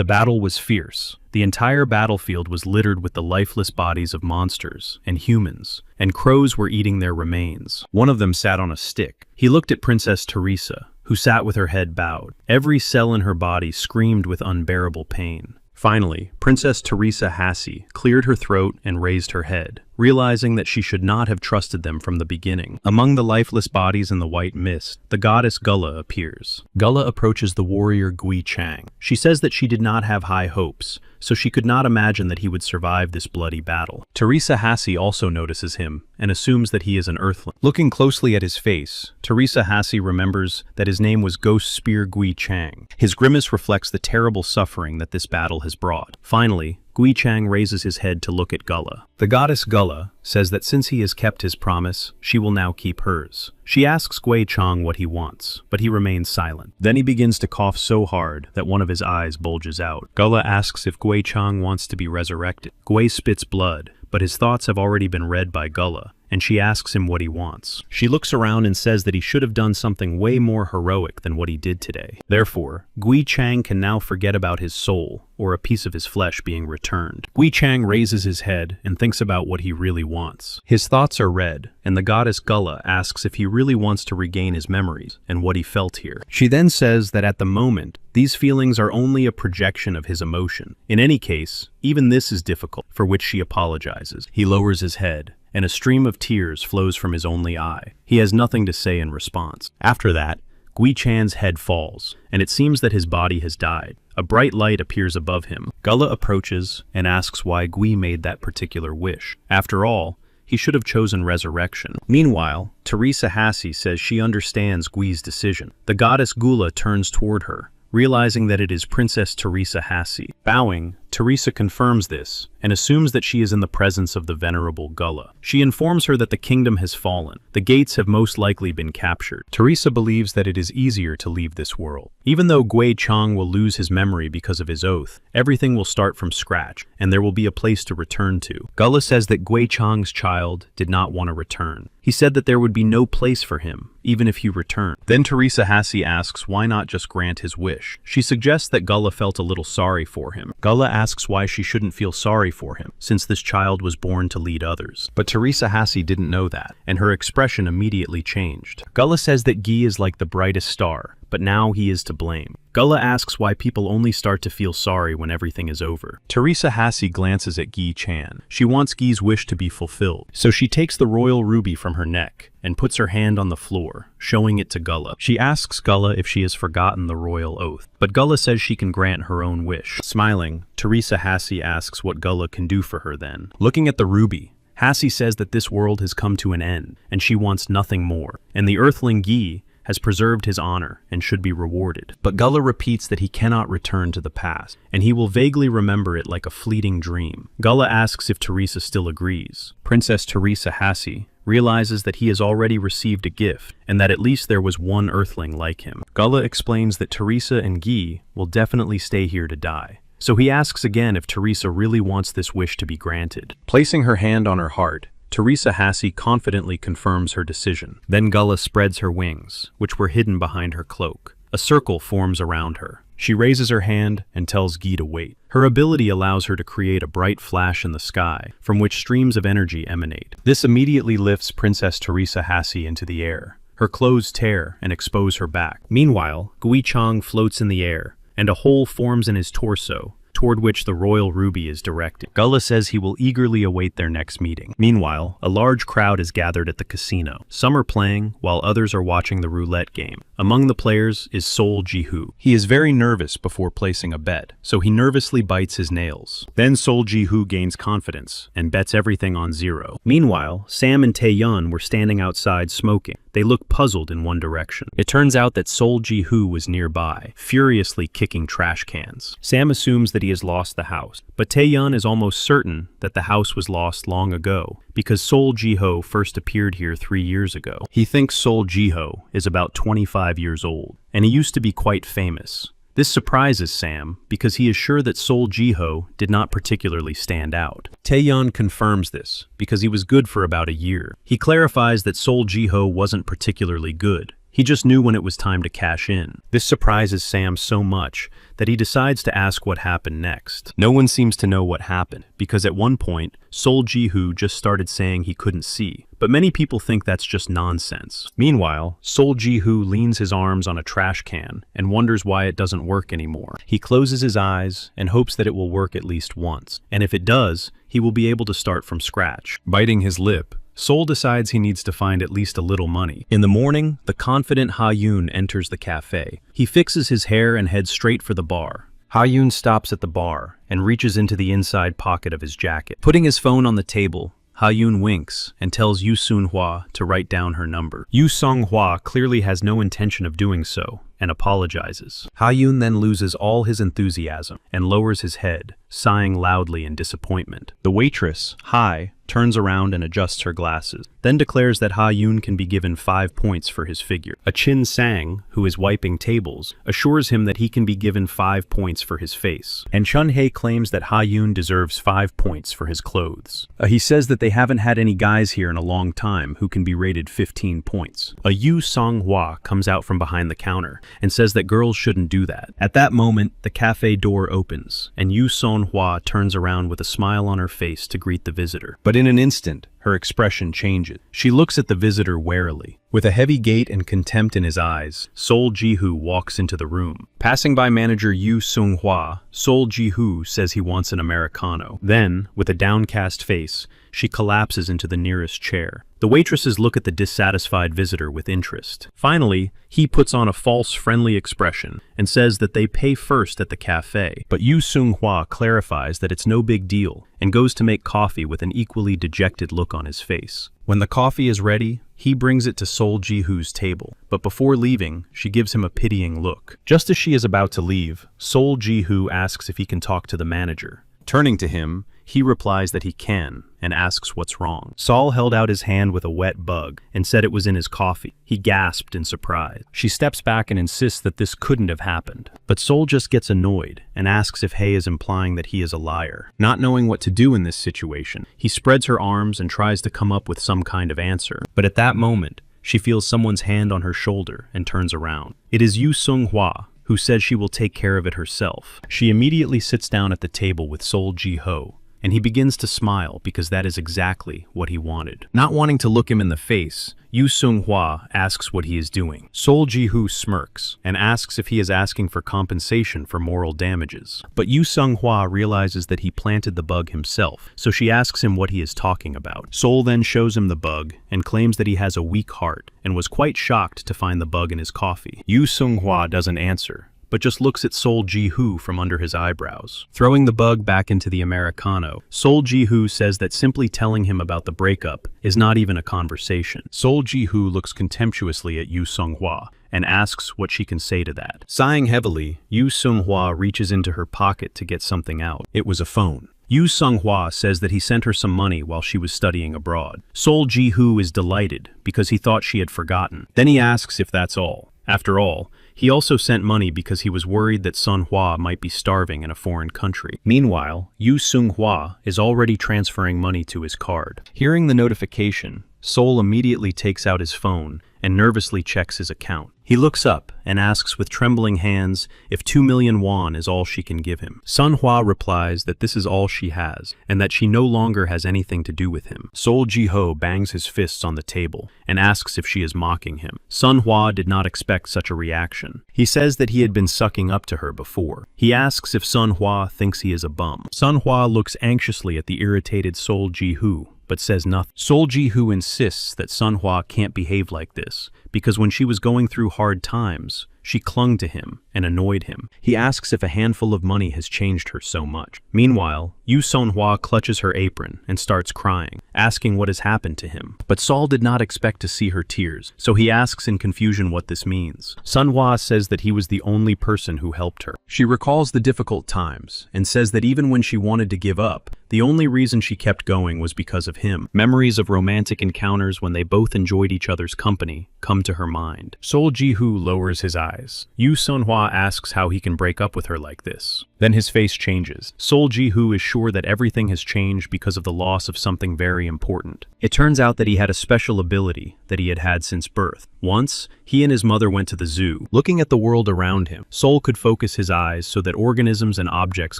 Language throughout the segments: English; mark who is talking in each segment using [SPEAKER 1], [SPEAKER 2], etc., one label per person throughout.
[SPEAKER 1] The battle was fierce. The entire battlefield was littered with the lifeless bodies of monsters and humans, and crows were eating their remains. One of them sat on a stick. He looked at Princess Teresa, who sat with her head bowed. Every cell in her body screamed with unbearable pain. Finally, Princess Teresa Hassie cleared her throat and raised her head, realizing that she should not have trusted them from the beginning. Among the lifeless bodies in the white mist, the goddess Gula appears. Gula approaches the warrior Gui Chang. She says that she did not have high hopes, so she could not imagine that he would survive this bloody battle. Teresa Hassie also notices him and assumes that he is an earthling. Looking closely at his face, Teresa Hassie remembers that his name was Ghost Spear Gui Chang. His grimace reflects the terrible suffering that this battle has brought. Finally, Gui Chang raises his head to look at Gula. The goddess Gula says that since he has kept his promise, she will now keep hers. She asks Gui Chang what he wants, but he remains silent. Then he begins to cough so hard that one of his eyes bulges out. Gula asks if Gui Chang wants to be resurrected. Gui spits blood, but his thoughts have already been read by Gula, and she asks him what he wants. She looks around and says that he should have done something way more heroic than what he did today. Therefore, Gui Chang can now forget about his soul, or a piece of his flesh being returned. Gui Chang raises his head and thinks about what he really wants. His thoughts are read, and the goddess Gula asks if he really wants to regain his memories and what he felt here. She then says that at the moment, these feelings are only a projection of his emotion. In any case, even this is difficult, for which she apologizes. He lowers his head, and a stream of tears flows from his only eye. He has nothing to say in response. After that, Gui Chan's head falls, and it seems that his body has died. A bright light appears above him. Gula approaches and asks why Gui made that particular wish. After all, he should have chosen resurrection. Meanwhile, Teresa Hassie says she understands Gui's decision. The goddess Gula turns toward her, realizing that it is Princess Teresa Hassie. Bowing, Teresa confirms this and assumes that she is in the presence of the venerable Gula. She informs her that the kingdom has fallen. The gates have most likely been captured. Teresa believes that it is easier to leave this world. Even though Gui Chang will lose his memory because of his oath, everything will start from scratch, and there will be a place to return to. Gula says that Gui Chang's child did not want to return. He said that there would be no place for him, even if he returned. Then Teresa Hassie asks why not just grant his wish. She suggests that Gula felt a little sorry for him. Gula asks why she shouldn't feel sorry for him, since this child was born to lead others. But Teresa Hassie didn't know that, and her expression immediately changed. Gula says that Guy is like the brightest star, but now he is to blame. Gula asks why people only start to feel sorry when everything is over. Teresa Hassie glances at Gui Chan. She wants Guy's wish to be fulfilled, so she takes the royal ruby from her neck and puts her hand on the floor, showing it to Gula. She asks Gula if she has forgotten the royal oath, but Gula says she can grant her own wish. Smiling, Teresa Hassie asks what Gula can do for her then. Looking at the ruby, Hassie says that this world has come to an end, and she wants nothing more, and the earthling Guy has preserved his honor and should be rewarded. But Gula repeats that he cannot return to the past, and he will vaguely remember it like a fleeting dream. Gula asks if Teresa still agrees. Princess Teresa Hassie realizes that he has already received a gift, and that at least there was one earthling like him. Gula explains that Teresa and Guy will definitely stay here to die. So he asks again if Teresa really wants this wish to be granted. Placing her hand on her heart, Teresa Hassie confidently confirms her decision. Then Gula spreads her wings, which were hidden behind her cloak. A circle forms around her. She raises her hand and tells Guy to wait. Her ability allows her to create a bright flash in the sky, from which streams of energy emanate. This immediately lifts Princess Teresa Hassie into the air. Her clothes tear and expose her back. Meanwhile, Gui Chang floats in the air, and a hole forms in his torso, toward which the royal ruby is directed. Gula says he will eagerly await their next meeting. Meanwhile, a large crowd is gathered at the casino. Some are playing, while others are watching the roulette game. Among the players is Sol Jihu. He is very nervous before placing a bet, so he nervously bites his nails. Then Sol Jihu gains confidence and bets everything on 0. Meanwhile, Sam and Taeyun were standing outside smoking. They look puzzled in one direction. It turns out that Sol Jihu was nearby, furiously kicking trash cans. Sam assumes that he has lost the house, but Taeyun is almost certain that the house was lost long ago, because Sol Jiho first appeared here 3 years ago. He thinks Sol Jiho is about 25 years old, and he used to be quite famous. This surprises Sam, because he is sure that Sol Jiho did not particularly stand out. Taeyun confirms this, because he was good for about a year. He clarifies that Sol Jiho wasn't particularly good, He just knew when it was time to cash in. This surprises Sam so much that he decides to ask what happened next. No one seems to know what happened, because at one point, Sol Ji-hoo just started saying he couldn't see, but many people think that's just nonsense. Meanwhile, Sol Ji-hoo leans his arms on a trash can and wonders why it doesn't work anymore. He closes his eyes and hopes that it will work at least once, and if it does, he will be able to start from scratch. Biting his lip, Sol decides he needs to find at least a little money. In the morning, the confident Ha-yoon enters the cafe. He fixes his hair and heads straight for the bar. Ha-yoon stops at the bar and reaches into the inside pocket of his jacket. Putting his phone on the table, Ha-yoon winks and tells Yoo Seung-hwa to write down her number. Yoo Seung-hwa clearly has no intention of doing so and apologizes. Ha-yoon then loses all his enthusiasm and lowers his head, sighing loudly in disappointment. The waitress, Hai, turns around and adjusts her glasses, then declares that Ha-yoon can be given 5 points for his figure. A Chin Sang, who is wiping tables, assures him that he can be given 5 points for his face. And Chun-hae claims that Ha-yoon deserves 5 points for his clothes. He says that they haven't had any guys here in a long time who can be rated 15 points. A Yoo Seung-hwa comes out from behind the counter and says that girls shouldn't do that. At that moment, the cafe door opens, and Yoo Seung-hwa turns around with a smile on her face to greet the visitor. But in an instant, her expression changes. She looks at the visitor warily. With a heavy gait and contempt in his eyes, Sol Ji-hoo walks into the room. Passing by manager Yoo Seung-hwa, Sol Ji-hoo says he wants an Americano. Then, with a downcast face, she collapses into the nearest chair. The waitresses look at the dissatisfied visitor with interest. Finally, he puts on a false friendly expression and says that they pay first at the cafe. But Yoo Seung-hwa clarifies that it's no big deal and goes to make coffee with an equally dejected look on his face. When the coffee is ready, he brings it to Sol Ji-hoo's table, but before leaving, she gives him a pitying look. Just as she is about to leave, Sol Ji-hoo asks if he can talk to the manager. Turning to him, he replies that he can, and asks what's wrong. Sol held out his hand with a wet bug and said it was in his coffee. He gasped in surprise. She steps back and insists that this couldn't have happened. But Sol just gets annoyed and asks if Hae is implying that he is a liar. Not knowing what to do in this situation, he spreads her arms and tries to come up with some kind of answer. But at that moment, she feels someone's hand on her shoulder and turns around. It is Yoo Seung-hwa, who says she will take care of it herself. She immediately sits down at the table with Sol Ji-hoo, and he begins to smile because that is exactly what he wanted. Not wanting to look him in the face, Yoo Seung-hwa asks what he is doing. Sol Ji-hoo smirks and asks if he is asking for compensation for moral damages. But Yoo Seung-hwa realizes that he planted the bug himself, so she asks him what he is talking about. Sol then shows him the bug and claims that he has a weak heart and was quite shocked to find the bug in his coffee. Yoo Seung-hwa doesn't answer, but just looks at Sol Ji-hoo from under his eyebrows. Throwing the bug back into the Americano, Sol Ji-hoo says that simply telling him about the breakup is not even a conversation. Sol Ji-hoo looks contemptuously at Yoo Seung-hwa and asks what she can say to that. Sighing heavily, Yoo Seung-hwa reaches into her pocket to get something out. It was a phone. Yoo Seung-hwa says that he sent her some money while she was studying abroad. Sol Ji-hoo is delighted because he thought she had forgotten. Then he asks if that's all. After all, he also sent money because he was worried that Sun-hwa might be starving in a foreign country. Meanwhile, Yoo Seung-hwa is already transferring money to his card. Hearing the notification, Sol immediately takes out his phone and nervously checks his account. He looks up and asks with trembling hands if 2 million won is all she can give him. Sun-hwa replies that this is all she has and that she no longer has anything to do with him. Sol Ji-hoo bangs his fists on the table and asks if she is mocking him. Sun-hwa did not expect such a reaction. He says that he had been sucking up to her before. He asks if Sun-hwa thinks he is a bum. Sun-hwa looks anxiously at the irritated Sol Ji-hoo, but says nothing. Sol Ji-hoo insists that Sun-hwa can't behave like this, because when she was going through hard times, she clung to him and annoyed him. He asks if a handful of money has changed her so much. Meanwhile, Yoo Seung-hwa clutches her apron and starts crying, asking what has happened to him. But Sol did not expect to see her tears, so he asks in confusion what this means. Sun-hwa says that he was the only person who helped her. She recalls the difficult times and says that even when she wanted to give up, the only reason she kept going was because of him. Memories of romantic encounters when they both enjoyed each other's company come to her mind. Sol Ji-hoo lowers his eyes. Yoo Seung-hwa Manhwa asks how he can break up with her like this. Then his face changes. Sol Ji-hoo is sure that everything has changed because of the loss of something very important. It turns out that he had a special ability that he had had since birth. Once, he and his mother went to the zoo. Looking at the world around him, Sol could focus his eyes so that organisms and objects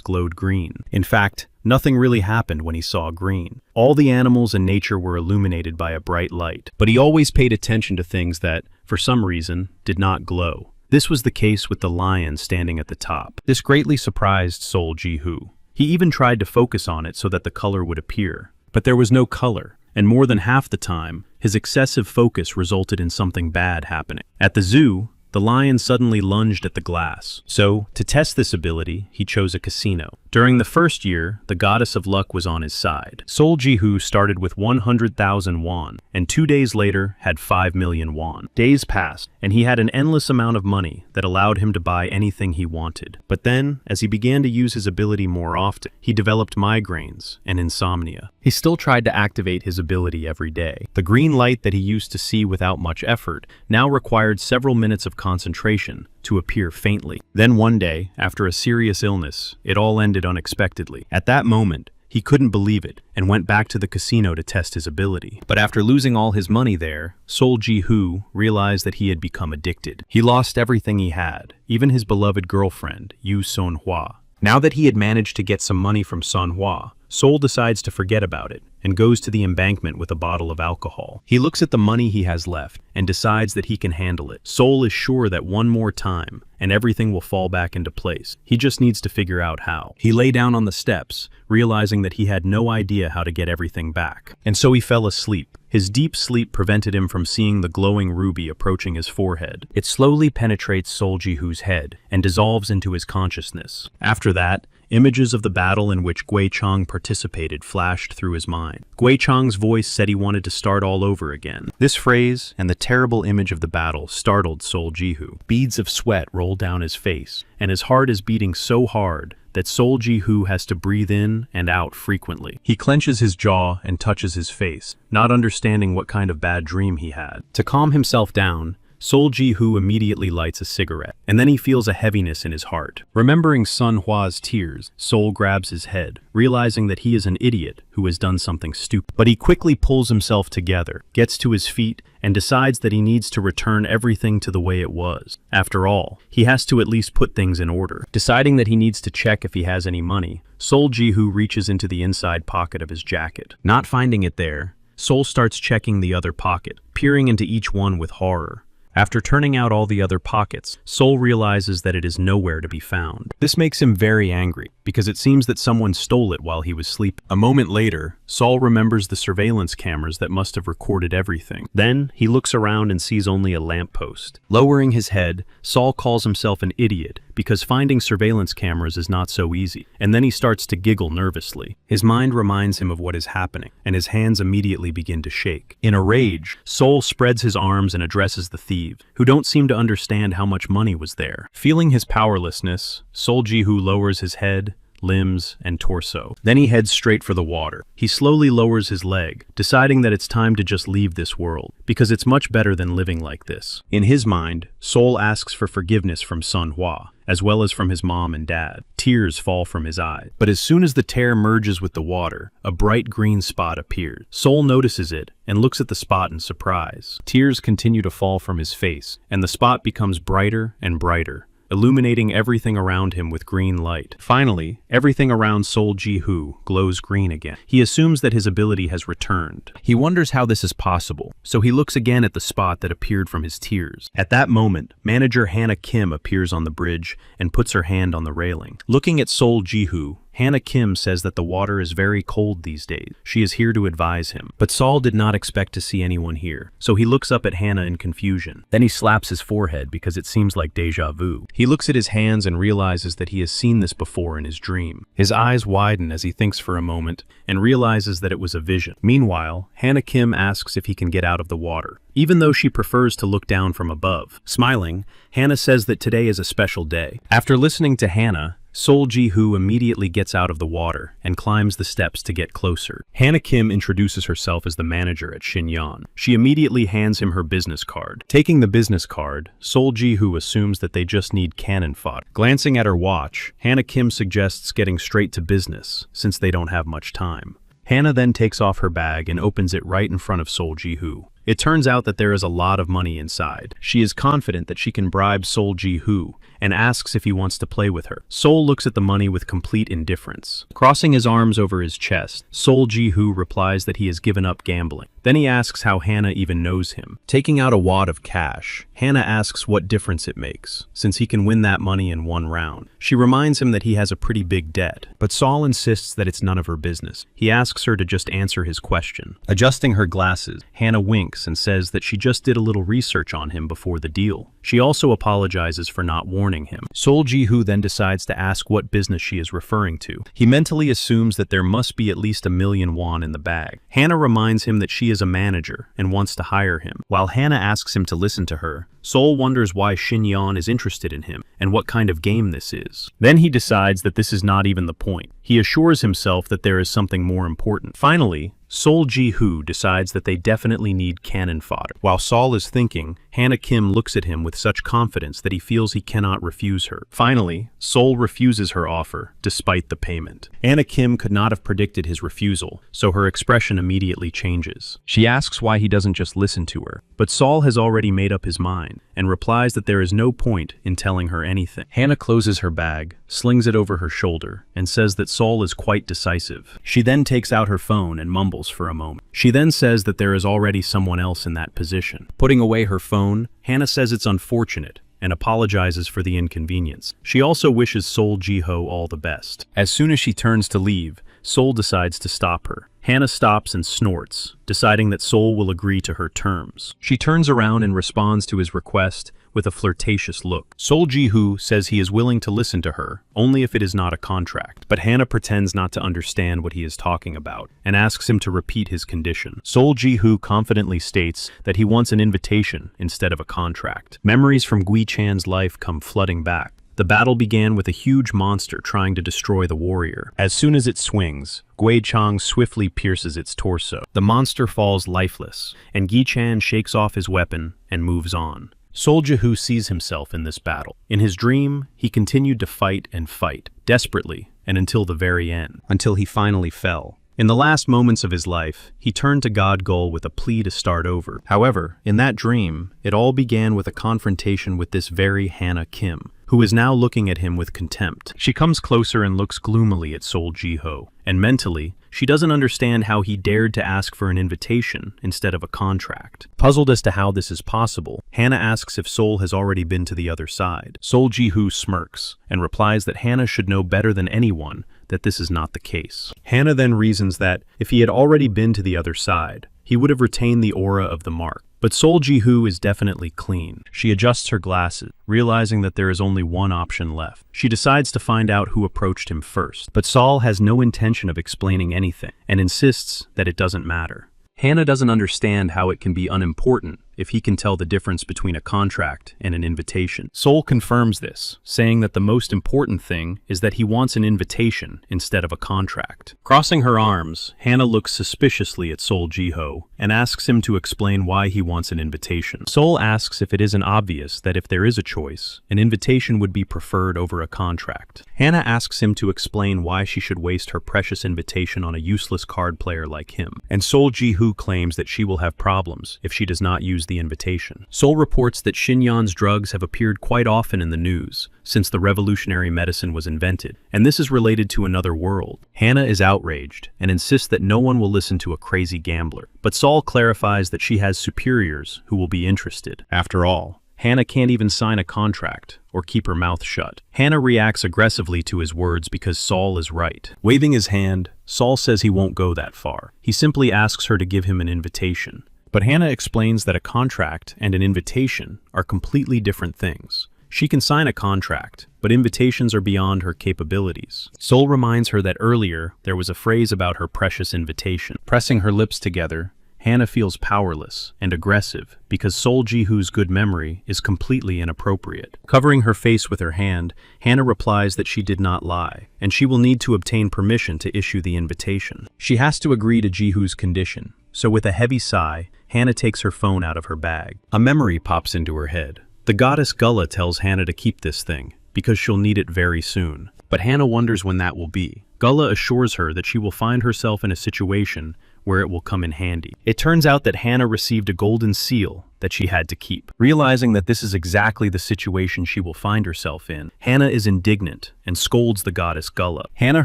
[SPEAKER 1] glowed green. In fact, nothing really happened when he saw green. All the animals and nature were illuminated by a bright light. But he always paid attention to things that, for some reason, did not glow. This was the case with the lion standing at the top. This greatly surprised Sol Ji-hoo. He even tried to focus on it so that the color would appear. But there was no color, and more than half the time, his excessive focus resulted in something bad happening. At the zoo, the lion suddenly lunged at the glass. So, to test this ability, he chose a casino. During the first year, the goddess of luck was on his side. Sol Ji-hoo started with 100,000 won, and 2 days later had 5 million won. Days passed, and he had an endless amount of money that allowed him to buy anything he wanted. But then, as he began to use his ability more often, he developed migraines and insomnia. He still tried to activate his ability every day. The green light that he used to see without much effort now required several minutes of concentration to appear faintly. Then one day, after a serious illness, it all ended unexpectedly. At that moment, he couldn't believe it and went back to the casino to test his ability. But after losing all his money there, Sol Ji-hoo realized that he had become addicted. He lost everything he had, even his beloved girlfriend, Yoo Sun-hwa. Now that he had managed to get some money from Sun-hwa, Sol decides to forget about it and goes to the embankment with a bottle of alcohol. He looks at the money he has left and decides that he can handle it. Sol is sure that one more time and everything will fall back into place. He just needs to figure out how. He lay down on the steps, realizing that he had no idea how to get everything back. And so he fell asleep. His deep sleep prevented him from seeing the glowing ruby approaching his forehead. It slowly penetrates Sol Ji-hoo's head and dissolves into his consciousness. After that, images of the battle in which Gui Chang participated flashed through his mind. Gui Chang's voice said he wanted to start all over again. This phrase and the terrible image of the battle startled Sol Ji-hoo. Beads of sweat rolled down his face, and his heart is beating so hard that Sol Ji-hoo has to breathe in and out frequently. He clenches his jaw and touches his face, not understanding what kind of bad dream he had. To calm himself down, Sol Ji-hoo immediately lights a cigarette, and then he feels a heaviness in his heart. Remembering Sun-hwa's tears, Sol grabs his head, realizing that he is an idiot who has done something stupid. But he quickly pulls himself together, gets to his feet, and decides that he needs to return everything to the way it was. After all, he has to at least put things in order. Deciding that he needs to check if he has any money, Sol Ji-hoo reaches into the inside pocket of his jacket. Not finding it there, Sol starts checking the other pocket, peering into each one with horror. After turning out all the other pockets, Sol realizes that it is nowhere to be found. This makes him very angry, because it seems that someone stole it while he was sleeping. A moment later, Sol remembers the surveillance cameras that must have recorded everything. Then, he looks around and sees only a lamppost. Lowering his head, Sol calls himself an idiot, because finding surveillance cameras is not so easy, and then he starts to giggle nervously. His mind reminds him of what is happening, and his hands immediately begin to shake. In a rage, Sol spreads his arms and addresses the thieves, who don't seem to understand how much money was there. Feeling his powerlessness, Sol Ji-hoo lowers his head, limbs, and torso. Then he heads straight for the water. He slowly lowers his leg, deciding that it's time to just leave this world, because it's much better than living like this. In his mind, Sol asks for forgiveness from Sun-hwa, as well as from his mom and dad. Tears fall from his eyes. But as soon as the tear merges with the water, a bright green spot appears. Sol notices it and looks at the spot in surprise. Tears continue to fall from his face, and the spot becomes brighter and brighter, illuminating everything around him with green light. Finally, everything around Sol Ji-hoo glows green again. He assumes that his ability has returned. He wonders how this is possible, so he looks again at the spot that appeared from his tears. At that moment, manager Hannah Kim appears on the bridge and puts her hand on the railing. Looking at Sol Ji-hoo, Hannah Kim says that the water is very cold these days. She is here to advise him. But Sol did not expect to see anyone here, so he looks up at Hannah in confusion. Then he slaps his forehead because it seems like déjà vu. He looks at his hands and realizes that he has seen this before in his dream. His eyes widen as he thinks for a moment and realizes that it was a vision. Meanwhile, Hannah Kim asks if he can get out of the water, even though she prefers to look down from above. Smiling, Hannah says that today is a special day. After listening to Hannah, Sol Ji-hoo immediately gets out of the water and climbs the steps to get closer. Hannah Kim introduces herself as the manager at Shinyan. She immediately hands him her business card. Taking the business card, Sol Ji-hoo assumes that they just need cannon fodder. Glancing at her watch, Hannah Kim suggests getting straight to business, since they don't have much time. Hannah then takes off her bag and opens it right in front of Sol Ji-hoo. It turns out that there is a lot of money inside. She is confident that she can bribe Sol Ji-hoo and asks if he wants to play with her. Sol looks at the money with complete indifference. Crossing his arms over his chest, Sol Ji-hoo replies that he has given up gambling. Then he asks how Hannah even knows him. Taking out a wad of cash, Hannah asks what difference it makes, since he can win that money in one round. She reminds him that he has a pretty big debt, but Sol insists that it's none of her business. He asks her to just answer his question. Adjusting her glasses, Hannah winks and says that she just did a little research on him before the deal. She also apologizes for not warning him. Sol Ji-hoo then decides to ask what business she is referring to. He mentally assumes that there must be at least 1,000,000 won in the bag. Hannah reminds him that she is a manager and wants to hire him. While Hannah asks him to listen to her, Sol wonders why Shinyan is interested in him and what kind of game this is. Then he decides that this is not even the point. He assures himself that there is something more important. Finally, Sol Ji-hoo decides that they definitely need cannon fodder. While Sol is thinking, Hannah Kim looks at him with such confidence that he feels he cannot refuse her. Finally, Sol refuses her offer, despite the payment. Hannah Kim could not have predicted his refusal, so her expression immediately changes. She asks why he doesn't just listen to her, but Sol has already made up his mind, and replies that there is no point in telling her anything. Hannah closes her bag, slings it over her shoulder, and says that Sol is quite decisive. She then takes out her phone and mumbles for a moment. She then says that there is already someone else in that position. Putting away her phone, Hannah says it's unfortunate and apologizes for the inconvenience. She also wishes Sol Ji-hoo all the best. As soon as she turns to leave, Sol decides to stop her. Hannah stops and snorts, deciding that Sol will agree to her terms. She turns around and responds to his request with a flirtatious look. Sol Ji-hoo says he is willing to listen to her, only if it is not a contract, but Hannah pretends not to understand what he is talking about, and asks him to repeat his condition. Sol Ji-hoo confidently states that he wants an invitation instead of a contract. Memories from Gui Chan's life come flooding back. The battle began with a huge monster trying to destroy the warrior. As soon as it swings, Gui Chang swiftly pierces its torso. The monster falls lifeless, and Gui Chan shakes off his weapon and moves on. Sol Ji-hoo sees himself in this battle. In his dream, he continued to fight and fight, desperately, and until the very end, until he finally fell. In the last moments of his life, he turned to God Gul with a plea to start over. However, in that dream, it all began with a confrontation with this very Hannah Kim, who is now looking at him with contempt. She comes closer and looks gloomily at Sol Ji-hoo, and mentally, she doesn't understand how he dared to ask for an invitation instead of a contract. Puzzled as to how this is possible, Hannah asks if Sol has already been to the other side. Sol Ji-hoo smirks and replies that Hannah should know better than anyone that this is not the case. Hannah then reasons that if he had already been to the other side, he would have retained the aura of the mark. But Sol Ji-hoo is definitely clean. She adjusts her glasses, realizing that there is only one option left. She decides to find out who approached him first, but Sol has no intention of explaining anything, and insists that it doesn't matter. Hannah doesn't understand how it can be unimportant if he can tell the difference between a contract and an invitation. Sol confirms this, saying that the most important thing is that he wants an invitation instead of a contract. Crossing her arms, Hannah looks suspiciously at Sol Ji-hoo and asks him to explain why he wants an invitation. Sol asks if it isn't obvious that if there is a choice, an invitation would be preferred over a contract. Hannah asks him to explain why she should waste her precious invitation on a useless card player like him, and Sol Ji-hoo claims that she will have problems if she does not use the invitation. Sol reports that Shinyan's drugs have appeared quite often in the news since the revolutionary medicine was invented, and this is related to another world. Hannah is outraged and insists that no one will listen to a crazy gambler, but Sol clarifies that she has superiors who will be interested. After all, Hannah can't even sign a contract or keep her mouth shut. Hannah reacts aggressively to his words because Sol is right. Waving his hand, Sol says he won't go that far. He simply asks her to give him an invitation. But Hannah explains that a contract and an invitation are completely different things. She can sign a contract, but invitations are beyond her capabilities. Sol reminds her that earlier there was a phrase about her precious invitation. Pressing her lips together, Hannah feels powerless and aggressive because Sol Ji-hoo's good memory is completely inappropriate. Covering her face with her hand, Hannah replies that she did not lie, and she will need to obtain permission to issue the invitation. She has to agree to Ji-hoo's condition, so with a heavy sigh, Hannah takes her phone out of her bag. A memory pops into her head. The goddess Gullah tells Hannah to keep this thing, because she'll need it very soon. But Hannah wonders when that will be. Gullah assures her that she will find herself in a situation where it will come in handy. It turns out that Hannah received a golden seal that she had to keep. Realizing that this is exactly the situation she will find herself in, Hannah is indignant and scolds the goddess Gullah. Hannah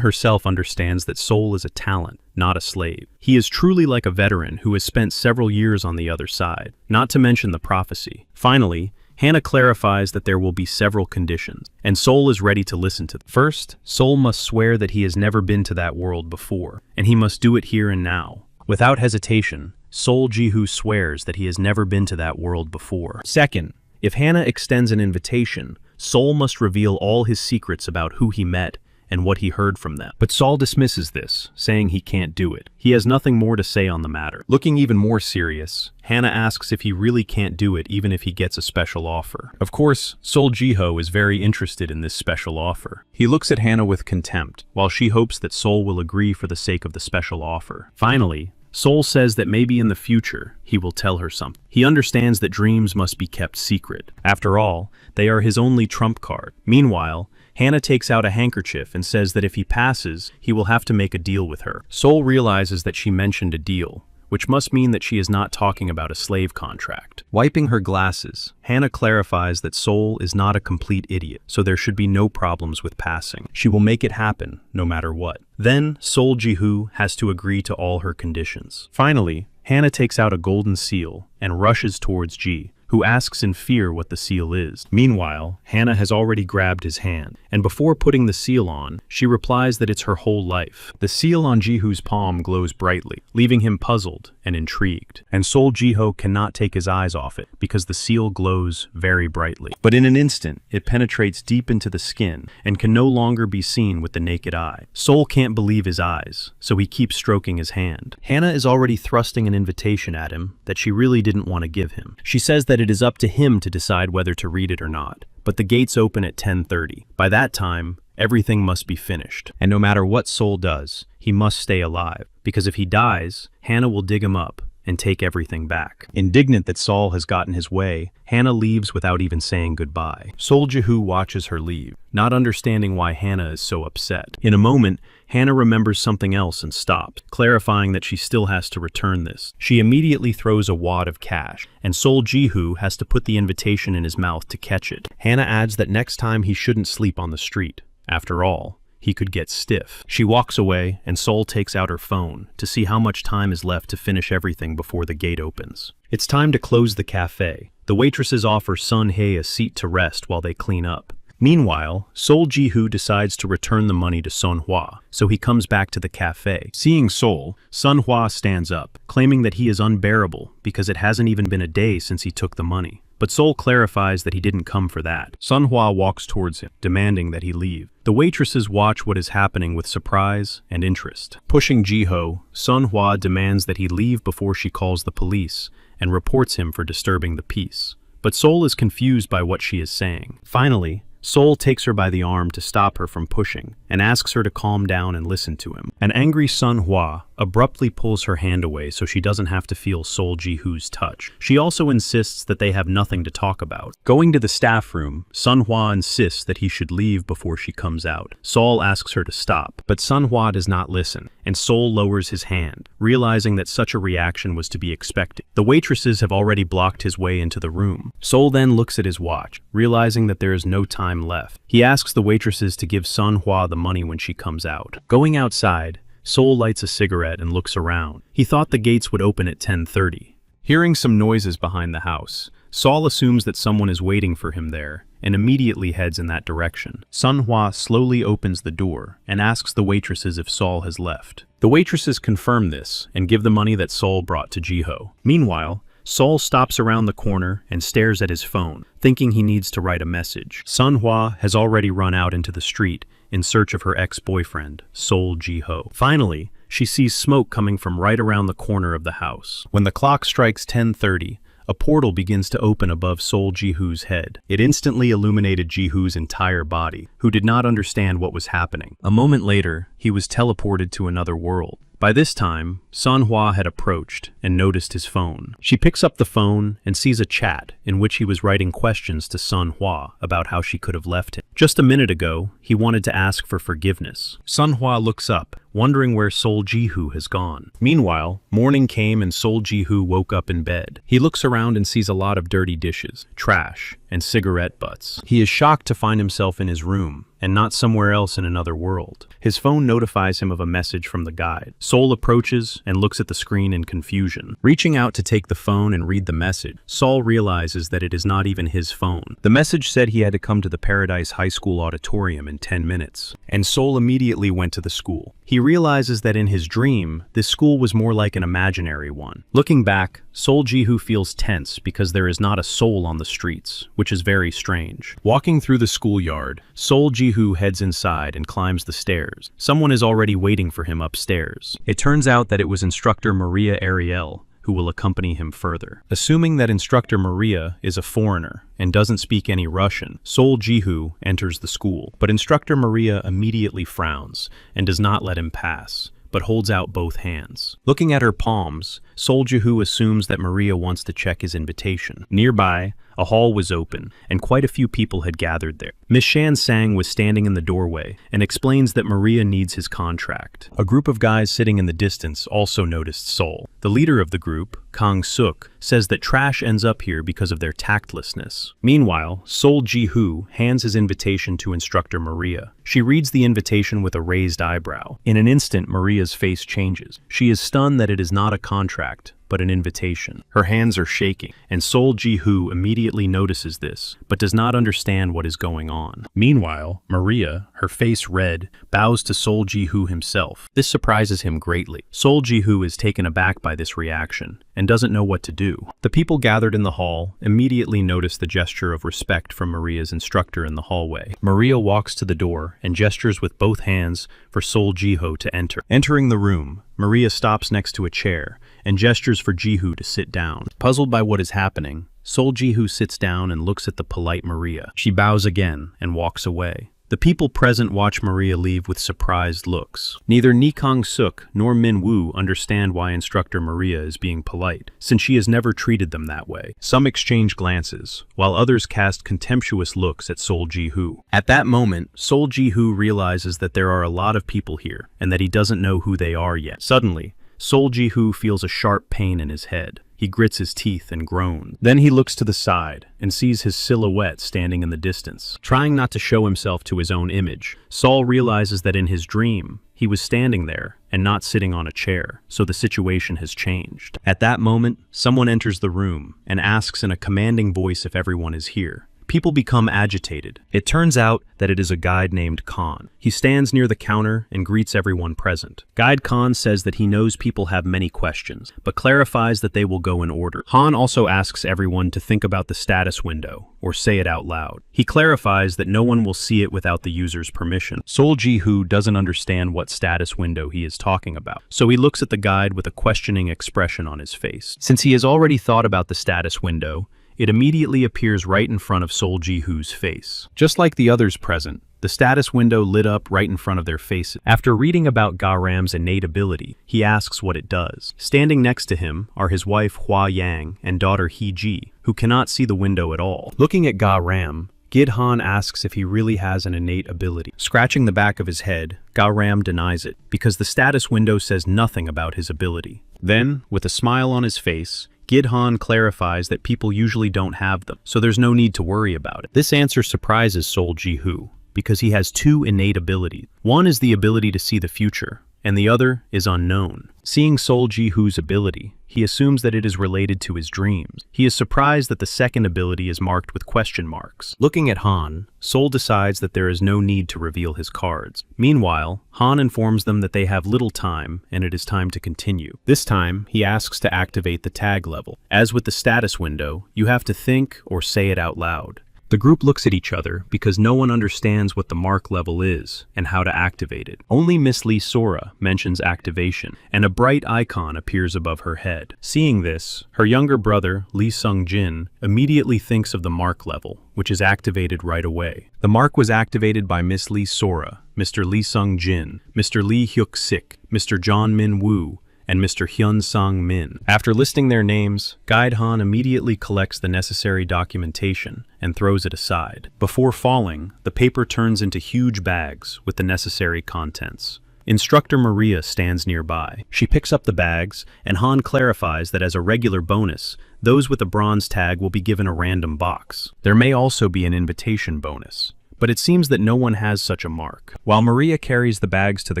[SPEAKER 1] herself understands that Sol is a talent, not a slave. He is truly like a veteran who has spent several years on the other side, not to mention the prophecy. Finally, Hannah clarifies that there will be several conditions, and Sol is ready to listen to them. First, Sol must swear that he has never been to that world before, and he must do it here and now. Without hesitation, Sol Ji-hoo swears that he has never been to that world before. Second, if Hannah extends an invitation, Sol must reveal all his secrets about who he met and what he heard from them. But Sol dismisses this, saying he can't do it. He has nothing more to say on the matter. Looking even more serious, Hannah asks if he really can't do it even if he gets a special offer. Of course, Sol Ji-hoo is very interested in this special offer. He looks at Hannah with contempt, while she hopes that Sol will agree for the sake of the special offer. Finally, Sol says that maybe in the future, he will tell her something. He understands that dreams must be kept secret. After all, they are his only trump card. Meanwhile, Hannah takes out a handkerchief and says that if he passes, he will have to make a deal with her. Sol realizes that she mentioned a deal, which must mean that she is not talking about a slave contract. Wiping her glasses, Hannah clarifies that Sol is not a complete idiot, so there should be no problems with passing. She will make it happen, no matter what. Then, Sol Ji-hoo has to agree to all her conditions. Finally, Hannah takes out a golden seal and rushes towards Ji, who asks in fear what the seal is. Meanwhile, Hannah has already grabbed his hand, and before putting the seal on, she replies that it's her whole life. The seal on Ji-hoo's palm glows brightly, leaving him puzzled and intrigued, and Sol Ji-hoo cannot take his eyes off it because the seal glows very brightly. But in an instant, it penetrates deep into the skin and can no longer be seen with the naked eye. Sol can't believe his eyes, so he keeps stroking his hand. Hannah is already thrusting an invitation at him that she really didn't want to give him. She says that it is up to him to decide whether to read it or not, but the gates open at 10:30. By that time, everything must be finished. And no matter what Sol does, he must stay alive, because if he dies, Hannah will dig him up and take everything back. Indignant that Sol has gotten his way, Hannah leaves without even saying goodbye. Sol Ji-hoo watches her leave, not understanding why Hannah is so upset. In a moment, Hannah remembers something else and stops, clarifying that she still has to return this. She immediately throws a wad of cash, and Sol Ji-hoo has to put the invitation in his mouth to catch it. Hannah adds that next time he shouldn't sleep on the street. After all, he could get stiff. She walks away, and Sol takes out her phone to see how much time is left to finish everything before the gate opens. It's time to close the cafe. The waitresses offer Sun Hae a seat to rest while they clean up. Meanwhile, Sol Ji-hoo decides to return the money to Sun Hwa, so he comes back to the cafe. Seeing Sol, Sun Hwa stands up, claiming that he is unbearable because it hasn't even been a day since he took the money. But Sol clarifies that he didn't come for that. Sun Hwa walks towards him, demanding that he leave. The waitresses watch what is happening with surprise and interest. Pushing Ji-hoo, Sun Hwa demands that he leave before she calls the police and reports him for disturbing the peace. But Sol is confused by what she is saying. Finally, Sol takes her by the arm to stop her from pushing and asks her to calm down and listen to him. An angry Sun Hwa abruptly pulls her hand away so she doesn't have to feel Sol Ji-hoo's touch. She also insists that they have nothing to talk about. Going to the staff room, Sun Hwa insists that he should leave before she comes out. Sol asks her to stop, but Sun Hwa does not listen, and Sol lowers his hand, realizing that such a reaction was to be expected. The waitresses have already blocked his way into the room. Sol then looks at his watch, realizing that there is no time left. He asks the waitresses to give Sun Hwa the money when she comes out. Going outside, Sol lights a cigarette and looks around. He thought the gates would open at 10:30. Hearing some noises behind the house, Sol assumes that someone is waiting for him there and immediately heads in that direction. Sun Hwa slowly opens the door and asks the waitresses if Sol has left. The waitresses confirm this and give the money that Sol brought to Ji-hoo. Meanwhile, Sol stops around the corner and stares at his phone, thinking he needs to write a message. Sun Hwa has already run out into the street in search of her ex-boyfriend, Sol Ji-hoo. Finally, she sees smoke coming from right around the corner of the house. When the clock strikes 10:30, a portal begins to open above Sol Ji-hoo's head. It instantly illuminated Ji-hoo's entire body, who did not understand what was happening. A moment later, he was teleported to another world. By this time, Manhwa had approached and noticed his phone. She picks up the phone and sees a chat in which he was writing questions to Manhwa about how she could have left him. Just a minute ago, he wanted to ask for forgiveness. Manhwa looks up, wondering where Sol Ji-hoo has gone. Meanwhile, morning came and Sol Ji-hoo woke up in bed. He looks around and sees a lot of dirty dishes, trash, and cigarette butts. He is shocked to find himself in his room, and not somewhere else in another world. His phone notifies him of a message from the guide. Sol approaches and looks at the screen in confusion. Reaching out to take the phone and read the message, Sol realizes that it is not even his phone. The message said he had to come to the Paradise High School auditorium in 10 minutes, and Sol immediately went to the school. He realizes that in his dream, this school was more like an imaginary one. Looking back, Sol Ji-hoo feels tense because there is not a soul on the streets, which is very strange. Walking through the schoolyard, Sol Ji-hoo heads inside and climbs the stairs. Someone is already waiting for him upstairs. It turns out that it was instructor Maria Ariel, who will accompany him further. Assuming that instructor Maria is a foreigner and doesn't speak any Russian, Sol Ji-hoo enters the school, but instructor Maria immediately frowns and does not let him pass, but holds out both hands. Looking at her palms, Sol Ji-hoo assumes that Maria wants to check his invitation. Nearby, a hall was open, and quite a few people had gathered there. Miss Shan Sang was standing in the doorway and explains that Maria needs his contract. A group of guys sitting in the distance also noticed Sol. The leader of the group, Kang Suk, says that trash ends up here because of their tactlessness. Meanwhile, Sol Ji-hoo hands his invitation to instructor Maria. She reads the invitation with a raised eyebrow. In an instant, Maria's face changes. She is stunned that it is not a contract, but an invitation. Her hands are shaking, and Sol Ji-hoo immediately notices this, but does not understand what is going on. Meanwhile, Maria, her face red, bows to Sol Ji-hoo himself. This surprises him greatly. Sol Ji-hoo is taken aback by this reaction, and doesn't know what to do. The people gathered in the hall immediately notice the gesture of respect from Maria's instructor in the hallway. Maria walks to the door and gestures with both hands for Sol Ji-hoo to enter. Entering the room, Maria stops next to a chair and gestures for Ji-hoo to sit down. Puzzled by what is happening, Sol Ji-hoo sits down and looks at the polite Maria. She bows again and walks away. The people present watch Maria leave with surprised looks. Neither Ni Kang-suk nor Min Woo understand why instructor Maria is being polite, since she has never treated them that way. Some exchange glances, while others cast contemptuous looks at Sol Ji-hoo. At that moment, Sol Ji-hoo realizes that there are a lot of people here, and that he doesn't know who they are yet. Suddenly, Sol Ji-hoo feels a sharp pain in his head. He grits his teeth and groans. Then he looks to the side and sees his silhouette standing in the distance. Trying not to show himself to his own image, Sol realizes that in his dream, he was standing there and not sitting on a chair, so the situation has changed. At that moment, someone enters the room and asks in a commanding voice if everyone is here. People become agitated. It turns out that it is a guide named Khan. He stands near the counter and greets everyone present. Guide Khan says that he knows people have many questions, but clarifies that they will go in order. Han also asks everyone to think about the status window, or say it out loud. He clarifies that no one will see it without the user's permission. Sol Ji-hoo doesn't understand what status window he is talking about, so he looks at the guide with a questioning expression on his face. Since he has already thought about the status window, it immediately appears right in front of Sol Ji-hoo's face. Just like the others present, the status window lit up right in front of their faces. After reading about Ga-ram's innate ability, he asks what it does. Standing next to him are his wife Hua Yang and daughter He-ji, who cannot see the window at all. Looking at Ga-ram, Gid-han asks if he really has an innate ability. Scratching the back of his head, Ga-ram denies it, because the status window says nothing about his ability. Then, with a smile on his face, Gid-han clarifies that people usually don't have them, so there's no need to worry about it. This answer surprises Sol Ji-hoo, because he has two innate abilities. One is the ability to see the future, and the other is unknown. Seeing Sol Ji-hoo's ability, he assumes that it is related to his dreams. He is surprised that the second ability is marked with question marks. Looking at Han, Sol decides that there is no need to reveal his cards. Meanwhile, Han informs them that they have little time and it is time to continue. This time, he asks to activate the tag level. As with the status window, you have to think or say it out loud. The group looks at each other because no one understands what the mark level is and how to activate it. Only Miss Lee Sora mentions activation, and a bright icon appears above her head. Seeing this, her younger brother, Lee Sung-jin, immediately thinks of the mark level, which is activated right away. The mark was activated by Miss Lee Sora, Mr. Lee Sung-jin, Mr. Lee Hyuk-sik, Mr. John Min-woo, and Mr. Hyun Sang-min. After listing their names, Guide Han immediately collects the necessary documentation and throws it aside. Before falling, the paper turns into huge bags with the necessary contents. Instructor Maria stands nearby. She picks up the bags, and Han clarifies that as a regular bonus, those with a bronze tag will be given a random box. There may also be an invitation bonus, but it seems that no one has such a mark. While Maria carries the bags to the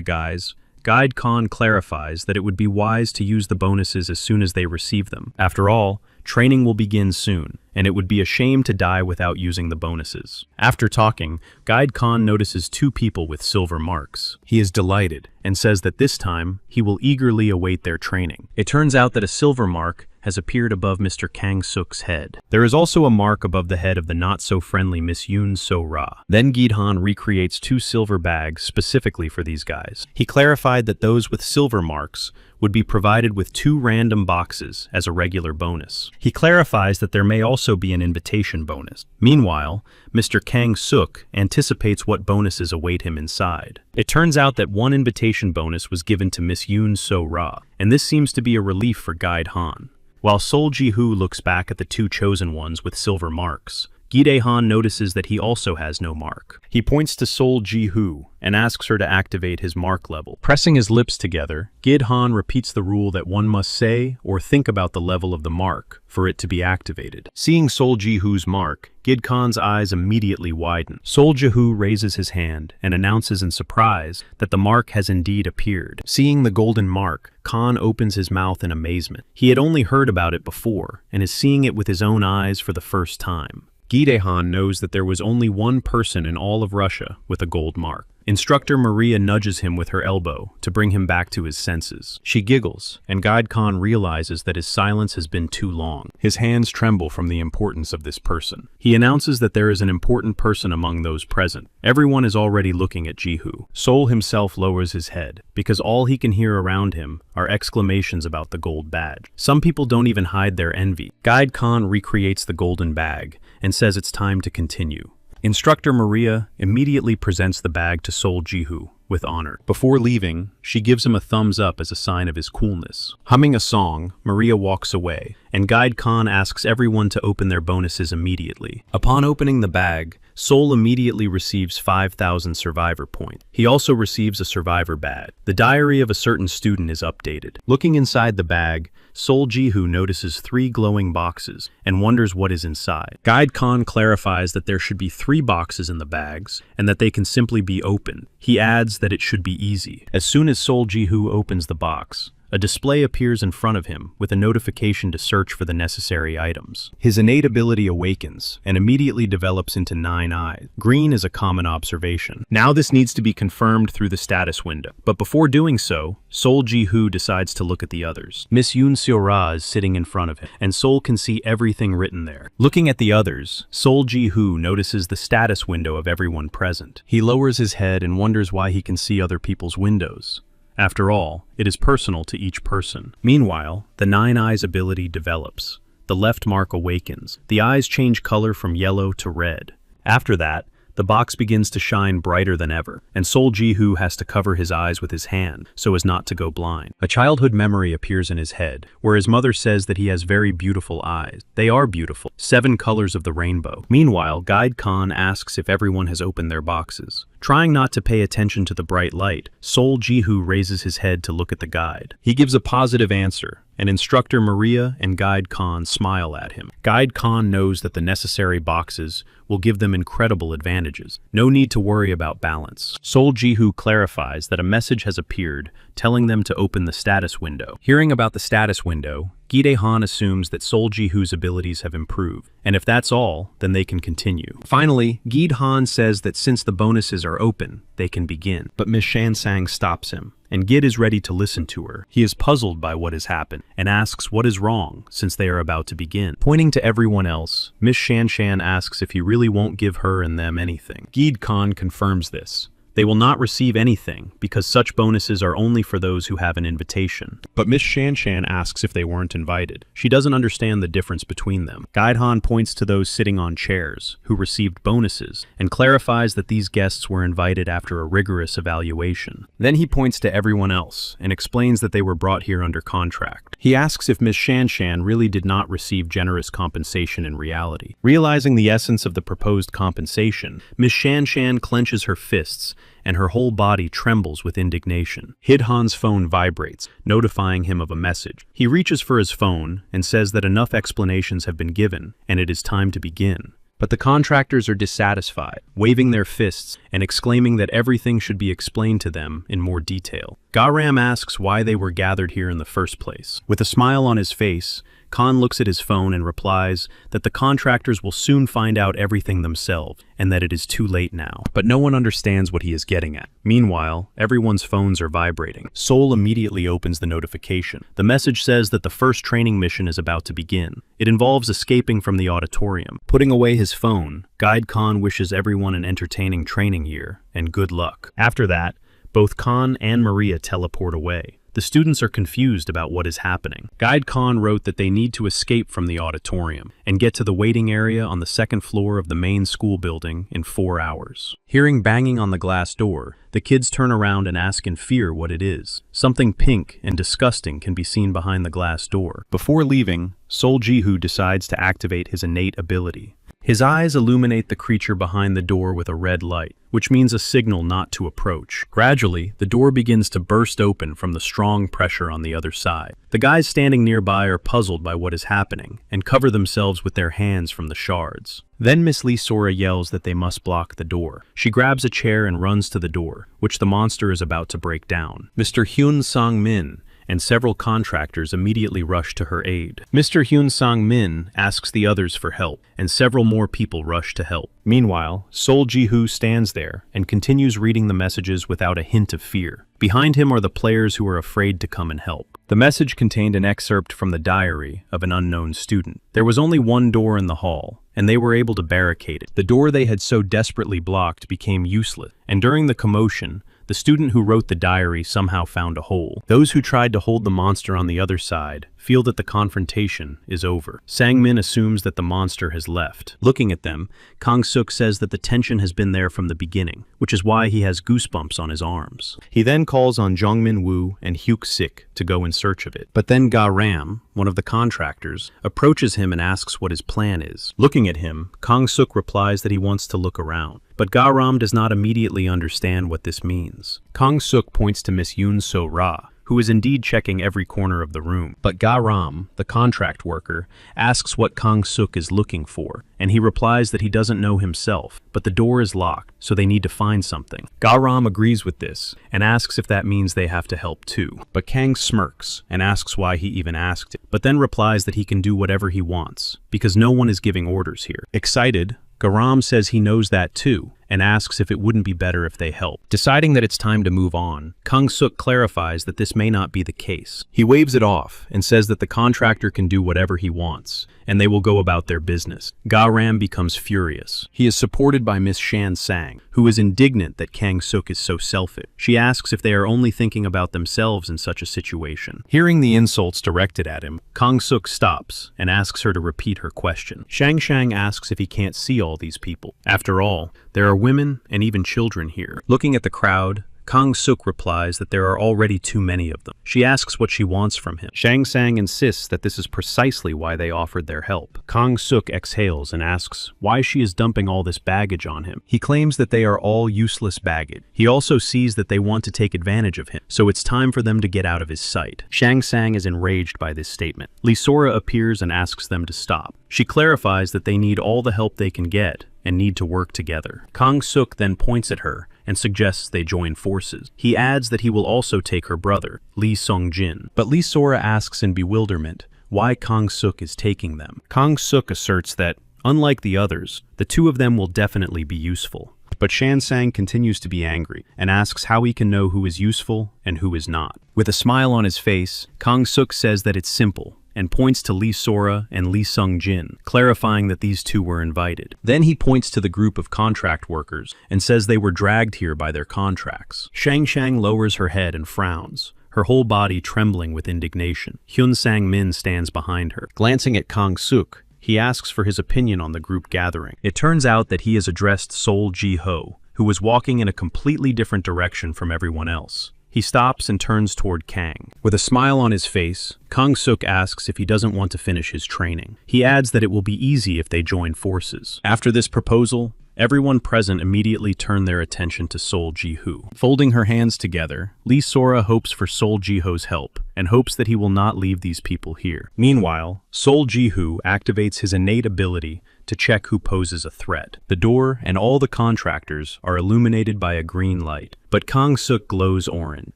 [SPEAKER 1] guys, Guide Khan clarifies that it would be wise to use the bonuses as soon as they receive them. After all, training will begin soon, and it would be a shame to die without using the bonuses. After talking, Guide Khan notices 2 people with silver marks. He is delighted and says that this time he will eagerly await their training. It turns out that a silver mark has appeared above Mr. Kang Suk's head. There is also a mark above the head of the not-so-friendly Miss Yoon So-ra. Then Gidhan recreates 2 silver bags specifically for these guys. He clarified that those with silver marks would be provided with 2 random boxes as a regular bonus. He clarifies that there may also be an invitation bonus. Meanwhile, Mr. Kang Suk anticipates what bonuses await him inside. It turns out that one invitation bonus was given to Miss Yoon So-ra, and this seems to be a relief for Guide Han. While Sol Ji-hoo looks back at the 2 chosen ones with silver marks, Gi-dae-han notices that he also has no mark. He points to Sol Ji-hoo and asks her to activate his mark level. Pressing his lips together, Gid-han repeats the rule that one must say or think about the level of the mark for it to be activated. Seeing Sol Ji-hoo's mark, Gid-khan's eyes immediately widen. Sol Ji-hoo raises his hand and announces in surprise that the mark has indeed appeared. Seeing the golden mark, Khan opens his mouth in amazement. He had only heard about it before and is seeing it with his own eyes for the first time. Gi-dae-han knows that there was only one person in all of Russia with a gold mark. Instructor Maria nudges him with her elbow to bring him back to his senses. She giggles, and Guide Khan realizes that his silence has been too long. His hands tremble from the importance of this person. He announces that there is an important person among those present. Everyone is already looking at Ji-hoo. Sol himself lowers his head, because all he can hear around him are exclamations about the gold badge. Some people don't even hide their envy. Guide Khan recreates the golden bag and says it's time to continue. Instructor Maria immediately presents the bag to Sol Ji-hoo with honor. Before leaving, she gives him a thumbs up as a sign of his coolness. Humming a song, Maria walks away, and Guide Khan asks everyone to open their bonuses immediately. Upon opening the bag, Sol immediately receives 5,000 survivor points. He also receives a survivor badge. The diary of a certain student is updated. Looking inside the bag, Sol Ji-hoo notices 3 glowing boxes and wonders what is inside. Guide Khan clarifies that there should be 3 boxes in the bags and that they can simply be opened. He adds that it should be easy. As soon as Sol Ji-hoo opens the box, a display appears in front of him with a notification to search for the necessary items. His innate ability awakens and immediately develops into 9 eyes. Green is a common observation. Now this needs to be confirmed through the status window. But before doing so, Sol Ji-hoo decides to look at the others. Miss Yoon So-ra is sitting in front of him, and Sol can see everything written there. Looking at the others, Sol Ji-hoo notices the status window of everyone present. He lowers his head and wonders why he can see other people's windows. After all, it is personal to each person. Meanwhile, the 9 eyes ability develops. The left mark awakens. The eyes change color from yellow to red. After that, the box begins to shine brighter than ever, and Sol Ji-hoo has to cover his eyes with his hand so as not to go blind. A childhood memory appears in his head, where his mother says that he has very beautiful eyes. They are beautiful, 7 colors of the rainbow. Meanwhile, Guide Khan asks if everyone has opened their boxes. Trying not to pay attention to the bright light, Sol Ji-hoo raises his head to look at the guide. He gives a positive answer, and Instructor Maria and Guide Khan smile at him. Guide Khan knows that the necessary boxes will give them incredible advantages. No need to worry about balance. Sol Ji-hoo clarifies that a message has appeared telling them to open the status window. Hearing about the status window, Gi-dae-han assumes that Sol Ji-hoo's abilities have improved, and if that's all, then they can continue. Finally, Gi-dae-han says that since the bonuses are open, they can begin. But Miss Shan-sang stops him, and Gid is ready to listen to her. He is puzzled by what has happened, and asks what is wrong since they are about to begin. Pointing to everyone else, Miss Shan-shan asks if he really won't give her and them anything. Gid-khan confirms this. They will not receive anything because such bonuses are only for those who have an invitation. But Miss Shan-shan asks if they weren't invited. She doesn't understand the difference between them. Guide-han points to those sitting on chairs, who received bonuses, and clarifies that these guests were invited after a rigorous evaluation. Then he points to everyone else, and explains that they were brought here under contract. He asks if Miss Shan-shan really did not receive generous compensation in reality. Realizing the essence of the proposed compensation, Miss Shan-shan clenches her fists, and her whole body trembles with indignation. Hid-han's phone vibrates, notifying him of a message. He reaches for his phone and says that enough explanations have been given, and it is time to begin. But the contractors are dissatisfied, waving their fists and exclaiming that everything should be explained to them in more detail. Ga-ram asks why they were gathered here in the first place. With a smile on his face, Khan looks at his phone and replies that the contractors will soon find out everything themselves, and that it is too late now. But no one understands what he is getting at. Meanwhile, everyone's phones are vibrating. Sol immediately opens the notification. The message says that the first training mission is about to begin. It involves escaping from the auditorium. Putting away his phone, Guide Khan wishes everyone an entertaining training year, and good luck. After that, both Khan and Maria teleport away. The students are confused about what is happening. Guide Khan wrote that they need to escape from the auditorium and get to the waiting area on the second floor of the main school building in 4 hours. Hearing banging on the glass door, the kids turn around and ask in fear what it is. Something pink and disgusting can be seen behind the glass door. Before leaving, Sol Ji-hoo decides to activate his innate ability. His eyes illuminate the creature behind the door with a red light, which means a signal not to approach. Gradually, the door begins to burst open from the strong pressure on the other side. The guys standing nearby are puzzled by what is happening and cover themselves with their hands from the shards. Then Miss Lee Sora yells that they must block the door. She grabs a chair and runs to the door, which the monster is about to break down. Mr. Hyun Sang-min and several contractors immediately rush to her aid. Mr. Hyun Sang-min asks the others for help, and several more people rush to help. Meanwhile, Sol Ji-hoo stands there and continues reading the messages without a hint of fear. Behind him are the players who are afraid to come and help. The message contained an excerpt from the diary of an unknown student. There was only one door in the hall, and they were able to barricade it. The door they had so desperately blocked became useless, and during the commotion, the student who wrote the diary somehow found a hole. Those who tried to hold the monster on the other side feel that the confrontation is over. Sang-min assumes that the monster has left. Looking at them, Kang-suk says that the tension has been there from the beginning, which is why he has goosebumps on his arms. He then calls on Jongmin-woo and Hyuk-sik to go in search of it. But then Ga-ram, one of the contractors, approaches him and asks what his plan is. Looking at him, Kang-suk replies that he wants to look around. But Ga-ram does not immediately understand what this means. Kang-suk points to Miss Yoon So-ra, who is indeed checking every corner of the room. But Ga-ram, the contract worker, asks what Kang-suk is looking for, and he replies that he doesn't know himself, but the door is locked, so they need to find something. Ga-ram agrees with this, and asks if that means they have to help too. But Kang smirks, and asks why he even asked it, but then replies that he can do whatever he wants, because no one is giving orders here. Excited, Ga-ram says he knows that too, and asks if it wouldn't be better if they help. Deciding that it's time to move on, Kang-suk clarifies that this may not be the case. He waves it off and says that the contractor can do whatever he wants, and they will go about their business. Ga-ram becomes furious. He is supported by Miss Shan-sang, who is indignant that Kang-suk is so selfish. She asks if they are only thinking about themselves in such a situation. Hearing the insults directed at him, Kang-suk stops and asks her to repeat her question. Shang-shang asks if he can't see all these people. After all, there are women and even children here. Looking at the crowd, Kang-suk replies that there are already too many of them. She asks what she wants from him. Shang-sang insists that this is precisely why they offered their help. Kang-suk exhales and asks why she is dumping all this baggage on him. He claims that they are all useless baggage. He also sees that they want to take advantage of him, so it's time for them to get out of his sight. Shang-sang is enraged by this statement. Lee Sora appears and asks them to stop. She clarifies that they need all the help they can get and need to work together. Kang-suk then points at her and suggests they join forces. He adds that he will also take her brother, Lee Sung-jin. But Lee Sora asks in bewilderment why Kang-suk is taking them. Kang-suk asserts that, unlike the others, the two of them will definitely be useful. But Shansang continues to be angry and asks how he can know who is useful and who is not. With a smile on his face, Kang-suk says that it's simple and points to Lee Sora and Lee Sung-jin, clarifying that these two were invited. Then he points to the group of contract workers and says they were dragged here by their contracts. Shang lowers her head and frowns, her whole body trembling with indignation. Hyun Sang-min stands behind her. Glancing at Kang-suk, he asks for his opinion on the group gathering. It turns out that he has addressed Sol Ji-ho, who was walking in a completely different direction from everyone else. He stops and turns toward Kang. With a smile on his face, Kang-suk asks if he doesn't want to finish his training. He adds that it will be easy if they join forces. After this proposal, everyone present immediately turned their attention to Sol Ji-ho. Folding her hands together, Lee Sora hopes for Sol Ji-ho's help and hopes that he will not leave these people here. Meanwhile, Sol Ji-ho activates his innate ability to check who poses a threat. The door and all the contractors are illuminated by a green light, but Kang-suk glows orange,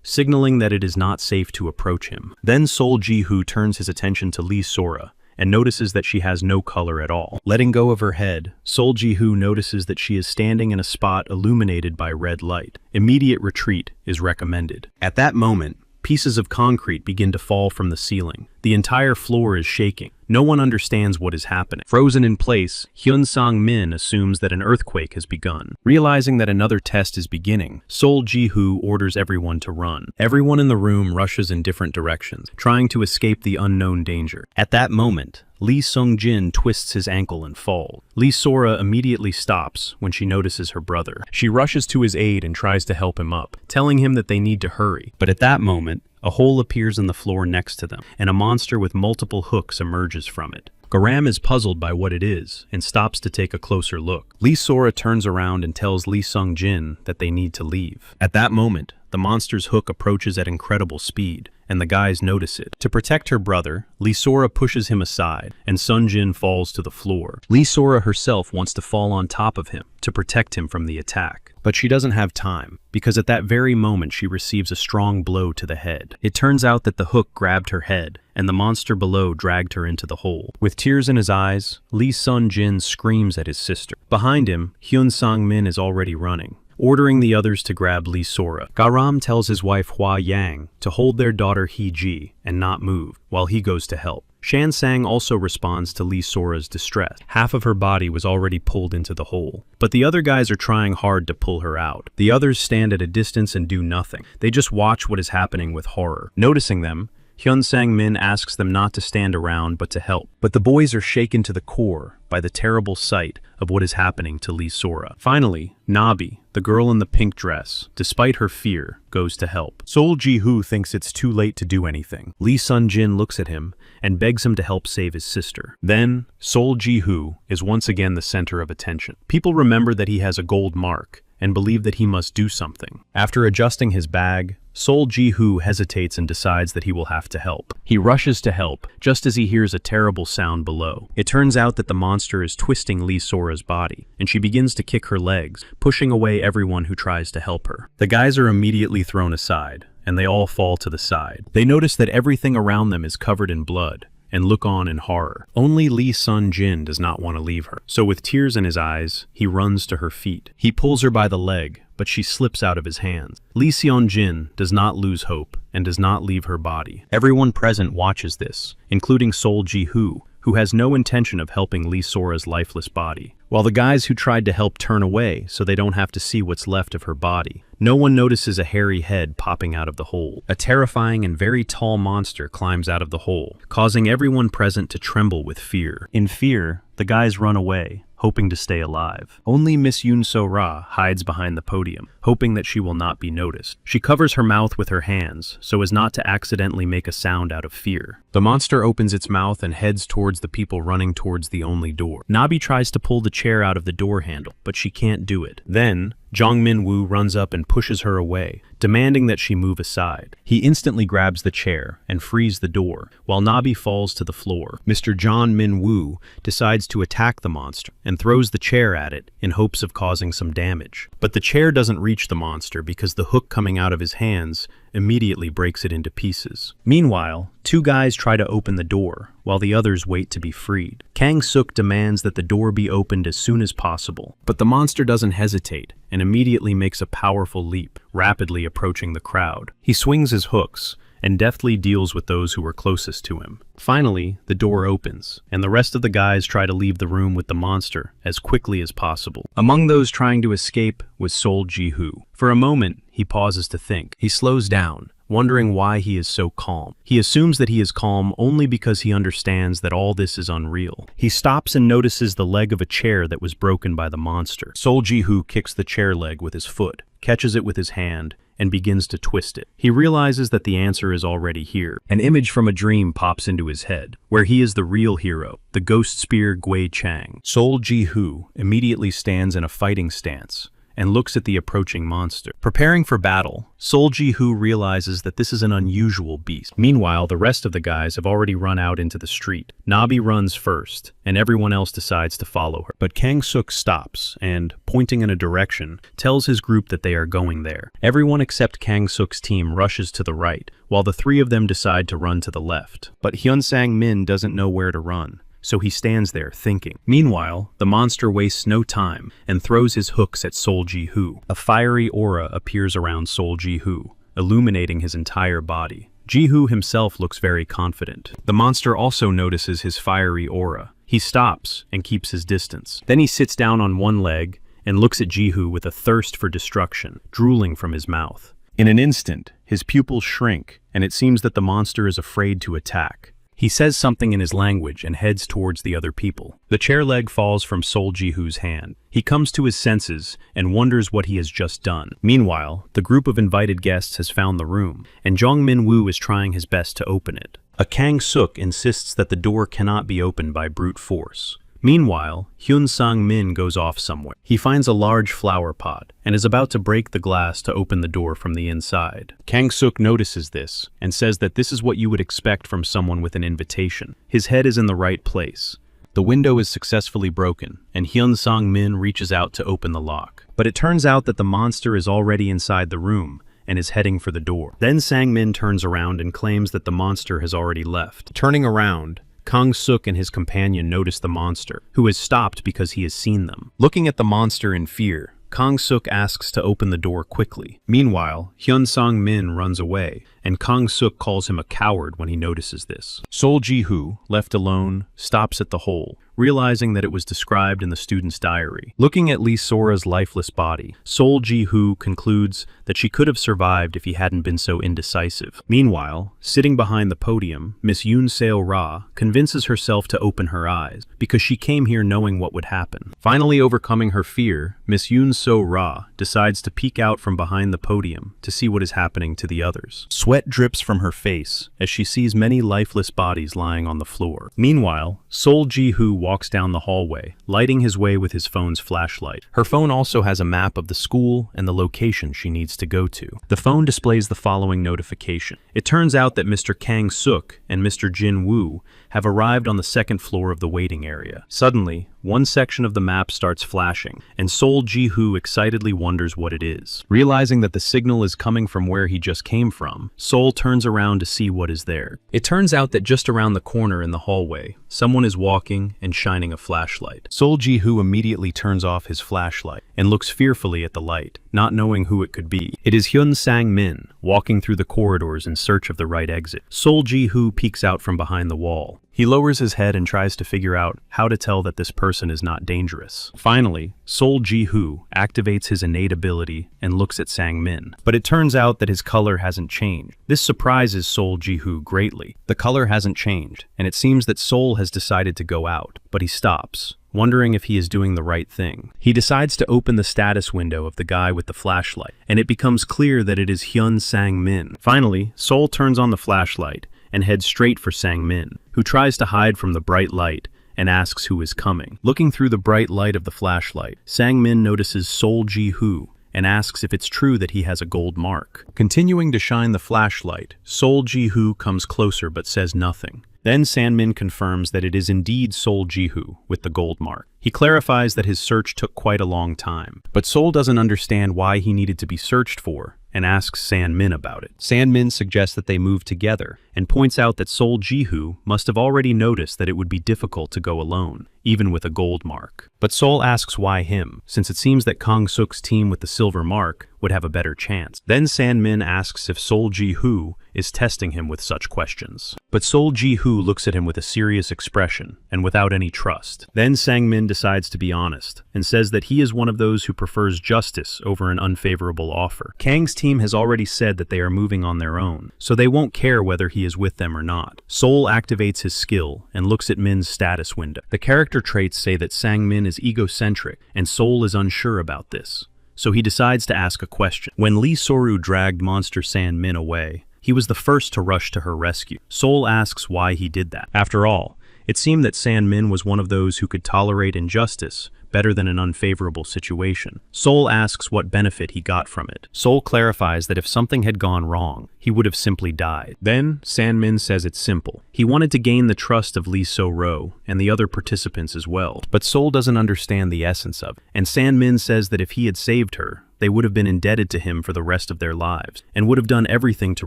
[SPEAKER 1] signaling that it is not safe to approach him. Then Sol Ji-ho turns his attention to Lee Sora and notices that she has no color at all. Letting go of her head, Sol Ji-ho notices that she is standing in a spot illuminated by red light. Immediate retreat is recommended. At that moment, pieces of concrete begin to fall from the ceiling. The entire floor is shaking. No one understands what is happening. Frozen in place, Hyun Sang-min assumes that an earthquake has begun. Realizing that another test is beginning, Sol Ji-ho orders everyone to run. Everyone in the room rushes in different directions, trying to escape the unknown danger. At that moment, Lee Sung-jin twists his ankle and falls. Lee Sora immediately stops when she notices her brother. She rushes to his aid and tries to help him up, telling him that they need to hurry. But at that moment, a hole appears in the floor next to them, and a monster with multiple hooks emerges from it. Garam is puzzled by what it is and stops to take a closer look. Lee Sora turns around and tells Lee Sung-jin that they need to leave. At that moment, the monster's hook approaches at incredible speed, and the guys notice it. To protect her brother, Lee Sora pushes him aside, and Sun-jin falls to the floor. Lee Sora herself wants to fall on top of him to protect him from the attack. But she doesn't have time, because at that very moment she receives a strong blow to the head. It turns out that the hook grabbed her head, and the monster below dragged her into the hole. With tears in his eyes, Lee Sun-jin screams at his sister. Behind him, Hyun Sang-min is already running, ordering the others to grab Lee Sora. Garam tells his wife Hua Yang to hold their daughter Hee-ji and not move, while he goes to help. Shansang also responds to Lee Sora's distress. Half of her body was already pulled into the hole, but the other guys are trying hard to pull her out. The others stand at a distance and do nothing. They just watch what is happening with horror. Noticing them, Hyun Sang-min asks them not to stand around but to help. But the boys are shaken to the core by the terrible sight of what is happening to Lee Sora. Finally, Nabi, the girl in the pink dress, despite her fear, goes to help. Sol Ji-ho thinks it's too late to do anything. Lee Sun-jin looks at him and begs him to help save his sister. Then, Sol Ji-ho is once again the center of attention. People remember that he has a gold mark and believe that he must do something. After adjusting his bag, Sol Ji-ho hesitates and decides that he will have to help. He rushes to help, just as he hears a terrible sound below. It turns out that the monster is twisting Lee Sora's body, and she begins to kick her legs, pushing away everyone who tries to help her. The guys are immediately thrown aside, and they all fall to the side. They notice that everything around them is covered in blood, and look on in horror. Only Lee Sun-jin does not want to leave her, so with tears in his eyes, he runs to her feet. He pulls her by the leg, but she slips out of his hands. Lee Seon-jin does not lose hope and does not leave her body. Everyone present watches this, including Sol Ji-ho, who has no intention of helping Lee Sora's lifeless body, while the guys who tried to help turn away so they don't have to see what's left of her body. No one notices a hairy head popping out of the hole. A terrifying and very tall monster climbs out of the hole, causing everyone present to tremble with fear. In fear, the guys run away, hoping to stay alive. Only Miss Yoon So-ra hides behind the podium, hoping that she will not be noticed. She covers her mouth with her hands so as not to accidentally make a sound out of fear. The monster opens its mouth and heads towards the people running towards the only door. Nabi tries to pull the chair out of the door handle, but she can't do it. Then, Jong Min-woo runs up and pushes her away, demanding that she move aside. He instantly grabs the chair and frees the door, while Nabi falls to the floor. Mr. John Min-woo decides to attack the monster and throws the chair at it in hopes of causing some damage. But the chair doesn't reach the monster because the hook coming out of his hands immediately breaks it into pieces. Meanwhile, two guys try to open the door, while the others wait to be freed. Kang-suk demands that the door be opened as soon as possible, but the monster doesn't hesitate and immediately makes a powerful leap, rapidly approaching the crowd. He swings his hooks and deftly deals with those who were closest to him. Finally, the door opens, and the rest of the guys try to leave the room with the monster as quickly as possible. Among those trying to escape was Sol Ji-hoo. For a moment, he pauses to think. He slows down, wondering why he is so calm. He assumes that he is calm only because he understands that all this is unreal. He stops and notices the leg of a chair that was broken by the monster. Sol Ji-hoo kicks the chair leg with his foot, catches it with his hand, and begins to twist it. He realizes that the answer is already here. An image from a dream pops into his head, where he is the real hero, the ghost spear Gui Chang. Sol Ji-hoo immediately stands in a fighting stance and looks at the approaching monster. Preparing for battle, Sol Ji-hoo realizes that this is an unusual beast. Meanwhile, the rest of the guys have already run out into the street. Nabi runs first, and everyone else decides to follow her. But Kang-suk stops and, pointing in a direction, tells his group that they are going there. Everyone except Kang-suk's team rushes to the right, while the three of them decide to run to the left. But Hyun Sang-min doesn't know where to run, so he stands there thinking. Meanwhile, the monster wastes no time and throws his hooks at Sol Ji-hoo. A fiery aura appears around Sol Ji-hoo, illuminating his entire body. Ji-hoo himself looks very confident. The monster also notices his fiery aura. He stops and keeps his distance. Then he sits down on one leg and looks at Ji-hoo with a thirst for destruction, drooling from his mouth. In an instant, his pupils shrink, and it seems that the monster is afraid to attack. He says something in his language and heads towards the other people. The chair leg falls from Sol Ji-hoo's hand. He comes to his senses and wonders what he has just done. Meanwhile, the group of invited guests has found the room, and Jong Min-woo is trying his best to open it. A Kang-suk insists that the door cannot be opened by brute force. Meanwhile, Hyun Sang-min goes off somewhere. He finds a large flower pot and is about to break the glass to open the door from the inside. Kang-suk notices this and says that this is what you would expect from someone with an invitation. His head is in the right place. The window is successfully broken, and Hyun Sang-min reaches out to open the lock. But it turns out that the monster is already inside the room and is heading for the door. Then Sang-min turns around and claims that the monster has already left. Turning around, Kang-suk and his companion notice the monster, who has stopped because he has seen them. Looking at the monster in fear, Kang-suk asks to open the door quickly. Meanwhile, Hyun Sang-min runs away, and Kang-suk calls him a coward when he notices this. Sol Ji-hoo, left alone, stops at the hole, realizing that it was described in the student's diary. Looking at Lee Sora's lifeless body, Sol Ji-hoo concludes that she could have survived if he hadn't been so indecisive. Meanwhile, sitting behind the podium, Miss Yoon Seo-ra convinces herself to open her eyes, because she came here knowing what would happen. Finally overcoming her fear, Miss Yoon Seo-ra decides to peek out from behind the podium to see what is happening to the others. Sweat drips from her face as she sees many lifeless bodies lying on the floor. Meanwhile, Sol Ji-hoo walks down the hallway, lighting his way with his phone's flashlight. Her phone also has a map of the school and the location she needs to go to. The phone displays the following notification. It turns out that Mr. Kang-suk and Mr. Jin-woo have arrived on the second floor of the waiting area. Suddenly, one section of the map starts flashing, and Sol Ji-hoo excitedly wonders what it is. Realizing that the signal is coming from where he just came from, Sol turns around to see what is there. It turns out that just around the corner in the hallway, someone is walking and shining a flashlight. Sol Ji-hoo immediately turns off his flashlight and looks fearfully at the light, not knowing who it could be. It is Hyun Sang-min, walking through the corridors in search of the right exit. Sol Ji-hoo peeks out from behind the wall. He lowers his head and tries to figure out how to tell that this person is not dangerous. Finally, Sol Ji-hoo activates his innate ability and looks at Sang-min. But it turns out that his color hasn't changed. This surprises Sol Ji-hoo greatly. The color hasn't changed, and it seems that Sol has decided to go out, but he stops, wondering if he is doing the right thing. He decides to open the status window of the guy with the flashlight, and it becomes clear that it is Hyun Sang-min. Finally, Sol turns on the flashlight and heads straight for Sang-min, who tries to hide from the bright light and asks who is coming. Looking through the bright light of the flashlight, Sang-min notices Sol Ji-hoo and asks if it's true that he has a gold mark. Continuing to shine the flashlight, Sol Ji-hoo comes closer but says nothing. Then Sang-min confirms that it is indeed Sol Ji-hoo with the gold mark. He clarifies that his search took quite a long time, but Sol doesn't understand why he needed to be searched for, and asks San Min about it. San Min suggests that they move together and points out that Sol Ji-hoo must have already noticed that it would be difficult to go alone, even with a gold mark. But Sol asks why him, since it seems that Kang Suk's team with the silver mark would have a better chance. Then San Min asks if Sol Ji-hoo is testing him with such questions. But Sol Ji-hoo looks at him with a serious expression and without any trust. Then Sang Min decides to be honest and says that he is one of those who prefers justice over an unfavorable offer. Kang's team has already said that they are moving on their own, so they won't care whether he is with them or not. Sol activates his skill and looks at Min's status window. The character traits say that Sang Min is egocentric and Sol is unsure about this, so he decides to ask a question. When Lee Soru dragged Monster San Min away, he was the first to rush to her rescue. Sol asks why he did that. After all, it seemed that San Min was one of those who could tolerate injustice better than an unfavorable situation. Sol asks what benefit he got from it. Sol clarifies that if something had gone wrong, he would have simply died. Then, San Min says it's simple. He wanted to gain the trust of Lee So-ro and the other participants as well. But Sol doesn't understand the essence of it. And San Min says that if he had saved her, they would have been indebted to him for the rest of their lives, and would have done everything to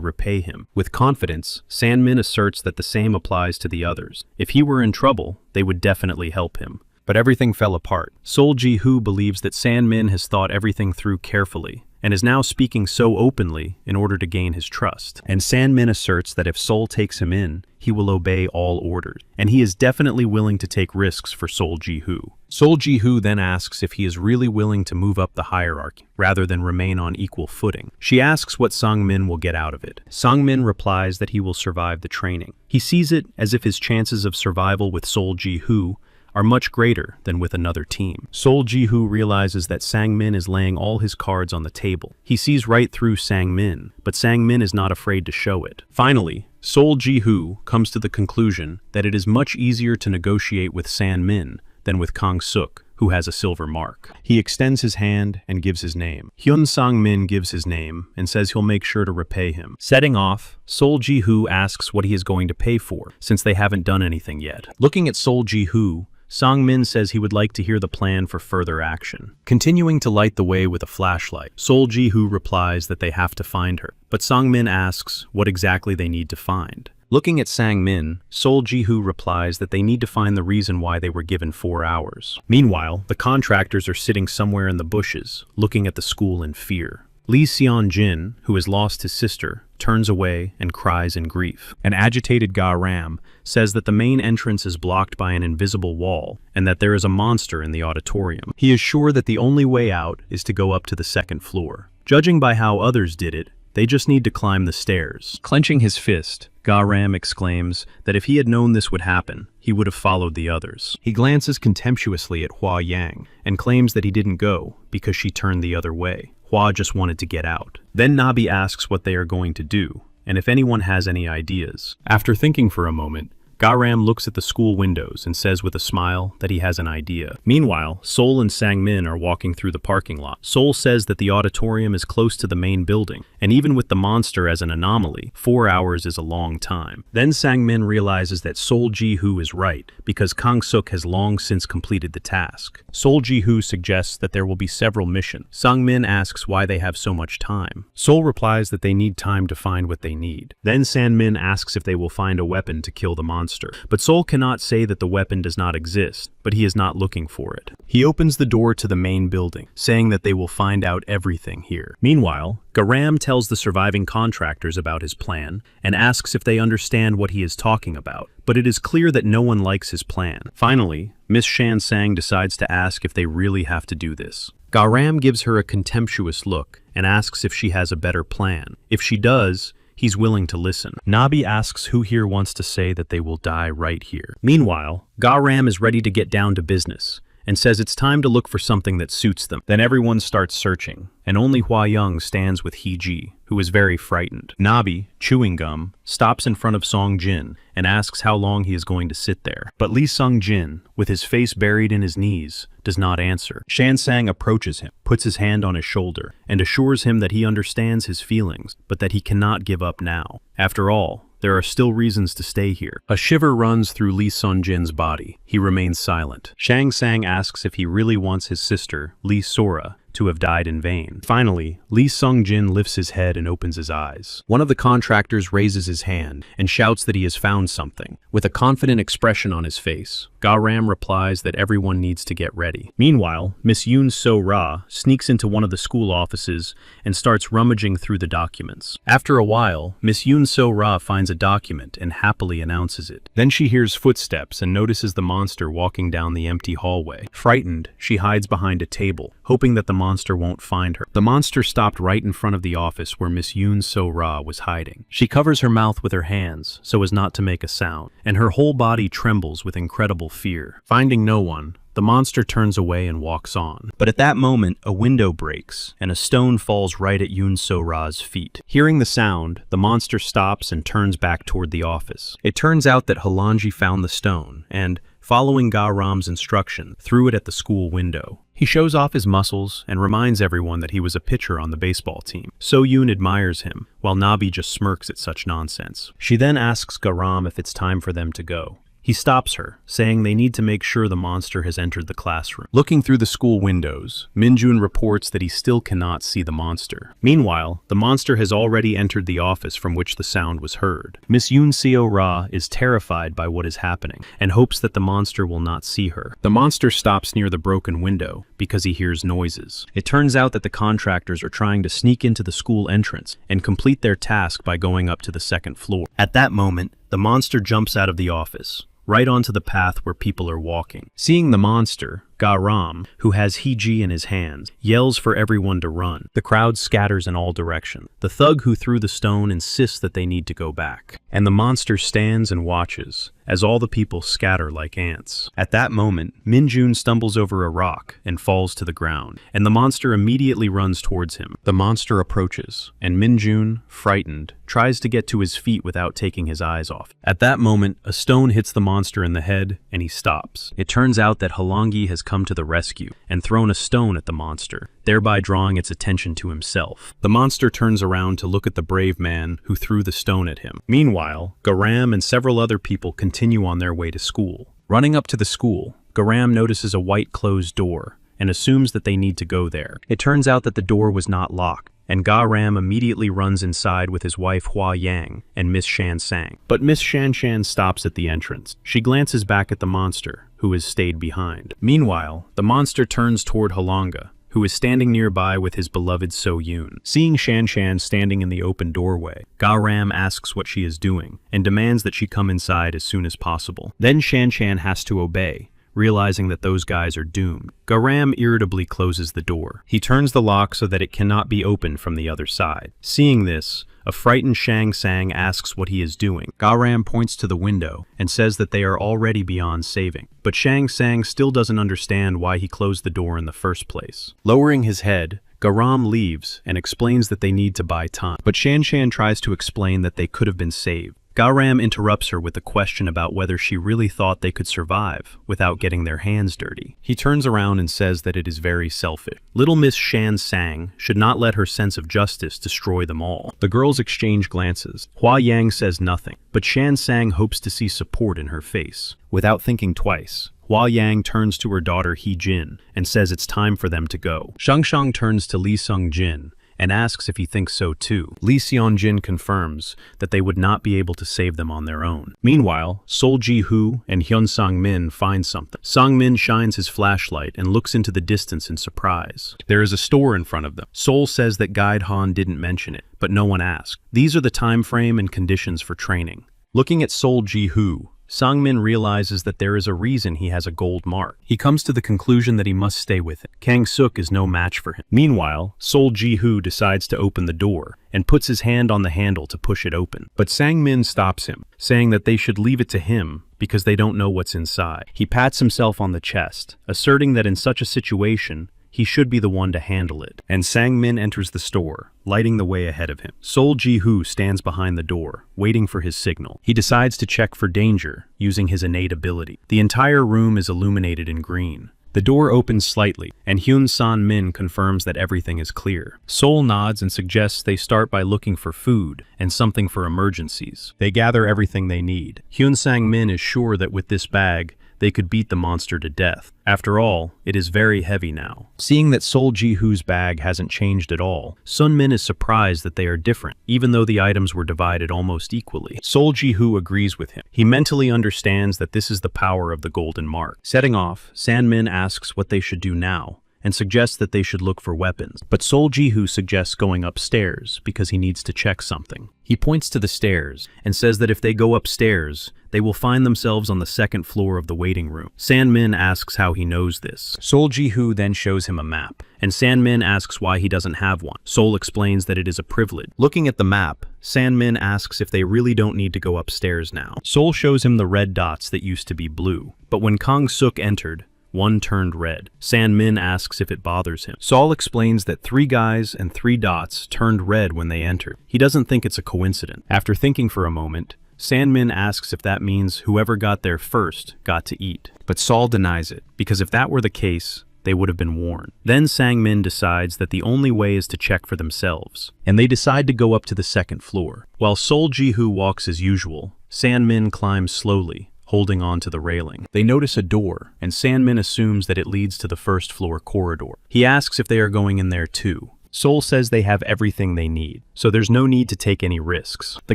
[SPEAKER 1] repay him. With confidence, San Min asserts that the same applies to the others. If he were in trouble, they would definitely help him. But everything fell apart. Sol Ji-hoo believes that San Min has thought everything through carefully, and is now speaking so openly in order to gain his trust. And San Min asserts that if Sol takes him in, he will obey all orders, and he is definitely willing to take risks for Sol Ji-hoo. Sol Ji-hoo then asks if he is really willing to move up the hierarchy, rather than remain on equal footing. She asks what Sang Min will get out of it. Sang Min replies that he will survive the training. He sees it as if his chances of survival with Sol Ji-hoo are much greater than with another team. Sol Ji-hoo realizes that Sang Min is laying all his cards on the table. He sees right through Sang Min, but Sang Min is not afraid to show it. Finally, Sol Ji-hoo comes to the conclusion that it is much easier to negotiate with San Min than with Kang Suk, who has a silver mark. He extends his hand and gives his name. Hyun Sang Min gives his name and says he'll make sure to repay him. Setting off, Sol Ji-hoo asks what he is going to pay for, since they haven't done anything yet. Looking at Sol Ji-hoo, Sang Min says he would like to hear the plan for further action. Continuing to light the way with a flashlight, Sol Ji-hoo replies that they have to find her, but Sang Min asks what exactly they need to find. Looking at Sang Min, Sol Ji-hoo replies that they need to find the reason why they were given 4 hours. Meanwhile, the contractors are sitting somewhere in the bushes, looking at the school in fear. Lee Seon-jin, who has lost his sister, turns away and cries in grief. An agitated Ga-ram says that the main entrance is blocked by an invisible wall and that there is a monster in the auditorium. He is sure that the only way out is to go up to the 2nd floor. Judging by how others did it, they just need to climb the stairs. Clenching his fist, Ga-ram exclaims that if he had known this would happen, he would have followed the others. He glances contemptuously at Hua Yang and claims that he didn't go because she turned the other way. Hua just wanted to get out. Then Nabi asks what they are going to do, and if anyone has any ideas. After thinking for a moment, Ga-ram looks at the school windows and says with a smile that he has an idea. Meanwhile, Sol and Sang Min are walking through the parking lot. Sol says that the auditorium is close to the main building, and even with the monster as an anomaly, 4 hours is a long time. Then Sang Min realizes that Sol Ji-hoo is right, because Kang Suk has long since completed the task. Sol Ji-hoo suggests that there will be several missions. Sang Min asks why they have so much time. Sol replies that they need time to find what they need. Then San Min asks if they will find a weapon to kill the monster. But Sol cannot say that the weapon does not exist, but he is not looking for it. He opens the door to the main building, saying that they will find out everything here. Meanwhile, Ga-ram tells the surviving contractors about his plan and asks if they understand what he is talking about, but it is clear that no one likes his plan. Finally, Miss Shan Sang decides to ask if they really have to do this. Ga-ram gives her a contemptuous look and asks if she has a better plan. If she does, he's willing to listen. Nabi asks who here wants to say that they will die right here. Meanwhile, Ga-ram is ready to get down to business and says it's time to look for something that suits them. Then everyone starts searching, and only Hua Young stands with Hee-ji, who is very frightened. Nabi, chewing gum, stops in front of Song Jin and asks how long he is going to sit there. But Lee Sung Jin, with his face buried in his knees, does not answer. Shan Sang approaches him, puts his hand on his shoulder, and assures him that he understands his feelings, but that he cannot give up now. After all, there are still reasons to stay here. A shiver runs through Lee Sun Jin's body. He remains silent. Shang Sang asks if he really wants his sister, Lee Sora, to have died in vain. Finally, Lee Sung-jin lifts his head and opens his eyes. One of the contractors raises his hand and shouts that he has found something. With a confident expression on his face, Ga-ram replies that everyone needs to get ready. Meanwhile, Miss Yoon So-ra sneaks into one of the school offices and starts rummaging through the documents. After a while, Miss Yoon So-ra finds a document and happily announces it. Then she hears footsteps and notices the monster walking down the empty hallway. Frightened, she hides behind a table, hoping that the monster won't find her. The monster stopped right in front of the office where Miss Yoon So-ra was hiding. She covers her mouth with her hands so as not to make a sound, and her whole body trembles with incredible fear. Finding no one, the monster turns away and walks on. But at that moment, a window breaks, and a stone falls right at Yoon So-ra's feet. Hearing the sound, the monster stops and turns back toward the office. It turns out that Halanji found the stone, and, following Ga-ram's instruction, threw it at the school window. He shows off his muscles and reminds everyone that he was a pitcher on the baseball team. So-yoon admires him, while Nabi just smirks at such nonsense. She then asks Ga-ram if it's time for them to go. He stops her, saying they need to make sure the monster has entered the classroom. Looking through the school windows, Minjun reports that he still cannot see the monster. Meanwhile, the monster has already entered the office from which the sound was heard. Miss Yoon So-ra is terrified by what is happening and hopes that the monster will not see her. The monster stops near the broken window because he hears noises. It turns out that the contractors are trying to sneak into the school entrance and complete their task by going up to the second floor. At that moment, the monster jumps out of the office, right onto the path where people are walking. Seeing the monster, Ga-ram, who has Hiji in his hands, yells for everyone to run. The crowd scatters in all directions. The thug who threw the stone insists that they need to go back, and the monster stands and watches as all the people scatter like ants. At that moment, Minjun stumbles over a rock and falls to the ground, and the monster immediately runs towards him. The monster approaches, and Minjun, frightened, tries to get to his feet without taking his eyes off. At that moment, a stone hits the monster in the head, and he stops. It turns out that Halangi has come to the rescue and thrown a stone at the monster, thereby drawing its attention to himself. The monster turns around to look at the brave man who threw the stone at him. Meanwhile, Ga-ram and several other people continue on their way to school. Running up to the school, Ga-ram notices a white closed door and assumes that they need to go there. It turns out that the door was not locked, and Ga-ram immediately runs inside with his wife Hua Yang and Miss Shan Sang. But Miss Shan Shan stops at the entrance. She glances back at the monster, who has stayed behind. Meanwhile, the monster turns toward Halanga, who is standing nearby with his beloved So-yoon. Seeing Shan Shan standing in the open doorway, Ga-ram asks what she is doing and demands that she come inside as soon as possible. Then Shan Shan has to obey, realizing that those guys are doomed. Ga-ram irritably closes the door. He turns the lock so that it cannot be opened from the other side. Seeing this, a frightened Shang Sang asks what he is doing. Ga-ram points to the window and says that they are already beyond saving. But Shang Sang still doesn't understand why he closed the door in the first place. Lowering his head, Ga-ram leaves and explains that they need to buy time. But Shan Shan tries to explain that they could have been saved. Ga-ram interrupts her with a question about whether she really thought they could survive without getting their hands dirty. He turns around and says that it is very selfish. Little Miss Shan Sang should not let her sense of justice destroy them all. The girls exchange glances. Hua Yang says nothing, but Shan Sang hopes to see support in her face. Without thinking twice, Hua Yang turns to her daughter He Jin and says it's time for them to go. Shang Shang turns to Lee Sung Jin and asks if he thinks so too. Lee Seon-jin confirms that they would not be able to save them on their own. Meanwhile, Sol Ji-hoo and Hyun Sang-min find something. Sang-min shines his flashlight and looks into the distance in surprise. There is a store in front of them. Sol says that Guide Han didn't mention it, but no one asked. These are the time frame and conditions for training. Looking at Sol Ji-hoo, Sang-min realizes that there is a reason he has a gold mark. He comes to the conclusion that he must stay with it. Kang-suk is no match for him. Meanwhile, Sol Ji-hoo decides to open the door and puts his hand on the handle to push it open. But Sang-min stops him, saying that they should leave it to him because they don't know what's inside. He pats himself on the chest, asserting that in such a situation, he should be the one to handle it. And Sang-min enters the store, lighting the way ahead of him. Sol Ji-hoo stands behind the door, waiting for his signal. He decides to check for danger, using his innate ability. The entire room is illuminated in green. The door opens slightly, and Hyun San-min confirms that everything is clear. Sol nods and suggests they start by looking for food and something for emergencies. They gather everything they need. Hyun Sang-min is sure that with this bag, they could beat the monster to death. After all, it is very heavy now. Seeing that Sol Ji-hoo's bag hasn't changed at all, Sun Min is surprised that they are different, even though the items were divided almost equally. Sol Ji-hoo agrees with him. He mentally understands that this is the power of the golden mark. Setting off, San Min asks what they should do now, and suggests that they should look for weapons. But Sol Ji-hoo suggests going upstairs because he needs to check something. He points to the stairs and says that if they go upstairs, they will find themselves on the second floor of the waiting room. San Min asks how he knows this. Sol Ji-hoo then shows him a map, and San Min asks why he doesn't have one. Sol explains that it is a privilege. Looking at the map, San Min asks if they really don't need to go upstairs now. Sol shows him the red dots that used to be blue, but when Kang Suk entered, one turned red. San Min asks if it bothers him. Sol explains that 3 guys and 3 dots turned red when they entered. He doesn't think it's a coincidence. After thinking for a moment, San Min asks if that means whoever got there first got to eat. But Sol denies it, because if that were the case, they would have been warned. Then Sang Min decides that the only way is to check for themselves, and they decide to go up to the second floor. While Sol Ji-hoo walks as usual, San Min climbs slowly, holding on to the railing. They notice a door, and San Min assumes that it leads to the first floor corridor. He asks if they are going in there too. Sol says they have everything they need, so there's no need to take any risks. The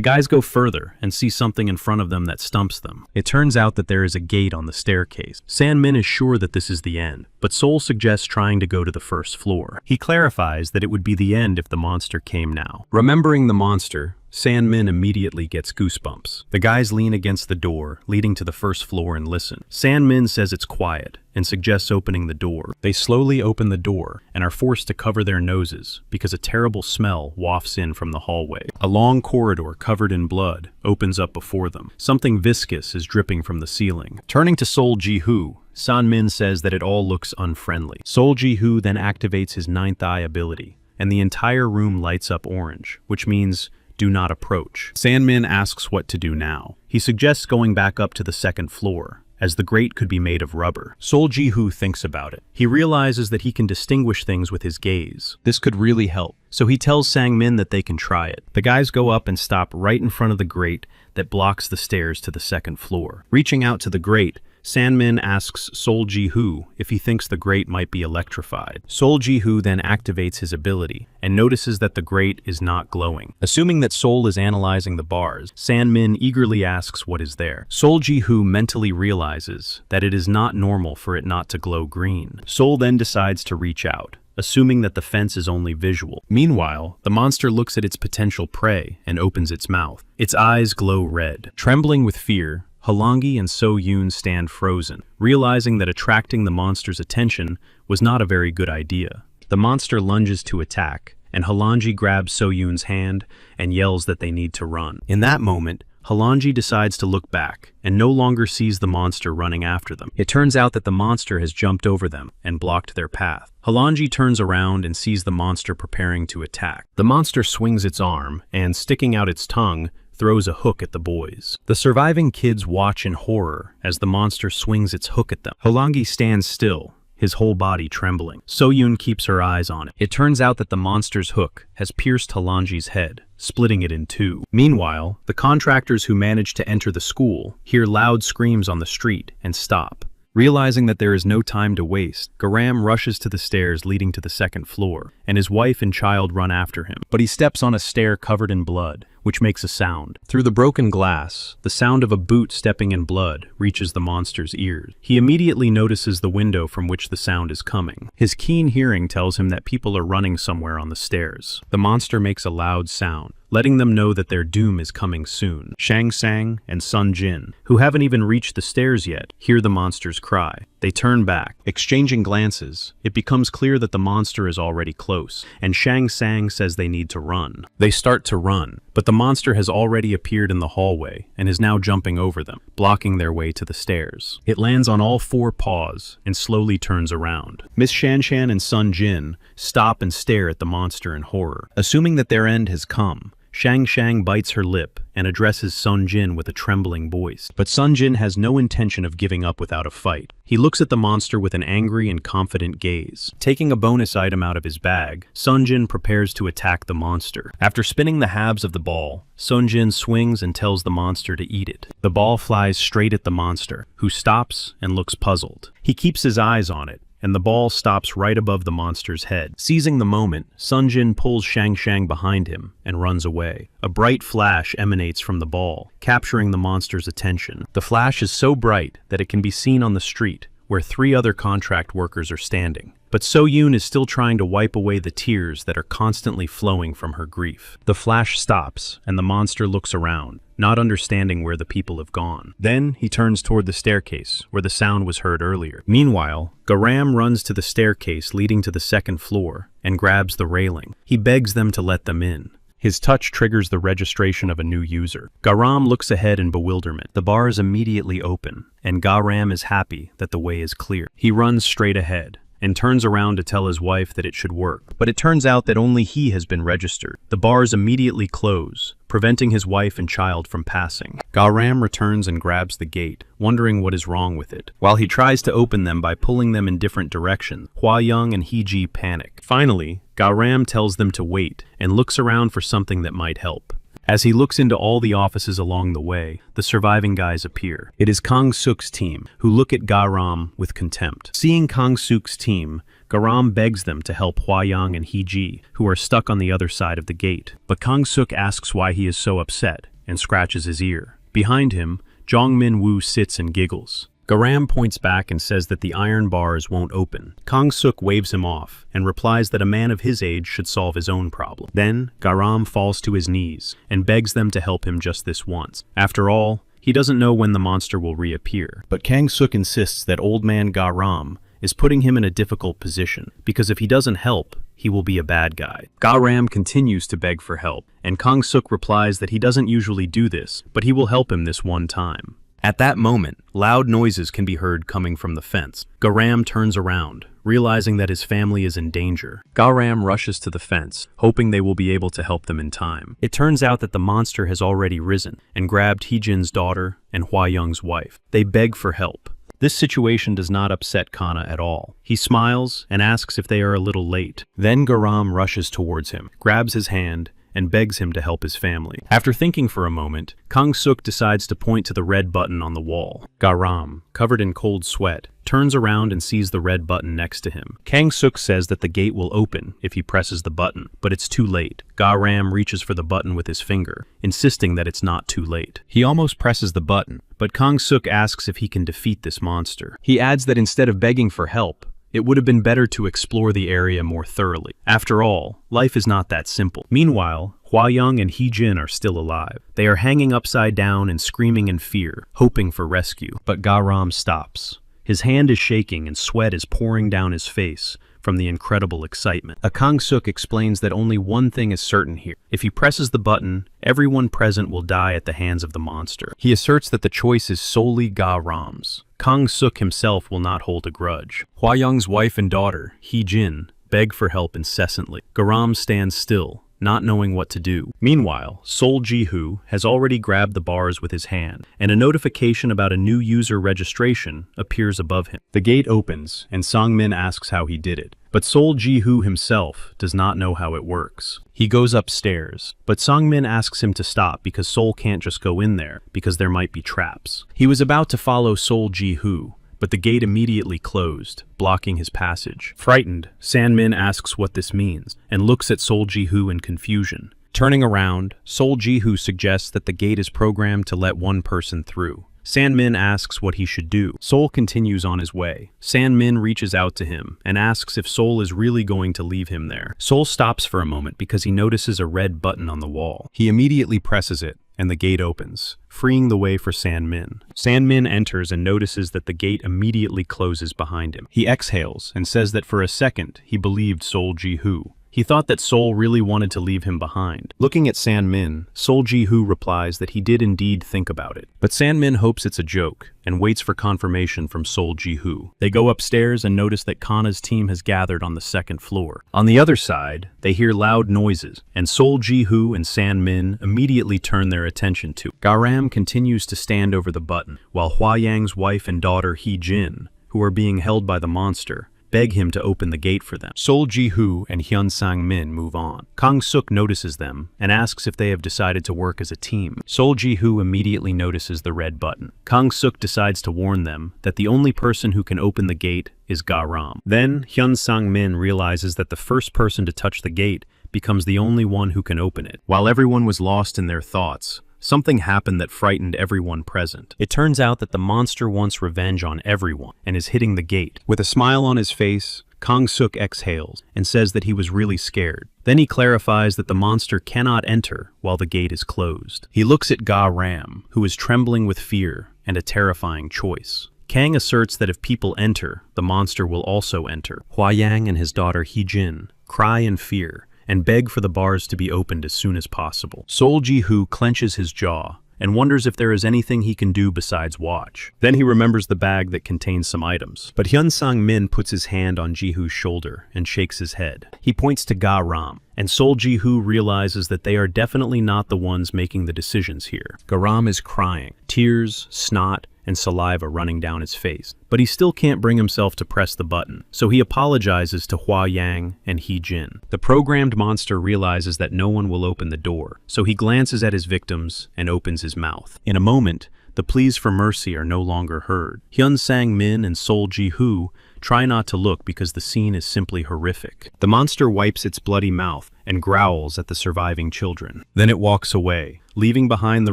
[SPEAKER 1] guys go further and see something in front of them that stumps them. It turns out that there is a gate on the staircase. San Min is sure that this is the end, but Sol suggests trying to go to the first floor. He clarifies that it would be the end if the monster came now. Remembering the monster, San Min immediately gets goosebumps. The guys lean against the door, leading to the first floor, and listen. San Min says it's quiet, and suggests opening the door. They slowly open the door, and are forced to cover their noses, because a terrible smell wafts in from the hallway. A long corridor covered in blood opens up before them. Something viscous is dripping from the ceiling. Turning to Sol Ji-hoo, San Min says that it all looks unfriendly. Sol Ji-hoo then activates his 9th eye ability, and the entire room lights up orange, which means do not approach. San Min asks what to do now. He suggests going back up to the second floor, as the grate could be made of rubber. Sol Ji-hoo thinks about it. He realizes that he can distinguish things with his gaze. This could really help, so he tells Sang Min that they can try it. The guys go up and stop right in front of the grate that blocks the stairs to the second floor. Reaching out to the grate, San Min asks Sol Ji-hoo if he thinks the grate might be electrified. Sol Ji-hoo then activates his ability and notices that the grate is not glowing. Assuming that Sol is analyzing the bars, San Min eagerly asks what is there. Sol Ji-hoo mentally realizes that it is not normal for it not to glow green. Sol then decides to reach out, assuming that the fence is only visual. Meanwhile, the monster looks at its potential prey and opens its mouth. Its eyes glow red. Trembling with fear, Halangi and So-yoon stand frozen, realizing that attracting the monster's attention was not a very good idea. The monster lunges to attack, and Halangi grabs So-yoon's hand and yells that they need to run. In that moment, Halangi decides to look back and no longer sees the monster running after them. It turns out that the monster has jumped over them and blocked their path. Halangi turns around and sees the monster preparing to attack. The monster swings its arm and, sticking out its tongue, throws a hook at the boys. The surviving kids watch in horror as the monster swings its hook at them. Halangi stands still, his whole body trembling. So-yoon keeps her eyes on it. It turns out that the monster's hook has pierced Halangi's head, splitting it in 2. Meanwhile, the contractors who manage to enter the school hear loud screams on the street and stop. Realizing that there is no time to waste, Garam rushes to the stairs leading to the second floor, and his wife and child run after him. But he steps on a stair covered in blood, which makes a sound. Through the broken glass, the sound of a boot stepping in blood reaches the monster's ears. He immediately notices the window from which the sound is coming. His keen hearing tells him that people are running somewhere on the stairs. The monster makes a loud sound, letting them know that their doom is coming soon. Shang Sang and Sun Jin, who haven't even reached the stairs yet, hear the monster's cry. They turn back. Exchanging glances, it becomes clear that the monster is already close, and Shang Sang says they need to run. They start to run, but the monster has already appeared in the hallway and is now jumping over them, blocking their way to the stairs. It lands on all 4 paws and slowly turns around. Miss Shanshan and Sun Jin stop and stare at the monster in horror. Assuming that their end has come, Shang Shang bites her lip and addresses Sun Jin with a trembling voice. But Sun Jin has no intention of giving up without a fight. He looks at the monster with an angry and confident gaze. Taking a bonus item out of his bag, Sun Jin prepares to attack the monster. After spinning the halves of the ball, Sun Jin swings and tells the monster to eat it. The ball flies straight at the monster, who stops and looks puzzled. He keeps his eyes on it, and the ball stops right above the monster's head. Seizing the moment, Sun Jin pulls Shang Shang behind him and runs away. A bright flash emanates from the ball, capturing the monster's attention. The flash is so bright that it can be seen on the street, where 3 other contract workers are standing. But So Yoon is still trying to wipe away the tears that are constantly flowing from her grief. The flash stops, and the monster looks around, not understanding where the people have gone. Then he turns toward the staircase, where the sound was heard earlier. Meanwhile, Garam runs to the staircase leading to the 2nd floor and grabs the railing. He begs them to let them in. His touch triggers the registration of a new user. Garam looks ahead in bewilderment. The bars immediately open, and Garam is happy that the way is clear. He runs straight ahead and turns around to tell his wife that it should work. But it turns out that only he has been registered. The bars immediately close, preventing his wife and child from passing. Garam returns and grabs the gate, wondering what is wrong with it. While he tries to open them by pulling them in different directions, Hua Young and Heji panic. Finally, Garam tells them to wait and looks around for something that might help. As he looks into all the offices along the way, the surviving guys appear. It is Kang Suk's team, who look at Garam with contempt. Seeing Kang Suk's team, Garam begs them to help Hua Yang and Heji, who are stuck on the other side of the gate. But Kang Suk asks why he is so upset and scratches his ear. Behind him, Jong Min Woo sits and giggles. Garam points back and says that the iron bars won't open. Kang Suk waves him off and replies that a man of his age should solve his own problem. Then, Garam falls to his knees and begs them to help him just this once. After all, he doesn't know when the monster will reappear. But Kang Suk insists that old man Garam is putting him in a difficult position, because if he doesn't help, he will be a bad guy. Garam continues to beg for help, and Kang Suk replies that he doesn't usually do this, but he will help him this one time. At that moment, loud noises can be heard coming from the fence. Garam turns around, realizing that his family is in danger. Garam rushes to the fence, hoping they will be able to help them in time. It turns out that the monster has already risen and grabbed Heejin's daughter and Hua Young's wife. They beg for help. This situation does not upset Kana at all. He smiles and asks if they are a little late. Then Garam rushes towards him, grabs his hand, and begs him to help his family. After thinking for a moment, Kang Suk decides to point to the red button on the wall. Garam, covered in cold sweat, turns around and sees the red button next to him. Kang Suk says that the gate will open if he presses the button, but it's too late. Garam reaches for the button with his finger, insisting that it's not too late. He almost presses the button, but Kang Suk asks if he can defeat this monster. He adds that instead of begging for help, it would have been better to explore the area more thoroughly. After all, life is not that simple. Meanwhile, Hua Young and Heejin are still alive. They are hanging upside down and screaming in fear, hoping for rescue. But Garam stops. His hand is shaking and sweat is pouring down his face from the incredible excitement. Kang Suk explains that only one thing is certain here. If he presses the button, everyone present will die at the hands of the monster. He asserts that the choice is solely Garam's. Kang Suk himself will not hold a grudge. Hua Young's wife and daughter, Heejin, beg for help incessantly. Garam stands still, not knowing what to do. Meanwhile, Sol Ji-hoo has already grabbed the bars with his hand, and a notification about a new user registration appears above him. The gate opens, and Sang-min asks how he did it. But Sol Ji-hoo himself does not know how it works. He goes upstairs, but Sang-min asks him to stop because Sol can't just go in there, because there might be traps. He was about to follow Sol Ji-hoo, but the gate immediately closed, blocking his passage. Frightened, Sang-min asks what this means, and looks at Sol Ji-hoo in confusion. Turning around, Sol Ji-hoo suggests that the gate is programmed to let one person through. Sang-min asks what he should do. Sol continues on his way. Sang-min reaches out to him and asks if Sol is really going to leave him there. Sol stops for a moment because he notices a red button on the wall. He immediately presses it, and the gate opens, freeing the way for Sang-min. Sang-min enters and notices that the gate immediately closes behind him. He exhales and says that for a second he believed Sol Ji-hoo, He thought that Sol really wanted to leave him behind. Looking at San-min, Sol Ji-hoo replies that he did indeed think about it. But San-min hopes it's a joke and waits for confirmation from Sol Ji-hoo. They go upstairs and notice that Kana's team has gathered on the second floor. On the other side, they hear loud noises, and Sol Ji-hoo and San-min immediately turn their attention to. Garam continues to stand over the button, while Hua Yang's wife and daughter Hee-jin, who are being held by the monster, beg him to open the gate for them. Sol Ji-hoo and Hyun Sang-min move on. Kang-suk notices them and asks if they have decided to work as a team. Sol Ji-hoo immediately notices the red button. Kang-suk decides to warn them that the only person who can open the gate is Ga-ram. Then Hyun Sang-min realizes that the first person to touch the gate becomes the only one who can open it. While everyone was lost in their thoughts, something happened that frightened everyone present. It turns out that the monster wants revenge on everyone and is hitting the gate. With a smile on his face, Kang-suk exhales and says that he was really scared. Then he clarifies that the monster cannot enter while the gate is closed. He looks at Ga-ram, who is trembling with fear and a terrifying choice. Kang asserts that if people enter, the monster will also enter. Hua Yang and his daughter Hee-jin cry in fear and beg for the bars to be opened as soon as possible. Sol Ji-hoo clenches his jaw and wonders if there is anything he can do besides watch. Then he remembers the bag that contains some items. But Hyun Sang-min puts his hand on Ji-hoo's shoulder and shakes his head. He points to Ga-ram, and Sol Ji-hoo realizes that they are definitely not the ones making the decisions here. Ga-ram is crying, tears, snot, and saliva running down his face. But he still can't bring himself to press the button, so he apologizes to Hua Yang and Hee-jin. The programmed monster realizes that no one will open the door, so he glances at his victims and opens his mouth. In a moment, the pleas for mercy are no longer heard. Hyun Sang-min and Sol Ji-hoo try not to look because the scene is simply horrific. The monster wipes its bloody mouth and growls at the surviving children. Then it walks away, leaving behind the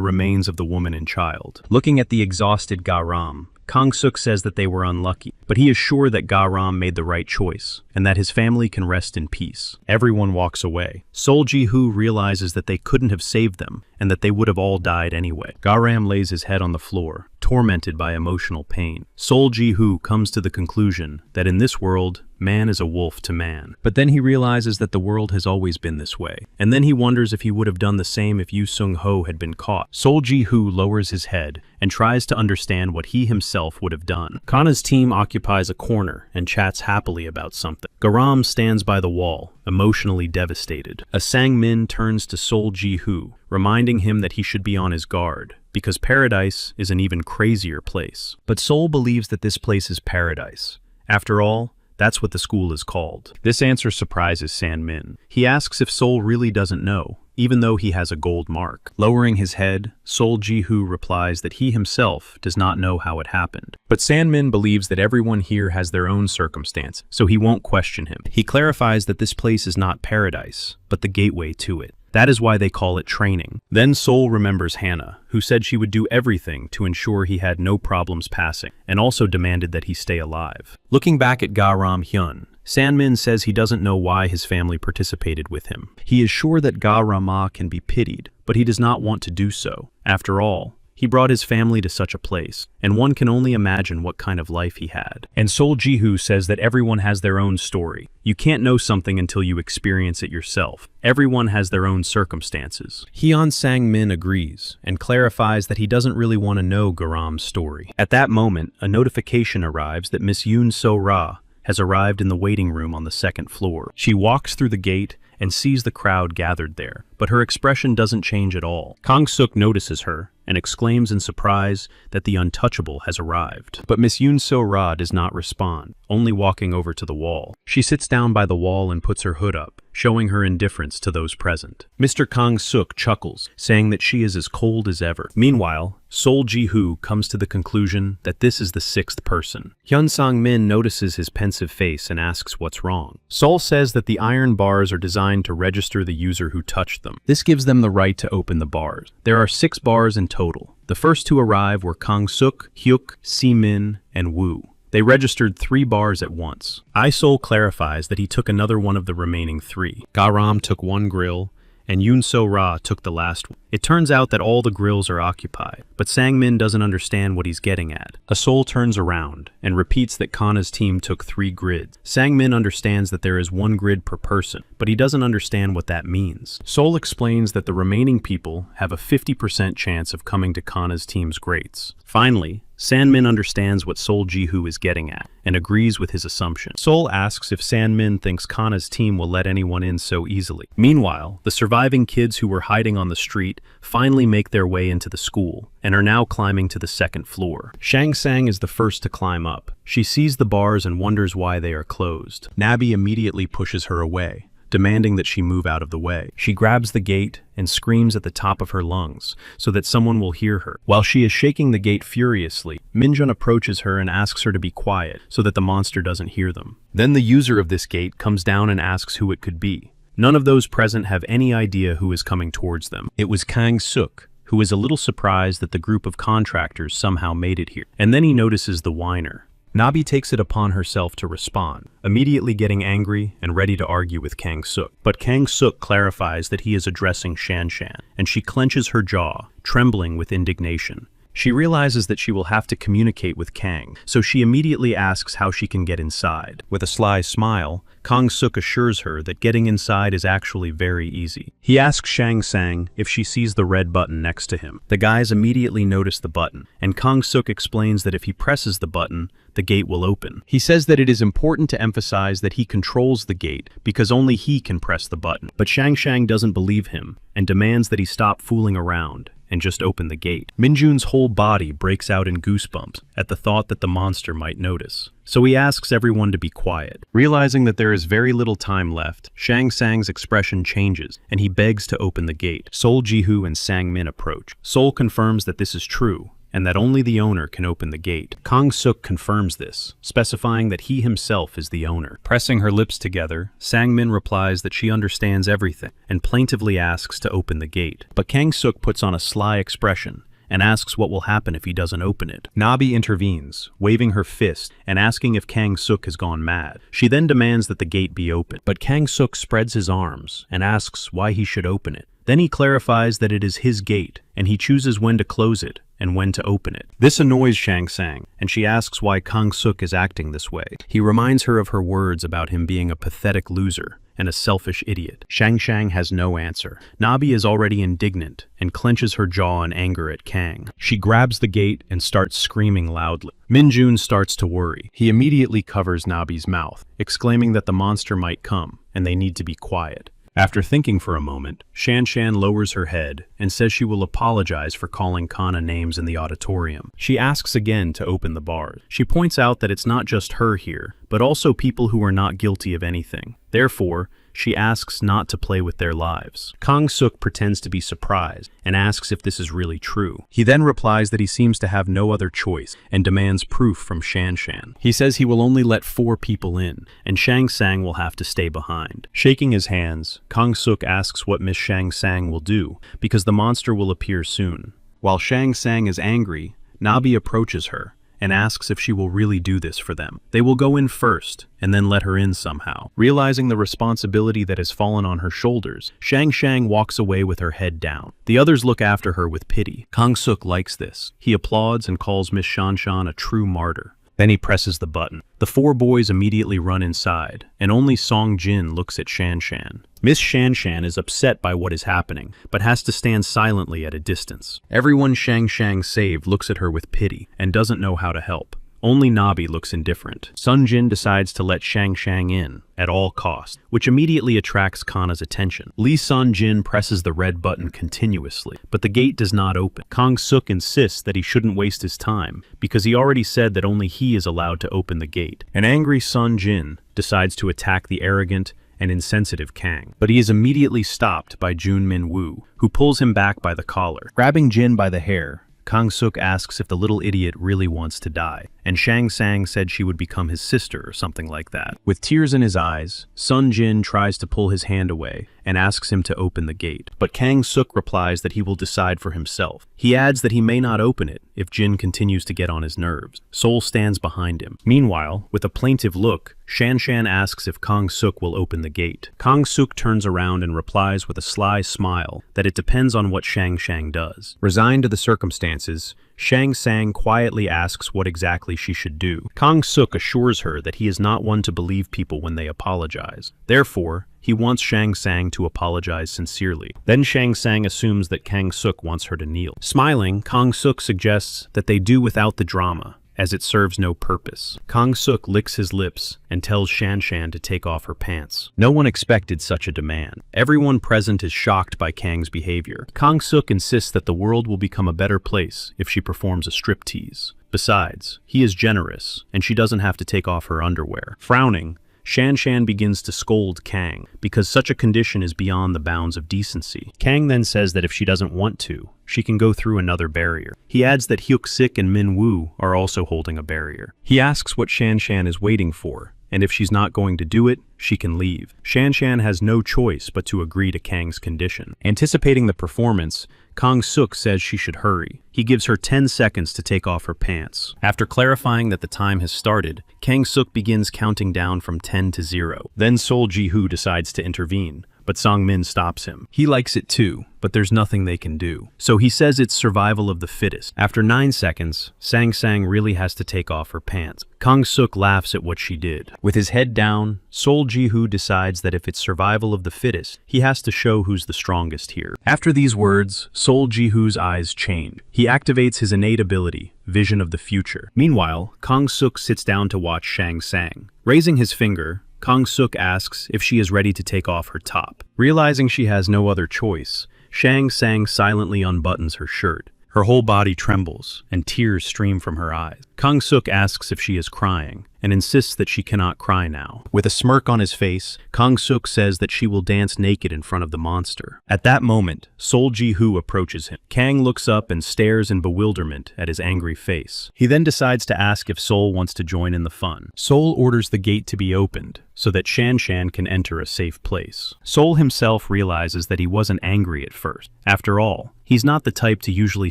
[SPEAKER 1] remains of the woman and child. Looking at the exhausted Ga-ram, Kang-suk says that they were unlucky, but he is sure that Ga-ram made the right choice, and that his family can rest in peace. Everyone walks away. Sol Ji-hoo realizes that they couldn't have saved them, and that they would have all died anyway. Ga-ram lays his head on the floor, tormented by emotional pain. Sol Ji-hoo comes to the conclusion that in this world, man is a wolf to man. But then he realizes that the world has always been this way. And then he wonders if he would have done the same if Yu Sung-ho had been caught. Sol Ji-hoo lowers his head and tries to understand what he himself would have done. Kana's team occupies a corner and chats happily about something. Garam stands by the wall, emotionally devastated. A Sang-min turns to Sol Ji-hoo, reminding him that he should be on his guard, because paradise is an even crazier place. But Sol believes that this place is paradise. After all, that's what the school is called. This answer surprises San-min. He asks if Sol really doesn't know, even though he has a gold mark. Lowering his head, Sol Ji-hoo replies that he himself does not know how it happened. But San-min believes that everyone here has their own circumstance, so he won't question him. He clarifies that this place is not paradise, but the gateway to it. That is why they call it training. Then Sol remembers Hannah, who said she would do everything to ensure he had no problems passing, and also demanded that he stay alive. Looking back at Ga-ram Hyun, San-min says he doesn't know why his family participated with him. He is sure that Ga-rama can be pitied, but he does not want to do so. After all, he brought his family to such a place, and one can only imagine what kind of life he had. And Sol Ji-hoo says that everyone has their own story. You can't know something until you experience it yourself. Everyone has their own circumstances. Hyun Sang-min agrees, and clarifies that he doesn't really want to know Garam's story. At that moment, a notification arrives that Miss Yoon So-ra has arrived in the waiting room on the second floor. She walks through the gate and sees the crowd gathered there, but her expression doesn't change at all. Kang-suk notices her and exclaims in surprise that the untouchable has arrived. But Miss Yoon So-ra does not respond, only walking over to the wall. She sits down by the wall and puts her hood up, showing her indifference to those present. Mr. Kang-suk chuckles, saying that she is as cold as ever. Meanwhile, Sol Ji-hoo comes to the conclusion that this is the sixth person. Hyun Sang-min notices his pensive face and asks what's wrong. Sol says that the iron bars are designed to register the user who touched them. This gives them the right to open the bars. There are 6 bars in total. The first to arrive were Kang-suk, Hyuk, Si-min, and Woo. They registered 3 bars at once. I-Sol clarifies that he took another one of the remaining 3. Ga-ram took 1 grill, and Yoon So-ra took the last one. It turns out that all the grills are occupied, but Sang-min doesn't understand what he's getting at. Sol turns around and repeats that Kana's team took 3 grids. Sang-min understands that there is 1 grid per person, but he doesn't understand what that means. Sol explains that the remaining people have a 50% chance of coming to Kana's team's grates. Finally, San-min understands what Sol Ji-hoo is getting at, and agrees with his assumption. Sol asks if San-min thinks Kana's team will let anyone in so easily. Meanwhile, the surviving kids who were hiding on the street finally make their way into the school, and are now climbing to the 2nd floor. Shang Sang is the first to climb up. She sees the bars and wonders why they are closed. Nabi immediately pushes her away, demanding that she move out of the way. She grabs the gate and screams at the top of her lungs so that someone will hear her. While she is shaking the gate furiously, Minjun approaches her and asks her to be quiet so that the monster doesn't hear them. Then the user of this gate comes down and asks who it could be. None of those present have any idea who is coming towards them. It was Kang Suk, who is a little surprised that the group of contractors somehow made it here. And then he notices the whiner. Nabi takes it upon herself to respond, immediately getting angry and ready to argue with Kang Suk. But Kang Suk clarifies that he is addressing Shan Shan, and she clenches her jaw, trembling with indignation. She realizes that she will have to communicate with Kang, so she immediately asks how she can get inside. With a sly smile, Kang Suk assures her that getting inside is actually very easy. He asks Shang Sang if she sees the red button next to him. The guys immediately notice the button, and Kang Suk explains that if he presses the button, the gate will open. He says that it is important to emphasize that he controls the gate because only he can press the button. But Shang Shang doesn't believe him and demands that he stop fooling around and just open the gate. Minjun's whole body breaks out in goosebumps at the thought that the monster might notice. So he asks everyone to be quiet. Realizing that there is very little time left, Shang Sang's expression changes and he begs to open the gate. Sol Ji-hoo and Sang-min approach. Sol confirms that this is true and that only the owner can open the gate. Kang Suk confirms this, specifying that he himself is the owner. Pressing her lips together, Sang-min replies that she understands everything and plaintively asks to open the gate. But Kang Suk puts on a sly expression and asks what will happen if he doesn't open it. Nabi intervenes, waving her fist and asking if Kang Suk has gone mad. She then demands that the gate be opened, but Kang Suk spreads his arms and asks why he should open it. Then he clarifies that it is his gate, and he chooses when to close it and when to open it. This annoys Shang Sang, and she asks why Kang Suk is acting this way. He reminds her of her words about him being a pathetic loser and a selfish idiot. Shang Shang has no answer. Nabi is already indignant and clenches her jaw in anger at Kang. She grabs the gate and starts screaming loudly. Minjun starts to worry. He immediately covers Nabi's mouth, exclaiming that the monster might come and they need to be quiet. After thinking for a moment, Shan Shan lowers her head and says she will apologize for calling Kana names in the auditorium. She asks again to open the bars. She points out that it's not just her here, but also people who are not guilty of anything. Therefore, she asks not to play with their lives. Kang Suk pretends to be surprised and asks if this is really true. He then replies that he seems to have no other choice and demands proof from Shan Shan. He says he will only let 4 people in, and Shang Sang will have to stay behind. Shaking his hands, Kang Suk asks what Miss Shang Sang will do, because the monster will appear soon. While Shang Sang is angry, Nabi approaches her and asks if she will really do this for them. They will go in first, and then let her in somehow. Realizing the responsibility that has fallen on her shoulders, Shang Shang walks away with her head down. The others look after her with pity. Kang Suk likes this. He applauds and calls Miss Shan Shan a true martyr. Then he presses the button. The 4 boys immediately run inside, and only Song Jin looks at Shan Shan. Miss Shan Shan is upset by what is happening, but has to stand silently at a distance. Everyone Shang Shang saved looks at her with pity, and doesn't know how to help. Only Nabi looks indifferent. Sun Jin decides to let Shang Shang in, at all costs, which immediately attracts Kana's attention. Lee Sun Jin presses the red button continuously, but the gate does not open. Kang Suk insists that he shouldn't waste his time, because he already said that only he is allowed to open the gate. An angry Sun Jin decides to attack the arrogant and insensitive Kang, but he is immediately stopped by Jun Min Woo, who pulls him back by the collar. Grabbing Jin by the hair, Kang Suk asks if the little idiot really wants to die, and Shang Sang said she would become his sister or something like that. With tears in his eyes, Sun Jin tries to pull his hand away and asks him to open the gate. But Kang Suk replies that he will decide for himself. He adds that he may not open it if Jin continues to get on his nerves. Sol stands behind him. Meanwhile, with a plaintive look, Shan Shan asks if Kang Suk will open the gate. Kang Suk turns around and replies with a sly smile that it depends on what Shang Shang does. Resigned to the circumstances, Shang Sang quietly asks what exactly she should do. Kang Suk assures her that he is not one to believe people when they apologize. Therefore, he wants Shang Sang to apologize sincerely. Then Shang Sang assumes that Kang Suk wants her to kneel. Smiling, Kang Suk suggests that they do without the drama, as it serves no purpose. Kang Suk licks his lips and tells Shan Shan to take off her pants. No one expected such a demand. Everyone present is shocked by Kang's behavior. Kang Suk insists that the world will become a better place if she performs a striptease. Besides, he is generous, and she doesn't have to take off her underwear. Frowning, Shan Shan begins to scold Kang because such a condition is beyond the bounds of decency. Kang then says that if she doesn't want to, she can go through another barrier. He adds that Hyuk Sik and Min Woo are also holding a barrier. He asks what Shan Shan is waiting for, and if she's not going to do it, she can leave. Shan Shan has no choice but to agree to Kang's condition. Anticipating the performance, Kang Suk says she should hurry. He gives her 10 seconds to take off her pants. After clarifying that the time has started, Kang Suk begins counting down from 10 to 0. Then Sol Ji-hoo decides to intervene, but Sang Min stops him. He likes it too, but there's nothing they can do. So he says it's survival of the fittest. After 9 seconds, Sang Sang really has to take off her pants. Kang Suk laughs at what she did. With his head down, Sol Ji-hoo decides that if it's survival of the fittest, he has to show who's the strongest here. After these words, Sol Ji-hoo's eyes change. He activates his innate ability, Vision of the Future. Meanwhile, Kang Suk sits down to watch Shang Sang. Raising his finger, Kang Suk asks if she is ready to take off her top. Realizing she has no other choice, Shang Sang silently unbuttons her shirt. Her whole body trembles, and tears stream from her eyes. Kang Suk asks if she is crying, and insists that she cannot cry now. With a smirk on his face, Kang Suk says that she will dance naked in front of the monster. At that moment, Sol Ji-hoo approaches him. Kang looks up and stares in bewilderment at his angry face. He then decides to ask if Sol wants to join in the fun. Sol orders the gate to be opened, so that Shan Shan can enter a safe place. Sol himself realizes that he wasn't angry at first. After all, he's not the type to usually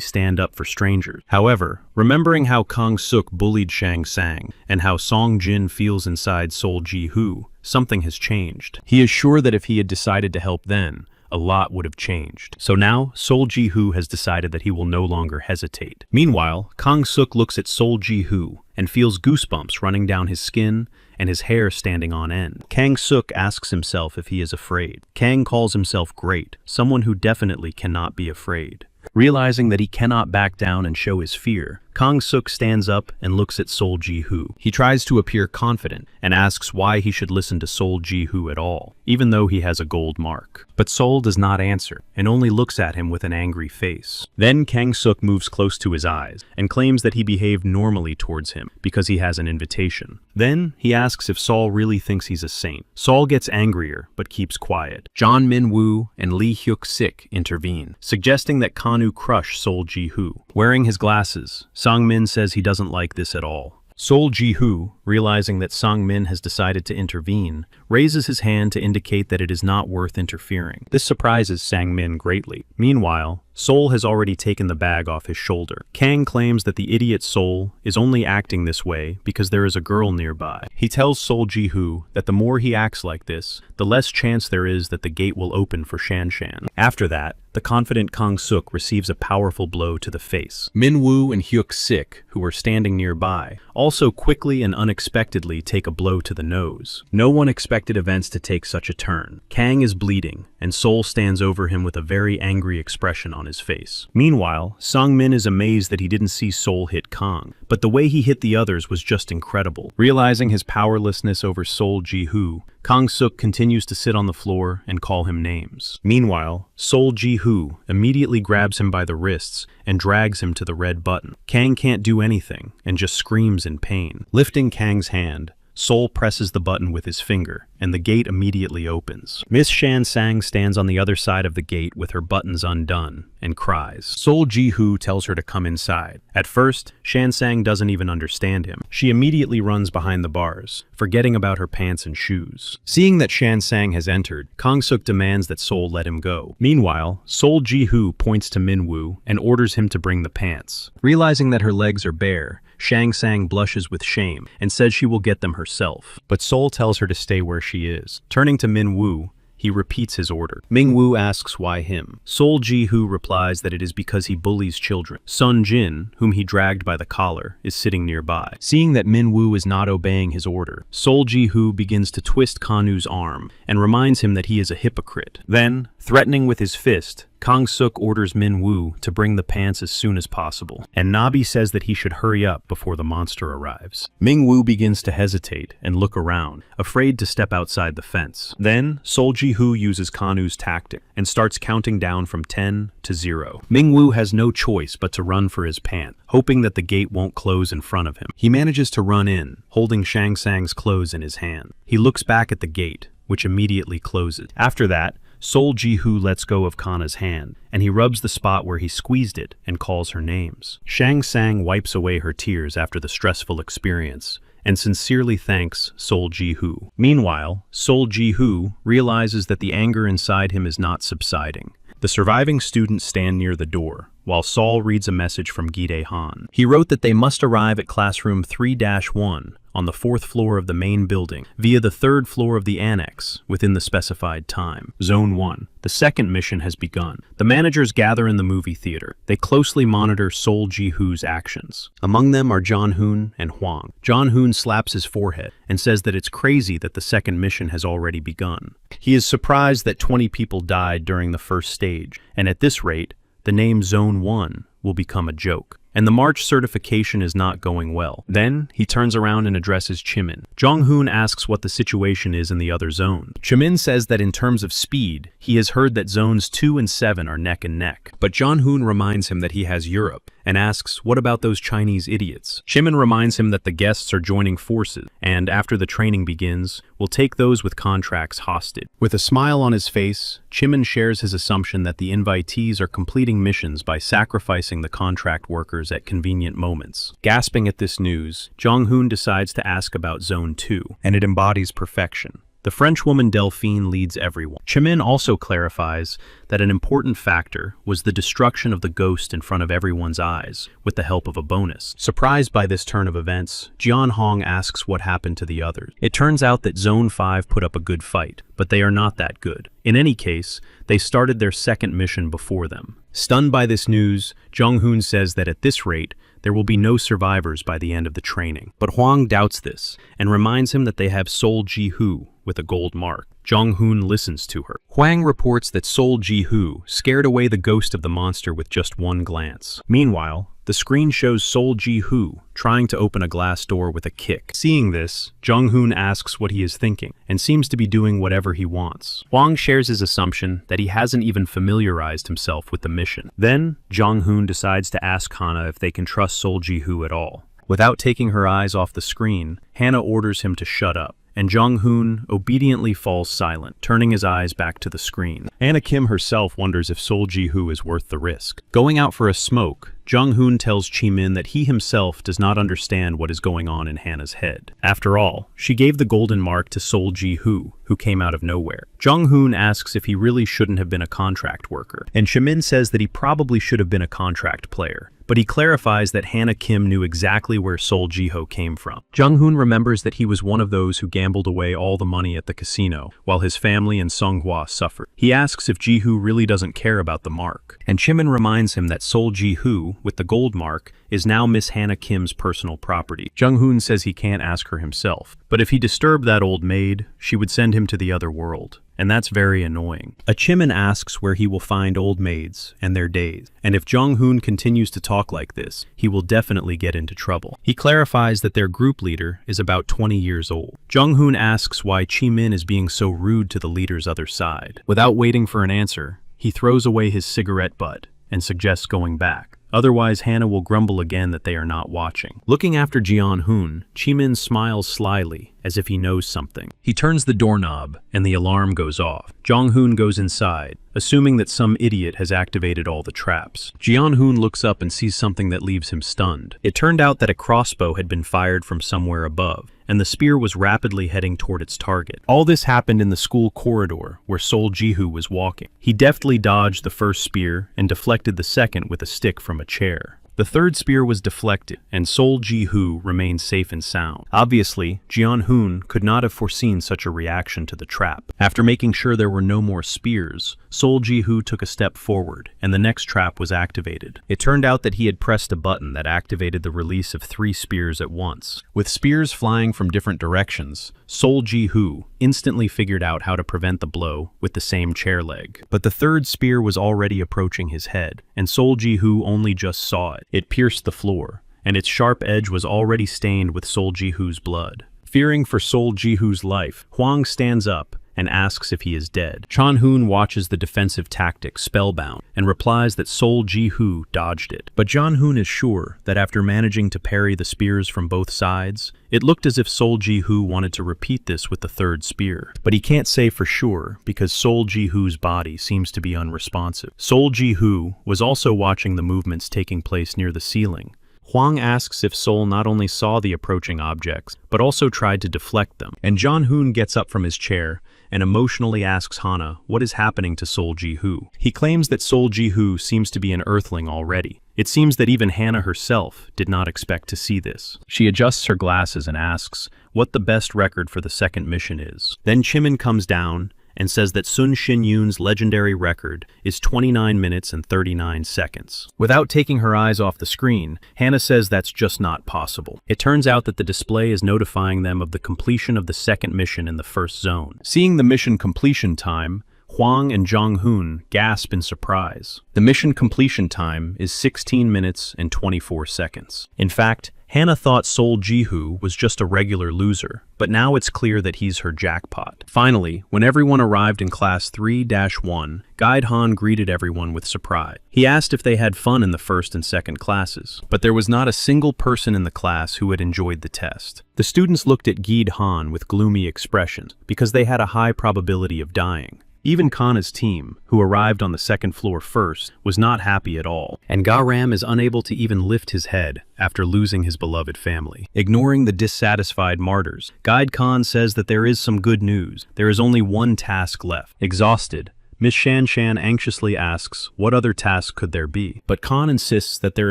[SPEAKER 1] stand up for strangers. However, remembering how Kang Suk bullied Shang Sang, and how Song Jin feels inside Sol Ji-hoo, something has changed. He is sure that if he had decided to help then, a lot would have changed. So now, Sol Ji-hoo has decided that he will no longer hesitate. Meanwhile, Kang Suk looks at Sol Ji-hoo and feels goosebumps running down his skin and his hair standing on end. Kang Suk asks himself if he is afraid. Kang calls himself great, someone who definitely cannot be afraid. Realizing that he cannot back down and show his fear, Kang Suk stands up and looks at Sol Ji-hoo. He tries to appear confident and asks why he should listen to Sol Ji-hoo at all, even though he has a gold mark. But Sol does not answer and only looks at him with an angry face. Then Kang Suk moves close to his eyes and claims that he behaved normally towards him because he has an invitation. Then he asks if Sol really thinks he's a saint. Sol gets angrier but keeps quiet. John Min Woo and Lee Hyuk Sik intervene, suggesting that Kanu crush Sol Ji-hoo. Wearing his glasses, Sang Min says he doesn't like this at all. Sol Ji-hoo, realizing that Sang Min has decided to intervene, raises his hand to indicate that it is not worth interfering. This surprises Sang Min greatly. Meanwhile, Sol has already taken the bag off his shoulder. Kang claims that the idiot Sol is only acting this way because there is a girl nearby. He tells Sol Ji-hoo that the more he acts like this, the less chance there is that the gate will open for Shan Shan. After that, the confident Kang Suk receives a powerful blow to the face. Min Woo and Hyuk Sik, who are standing nearby, also quickly and unexpectedly take a blow to the nose. No one expected events to take such a turn. Kang is bleeding, and Sol stands over him with a very angry expression on his face. Meanwhile, Sang Min is amazed that he didn't see Sol hit Kang, but the way he hit the others was just incredible. Realizing his powerlessness over Sol Ji-hoo, Kang Suk continues to sit on the floor and call him names. Meanwhile, Sol Ji-hoo immediately grabs him by the wrists and drags him to the red button. Kang can't do anything and just screams in pain. Lifting Kang's hand, Sol presses the button with his finger, and the gate immediately opens. Miss Shan Sang stands on the other side of the gate with her buttons undone and cries. Sol Ji-hoo tells her to come inside. At first, Shan Sang doesn't even understand him. She immediately runs behind the bars, forgetting about her pants and shoes. Seeing that Shan Sang has entered, Kang-suk demands that Sol let him go. Meanwhile, Sol Ji-hoo points to Min-woo and orders him to bring the pants. Realizing that her legs are bare, Shang Sang blushes with shame and says she will get them herself. But Sol tells her to stay where she is. Turning to Min-woo, he repeats his order. Ming-woo asks why him. Sol Ji-hoo replies that it is because he bullies children. Sun Jin, whom he dragged by the collar, is sitting nearby. Seeing that Min-woo is not obeying his order, Sol Ji-hoo begins to twist Kanu's arm and reminds him that he is a hypocrite. Then, threatening with his fist, Kang-suk orders Min-woo to bring the pants as soon as possible, and Nabi says that he should hurry up before the monster arrives. Ming-woo begins to hesitate and look around, afraid to step outside the fence. Then, Sol Ji-hoo uses Kanu's tactic and starts counting down from 10 to 0. Ming-woo has no choice but to run for his pant, hoping that the gate won't close in front of him. He manages to run in, holding Shang Sang's clothes in his hand. He looks back at the gate, which immediately closes. After that, Sol Ji-hoo lets go of Kana's hand, and he rubs the spot where he squeezed it and calls her names. Shang Sang wipes away her tears after the stressful experience and sincerely thanks Sol Ji-hoo. Meanwhile, Sol Ji-hoo realizes that the anger inside him is not subsiding. The surviving students stand near the door, while Sol reads a message from Gi Han. He wrote that they must arrive at classroom 3-1 on the 4th floor of the main building via the 3rd floor of the annex within the specified time. Zone 1. The second mission has begun. The managers gather in the movie theater. They closely monitor Sol Ji-hoo's actions. Among them are John-hoon and Hwang. John-hoon slaps his forehead and says that it's crazy that the second mission has already begun. He is surprised that 20 people died during the first stage, and at this rate, the name Zone 1 will become a joke. And the March certification is not going well. Then, he turns around and addresses Jimin. Jong-hoon asks what the situation is in the other zone. Jimin says that in terms of speed, he has heard that zones 2 and 7 are neck and neck. But Jong-hoon reminds him that he has Europe, and asks, what about those Chinese idiots? Jimin reminds him that the guests are joining forces, and after the training begins, will take those with contracts hostage. With a smile on his face, Jimin shares his assumption that the invitees are completing missions by sacrificing the contract workers at convenient moments. Gasping at this news, Jong-hoon decides to ask about Zone 2, and it embodies perfection. The Frenchwoman Delphine leads everyone. Jimin also clarifies that an important factor was the destruction of the ghost in front of everyone's eyes, with the help of a bonus. Surprised by this turn of events, Jian Hong asks what happened to the others. It turns out that Zone 5 put up a good fight, but they are not that good. In any case, they started their second mission before them. Stunned by this news, Jong-hoon says that at this rate, there will be no survivors by the end of the training. But Hwang doubts this, and reminds him that they have Sol Ji-hoo with a gold mark. Jong-hoon listens to her. Hwang reports that Sol Ji-hoo scared away the ghost of the monster with just one glance. Meanwhile, the screen shows Sol Ji-hoo trying to open a glass door with a kick. Seeing this, Jong-hoon asks what he is thinking, and seems to be doing whatever he wants. Hwang shares his assumption that he hasn't even familiarized himself with the mission. Then, Jong-hoon decides to ask Hana if they can trust Sol Ji-hoo at all. Without taking her eyes off the screen, Hana orders him to shut up, and Jong-hoon obediently falls silent, turning his eyes back to the screen. Anna Kim herself wonders if Sol Ji-hoo is worth the risk. Going out for a smoke, Jong-hoon tells Jimin that he himself does not understand what is going on in Hannah's head. After all, she gave the golden mark to Sol Ji-hoo, who came out of nowhere. Jong-hoon asks if he really shouldn't have been a contract worker, and Jimin says that he probably should have been a contract player. But he clarifies that Hannah Kim knew exactly where Sol Ji-hoo came from. Jong-hoon remembers that he was one of those who gambled away all the money at the casino, while his family and Sung-hwa suffered. He asks if Ji-hoo really doesn't care about the mark, and Jimin reminds him that Sol Ji-hoo, with the gold mark, is now Miss Hannah Kim's personal property. Jong-hoon says he can't ask her himself, but if he disturbed that old maid, she would send him to the other world. And that's very annoying. Jimin asks where he will find old maids and their days, and if Jong-hoon continues to talk like this, he will definitely get into trouble. He clarifies that their group leader is about 20 years old. Jong-hoon asks why Jimin is being so rude to the leader's other side. Without waiting for an answer, he throws away his cigarette butt and suggests going back. Otherwise, Hannah will grumble again that they are not watching. Looking after Jian-hoon, Jimin smiles slyly as if he knows something. He turns the doorknob, and the alarm goes off. Jong-hoon goes inside, assuming that some idiot has activated all the traps. Jeon-hoon looks up and sees something that leaves him stunned. It turned out that a crossbow had been fired from somewhere above, and the spear was rapidly heading toward its target. All this happened in the school corridor where Sol Ji-hoo was walking. He deftly dodged the first spear and deflected the second with a stick from a chair. The third spear was deflected, and Sol Ji-hoo remained safe and sound. Obviously, Jeon-hoon could not have foreseen such a reaction to the trap. After making sure there were no more spears, Sol Ji-hoo took a step forward, and the next trap was activated. It turned out that he had pressed a button that activated the release of 3 spears at once. With spears flying from different directions, Sol Ji-hoo instantly figured out how to prevent the blow with the same chair leg. But the third spear was already approaching his head, and Sol Ji-hoo only just saw it. It pierced the floor, and its sharp edge was already stained with Sol Ji-hoo's blood. Fearing for Sol Ji-hoo's life, Hwang stands up and asks if he is dead. Chon-hoon watches the defensive tactic spellbound and replies that Sol Ji-hoo dodged it. But Jeon-hoon is sure that after managing to parry the spears from both sides, it looked as if Sol Ji-hoo wanted to repeat this with the third spear. But he can't say for sure because Sol Ji-hoo's body seems to be unresponsive. Sol Ji-hoo was also watching the movements taking place near the ceiling. Hwang asks if Sol not only saw the approaching objects, but also tried to deflect them. And Jeon-hoon gets up from his chair and emotionally asks Hana what is happening to Sol Ji-hoo. He claims that Sol Ji-hoo seems to be an earthling already. It seems that even Hana herself did not expect to see this. She adjusts her glasses and asks what the best record for the second mission is. Then Jimin comes down and says that Sun Shin-yoon's legendary record is 29 minutes and 39 seconds. Without taking her eyes off the screen, Hannah says that's just not possible. It turns out that the display is notifying them of the completion of the second mission in the first zone. Seeing the mission completion time, Hwang and Jong-hoon gasp in surprise. The mission completion time is 16 minutes and 24 seconds. In fact, Hannah thought Sol Ji-hoo was just a regular loser, but now it's clear that he's her jackpot. Finally, when everyone arrived in Class 3-1, Guide Han greeted everyone with surprise. He asked if they had fun in the first and second classes, but there was not a single person in the class who had enjoyed the test. The students looked at Guide Han with gloomy expressions because they had a high probability of dying. Even Kana's team, who arrived on the second floor first, was not happy at all, and Ga-ram is unable to even lift his head after losing his beloved family. Ignoring the dissatisfied martyrs, Guide Khan says that there is some good news. There is only one task left. Exhausted, Miss Shan-shan anxiously asks what other task could there be, but Khan insists that there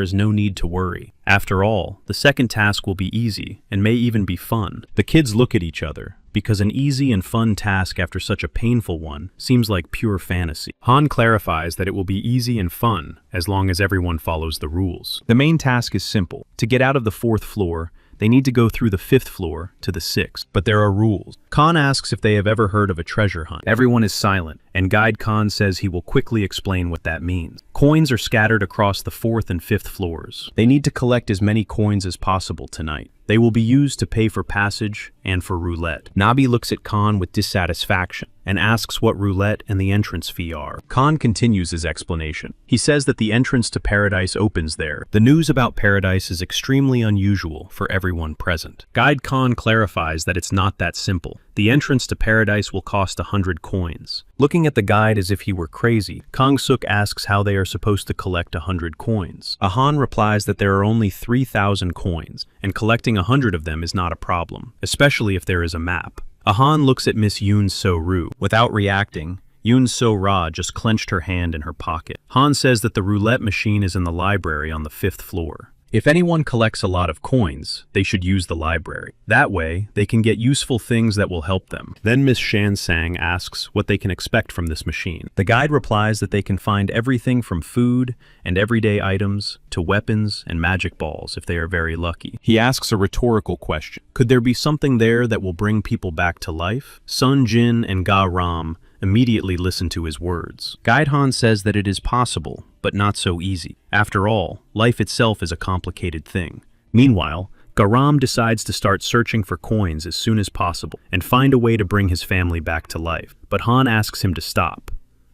[SPEAKER 1] is no need to worry. After all, the second task will be easy and may even be fun. The kids look at each other, because an easy and fun task after such a painful one seems like pure fantasy. Han clarifies that it will be easy and fun as long as everyone follows the rules. The main task is simple. To get out of the 4th floor, they need to go through the 5th floor to the 6th, but there are rules. Khan asks if they have ever heard of a treasure hunt. Everyone is silent, and Guide Khan says he will quickly explain what that means. Coins are scattered across the 4th and 5th floors. They need to collect as many coins as possible tonight. They will be used to pay for passage and for roulette. Nabi looks at Khan with dissatisfaction and asks what roulette and the entrance fee are. Khan continues his explanation. He says that the entrance to paradise opens there. The news about paradise is extremely unusual for everyone present. Guide Khan clarifies that it's not that simple. The entrance to paradise will cost 100 coins. Looking at the guide as if he were crazy, Kang-suk asks how they are supposed to collect 100 coins. Ahan replies that there are only 3,000 coins, and collecting 100 of them is not a problem, especially if there is a map. Ahan looks at Miss Yoon So-ru. Without reacting, Yoon So-ra just clenched her hand in her pocket. Han says that the roulette machine is in the library on the 5th floor. If anyone collects a lot of coins, they should use the library. That way, they can get useful things that will help them. Then Miss Shan-sang asks what they can expect from this machine. The guide replies that they can find everything from food and everyday items to weapons and magic balls if they are very lucky. He asks a rhetorical question. Could there be something there that will bring people back to life? Sun Jin and Ga-ram immediately listen to his words. Guide Han says that it is possible, but not so easy. After all, life itself is a complicated thing. Meanwhile, Ga-ram decides to start searching for coins as soon as possible and find a way to bring his family back to life. But Han asks him to stop.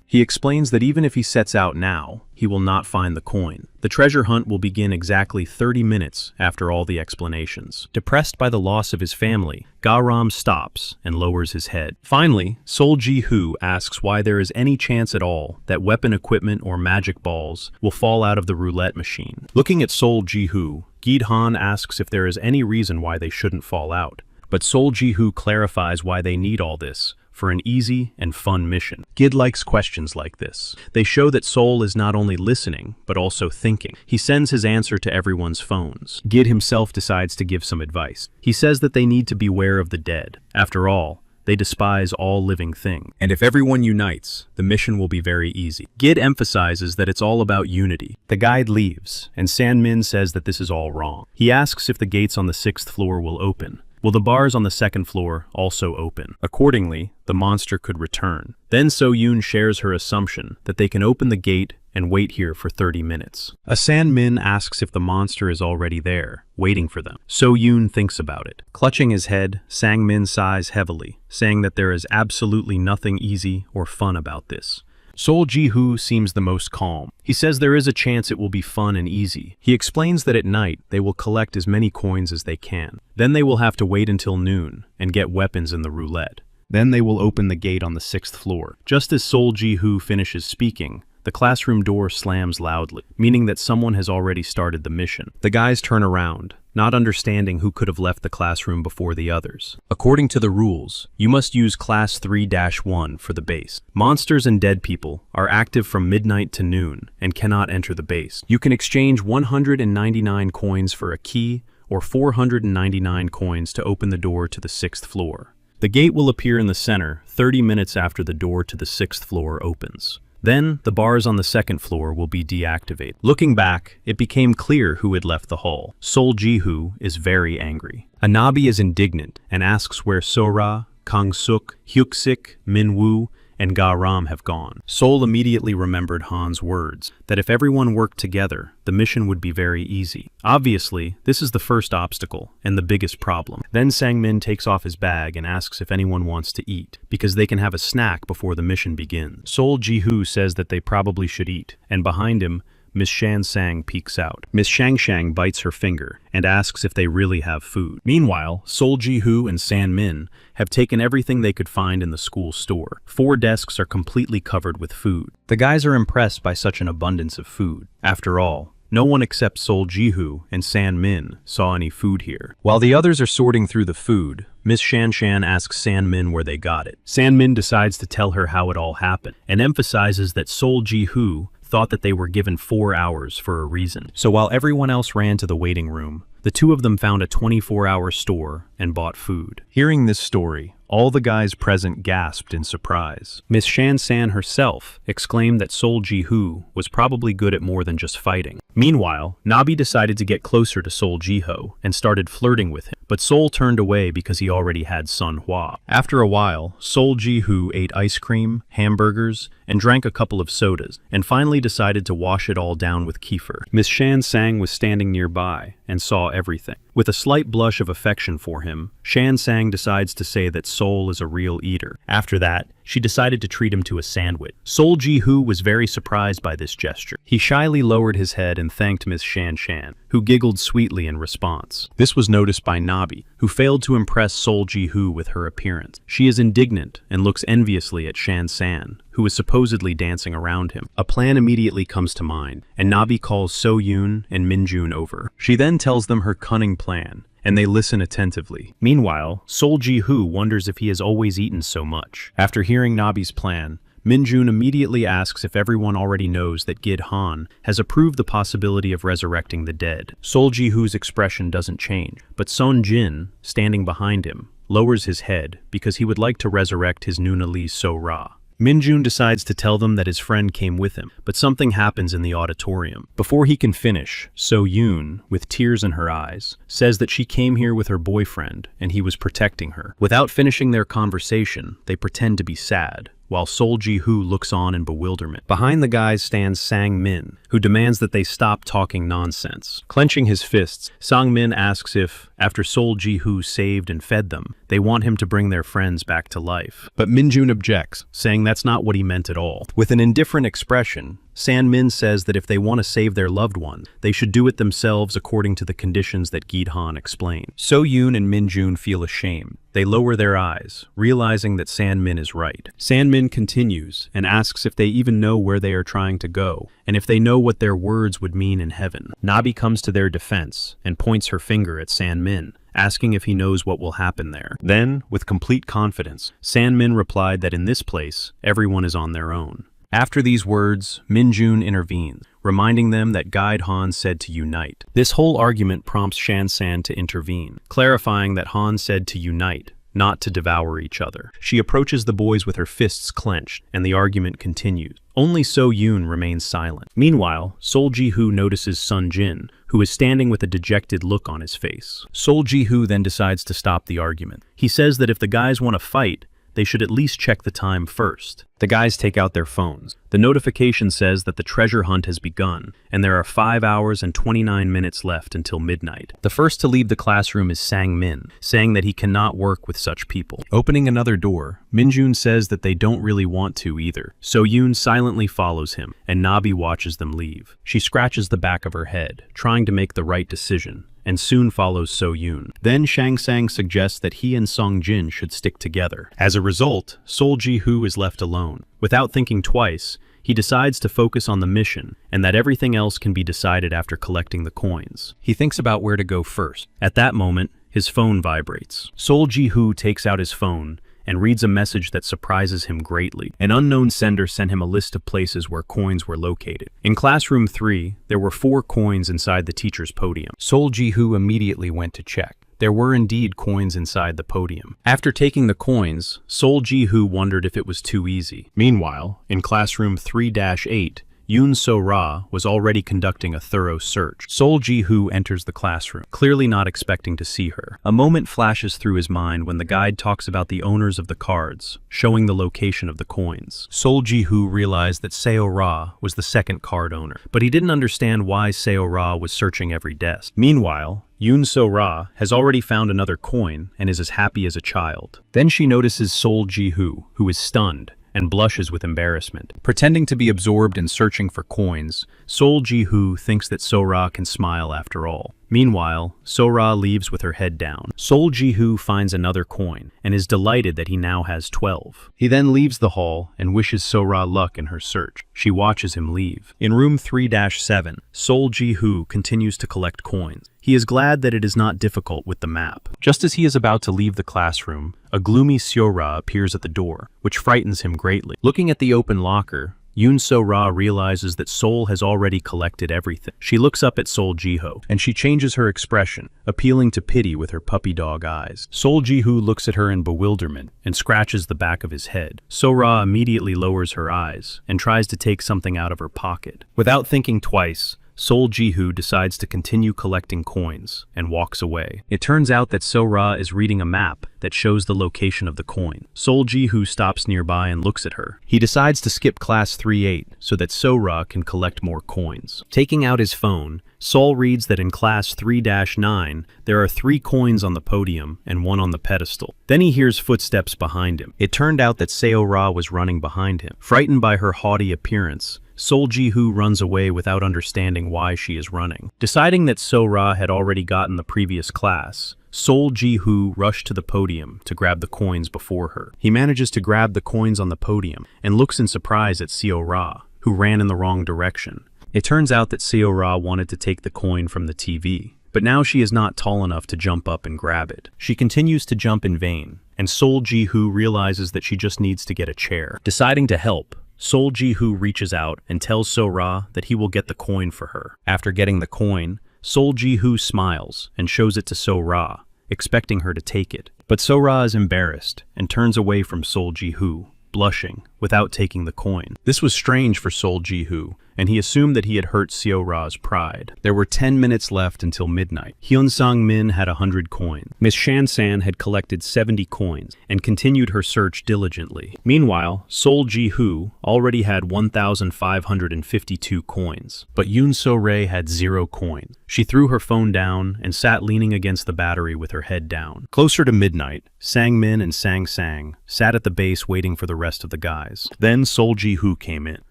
[SPEAKER 1] He explains that even if he sets out now, he will not find the coin. The treasure hunt will begin exactly 30 minutes after all the explanations. Depressed by the loss of his family, Ga-ram stops and lowers his head. Finally, Sol Ji-hoo asks why there is any chance at all that weapon equipment or magic balls will fall out of the roulette machine. Looking at Sol Ji-hoo, Gi-han asks if there is any reason why they shouldn't fall out. But Sol Ji-hoo clarifies why they need all this for an easy and fun mission. Gid likes questions like this. They show that Sol is not only listening, but also thinking. He sends his answer to everyone's phones. Gid himself decides to give some advice. He says that they need to beware of the dead. After all, they despise all living things. And if everyone unites, the mission will be very easy. Gid emphasizes that it's all about unity. The guide leaves, and San-min says that this is all wrong. He asks if the gates on the 6th floor will open. Will the bars on the 2nd floor also open? Accordingly, the monster could return. Then So-yoon shares her assumption that they can open the gate and wait here for 30 minutes. San-min asks if the monster is already there, waiting for them. So-yoon thinks about it. Clutching his head, Sang-min sighs heavily, saying that there is absolutely nothing easy or fun about this. Sol Ji-hoo seems the most calm. He says there is a chance it will be fun and easy. He explains that at night they will collect as many coins as they can. Then they will have to wait until noon and get weapons in the roulette. Then they will open the gate on the 6th floor. Just as Sol Ji-hoo finishes speaking, the classroom door slams loudly, meaning that someone has already started the mission. The guys turn around, not understanding who could have left the classroom before the others. According to the rules, you must use Class 3-1 for the base. Monsters and dead people are active from midnight to noon and cannot enter the base. You can exchange 199 coins for a key or 499 coins to open the door to the 6th floor. The gate will appear in the center 30 minutes after the door to the 6th floor opens. Then, the bars on the 2nd floor will be deactivated. Looking back, it became clear who had left the hall. Sol Ji-hoo is very angry. Anabi is indignant and asks where Sora, Kang-suk, Hyuk-sik, Min-woo, and Ga-ram have gone. Sol immediately remembered Han's words, that if everyone worked together, the mission would be very easy. Obviously, this is the first obstacle, and the biggest problem. Then Sang-min takes off his bag and asks if anyone wants to eat, because they can have a snack before the mission begins. Sol Ji-hoo says that they probably should eat, and behind him, Miss Shan-sang peeks out. Miss Shang-shang bites her finger and asks if they really have food. Meanwhile, Sol Ji-hoo and San-min have taken everything they could find in the school store. 4 desks are completely covered with food. The guys are impressed by such an abundance of food. After all, no one except Sol Ji-hoo and San-min saw any food here. While the others are sorting through the food, Miss Shan-shan asks San-min where they got it. San-min decides to tell her how it all happened, and emphasizes that Sol Ji-hoo thought that they were given 4 hours for a reason. So while everyone else ran to the waiting room, the two of them found a 24-hour store and bought food. Hearing this story, all the guys present gasped in surprise. Miss Shan-san herself exclaimed that Sol Ji-hoo was probably good at more than just fighting. Meanwhile, Nabi decided to get closer to Sol Ji-hoo and started flirting with him, but Sol turned away because he already had Sun Hwa. After a while, Sol Ji-hoo ate ice cream, hamburgers, and drank a couple of sodas, and finally decided to wash it all down with kefir. Miss Shan-sang was standing nearby and saw everything. With a slight blush of affection for him, Shan-sang decides to say that Sol is a real eater. After that, she decided to treat him to a sandwich. Sol Ji-hoo was very surprised by this gesture. He shyly lowered his head and thanked Miss Shan-shan, who giggled sweetly in response. This was noticed by Nabi, who failed to impress Sol Ji-hoo with her appearance. She is indignant and looks enviously at Shan-san, who is supposedly dancing around him. A plan immediately comes to mind, and Nabi calls So-yoon and Min-jun over. She then tells them her cunning plan, and they listen attentively. Meanwhile, Sol Ji-hoo wonders if he has always eaten so much. After hearing Nabi's plan, Min-jun immediately asks if everyone already knows that Gid-han has approved the possibility of resurrecting the dead. Sol Ji-hoo's expression doesn't change, but Son-jin, standing behind him, lowers his head because he would like to resurrect his Nunali So-ra. Min-jun decides to tell them that his friend came with him, but something happens in the auditorium. Before he can finish, So-yoon, with tears in her eyes, says that she came here with her boyfriend and he was protecting her. Without finishing their conversation, they pretend to be sad, while Sol Ji-hoo looks on in bewilderment. Behind the guys stands Sang-min, who demands that they stop talking nonsense. Clenching his fists, Sang-min asks if, after Sol Ji-hoo saved and fed them, they want him to bring their friends back to life. But Min-jun objects, saying that's not what he meant at all. With an indifferent expression, San-min says that if they want to save their loved one, they should do it themselves according to the conditions that Gi-han explained. So-yoon and Min-jun feel ashamed. They lower their eyes, realizing that San-min is right. San-min continues and asks if they even know where they are trying to go, and if they know what their words would mean in heaven. Nabi comes to their defense and points her finger at San-min, asking if he knows what will happen there. Then, with complete confidence, San-min replied that in this place, everyone is on their own. After these words, Min-jun intervenes, reminding them that Guide Han said to unite. This whole argument prompts Shan-san to intervene, clarifying that Han said to unite, not to devour each other. She approaches the boys with her fists clenched, and the argument continues. Only So-yoon remains silent. Meanwhile, Sol Ji-hoo notices Sun Jin, who is standing with a dejected look on his face. Sol Ji-hoo then decides to stop the argument. He says that if the guys want to fight, they should at least check the time first. The guys take out their phones. The notification says that the treasure hunt has begun, and there are 5 hours and 29 minutes left until midnight. The first to leave the classroom is Sang-min, saying that he cannot work with such people. Opening another door, Min-jun says that they don't really want to either. So-yoon silently follows him, and Nabi watches them leave. She scratches the back of her head, trying to make the right decision, and soon follows So-yoon. Then Shang-sang suggests that he and Sung-jin should stick together. As a result, Sol Ji-hoo is left alone. Without thinking twice, he decides to focus on the mission, and that everything else can be decided after collecting the coins. He thinks about where to go first. At that moment, his phone vibrates. Sol Ji-hoo takes out his phone and reads a message that surprises him greatly. An unknown sender sent him a list of places where coins were located. In classroom 3, there were 4 coins inside the teacher's podium. Sol Ji-hoo immediately went to check. There were indeed coins inside the podium. After taking the coins, Sol Ji-hoo wondered if it was too easy. Meanwhile, in classroom 3-8, Yoon So-ra was already conducting a thorough search. Sol Ji-hoo enters the classroom, clearly not expecting to see her. A moment flashes through his mind when the guide talks about the owners of the cards, showing the location of the coins. Sol Ji-hoo realized that Seo-ra was the second card owner, but he didn't understand why Seo-ra was searching every desk. Meanwhile, Yoon So-ra has already found another coin and is as happy as a child. Then she notices Sol Ji-hoo, who is stunned and blushes with embarrassment. Pretending to be absorbed in searching for coins, Sol Ji-hoo thinks that So-ra can smile after all. Meanwhile, So-ra leaves with her head down. Sol Ji-hoo finds another coin and is delighted that he now has 12. He then leaves the hall and wishes So-ra luck in her search. She watches him leave. In room 3-7, Sol Ji-hoo continues to collect coins. He is glad that it is not difficult with the map. Just as he is about to leave the classroom, a gloomy Seo-ra appears at the door, which frightens him greatly. Looking at the open locker, Yoon So-ra realizes that Sol has already collected everything. She looks up at Sol Ji-hoo, and she changes her expression, appealing to pity with her puppy dog eyes. Sol Ji-hoo looks at her in bewilderment and scratches the back of his head. So-ra immediately lowers her eyes and tries to take something out of her pocket. Without thinking twice, Sol Ji-hoo decides to continue collecting coins and walks away. It turns out that So-ra is reading a map that shows the location of the coin. Sol Ji-hoo stops nearby and looks at her. He decides to skip class 3-8 so that So-ra can collect more coins. Taking out his phone, Sol reads that in class 3-9, there are 3 coins on the podium and 1 on the pedestal. Then he hears footsteps behind him. It turned out that Seo-ra was running behind him. Frightened by her haughty appearance, Sol Ji-hoo runs away without understanding why she is running. Deciding that So-ra had already gotten the previous class, Sol Ji-hoo rushed to the podium to grab the coins before her. He manages to grab the coins on the podium and looks in surprise at Seo-ra, who ran in the wrong direction. It turns out that Seo-ra wanted to take the coin from the TV, but now she is not tall enough to jump up and grab it. She continues to jump in vain, and Sol Ji-hoo realizes that she just needs to get a chair. Deciding to help, Sol Ji-hoo reaches out and tells So-ra that he will get the coin for her. After getting the coin, Sol Ji-hoo smiles and shows it to So-ra, expecting her to take it. But So-ra is embarrassed and turns away from Sol Ji-hoo, blushing, without taking the coin. This was strange for Sol Ji-hoo, and he assumed that he had hurt Seo-ra's pride. There were 10 minutes left until midnight. Hyun Sang-min had 100 coins. Miss Shan-san had collected 70 coins and continued her search diligently. Meanwhile, Sol Ji-hoo already had 1,552 coins, but Yoon So-rae had 0 coins. She threw her phone down and sat leaning against the battery with her head down. Closer to midnight, Sang-min and Sang-sang sat at the base waiting for the rest of the guys. Then Sol Ji-hoo came in.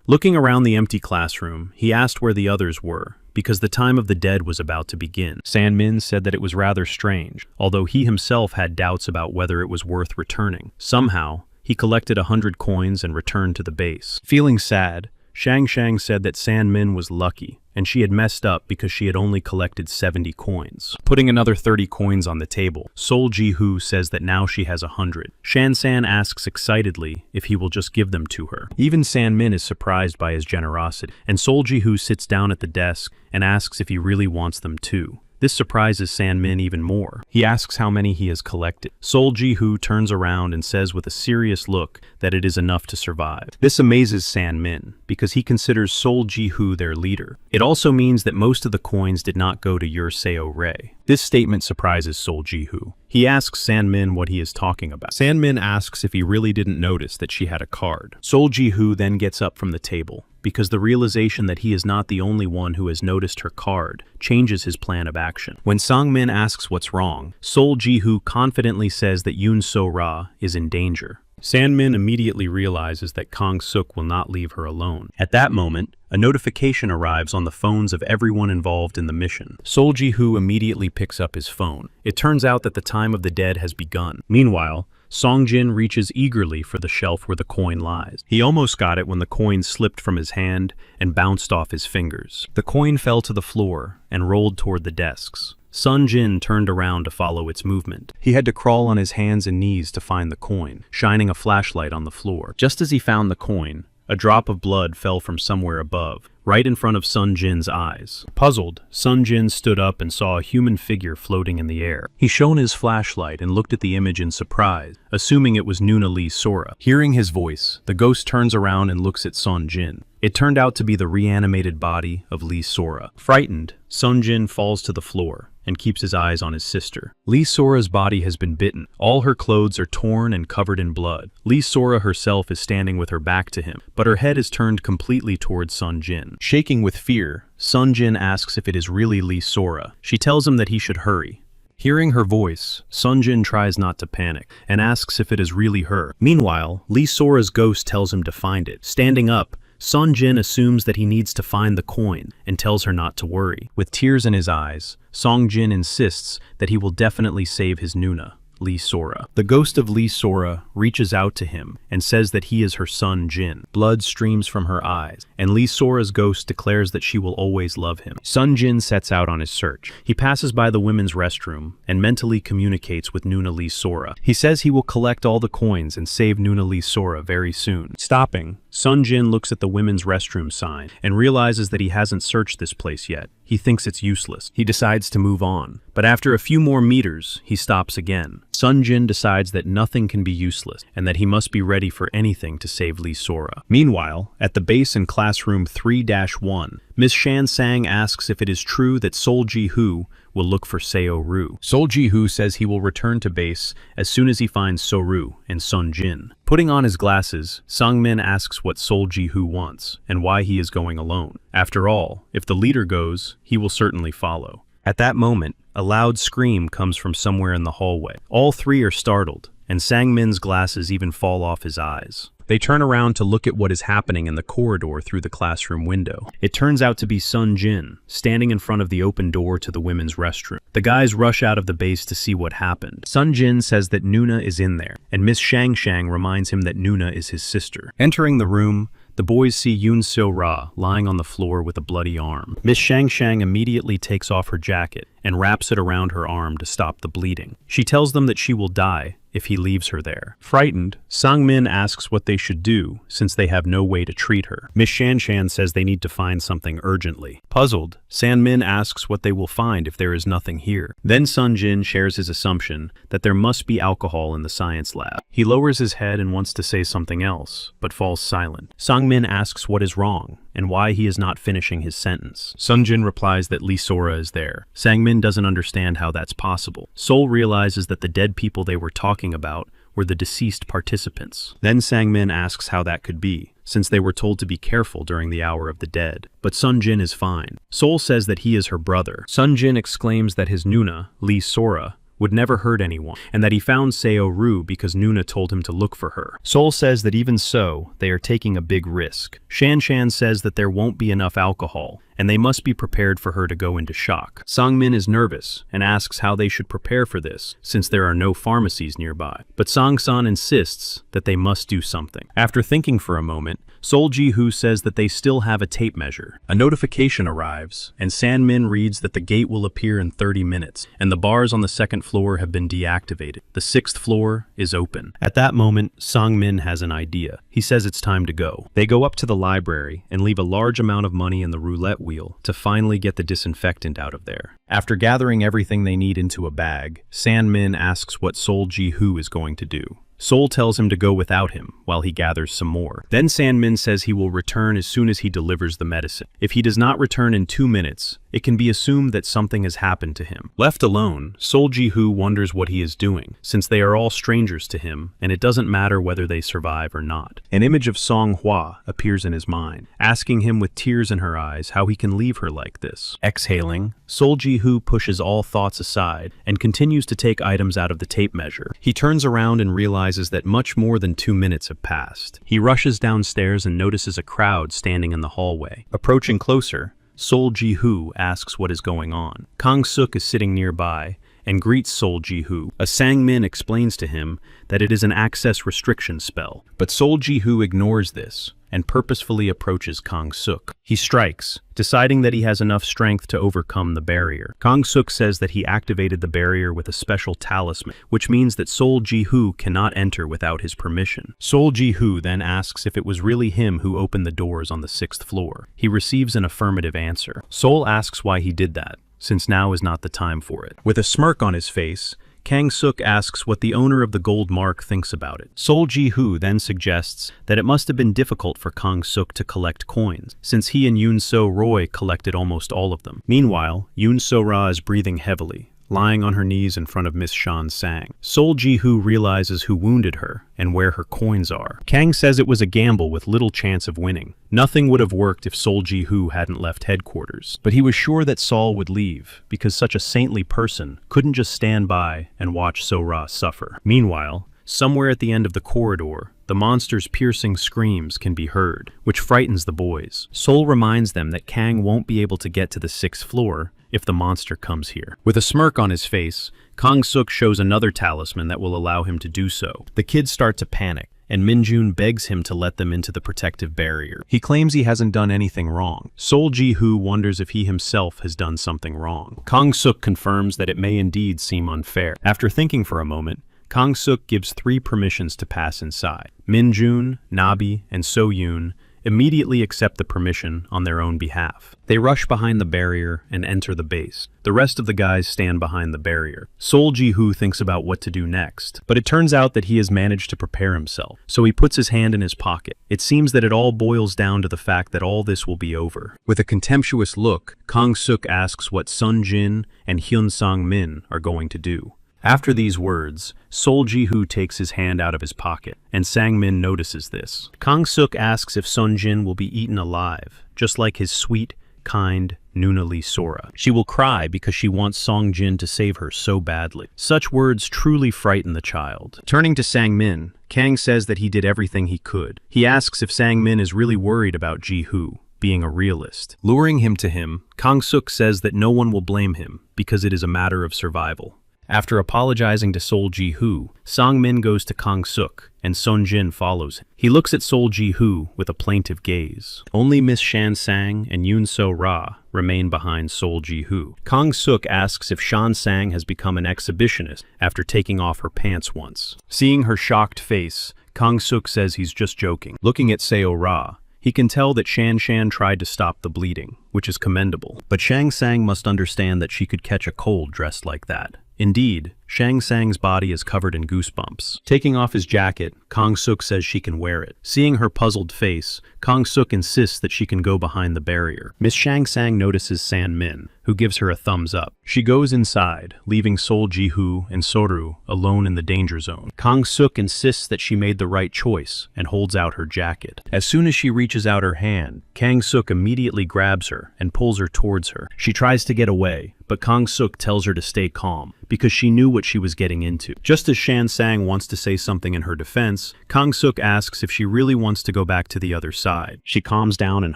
[SPEAKER 1] Looking around the empty classroom, he asked where the others were, because the time of the dead was about to begin. Sang-min said that it was rather strange, although he himself had doubts about whether it was worth returning. Somehow, he collected 100 coins and returned to the base. Feeling sad, Shang said that Sang-min was lucky, and she had messed up because she had only collected 70 coins. Putting another 30 coins on the table, Sol Ji-hoo says that now she has 100. Shan-san asks excitedly if he will just give them to her. Even Sang-min is surprised by his generosity, and Sol Ji-hoo sits down at the desk and asks if he really wants them too. This surprises Sang-min even more. He asks how many he has collected. Sol Ji-hoo turns around and says with a serious look that it is enough to survive. This amazes Sang-min because he considers Sol Ji-hoo their leader. It also means that most of the coins did not go to Yoon So-rae. This statement surprises Sol Ji-hoo. He asks Sang-min what he is talking about. Sang-min asks if he really didn't notice that she had a card. Sol Ji-hoo then gets up from the table, because the realization that he is not the only one who has noticed her card changes his plan of action. When Sang-min asks what's wrong, Sol Ji-hoo confidently says that Yoon So-ra is in danger. Sang-min immediately realizes that Kang-suk will not leave her alone. At that moment, a notification arrives on the phones of everyone involved in the mission. Sol Ji-hoo immediately picks up his phone. It turns out that the time of the dead has begun. Meanwhile, Song-jin reaches eagerly for the shelf where the coin lies. He almost got it when the coin slipped from his hand and bounced off his fingers. The coin fell to the floor and rolled toward the desks. Sun-jin turned around to follow its movement. He had to crawl on his hands and knees to find the coin, shining a flashlight on the floor. Just as he found the coin, a drop of blood fell from somewhere above, right in front of Sun-jin's eyes. Puzzled, Sun-jin stood up and saw a human figure floating in the air. He shone his flashlight and looked at the image in surprise, assuming it was Nuna Lee Sora. Hearing his voice, the ghost turns around and looks at Sun-jin. It turned out to be the reanimated body of Lee Sora. Frightened, Sun-jin falls to the floor and keeps his eyes on his sister. Lee Sora's body has been bitten. All her clothes are torn and covered in blood. Lee Sora herself is standing with her back to him, but her head is turned completely towards Sun-jin. Shaking with fear, Sun-jin asks if it is really Lee Sora. She tells him that he should hurry. Hearing her voice, Sun-jin tries not to panic and asks if it is really her. Meanwhile, Lee Sora's ghost tells him to find it. Standing up, Sun-jin assumes that he needs to find the coin and tells her not to worry. With tears in his eyes, Song-jin insists that he will definitely save his Nuna, Lee Sora. The ghost of Lee Sora reaches out to him and says that he is her son Jin. Blood streams from her eyes, and Lee Sora's ghost declares that she will always love him. Sun Jin sets out on his search. He passes by the women's restroom and mentally communicates with Nuna Lee Sora. He says he will collect all the coins and save Nuna Lee Sora very soon. Stopping, Sun Jin looks at the women's restroom sign and realizes that he hasn't searched this place yet. He thinks it's useless. He decides to move on. But after a few more meters, he stops again. Sun Jin decides that nothing can be useless and that he must be ready for anything to save Lee Sora. Meanwhile, at the base in classroom 3-1, Miss Shan Sang asks if it is true that Sol Ji-hoo will look for Seo-ru. Sol Ji-hoo says he will return to base as soon as he finds So-ru and Sun Jin. Putting on his glasses, Sang-min asks what Sol Ji-hoo wants and why he is going alone. After all, if the leader goes, he will certainly follow. At that moment, a loud scream comes from somewhere in the hallway. All three are startled, and Sang-min's glasses even fall off his eyes. They turn around to look at what is happening in the corridor through the classroom window. It turns out to be Sun Jin, standing in front of the open door to the women's restroom. The guys rush out of the base to see what happened. Sun Jin says that Nuna is in there, and Miss Shang Shang reminds him that Nuna is his sister. Entering the room, the boys see Yoon So-ra lying on the floor with a bloody arm. Miss Shang Shang immediately takes off her jacket and wraps it around her arm to stop the bleeding. She tells them that she will die if he leaves her there. Frightened, Sang-min asks what they should do since they have no way to treat her. Miss Shan Shan says they need to find something urgently. Puzzled, Sang-min asks what they will find if there is nothing here. Then Sun Jin shares his assumption that there must be alcohol in the science lab. He lowers his head and wants to say something else, but falls silent. Sang-min asks what is wrong, and why he is not finishing his sentence. Sunjin replies that Lee Sora is there. Sangmin doesn't understand how that's possible. Sol realizes that the dead people they were talking about were the deceased participants. Then Sangmin asks how that could be, since they were told to be careful during the hour of the dead. But Sunjin is fine. Sol says that he is her brother. Sunjin exclaims that his Nuna, Lee Sora, would never hurt anyone, and that he found Seo Ru because Nuna told him to look for her. Sol says that even so, they are taking a big risk. Shan Shan says that there won't be enough alcohol, and they must be prepared for her to go into shock. Sangmin is nervous and asks how they should prepare for this, since there are no pharmacies nearby. But Sang-san insists that they must do something. After thinking for a moment, Sol Ji-hoo says that they still have a tape measure. A notification arrives, and San-min reads that the gate will appear in 30 minutes, and the bars on the second floor have been deactivated. The 6th floor is open. At that moment, Sang-min has an idea. He says it's time to go. They go up to the library and leave a large amount of money in the roulette wheel to finally get the disinfectant out of there. After gathering everything they need into a bag, San-min asks what Sol Ji-hoo is going to do. Sol tells him to go without him while he gathers some more. Then San-min says he will return as soon as he delivers the medicine. If he does not return in 2 minutes, it can be assumed that something has happened to him. Left alone, Sol Ji-hoo wonders what he is doing, since they are all strangers to him, and it doesn't matter whether they survive or not. An image of Song Hwa appears in his mind, asking him with tears in her eyes how he can leave her like this. Exhaling, Sol Ji-hoo pushes all thoughts aside and continues to take items out of the tape measure. He turns around and realizes that much more than 2 minutes have passed. He rushes downstairs and notices a crowd standing in the hallway. Approaching closer, Sol Ji-hoo asks what is going on. Kang-suk is sitting nearby and greets Sol Ji-hoo. A Sang-min explains to him that it is an access restriction spell, but Sol Ji-hoo ignores this and purposefully approaches Kang-suk. He strikes, deciding that he has enough strength to overcome the barrier. Kang-suk says that he activated the barrier with a special talisman, which means that Sol Ji-hoo cannot enter without his permission. Sol Ji-hoo then asks if it was really him who opened the doors on the 6th floor. He receives an affirmative answer. Sol asks why he did that, since now is not the time for it. With a smirk on his face, Kang-suk asks what the owner of the gold mark thinks about it. Sol Ji-hoo then suggests that it must have been difficult for Kang-suk to collect coins, since he and Yoon So-roy collected almost all of them. Meanwhile, Yoon So-ra is breathing heavily, lying on her knees in front of Miss Shan Sang. Sol Ji-hoo realizes who wounded her and where her coins are. Kang says it was a gamble with little chance of winning. Nothing would have worked if Sol Ji-hoo hadn't left headquarters, but he was sure that Sol would leave because such a saintly person couldn't just stand by and watch So-ra suffer. Meanwhile, somewhere at the end of the corridor, the monster's piercing screams can be heard, which frightens the boys. Sol reminds them that Kang won't be able to get to the 6th floor if the monster comes here. With a smirk on his face, Kang-suk shows another talisman that will allow him to do so. The kids start to panic, and Minjun begs him to let them into the protective barrier. He claims he hasn't done anything wrong. Sol Ji-hoo wonders if he himself has done something wrong. Kang-suk confirms that it may indeed seem unfair. After thinking for a moment, Kang-suk gives 3 permissions to pass inside. Minjun, Nabi, and So-yoon immediately accept the permission on their own behalf. They rush behind the barrier and enter the base. The rest of the guys stand behind the barrier. Sol Ji-hoo thinks about what to do next, but it turns out that he has managed to prepare himself, so he puts his hand in his pocket. It seems that it all boils down to the fact that all this will be over. With a contemptuous look, Kang-suk asks what Sun Jin and Hyun Sang-min are going to do. After these words, Sol Ji-hoo takes his hand out of his pocket, and Sang-min notices this. Kang-suk asks if Sun Jin will be eaten alive, just like his sweet, kind Nuna Lee Sora. She will cry because she wants Song Jin to save her so badly. Such words truly frighten the child. Turning to Sang-min, Kang says that he did everything he could. He asks if Sang-min is really worried about Ji-hoo being a realist. Luring him to him, Kang-suk says that no one will blame him because it is a matter of survival. After apologizing to Sol Ji-hoo, Sang-min goes to Kang-suk, and Sun Jin follows him. He looks at Sol Ji-hoo with a plaintive gaze. Only Miss Shan Sang and Yoon So-ra remain behind Sol Ji-hoo. Kang-suk asks if Shan Sang has become an exhibitionist after taking off her pants once. Seeing her shocked face, Kang-suk says he's just joking. Looking at Seo-ra, he can tell that Shan Shan tried to stop the bleeding, which is commendable. But Shang Sang must understand that she could catch a cold dressed like that. Indeed, Shang Tsang's body is covered in goosebumps. Taking off his jacket, Kang Suk says she can wear it. Seeing her puzzled face, Kang Suk insists that she can go behind the barrier. Miss Shang Tsang notices San Min, who gives her a thumbs up. She goes inside, leaving Sol Ji-hoo and Soru alone in the danger zone. Kang Suk insists that she made the right choice and holds out her jacket. As soon as she reaches out her hand, Kang Suk immediately grabs her and pulls her towards her. She tries to get away, but Kang Suk tells her to stay calm because she knew what she was getting into. Just as Shang Tsang wants to say something in her defense, Kang Suk asks if she really wants to go back to the other side. She calms down and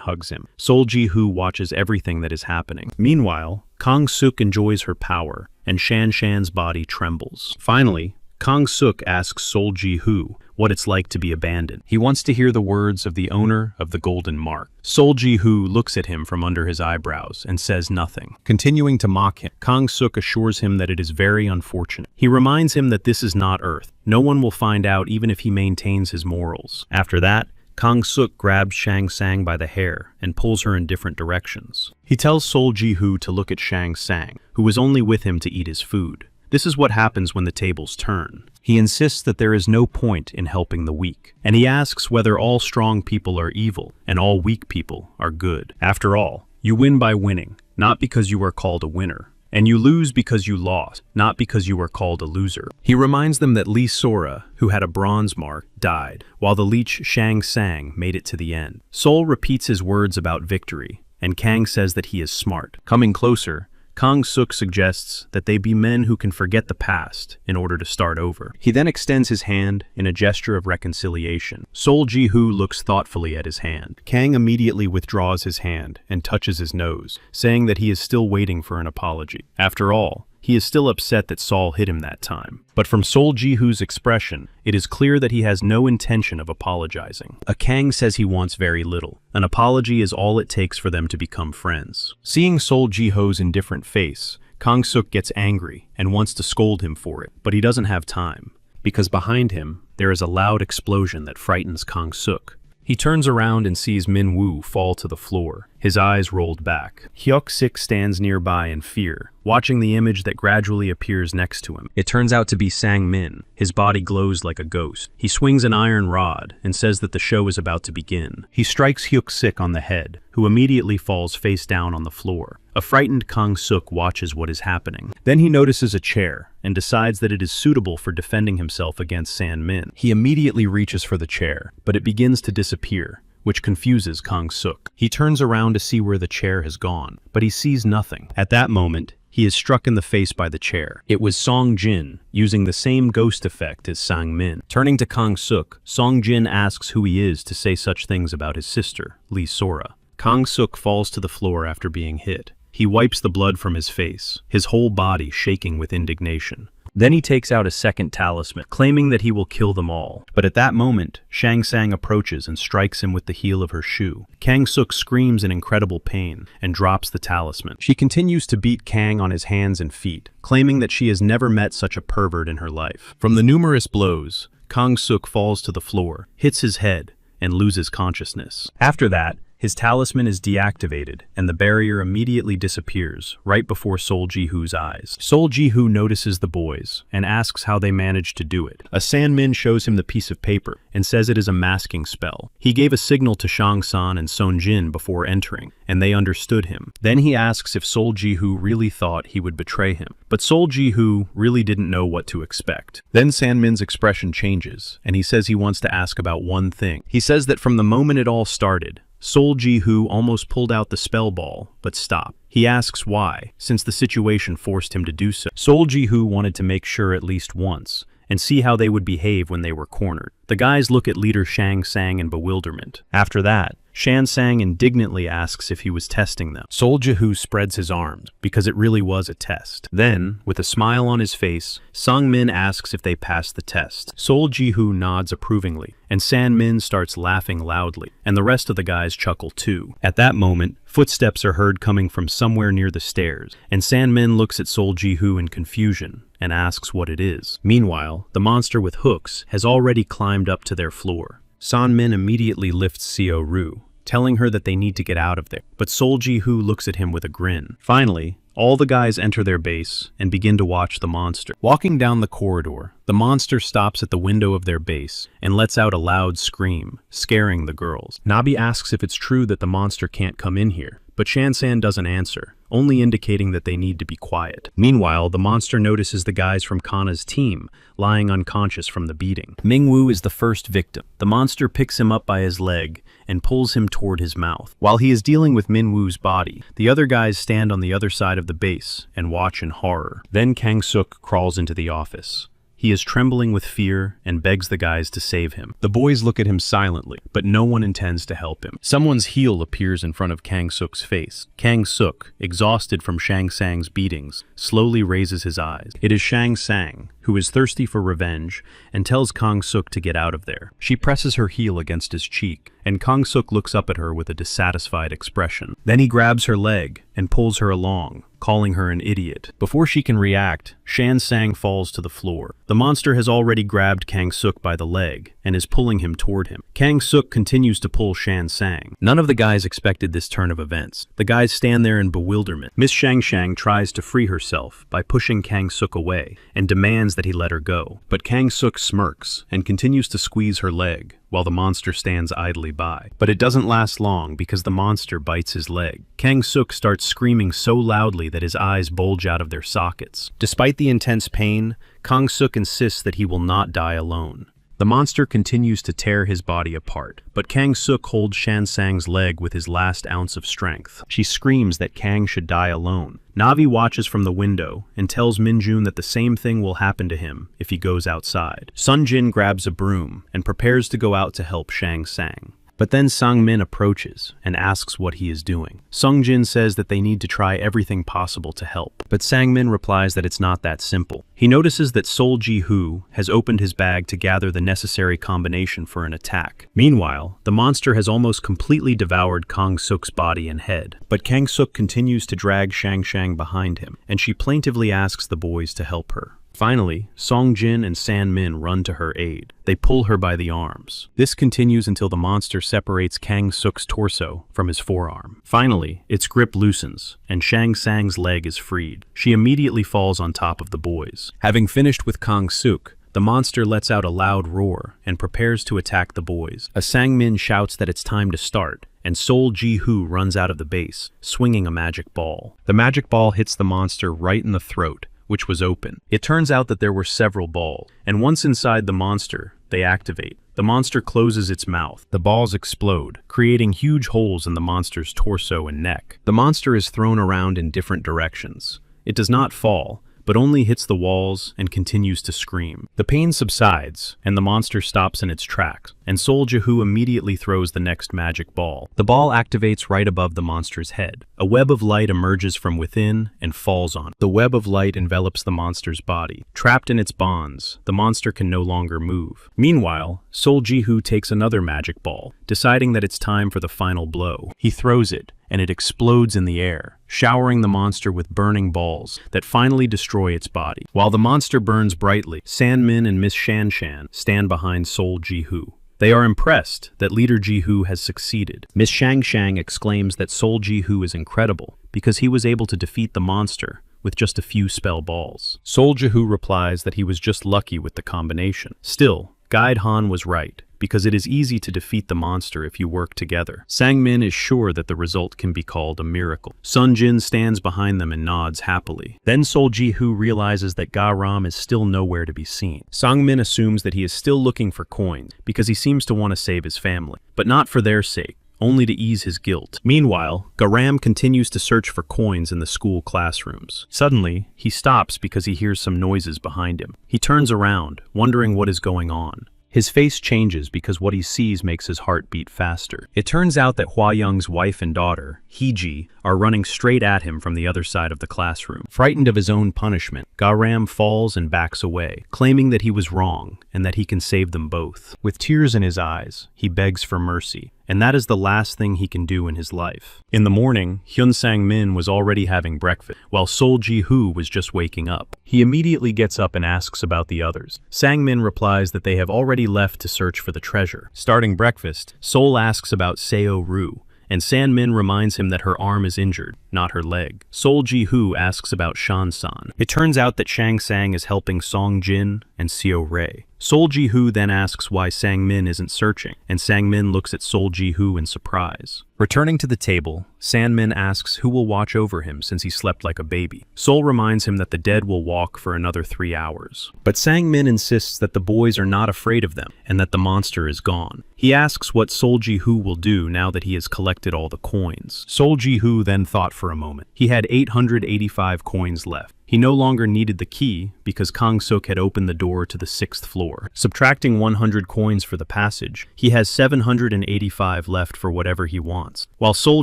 [SPEAKER 1] hugs him. Sol Ji-hoo watches everything that is happening. Meanwhile, Kang Suk enjoys her power, and Shan Shan's body trembles. Finally, Kang Suk asks Sol Ji-hoo what it's like to be abandoned. He wants to hear the words of the owner of the golden mark. Sol Ji-hoo looks at him from under his eyebrows and says nothing. Continuing to mock him, Kang Suk assures him that it is very unfortunate. He reminds him that this is not Earth. No one will find out even if he maintains his morals. After that, Kang Suk grabs Shang Tsang by the hair and pulls her in different directions. He tells Sol Ji-hoo to look at Shang Tsang, who was only with him to eat his food. This is what happens when the tables turn. He insists that there is no point in helping the weak, and he asks whether all strong people are evil and all weak people are good. After all, you win by winning, not because you are called a winner. And you lose because you lost, not because you are called a loser. He reminds them that Lee Sora, who had a bronze mark, died, while the leech Shang Tsang made it to the end. Sol repeats his words about victory, and Kang says that he is smart. Coming closer, Kang Suk suggests that they be men who can forget the past in order to start over. He then extends his hand in a gesture of reconciliation. Sol Ji-hoo looks thoughtfully at his hand. Kang immediately withdraws his hand and touches his nose, saying that he is still waiting for an apology. After all, he is still upset that Sol hit him that time. But from Sol Ji-hoo's expression, it is clear that he has no intention of apologizing. Kang says he wants very little. An apology is all it takes for them to become friends. Seeing Sol Ji-hoo's indifferent face, Kang Suk gets angry and wants to scold him for it, but he doesn't have time, because behind him, there is a loud explosion that frightens Kang Suk. He turns around and sees Min Woo fall to the floor, his eyes rolled back. Hyuk Sik stands nearby in fear, watching the image that gradually appears next to him. It turns out to be Sang Min. His body glows like a ghost. He swings an iron rod and says that the show is about to begin. He strikes Hyuk Sik on the head, who immediately falls face down on the floor. A frightened Kang Suk watches what is happening. Then he notices a chair and decides that it is suitable for defending himself against San Min. He immediately reaches for the chair, but it begins to disappear, which confuses Kang Suk. He turns around to see where the chair has gone, but he sees nothing. At that moment, he is struck in the face by the chair. It was Song Jin, using the same ghost effect as Sang Min. Turning to Kang Suk, Song Jin asks who he is to say such things about his sister, Lee Sora. Kang Suk falls to the floor after being hit. He wipes the blood from his face, his whole body shaking with indignation. Then he takes out a second talisman, claiming that he will kill them all. But at that moment, Shang Tsang approaches and strikes him with the heel of her shoe. Kang Suk screams in incredible pain and drops the talisman. She continues to beat Kang on his hands and feet, claiming that she has never met such a pervert in her life. From the numerous blows, Kang Suk falls to the floor, hits his head, and loses consciousness. After that, his talisman is deactivated, and the barrier immediately disappears, right before Sol Ji-hoo's eyes. Sol Ji-hoo notices the boys, and asks how they managed to do it. A San Min shows him the piece of paper, and says it is a masking spell. He gave a signal to Shang San and Son Jin before entering, and they understood him. Then he asks if Sol Ji-hoo really thought he would betray him. But Sol Ji-hoo really didn't know what to expect. Then San Min's expression changes, and he says he wants to ask about one thing. He says that from the moment it all started, Sol Ji-hoo almost pulled out the spell ball, but stopped. He asks why, since the situation forced him to do so. Sol Ji-hoo wanted to make sure at least once, and see how they would behave when they were cornered. The guys look at leader Shang Tsang in bewilderment. After that, Shang Tsang indignantly asks if he was testing them. Sol Ji-hoo spreads his arms, because it really was a test. Then, with a smile on his face, Sang Min asks if they passed the test. Sol Ji-hoo nods approvingly, and San Min starts laughing loudly, and the rest of the guys chuckle too. At that moment, footsteps are heard coming from somewhere near the stairs, and San Min looks at Sol Ji-hoo in confusion and asks what it is. Meanwhile, the monster with hooks has already climbed up to their floor. San Min immediately lifts Seo Ru, telling her that they need to get out of there. But Sol-ji-hoo looks at him with a grin. Finally, all the guys enter their base and begin to watch the monster. Walking down the corridor, the monster stops at the window of their base and lets out a loud scream, scaring the girls. Nabi asks if it's true that the monster can't come in here, but Shan-san doesn't answer, only indicating that they need to be quiet. Meanwhile, the monster notices the guys from Kana's team lying unconscious from the beating. Mingwoo is the first victim. The monster picks him up by his leg and pulls him toward his mouth. While he is dealing with Minwoo's body, the other guys stand on the other side of the base and watch in horror. Then Kang-suk crawls into the office. He is trembling with fear and begs the guys to save him. The boys look at him silently, but no one intends to help him. Someone's heel appears in front of Kang-suk's face. Kang-suk, exhausted from Shang-sang's beatings, slowly raises his eyes. It is Shang-sang, who is thirsty for revenge, and tells Kang-suk to get out of there. She presses her heel against his cheek, and Kang-suk looks up at her with a dissatisfied expression. Then he grabs her leg and pulls her along, calling her an idiot. Before she can react, Shan-sang falls to the floor. The monster has already grabbed Kang-suk by the leg and is pulling him toward him. Kang-suk continues to pull Shan-sang. None of the guys expected this turn of events. The guys stand there in bewilderment. Miss Shang-shang tries to free herself by pushing Kang-suk away and demands that he let her go. But Kang-suk smirks and continues to squeeze her leg, while the monster stands idly by. But it doesn't last long because the monster bites his leg. Kang-suk starts screaming so loudly that his eyes bulge out of their sockets. Despite the intense pain, Kang-suk insists that he will not die alone. The monster continues to tear his body apart, but Kang-suk holds Shan-sang's leg with his last ounce of strength. She screams that Kang should die alone. Navi watches from the window and tells Minjun that the same thing will happen to him if he goes outside. Sunjin grabs a broom and prepares to go out to help Shang-sang. But then Sang-min approaches and asks what he is doing. Sungjin says that they need to try everything possible to help, but Sang-min replies that it's not that simple. He notices that Sol-ji-hoo has opened his bag to gather the necessary combination for an attack. Meanwhile, the monster has almost completely devoured Kang-suk's body and head, but Kang-suk continues to drag Shang-shang behind him, and she plaintively asks the boys to help her. Finally, Songjin and San-min run to her aid. They pull her by the arms. This continues until the monster separates Kang-suk's torso from his forearm. Finally, its grip loosens, and Shang-sang's leg is freed. She immediately falls on top of the boys. Having finished with Kang-suk, the monster lets out a loud roar and prepares to attack the boys. A Sang-min shouts that it's time to start, and Sol-ji-hoo runs out of the base, swinging a magic ball. The magic ball hits the monster right in the throat, which was open. It turns out that there were several balls, and once inside the monster, they activate. The monster closes its mouth. The balls explode, creating huge holes in the monster's torso and neck. The monster is thrown around in different directions. It does not fall, but only hits the walls and continues to scream. The pain subsides, and the monster stops in its tracks, and Sol-ji-hoo immediately throws the next magic ball. The ball activates right above the monster's head. A web of light emerges from within and falls on it. The web of light envelops the monster's body. Trapped in its bonds, the monster can no longer move. Meanwhile, Sol-ji-hoo takes another magic ball, deciding that it's time for the final blow. He throws it, and it explodes in the air, showering the monster with burning balls that finally destroy its body. While the monster burns brightly, San-min and Miss Shan-shan stand behind Sol-ji-hoo. They are impressed that Leader Ji-hoo has succeeded. Miss Shang-shang exclaims that Sol-ji-hoo is incredible because he was able to defeat the monster with just a few spell balls. Sol-ji-hoo replies that he was just lucky with the combination. Still, Guide Han was right, because it is easy to defeat the monster if you work together. Sang-min is sure that the result can be called a miracle. Sunjin stands behind them and nods happily. Then Sol-ji-hoo realizes that Ga-ram is still nowhere to be seen. Sang-min assumes that he is still looking for coins because he seems to want to save his family, but not for their sake, only to ease his guilt. Meanwhile, Ga-ram continues to search for coins in the school classrooms. Suddenly, he stops because he hears some noises behind him. He turns around, wondering what is going on. His face changes because what he sees makes his heart beat faster. It turns out that Hwa Young's wife and daughter, Hee-ji, are running straight at him from the other side of the classroom. Frightened of his own punishment, Ga-ram falls and backs away, claiming that he was wrong and that he can save them both. With tears in his eyes, he begs for mercy, and that is the last thing he can do in his life. In the morning, Hyun Sang-min was already having breakfast, while Sol Ji-hoo was just waking up. He immediately gets up and asks about the others. Sang-min replies that they have already left to search for the treasure. Starting breakfast, Sol asks about Seo-ru, and San-min reminds him that her arm is injured, not her leg. Sol Ji-hoo asks about Shan-san. It turns out that Shang-sang is helping Song-jin and Seo-rae. Sol Ji-hoo then asks why Sang-min isn't searching, and Sang-min looks at Sol Ji-hoo in surprise. Returning to the table, San-min asks who will watch over him since he slept like a baby. Sol reminds him that the dead will walk for another 3 hours. But Sang-min insists that the boys are not afraid of them, and that the monster is gone. He asks what Sol Ji-hoo will do now that he has collected all the coins. Sol Ji-hoo then thought for a moment. He had 885 coins left. He no longer needed the key because Kang-suk had opened the door to the 6th floor. Subtracting 100 coins for the passage, he has 785 left for whatever he wants. While Sol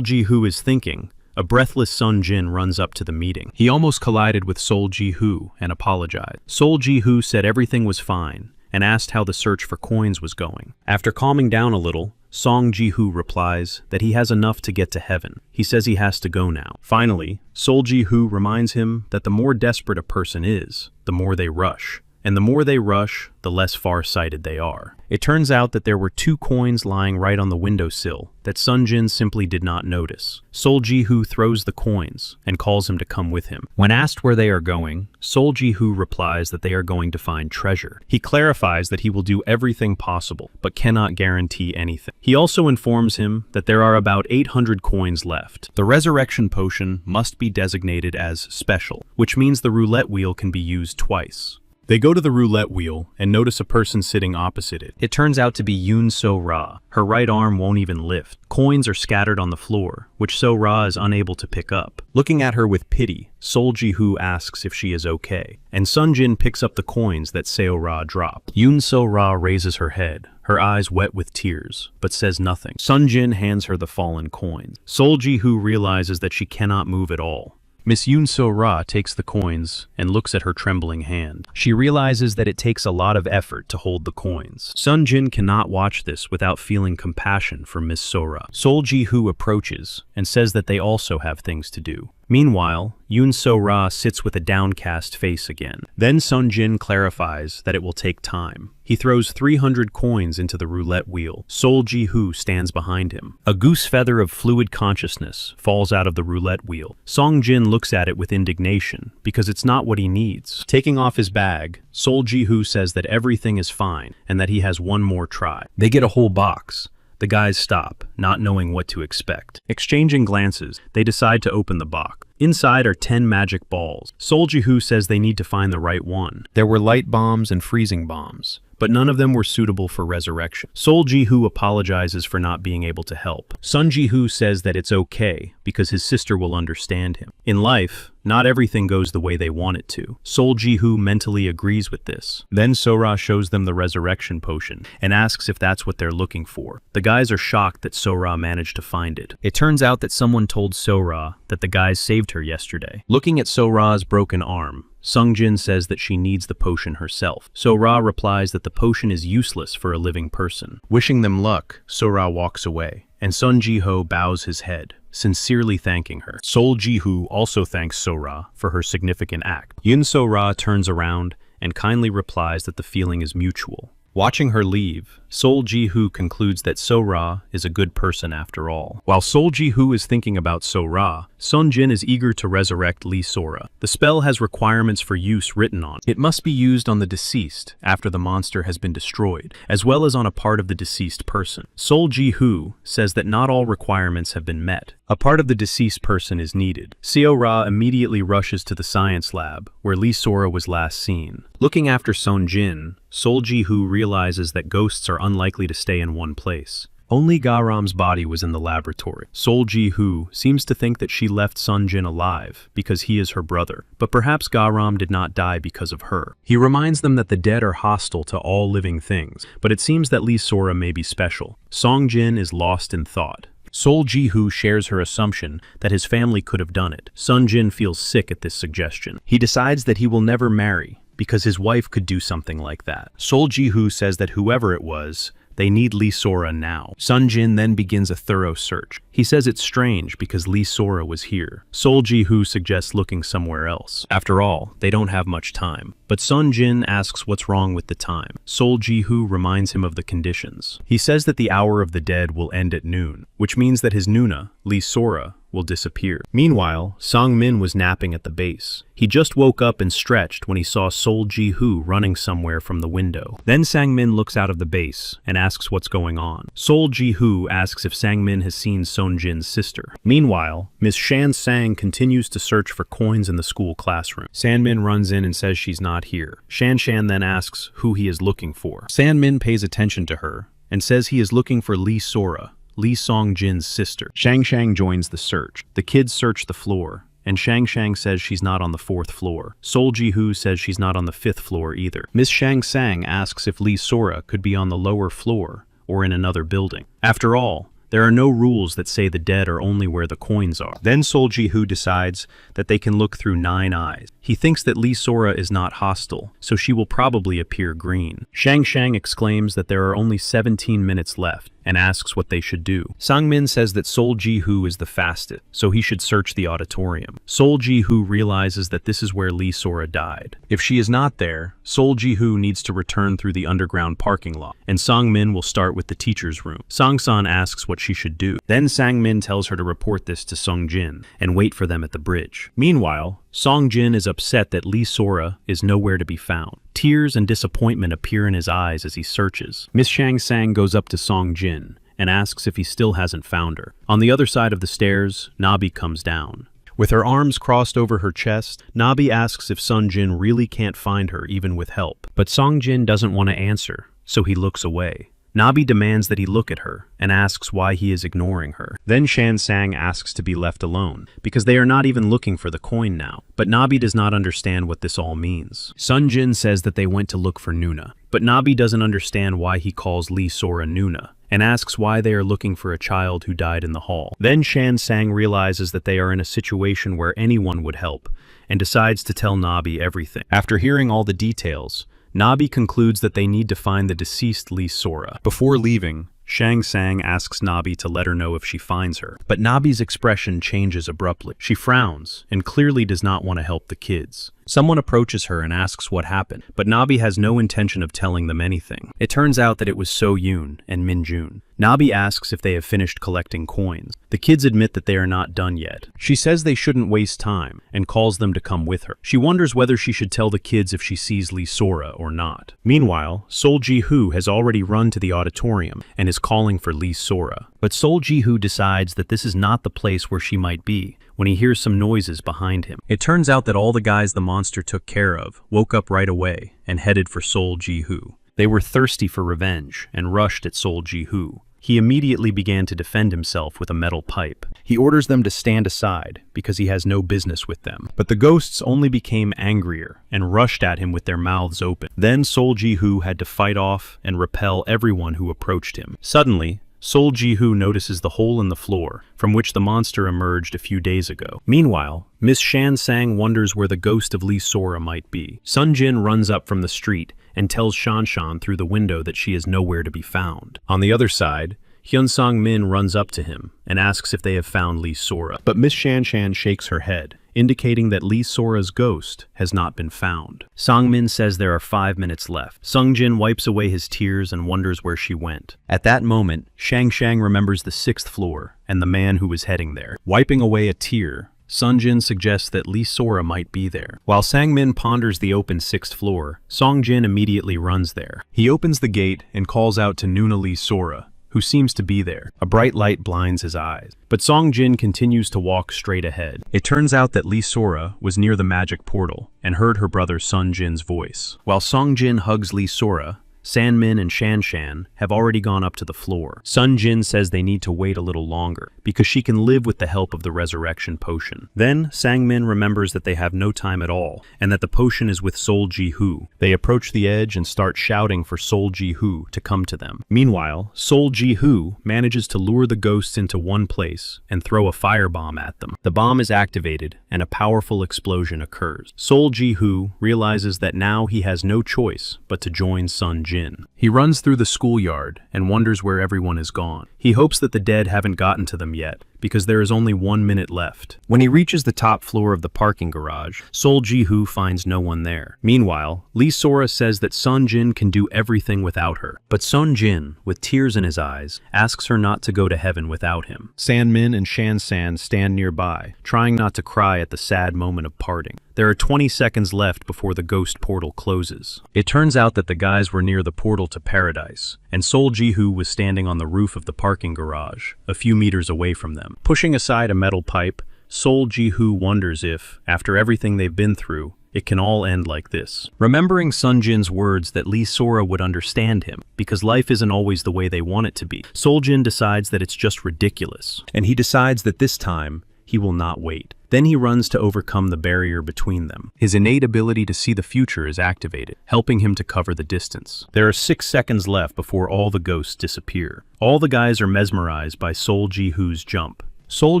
[SPEAKER 1] Ji-hoo is thinking, a breathless Sun Jin runs up to the meeting. He almost collided with Sol Ji-hoo and apologized. Sol Ji-hoo said everything was fine and asked how the search for coins was going. After calming down a little, Song Ji-hoo replies that he has enough to get to heaven. He says he has to go now. Finally, Sol Ji-hoo reminds him that the more desperate a person is, the more they rush. And the more they rush, the less far-sighted they are. It turns out that there were 2 coins lying right on the windowsill that Sun Jin simply did not notice. Sol Ji-hoo throws the coins and calls him to come with him. When asked where they are going, Sol Ji-hoo replies that they are going to find treasure. He clarifies that he will do everything possible, but cannot guarantee anything. He also informs him that there are about 800 coins left. The resurrection potion must be designated as special, which means the roulette wheel can be used twice. They go to the roulette wheel and notice a person sitting opposite it. It turns out to be Yoon So-ra. Her right arm won't even lift. Coins are scattered on the floor, which So-ra is unable to pick up. Looking at her with pity, Sol Ji-hoo asks if she is okay, and Sun Jin picks up the coins that Seo-ra dropped. Yoon So-ra raises her head, her eyes wet with tears, but says nothing. Sun Jin hands her the fallen coins. Sol Ji-hoo realizes that she cannot move at all. Miss Yoon So-ra takes the coins and looks at her trembling hand. She realizes that it takes a lot of effort to hold the coins. Sun Jin cannot watch this without feeling compassion for Miss So-ra. Sol Ji-hoo approaches and says that they also have things to do. Meanwhile, Yoon So-ra sits with a downcast face again. Then Sun Jin clarifies that it will take time. He throws 300 coins into the roulette wheel. Sol Ji-hoo stands behind him. A goose feather of fluid consciousness falls out of the roulette wheel. Song Jin looks at it with indignation, because it's not what he needs. Taking off his bag, Sol Ji-hoo says that everything is fine, and that he has one more try. They get a whole box. The guys stop, not knowing what to expect. Exchanging glances, they decide to open the box. Inside are 10 magic balls. Sol Ji-hoo says they need to find the right one. There were light bombs and freezing bombs, but none of them were suitable for resurrection. Sol Ji-hoo apologizes for not being able to help. Sun Ji-hoo says that it's okay, because his sister will understand him. In life, not everything goes the way they want it to. Sol Ji-hoo mentally agrees with this. Then So-ra shows them the resurrection potion, and asks if that's what they're looking for. The guys are shocked that So-ra managed to find it. It turns out that someone told So-ra that the guys saved her yesterday. Looking at So-ra's broken arm, Sung Jin says that she needs the potion herself. So-ra replies that the potion is useless for a living person. Wishing them luck, So-ra walks away, and Sun Ji-ho bows his head, sincerely thanking her. Sol Ji-hoo also thanks So-ra for her significant act. Yoon So-ra turns around and kindly replies that the feeling is mutual. Watching her leave, Sol Ji-hoo concludes that So-ra is a good person after all. While Sol Ji-hoo is thinking about So-ra, Sun Jin is eager to resurrect Lee So-ra. The spell has requirements for use written on it. It must be used on the deceased after the monster has been destroyed, as well as on a part of the deceased person. Sol Ji-hoo says that not all requirements have been met. A part of the deceased person is needed. Seo-ra immediately rushes to the science lab, where Lee So-ra was last seen. Looking after Sun Jin, Sol Ji-hoo realizes that ghosts are unlikely to stay in one place. Only Garam's body was in the laboratory. Sol Ji-hoo seems to think that she left Sun Jin alive because he is her brother, but perhaps Garam did not die because of her. He reminds them that the dead are hostile to all living things, but it seems that Lee So-ra may be special. Song Jin is lost in thought. Sol Ji-hoo shares her assumption that his family could have done it. Sun Jin feels sick at this suggestion. He decides that he will never marry, because his wife could do something like that. Sol Ji-hoo says that whoever it was They need Lee Sora now. Sun Jin then begins a thorough search. He says it's strange because Lee Sora was here. Sol Ji-hoo suggests looking somewhere else. After all, they don't have much time. But Sun Jin asks what's wrong with the time. Sol Ji-hoo reminds him of the conditions. He says that the hour of the dead will end at noon, which means that his Nuna, Lee Sora, will disappear. Meanwhile, Sang Min was napping at the base. He just woke up and stretched when he saw Sol Ji-hoo running somewhere from the window. Then Sang Min looks out of the base and asks what's going on. Sol Ji-hoo asks if Sang Min has seen Sun Jin's sister. Meanwhile, Miss Shan Sang continues to search for coins in the school classroom. San Min runs in and says she's not here. Shan Shan then asks who he is looking for. San Min pays attention to her and says he is looking for Lee Sora, Lee Song-jin's sister. Shang Shang joins the search. The kids search the floor, and Shang Shang says she's not on the 4th floor. Sol Ji-hoo says she's not on the 5th floor either. Miss Shang Sang asks if Lee Sora could be on the lower floor or in another building. After all, there are no rules that say the dead are only where the coins are. Then Sol Ji-hoo decides that they can look through 9 eyes. He thinks that Lee Sora is not hostile, so she will probably appear green. Shang Shang exclaims that there are only 17 minutes left and asks what they should do. Sang Min says that Sol Ji-hoo is the fastest, so he should search the auditorium. Sol Ji-hoo realizes that this is where Lee Sora died. If she is not there, Sol Ji-hoo needs to return through the underground parking lot, and Sang Min will start with the teacher's room. Sang San asks what she should do. Then Sang Min tells her to report this to Sung Jin and wait for them at the bridge. Meanwhile, Song Jin is upset that Lee Sora is nowhere to be found. Tears and disappointment appear in his eyes as he searches. Miss Shang Sang goes up to Song Jin and asks if he still hasn't found her. On the other side of the stairs, Nabi comes down. With her arms crossed over her chest, Nabi asks if Sun Jin really can't find her even with help. But Song Jin doesn't want to answer, so he looks away. Nabi demands that he look at her and asks why he is ignoring her. Then Shan Sang asks to be left alone because they are not even looking for the coin now. But Nabi does not understand what this all means. Sun Jin says that they went to look for Nuna, but Nabi doesn't understand why he calls Lee Sora Nuna and asks why they are looking for a child who died in the hall. Then Shan Sang realizes that they are in a situation where anyone would help and decides to tell Nabi everything. After hearing all the details, Nabi concludes that they need to find the deceased Lee Sora. Before leaving, Shang Sang asks Nabi to let her know if she finds her, but Nabi's expression changes abruptly. She frowns and clearly does not want to help the kids. Someone approaches her and asks what happened, but Nabi has no intention of telling them anything. It turns out that it was So Yoon and Min Jun. Nabi asks if they have finished collecting coins. The kids admit that they are not done yet. She says they shouldn't waste time and calls them to come with her. She wonders whether she should tell the kids if she sees Lee Sora or not. Meanwhile, Sol Ji-hoo has already run to the auditorium and is calling for Lee Sora. But Sol Ji-hoo decides that this is not the place where she might be when he hears some noises behind him. It turns out that all the guys the monster took care of woke up right away and headed for Sol Ji-hoo. They were thirsty for revenge and rushed at Sol Ji-hoo. He immediately began to defend himself with a metal pipe. He orders them to stand aside because he has no business with them. But the ghosts only became angrier and rushed at him with their mouths open. Then Sol Ji-hoo had to fight off and repel everyone who approached him. Suddenly, Sol Ji-hoo notices the hole in the floor from which the monster emerged a few days ago. Meanwhile, Miss Shan Sang wonders where the ghost of Lee Sora might be. Sun Jin runs up from the street and tells Shan Shan through the window that she is nowhere to be found. On the other side, Hyun Sang Min runs up to him and asks if they have found Lee Sora. But Miss Shan Shan shakes her head, indicating that Lee Sora's ghost has not been found. Sang Min says there are 5 minutes left. Sung Jin wipes away his tears and wonders where she went. At that moment, Shang Shang remembers the 6th floor and the man who was heading there. Wiping away a tear, Sun Jin suggests that Lee Sora might be there. While Sang Min ponders the open 6th floor, Song Jin immediately runs there. He opens the gate and calls out to Nuna Lee Sora, who seems to be there. A bright light blinds his eyes, but Song Jin continues to walk straight ahead. It turns out that Lee Sora was near the magic portal and heard her brother Sun Jin's voice. While Song Jin hugs Lee Sora, San Min and Shan Shan have already gone up to the floor. Sun Jin says they need to wait a little longer because she can live with the help of the resurrection potion. Then Sang Min remembers that they have no time at all and that the potion is with Sol Ji-hoo. They approach the edge and start shouting for Sol Ji-hoo to come to them. Meanwhile, Sol Ji-hoo manages to lure the ghosts into one place and throw a firebomb at them. The bomb is activated and a powerful explosion occurs. Sol Ji-hoo realizes that now he has no choice but to join Sun Jin. Jin. He runs through the schoolyard and wonders where everyone is gone. He hopes that the dead haven't gotten to them yet, because there is only 1 minute left. When he reaches the top floor of the parking garage, Sol Ji-hoo finds no one there. Meanwhile, Lee Sora says that Sun Jin can do everything without her. But Sun Jin, with tears in his eyes, asks her not to go to heaven without him. San Min and Shan San stand nearby, trying not to cry at the sad moment of parting. There are 20 seconds left before the ghost portal closes. It turns out that the guys were near the portal to paradise, and Sol Ji-hoo was standing on the roof of the parking garage, a few meters away from them. Pushing aside a metal pipe, Sol Ji-hoo wonders if, after everything they've been through, it can all end like this. Remembering Sun Jin's words that Lee Sora would understand him, because life isn't always the way they want it to be, Sol Jin decides that it's just ridiculous, and he decides that this time, he will not wait. Then he runs to overcome the barrier between them. His innate ability to see the future is activated, helping him to cover the distance. There are 6 seconds left before all the ghosts disappear. All the guys are mesmerized by Sol Ji-hoo's jump. Sol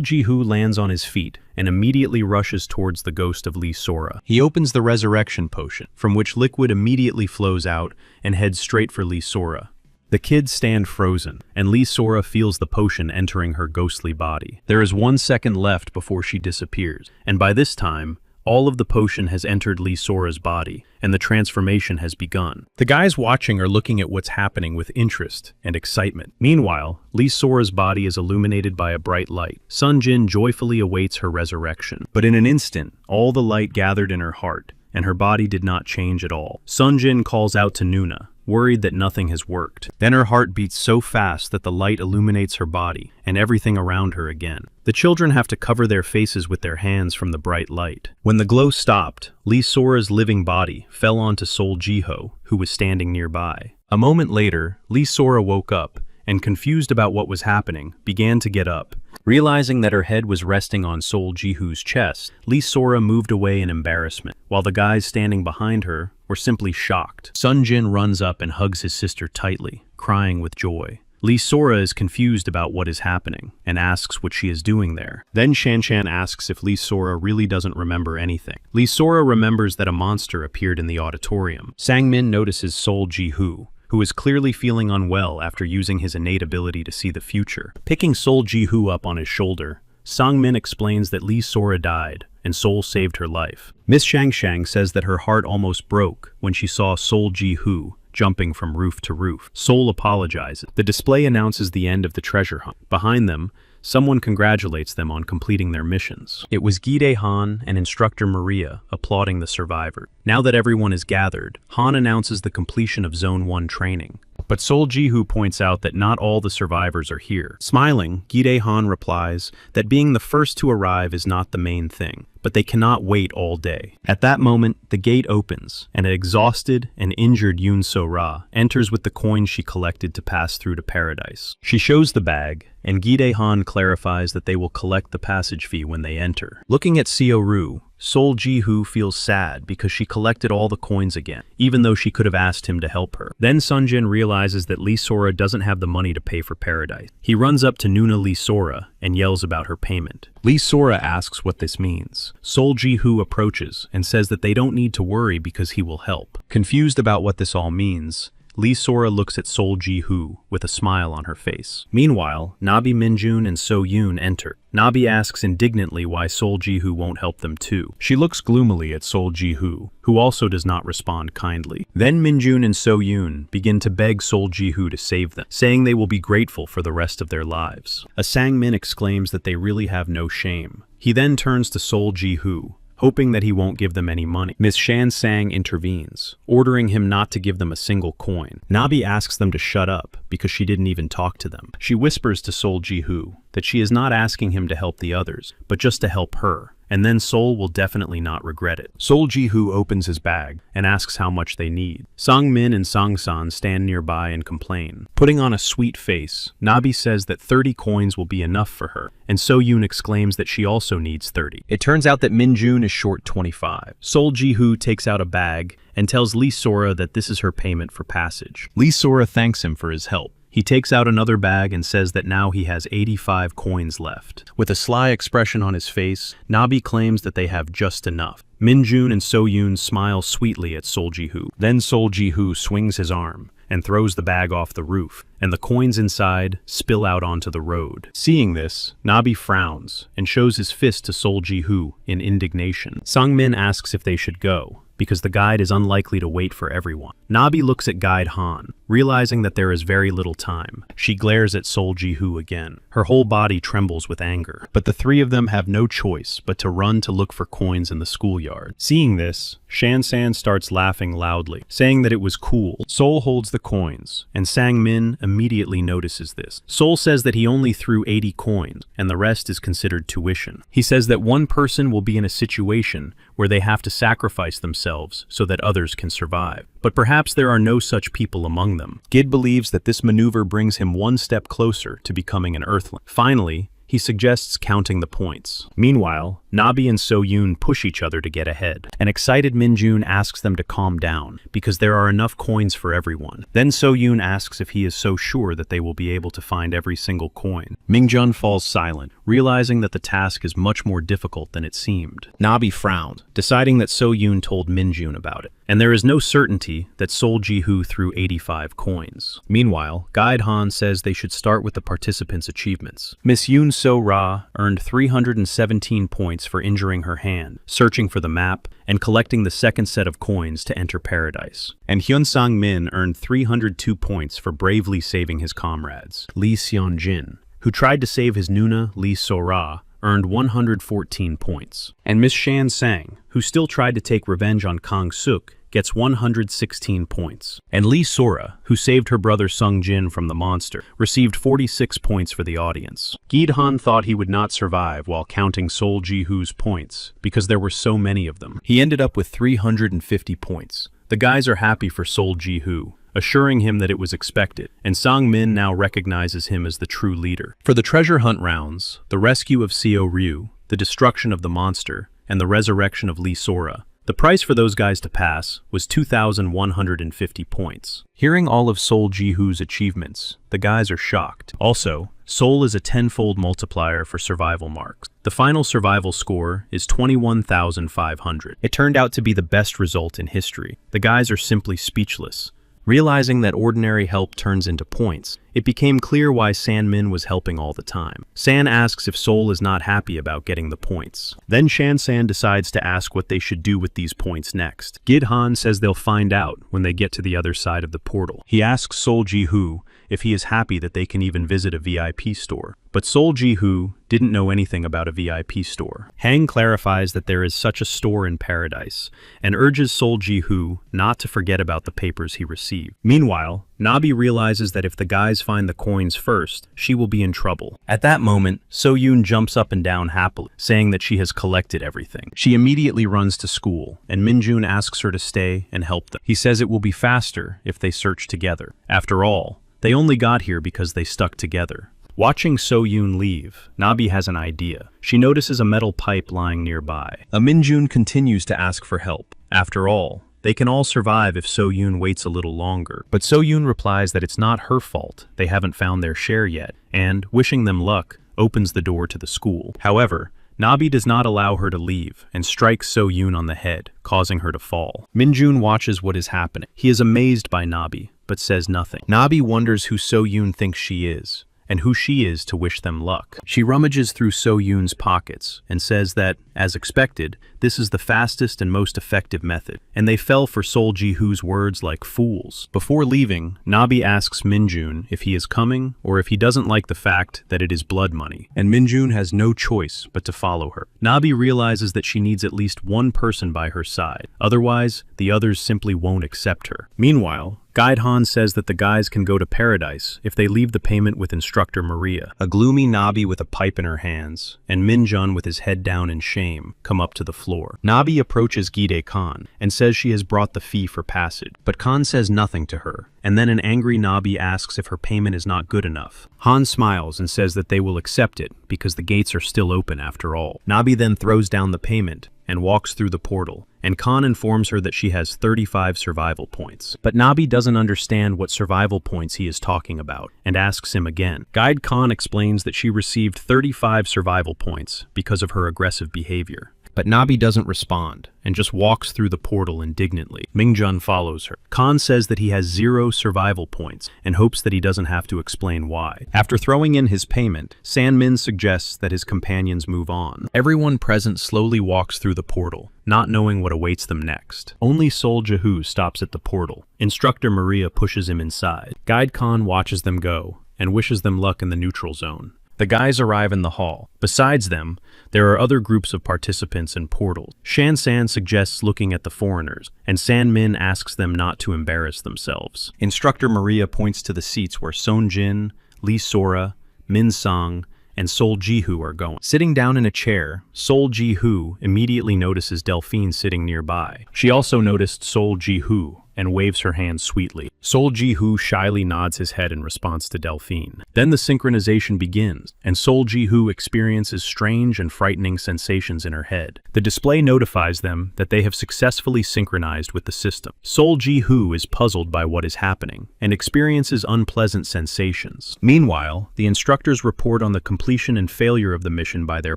[SPEAKER 1] Ji-hoo lands on his feet and immediately rushes towards the ghost of Lee Sora. He opens the resurrection potion, from which liquid immediately flows out and heads straight for Lee Sora. The kids stand frozen, and Lee Sora feels the potion entering her ghostly body. There is 1 second left before she disappears, and by this time, all of the potion has entered Lee Sora's body, and the transformation has begun. The guys watching are looking at what's happening with interest and excitement. Meanwhile, Lee Sora's body is illuminated by a bright light. Sun Jin joyfully awaits her resurrection. But in an instant, all the light gathered in her heart, and her body did not change at all. Sun Jin calls out to Nuna, worried that nothing has worked. Then her heart beats so fast that the light illuminates her body and everything around her again. The children have to cover their faces with their hands from the bright light. When the glow stopped, Lee Sora's living body fell onto Sol Ji-hoo, who was standing nearby. A moment later, Lee Sora woke up and, confused about what was happening, began to get up. Realizing that her head was resting on Sol Ji-hoo's chest, Lee Sora moved away in embarrassment, while the guys standing behind her were simply shocked. Sun Jin runs up and hugs his sister tightly, crying with joy. Lee Sora is confused about what is happening and asks what she is doing there. Then Shan Shan asks if Lee Sora really doesn't remember anything. Lee Sora remembers that a monster appeared in the auditorium. Sang Min notices Sol Ji-hoo, who is clearly feeling unwell after using his innate ability to see the future. Picking Sol Ji-hoo up on his shoulder, Sang Min explains that Lee Sora died, and Sol saved her life. Miss Shang Shang says that her heart almost broke when she saw Sol Ji-hoo jumping from roof to roof. Sol apologizes. The display announces the end of the treasure hunt. Behind them, someone congratulates them on completing their missions. It was Gi-dae Han and instructor Maria applauding the survivor. Now that everyone is gathered, Han announces the completion of Zone 1 training. But Sol Ji-hoo points out that not all the survivors are here. Smiling, Gi-dae Han replies that being the first to arrive is not the main thing, but they cannot wait all day. At that moment, the gate opens, and an exhausted and injured Yoon So-ra enters with the coins she collected to pass through to paradise. She shows the bag, and Gi-dae Han clarifies that they will collect the passage fee when they enter. Looking at Seo-ru, Sol Ji-hoo feels sad because she collected all the coins again, even though she could have asked him to help her. Then Sun Jin realizes that Lee Sora doesn't have the money to pay for paradise. He runs up to Nuna Lee Sora and yells about her payment. Lee Sora asks what this means. Sol Ji-hoo approaches and says that they don't need to worry because he will help. Confused about what this all means, Lee Sora looks at Sol Ji-hoo with a smile on her face. Meanwhile, Nabi Minjun and So Yoon enter. Nabi asks indignantly why Sol Ji-hoo won't help them too. She looks gloomily at Sol Ji-hoo, who also does not respond kindly. Then Minjun and So Yoon begin to beg Sol Ji-hoo to save them, saying they will be grateful for the rest of their lives. A Sang Min exclaims that they really have no shame. He then turns to Sol Ji-hoo, hoping that he won't give them any money. Miss Shan Sang intervenes, ordering him not to give them a single coin. Nabi asks them to shut up because she didn't even talk to them. She whispers to Sol Ji-hoo that she is not asking him to help the others, but just to help her, and then Sol will definitely not regret it. Sol Ji-hoo opens his bag and asks how much they need. Sang Min and Sang San stand nearby and complain. Putting on a sweet face, Nabi says that 30 coins will be enough for her, and So Yoon exclaims that she also needs 30. It turns out that Min Jun is short 25. Sol Ji-hoo takes out a bag and tells Lee Sora that this is her payment for passage. Lee Sora thanks him for his help He takes out another bag and says that now he has 85 coins left. With a sly expression on his face, Nabi claims that they have just enough. Minjun and So-yoon smile sweetly at Sol Ji-hoo. Then Sol Ji-hoo swings his arm and throws the bag off the roof, and the coins inside spill out onto the road. Seeing this, Nabi frowns and shows his fist to Sol Ji-hoo in indignation. Sang-min asks if they should go, because the guide is unlikely to wait for everyone. Nabi looks at Guide Han, realizing that there is very little time. She glares at Sol Ji-hoo again. Her whole body trembles with anger. But the three of them have no choice but to run to look for coins in the schoolyard. Seeing this, Shan-san starts laughing loudly, saying that it was cool. Sol holds the coins, and Sang-min immediately notices this. Sol says that he only threw 80 coins, and the rest is considered tuition. He says that one person will be in a situation where they have to sacrifice themselves so that others can survive. But perhaps there are no such people among them. Gid believes that this maneuver brings him one step closer to becoming an Earthling. Finally, he suggests counting the points. Meanwhile, Nabi and So-yoon push each other to get ahead. An excited Minjun asks them to calm down, because there are enough coins for everyone. Then So-yoon asks if he is so sure that they will be able to find every single coin. Mingjun falls silent, realizing that the task is much more difficult than it seemed. Nabi frowned, deciding that So-yoon told Minjun about it. And there is no certainty that Sol Ji-hoo threw 85 coins. Meanwhile, Guide Han says they should start with the participants' achievements. Miss Yoon So-ra earned 317 points for injuring her hand, searching for the map, and collecting the second set of coins to enter paradise. And Hyun Sang-min earned 302 points for bravely saving his comrades. Lee Seon-jin, who tried to save his Nuna, Lee So-ra, earned 114 points. And Miss Shan-sang, who still tried to take revenge on Kang-suk, gets 116 points. And Lee Sora, who saved her brother Sung-jin from the monster, received 46 points for the audience. Gid-han thought he would not survive while counting Sol Ji-hoo's points, because there were so many of them. He ended up with 350 points. The guys are happy for Sol Ji-hoo, assuring him that it was expected, and Sang-min now recognizes him as the true leader. For the treasure hunt rounds, the rescue of Seo-ryu, the destruction of the monster, and the resurrection of Lee Sora, the price for those guys to pass was 2,150 points. Hearing all of Sol Ji-hoo's achievements, the guys are shocked. Also, Sol is a 10-fold multiplier for survival marks. The final survival score is 21,500. It turned out to be the best result in history. The guys are simply speechless. Realizing that ordinary help turns into points, it became clear why San-min was helping all the time. San asks if Sol is not happy about getting the points. Then Shan-san decides to ask what they should do with these points next. Gid-han says they'll find out when they get to the other side of the portal. He asks Sol Ji-hoo if he is happy that they can even visit a VIP store. But Sol Ji-hoo didn't know anything about a VIP store. Hang clarifies that there is such a store in paradise, and urges Sol Ji-hoo not to forget about the papers he received. Meanwhile, Nabi realizes that if the guys find the coins first, she will be in trouble. At that moment, So-yoon jumps up and down happily, saying that she has collected everything. She immediately runs to school, and Minjun asks her to stay and help them. He says it will be faster if they search together. After all, they only got here because they stuck together. Watching So-yoon leave, Nabi has an idea. She notices a metal pipe lying nearby. Minjun continues to ask for help. After all, they can all survive if So-yoon waits a little longer. But So-yoon replies that it's not her fault. They haven't found their share yet, and, wishing them luck, opens the door to the school. However, Nabi does not allow her to leave and strikes So-yoon on the head, causing her to fall. Minjun watches what is happening. He is amazed by Nabi, but says nothing. Nabi wonders who So-yoon thinks she is, and who she is to wish them luck. She rummages through So-yoon's pockets and says that, as expected, this is the fastest and most effective method, and they fell for Sol Ji-hoo's words like fools. Before leaving, Nabi asks Minjun if he is coming or if he doesn't like the fact that it is blood money, and Minjun has no choice but to follow her. Nabi realizes that she needs at least one person by her side, otherwise the others simply won't accept her. Meanwhile, Guide Han says that the guys can go to paradise if they leave the payment with instructor Maria. A gloomy Nabi with a pipe in her hands, and Minjun with his head down in shame, come up to the floor. Nabi approaches Gide Khan and says she has brought the fee for passage, but Khan says nothing to her, and then an angry Nabi asks if her payment is not good enough. Han smiles and says that they will accept it because the gates are still open after all. Nabi then throws down the payment and walks through the portal, and Khan informs her that she has 35 survival points. But Nabi doesn't understand what survival points he is talking about, and asks him again. Guide Khan explains that she received 35 survival points because of her aggressive behavior. But Nabi doesn't respond, and just walks through the portal indignantly. Mingjun follows her. Khan says that he has 0 survival points, and hopes that he doesn't have to explain why. After throwing in his payment, Sanmin suggests that his companions move on. Everyone present slowly walks through the portal, not knowing what awaits them next. Only Sol Jahu stops at the portal. Instructor Maria pushes him inside. Guide Khan watches them go, and wishes them luck in the neutral zone. The guys arrive in the hall. Besides them, there are other groups of participants and portals. Shan-san suggests looking at the foreigners, and San-min asks them not to embarrass themselves. Instructor Maria points to the seats where Son-jin, Lee Sora, Min Sang, and Sol Ji-hoo are going. Sitting down in a chair, Sol Ji-hoo immediately notices Delphine sitting nearby. She also noticed Sol Ji-hoo and waves her hand sweetly. Sol Ji-hoo shyly nods his head in response to Delphine. Then the synchronization begins, and Sol Ji-hoo experiences strange and frightening sensations in her head. The display notifies them that they have successfully synchronized with the system. Sol Ji-hoo is puzzled by what is happening, and experiences unpleasant sensations. Meanwhile, the instructors report on the completion and failure of the mission by their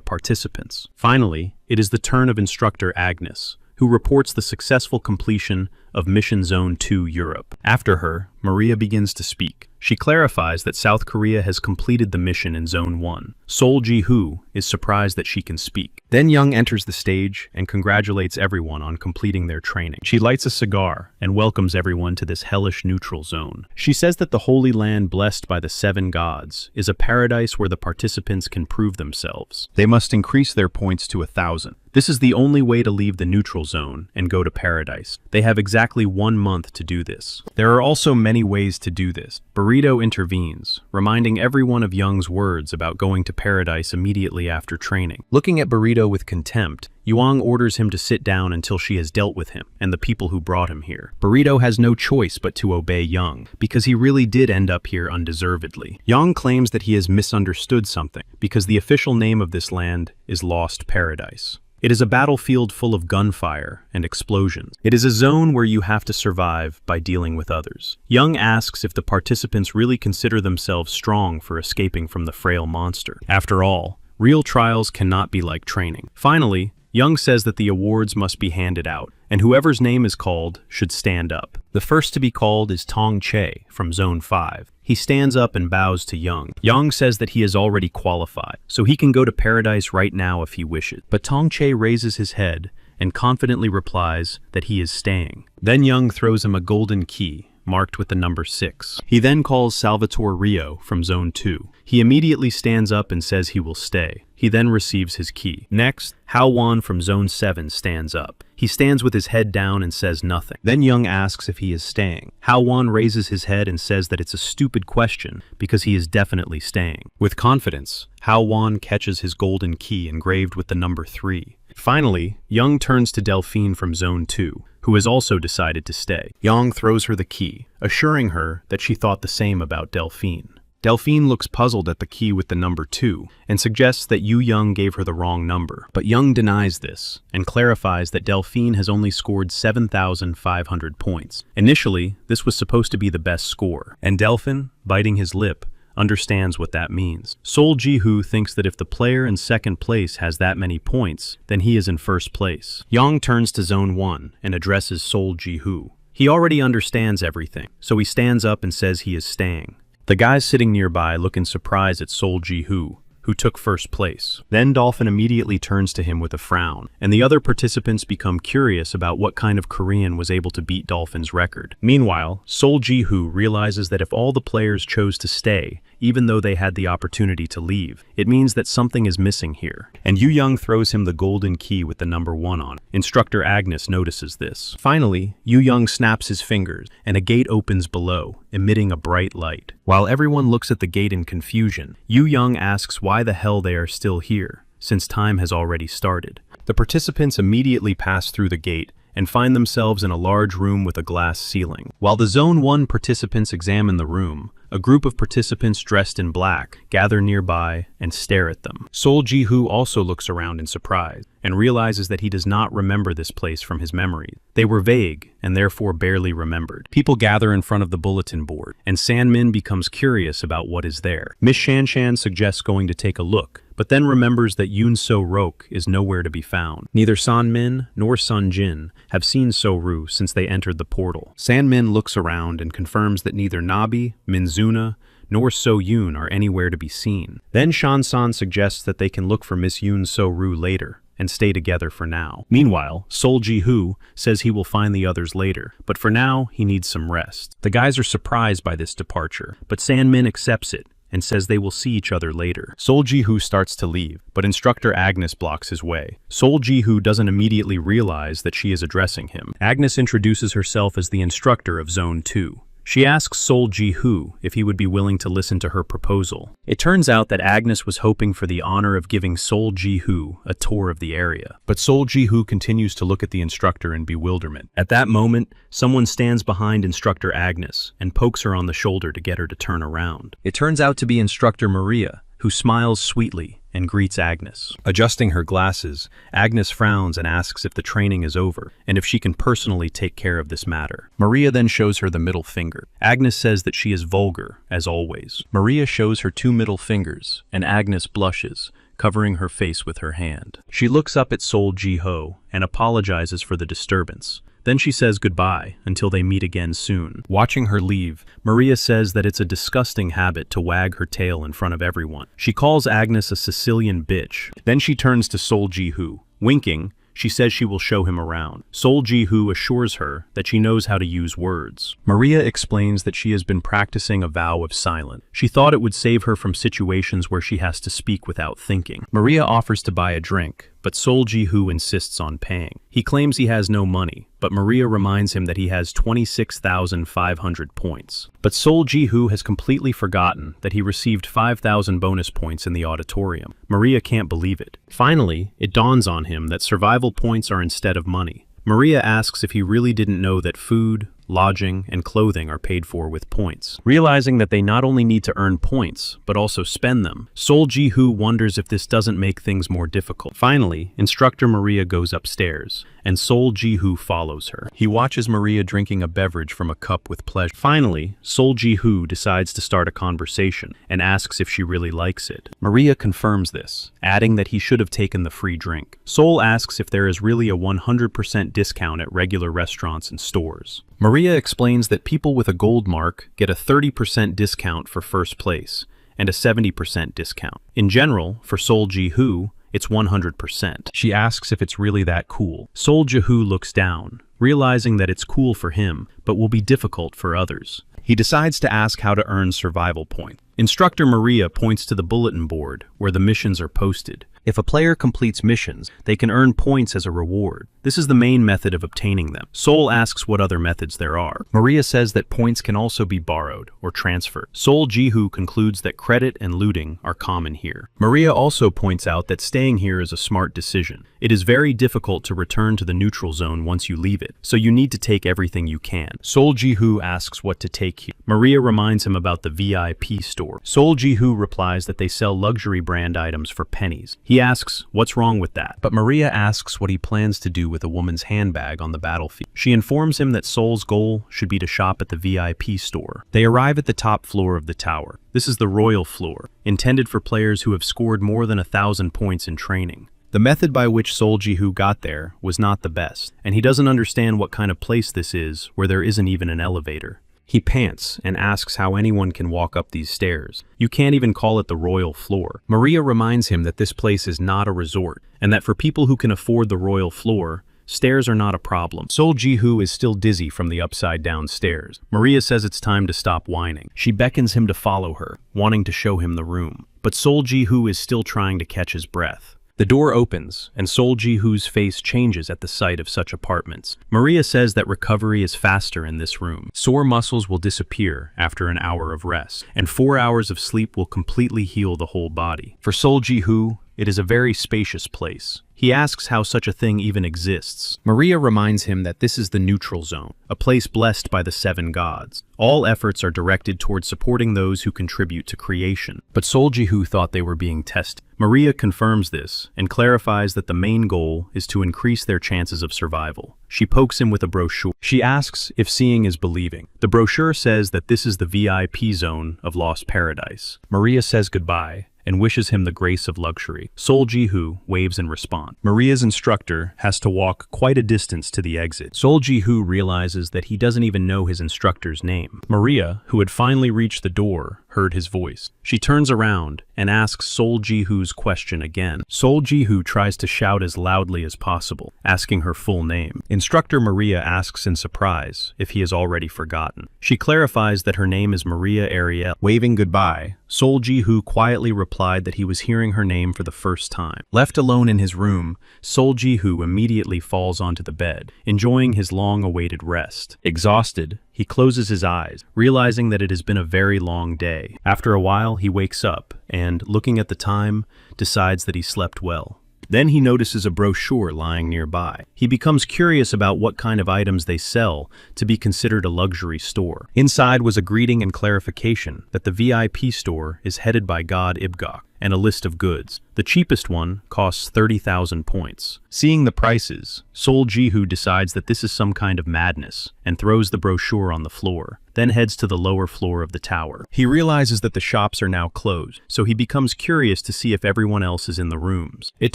[SPEAKER 1] participants. Finally, it is the turn of Instructor Agnes, who reports the successful completion of Mission Zone 2 Europe. After her, Maria begins to speak. She clarifies that South Korea has completed the mission in Zone 1. Sol Ji-hoo is surprised that she can speak. Then Young enters the stage and congratulates everyone on completing their training. She lights a cigar and welcomes everyone to this hellish neutral zone. She says that the Holy Land blessed by the 7 gods is a paradise where the participants can prove themselves. They must increase their points to 1,000. This is the only way to leave the neutral zone and go to paradise. They have exactly 1 month to do this. There are also many ways to do this. Burrito intervenes, reminding everyone of Young's words about going to paradise immediately after training. Looking at Burrito with contempt, Yuang orders him to sit down until she has dealt with him and the people who brought him here. Burrito has no choice but to obey Young, because he really did end up here undeservedly. Young claims that he has misunderstood something, because the official name of this land is Lost Paradise. It is a battlefield full of gunfire and explosions. It is a zone where you have to survive by dealing with others. Young asks if the participants really consider themselves strong for escaping from the frail monster. After all, real trials cannot be like training. Finally, Young says that the awards must be handed out, and whoever's name is called should stand up. The first to be called is Tong Che from Zone 5. He stands up and bows to Young. Young says that he is already qualified, so he can go to paradise right now if he wishes. But Tong Che raises his head and confidently replies that he is staying. Then Young throws him a golden key, marked with the number 6. He then calls Salvatore Rio from Zone 2. He immediately stands up and says he will stay. He then receives his key. Next, Hao Wan from Zone 7 stands up. He stands with his head down and says nothing. Then Young asks if he is staying. Hao Wan raises his head and says that it's a stupid question because he is definitely staying. With confidence, Hao Wan catches his golden key engraved with the number 3. Finally, Young turns to Delphine from Zone 2, who has also decided to stay. Young throws her the key, assuring her that she thought the same about Delphine. Delphine looks puzzled at the key with the number 2 and suggests that Yu Young gave her the wrong number. But Young denies this and clarifies that Delphine has only scored 7,500 points. Initially, this was supposed to be the best score, and Delphine, biting his lip, understands what that means. Sol Ji-hoo thinks that if the player in second place has that many points, then he is in first place. Young turns to Zone 1 and addresses Sol Ji-hoo. He already understands everything, so he stands up and says he is staying. The guys sitting nearby look in surprise at Sol Ji-hoo, who took first place. Then Dolphin immediately turns to him with a frown, and the other participants become curious about what kind of Korean was able to beat Dolphin's record. Meanwhile, Sol Ji-hoo realizes that if all the players chose to stay, even though they had the opportunity to leave, it means that something is missing here. And Yu Young throws him the golden key with the number 1 on it. Instructor Agnes notices this. Finally, Yu Young snaps his fingers, and a gate opens below, emitting a bright light. While everyone looks at the gate in confusion, Yu Young asks why the hell they are still here, since time has already started. The participants immediately pass through the gate and find themselves in a large room with a glass ceiling. While the Zone 1 participants examine the room, a group of participants dressed in black gather nearby and stare at them. Sol Ji-hoo also looks around in surprise and realizes that he does not remember this place from his memories. They were vague and therefore barely remembered. People gather in front of the bulletin board, and San-min becomes curious about what is there. Miss Shan-shan suggests going to take a look, but then remembers that Yoon So-rok is nowhere to be found. Neither San-min nor Sun-jin have seen So-ru since they entered the portal. San-min looks around and confirms that neither Nabi, Minzuna, nor So-yoon are anywhere to be seen. Then Shan-san suggests that they can look for Miss Yoon So-ru later and stay together for now. Meanwhile, Sol Ji-hoo says he will find the others later, but for now he needs some rest. The guys are surprised by this departure, but San-min accepts it and says they will see each other later. Sol Ji-hoo starts to leave, but instructor Agnes blocks his way. Sol Ji-hoo doesn't immediately realize that she is addressing him. Agnes introduces herself as the instructor of Zone 2. She asks Sol Ji-hoo if he would be willing to listen to her proposal. It turns out that Agnes was hoping for the honor of giving Sol Ji-hoo a tour of the area. But Sol Ji-hoo continues to look at the instructor in bewilderment. At that moment, someone stands behind instructor Agnes and pokes her on the shoulder to get her to turn around. It turns out to be instructor Maria, who smiles sweetly and greets Agnes. Adjusting her glasses, Agnes frowns and asks if the training is over and if she can personally take care of this matter. Maria then shows her the middle finger. Agnes says that she is vulgar, as always. Maria shows her 2 middle fingers, and Agnes blushes, covering her face with her hand. She looks up at Sol Ji-hoo and apologizes for the disturbance. Then she says goodbye until they meet again soon. Watching her leave, Maria says that it's a disgusting habit to wag her tail in front of everyone. She calls Agnes a Sicilian bitch. Then she turns to Sol Ji-hoo. Winking, she says she will show him around. Sol Ji-hoo assures her that she knows how to use words. Maria explains that she has been practicing a vow of silence. She thought it would save her from situations where she has to speak without thinking. Maria offers to buy a drink, but Sol Ji-hoo insists on paying. He claims he has no money, but Maria reminds him that he has 26,500 points. But Sol Ji-hoo has completely forgotten that he received 5,000 bonus points in the auditorium. Maria can't believe it. Finally, it dawns on him that survival points are instead of money. Maria asks if he really didn't know that food, lodging, and clothing are paid for with points. Realizing that they not only need to earn points, but also spend them, Sol Ji-hoo wonders if this doesn't make things more difficult. Finally, instructor Maria goes upstairs, and Sol Ji-hoo follows her. He watches Maria drinking a beverage from a cup with pleasure. Finally, Sol Ji-hoo decides to start a conversation and asks if she really likes it. Maria confirms this, adding that he should have taken the free drink. Sol asks if there is really a 100% discount at regular restaurants and stores. Maria explains that people with a gold mark get a 30% discount for first place and a 70% discount. In general, for Sol Ji-hoo, it's 100%. She asks if it's really that cool. Sol Ji-hoo looks down, realizing that it's cool for him, but will be difficult for others. He decides to ask how to earn survival points. Instructor Maria points to the bulletin board where the missions are posted. If a player completes missions, they can earn points as a reward. This is the main method of obtaining them. Sol asks what other methods there are. Maria says that points can also be borrowed or transferred. Sol Ji-hoo concludes that credit and looting are common here. Maria also points out that staying here is a smart decision. It is very difficult to return to the neutral zone once you leave it, so you need to take everything you can. Sol Ji-hoo asks what to take here. Maria reminds him about the VIP store. Sol Ji-hoo replies that they sell luxury brand items for pennies. He asks what's wrong with that, but Maria asks what he plans to do with a woman's handbag on the battlefield. She informs him that Sol's goal should be to shop at the VIP store. They arrive at the top floor of the tower. This is the royal floor, intended for players who have scored more than 1,000 points in training. The method by which Sol Ji-hoo got there was not the best, and he doesn't understand what kind of place this is where there isn't even an elevator. He pants and asks how anyone can walk up these stairs. You can't even call it the royal floor. Maria reminds him that this place is not a resort, and that for people who can afford the royal floor, stairs are not a problem. Sol Ji-hoo is still dizzy from the upside-down stairs. Maria says it's time to stop whining. She beckons him to follow her, wanting to show him the room. But Sol Ji-hoo is still trying to catch his breath. The door opens, and Sol Ji-hoo's face changes at the sight of such apartments. Maria says that recovery is faster in this room. Sore muscles will disappear after an hour of rest, and 4 hours of sleep will completely heal the whole body. For Sol Ji-hoo, It is a very spacious place. He asks how such a thing even exists. Maria reminds him that this is the neutral zone, a place blessed by the 7 gods. All efforts are directed toward supporting those who contribute to creation. But Soljihu thought they were being tested. Maria confirms this and clarifies that the main goal is to increase their chances of survival. She pokes him with a brochure. She asks if seeing is believing. The brochure says that this is the VIP zone of Lost Paradise. Maria says goodbye and wishes him the grace of luxury. Soljihu waves in response. Maria's instructor has to walk quite a distance to the exit. Soljihu realizes that he doesn't even know his instructor's name. Maria, who had finally reached the door, heard his voice. She turns around and asks Soljihu's question again. Soljihu tries to shout as loudly as possible, asking her full name. Instructor Maria asks in surprise if he has already forgotten. She clarifies that her name is Maria Ariel. Waving goodbye, Soljihu quietly replied that he was hearing her name for the first time. Left alone in his room, Soljihu immediately falls onto the bed, enjoying his long-awaited rest. Exhausted, he closes his eyes, realizing that it has been a very long day. After a while, he wakes up and, looking at the time, decides that he slept well. Then he notices a brochure lying nearby. He becomes curious about what kind of items they sell to be considered a luxury store. Inside was a greeting and clarification that the VIP store is headed by God Ibgok, and a list of goods. The cheapest one costs 30,000 points. Seeing the prices, Soljihu decides that this is some kind of madness and throws the brochure on the floor, then heads to the lower floor of the tower. He realizes that the shops are now closed, so he becomes curious to see if everyone else is in the rooms. It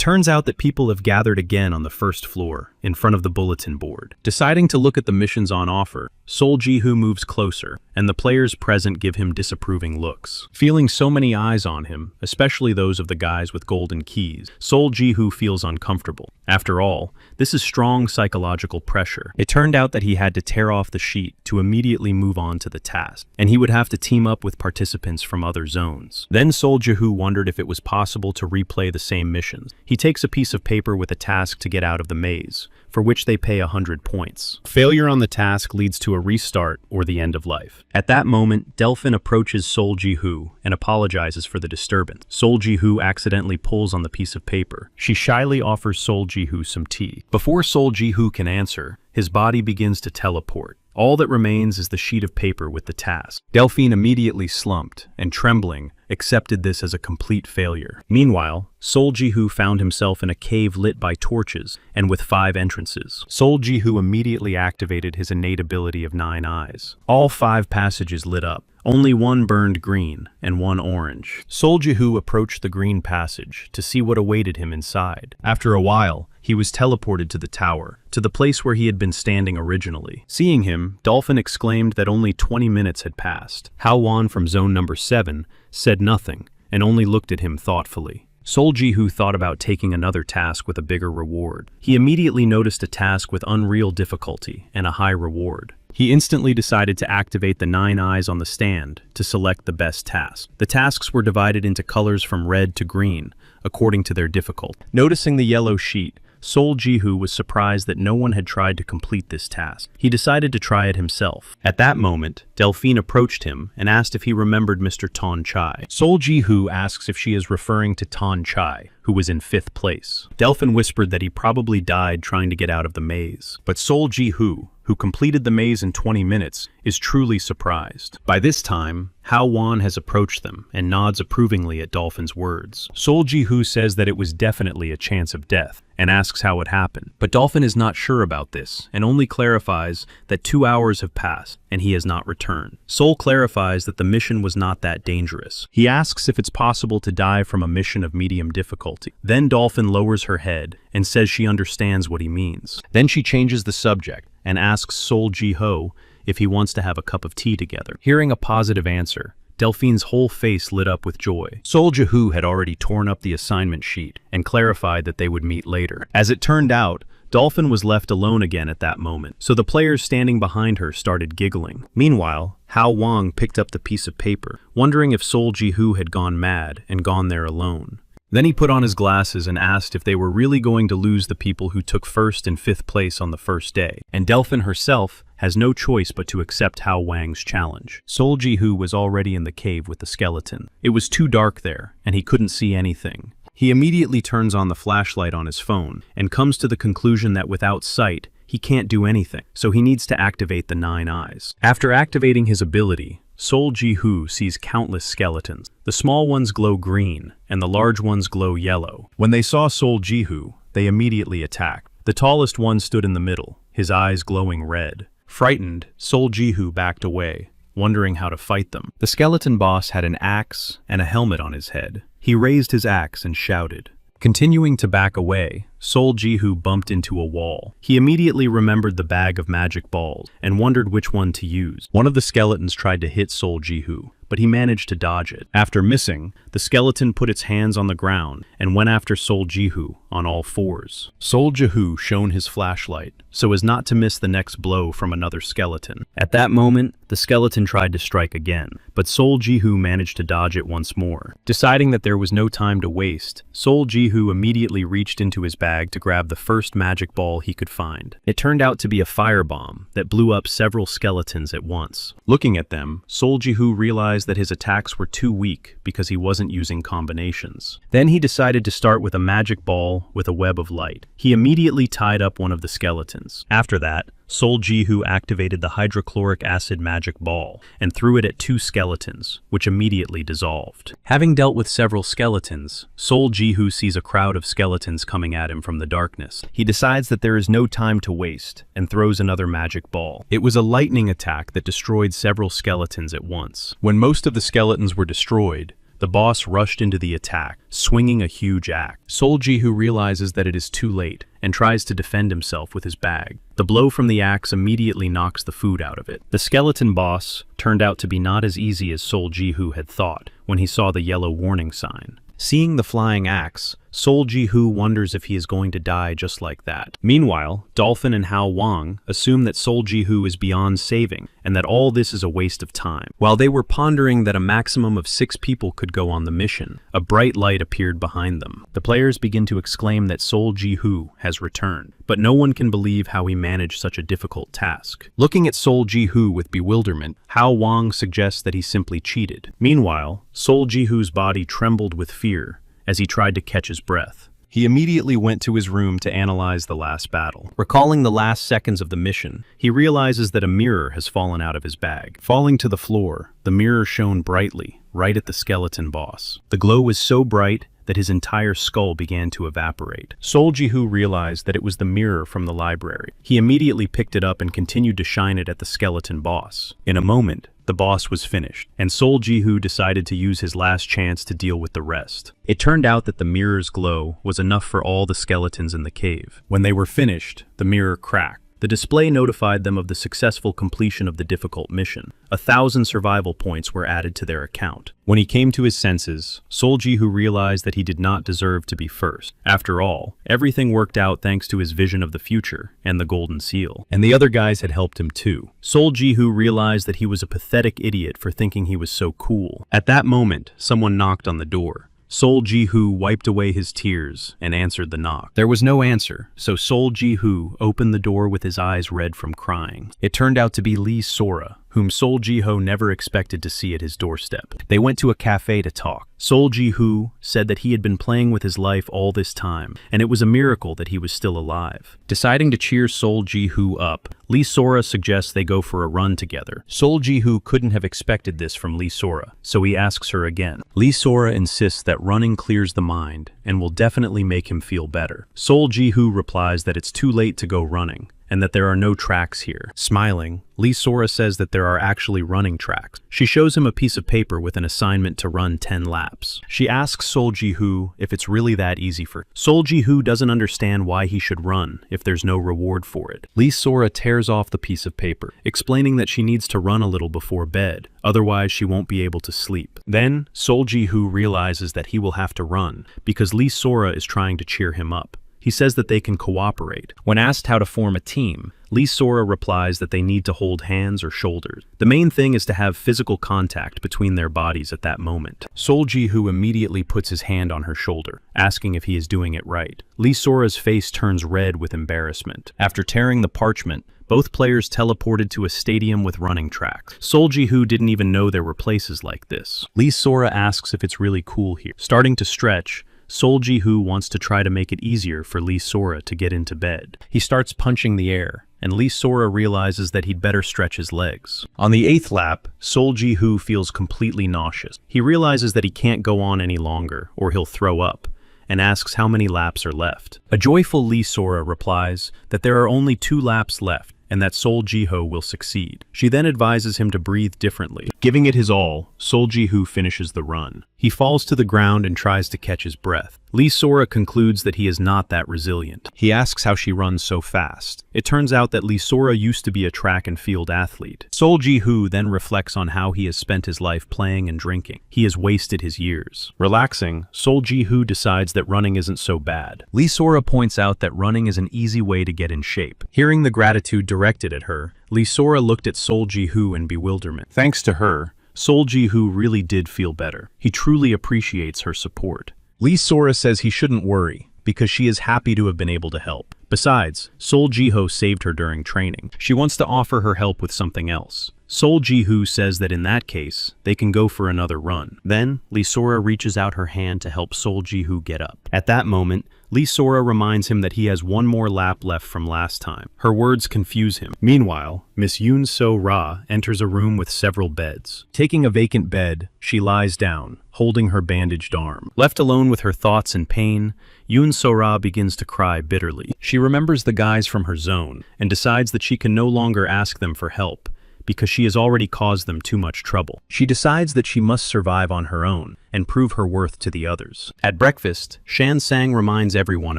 [SPEAKER 1] turns out that people have gathered again on the first floor, in front of the bulletin board. Deciding to look at the missions on offer, Soljihu moves closer, and the players present give him disapproving looks. Feeling so many eyes on him, especially those of the guys with golden keys, Soljihu feels uncomfortable. After all, this is strong psychological pressure. It turned out that he had to tear off the sheet to immediately move on to the task, and he would have to team up with participants from other zones. Then Soljihu wondered if it was possible to replay the same missions. He takes a piece of paper with a task to get out of the maze, for which they pay 100 points. Failure on the task leads to a restart or the end of life. At that moment, Delphin approaches Soljihu and apologizes for the disturbance. Soljihu accidentally pulls on the piece of paper. She shyly offers Soljihu some tea. Before Soljihu can answer, his body begins to teleport. All that remains is the sheet of paper with the task. Delphine immediately slumped and, trembling, accepted this as a complete failure. Meanwhile, Soljihu found himself in a cave lit by torches and with 5 entrances. Soljihu immediately activated his innate ability of 9 eyes. All 5 passages lit up. Only one burned green and one orange. Soljihu approached the green passage to see what awaited him inside. After a while, he was teleported to the tower, to the place where he had been standing originally. Seeing him, Dolphin exclaimed that only 20 minutes had passed. Hao Wan from zone number 7 said nothing and only looked at him thoughtfully. Soljihu thought about taking another task with a bigger reward. He immediately noticed a task with unreal difficulty and a high reward. He instantly decided to activate the 9 eyes on the stand to select the best task. The tasks were divided into colors from red to green, according to their difficulty. Noticing the yellow sheet, Soljihu was surprised that no one had tried to complete this task. He decided to try it himself. At that moment, Delphine approached him and asked if he remembered Mr. Ton Chai. Soljihu asks if she is referring to Ton Chai, who was in 5th place. Delphine whispered that he probably died trying to get out of the maze. But Soljihu, who completed the maze in 20 minutes, is truly surprised. By this time, Hao Wan has approached them and nods approvingly at Dolphin's words. Soljihu says that it was definitely a chance of death and asks how it happened. But Dolphin is not sure about this and only clarifies that 2 hours have passed and he has not returned. Sol clarifies that the mission was not that dangerous. He asks if it's possible to die from a mission of medium difficulty. Then Dolphin lowers her head and says she understands what he means. Then she changes the subject and asks Soljihu if he wants to have a cup of tea together. Hearing a positive answer, Delphine's whole face lit up with joy. Soljihu had already torn up the assignment sheet and clarified that they would meet later. As it turned out, Dolphin was left alone again at that moment, so the players standing behind her started giggling. Meanwhile, Hao Wang picked up the piece of paper, wondering if Soljihu had gone mad and gone there alone. Then he put on his glasses and asked if they were really going to lose the people who took 1st and 5th place on the first day. And Delphin herself has no choice but to accept Hao Wang's challenge. Soljihu was already in the cave with the skeleton. It was too dark there, and he couldn't see anything. He immediately turns on the flashlight on his phone and comes to the conclusion that without sight, he can't do anything, so he needs to activate the 9 eyes. After activating his ability, Sol Ji-hoo sees countless skeletons. The small ones glow green, and the large ones glow yellow. When they saw Sol Ji-hoo, they immediately attacked. The tallest one stood in the middle, his eyes glowing red. Frightened, Sol Ji-hoo backed away, wondering how to fight them. The skeleton boss had an axe and a helmet on his head. He raised his axe and shouted. Continuing to back away, Sol Ji-hoo bumped into a wall. He immediately remembered the bag of magic balls and wondered which one to use. One of the skeletons tried to hit Sol Ji-hoo, but he managed to dodge it. After missing, the skeleton put its hands on the ground and went after Sol Ji-hoo on all fours. Sol Ji-hoo shone his flashlight so as not to miss the next blow from another skeleton. At that moment, the skeleton tried to strike again, but Sol Ji-hoo managed to dodge it once more. Deciding that there was no time to waste, Sol Ji-hoo immediately reached into his bag to grab the first magic ball he could find. It turned out to be a firebomb that blew up several skeletons at once. Looking at them, Sol Ji-hoo realized that his attacks were too weak because he wasn't using combinations. Then he decided to start with a magic ball with a web of light. He immediately tied up one of the skeletons. After that, Sol Ji-hoo activated the hydrochloric acid magic ball and threw it at 2 skeletons, which immediately dissolved. Having dealt with several skeletons, Sol Ji-hoo sees a crowd of skeletons coming at him from the darkness. He decides that there is no time to waste and throws another magic ball. It was a lightning attack that destroyed several skeletons at once. When most of the skeletons were destroyed, the boss rushed into the attack, swinging a huge axe. Sol Ji-hoo realizes that it is too late and tries to defend himself with his bag. The blow from the axe immediately knocks the food out of it. The skeleton boss turned out to be not as easy as Sol Ji-hoo had thought when he saw the yellow warning sign. Seeing the flying axe, Sol Ji-hoo wonders if he is going to die just like that. Meanwhile, Dolphin and Hao Wang assume that Sol Ji-hoo is beyond saving and that all this is a waste of time. While they were pondering that a maximum of 6 people could go on the mission, a bright light appeared behind them. The players begin to exclaim that Sol Ji-hoo has returned, but no one can believe how he managed such a difficult task. Looking at Sol Ji-hoo with bewilderment, Hao Wang suggests that he simply cheated. Meanwhile, Sol Ji-hoo's body trembled with fear as he tried to catch his breath. He immediately went to his room to analyze the last battle. Recalling the last seconds of the mission, he realizes that a mirror has fallen out of his bag. Falling to the floor, the mirror shone brightly, right at the skeleton boss. The glow was so bright that his entire skull began to evaporate. Sol Ji-hoo realized that it was the mirror from the library. He immediately picked it up and continued to shine it at the skeleton boss. In a moment, the boss was finished, and Sol Ji-hoo decided to use his last chance to deal with the rest. It turned out that the mirror's glow was enough for all the skeletons in the cave. When they were finished, the mirror cracked. The display notified them of the successful completion of the difficult mission. 1,000 survival points were added to their account. When he came to his senses, Sol Ji-hoo realized that he did not deserve to be first. After all, everything worked out thanks to his vision of the future and the golden seal. And the other guys had helped him too. Sol Ji-hoo realized that he was a pathetic idiot for thinking he was so cool. At that moment, someone knocked on the door. Sol Ji-hoo wiped away his tears and answered the knock. There was no answer, so Sol Ji-hoo opened the door with his eyes red from crying. It turned out to be Lee Sora, whom Sol Ji-hoo never expected to see at his doorstep. They went to a cafe to talk. Sol Ji-hoo said that he had been playing with his life all this time, and it was a miracle that he was still alive. Deciding to cheer Sol Ji-hoo up, Lee Sora suggests they go for a run together. Sol Ji-hoo couldn't have expected this from Lee Sora, so he asks her again. Lee Sora insists that running clears the mind and will definitely make him feel better. Sol Ji-hoo replies that it's too late to go running, and that there are no tracks here. Smiling, Lee Sora says that there are actually running tracks. She shows him a piece of paper with an assignment to run 10 laps. She asks Sol Ji-hoo if it's really that easy for Sol Ji-hoo doesn't understand why he should run if there's no reward for it. Lee Sora tears off the piece of paper, explaining that she needs to run a little before bed, otherwise she won't be able to sleep. Then, Sol Ji-hoo realizes that he will have to run because Lee Sora is trying to cheer him up. He says that they can cooperate. When asked how to form a team, Lee Sora replies that they need to hold hands or shoulders. The main thing is to have physical contact between their bodies at that moment. Sol Ji-hoo immediately puts his hand on her shoulder, asking if he is doing it right. Lee Sora's face turns red with embarrassment. After tearing the parchment, both players teleported to a stadium with running tracks. Sol Ji-hoo didn't even know there were places like this. Lee Sora asks if it's really cool here. Starting to stretch, Sol Ji-hoo wants to try to make it easier for Lee Sora to get into bed. He starts punching the air, and Lee Sora realizes that he'd better stretch his legs. On the 8th lap, Sol Ji-hoo feels completely nauseous. He realizes that he can't go on any longer, or he'll throw up, and asks how many laps are left. A joyful Lee Sora replies that there are only 2 laps left, and that Sol Ji-hoo will succeed. She then advises him to breathe differently. Giving it his all, Sol Ji-hoo finishes the run. He falls to the ground and tries to catch his breath. Lee Sora concludes that he is not that resilient. He asks how she runs so fast. It turns out that Lee Sora used to be a track and field athlete. Sol Ji-hoo then reflects on how he has spent his life playing and drinking. He has wasted his years. Relaxing, Sol Ji-hoo decides that running isn't so bad. Lee Sora points out that running is an easy way to get in shape. Hearing the gratitude directed at her, Lee Sora looked at Sol Ji-hoo in bewilderment. Thanks to her, Sol Ji-hoo really did feel better. He truly appreciates her support. Lee Sora says he shouldn't worry, because she is happy to have been able to help. Besides, Sol Ji-hoo saved her during training. She wants to offer her help with something else. Sol Ji-hoo says that in that case, they can go for another run. Then, Lee Sora reaches out her hand to help Sol Ji-hoo get up. At that moment, Lee Sora reminds him that he has 1 more lap left from last time. Her words confuse him. Meanwhile, Miss Yoon So-ra enters a room with several beds. Taking a vacant bed, she lies down, holding her bandaged arm. Left alone with her thoughts and pain, Yoon So-ra begins to cry bitterly. She remembers the guys from her zone and decides that she can no longer ask them for help, because she has already caused them too much trouble. She decides that she must survive on her own and prove her worth to the others. At breakfast, Shan Sang reminds everyone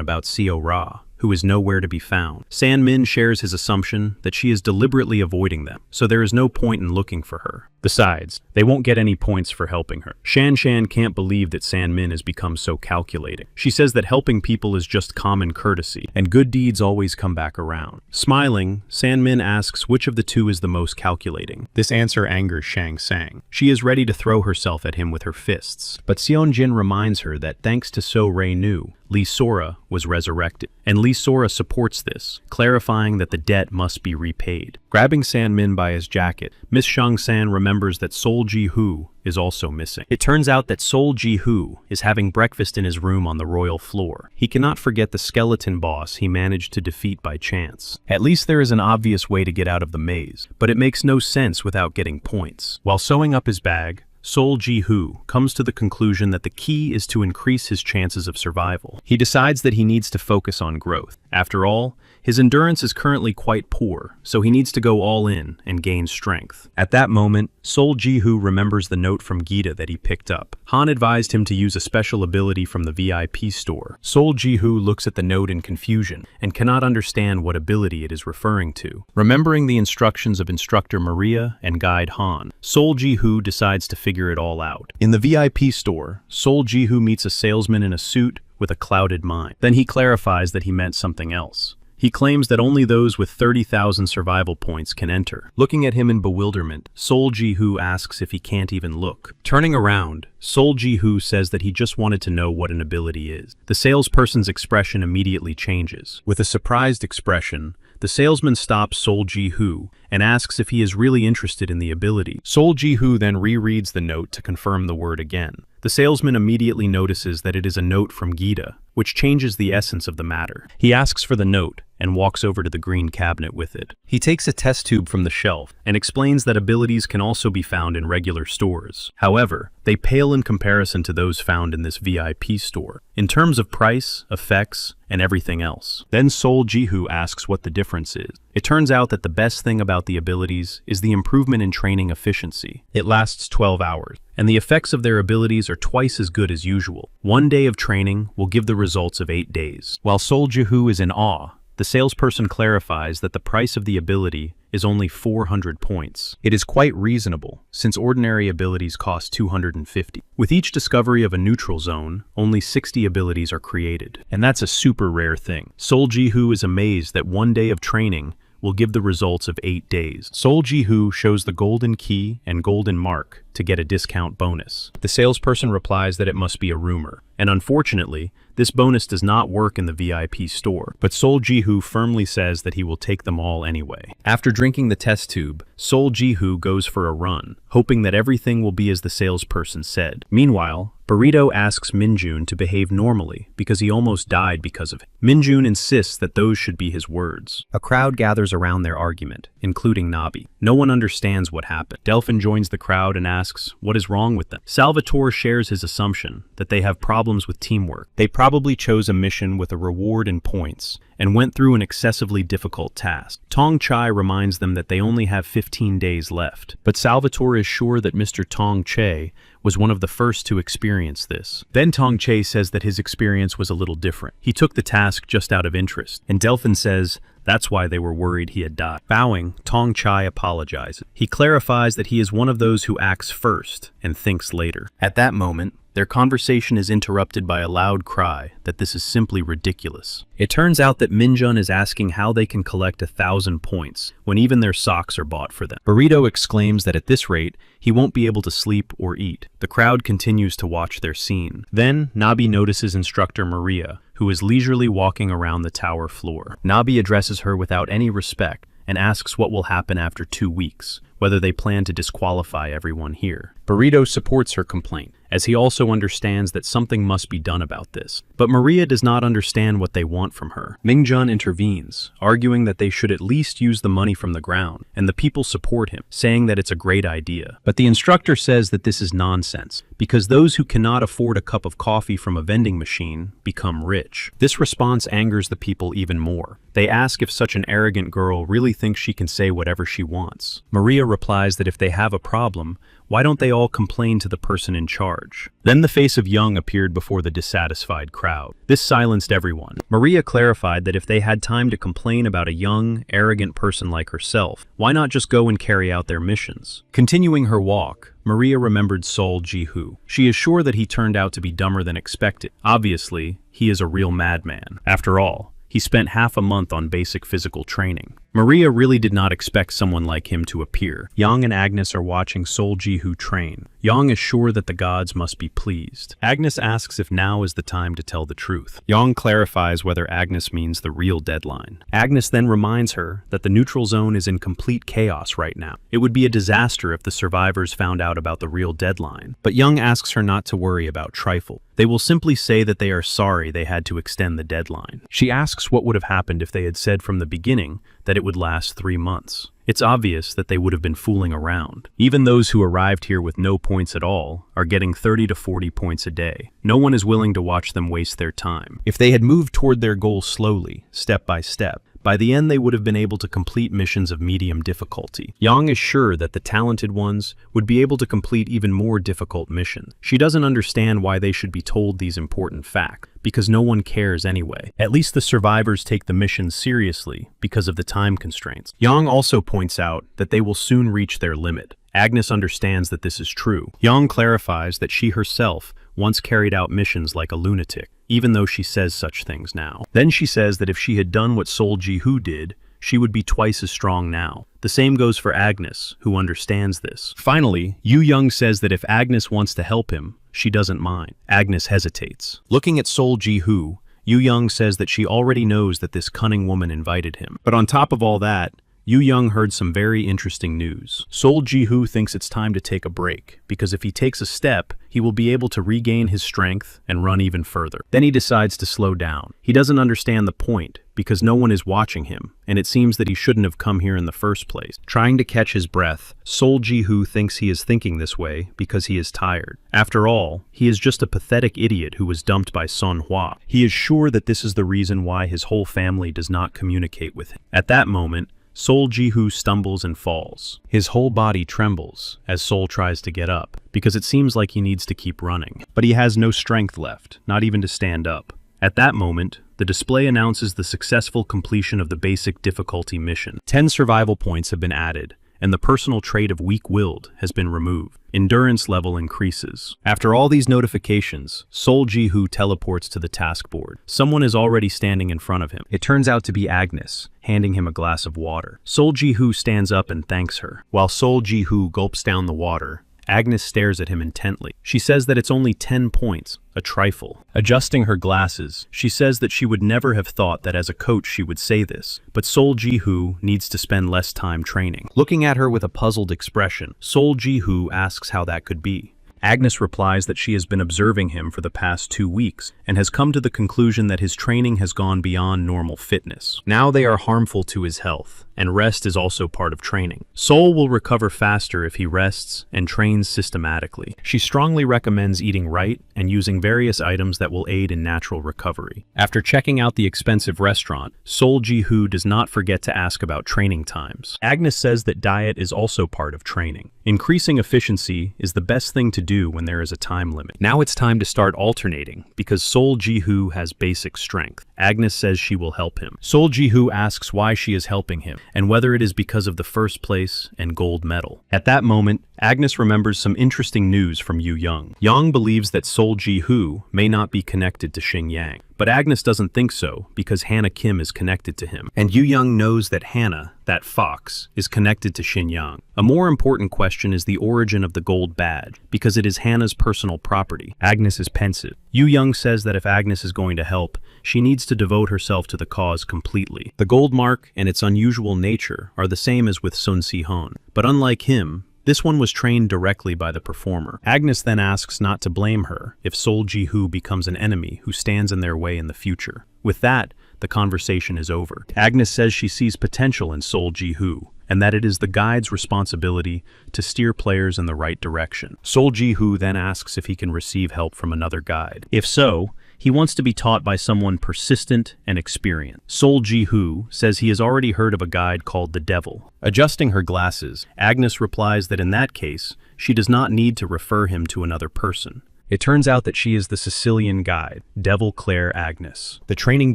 [SPEAKER 1] about Seo-ra, who is nowhere to be found. San Min shares his assumption that she is deliberately avoiding them, so there is no point in looking for her. Besides, they won't get any points for helping her. Shan can't believe that San Min has become so calculating. She says that helping people is just common courtesy, and good deeds always come back around. Smiling, San Min asks which of the two is the most calculating. This answer angers Shang Sang. She is ready to throw herself at him with her fists, but Seonjin reminds her that thanks to So Rei-nu, Lee Sora was resurrected, and Lee Sora supports this, clarifying that the debt must be repaid. Grabbing San Min by his jacket, Miss Shang San remembers that Sol Ji-hoo is also missing. It turns out that Sol Ji-hoo is having breakfast in his room on the royal floor. He cannot forget the skeleton boss he managed to defeat by chance. At least there is an obvious way to get out of the maze, but it makes no sense without getting points. While sewing up his bag, Sol Ji-hoo comes to the conclusion that the key is to increase his chances of survival. He decides that he needs to focus on growth. After all, his endurance is currently quite poor, so he needs to go all in and gain strength. At that moment, Sol Ji-hoo remembers the note from Gita that he picked up. Han advised him to use a special ability from the VIP store. Sol Ji-hoo looks at the note in confusion and cannot understand what ability it is referring to. Remembering the instructions of Instructor Maria and Guide Han, Sol Ji-hoo decides to figure it all out. In the VIP store, Sol Ji-hoo meets a salesman in a suit with a clouded mind. Then he clarifies that he meant something else. He claims that only those with 30,000 survival points can enter. Looking at him in bewilderment, Sol Ji-hoo asks if he can't even look. Turning around, Sol Ji-hoo says that he just wanted to know what an ability is. The salesperson's expression immediately changes. With a surprised expression, the salesman stops Sol Ji-hoo and asks if he is really interested in the ability. Sol Ji-hoo then rereads the note to confirm the word again. The salesman immediately notices that it is a note from Gita, which changes the essence of the matter. He asks for the note and walks over to the green cabinet with it. He takes a test tube from the shelf and explains that abilities can also be found in regular stores. However, they pale in comparison to those found in this VIP store, in terms of price, effects, and everything else. Then Sol Ji-hoo asks what the difference is. It turns out that the best thing about the abilities is the improvement in training efficiency. It lasts 12 hours, and the effects of their abilities are twice as good as usual. 1 day of training will give the results of 8 days. While Sol Ji-hoo is in awe, the salesperson clarifies that the price of the ability is only 400 points. It is quite reasonable, since ordinary abilities cost 250. With each discovery of a neutral zone, only 60 abilities are created, and that's a super rare thing. Sol Ji-hoo is amazed that 1 day of training will give the results of 8 days. Sol Ji-hoo shows the golden key and golden mark to get a discount bonus. The salesperson replies that it must be a rumor, and unfortunately, This bonus does not work in the VIP store, but Sol Ji-hoo firmly says that he will take them all anyway. After drinking the test tube, Sol Ji-hoo goes for a run, hoping that everything will be as the salesperson said. Meanwhile, Burrito asks Minjun to behave normally because he almost died because of it. Minjun insists that those should be his words. A crowd gathers around their argument, including Nabi. No one understands what happened. Delphin joins the crowd and asks what is wrong with them. Salvatore shares his assumption that they have problems with teamwork. They probably chose a mission with a reward in points and went through an excessively difficult task. Tong Chai reminds them that they only have 15 days left, but Salvatore is sure that Mr. Tong Che was one of the first to experience this. Then Tong Che says that his experience was a little different. He took the task just out of interest, and Delphin says that's why they were worried he had died. Bowing, Tong Chai apologizes. He clarifies that he is one of those who acts first and thinks later. At that moment, their conversation is interrupted by a loud cry that this is simply ridiculous. It turns out that Minjun is asking how they can collect 1,000 points when even their socks are bought for them. Burrito exclaims that at this rate, he won't be able to sleep or eat. The crowd continues to watch their scene. Then, Nabi notices instructor Maria, who is leisurely walking around the tower floor. Nabi addresses her without any respect and asks what will happen after 2 weeks, whether they plan to disqualify everyone here. Burrito supports her complaint, as he also understands that something must be done about this. But Maria does not understand what they want from her. Mingjun intervenes, arguing that they should at least use the money from the ground, and the people support him, saying that it's a great idea. But the instructor says that this is nonsense, because those who cannot afford a cup of coffee from a vending machine become rich. This response angers the people even more. They ask if such an arrogant girl really thinks she can say whatever she wants. Maria replies that if they have a problem, why don't they all complain to the person in charge? Then the face of Young appeared before the dissatisfied crowd. This silenced everyone. Maria clarified that if they had time to complain about a young, arrogant person like herself, why not just go and carry out their missions? Continuing her walk, Maria remembered Sol Ji-hoo. She is sure that he turned out to be dumber than expected. Obviously, he is a real madman. After all, he spent half a month on basic physical training. Maria really did not expect someone like him to appear. Yang and Agnes are watching Sol Ji-hoo train. Yang is sure that the gods must be pleased. Agnes asks if now is the time to tell the truth. Yang clarifies whether Agnes means the real deadline. Agnes then reminds her that the neutral zone is in complete chaos right now. It would be a disaster if the survivors found out about the real deadline. But Yang asks her not to worry about trifle. They will simply say that they are sorry they had to extend the deadline. She asks what would have happened if they had said from the beginning that it would last 3 months. It's obvious that they would have been fooling around. Even those who arrived here with no points at all are getting 30 to 40 points a day. No one is willing to watch them waste their time. If they had moved toward their goal slowly, step by step, by the end they would have been able to complete missions of medium difficulty. Yang is sure that the talented ones would be able to complete even more difficult missions. She doesn't understand why they should be told these important facts, because no one cares anyway. At least the survivors take the missions seriously because of the time constraints. Yang also points out that they will soon reach their limit. Agnes understands that this is true. Yang clarifies that she herself once carried out missions like a lunatic, even though she says such things now. Then she says that if she had done what Sol Ji-hoo did, she would be twice as strong now. The same goes for Agnes, who understands this. Finally, Yu Young says that if Agnes wants to help him, she doesn't mind. Agnes hesitates. Looking at Sol Ji-hoo, Yu Young says that she already knows that this cunning woman invited him. But on top of all that, Yu Young heard some very interesting news. Sol Ji-hoo thinks it's time to take a break, because if he takes a step, he will be able to regain his strength and run even further. Then he decides to slow down. He doesn't understand the point, because no one is watching him, and it seems that he shouldn't have come here in the first place. Trying to catch his breath, Sol Ji-hoo thinks he is thinking this way because he is tired. After all, he is just a pathetic idiot who was dumped by Sun Hua. He is sure that this is the reason why his whole family does not communicate with him. At that moment, Sol Ji-hoo stumbles and falls. His whole body trembles as Sol tries to get up, because it seems like he needs to keep running. But he has no strength left, not even to stand up. At that moment, the display announces the successful completion of the basic difficulty mission. 10 survival points have been added, and the personal trait of weak-willed has been removed. Endurance level increases. After all these notifications, Sol Ji-hoo teleports to the task board. Someone is already standing in front of him. It turns out to be Agnes, handing him a glass of water. Sol Ji-hoo stands up and thanks her. While Sol Ji-hoo gulps down the water, Agnes stares at him intently. She says that it's only 10 points, a trifle. Adjusting her glasses, she says that she would never have thought that as a coach she would say this, but Sol Ji-hoo needs to spend less time training. Looking at her with a puzzled expression, Sol Ji-hoo asks how that could be. Agnes replies that she has been observing him for the past 2 weeks and has come to the conclusion that his training has gone beyond normal fitness. Now they are harmful to his health, and rest is also part of training. Sol will recover faster if he rests and trains systematically. She strongly recommends eating right and using various items that will aid in natural recovery. After checking out the expensive restaurant, Sol Ji-hoo does not forget to ask about training times. Agnes says that diet is also part of training. Increasing efficiency is the best thing to do when there is a time limit. Now it's time to start alternating, because Sol Ji-hoo has basic strength. Agnes says she will help him. Sol Ji-hoo asks why she is helping him, and whether it is because of the first place and gold medal. At that moment, Agnes remembers some interesting news from Yu Young. Young believes that Sol Ji-hoo may not be connected to Xing Yang, but Agnes doesn't think so because Hannah Kim is connected to him, and Yu Young knows that Hannah, that fox, is connected to Xing Yang. A more important question is the origin of the gold badge, because it is Hannah's personal property. Agnes is pensive. Yu Young says that if Agnes is going to help, she needs to devote herself to the cause completely. The gold mark and its unusual nature are the same as with Sun Si-hoon, but unlike him, this one was trained directly by the performer. Agnes then asks not to blame her if Sol Ji-hoo becomes an enemy who stands in their way in the future. With that, the conversation is over. Agnes says she sees potential in Sol Ji-hoo, and that it is the guide's responsibility to steer players in the right direction. Sol Ji-hoo then asks if he can receive help from another guide. If so, he wants to be taught by someone persistent and experienced. Sol Ji-hoo says he has already heard of a guide called the Devil. Adjusting her glasses, Agnes replies that in that case, she does not need to refer him to another person. It turns out that she is the Sicilian guide, Devil Claire Agnes. The training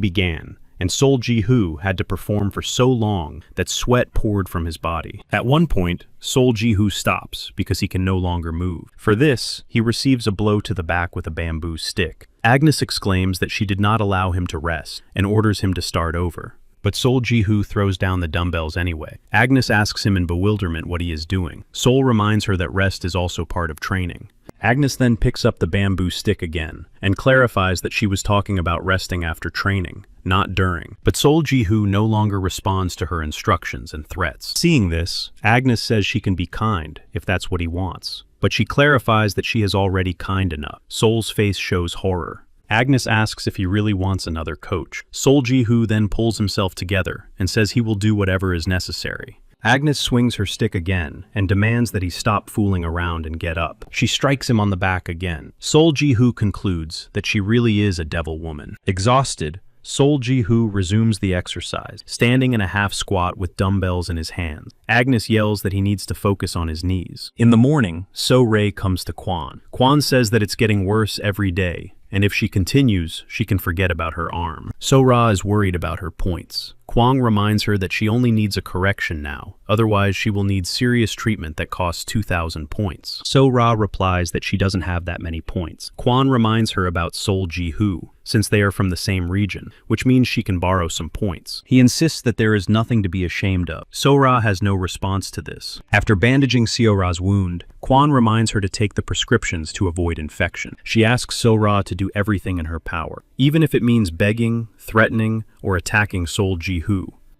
[SPEAKER 1] began, and Sol Ji-hoo had to perform for so long that sweat poured from his body. At one point, Sol Ji-hoo stops because he can no longer move. For this, he receives a blow to the back with a bamboo stick. Agnes exclaims that she did not allow him to rest and orders him to start over. But Sol Ji-hoo throws down the dumbbells anyway. Agnes asks him in bewilderment what he is doing. Sol reminds her that rest is also part of training. Agnes then picks up the bamboo stick again and clarifies that she was talking about resting after training, not during. But Sol Ji-hoo no longer responds to her instructions and threats. Seeing this, Agnes says she can be kind if that's what he wants. But she clarifies that she is already kind enough. Sol's face shows horror. Agnes asks if he really wants another coach. Sol Ji-hoo then pulls himself together and says he will do whatever is necessary. Agnes swings her stick again and demands that he stop fooling around and get up. She strikes him on the back again. Sol Ji-hoo concludes that she really is a devil woman. Exhausted, Sol Ji-hoo resumes the exercise, standing in a half squat with dumbbells in his hands. Agnes yells that he needs to focus on his knees. In the morning, So-rae comes to Kwon. Kwon says that it's getting worse every day, and if she continues, she can forget about her arm. So-ra is worried about her points. Kwon reminds her that she only needs a correction now, otherwise she will need serious treatment that costs 2,000 points. So-ra replies that she doesn't have that many points. Kwon reminds her about Sol Ji-hoo, since they are from the same region, which means she can borrow some points. He insists that there is nothing to be ashamed of. So-ra has no response to this. After bandaging Seo-ra's wound, Kwon reminds her to take the prescriptions to avoid infection. She asks So-ra to do everything in her power, even if it means begging, threatening, or attacking Sol Ji-hoo.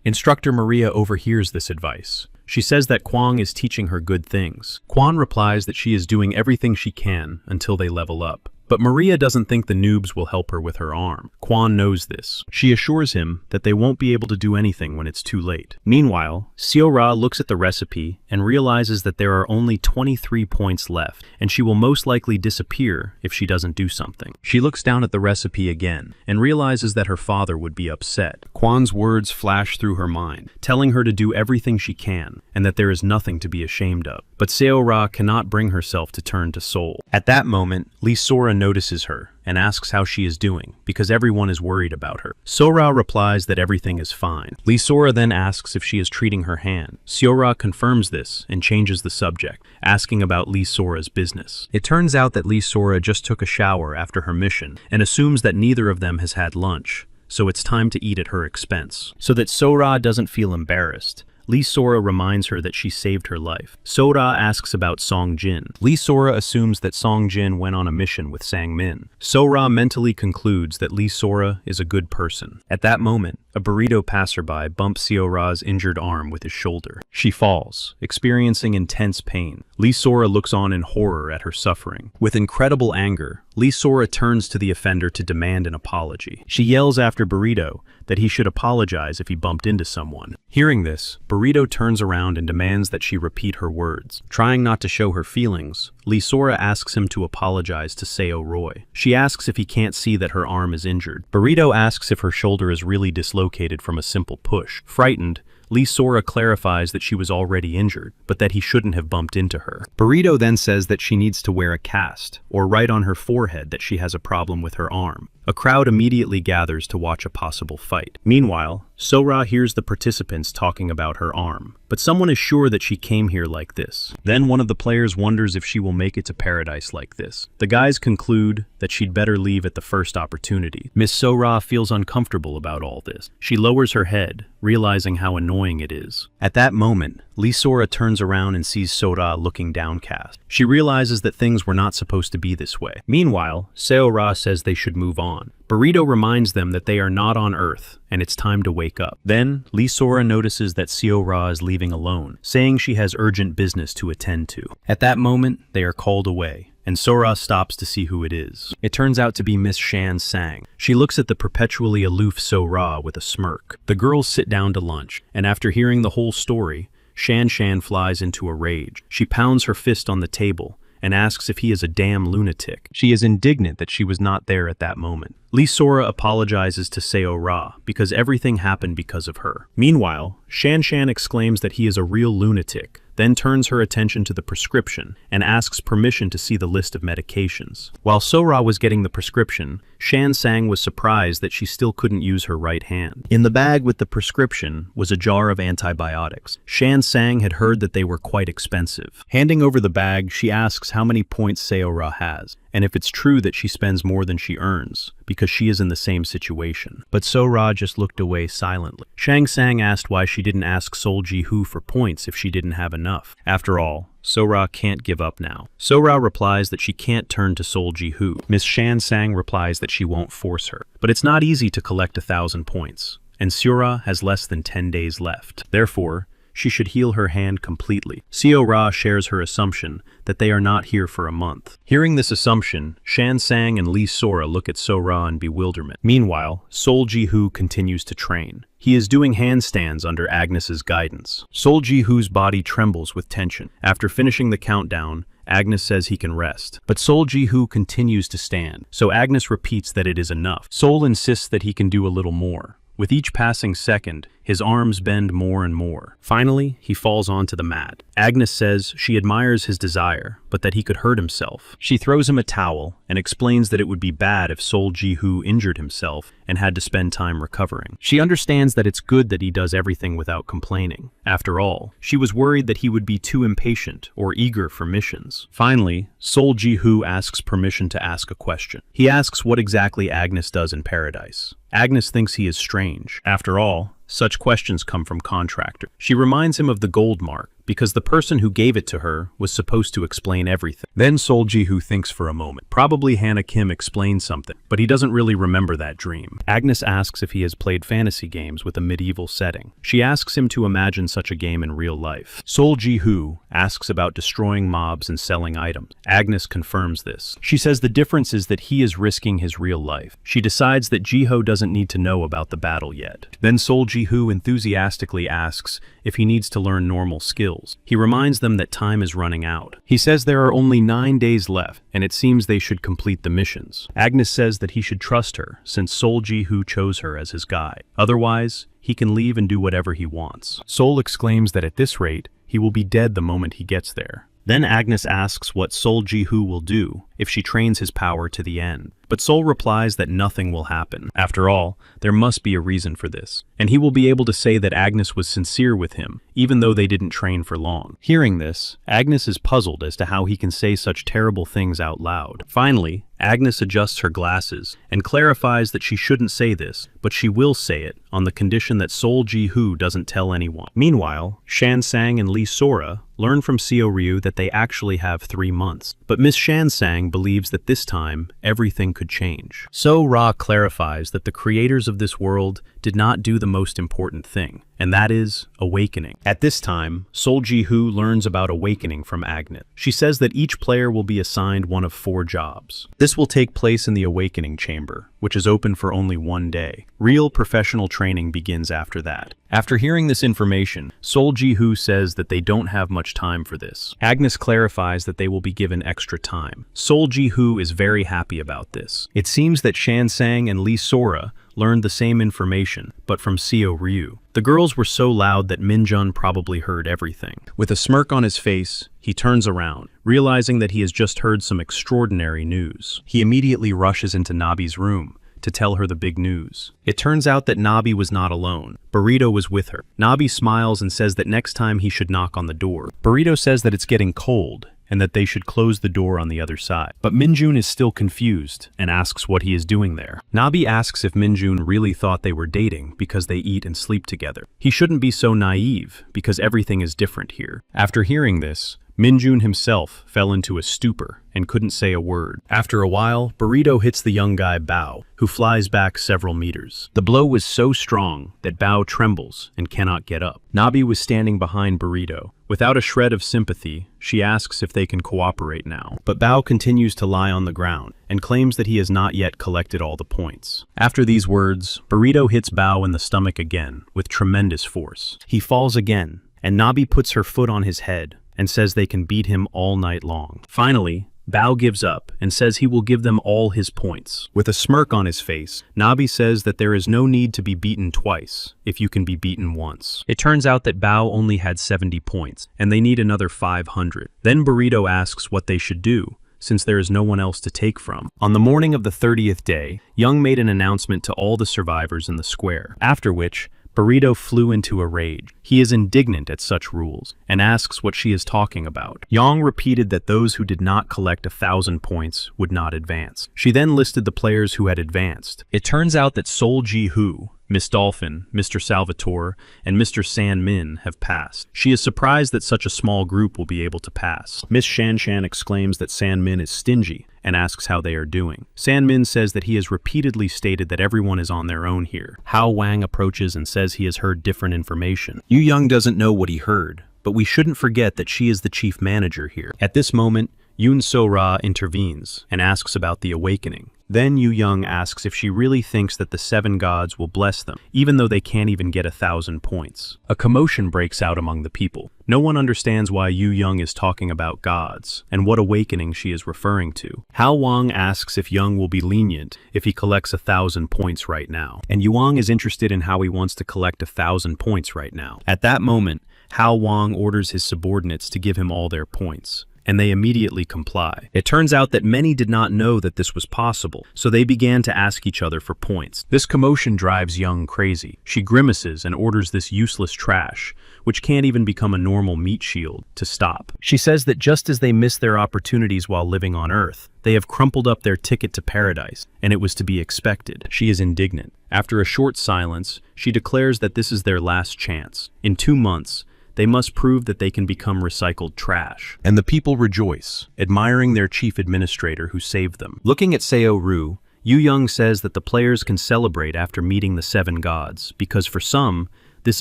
[SPEAKER 1] Instructor Maria overhears this advice. She says that Kwon is teaching her good things. Kwon replies that she is doing everything she can until they level up. But Maria doesn't think the noobs will help her with her arm. Kwon knows this. She assures him that they won't be able to do anything when it's too late. Meanwhile, Seo-ra looks at the recipe and realizes that there are only 23 points left, and she will most likely disappear if she doesn't do something. She looks down at the recipe again and realizes that her father would be upset. Kwon's words flash through her mind, telling her to do everything she can and that there is nothing to be ashamed of. But Seo-ra cannot bring herself to turn to Sol. At that moment, Lee Sora notices her and asks how she is doing, because everyone is worried about her. So-ra replies that everything is fine. Lee Sora then asks if she is treating her hand. Seo-ra confirms this and changes the subject, asking about Lee Sora's business. It turns out that Lee Sora just took a shower after her mission and assumes that neither of them has had lunch, so it's time to eat at her expense. So that So-ra doesn't feel embarrassed, Lee Sora reminds her that she saved her life. Sora asks about Song Jin. Lee Sora assumes that Song Jin went on a mission with Sang Min. Sora mentally concludes that Lee Sora is a good person. At that moment, a burrito passerby bumps Sora's injured arm with his shoulder. She falls, experiencing intense pain. Lee Sora looks on in horror at her suffering. With incredible anger, Lee Sora turns to the offender to demand an apology. She yells after Burrito that he should apologize if he bumped into someone. Hearing this, Burrito turns around and demands that she repeat her words. Trying not to show her feelings, Lee Sora asks him to apologize to Seo Roy. She asks if he can't see that her arm is injured. Burrito asks if her shoulder is really dislocated from a simple push. Frightened, Lee Sora clarifies that she was already injured, but that he shouldn't have bumped into her. Burrito then says that she needs to wear a cast, or write on her forehead that she has a problem with her arm. A crowd immediately gathers to watch a possible fight. Meanwhile, Sora hears the participants talking about her arm, but someone is sure that she came here like this. Then one of the players wonders if she will make it to paradise like this. The guys conclude that she'd better leave at the first opportunity. Miss Sora feels uncomfortable about all this. She lowers her head, realizing how annoying it is. At that moment, Lee Sora turns around and sees Sora looking downcast. She realizes that things were not supposed to be this way. Meanwhile, Sora says they should move on. Burrito reminds them that they are not on Earth, and it's time to wake up. Then, Lee Sora notices that Seo is leaving alone, saying she has urgent business to attend to. At that moment, they are called away, and Sora stops to see who it is. It turns out to be Miss Shan Sang. She looks at the perpetually aloof Sora with a smirk. The girls sit down to lunch, and after hearing the whole story, Shan flies into a rage. She pounds her fist on the table and asks if he is a damn lunatic. She is indignant that she was not there at that moment. Lee Sora apologizes to Seo Ra because everything happened because of her. Meanwhile, Shan exclaims that he is a real lunatic, then turns her attention to the prescription and asks permission to see the list of medications. While Sora was getting the prescription, Shan Sang was surprised that she still couldn't use her right hand. In the bag with the prescription was a jar of antibiotics. Shan Sang had heard that they were quite expensive. Handing over the bag, she asks how many points Seo has, and if it's true that she spends more than she earns, because she is in the same situation. But Sora just looked away silently. Shang Sang asked why she didn't ask Sol Ji-hoo for points if she didn't have enough. After all, Sora can't give up now. Sora replies that she can't turn to Sol Ji-hoo. Miss Shan Sang replies that she won't force her. But it's not easy to collect 1,000 points, and Sora has less than 10 days left. Therefore, she should heal her hand completely. Seo Ra shares her assumption that they are not here for a month. Hearing this assumption, Shan Sang and Lee Sora look at Sora in bewilderment. Meanwhile, Sol Ji-hoo continues to train. He is doing handstands under Agnes's guidance. Sol Ji-hoo's body trembles with tension. After finishing the countdown, Agnes says he can rest, but Sol Ji-hoo continues to stand, so Agnes repeats that it is enough. Sol insists that he can do a little more. With each passing second, his arms bend more and more. Finally, he falls onto the mat. Agnes says she admires his desire, but that he could hurt himself. She throws him a towel and explains that it would be bad if Sol Ji-hoo injured himself and had to spend time recovering. She understands that it's good that he does everything without complaining. After all, she was worried that he would be too impatient or eager for missions. Finally, Sol Ji-hoo asks permission to ask a question. He asks what exactly Agnes does in paradise. Agnes thinks he is strange. After all, such questions come from contractors. She reminds him of the gold mark, because the person who gave it to her was supposed to explain everything. Then Sol Ji-hoo thinks for a moment. Probably Hannah Kim explained something, but he doesn't really remember that dream. Agnes asks if he has played fantasy games with a medieval setting. She asks him to imagine such a game in real life. Sol Ji-hoo asks about destroying mobs and selling items. Agnes confirms this. She says the difference is that he is risking his real life. She decides that Ji-ho doesn't need to know about the battle yet. Then Sol Ji-hoo enthusiastically asks if he needs to learn normal skills. He reminds them that time is running out. He says there are only 9 days left, and it seems they should complete the missions. Agnes says that he should trust her, since Sol Ji-hoo chose her as his guide. Otherwise, he can leave and do whatever he wants. Sol exclaims that at this rate, he will be dead the moment he gets there. Then Agnes asks what Sol Ji-hoo will do if she trains his power to the end. But Sol replies that nothing will happen. After all, there must be a reason for this, and he will be able to say that Agnes was sincere with him, even though they didn't train for long. Hearing this, Agnes is puzzled as to how he can say such terrible things out loud. Finally, Agnes adjusts her glasses and clarifies that she shouldn't say this, but she will say it on the condition that Sol Ji-hoo doesn't tell anyone. Meanwhile, Shan Sang and Lee Sora learn from Seo Ryu that they actually have 3 months. But Miss Shan Sang believes that this time, everything could change. So Ra clarifies that the creators of this world did not do the most important thing, and that is awakening. At this time, Sol Ji-hoo learns about awakening from Agnes. She says that each player will be assigned one of 4 jobs. This will take place in the awakening chamber, which is open for only 1 day. Real professional training begins after that. After hearing this information, Sol Ji-hoo says that they don't have much time for this. Agnes clarifies that they will be given extra time. Sol Ji-hoo is very happy about this. It seems that Shan Sang and Lee Sora learned the same information, but from Seo Ryu. The girls were so loud that Min-jun probably heard everything. With a smirk on his face, he turns around, realizing that he has just heard some extraordinary news. He immediately rushes into Nabi's room to tell her the big news. It turns out that Nabi was not alone. Burrito was with her. Nabi smiles and says that next time he should knock on the door. Burrito says that it's getting cold and that they should close the door on the other side. But Minjun is still confused and asks what he is doing there. Nabi asks if Minjun really thought they were dating because they eat and sleep together. He shouldn't be so naive because everything is different here. After hearing this, Minjun himself fell into a stupor and couldn't say a word. After a while, Burrito hits the young guy Bao, who flies back several meters. The blow was so strong that Bao trembles and cannot get up. Nabi was standing behind Burrito. Without a shred of sympathy, she asks if they can cooperate now. But Bao continues to lie on the ground and claims that he has not yet collected all the points. After these words, Burrito hits Bao in the stomach again with tremendous force. He falls again, and Nabi puts her foot on his head and says they can beat him all night long. Finally, Bao gives up and says he will give them all his points. With a smirk on his face, Nabi says that there is no need to be beaten twice if you can be beaten once. It turns out that Bao only had 70 points, and they need another 500. Then Burrito asks what they should do, since there is no one else to take from. On the morning of the 30th day, Young made an announcement to all the survivors in the square, after which Burrito flew into a rage. He is indignant at such rules and asks what she is talking about. Yang repeated that those who did not collect 1,000 points would not advance. She then listed the players who had advanced. It turns out that Sol Ji-hoo, Miss Dolphin, Mr. Salvatore, and Mr. San Min have passed. She is surprised that such a small group will be able to pass. Miss Shan Shan exclaims that San Min is stingy and asks how they are doing. San Min says that he has repeatedly stated that everyone is on their own here. Hao Wang approaches and says he has heard different information. Yu Young doesn't know what he heard, but we shouldn't forget that she is the chief manager here. At this moment, Yoon So-ra intervenes and asks about the awakening. Then Yu Young asks if she really thinks that the 7 gods will bless them, even though they can't even get 1,000 points. A commotion breaks out among the people. No one understands why Yu Young is talking about gods, and what awakening she is referring to. Hao Wang asks if Young will be lenient if he collects 1,000 points right now, and Yuang is interested in how he wants to collect 1,000 points right now. At that moment, Hao Wang orders his subordinates to give him all their points, and they immediately comply. It turns out that many did not know that this was possible, so they began to ask each other for points. This commotion drives Young crazy. She grimaces and orders this useless trash, which can't even become a normal meat shield, to stop. She says that just as they missed their opportunities while living on Earth, they have crumpled up their ticket to paradise, and it was to be expected. She is indignant. After a short silence, she declares that this is their last chance. In 2 months, they must prove that they can become recycled trash. And the people rejoice, admiring their chief administrator who saved them. Looking at Seo Ryu, Yu Young says that the players can celebrate after meeting the 7 gods, because for some, this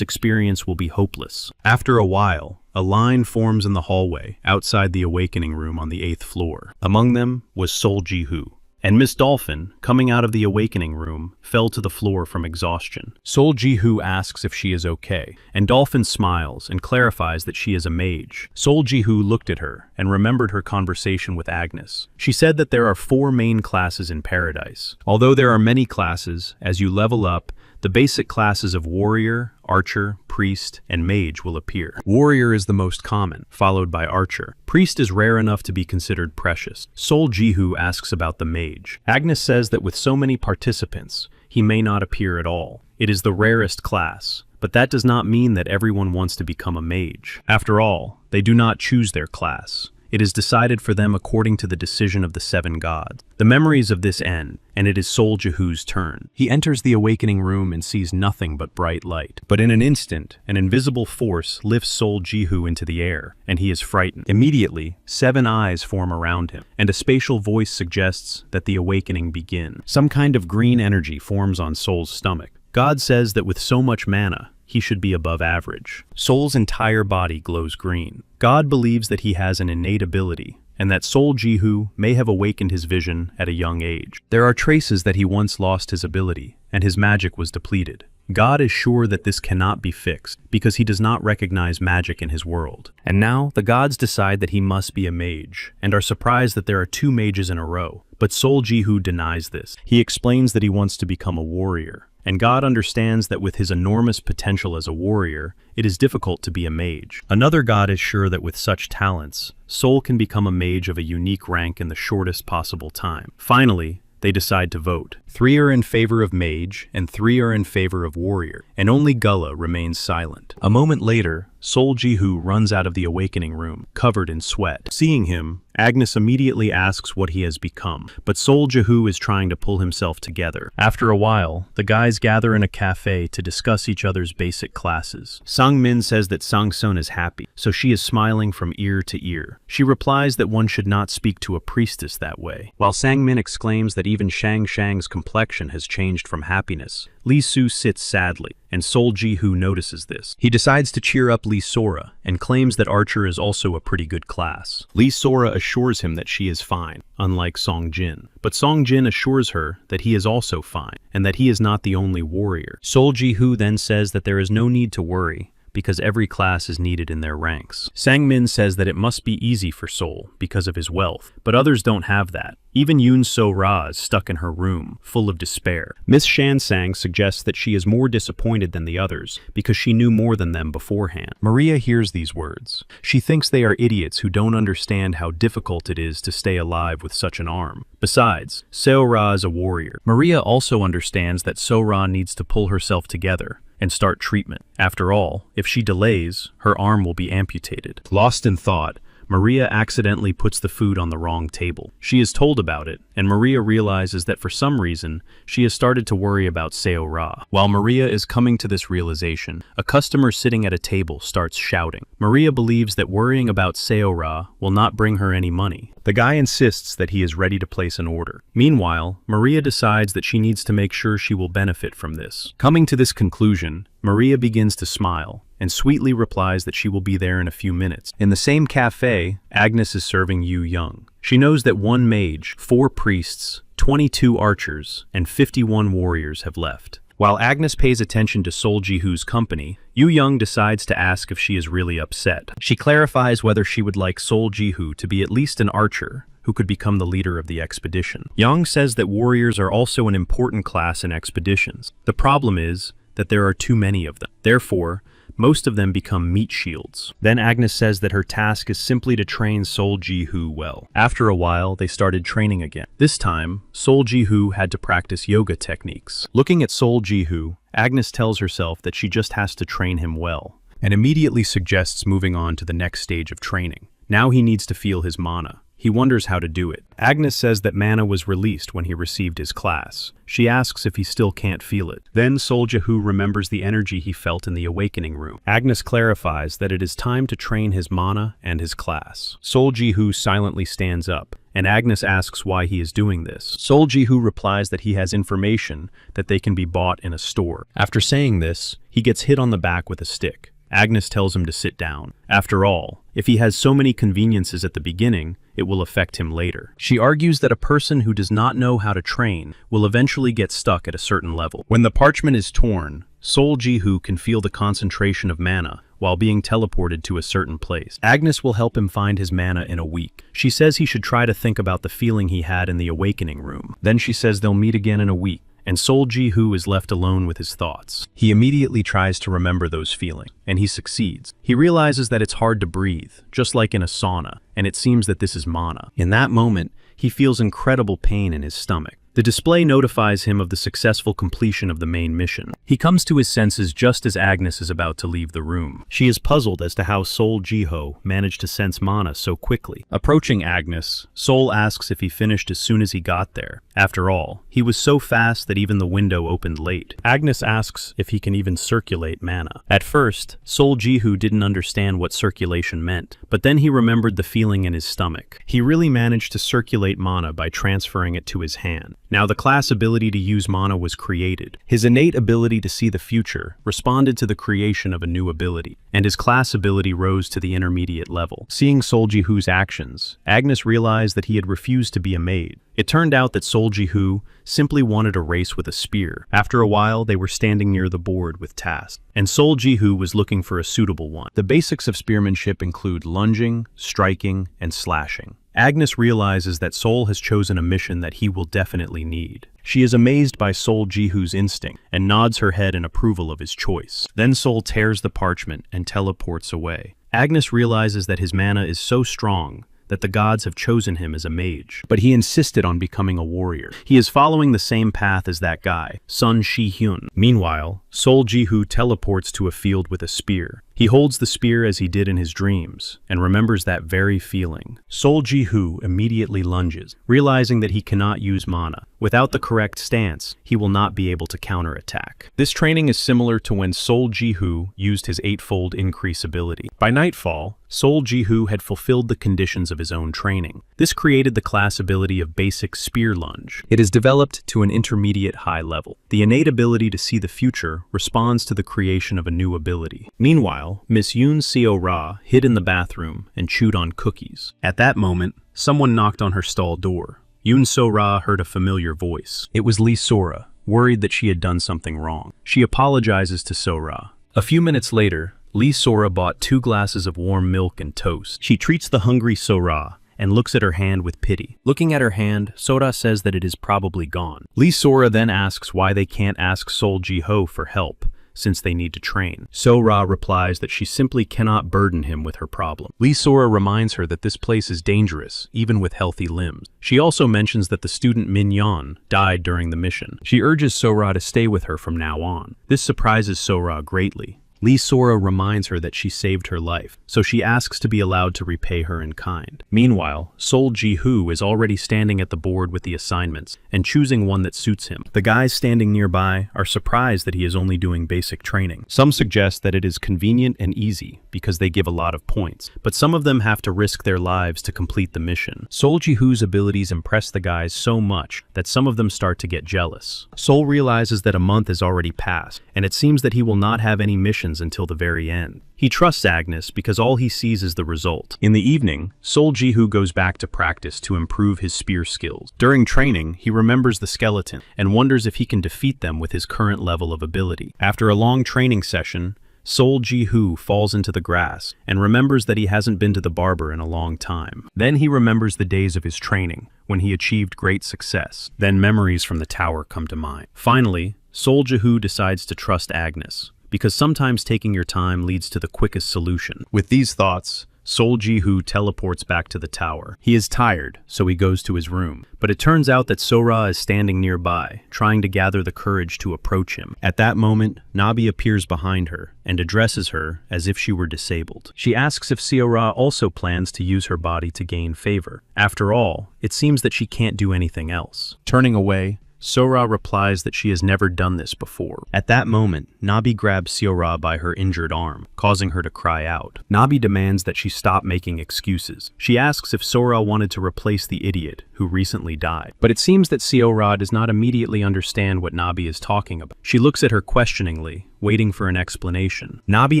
[SPEAKER 1] experience will be hopeless. After a while, a line forms in the hallway outside the awakening room on the 8th floor. Among them was Sol Ji-hoo. And Miss Dolphin, coming out of the awakening room, fell to the floor from exhaustion. Sol Ji-hoo asks if she is okay, and Dolphin smiles and clarifies that she is a mage. Sol Ji-hoo looked at her and remembered her conversation with Agnes. She said that there are 4 main classes in Paradise. Although there are many classes, as you level up, the basic classes of warrior, archer, priest, and mage will appear. Warrior is the most common, followed by archer. Priest is rare enough to be considered precious. Sol Ji-hoo asks about the mage. Agnes says that with so many participants, he may not appear at all. It is the rarest class, but that does not mean that everyone wants to become a mage. After all, they do not choose their class. It is decided for them according to the decision of the 7 gods. The memories of this end, and it is Sol Jihu's turn. He enters the awakening room and sees nothing but bright light. But in an instant, an invisible force lifts Sol Jihu into the air, and he is frightened. Immediately, 7 eyes form around him, and a spatial voice suggests that the awakening begins. Some kind of green energy forms on Sol's stomach. God says that with so much mana, he should be above average. Sol's entire body glows green. God believes that he has an innate ability, and that Sol Jihu may have awakened his vision at a young age. There are traces that he once lost his ability, and his magic was depleted. God is sure that this cannot be fixed, because he does not recognize magic in his world. And now, the gods decide that he must be a mage, and are surprised that there are 2 mages in a row. But Sol Jihu denies this. He explains that he wants to become a warrior. And God understands that with his enormous potential as a warrior, it is difficult to be a mage. Another god is sure that with such talents, Sol can become a mage of a unique rank in the shortest possible time. Finally, they decide to vote. 3 are in favor of mage, and 3 are in favor of warrior, and only Gullah remains silent. A moment later, Sol Jihu runs out of the awakening room, covered in sweat. Seeing him, Agnes immediately asks what he has become, but Sol Jihu is trying to pull himself together. After a while, the guys gather in a cafe to discuss each other's basic classes. Sang Min says that Sang Sun is happy, so she is smiling from ear to ear. She replies that one should not speak to a priestess that way, while Sang Min exclaims that even Shang Shang's complexion has changed from happiness. Li Su sits sadly, and Sol Jihu notices this. He decides to cheer up Li Sora, and claims that Archer is also a pretty good class. Li Sora assures him that she is fine, unlike Song Jin. But Song Jin assures her that he is also fine, and that he is not the only warrior. Sol Jihu then says that there is no need to worry, because every class is needed in their ranks. Sang Min says that it must be easy for Sol because of his wealth, but others don't have that. Even Yoon So Ra is stuck in her room, full of despair. Miss Shansang suggests that she is more disappointed than the others because she knew more than them beforehand. Maria hears these words. She thinks they are idiots who don't understand how difficult it is to stay alive with such an arm. Besides, Seo Ra is a warrior. Maria also understands that So Ra needs to pull herself together and start treatment. After all, if she delays, her arm will be amputated. Lost in thought, Maria accidentally puts the food on the wrong table. She is told about it, and Maria realizes that for some reason, she has started to worry about Seo Ra. While Maria is coming to this realization, a customer sitting at a table starts shouting. Maria believes that worrying about Seo Ra will not bring her any money. The guy insists that he is ready to place an order. Meanwhile, Maria decides that she needs to make sure she will benefit from this. Coming to this conclusion, Maria begins to smile, and sweetly replies that she will be there in a few minutes. In the same cafe, Agnes is serving Yu Young. She knows that 1 mage, 4 priests, 22 archers, and 51 warriors have left. While Agnes pays attention to Sol Jihu's company, Yu Young decides to ask if she is really upset. She clarifies whether she would like Sol Jihu to be at least an archer who could become the leader of the expedition. Yang says that warriors are also an important class in expeditions. The problem is that there are too many of them. Therefore, most of them become meat shields. Then Agnes says that her task is simply to train Sol Jihu well. After a while, they started training again. This time, Sol Jihu had to practice yoga techniques. Looking at Sol Jihu, Agnes tells herself that she just has to train him well, and immediately suggests moving on to the next stage of training. Now he needs to feel his mana. He wonders how to do it. Agnes says that mana was released when he received his class. She asks if he still can't feel it. Then Sol Jihu remembers the energy he felt in the awakening room. Agnes clarifies that it is time to train his mana and his class. Sol Jihu silently stands up, and Agnes asks why he is doing this. Sol Jihu replies that he has information that they can be bought in a store. After saying this, he gets hit on the back with a stick. Agnes tells him to sit down. After all, if he has so many conveniences at the beginning, it will affect him later. She argues that a person who does not know how to train will eventually get stuck at a certain level. When the parchment is torn, Sol Jihu can feel the concentration of mana while being teleported to a certain place. Agnes will help him find his mana in a week. She says he should try to think about the feeling he had in the awakening room. Then she says they'll meet again in a week, and Sol Jihu is left alone with his thoughts. He immediately tries to remember those feelings, and he succeeds. He realizes that it's hard to breathe, just like in a sauna, and it seems that this is mana. In that moment, he feels incredible pain in his stomach. The display notifies him of the successful completion of the main mission. He comes to his senses just as Agnes is about to leave the room. She is puzzled as to how Sol Jiho managed to sense mana so quickly. Approaching Agnes, Sol asks if he finished as soon as he got there. After all, he was so fast that even the window opened late. Agnes asks if he can even circulate mana. At first, Sol Jiho didn't understand what circulation meant, but then he remembered the feeling in his stomach. He really managed to circulate mana by transferring it to his hand. Now the class ability to use mana was created. His innate ability to see the future responded to the creation of a new ability, and his class ability rose to the intermediate level. Seeing Sol Jiho's actions, Agnes realized that he had refused to be a maid. It turned out that Sol Jiho simply wanted a race with a spear. After a while, they were standing near the board with tasks, and Sol Jiho was looking for a suitable one. The basics of spearmanship include lunging, striking, and slashing. Agnes realizes that Sol has chosen a mission that he will definitely need. She is amazed by Sol Jiho's instinct and nods her head in approval of his choice. Then Sol tears the parchment and teleports away. Agnes realizes that his mana is so strong that the gods have chosen him as a mage, but he insisted on becoming a warrior. He is following the same path as that guy, Sun Shi-hyun. Meanwhile, Sol Jiho teleports to a field with a spear. He holds the spear as he did in his dreams, and remembers that very feeling. Sol Jiho immediately lunges, realizing that he cannot use mana. Without the correct stance, he will not be able to counterattack. This training is similar to when Sol Jiho used his 8-fold increase ability. By nightfall, Sol Jiho had fulfilled the conditions of his own training. This created the class ability of basic spear lunge. It is developed to an intermediate high level. The innate ability to see the future responds to the creation of a new ability. Meanwhile, Miss Yoon Seo-ra hid in the bathroom and chewed on cookies. At that moment, someone knocked on her stall door. Yoon Seo-ra heard a familiar voice. It was Lee Sora, worried that she had done something wrong. She apologizes to Seo-ra. A few minutes later, Lee Sora bought 2 glasses of warm milk and toast. She treats the hungry Seo-ra and looks at her hand with pity. Looking at her hand, Sora says that it is probably gone. Lee Sora then asks why they can't ask Sol Jiho for help, since they need to train. Seo-ra replies that she simply cannot burden him with her problem. Lee Sora reminds her that this place is dangerous, even with healthy limbs. She also mentions that the student Min Yeon died during the mission. She urges Seo-ra to stay with her from now on. This surprises Seo-ra greatly. Lee Sora reminds her that she saved her life, so she asks to be allowed to repay her in kind. Meanwhile, Sol Jiho is already standing at the board with the assignments and choosing one that suits him. The guys standing nearby are surprised that he is only doing basic training. Some suggest that it is convenient and easy because they give a lot of points, but some of them have to risk their lives to complete the mission. Sol Jiho's abilities impress the guys so much that some of them start to get jealous. Sol realizes that a month has already passed, and it seems that he will not have any missions until the very end. He trusts Agnes because all he sees is the result. In the evening, Sol Jiho goes back to practice to improve his spear skills. During training, he remembers the skeleton and wonders if he can defeat them with his current level of ability. After a long training session, Sol Jiho falls into the grass and remembers that he hasn't been to the barber in a long time. Then he remembers the days of his training, when he achieved great success. Then memories from the tower come to mind. Finally, Sol Jiho decides to trust Agnes, because sometimes taking your time leads to the quickest solution. With these thoughts, Sol Jiho teleports back to the tower. He is tired, so he goes to his room. But it turns out that Seo-ra is standing nearby, trying to gather the courage to approach him. At that moment, Nabi appears behind her and addresses her as if she were disabled. She asks if Seo-ra also plans to use her body to gain favor. After all, it seems that she can't do anything else. Turning away, Seo-ra replies that she has never done this before. At that moment, Nabi grabs Seo-ra by her injured arm, causing her to cry out. Nabi demands that she stop making excuses. She asks if Seo-ra wanted to replace the idiot who recently died. But it seems that Seo-ra does not immediately understand what Nabi is talking about. She looks at her questioningly, waiting for an explanation. Nabi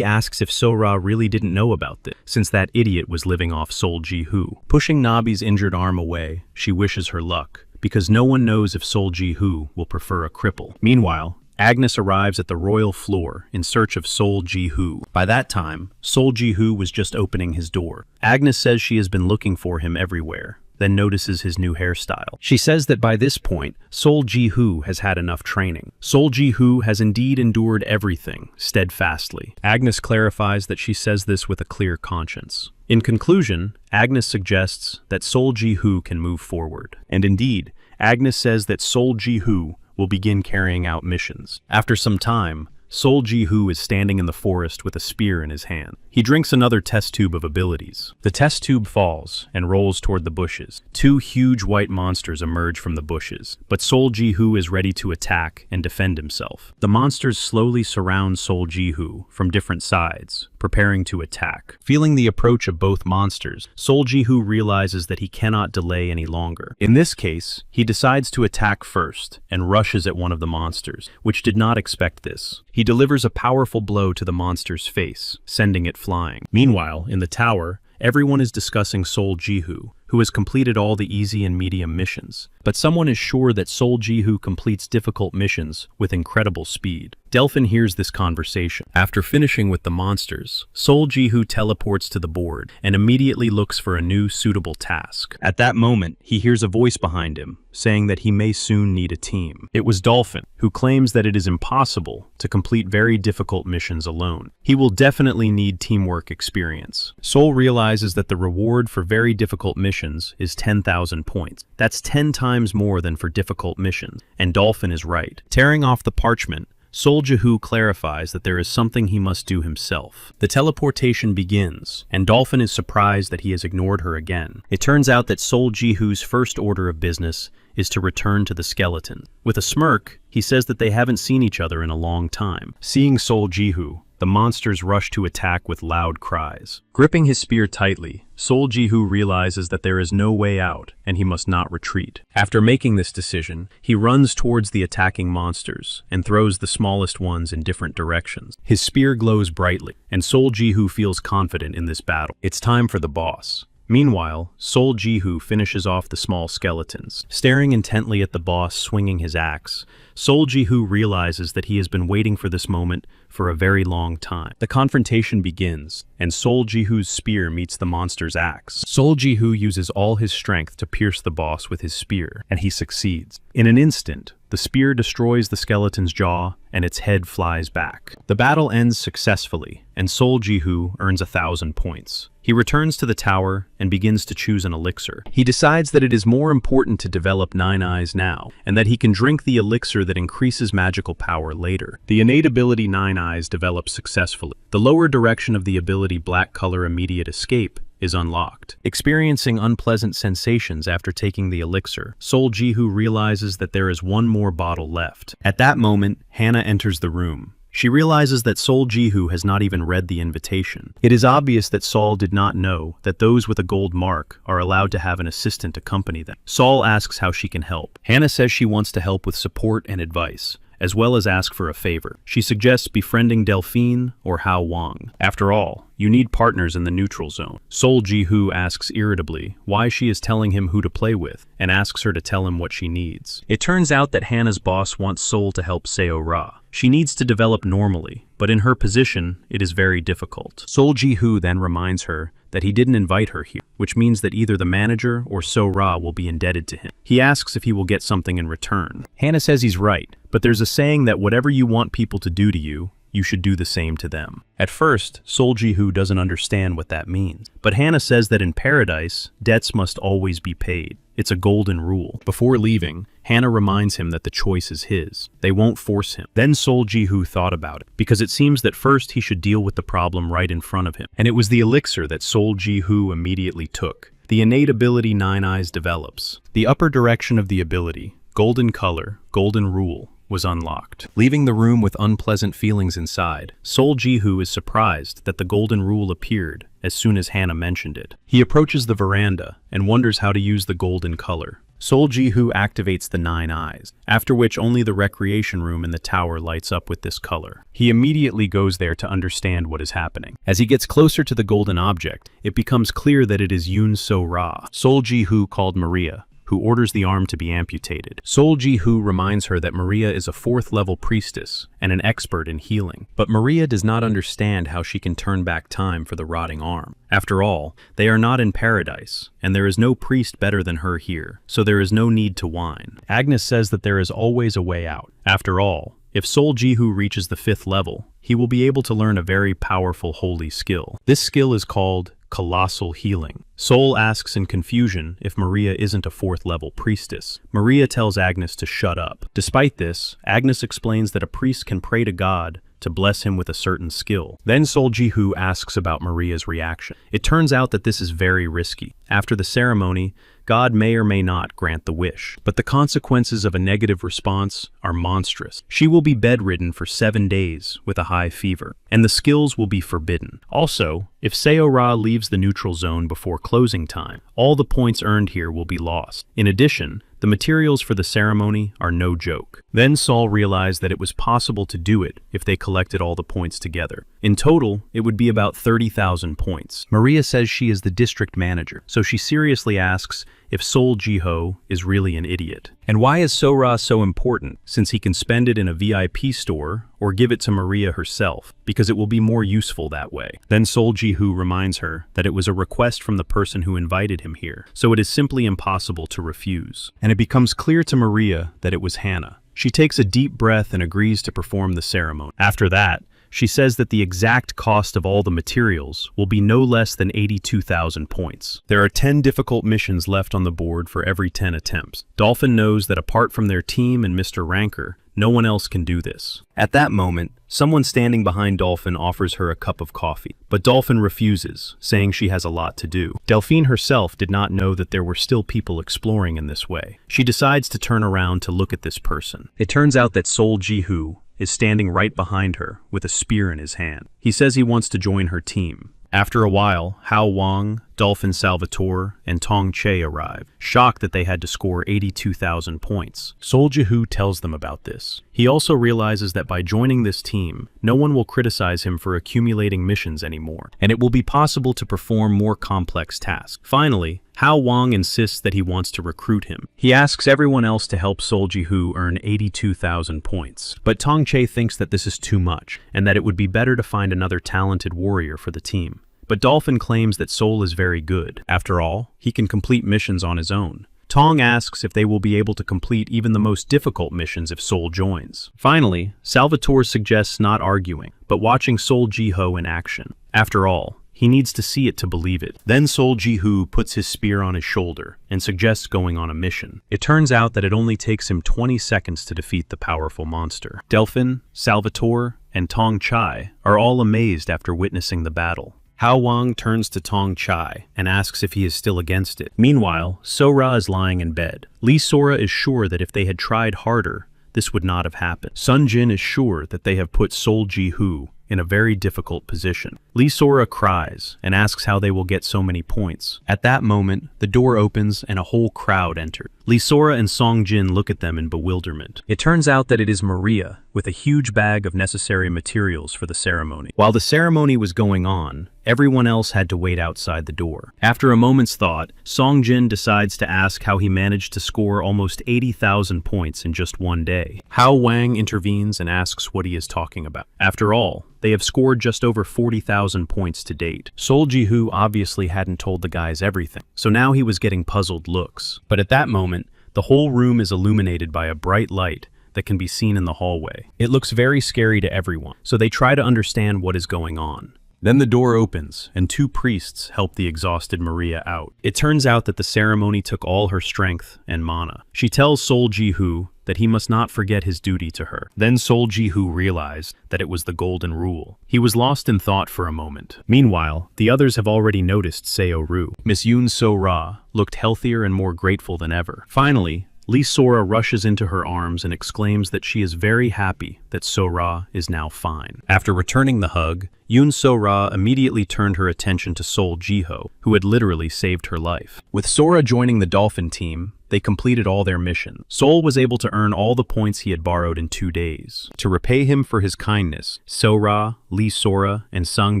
[SPEAKER 1] asks if Seo-ra really didn't know about this, since that idiot was living off Sol Jiho. Pushing Nabi's injured arm away, she wishes her luck, because no one knows if Sol Jiho will prefer a cripple. Meanwhile, Agnes arrives at the royal floor in search of Sol Jiho. By that time, Sol Jiho was just opening his door. Agnes says she has been looking for him everywhere, then notices his new hairstyle. She says that by this point, Sol Jiho has had enough training. Sol Jiho has indeed endured everything steadfastly. Agnes clarifies that she says this with a clear conscience. In conclusion, Agnes suggests that Sol Jiho can move forward. And indeed, Agnes says that Sol Ji-hoo will begin carrying out missions. After some time, Sol Ji-hoo is standing in the forest with a spear in his hand. He drinks another test tube of abilities. The test tube falls and rolls toward the bushes. Two huge white monsters emerge from the bushes, but Sol Ji-hoo is ready to attack and defend himself. The monsters slowly surround Sol Ji-hoo from different sides, preparing to attack. Feeling the approach of both monsters, Sol Ji-hoo realizes that he cannot delay any longer. In this case, he decides to attack first and rushes at one of the monsters, which did not expect this. He delivers a powerful blow to the monster's face, sending it flying. Meanwhile, in the tower, everyone is discussing Sol Ji-hoo, who has completed all the easy and medium missions. But someone is sure that Sol Ji-hoo completes difficult missions with incredible speed. Delphin hears this conversation. After finishing with the monsters, Sol Ji-hoo teleports to the board and immediately looks for a new suitable task. At that moment, he hears a voice behind him, saying that he may soon need a team. It was Dolphin, who claims that it is impossible to complete very difficult missions alone. He will definitely need teamwork experience. Sol realizes that the reward for very difficult missions is 10,000 points. That's 10 times more than for difficult missions, and Dolphin is right. Tearing off the parchment, Sol Ji-hoo clarifies that there is something he must do himself. The teleportation begins, and Dolphin is surprised that he has ignored her again. It turns out that Sol Ji-hoo's first order of business is to return to the skeleton. With a smirk, he says that they haven't seen each other in a long time. Seeing Sol Ji-hoo, the monsters rush to attack with loud cries. Gripping his spear tightly, Sol Ji-hoo realizes that there is no way out and he must not retreat. After making this decision, he runs towards the attacking monsters and throws the smallest ones in different directions. His spear glows brightly, and Sol Ji-hoo feels confident in this battle. It's time for the boss. Meanwhile, Sol Ji-hoo finishes off the small skeletons. Staring intently at the boss swinging his axe, Sol Ji-hoo realizes that he has been waiting for this moment for a very long time. The confrontation begins, and Sol Ji-hoo's spear meets the monster's axe. Sol Ji-hoo uses all his strength to pierce the boss with his spear, and he succeeds. In an instant, the spear destroys the skeleton's jaw, and its head flies back. The battle ends successfully, and Sol Ji-hoo earns 1,000 points. He returns to the tower and begins to choose an elixir. He decides that it is more important to develop 9 Eyes now, and that he can drink the elixir that increases magical power later. The innate ability 9 Eyes develops successfully. The lower direction of the ability Black Color Immediate Escape is unlocked. Experiencing unpleasant sensations after taking the elixir, Sol Ji-hoo realizes that there is one more bottle left. At that moment, Hannah enters the room. She realizes that Sol Ji-hoo has not even read the invitation. It is obvious that Sol did not know that those with a gold mark are allowed to have an assistant accompany them. Sol asks how she can help. Hannah says she wants to help with support and advice, as well as ask for a favor. She suggests befriending Delphine or Hao Wang. After all, you need partners in the neutral zone. Sol Ji-hoo asks irritably why she is telling him who to play with, and asks her to tell him what she needs. It turns out that Hannah's boss wants Sol to help Seo Ra. She needs to develop normally, but in her position, it is very difficult. Sol Ji-hoo then reminds her that he didn't invite her here, which means that either the manager or Seo Ra will be indebted to him. He asks if he will get something in return. Hannah says he's right, but there's a saying that whatever you want people to do to you, you should do the same to them. At first, Sol Ji-hoo doesn't understand what that means, but Hannah says that in paradise, debts must always be paid. It's a golden rule. Before leaving, Hannah reminds him that the choice is his. They won't force him. Then Sol Ji-hoo thought about it, because it seems that first he should deal with the problem right in front of him. And it was the elixir that Sol Ji-hoo immediately took. The innate ability 9 Eyes develops. The upper direction of the ability, golden color, golden rule, was unlocked. Leaving the room with unpleasant feelings inside, Sol Ji-hoo is surprised that the golden rule appeared as soon as Hannah mentioned it. He approaches the veranda and wonders how to use the golden color. Sol Ji-hoo activates the 9 Eyes, after which only the recreation room in the tower lights up with this color. He immediately goes there to understand what is happening. As he gets closer to the golden object, it becomes clear that it is Yoon Seo Ra. Sol Ji-hoo called Maria, who orders the arm to be amputated. Sol Ji-hoo reminds her that Maria is a 4th-level priestess and an expert in healing, but Maria does not understand how she can turn back time for the rotting arm. After all, they are not in paradise, and there is no priest better than her here, so there is no need to whine. Agnes says that there is always a way out. After all, if Sol Ji-hoo reaches the 5th level, he will be able to learn a very powerful holy skill. This skill is called colossal healing. Sol asks in confusion if Maria isn't a 4th-level priestess. Maria tells Agnes to shut up. Despite this, Agnes explains that a priest can pray to God to bless him with a certain skill. Then Sol Ji-hoo asks about Maria's reaction. It turns out that this is very risky. After the ceremony, God may or may not grant the wish, but the consequences of a negative response are monstrous. She will be bedridden for 7 days with a high fever, and the skills will be forbidden. Also, if Seo-ra leaves the neutral zone before closing time, all the points earned here will be lost. In addition, the materials for the ceremony are no joke. Then Sol realized that it was possible to do it if they collected all the points together. In total, it would be about 30,000 points. Maria says she is the district manager, so she seriously asks if Sol Ji-ho is really an idiot. And why is Seo-ra so important, since he can spend it in a VIP store or give it to Maria herself, because it will be more useful that way. Then Sol Ji-hoo reminds her that it was a request from the person who invited him here, so it is simply impossible to refuse. And it becomes clear to Maria that it was Hannah. She takes a deep breath and agrees to perform the ceremony. After that, she says that the exact cost of all the materials will be no less than 82,000 points. There are 10 difficult missions left on the board for every 10 attempts. Dolphin knows that apart from their team and Mr. Ranker, no one else can do this. At that moment, someone standing behind Dolphin offers her a cup of coffee, but Dolphin refuses, saying she has a lot to do. Delphine herself did not know that there were still people exploring in this way. She decides to turn around to look at this person. It turns out that Sol Ji-hoo is standing right behind her with a spear in his hand. He says he wants to join her team. After a while, Hao Wang, Dolphin Salvatore, and Tong Che arrive, shocked that they had to score 82,000 points. Sol Ji-hoo tells them about this. He also realizes that by joining this team, no one will criticize him for accumulating missions anymore, and it will be possible to perform more complex tasks. Finally, Hao Wang insists that he wants to recruit him. He asks everyone else to help Sol Ji-hoo earn 82,000 points, but Tong Che thinks that this is too much, and that it would be better to find another talented warrior for the team. But Dolphin claims that Sol is very good. After all, he can complete missions on his own. Tong asks if they will be able to complete even the most difficult missions if Sol joins. Finally, Salvatore suggests not arguing, but watching Sol Ji-ho in action. After all, he needs to see it to believe it. Then Sol Ji-hoo puts his spear on his shoulder and suggests going on a mission. It turns out that it only takes him 20 seconds to defeat the powerful monster. Delphin, Salvatore, and Tong Chai are all amazed after witnessing the battle. Hao Wang turns to Tong Chai and asks if he is still against it. Meanwhile, Seo-ra is lying in bed. Lee Sora is sure that if they had tried harder, this would not have happened. Sun Jin is sure that they have put Sol Ji-hoo in a very difficult position. Lee Sora cries and asks how they will get so many points. At that moment, the door opens and a whole crowd enters. Lee Sora and Song Jin look at them in bewilderment. It turns out that it is Maria with a huge bag of necessary materials for the ceremony. While the ceremony was going on, everyone else had to wait outside the door. After a moment's thought, Song Jin decides to ask how he managed to score almost 80,000 points in just one day. Hao Wang intervenes and asks what he is talking about. After all, they have scored just over 40,000 points to date. Sol Ji-hoo obviously hadn't told the guys everything, so now he was getting puzzled looks. But at that moment, the whole room is illuminated by a bright light that can be seen in the hallway. It looks very scary to everyone, so they try to understand what is going on. Then the door opens, and 2 priests help the exhausted Maria out. It turns out that the ceremony took all her strength and mana. She tells Sol Ji-hoo that he must not forget his duty to her. Then Sol Ji-hoo realized that it was the golden rule. He was lost in thought for a moment. Meanwhile, the others have already noticed Seo-ru. Miss Yoon So-ra looked healthier and more grateful than ever. Finally, Lee Sora rushes into her arms and exclaims that she is very happy that So-ra is now fine. After returning the hug, Yoon So-ra immediately turned her attention to Sol Ji-ho, who had literally saved her life. With Sora joining the Dolphin team, they completed all their missions. Sol was able to earn all the points he had borrowed in 2 days. To repay him for his kindness, So-ra, Lee Sora, and Sung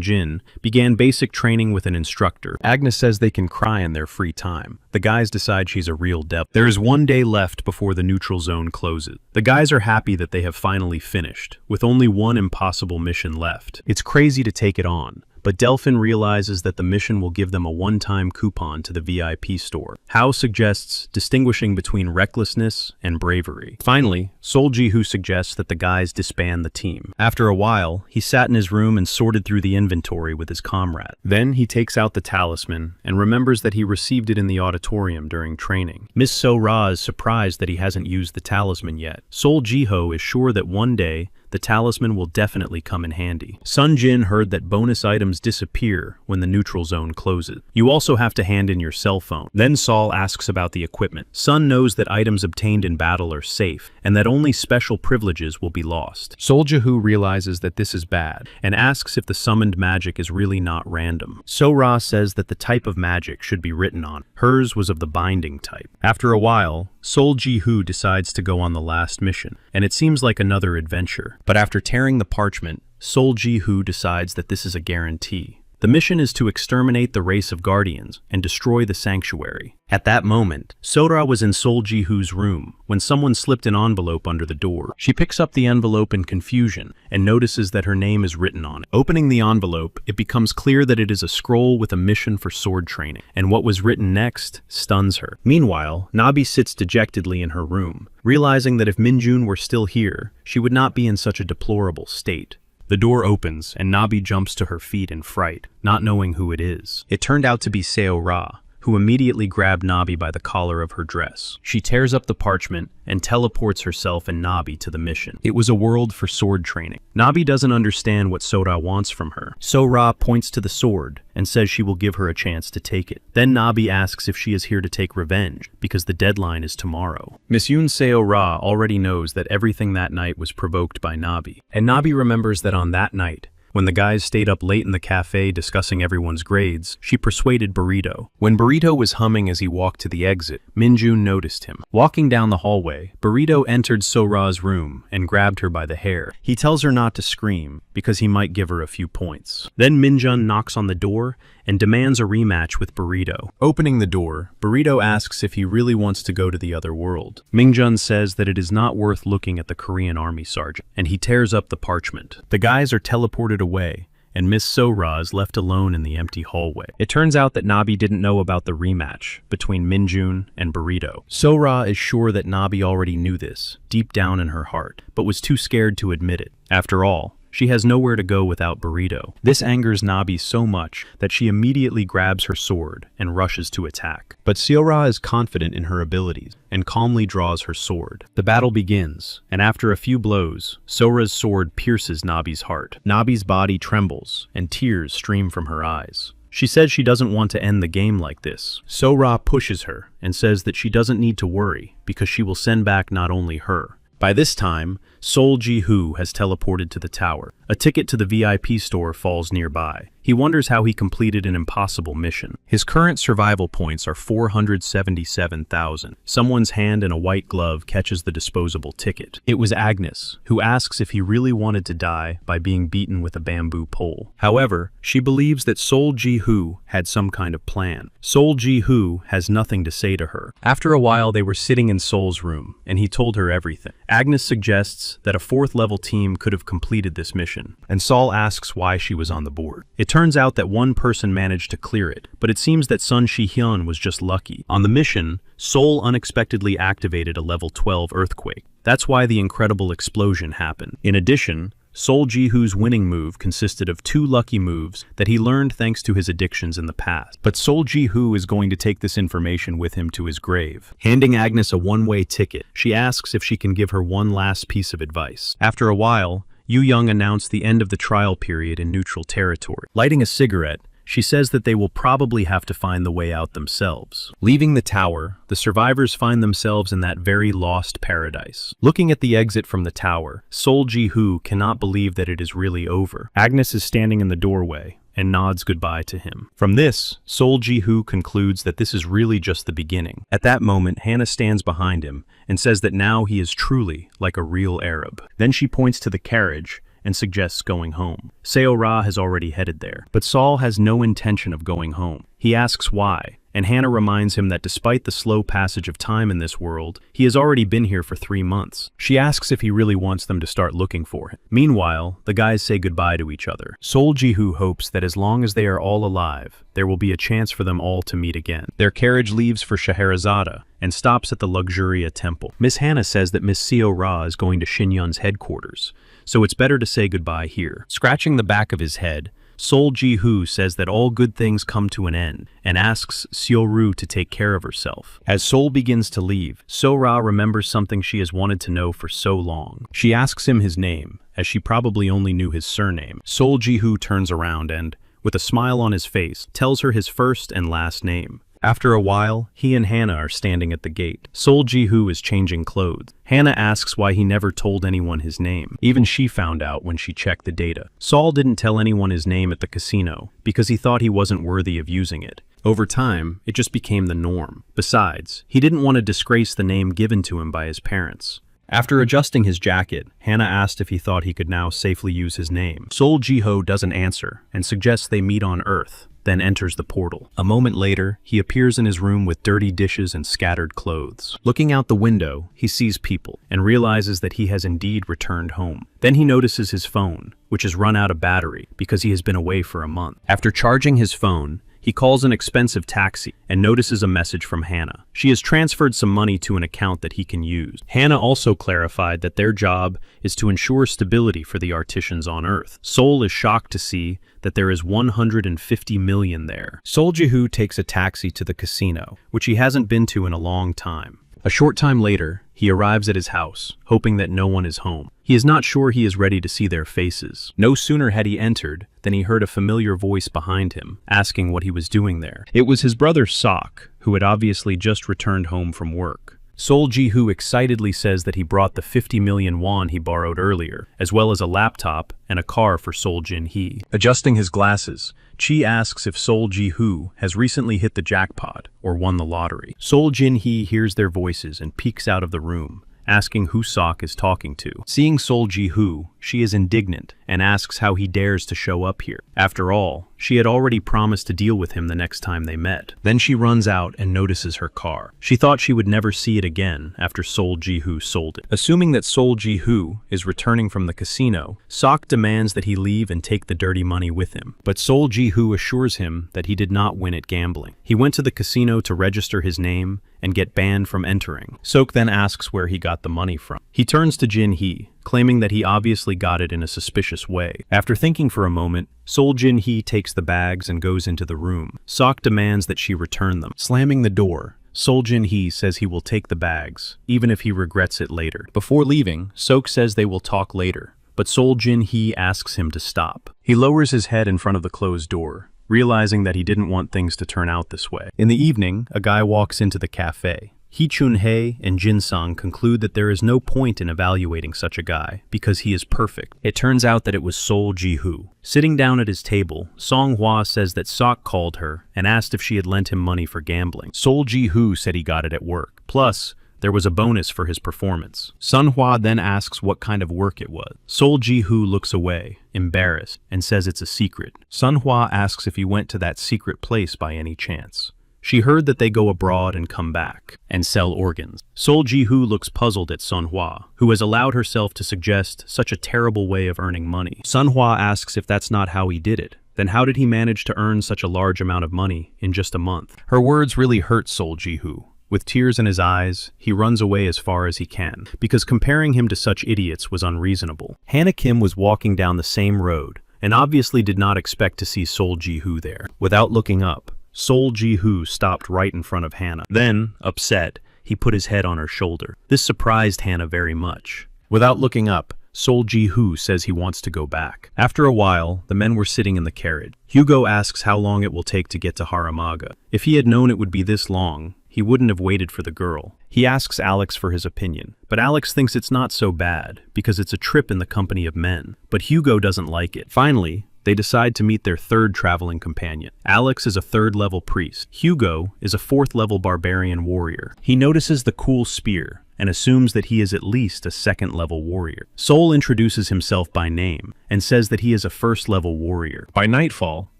[SPEAKER 1] Jin began basic training with an instructor. Agnes says they can cry in their free time. The guys decide she's a real devil. There is 1 day left before the neutral zone closes. The guys are happy that they have finally finished, with only one impossible mission left. It's crazy easy to take it on, but Delphin realizes that the mission will give them a one-time coupon to the VIP store. Hao suggests distinguishing between recklessness and bravery. Finally, Sol Ji-hoo suggests that the guys disband the team. After a while, he sat in his room and sorted through the inventory with his comrade. Then he takes out the talisman and remembers that he received it in the auditorium during training. Miss So-ra is surprised that he hasn't used the talisman yet. Sol Ji-ho is sure that one day, the talisman will definitely come in handy. Sun Jin heard that bonus items disappear when the neutral zone closes. You also have to hand in your cell phone. Then Sol asks about the equipment. Sun knows that items obtained in battle are safe, and that only special privileges will be lost. Sol Ji-hoo realizes that this is bad, and asks if the summoned magic is really not random. So-ra says that the type of magic should be written on. Hers was of the binding type. After a while, Sol Ji-hoo decides to go on the last mission, and it seems like another adventure. But after tearing the parchment, Sol Ji-hoo decides that this is a guarantee. The mission is to exterminate the race of guardians and destroy the sanctuary. At that moment, So-ra was in Sol Ji-hoo's room when someone slipped an envelope under the door. She picks up the envelope in confusion and notices that her name is written on it. Opening the envelope, it becomes clear that it is a scroll with a mission for sword training, and what was written next stuns her. Meanwhile, Nabi sits dejectedly in her room, realizing that if Minjun were still here, she would not be in such a deplorable state. The door opens, and Nabi jumps to her feet in fright, not knowing who it is. It turned out to be Seo-ra, who immediately grabbed Nabi by the collar of her dress. She tears up the parchment and teleports herself and Nabi to the mission. It was a world for sword training. Nabi doesn't understand what So-ra wants from her. So-ra points to the sword and says she will give her a chance to take it. Then Nabi asks if she is here to take revenge, because the deadline is tomorrow. Miss Yoon Seo-ra already knows that everything that night was provoked by Nabi. And Nabi remembers that on that night, when the guys stayed up late in the cafe discussing everyone's grades, she persuaded Burrito. When Burrito was humming as he walked to the exit, Minjun noticed him. Walking down the hallway, Burrito entered So-ra's room and grabbed her by the hair. He tells her not to scream, because he might give her a few points. Then Minjun knocks on the door and demands a rematch with Burrito. Opening the door, Burrito asks if he really wants to go to the other world. Mingjun says that it is not worth looking at the Korean army sergeant, and he tears up the parchment. The guys are teleported away, and Miss So-ra is left alone in the empty hallway. It turns out that Nabi didn't know about the rematch between Minjun and Burrito. So-ra is sure that Nabi already knew this, deep down in her heart, but was too scared to admit it. After all, she has nowhere to go without Burrito. This angers Nabi so much that she immediately grabs her sword and rushes to attack. But So-ra is confident in her abilities and calmly draws her sword. The battle begins, and after a few blows, So-ra's sword pierces Nabi's heart. Nabi's body trembles, and tears stream from her eyes. She says she doesn't want to end the game like this. So-ra pushes her and says that she doesn't need to worry because she will send back not only her. By this time, Sol Ji-hoo has teleported to the tower. A ticket to the VIP store falls nearby. He wonders how he completed an impossible mission. His current survival points are 477,000. Someone's hand in a white glove catches the disposable ticket. It was Agnes, who asks if he really wanted to die by being beaten with a bamboo pole. However, she believes that Sol Ji-hoo had some kind of plan. Sol Ji-hoo has nothing to say to her. After a while, they were sitting in Sol's room, and he told her everything. Agnes suggests that a 4th-level team could have completed this mission, and Sol asks why she was on the board. It turns out that one person managed to clear it, but it seems that Sun Shi-hyun was just lucky. On the mission, Sol unexpectedly activated a level 12 earthquake. That's why the incredible explosion happened. In addition, Sol Ji-hoo's winning move consisted of 2 lucky moves that he learned thanks to his addictions in the past. But Sol Ji-hoo is going to take this information with him to his grave. Handing Agnes a one-way ticket, she asks if she can give her one last piece of advice. After a while, Yu Young announced the end of the trial period in neutral territory. Lighting a cigarette, she says that they will probably have to find the way out themselves. Leaving the tower, the survivors find themselves in that very lost paradise. Looking at the exit from the tower, Sol Ji-hoo cannot believe that it is really over. Agnes is standing in the doorway and nods goodbye to him. From this, Sol Ji-hoo concludes that this is really just the beginning. At that moment, Hannah stands behind him and says that now he is truly like a real Arab. Then she points to the carriage and suggests going home. Seo-ra has already headed there, but Sol has no intention of going home. He asks why, and Hannah reminds him that despite the slow passage of time in this world, he has already been here for 3 months. She asks if he really wants them to start looking for him. Meanwhile, the guys say goodbye to each other. Sol Ji-hoo hopes that as long as they are all alive, there will be a chance for them all to meet again. Their carriage leaves for Scheherazade and stops at the Luxuria Temple. Miss Hannah says that Miss Seo Ra is going to Shinyun's headquarters, so it's better to say goodbye here. Scratching the back of his head, Sol Ji-hoo says that all good things come to an end and asks Seo-ru to take care of herself. As Sol begins to leave, So-ra remembers something she has wanted to know for so long. She asks him his name, as she probably only knew his surname. Sol Ji-hoo turns around and, with a smile on his face, tells her his first and last name. After a while, he and Hannah are standing at the gate. Sol Ji-hoo is changing clothes. Hannah asks why he never told anyone his name. Even she found out when she checked the data. Sol didn't tell anyone his name at the casino because he thought he wasn't worthy of using it. Over time, it just became the norm. Besides, he didn't want to disgrace the name given to him by his parents. After adjusting his jacket, Hannah asked if he thought he could now safely use his name. Sol Ji-hoo doesn't answer and suggests they meet on Earth, then enters the portal. A moment later, he appears in his room with dirty dishes and scattered clothes. Looking out the window, he sees people and realizes that he has indeed returned home. Then he notices his phone, which has run out of battery because he has been away for a month. After charging his phone, he calls an expensive taxi and notices a message from Hannah. She has transferred some money to an account that he can use. Hannah also clarified that their job is to ensure stability for the artisans on Earth. Sol is shocked to see that there is 150 million there. Sol Ji-hoo takes a taxi to the casino, which he hasn't been to in a long time. A short time later, he arrives at his house, hoping that no one is home. He is not sure he is ready to see their faces. No sooner had he entered than he heard a familiar voice behind him, asking what he was doing there. It was his brother Sok, who had obviously just returned home from work. Sol Ji-hoo excitedly says that he brought the 50 million won he borrowed earlier, as well as a laptop and a car for Sol Jin-hee. Adjusting his glasses, Chi asks if Sol Ji-hoo has recently hit the jackpot or won the lottery. Sol Jin-hee hears their voices and peeks out of the room, asking who Sok is talking to. Seeing Sol Ji-hoo, she is indignant and asks how he dares to show up here. After all, she had already promised to deal with him the next time they met. Then she runs out and notices her car. She thought she would never see it again after Sol Ji-hoo sold it. Assuming that Sol Ji-hoo is returning from the casino, Sok demands that he leave and take the dirty money with him. But Sol Ji-hoo assures him that he did not win at gambling. He went to the casino to register his name and get banned from entering. Sok then asks where he got the money from. He turns to Jin-hee, claiming that he obviously got it in a suspicious way. After thinking for a moment, Sol Jin-hee takes the bags and goes into the room. Sok demands that she return them. Slamming the door, Sol Jin-hee says he will take the bags, even if he regrets it later. Before leaving, Sok says they will talk later, but Sol Jin-hee asks him to stop. He lowers his head in front of the closed door, realizing that he didn't want things to turn out this way. In the evening, a guy walks into the cafe. Hee Chun-hae and Jin-sang conclude that there is no point in evaluating such a guy because he is perfect. It turns out that it was Sol Ji-hoo. Sitting down at his table, Song-hwa says that Sok called her and asked if she had lent him money for gambling. Sol Ji-hoo said he got it at work. Plus, there was a bonus for his performance. Sun-hwa then asks what kind of work it was. Sol Ji-hoo looks away, embarrassed, and says it's a secret. Sun-hwa asks if he went to that secret place by any chance. She heard that they go abroad and come back, and sell organs. Sol Ji-hoo looks puzzled at Sun-hwa, who has allowed herself to suggest such a terrible way of earning money. Sun-hwa asks if that's not how he did it. Then how did he manage to earn such a large amount of money in just a month? Her words really hurt Sol Ji-hoo. With tears in his eyes, he runs away as far as he can, because comparing him to such idiots was unreasonable. Hannah Kim was walking down the same road, and obviously did not expect to see Sol Ji-hoo there. Without looking up, Sol Ji-hoo stopped right in front of Hannah. Then, upset, he put his head on her shoulder. This surprised Hannah very much. Without looking up, Sol Ji-hoo says he wants to go back. After a while, the men were sitting in the carriage. Hugo asks how long it will take to get to Haramaga. If he had known it would be this long, he wouldn't have waited for the girl. He asks Alex for his opinion, but Alex thinks it's not so bad because it's a trip in the company of men. But Hugo doesn't like it. Finally, they decide to meet their third traveling companion. Alex is a 3rd-level priest. Hugo is a 4th-level barbarian warrior. He notices the cool spear and assumes that he is at least a second-level warrior. Sol introduces himself by name and says that he is a first-level warrior. By nightfall,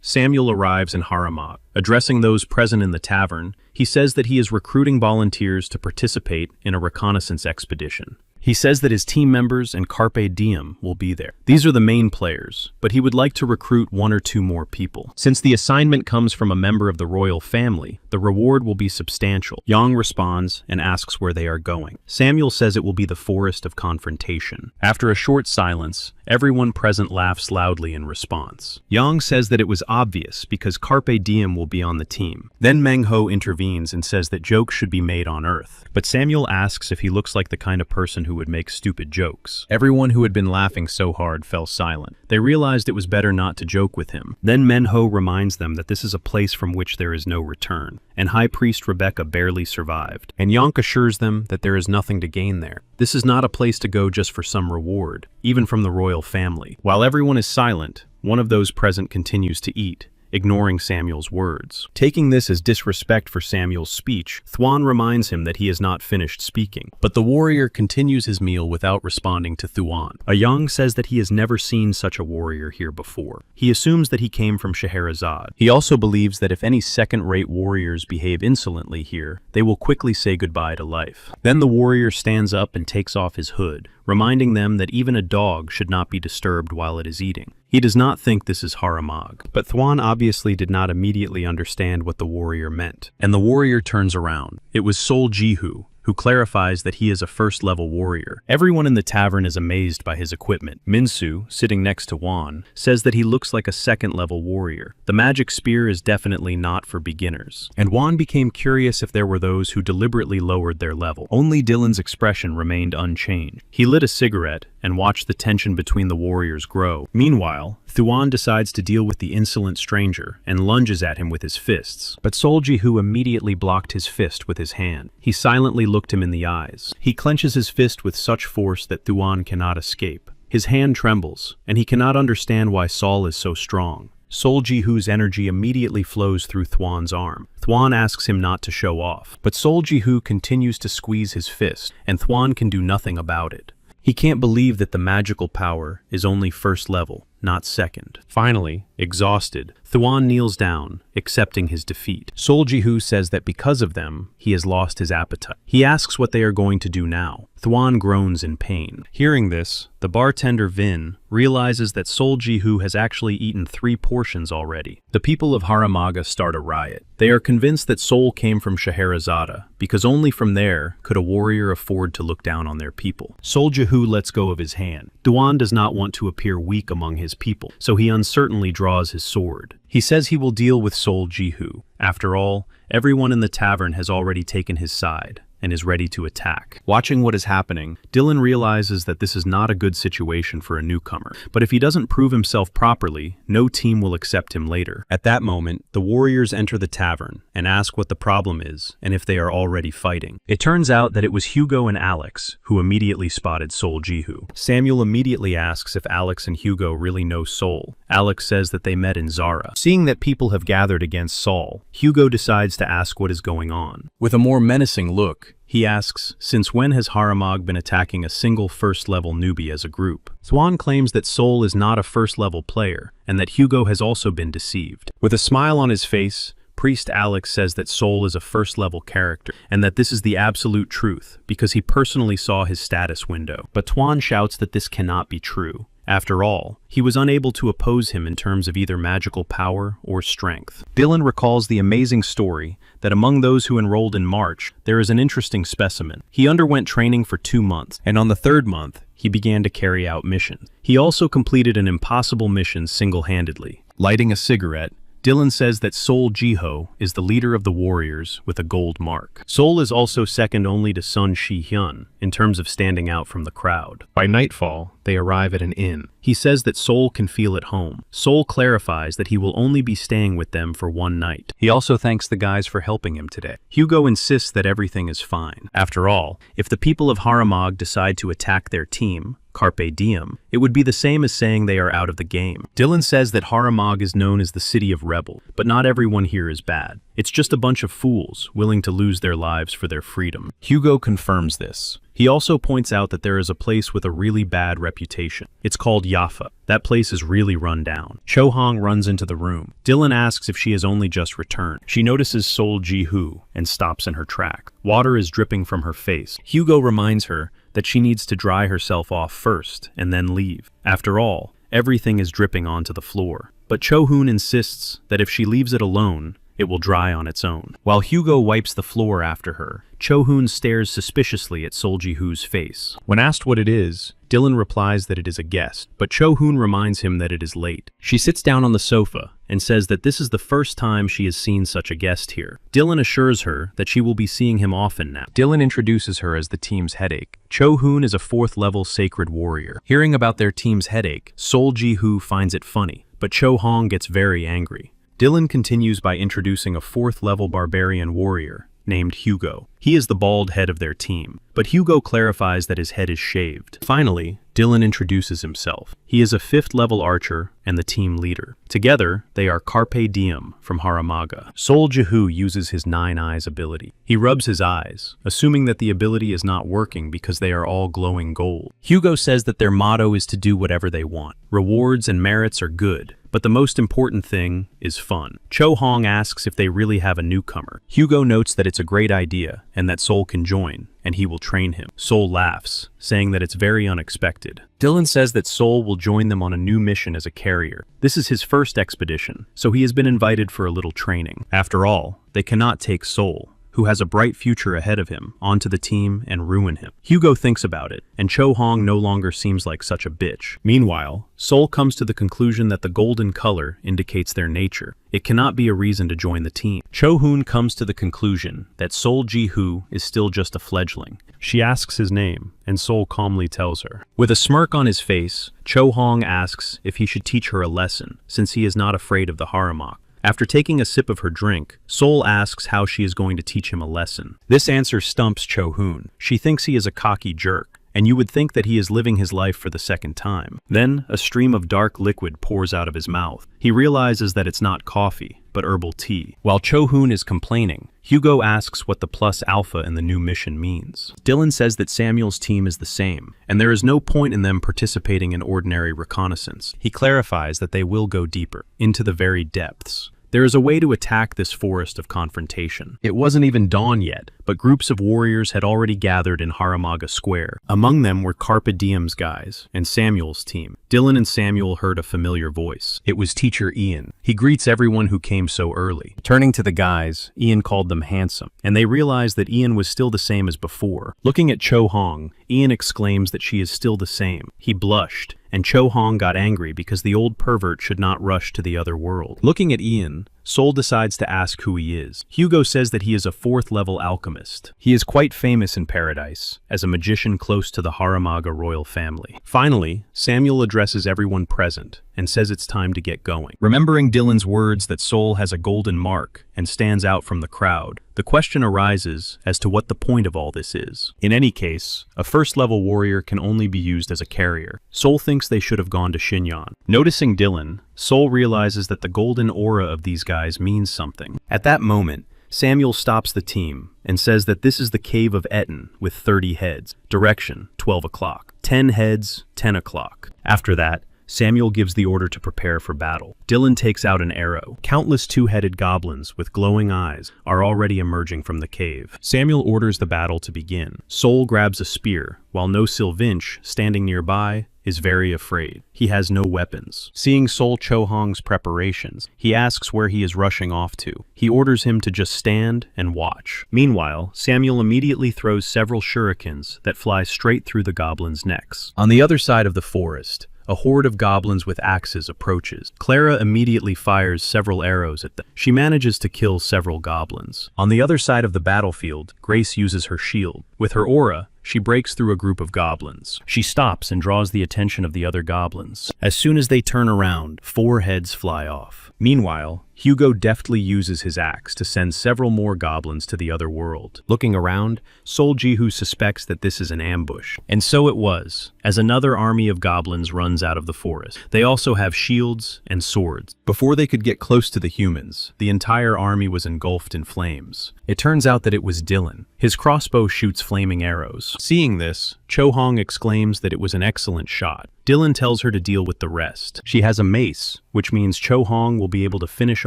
[SPEAKER 1] Samuel arrives in Haramag. Addressing those present in the tavern, he says that he is recruiting volunteers to participate in a reconnaissance expedition. He says that his team members and Carpe Diem will be there. These are the main players, but he would like to recruit 1 or 2 more people. Since the assignment comes from a member of the royal family, the reward will be substantial. Yang responds and asks where they are going. Samuel says it will be the Forest of Confrontation. After a short silence, everyone present laughs loudly in response. Yang says that it was obvious because Carpe Diem will be on the team. Then Mengho intervenes and says that jokes should be made on Earth. But Samuel asks if he looks like the kind of person who would make stupid jokes. Everyone who had been laughing so hard fell silent. They realized it was better not to joke with him. Then Menho reminds them that this is a place from which there is no return, and High Priest Rebecca barely survived. And Yonk assures them that there is nothing to gain there. This is not a place to go just for some reward, even from the royal family. While everyone is silent, one of those present continues to eat, ignoring Samuel's words. Taking this as disrespect for Samuel's speech, Thuan reminds him that he has not finished speaking. But the warrior continues his meal without responding to Thuan. Ayang says that he has never seen such a warrior here before. He assumes that he came from Scheherazade. He also believes that if any second-rate warriors behave insolently here, they will quickly say goodbye to life. Then the warrior stands up and takes off his hood, reminding them that even a dog should not be disturbed while it is eating. He does not think this is Haramag, but Thuan obviously did not immediately understand what the warrior meant. And the warrior turns around. It was Sol Jihu, who clarifies that he is a first-level warrior. Everyone in the tavern is amazed by his equipment. Minsu, sitting next to Wan, says that he looks like a second-level warrior. The magic spear is definitely not for beginners. And Wan became curious if there were those who deliberately lowered their level. Only Dylan's expression remained unchanged. He lit a cigarette and watched the tension between the warriors grow. Meanwhile, Thuan decides to deal with the insolent stranger and lunges at him with his fists. But Sol Jihu immediately blocked his fist with his hand. He silently looked him in the eyes. He clenches his fist with such force that Thuan cannot escape. His hand trembles, and he cannot understand why Sol is so strong. Sol Jihu's energy immediately flows through Thuan's arm. Thuan asks him not to show off, but Sol Jihu continues to squeeze his fist, and Thuan can do nothing about it. He can't believe that the magical power is only first level, not second. Finally, exhausted, Thuan kneels down, accepting his defeat. Sol Jihu says that because of them, he has lost his appetite. He asks what they are going to do now. Thuan groans in pain. Hearing this, the bartender Vin realizes that Sol Jihu has actually eaten 3 portions already. The people of Haramaga start a riot. They are convinced that Sol came from Scheherazade, because only from there could a warrior afford to look down on their people. Sol Jihu lets go of his hand. Thuan does not want to appear weak among his people, so he uncertainly draws his sword. He says he will deal with Sol Jihu. After all, everyone in the tavern has already taken his side and is ready to attack. Watching what is happening, Dylan realizes that this is not a good situation for a newcomer, but if he doesn't prove himself properly, no team will accept him later. At that moment, the warriors enter the tavern and ask what the problem is and if they are already fighting. It turns out that it was Hugo and Alex who immediately spotted Sol Jihu. Samuel immediately asks if Alex and Hugo really know Sol. Alex says that they met in Zara. Seeing that people have gathered against Sol, Hugo decides to ask what is going on. With a more menacing look, he asks, since when has Haramag been attacking a single first-level newbie as a group? Thuan claims that Sol is not a first-level player, and that Hugo has also been deceived. With a smile on his face, Priest Alex says that Sol is a first-level character, and that this is the absolute truth, because he personally saw his status window. But Thuan shouts that this cannot be true. After all, he was unable to oppose him in terms of either magical power or strength. Dylan recalls the amazing story that among those who enrolled in March, there is an interesting specimen. He underwent training for 2 months, and on the 3rd month, he began to carry out missions. He also completed an impossible mission single-handedly. Lighting a cigarette, Dylan says that Sol Jiho is the leader of the warriors with a gold mark. Sol is also second only to Sun Shi-hyun in terms of standing out from the crowd. By nightfall, they arrive at an inn. He says that Sol can feel at home. Sol clarifies that he will only be staying with them for 1 night. He also thanks the guys for helping him today. Hugo insists that everything is fine. After all, if the people of Haramag decide to attack their team, carpe diem, it would be the same as saying they are out of the game. Dylan says that Haramag is known as the city of rebel, but not everyone here is bad. It's just a bunch of fools willing to lose their lives for their freedom. Hugo confirms this. He also points out that there is a place with a really bad reputation. It's called Yafa. That place is really run down. Cho Hong runs into the room. Dylan asks if she has only just returned. She notices Sol Ji-hoo and stops in her track. Water is dripping from her face. Hugo reminds her that she needs to dry herself off first and then leave. After all, everything is dripping onto the floor. But Cho Hoon insists that if she leaves it alone, it will dry on its own. While Hugo wipes the floor after her, Cho Hoon stares suspiciously at Sol Ji-hoo's face. When asked what it is, Dylan replies that it is a guest, but Cho Hoon reminds him that it is late. She sits down on the sofa and says that this is the first time she has seen such a guest here. Dylan assures her that she will be seeing him often now. Dylan introduces her as the team's headache. Cho Hoon is a 4th-level sacred warrior. Hearing about their team's headache, Sol Ji-hoo finds it funny, but Cho Hong gets very angry. Dylan continues by introducing a 4th-level barbarian warrior named Hugo. He is the bald head of their team, but Hugo clarifies that his head is shaved. Finally, Dylan introduces himself. He is a 5th-level archer and the team leader. Together, they are Carpe Diem from Haramaga. Sol Ji-hoo uses his 9 eyes ability. He rubs his eyes, assuming that the ability is not working because they are all glowing gold. Hugo says that their motto is to do whatever they want. Rewards and merits are good, but the most important thing is fun. Cho Hong asks if they really have a newcomer. Hugo notes that it's a great idea and that Sol can join, and he will train him. Sol laughs, saying that it's very unexpected. Dylan says that Sol will join them on a new mission as a carrier. This is his first expedition, so he has been invited for a little training. After all, they cannot take Sol, who has a bright future ahead of him, onto the team and ruin him. Hugo thinks about it, and Cho Hong no longer seems like such a bitch. Meanwhile, Sol comes to the conclusion that the golden color indicates their nature. It cannot be a reason to join the team. Cho Hoon comes to the conclusion that Sol Ji-hoo is still just a fledgling. She asks his name, and Sol calmly tells her. With a smirk on his face, Cho Hong asks if he should teach her a lesson, since he is not afraid of the Haramak. After taking a sip of her drink, Sol asks how she is going to teach him a lesson. This answer stumps Cho Hoon. She thinks he is a cocky jerk, and you would think that he is living his life for the second time. Then, a stream of dark liquid pours out of his mouth. He realizes that it's not coffee, but herbal tea. While Cho Hoon is complaining, Hugo asks what the plus alpha in the new mission means. Dylan says that Samuel's team is the same, and there is no point in them participating in ordinary reconnaissance. He clarifies that they will go deeper, into the very depths. There is a way to attack this forest of confrontation. It wasn't even dawn yet, but groups of warriors had already gathered in Haramaga Square. Among them were Carpe Diem's guys and Samuel's team. Dylan and Samuel heard a familiar voice. It was Teacher Ian. He greets everyone who came so early. Turning to the guys, Ian called them handsome, and they realized that Ian was still the same as before. Looking at Cho Hong, Ian exclaims that she is still the same. He blushed, and Cho Hong got angry because the old pervert should not rush to the other world. Looking at Ian, Sol decides to ask who he is. Hugo says that he is a 4th-level alchemist. He is quite famous in Paradise, as a magician close to the Haramaga royal family. Finally, Samuel addresses everyone present and says it's time to get going. Remembering Dylan's words that Sol has a golden mark and stands out from the crowd, the question arises as to what the point of all this is. In any case, a 1st-level warrior can only be used as a carrier. Sol thinks they should have gone to Xinyan. Noticing Dylan, Sol realizes that the golden aura of these guys means something. At that moment, Samuel stops the team and says that this is the Cave of Etten with 30 heads. Direction, 12 o'clock. 10 heads, 10 o'clock. After that, Samuel gives the order to prepare for battle. Dylan takes out an arrow. Countless 2-headed goblins with glowing eyes are already emerging from the cave. Samuel orders the battle to begin. Sol grabs a spear, while No Sylvinch, standing nearby, is very afraid. He has no weapons. Seeing Sol Cho Hong's preparations, he asks where he is rushing off to. He orders him to just stand and watch. Meanwhile, Samuel immediately throws several shurikens that fly straight through the goblins' necks. On the other side of the forest, a horde of goblins with axes approaches. Clara immediately fires several arrows at them. She manages to kill several goblins. On the other side of the battlefield, Grace uses her shield. With her aura, she breaks through a group of goblins. She stops and draws the attention of the other goblins. As soon as they turn around, 4 heads fly off. Meanwhile, Hugo deftly uses his axe to send several more goblins to the other world. Looking around, Sol Jihu suspects that this is an ambush. And so it was, as another army of goblins runs out of the forest. They also have shields and swords. Before they could get close to the humans, the entire army was engulfed in flames. It turns out that it was Dylan. His crossbow shoots flaming arrows. Seeing this, Cho Hong exclaims that it was an excellent shot. Dylan tells her to deal with the rest. She has a mace, which means Cho Hong will be able to finish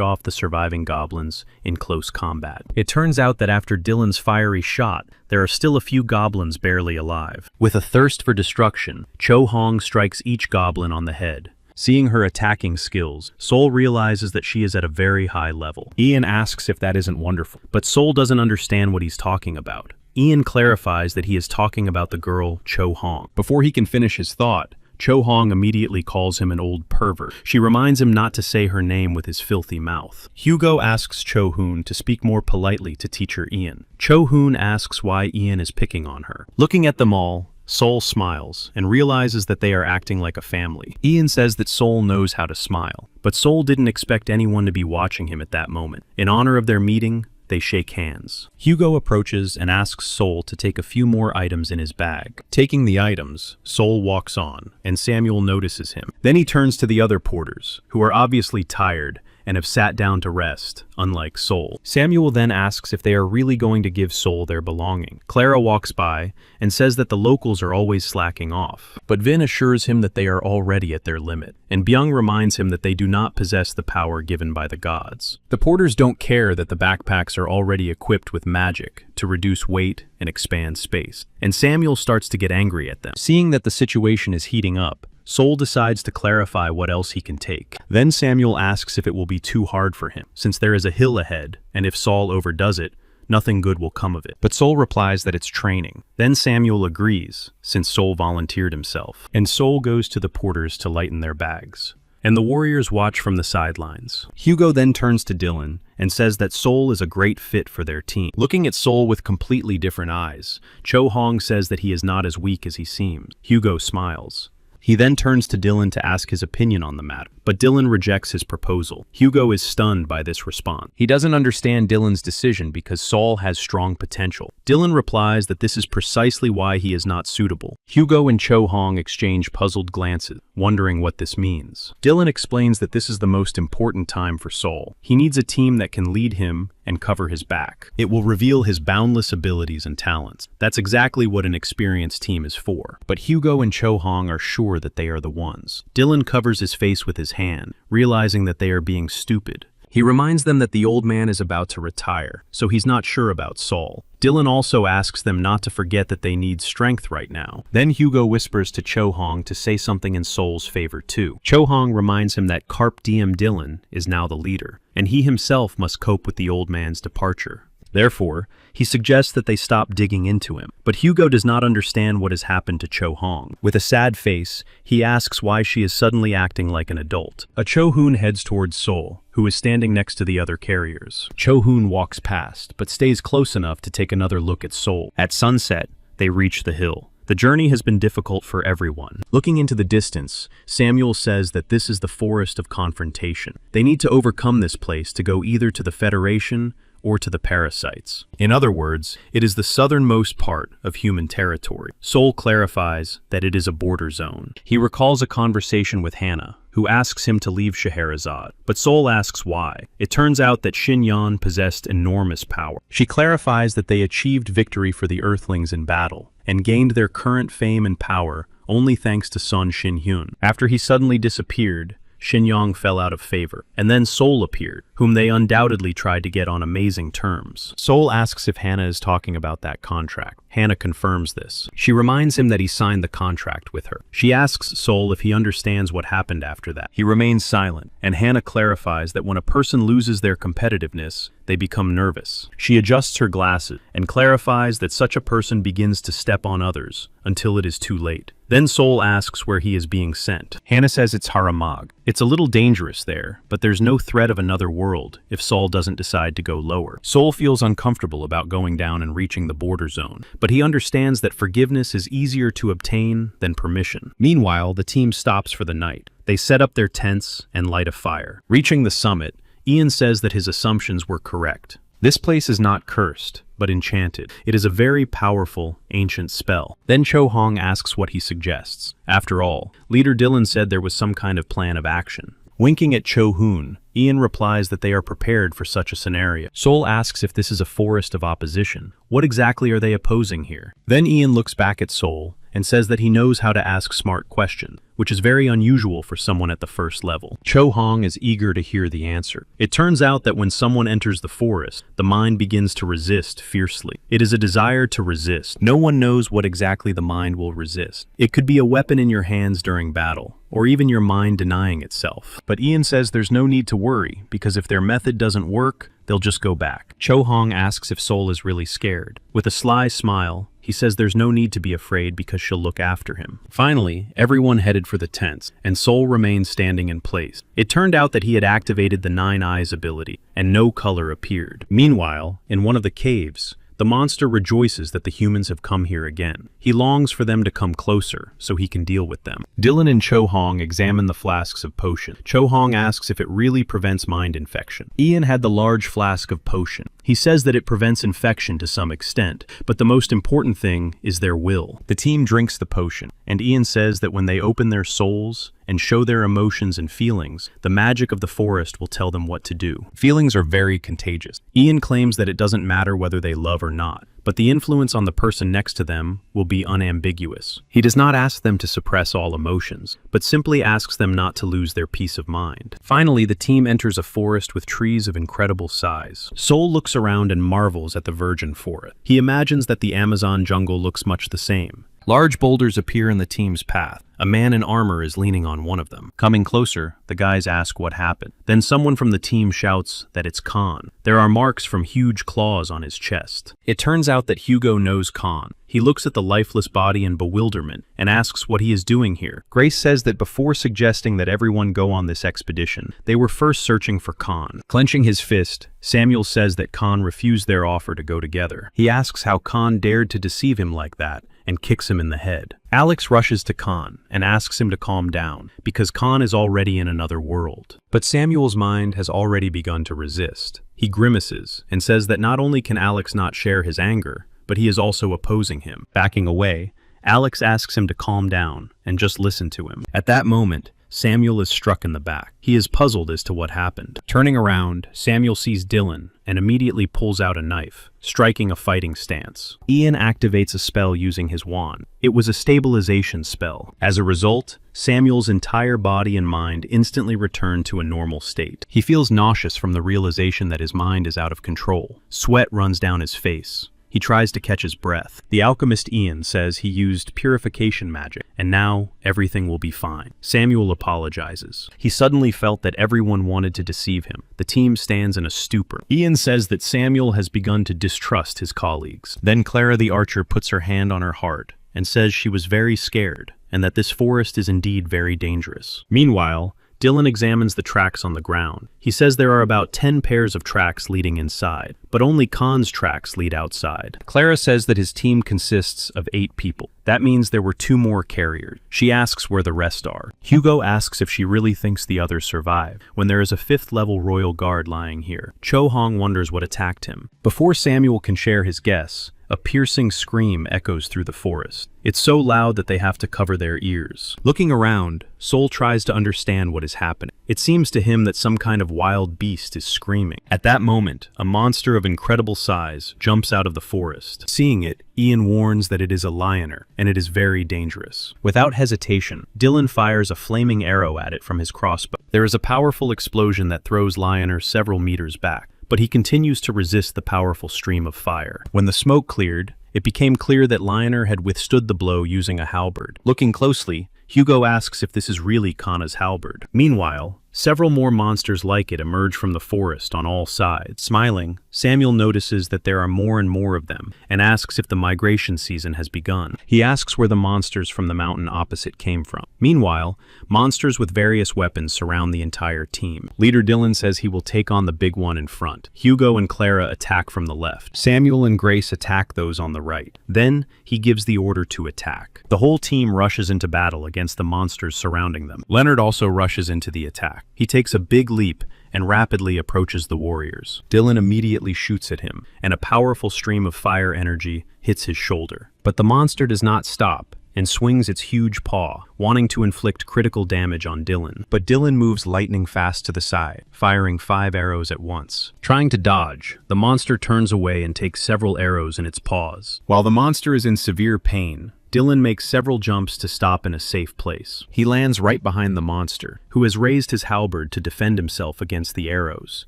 [SPEAKER 1] off the surviving goblins in close combat. It turns out that after Dylan's fiery shot, there are still a few goblins barely alive. With a thirst for destruction, Cho Hong strikes each goblin on the head. Seeing her attacking skills, Sol realizes that she is at a very high level. Ian asks if that isn't wonderful, but Sol doesn't understand what he's talking about. Ian clarifies that he is talking about the girl Cho Hong. Before he can finish his thought, Cho Hong immediately calls him an old pervert. She reminds him not to say her name with his filthy mouth. Hugo asks Cho Hoon to speak more politely to teacher Ian. Cho Hoon asks why Ian is picking on her. Looking at them all, Sol smiles and realizes that they are acting like a family. Ian says that Sol knows how to smile, but Sol didn't expect anyone to be watching him at that moment. In honor of their meeting, they shake hands. Hugo approaches and asks Sol to take a few more items in his bag. Taking the items, Sol walks on, and Samuel notices him. Then he turns to the other porters, who are obviously tired and have sat down to rest, unlike Sol. Samuel then asks if they are really going to give Sol their belonging. Clara walks by and says that the locals are always slacking off, but Vin assures him that they are already at their limit, and Byung reminds him that they do not possess the power given by the gods. The porters don't care that the backpacks are already equipped with magic to reduce weight and expand space, and Samuel starts to get angry at them. Seeing that the situation is heating up, Sol decides to clarify what else he can take. Then Samuel asks if it will be too hard for him, since there is a hill ahead, and if Sol overdoes it, nothing good will come of it. But Sol replies that it's training. Then Samuel agrees, since Sol volunteered himself, and Sol goes to the porters to lighten their bags. And the warriors watch from the sidelines. Hugo then turns to Dylan and says that Sol is a great fit for their team. Looking at Sol with completely different eyes, Cho Hong says that he is not as weak as he seems. Hugo smiles. He then turns to Dylan to ask his opinion on the matter, but Dylan rejects his proposal. Hugo is stunned by this response. He doesn't understand Dylan's decision because Sol has strong potential. Dylan replies that this is precisely why he is not suitable. Hugo and Cho Hong exchange puzzled glances, wondering what this means. Dylan explains that this is the most important time for Sol. He needs a team that can lead him and cover his back. It will reveal his boundless abilities and talents. That's exactly what an experienced team is for. But Hugo and Cho Hong are sure that they are the ones. Dylan covers his face with his hand, realizing that they are being stupid. He reminds them that the old man is about to retire, so he's not sure about Sol. Dylan also asks them not to forget that they need strength right now. Then Hugo whispers to Cho Hong to say something in Sol's favor too. Cho Hong reminds him that Carp Diem Dylan is now the leader, and he himself must cope with the old man's departure. Therefore, he suggests that they stop digging into him. But Hugo does not understand what has happened to Cho Hong. With a sad face, he asks why she is suddenly acting like an adult. A Cho Hoon heads towards Sol, who is standing next to the other carriers. Cho Hoon walks past, but stays close enough to take another look at Sol. At sunset, they reach the hill. The journey has been difficult for everyone. Looking into the distance, Samuel says that this is the Forest of Confrontation. They need to overcome this place to go either to the Federation or to the parasites. In other words, it is the southernmost part of human territory. Sol clarifies that it is a border zone. He recalls a conversation with Hannah, who asks him to leave Scheherazade, but Sol asks why. It turns out that Shin Yan possessed enormous power. She clarifies that they achieved victory for the Earthlings in battle, and gained their current fame and power only thanks to Sun Shin Hyun. After he suddenly disappeared, Shin Yang fell out of favor, and then Sol appeared, whom they undoubtedly tried to get on amazing terms. Sol asks if Hannah is talking about that contract. Hannah confirms this. She reminds him that he signed the contract with her. She asks Sol if he understands what happened after that. He remains silent, and Hannah clarifies that when a person loses their competitiveness, they become nervous. She adjusts her glasses and clarifies that such a person begins to step on others until it is too late. Then Sol asks where he is being sent. Hannah says it's Haramag. It's a little dangerous there, but there's no threat of another world if Sol doesn't decide to go lower. Sol feels uncomfortable about going down and reaching the border zone, but he understands that forgiveness is easier to obtain than permission. Meanwhile, the team stops for the night. They set up their tents and light a fire. Reaching the summit, Ian says that his assumptions were correct. This place is not cursed, but enchanted. It is a very powerful, ancient spell. Then Cho Hong asks what he suggests. After all, Leader Dylan said there was some kind of plan of action. Winking at Cho Hoon, Ian replies that they are prepared for such a scenario. Sol asks if this is a forest of opposition. What exactly are they opposing here? Then Ian looks back at Sol and says that he knows how to ask smart questions, which is very unusual for someone at the first level. Cho Hong is eager to hear the answer. It turns out that when someone enters the forest, the mind begins to resist fiercely. It is a desire to resist. No one knows what exactly the mind will resist. It could be a weapon in your hands during battle, or even your mind denying itself. But Ian says there's no need to worry, because if their method doesn't work, they'll just go back. Cho Hong asks if Sol is really scared. With a sly smile, he says there's no need to be afraid because she'll look after him. Finally, everyone headed for the tents, and Sol remained standing in place. It turned out that he had activated the 9 Eyes ability, and no color appeared. Meanwhile, in one of the caves, the monster rejoices that the humans have come here again. He longs for them to come closer so he can deal with them. Dylan and Cho Hong examine the flasks of potion. Cho Hong asks if it really prevents mind infection. Ian had the large flask of potion. He says that it prevents infection to some extent, but the most important thing is their will. The team drinks the potion, and Ian says that when they open their souls and show their emotions and feelings, the magic of the forest will tell them what to do. Feelings are very contagious. Ian claims that it doesn't matter whether they love or not, but the influence on the person next to them will be unambiguous. He does not ask them to suppress all emotions, but simply asks them not to lose their peace of mind. Finally, the team enters a forest with trees of incredible size. Sol looks around and marvels at the virgin forest. He imagines that the Amazon jungle looks much the same. Large boulders appear in the team's path. A man in armor is leaning on one of them. Coming closer, the guys ask what happened. Then someone from the team shouts that it's Khan. There are marks from huge claws on his chest. It turns out that Hugo knows Khan. He looks at the lifeless body in bewilderment and asks what he is doing here. Grace says that before suggesting that everyone go on this expedition, they were first searching for Khan. Clenching his fist, Samuel says that Khan refused their offer to go together. He asks how Khan dared to deceive him like that and kicks him in the head. Alex rushes to Khan and asks him to calm down because Khan is already in another world. But Samuel's mind has already begun to resist. He grimaces and says that not only can Alex not share his anger, but he is also opposing him. Backing away, Alex asks him to calm down and just listen to him. At that moment, Samuel is struck in the back. He is puzzled as to what happened. Turning around, Samuel sees Dylan and immediately pulls out a knife, striking a fighting stance. Ian activates a spell using his wand. It was a stabilization spell. As a result, Samuel's entire body and mind instantly return to a normal state. He feels nauseous from the realization that his mind is out of control. Sweat runs down his face. He tries to catch his breath. The alchemist Ian says he used purification magic, and now everything will be fine. Samuel apologizes. He suddenly felt that everyone wanted to deceive him. The team stands in a stupor. Ian says that Samuel has begun to distrust his colleagues. Then Clara the archer puts her hand on her heart and says she was very scared and that this forest is indeed very dangerous. Meanwhile, Dylan examines the tracks on the ground. He says there are about 10 pairs of tracks leading inside, but only Khan's tracks lead outside. Clara says that his team consists of 8 people. That means there were 2 more carriers. She asks where the rest are. Hugo asks if she really thinks the others survive, when there is a 5th level royal guard lying here. Cho Hong wonders what attacked him. Before Samuel can share his guess, a piercing scream echoes through the forest. It's so loud that they have to cover their ears. Looking around, Sol tries to understand what is happening. It seems to him that some kind of wild beast is screaming. At that moment, a monster of incredible size jumps out of the forest. Seeing it, Ian warns that it is a lioner, and it is very dangerous. Without hesitation, Dylan fires a flaming arrow at it from his crossbow. There is a powerful explosion that throws Lioner several meters back, but he continues to resist the powerful stream of fire. When the smoke cleared, it became clear that Lioner had withstood the blow using a halberd. Looking closely, Hugo asks if this is really Kana's halberd. Meanwhile, Several more monsters like it emerge from the forest on all sides. Smiling, Samuel notices that there are more and more of them and asks if the migration season has begun. He asks where the monsters from the mountain opposite came from. Meanwhile, monsters with various weapons surround the entire team. Leader Dylan says he will take on the big one in front. Hugo and Clara attack from the left. Samuel and Grace attack those on the right. Then, he gives the order to attack. The whole team rushes into battle against the monsters surrounding them. Leonard also rushes into the attack. He takes a big leap and rapidly approaches the warriors. Dylan immediately shoots at him, and a powerful stream of fire energy hits his shoulder. But the monster does not stop and swings its huge paw, wanting to inflict critical damage on Dylan. But Dylan moves lightning fast to the side, firing 5 arrows at once. Trying to dodge, the monster turns away and takes several arrows in its paws. While the monster is in severe pain, Dylan makes several jumps to stop in a safe place. He lands right behind the monster, who has raised his halberd to defend himself against the arrows.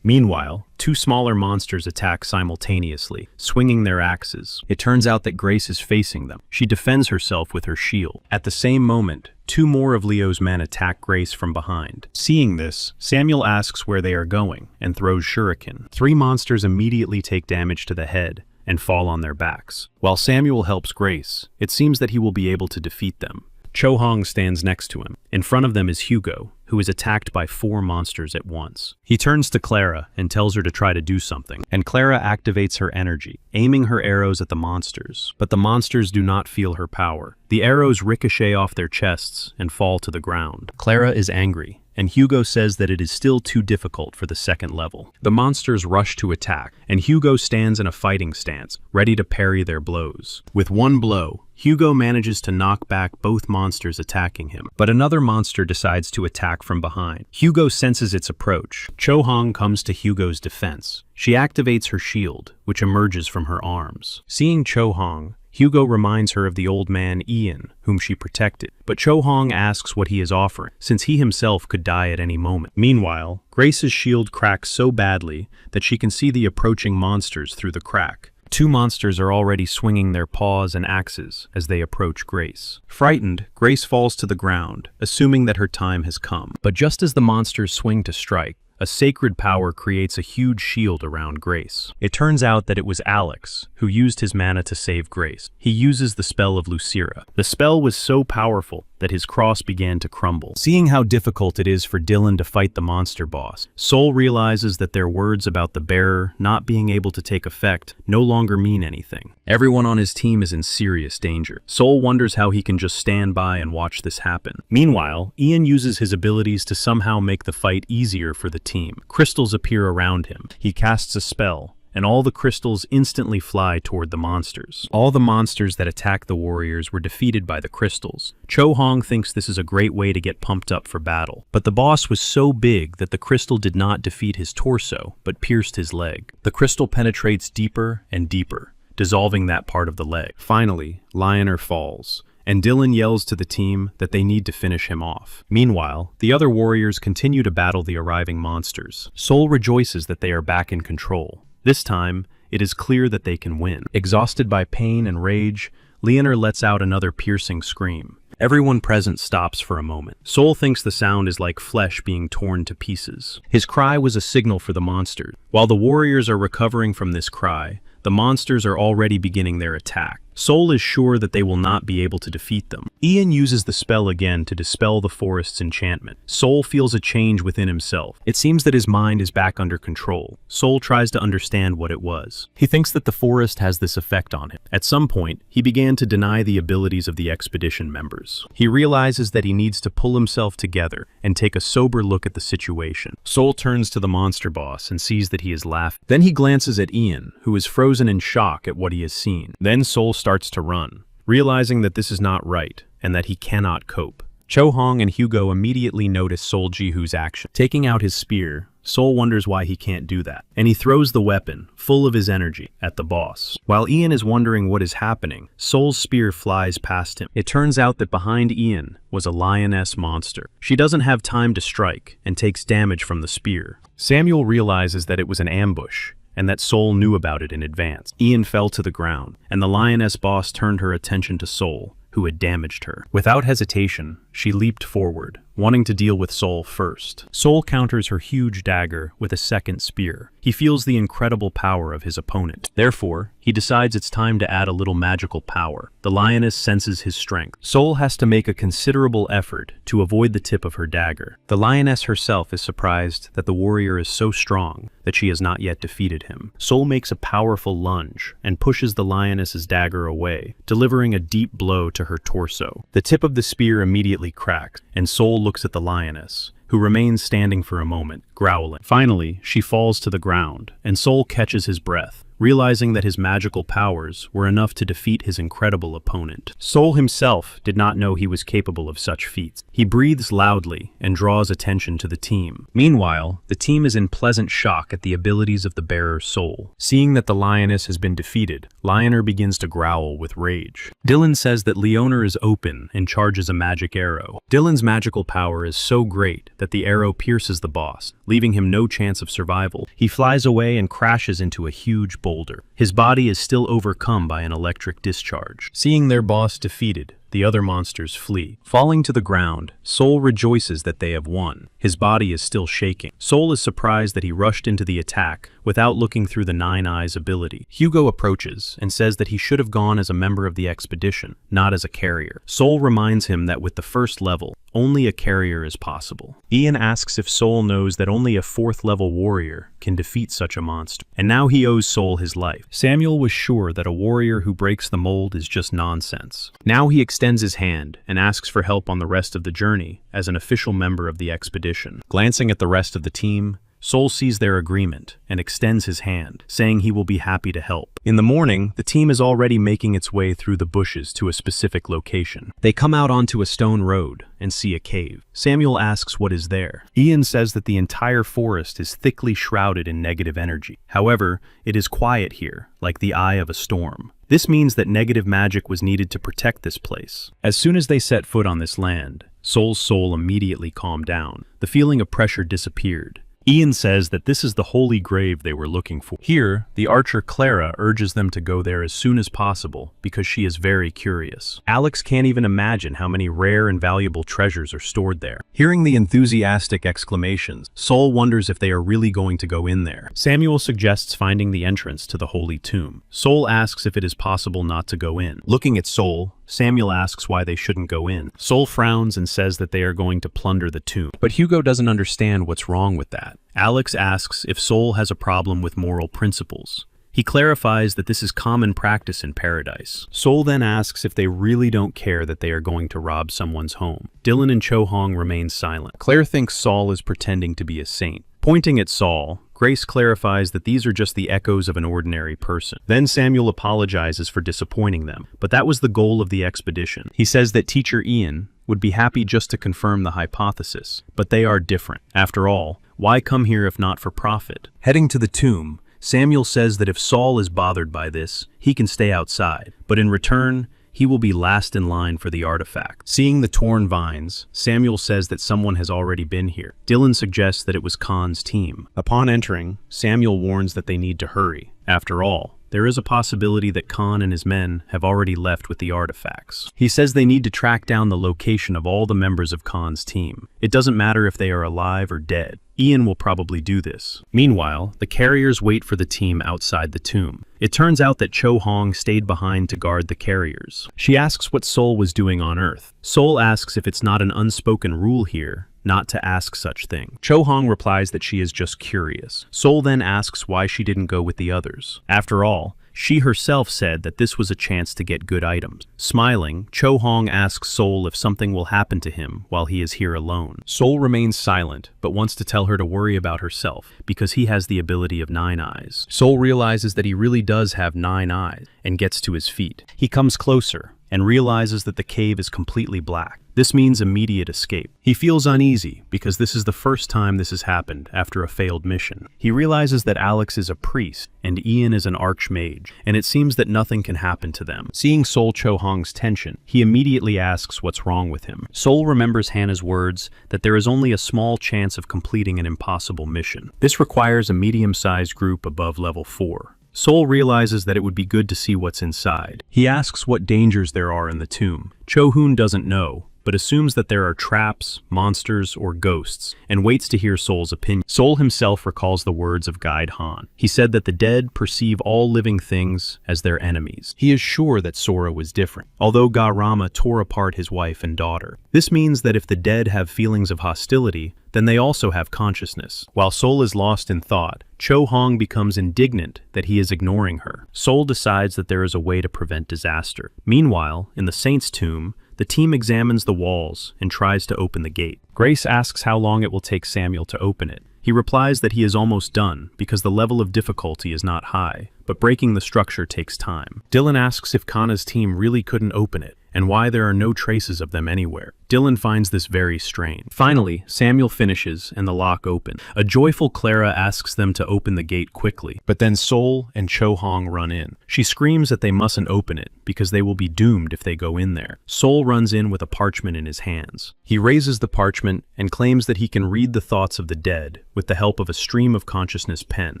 [SPEAKER 1] Meanwhile, 2 smaller monsters attack simultaneously, swinging their axes. It turns out that Grace is facing them. She defends herself with her shield. At the same moment, 2 more of Leo's men attack Grace from behind. Seeing this, Samuel asks where they are going and throws shuriken. 3 monsters immediately take damage to the head and fall on their backs. While Samuel helps Grace, it seems that he will be able to defeat them. Cho Hong stands next to him. In front of them is Hugo, who is attacked by 4 monsters at once. He turns to Clara and tells her to try to do something, and Clara activates her energy, aiming her arrows at the monsters. But the monsters do not feel her power. The arrows ricochet off their chests and fall to the ground. Clara is angry, and Hugo says that it is still too difficult for the second level. The monsters rush to attack, and Hugo stands in a fighting stance, ready to parry their blows. With one blow, Hugo manages to knock back both monsters attacking him, but another monster decides to attack from behind. Hugo senses its approach. Cho Hong comes to Hugo's defense. She activates her shield, which emerges from her arms. Seeing Cho Hong, Hugo reminds her of the old man Ian, whom she protected, but Cho Hong asks what he is offering, since he himself could die at any moment. Meanwhile, Grace's shield cracks so badly that she can see the approaching monsters through the crack. 2 monsters are already swinging their paws and axes as they approach Grace. Frightened, Grace falls to the ground, assuming that her time has come. But just as the monsters swing to strike, a sacred power creates a huge shield around Grace. It turns out that it was Alex, who used his mana to save Grace. He uses the spell of Lucira. The spell was so powerful that his cross began to crumble. Seeing how difficult it is for Dylan to fight the monster boss, Sol realizes that their words about the bearer not being able to take effect no longer mean anything. Everyone on his team is in serious danger. Sol wonders how he can just stand by and watch this happen. Meanwhile, Ian uses his abilities to somehow make the fight easier for the team. Crystals appear around him. He casts a spell, and all the crystals instantly fly toward the monsters. All the monsters that attack the warriors were defeated by the crystals. Cho Hong thinks this is a great way to get pumped up for battle, but the boss was so big that the crystal did not defeat his torso, but pierced his leg. The crystal penetrates deeper and deeper, dissolving that part of the leg. Finally, Lionel falls, and Dylan yells to the team that they need to finish him off. Meanwhile, the other warriors continue to battle the arriving monsters. Sol rejoices that they are back in control. This time, it is clear that they can win. Exhausted by pain and rage, Leonard lets out another piercing scream. Everyone present stops for a moment. Sol thinks the sound is like flesh being torn to pieces. His cry was a signal for the monsters. While the warriors are recovering from this cry, the monsters are already beginning their attack. Sol is sure that they will not be able to defeat them. Ian uses the spell again to dispel the forest's enchantment. Sol feels a change within himself. It seems that his mind is back under control. Sol tries to understand what it was. He thinks that the forest has this effect on him. At some point, he began to deny the abilities of the expedition members. He realizes that he needs to pull himself together and take a sober look at the situation. Sol turns to the monster boss and sees that he is laughing. Then he glances at Ian, who is frozen in shock at what he has seen. Then Sol starts to run, realizing that this is not right and that he cannot cope. Cho Hong and Hugo immediately notice Sol Jihu's action. Taking out his spear, Sol wonders why he can't do that, and he throws the weapon, full of his energy, at the boss. While Ian is wondering what is happening, Sol's spear flies past him. It turns out that behind Ian was a lioness monster. She doesn't have time to strike and takes damage from the spear. Samuel realizes that it was an ambush, and that Sol knew about it in advance. Ian fell to the ground, and the lioness boss turned her attention to Sol, who had damaged her. Without hesitation, she leaped forward, wanting to deal with Sol first. Sol counters her huge dagger with a second spear. He feels the incredible power of his opponent. Therefore, he decides it's time to add a little magical power. The lioness senses his strength. Sol has to make a considerable effort to avoid the tip of her dagger. The lioness herself is surprised that the warrior is so strong that she has not yet defeated him. Sol makes a powerful lunge and pushes the lioness's dagger away, delivering a deep blow to her torso. The tip of the spear immediately cracks, and Sol looks at the lioness, who remains standing for a moment, growling. Finally, she falls to the ground, and Sol catches his breath, realizing that his magical powers were enough to defeat his incredible opponent. Sol himself did not know he was capable of such feats. He breathes loudly and draws attention to the team. Meanwhile, the team is in pleasant shock at the abilities of the bearer Sol. Seeing that the lioness has been defeated, Lioner begins to growl with rage. Dylan says that Leoner is open and charges a magic arrow. Dylan's magical power is so great that the arrow pierces the boss, leaving him no chance of survival. He flies away and crashes into a huge boulder. His body is still overcome by an electric discharge. Seeing their boss defeated, the other monsters flee. Falling to the ground, Sol rejoices that they have won. His body is still shaking. Sol is surprised that he rushed into the attack without looking through the Nine Eyes ability. Hugo approaches and says that he should have gone as a member of the expedition, not as a carrier. Sol reminds him that with the first level, only a carrier is possible. Ian asks if Sol knows that only a 4th level warrior can defeat such a monster, and now he owes Sol his life. Samuel was sure that a warrior who breaks the mold is just nonsense. Now he extends his hand and asks for help on the rest of the journey as an official member of the expedition. Glancing at the rest of the team, Sol sees their agreement and extends his hand, saying he will be happy to help. In the morning, the team is already making its way through the bushes to a specific location. They come out onto a stone road and see a cave. Samuel asks what is there. Ian says that the entire forest is thickly shrouded in negative energy. However, it is quiet here, like the eye of a storm. This means that negative magic was needed to protect this place. As soon as they set foot on this land, Sol's soul immediately calmed down. The feeling of pressure disappeared. Ian says that this is the holy grave they were looking for. Here, the archer Clara urges them to go there as soon as possible because she is very curious. Alex can't even imagine how many rare and valuable treasures are stored there. Hearing the enthusiastic exclamations, Sol wonders if they are really going to go in there. Samuel suggests finding the entrance to the holy tomb. Sol asks if it is possible not to go in. Looking at Sol, Samuel asks why they shouldn't go in. Sol frowns and says that they are going to plunder the tomb. But Hugo doesn't understand what's wrong with that. Alex asks if Sol has a problem with moral principles. He clarifies that this is common practice in paradise. Sol then asks if they really don't care that they are going to rob someone's home. Dylan and Cho Hong remain silent. Claire thinks Sol is pretending to be a saint. Pointing at Sol, Grace clarifies that these are just the echoes of an ordinary person. Then Samuel apologizes for disappointing them, but that was the goal of the expedition. He says that Teacher Ian would be happy just to confirm the hypothesis, but they are different. After all, why come here if not for profit? Heading to the tomb, Samuel says that if Sol is bothered by this, he can stay outside, but in return, he will be last in line for the artifact. Seeing the torn vines, Samuel says that someone has already been here. Dylan suggests that it was Khan's team. Upon entering, Samuel warns that they need to hurry. After all, there is a possibility that Khan and his men have already left with the artifacts. He says they need to track down the location of all the members of Khan's team. It doesn't matter if they are alive or dead. Ian will probably do this. Meanwhile, the carriers wait for the team outside the tomb. It turns out that Cho Hong stayed behind to guard the carriers. She asks what Sol was doing on Earth. Sol asks if it's not an unspoken rule here not to ask such thing. Cho Hong replies that she is just curious. Sol then asks why she didn't go with the others. After all, she herself said that this was a chance to get good items. Smiling, Cho Hong asks Sol if something will happen to him while he is here alone. Sol remains silent, but wants to tell her to worry about herself, because he has the ability of 9 eyes. Sol realizes that he really does have 9 eyes, and gets to his feet. He comes closer, and realizes that the cave is completely black. This means immediate escape. He feels uneasy because this is the first time this has happened after a failed mission. He realizes that Alex is a priest and Ian is an archmage, and it seems that nothing can happen to them. Seeing Sol Cho Hong's tension, he immediately asks what's wrong with him. Sol remembers Hannah's words that there is only a small chance of completing an impossible mission. This requires a medium-sized group above level 4. Sol realizes that it would be good to see what's inside. He asks what dangers there are in the tomb. Cho Hoon doesn't know, but assumes that there are traps, monsters, or ghosts, and waits to hear Sol's opinion. Sol himself recalls the words of Guide Han. He said that the dead perceive all living things as their enemies. He is sure that Sora was different, although Ga-Rama tore apart his wife and daughter. This means that if the dead have feelings of hostility, then they also have consciousness. While Sol is lost in thought, Cho Hong becomes indignant that he is ignoring her. Sol decides that there is a way to prevent disaster. Meanwhile, in the Saint's tomb, the team examines the walls and tries to open the gate. Grace asks how long it will take Samuel to open it. He replies that he is almost done because the level of difficulty is not high, but breaking the structure takes time. Dylan asks if Kana's team really couldn't open it, and why there are no traces of them anywhere. Dylan finds this very strange. Finally, Samuel finishes and the lock opens. A joyful Clara asks them to open the gate quickly, but then Sol and Cho Hong run in. She screams that they mustn't open it because they will be doomed if they go in there. Sol runs in with a parchment in his hands. He raises the parchment and claims that he can read the thoughts of the dead with the help of a stream of consciousness pen.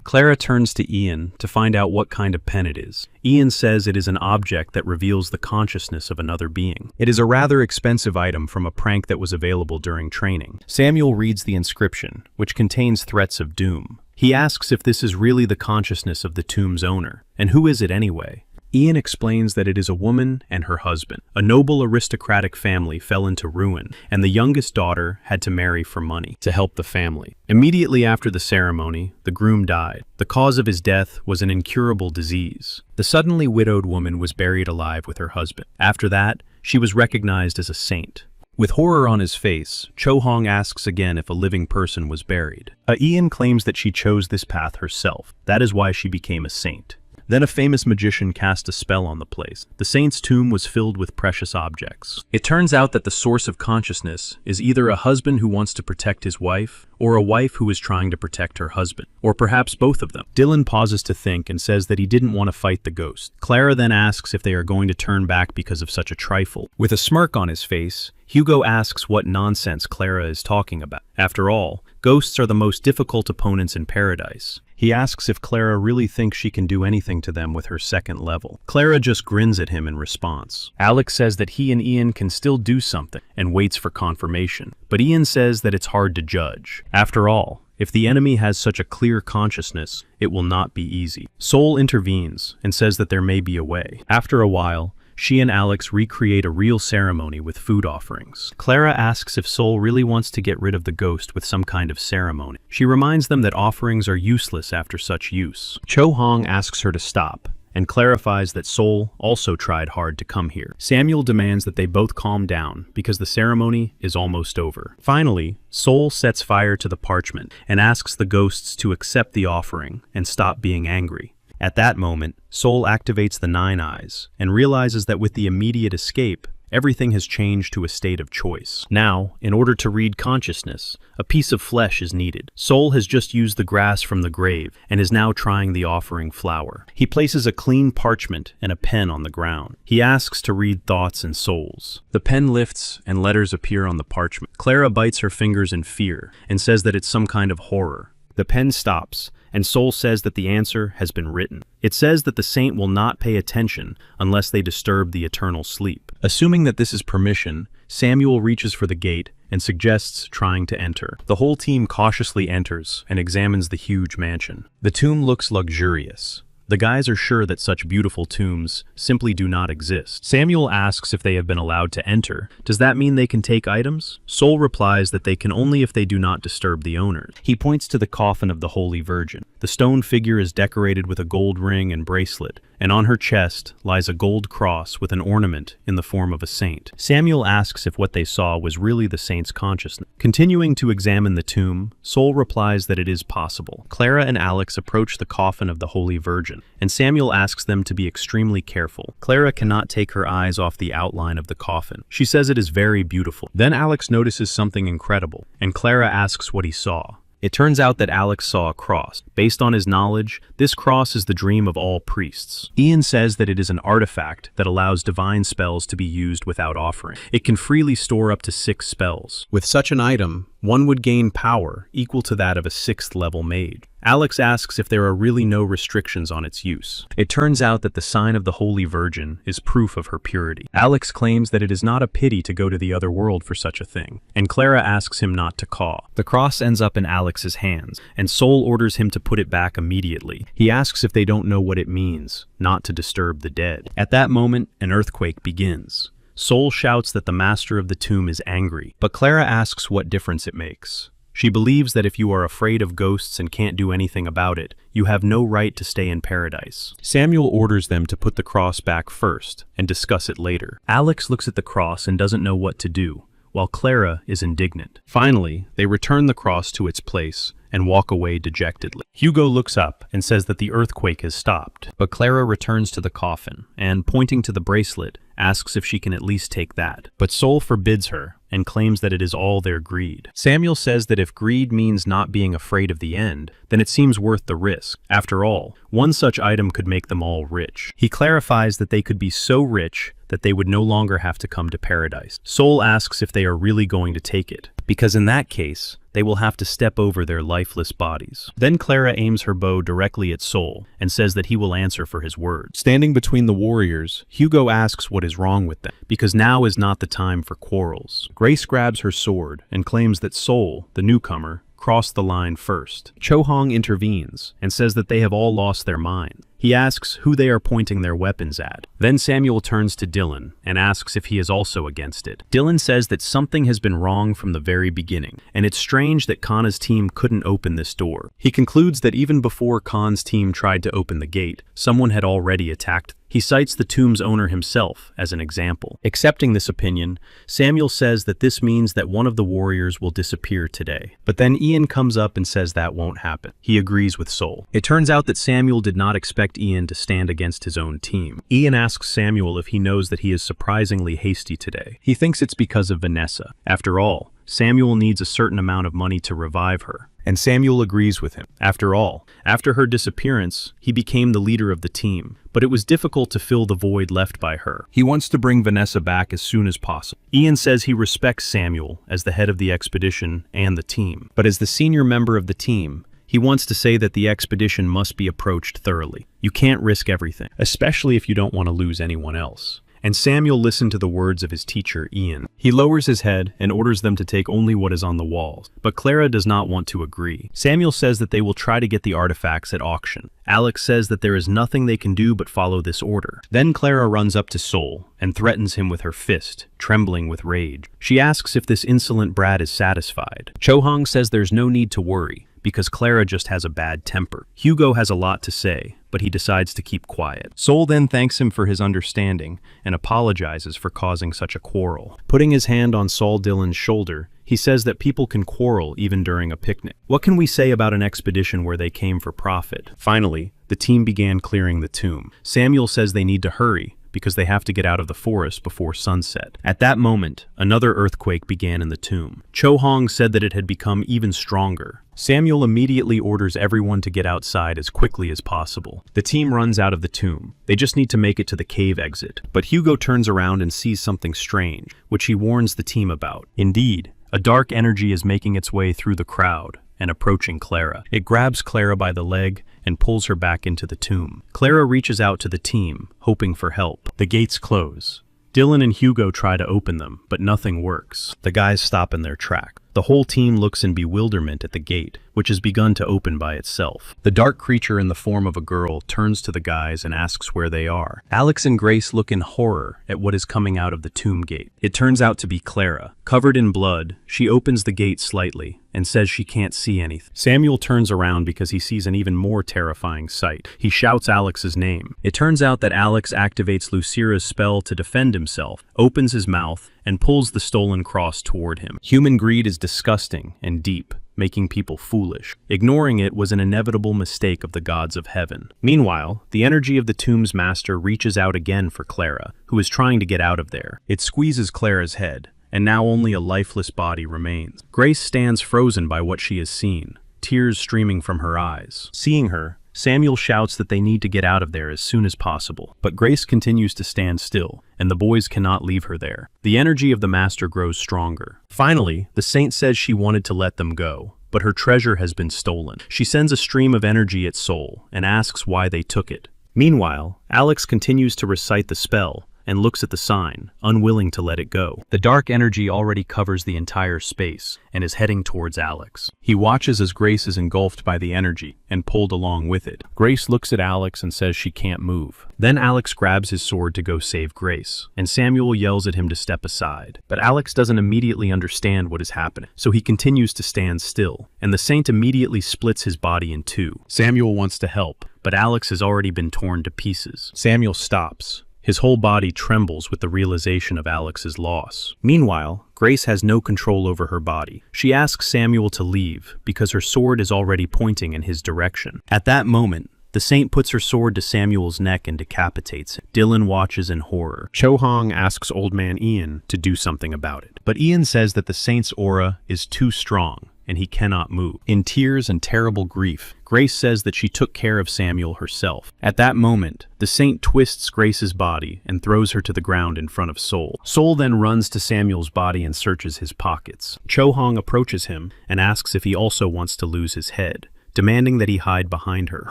[SPEAKER 1] Clara turns to Ian to find out what kind of pen it is. Ian says it is an object that reveals the consciousness of another being. It is a rather expensive item from a prank that was available during training. Samuel reads the inscription, which contains threats of doom. He asks if this is really the consciousness of the tomb's owner, and who is it anyway? Ian explains that it is a woman and her husband. A noble aristocratic family fell into ruin, and the youngest daughter had to marry for money to help the family. Immediately after the ceremony, the groom died. The cause of his death was an incurable disease. The suddenly widowed woman was buried alive with her husband. After that, she was recognized as a saint. With horror on his face, Cho Hong asks again if a living person was buried. Ian claims that she chose this path herself. That is why she became a saint. Then a famous magician cast a spell on the place. The saint's tomb was filled with precious objects. It turns out that the source of consciousness is either a husband who wants to protect his wife, or a wife who is trying to protect her husband, or perhaps both of them. Dylan pauses to think and says that he didn't want to fight the ghost. Clara then asks if they are going to turn back because of such a trifle. With a smirk on his face, Hugo asks what nonsense Clara is talking about. After all, ghosts are the most difficult opponents in paradise. He asks if Clara really thinks she can do anything to them with her second level. Clara just grins at him in response. Alex says that he and Ian can still do something and waits for confirmation. But Ian says that it's hard to judge. After all, if the enemy has such a clear consciousness, it will not be easy. Sol intervenes and says that there may be a way. After a while, she and Alex recreate a real ceremony with food offerings. Clara asks if Sol really wants to get rid of the ghost with some kind of ceremony. She reminds them that offerings are useless after such use. Cho Hong asks her to stop, and clarifies that Sol also tried hard to come here. Samuel demands that they both calm down because the ceremony is almost over. Finally, Sol sets fire to the parchment and asks the ghosts to accept the offering and stop being angry. At that moment, Sol activates the 9 eyes and realizes that with the immediate escape, everything has changed to a state of choice. Now, in order to read consciousness, a piece of flesh is needed. Sol has just used the grass from the grave and is now trying the offering flower. He places a clean parchment and a pen on the ground. He asks to read thoughts and souls. The pen lifts and letters appear on the parchment. Clara bites her fingers in fear and says that it's some kind of horror. The pen stops, and Sol says that the answer has been written. It says that the saint will not pay attention unless they disturb the eternal sleep. Assuming that this is permission, Samuel reaches for the gate and suggests trying to enter. The whole team cautiously enters and examines the huge mansion. The tomb looks luxurious. The guys are sure that such beautiful tombs simply do not exist. Samuel asks if they have been allowed to enter. Does that mean they can take items? Sol replies that they can only if they do not disturb the owners. He points to the coffin of the Holy Virgin. The stone figure is decorated with a gold ring and bracelet, and on her chest lies a gold cross with an ornament in the form of a saint. Samuel asks if what they saw was really the saint's consciousness. Continuing to examine the tomb, Sol replies that it is possible. Clara and Alex approach the coffin of the Holy Virgin, and Samuel asks them to be extremely careful. Clara cannot take her eyes off the outline of the coffin. She says it is very beautiful. Then Alex notices something incredible, and Clara asks what he saw. It turns out that Alex saw a cross. Based on his knowledge, this cross is the dream of all priests. Ian says that it is an artifact that allows divine spells to be used without offering. It can freely store up to 6 spells. With such an item, One would gain power equal to that of a 6th-level mage. Alex asks if there are really no restrictions on its use. It turns out that the sign of the Holy Virgin is proof of her purity. Alex claims that it is not a pity to go to the other world for such a thing, and Clara asks him not to caw. The cross ends up in Alex's hands, and Sol orders him to put it back immediately. He asks if they don't know what it means, not to disturb the dead. At that moment, an earthquake begins. Sol shouts that the master of the tomb is angry, but Clara asks what difference it makes. She believes that if you are afraid of ghosts and can't do anything about it, you have no right to stay in paradise. Samuel orders them to put the cross back first and discuss it later. Alex looks at the cross and doesn't know what to do, while Clara is indignant. Finally, they return the cross to its place and walk away dejectedly. Hugo looks up and says that the earthquake has stopped, but Clara returns to the coffin and, pointing to the bracelet, asks if she can at least take that. But Sol forbids her and claims that it is all their greed. Samuel says that if greed means not being afraid of the end, then it seems worth the risk. After all, one such item could make them all rich. He clarifies that they could be so rich that they would no longer have to come to paradise. Sol asks if they are really going to take it, because in that case, they will have to step over their lifeless bodies. Then Clara aims her bow directly at Sol and says that he will answer for his words. Standing between the warriors, Hugo asks what is wrong with them, because now is not the time for quarrels. Grace grabs her sword and claims that Sol, the newcomer, crossed the line first. Cho Hong intervenes and says that they have all lost their mind. He asks who they are pointing their weapons at. Then Samuel turns to Dylan and asks if he is also against it. Dylan says that something has been wrong from the very beginning, and it's strange that Kana's team couldn't open this door. He concludes that even before Khan's team tried to open the gate, someone had already attacked. He cites the tomb's owner himself as an example. Accepting this opinion, Samuel says that this means that one of the warriors will disappear today. But then Ian comes up and says that won't happen. He agrees with Sol. It turns out that Samuel did not expect Ian to stand against his own team. Ian asks Samuel if he knows that he is surprisingly hasty today. He thinks it's because of Vanessa. After all, Samuel needs a certain amount of money to revive her, and Samuel agrees with him. After all, after her disappearance, he became the leader of the team, but it was difficult to fill the void left by her. He wants to bring Vanessa back as soon as possible. Ian says he respects Samuel as the head of the expedition and the team, but as the senior member of the team, he wants to say that the expedition must be approached thoroughly. You can't risk everything, especially if you don't want to lose anyone else. And Samuel listened to the words of his teacher, Ian. He lowers his head and orders them to take only what is on the walls, but Clara does not want to agree. Samuel says that they will try to get the artifacts at auction. Alex says that there is nothing they can do but follow this order. Then Clara runs up to Sol and threatens him with her fist, trembling with rage. She asks if this insolent brat is satisfied. Cho Hong says there's no need to worry, because Clara just has a bad temper. Hugo has a lot to say, but he decides to keep quiet. Sol then thanks him for his understanding and apologizes for causing such a quarrel. Putting his hand on Sol Dillon's shoulder, he says that people can quarrel even during a picnic. What can we say about an expedition where they came for profit? Finally, the team began clearing the tomb. Samuel says they need to hurry, because they have to get out of the forest before sunset. At that moment, another earthquake began in the tomb. Cho Hong said that it had become even stronger. Samuel immediately orders everyone to get outside as quickly as possible. The team runs out of the tomb. They just need to make it to the cave exit. But Hugo turns around and sees something strange, which he warns the team about. Indeed, a dark energy is making its way through the crowd and approaching Clara. It grabs Clara by the leg and pulls her back into the tomb. Clara reaches out to the team, hoping for help. The gates close. Dylan and Hugo try to open them, but nothing works. The guys stop in their track. The whole team looks in bewilderment at the gate, which has begun to open by itself. The dark creature in the form of a girl turns to the guys and asks where they are. Alex and Grace look in horror at what is coming out of the tomb gate. It turns out to be Clara. Covered in blood, she opens the gate slightly and says she can't see anything. Samuel turns around because he sees an even more terrifying sight. He shouts Alex's name. It turns out that Alex activates Lucira's spell to defend himself, opens his mouth, and pulls the stolen cross toward him. Human greed is disgusting and deep, making people foolish. Ignoring it was an inevitable mistake of the gods of heaven. Meanwhile, the energy of the tomb's master reaches out again for Clara, who is trying to get out of there. It squeezes Clara's head, and now only a lifeless body remains. Grace stands frozen by what she has seen, tears streaming from her eyes. Seeing her, Samuel shouts that they need to get out of there as soon as possible. But Grace continues to stand still, and the boys cannot leave her there. The energy of the master grows stronger. Finally, the saint says she wanted to let them go, but her treasure has been stolen. She sends a stream of energy at Soul and asks why they took it. Meanwhile, Alex continues to recite the spell and looks at the sign, unwilling to let it go. The dark energy already covers the entire space and is heading towards Alex. He watches as Grace is engulfed by the energy and pulled along with it. Grace looks at Alex and says she can't move. Then Alex grabs his sword to go save Grace, and Samuel yells at him to step aside. But Alex doesn't immediately understand what is happening, so he continues to stand still, and the saint immediately splits his body in two. Samuel wants to help, but Alex has already been torn to pieces. Samuel stops. His whole body trembles with the realization of Alex's loss. Meanwhile, Grace has no control over her body. She asks Samuel to leave because her sword is already pointing in his direction. At that moment, the saint puts her sword to Samuel's neck and decapitates him. Dylan watches in horror. Cho Hong asks Old Man Ian to do something about it. But Ian says that the saint's aura is too strong and he cannot move. In tears and terrible grief, Grace says that she took care of Samuel herself. At that moment, the saint twists Grace's body and throws her to the ground in front of Soul. Soul then runs to Samuel's body and searches his pockets. Cho Hong approaches him and asks if he also wants to lose his head, demanding that he hide behind her.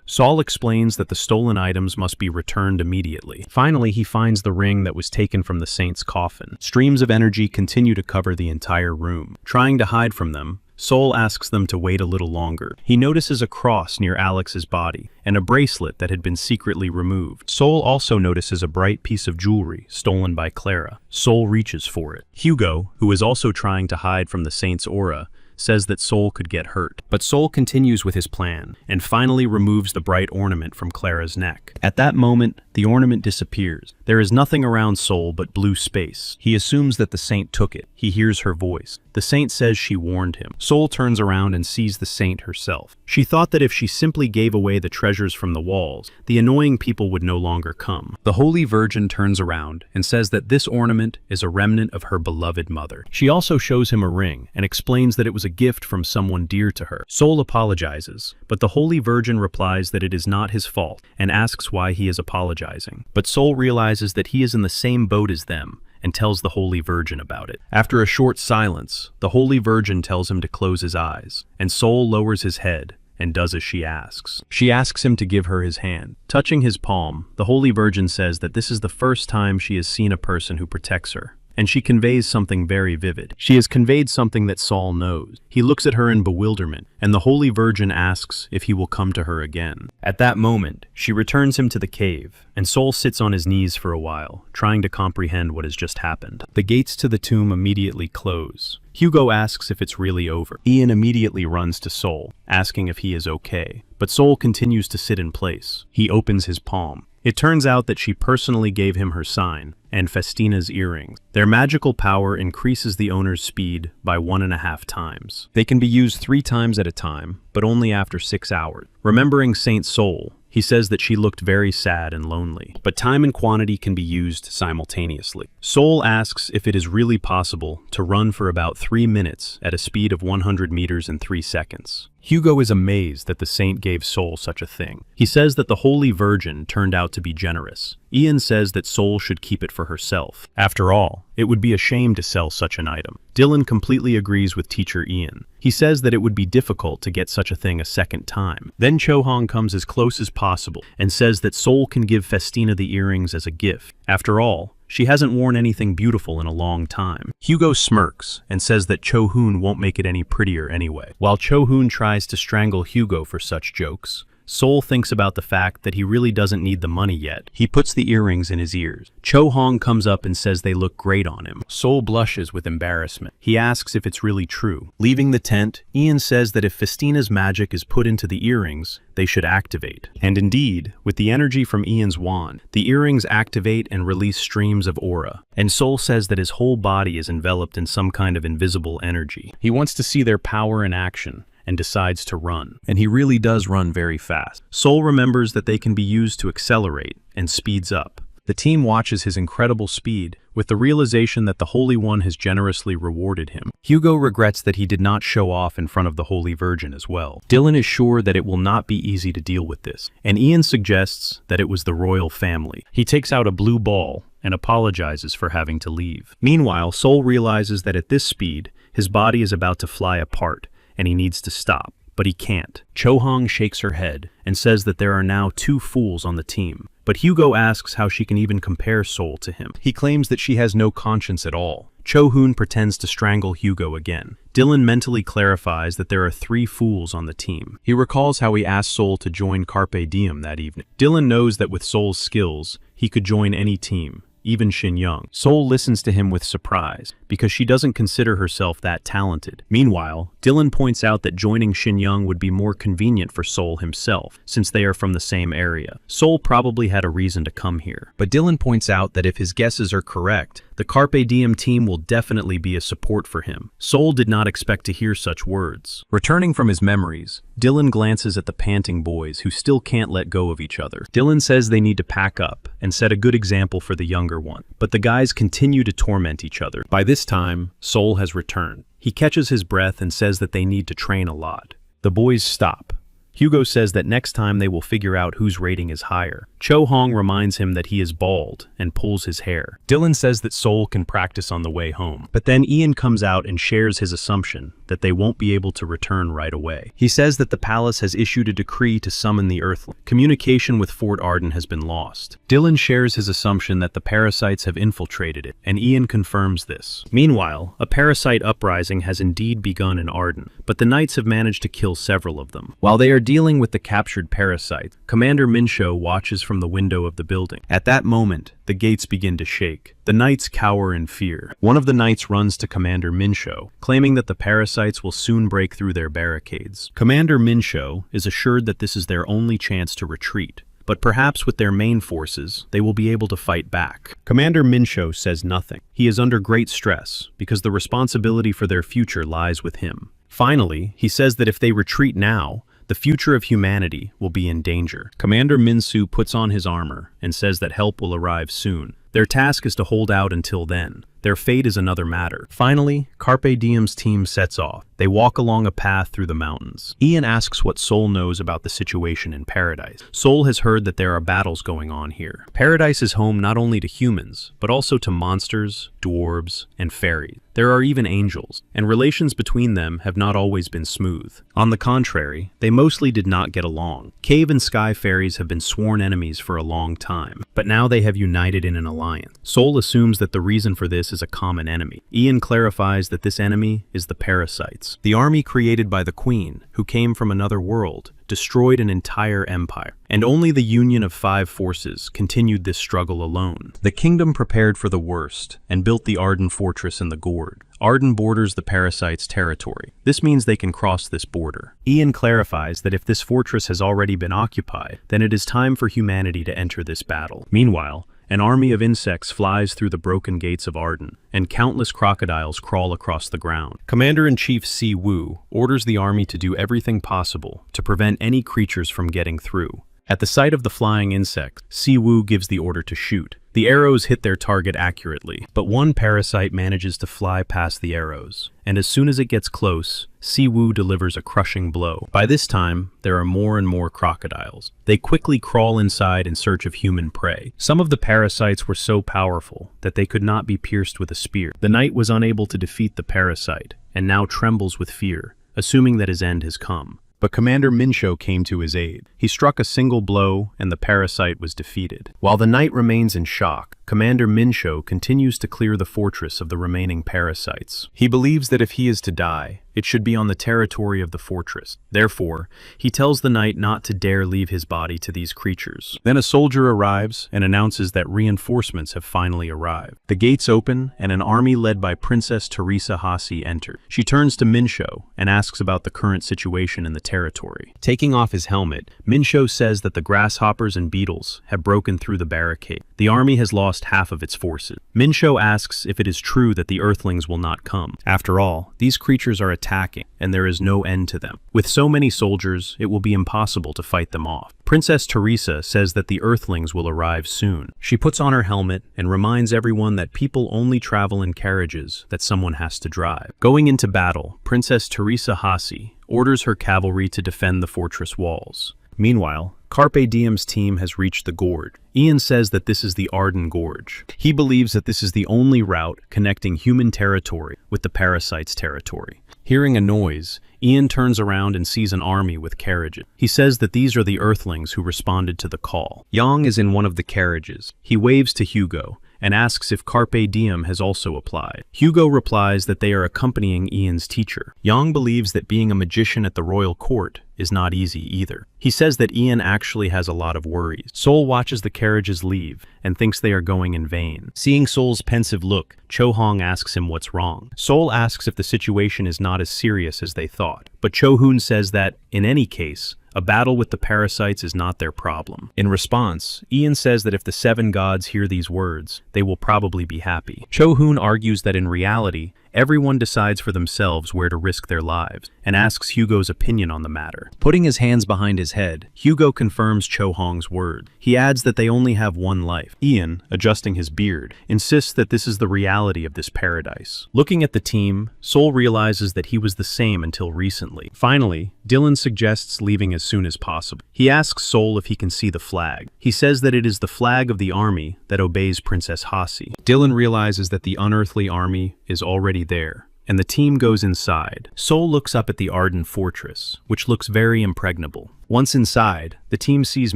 [SPEAKER 1] Saul explains that the stolen items must be returned immediately. Finally, he finds the ring that was taken from the saint's coffin. Streams of energy continue to cover the entire room. Trying to hide from them, Soul asks them to wait a little longer. He notices a cross near Alex's body and a bracelet that had been secretly removed. Soul also notices a bright piece of jewelry stolen by Clara. Soul reaches for it. Hugo, who is also trying to hide from the saint's aura, says that Soul could get hurt. But Soul continues with his plan and finally removes the bright ornament from Clara's neck. At that moment, the ornament disappears. There is nothing around Soul but blue space. He assumes that the saint took it. He hears her voice. The saint says she warned him. Soul turns around and sees the saint herself. She thought that if she simply gave away the treasures from the walls, the annoying people would no longer come. The Holy Virgin turns around and says that this ornament is a remnant of her beloved mother. She also shows him a ring and explains that it was a gift from someone dear to her. Soul apologizes, but the Holy Virgin replies that it is not his fault and asks why he is apologizing. But Soul realizes that he is in the same boat as them and tells the Holy Virgin about it. After a short silence, the Holy Virgin tells him to close his eyes, and Soul lowers his head and does as she asks. She asks him to give her his hand. Touching his palm, the Holy Virgin says that this is the first time she has seen a person who protects her, and she conveys something very vivid. She has conveyed something that Saul knows. He looks at her in bewilderment, and the Holy Virgin asks if he will come to her again. At that moment, she returns him to the cave, and Saul sits on his knees for a while, trying to comprehend what has just happened. The gates to the tomb immediately close. Hugo asks if it's really over. Ian immediately runs to Soul, asking if he is okay, but Soul continues to sit in place. He opens his palm. It turns out that she personally gave him her sign and Festina's earrings. Their magical power increases the owner's speed by 1.5 times. They can be used 3 times at a time, but only after 6 hours. Remembering Saint Soul, he says that she looked very sad and lonely, but time and quantity can be used simultaneously. Soul asks if it is really possible to run for about 3 minutes at a speed of 100 meters in 3 seconds. Hugo is amazed that the saint gave Soul such a thing. He says that the Holy Virgin turned out to be generous. Ian says that Soul should keep it for herself. After all, it would be a shame to sell such an item. Dylan completely agrees with teacher Ian. He says that it would be difficult to get such a thing a second time. Then Cho Hong comes as close as possible and says that Soul can give Festina the earrings as a gift. After all, she hasn't worn anything beautiful in a long time. Hugo smirks and says that Cho Hoon won't make it any prettier anyway. While Cho Hoon tries to strangle Hugo for such jokes, Soul thinks about the fact that he really doesn't need the money yet. He puts the earrings in his ears. Cho Hong comes up and says they look great on him. Soul blushes with embarrassment. He asks if it's really true. Leaving the tent, Ian says that if Festina's magic is put into the earrings, they should activate. And indeed, with the energy from Ian's wand, the earrings activate and release streams of aura. And Soul says that his whole body is enveloped in some kind of invisible energy. He wants to see their power in action and decides to run. And he really does run very fast. Soul remembers that they can be used to accelerate and speeds up. The team watches his incredible speed, with the realization that the Holy One has generously rewarded him. Hugo regrets that he did not show off in front of the Holy Virgin as well. Dylan is sure that it will not be easy to deal with this, and Ian suggests that it was the royal family. He takes out a blue ball and apologizes for having to leave. Meanwhile, Sol realizes that at this speed, his body is about to fly apart, and he needs to stop. But he can't. Cho-hong shakes her head and says that there are now 2 fools on the team. But Hugo asks how she can even compare Sol to him. He claims that she has no conscience at all. Cho-hoon pretends to strangle Hugo again. Dylan mentally clarifies that there are 3 fools on the team. He recalls how he asked Sol to join Carpe Diem that evening. Dylan knows that with Sol's skills, he could join any team, even Shin Young. Sol listens to him with surprise, because she doesn't consider herself that talented. Meanwhile, Dylan points out that joining Shin Young would be more convenient for Sol himself, since they are from the same area. Sol probably had a reason to come here. But Dylan points out that if his guesses are correct, the Carpe Diem team will definitely be a support for him. Sol did not expect to hear such words. Returning from his memories, Dylan glances at the panting boys who still can't let go of each other. Dylan says they need to pack up and set a good example for the younger one. But the guys continue to torment each other. By this time, Sol has returned. He catches his breath and says that they need to train a lot. The boys stop. Hugo says that next time they will figure out whose rating is higher. Cho-hong reminds him that he is bald and pulls his hair. Dylan says that Sol can practice on the way home. But then Ian comes out and shares his assumption that they won't be able to return right away. He says that the palace has issued a decree to summon the Earthling. Communication with Fort Arden has been lost. Dylan shares his assumption that the parasites have infiltrated it, and Ian confirms this. Meanwhile, a parasite uprising has indeed begun in Arden, but the knights have managed to kill several of them. While they are dealing with the captured parasite, Commander Minsho watches from the window of the building. At that moment, the gates begin to shake. The knights cower in fear. One of the knights runs to Commander Minsho, claiming that the parasites will soon break through their barricades. Commander Minsho is assured that this is their only chance to retreat, but perhaps with their main forces, they will be able to fight back. Commander Minsho says nothing. He is under great stress, because the responsibility for their future lies with him. Finally, he says that if they retreat now, the future of humanity will be in danger. Commander Minsu puts on his armor and says that help will arrive soon. Their task is to hold out until then. Their fate is another matter. Finally, Carpe Diem's team sets off. They walk along a path through the mountains. Ian asks what Sol knows about the situation in Paradise. Sol has heard that there are battles going on here. Paradise is home not only to humans, but also to monsters, dwarves, and fairies. There are even angels, and relations between them have not always been smooth. On the contrary, they mostly did not get along. Cave and Sky fairies have been sworn enemies for a long time, but now they have united in an alliance. Sol assumes that the reason for this is a common enemy. Ian clarifies that this enemy is the parasites. The army created by the Queen, who came from another world, destroyed an entire empire, and only the union of 5 forces continued this struggle alone. The kingdom prepared for the worst and built the Arden fortress in the Gorge. Arden borders the parasites' territory. This means they can cross this border. Ian clarifies that if this fortress has already been occupied, then it is time for humanity to enter this battle. Meanwhile, an army of insects flies through the broken gates of Arden, and countless crocodiles crawl across the ground. Commander-in-Chief Si Wu orders the army to do everything possible to prevent any creatures from getting through. At the sight of the flying insects, Si Wu gives the order to shoot. The arrows hit their target accurately, but one parasite manages to fly past the arrows, and as soon as it gets close, Si Wu delivers a crushing blow. By this time, there are more and more crocodiles. They quickly crawl inside in search of human prey. Some of the parasites were so powerful that they could not be pierced with a spear. The knight was unable to defeat the parasite, and now trembles with fear, assuming that his end has come. But Commander Minsho came to his aid. He struck a single blow, and the parasite was defeated. While the knight remains in shock, Commander Minsho continues to clear the fortress of the remaining parasites. He believes that if he is to die, it should be on the territory of the fortress. Therefore, he tells the knight not to dare leave his body to these creatures. Then a soldier arrives and announces that reinforcements have finally arrived. The gates open, and an army led by Princess Teresa Hasi enters. She turns to Minsho and asks about the current situation in the territory. Taking off his helmet, Minsho says that the grasshoppers and beetles have broken through the barricade. The army has lost lost half of its forces. Minsho asks if it is true that the Earthlings will not come. After all, these creatures are attacking, and there is no end to them. With so many soldiers, it will be impossible to fight them off. Princess Teresa says that the Earthlings will arrive soon. She puts on her helmet and reminds everyone that people only travel in carriages that someone has to drive. Going into battle, Princess Teresa Hasi orders her cavalry to defend the fortress walls. Meanwhile, Carpe Diem's team has reached the gorge. Ian says that this is the Arden Gorge. He believes that this is the only route connecting human territory with the parasite's territory. Hearing a noise, Ian turns around and sees an army with carriages. He says that these are the Earthlings who responded to the call. Yang is in one of the carriages. He waves to Hugo and asks if Carpe Diem has also applied. Hugo replies that they are accompanying Ian's teacher. Yang believes that being a magician at the royal court is not easy either. He says that Ian actually has a lot of worries. Sol watches the carriages leave and thinks they are going in vain. Seeing Sol's pensive look, Cho Hong asks him what's wrong. Sol asks if the situation is not as serious as they thought, but Cho Hoon says that, in any case, a battle with the parasites is not their problem. In response, Ian says that if the seven gods hear these words, they will probably be happy. Cho Hoon argues that in reality, everyone decides for themselves where to risk their lives, and asks Hugo's opinion on the matter. Putting his hands behind his head, Hugo confirms Cho Hong's word. He adds that they only have one life. Ian, adjusting his beard, insists that this is the reality of this paradise. Looking at the team, Sol realizes that he was the same until recently. Finally, Dylan suggests leaving as soon as possible. He asks Sol if he can see the flag. He says that it is the flag of the army that obeys Princess Hasi. Dylan realizes that the unearthly army is already there, and the team goes inside. Sol looks up at the Arden Fortress, which looks very impregnable. Once inside, the team sees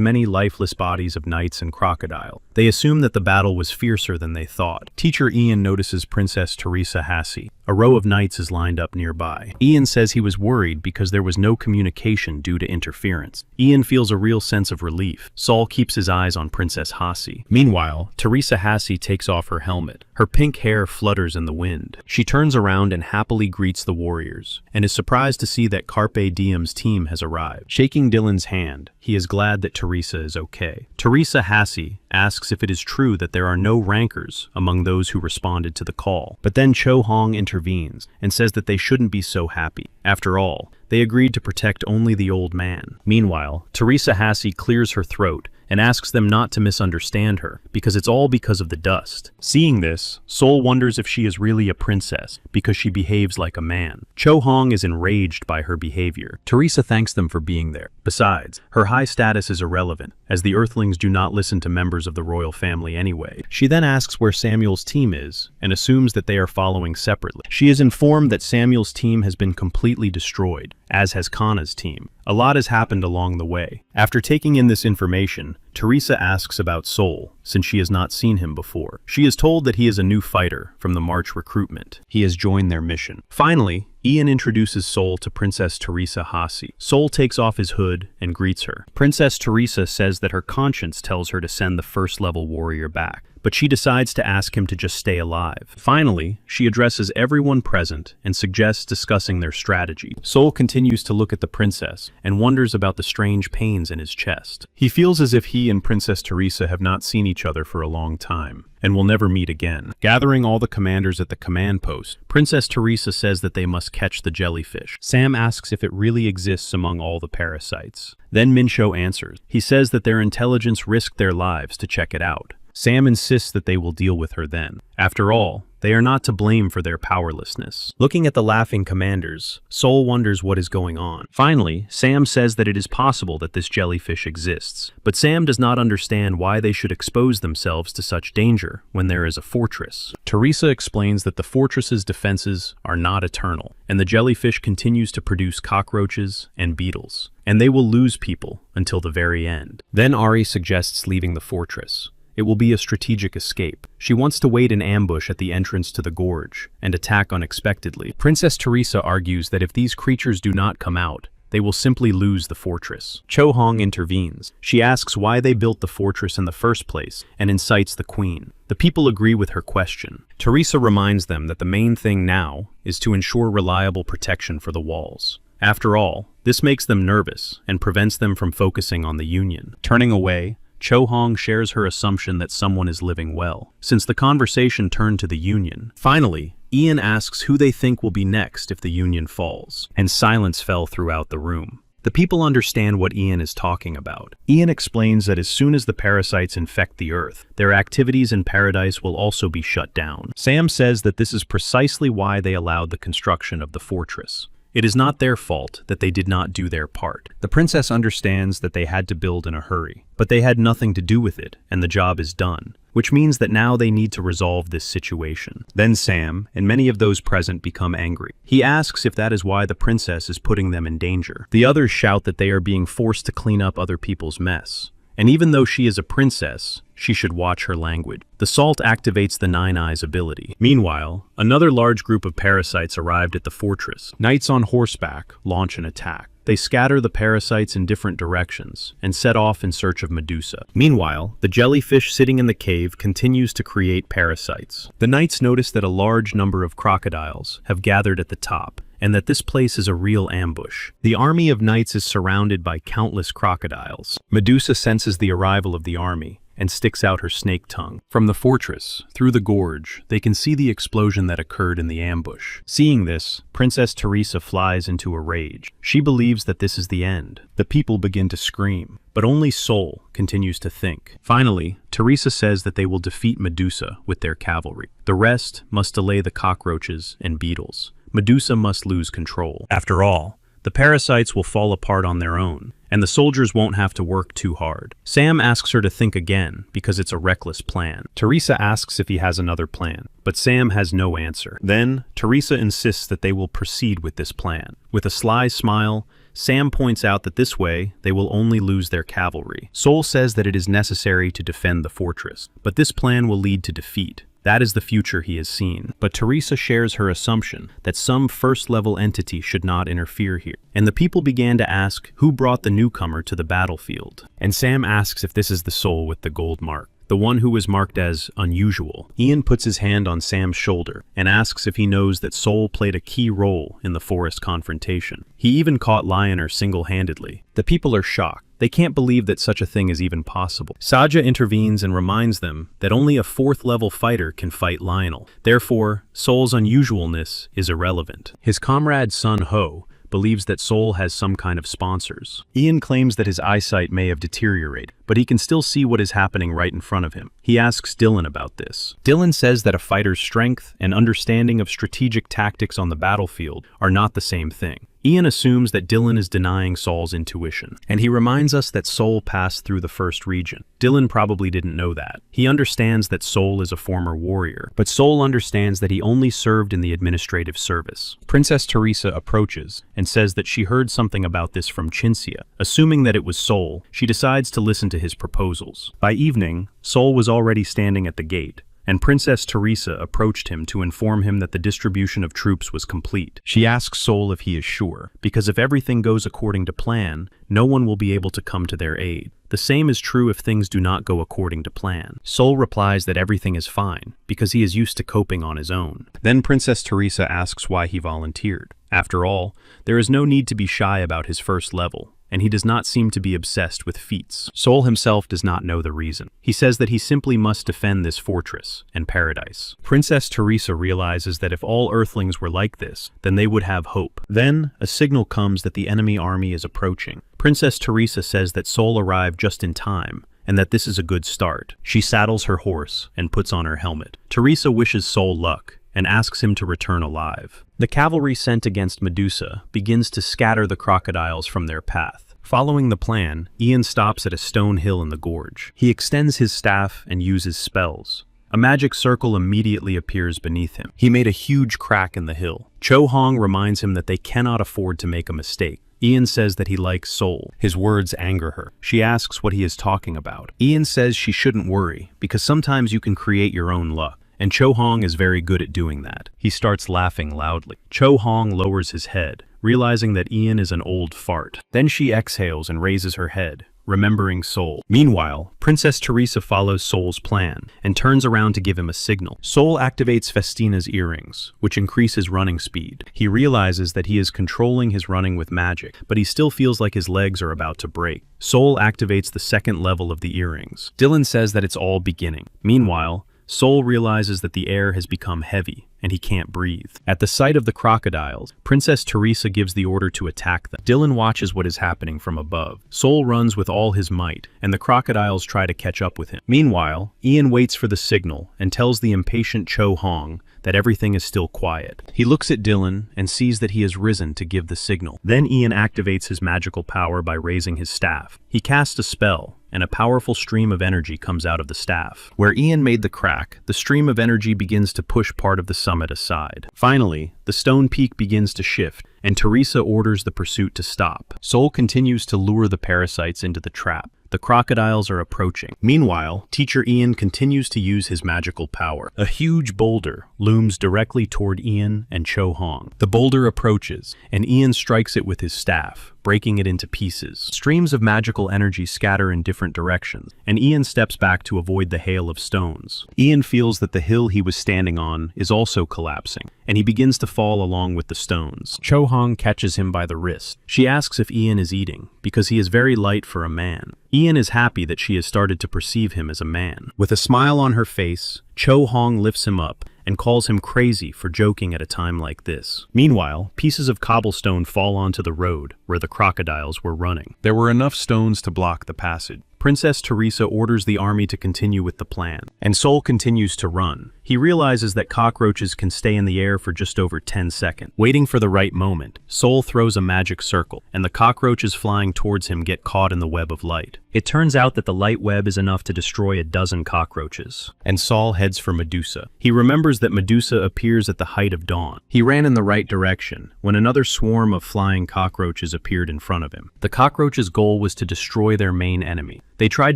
[SPEAKER 1] many lifeless bodies of knights and crocodile. They assume that the battle was fiercer than they thought. Teacher Ian notices Princess Teresa Hasi. A row of knights is lined up nearby. Ian says he was worried because there was no communication due to interference. Ian feels a real sense of relief. Sol keeps his eyes on Princess Hasi. Meanwhile, Teresa Hasi takes off her helmet. Her pink hair flutters in the wind. She turns around and happily greets the warriors, and is surprised to see that Carpe Diem's team has arrived. Shaking Dylan's hand, he is glad that Teresa is okay. Teresa Hasi asks if it is true that there are no rankers among those who responded to the call. But then Cho Hong intervenes and says that they shouldn't be so happy. After all, they agreed to protect only the old man. Meanwhile, Teresa Hasi clears her throat and asks them not to misunderstand her, because it's all because of the dust. Seeing this, Sol wonders if she is really a princess, because she behaves like a man. Cho Hong is enraged by her behavior. Teresa thanks them for being there. Besides, her high status is irrelevant, as the Earthlings do not listen to members of the royal family anyway. She then asks where Samuel's team is, and assumes that they are following separately. She is informed that Samuel's team has been completely destroyed, as has Kana's team. A lot has happened along the way. After taking in this information, Teresa asks about Sol, since she has not seen him before. She is told that he is a new fighter from the March recruitment. He has joined their mission. Finally, Ian introduces Sol to Princess Teresa Hasi. Sol takes off his hood and greets her. Princess Teresa says that her conscience tells her to send the first-level warrior back, but she decides to ask him to just stay alive. Finally, she addresses everyone present and suggests discussing their strategy. Sol continues to look at the princess and wonders about the strange pains in his chest. He feels as if he and Princess Teresa have not seen each other for a long time and will never meet again. Gathering all the commanders at the command post, Princess Teresa says that they must catch the jellyfish. Sam asks if it really exists among all the parasites. Then Minsho answers. He says that their intelligence risked their lives to check it out. Sam insists that they will deal with her then. After all, they are not to blame for their powerlessness. Looking at the laughing commanders, Sol wonders what is going on. Finally, Sam says that it is possible that this jellyfish exists, but Sam does not understand why they should expose themselves to such danger when there is a fortress. Teresa explains that the fortress's defenses are not eternal, and the jellyfish continues to produce cockroaches and beetles, and they will lose people until the very end. Then Ari suggests leaving the fortress. It will be a strategic escape. She wants to wait in ambush at the entrance to the gorge and attack unexpectedly. Princess Teresa argues that if these creatures do not come out, they will simply lose the fortress. Cho Hong intervenes. She asks why they built the fortress in the first place and incites the queen. The people agree with her question. Teresa reminds them that the main thing now is to ensure reliable protection for the walls. After all, this makes them nervous and prevents them from focusing on the union. Turning away, Cho Hong shares her assumption that someone is living well, since the conversation turned to the Union. Finally, Ian asks who they think will be next if the Union falls, and silence fell throughout the room. The people understand what Ian is talking about. Ian explains that as soon as the parasites infect the Earth, their activities in paradise will also be shut down. Sam says that this is precisely why they allowed the construction of the fortress. It is not their fault that they did not do their part. The princess understands that they had to build in a hurry, but they had nothing to do with it, and the job is done, which means that now they need to resolve this situation. Then Sam, and many of those present, become angry. He asks if that is why the princess is putting them in danger. The others shout that they are being forced to clean up other people's mess. And even though she is a princess, she should watch her language. The salt activates the Nine Eyes ability. Meanwhile, another large group of parasites arrived at the fortress. Knights on horseback launch an attack. They scatter the parasites in different directions and set off in search of Medusa. Meanwhile, the jellyfish sitting in the cave continues to create parasites. The knights notice that a large number of crocodiles have gathered at the top, and that this place is a real ambush. The army of knights is surrounded by countless crocodiles. Medusa senses the arrival of the army and sticks out her snake tongue. From the fortress, through the gorge, they can see the explosion that occurred in the ambush. Seeing this, Princess Teresa flies into a rage. She believes that this is the end. The people begin to scream, but only Sol continues to think. Finally, Teresa says that they will defeat Medusa with their cavalry. The rest must delay the cockroaches and beetles. Medusa must lose control. After all, the parasites will fall apart on their own, and the soldiers won't have to work too hard. Sam asks her to think again, because it's a reckless plan. Teresa asks if he has another plan, but Sam has no answer. Then, Teresa insists that they will proceed with this plan. With a sly smile, Sam points out that this way, they will only lose their cavalry. Sol says that it is necessary to defend the fortress, but this plan will lead to defeat. That is the future he has seen. But Teresa shares her assumption that some first-level entity should not interfere here. And the people began to ask who brought the newcomer to the battlefield. And Sam asks if this is the soul with the gold mark, the one who was marked as unusual. Ian puts his hand on Sam's shoulder and asks if he knows that Sol played a key role in the forest confrontation. He even caught Lionel single-handedly. The people are shocked. They can't believe that such a thing is even possible. Saja intervenes and reminds them that only a 4th-level fighter can fight Lionel. Therefore, Sol's unusualness is irrelevant. His comrade Sun Ho believes that Sol has some kind of sponsors. Ian claims that his eyesight may have deteriorated, but he can still see what is happening right in front of him. He asks Dylan about this. Dylan says that a fighter's strength and understanding of strategic tactics on the battlefield are not the same thing. Ian assumes that Dylan is denying Sol's intuition, and he reminds us that Sol passed through the first region. Dylan probably didn't know that. He understands that Sol is a former warrior, but Sol understands that he only served in the administrative service. Princess Teresa approaches and says that she heard something about this from Cinzia. Assuming that it was Sol, she decides to listen to his proposals. By evening, Sol was already standing at the gate, and Princess Teresa approached him to inform him that the distribution of troops was complete. She asks Sol if he is sure, because if everything goes according to plan, no one will be able to come to their aid. The same is true if things do not go according to plan. Sol replies that everything is fine, because he is used to coping on his own. Then Princess Teresa asks why he volunteered. After all, there is no need to be shy about his first level, and he does not seem to be obsessed with feats. Sol himself does not know the reason. He says that he simply must defend this fortress and paradise. Princess Teresa realizes that if all Earthlings were like this, then they would have hope. Then, a signal comes that the enemy army is approaching. Princess Teresa says that Sol arrived just in time, and that this is a good start. She saddles her horse and puts on her helmet. Teresa wishes Sol luck and asks him to return alive. The cavalry sent against Medusa begins to scatter the crocodiles from their path. Following the plan, Ian stops at a stone hill in the gorge. He extends his staff and uses spells. A magic circle immediately appears beneath him. He made a huge crack in the hill. Cho Hong reminds him that they cannot afford to make a mistake. Ian says that he likes Sol. His words anger her. She asks what he is talking about. Ian says she shouldn't worry, because sometimes you can create your own luck. And Cho Hong is very good at doing that. He starts laughing loudly. Cho Hong lowers his head, realizing that Ian is an old fart. Then she exhales and raises her head, remembering Sol. Meanwhile, Princess Teresa follows Sol's plan and turns around to give him a signal. Sol activates Festina's earrings, which increases running speed. He realizes that he is controlling his running with magic, but he still feels like his legs are about to break. Sol activates the second level of the earrings. Dylan says that it's all beginning. Meanwhile, Sol realizes that the air has become heavy, and he can't breathe. At the sight of the crocodiles, Princess Teresa gives the order to attack them. Dylan watches what is happening from above. Sol runs with all his might, and the crocodiles try to catch up with him. Meanwhile, Ian waits for the signal and tells the impatient Cho Hong that everything is still quiet. He looks at Dylan and sees that he has risen to give the signal. Then Ian activates his magical power by raising his staff. He casts a spell, and a powerful stream of energy comes out of the staff. Where Ian made the crack, the stream of energy begins to push part of the summit aside. Finally, the stone peak begins to shift, and Teresa orders the pursuit to stop. Sol continues to lure the parasites into the trap. The crocodiles are approaching. Meanwhile, Teacher Ian continues to use his magical power. A huge boulder looms directly toward Ian and Cho Hong. The boulder approaches, and Ian strikes it with his staff, breaking it into pieces. Streams of magical energy scatter in different directions, and Ian steps back to avoid the hail of stones. Ian feels that the hill he was standing on is also collapsing, and he begins to fall along with the stones. Cho Hong catches him by the wrist. She asks if Ian is eating, because he is very light for a man. Ian is happy that she has started to perceive him as a man. With a smile on her face, Cho Hong lifts him up and calls him crazy for joking at a time like this. Meanwhile, pieces of cobblestone fall onto the road where the crocodiles were running. There were enough stones to block the passage. Princess Teresa orders the army to continue with the plan, and Sol continues to run. He realizes that cockroaches can stay in the air for just over 10 seconds. Waiting for the right moment, Sol throws a magic circle, and the cockroaches flying towards him get caught in the web of light. It turns out that the light web is enough to destroy a dozen cockroaches, and Sol heads for Medusa. He remembers that Medusa appears at the height of dawn. He ran in the right direction when another swarm of flying cockroaches appeared in front of him. The cockroaches' goal was to destroy their main enemy. They tried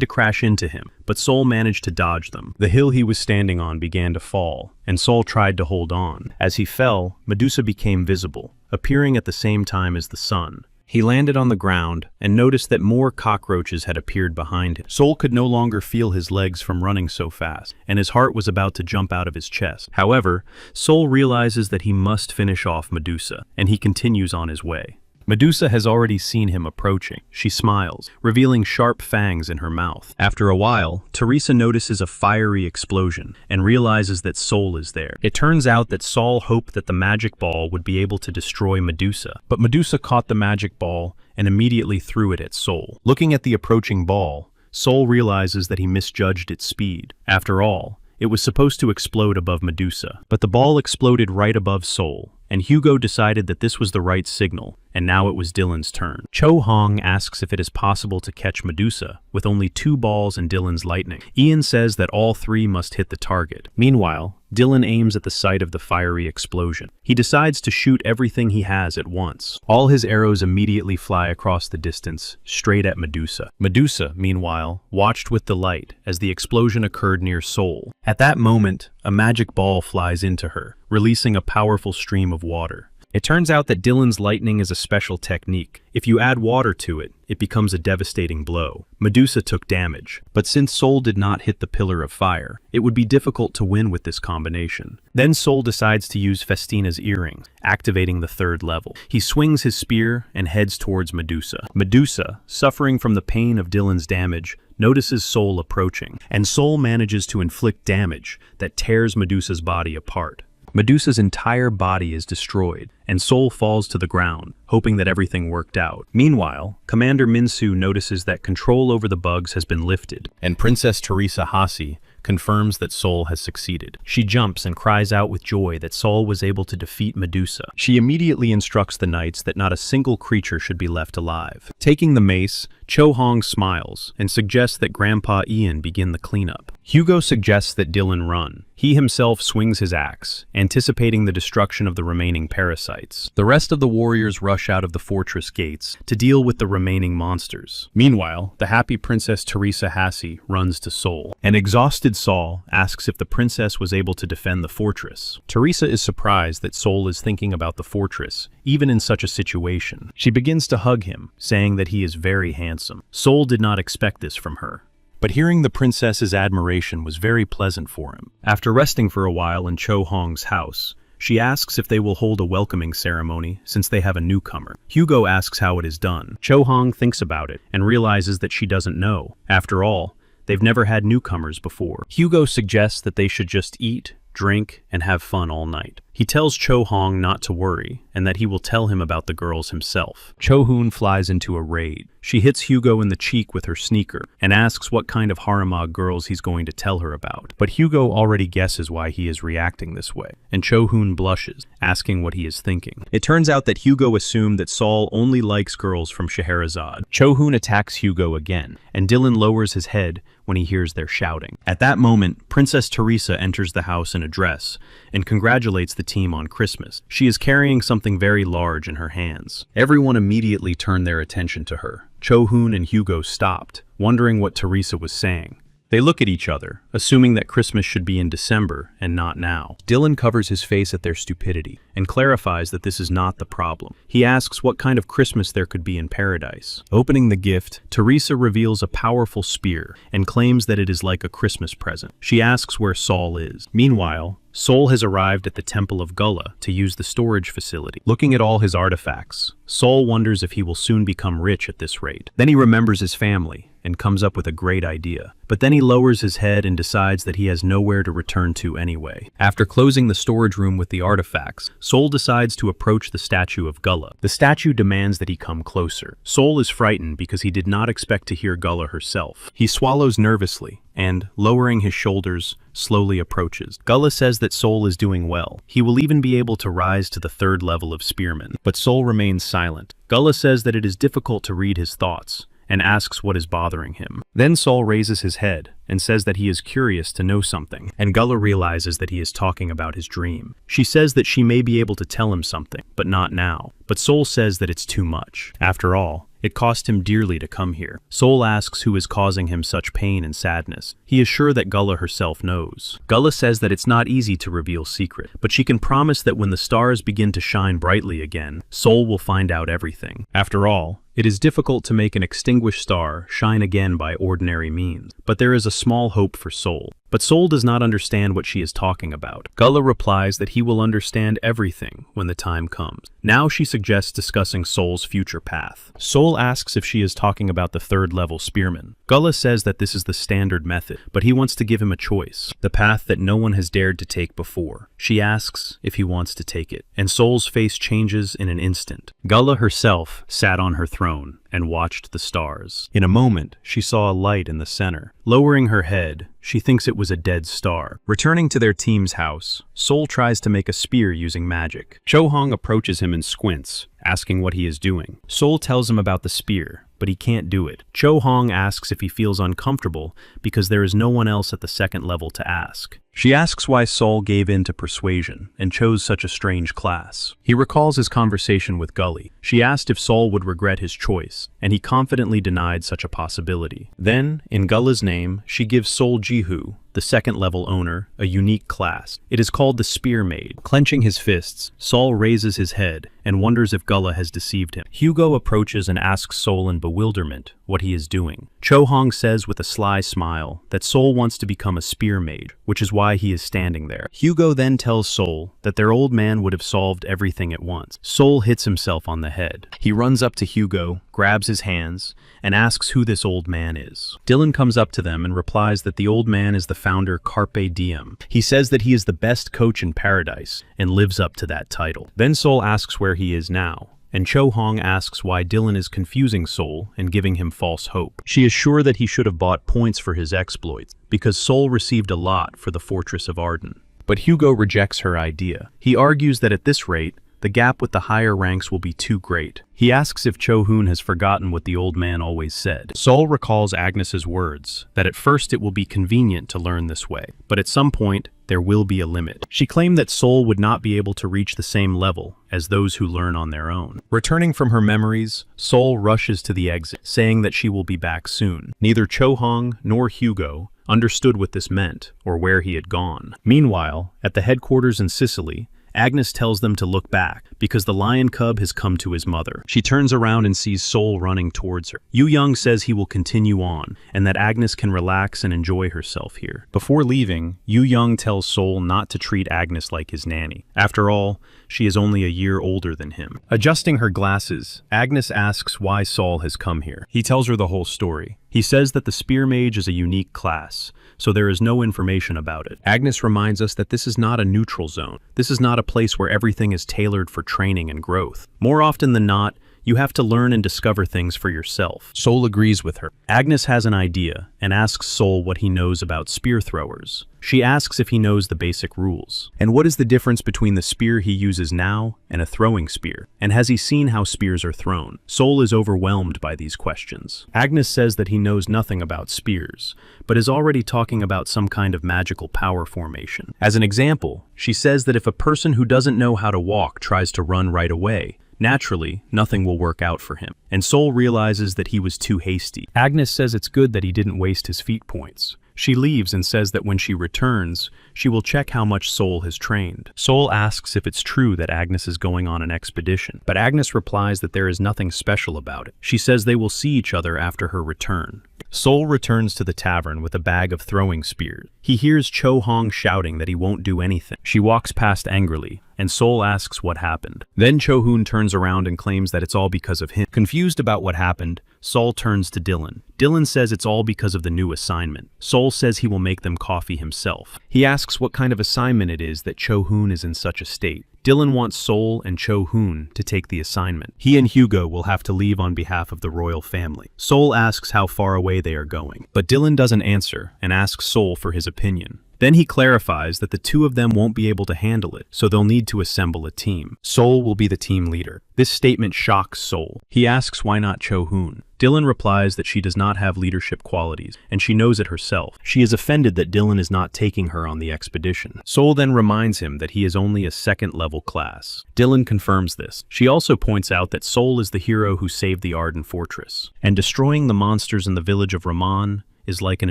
[SPEAKER 1] to crash into him, but Sol managed to dodge them. The hill he was standing on began to fall, and Sol tried to hold on. As he fell, Medusa became visible, appearing at the same time as the sun. He landed on the ground and noticed that more cockroaches had appeared behind him. Sol could no longer feel his legs from running so fast, and his heart was about to jump out of his chest. However, Sol realizes that he must finish off Medusa, and he continues on his way. Medusa has already seen him approaching. She smiles, revealing sharp fangs in her mouth. After a while, Teresa notices a fiery explosion and realizes that Sol is there. It turns out that Sol hoped that the magic ball would be able to destroy Medusa, but Medusa caught the magic ball and immediately threw it at Sol. Looking at the approaching ball, Sol realizes that he misjudged its speed. After all, it was supposed to explode above Medusa, but the ball exploded right above Sol, and Hugo decided that this was the right signal, and now it was Dylan's turn. Cho Hong asks if it is possible to catch Medusa with only 2 balls and Dylan's lightning. Ian says that all 3 must hit the target. Meanwhile, Dylan aims at the site of the fiery explosion. He decides to shoot everything he has at once. All his arrows immediately fly across the distance, straight at Medusa. Medusa, meanwhile, watched with delight as the explosion occurred near Sol. At that moment, a magic ball flies into her, releasing a powerful stream of water. It turns out that Dylan's lightning is a special technique. If you add water to it, it becomes a devastating blow. Medusa took damage, but since Sol did not hit the pillar of fire, it would be difficult to win with this combination. Then Sol decides to use Festina's earring, activating the 3rd level. He swings his spear and heads towards Medusa. Medusa, suffering from the pain of Dylan's damage, notices Sol approaching, and Sol manages to inflict damage that tears Medusa's body apart. Medusa's entire body is destroyed, and Sol falls to the ground, hoping that everything worked out. Meanwhile, Commander Minsu notices that control over the bugs has been lifted, and Princess Teresa Hasi confirms that Sol has succeeded. She jumps and cries out with joy that Sol was able to defeat Medusa. She immediately instructs the knights that not a single creature should be left alive. Taking the mace, Cho Hong smiles and suggests that Grandpa Ian begin the cleanup. Hugo suggests that Dylan run. He himself swings his axe, anticipating the destruction of the remaining parasites. The rest of the warriors rush out of the fortress gates to deal with the remaining monsters. Meanwhile, the happy Princess Teresa Hasi runs to Sol. An exhausted Interested Sol asks if the princess was able to defend the fortress. Teresa is surprised that Sol is thinking about the fortress, even in such a situation. She begins to hug him, saying that he is very handsome. Sol did not expect this from her, but hearing the princess's admiration was very pleasant for him. After resting for a while in Cho Hong's house, she asks if they will hold a welcoming ceremony since they have a newcomer. Hugo asks how it is done. Cho Hong thinks about it and realizes that she doesn't know. After all, they've never had newcomers before. Hugo suggests that they should just eat, drink, and have fun all night. He tells Cho Hong not to worry and that he will tell him about the girls himself. Cho Hoon flies into a rage. She hits Hugo in the cheek with her sneaker and asks what kind of haramag girls he's going to tell her about. But Hugo already guesses why he is reacting this way, and Cho Hoon blushes, asking what he is thinking. It turns out that Hugo assumed that Sol only likes girls from Scheherazade. Cho Hoon attacks Hugo again, and Dylan lowers his head when he hears their shouting. At that moment, Princess Teresa enters the house in a dress and congratulates the team on Christmas. She is carrying something very large in her hands. Everyone immediately turned their attention to her. Cho Hoon and Hugo stopped, wondering what Teresa was saying. They look at each other, assuming that Christmas should be in December and not now. Dylan covers his face at their stupidity and clarifies that this is not the problem. He asks what kind of Christmas there could be in paradise. Opening the gift, Teresa reveals a powerful spear and claims that it is like a Christmas present. She asks where Sol is. Meanwhile, Sol has arrived at the Temple of Gullah to use the storage facility. Looking at all his artifacts, Sol wonders if he will soon become rich at this rate. Then he remembers his family and comes up with a great idea. But then he lowers his head and decides that he has nowhere to return to anyway. After closing the storage room with the artifacts, Sol decides to approach the statue of Gullah. The statue demands that he come closer. Sol is frightened because he did not expect to hear Gullah herself. He swallows nervously and, lowering his shoulders, slowly approaches. Gullah says that Sol is doing well. He will even be able to rise to the 3rd level of spearman. But Sol remains silent. Gullah says that it is difficult to read his thoughts and asks what is bothering him. Then Sol raises his head and says that he is curious to know something, and Gullah realizes that he is talking about his dream. She says that she may be able to tell him something, but not now. But Sol says that it's too much. After all, it cost him dearly to come here. Sol asks who is causing him such pain and sadness. He is sure that Gullah herself knows. Gullah says that it's not easy to reveal secret, but she can promise that when the stars begin to shine brightly again, Sol will find out everything. After all, it is difficult to make an extinguished star shine again by ordinary means, but there is a small hope for Sol. But Sol does not understand what she is talking about. Gullah replies that he will understand everything when the time comes. Now she suggests discussing Sol's future path. Sol asks if she is talking about the 3rd level spearman. Gullah says that this is the standard method, but he wants to give him a choice, the path that no one has dared to take before. She asks if he wants to take it, and Sol's face changes in an instant. Gullah herself sat on her throne and watched the stars. In a moment, she saw a light in the center. Lowering her head, she thinks it was a dead star. Returning to their team's house, Sol tries to make a spear using magic. Cho Hong approaches him and squints, asking what he is doing. Sol tells him about the spear, but he can't do it. Cho Hong asks if he feels uncomfortable because there is no one else at the 2nd level to ask. She asks why Sol gave in to persuasion and chose such a strange class. He recalls his conversation with Gully. She asked if Sol would regret his choice, and he confidently denied such a possibility. Then, in Gullah's name, she gives Sol Jihu, the 2nd level owner, a unique class. It is called the Spear Maid. Clenching his fists, Sol raises his head and wonders if Gullah has deceived him. Hugo approaches and asks Sol in bewilderment what he is doing. Cho Hong says with a sly smile that Sol wants to become a spear mage, which is why he is standing there. Hugo then tells Sol that their old man would have solved everything at once. Sol hits himself on the head. He runs up to Hugo, grabs his hands, and asks who this old man is. Dylan comes up to them and replies that the old man is the founder Carpe Diem. He says that he is the best coach in paradise and lives up to that title. Then Sol asks where he is now, and Cho Hong asks why Dylan is confusing Sol and giving him false hope. She is sure that he should have bought points for his exploits, because Sol received a lot for the Fortress of Arden. But Hugo rejects her idea. He argues that at this rate, the gap with the higher ranks will be too great. He asks if Cho Hoon has forgotten what the old man always said. Sol recalls Agnes's words, that at first it will be convenient to learn this way, but at some point, there will be a limit. She claimed that Sol would not be able to reach the same level as those who learn on their own. Returning from her memories, Sol rushes to the exit, saying that she will be back soon. Neither Cho Hong nor Hugo understood what this meant or where he had gone. Meanwhile, at the headquarters in Sicily, Agnes tells them to look back because the lion cub has come to his mother. She turns around and sees Sol running towards her. Yu Young says he will continue on and that Agnes can relax and enjoy herself here. Before leaving, Yu Young tells Sol not to treat Agnes like his nanny. After all, she is only a year older than him. Adjusting her glasses, Agnes asks why Sol has come here. He tells her the whole story. He says that the spear mage is a unique class, so there is no information about it. Agnes reminds us that this is not a neutral zone. This is not a place where everything is tailored for training and growth. More often than not, you have to learn and discover things for yourself. Sol agrees with her. Agnes has an idea and asks Sol what he knows about spear throwers. She asks if he knows the basic rules. And what is the difference between the spear he uses now and a throwing spear? And has he seen how spears are thrown? Sol is overwhelmed by these questions. Agnes says that he knows nothing about spears, but is already talking about some kind of magical power formation. As an example, she says that if a person who doesn't know how to walk tries to run right away, naturally, nothing will work out for him, and Sol realizes that he was too hasty. Agnes says it's good that he didn't waste his feat points. She leaves and says that when she returns, she will check how much Sol has trained. Sol asks if it's true that Agnes is going on an expedition, but Agnes replies that there is nothing special about it. She says they will see each other after her return. Sol returns to the tavern with a bag of throwing spears. He hears Cho Hong shouting that he won't do anything. She walks past angrily, and Sol asks what happened. Then Cho Hoon turns around and claims that it's all because of him. Confused about what happened, Sol turns to Dylan. Dylan says it's all because of the new assignment. Sol says he will make them coffee himself. He asks what kind of assignment it is that Cho Hoon is in such a state. Dylan wants Sol and Cho Hoon to take the assignment. He and Hugo will have to leave on behalf of the royal family. Sol asks how far away they are going, but Dylan doesn't answer and asks Sol for his opinion. Then he clarifies that the two of them won't be able to handle it, so they'll need to assemble a team. Sol will be the team leader. This statement shocks Sol. He asks why not Cho Hoon. Dylan replies that she does not have leadership qualities, and she knows it herself. She is offended that Dylan is not taking her on the expedition. Sol then reminds him that he is only a second-level class. Dylan confirms this. She also points out that Sol is the hero who saved the Arden Fortress, and destroying the monsters in the village of Raman is like an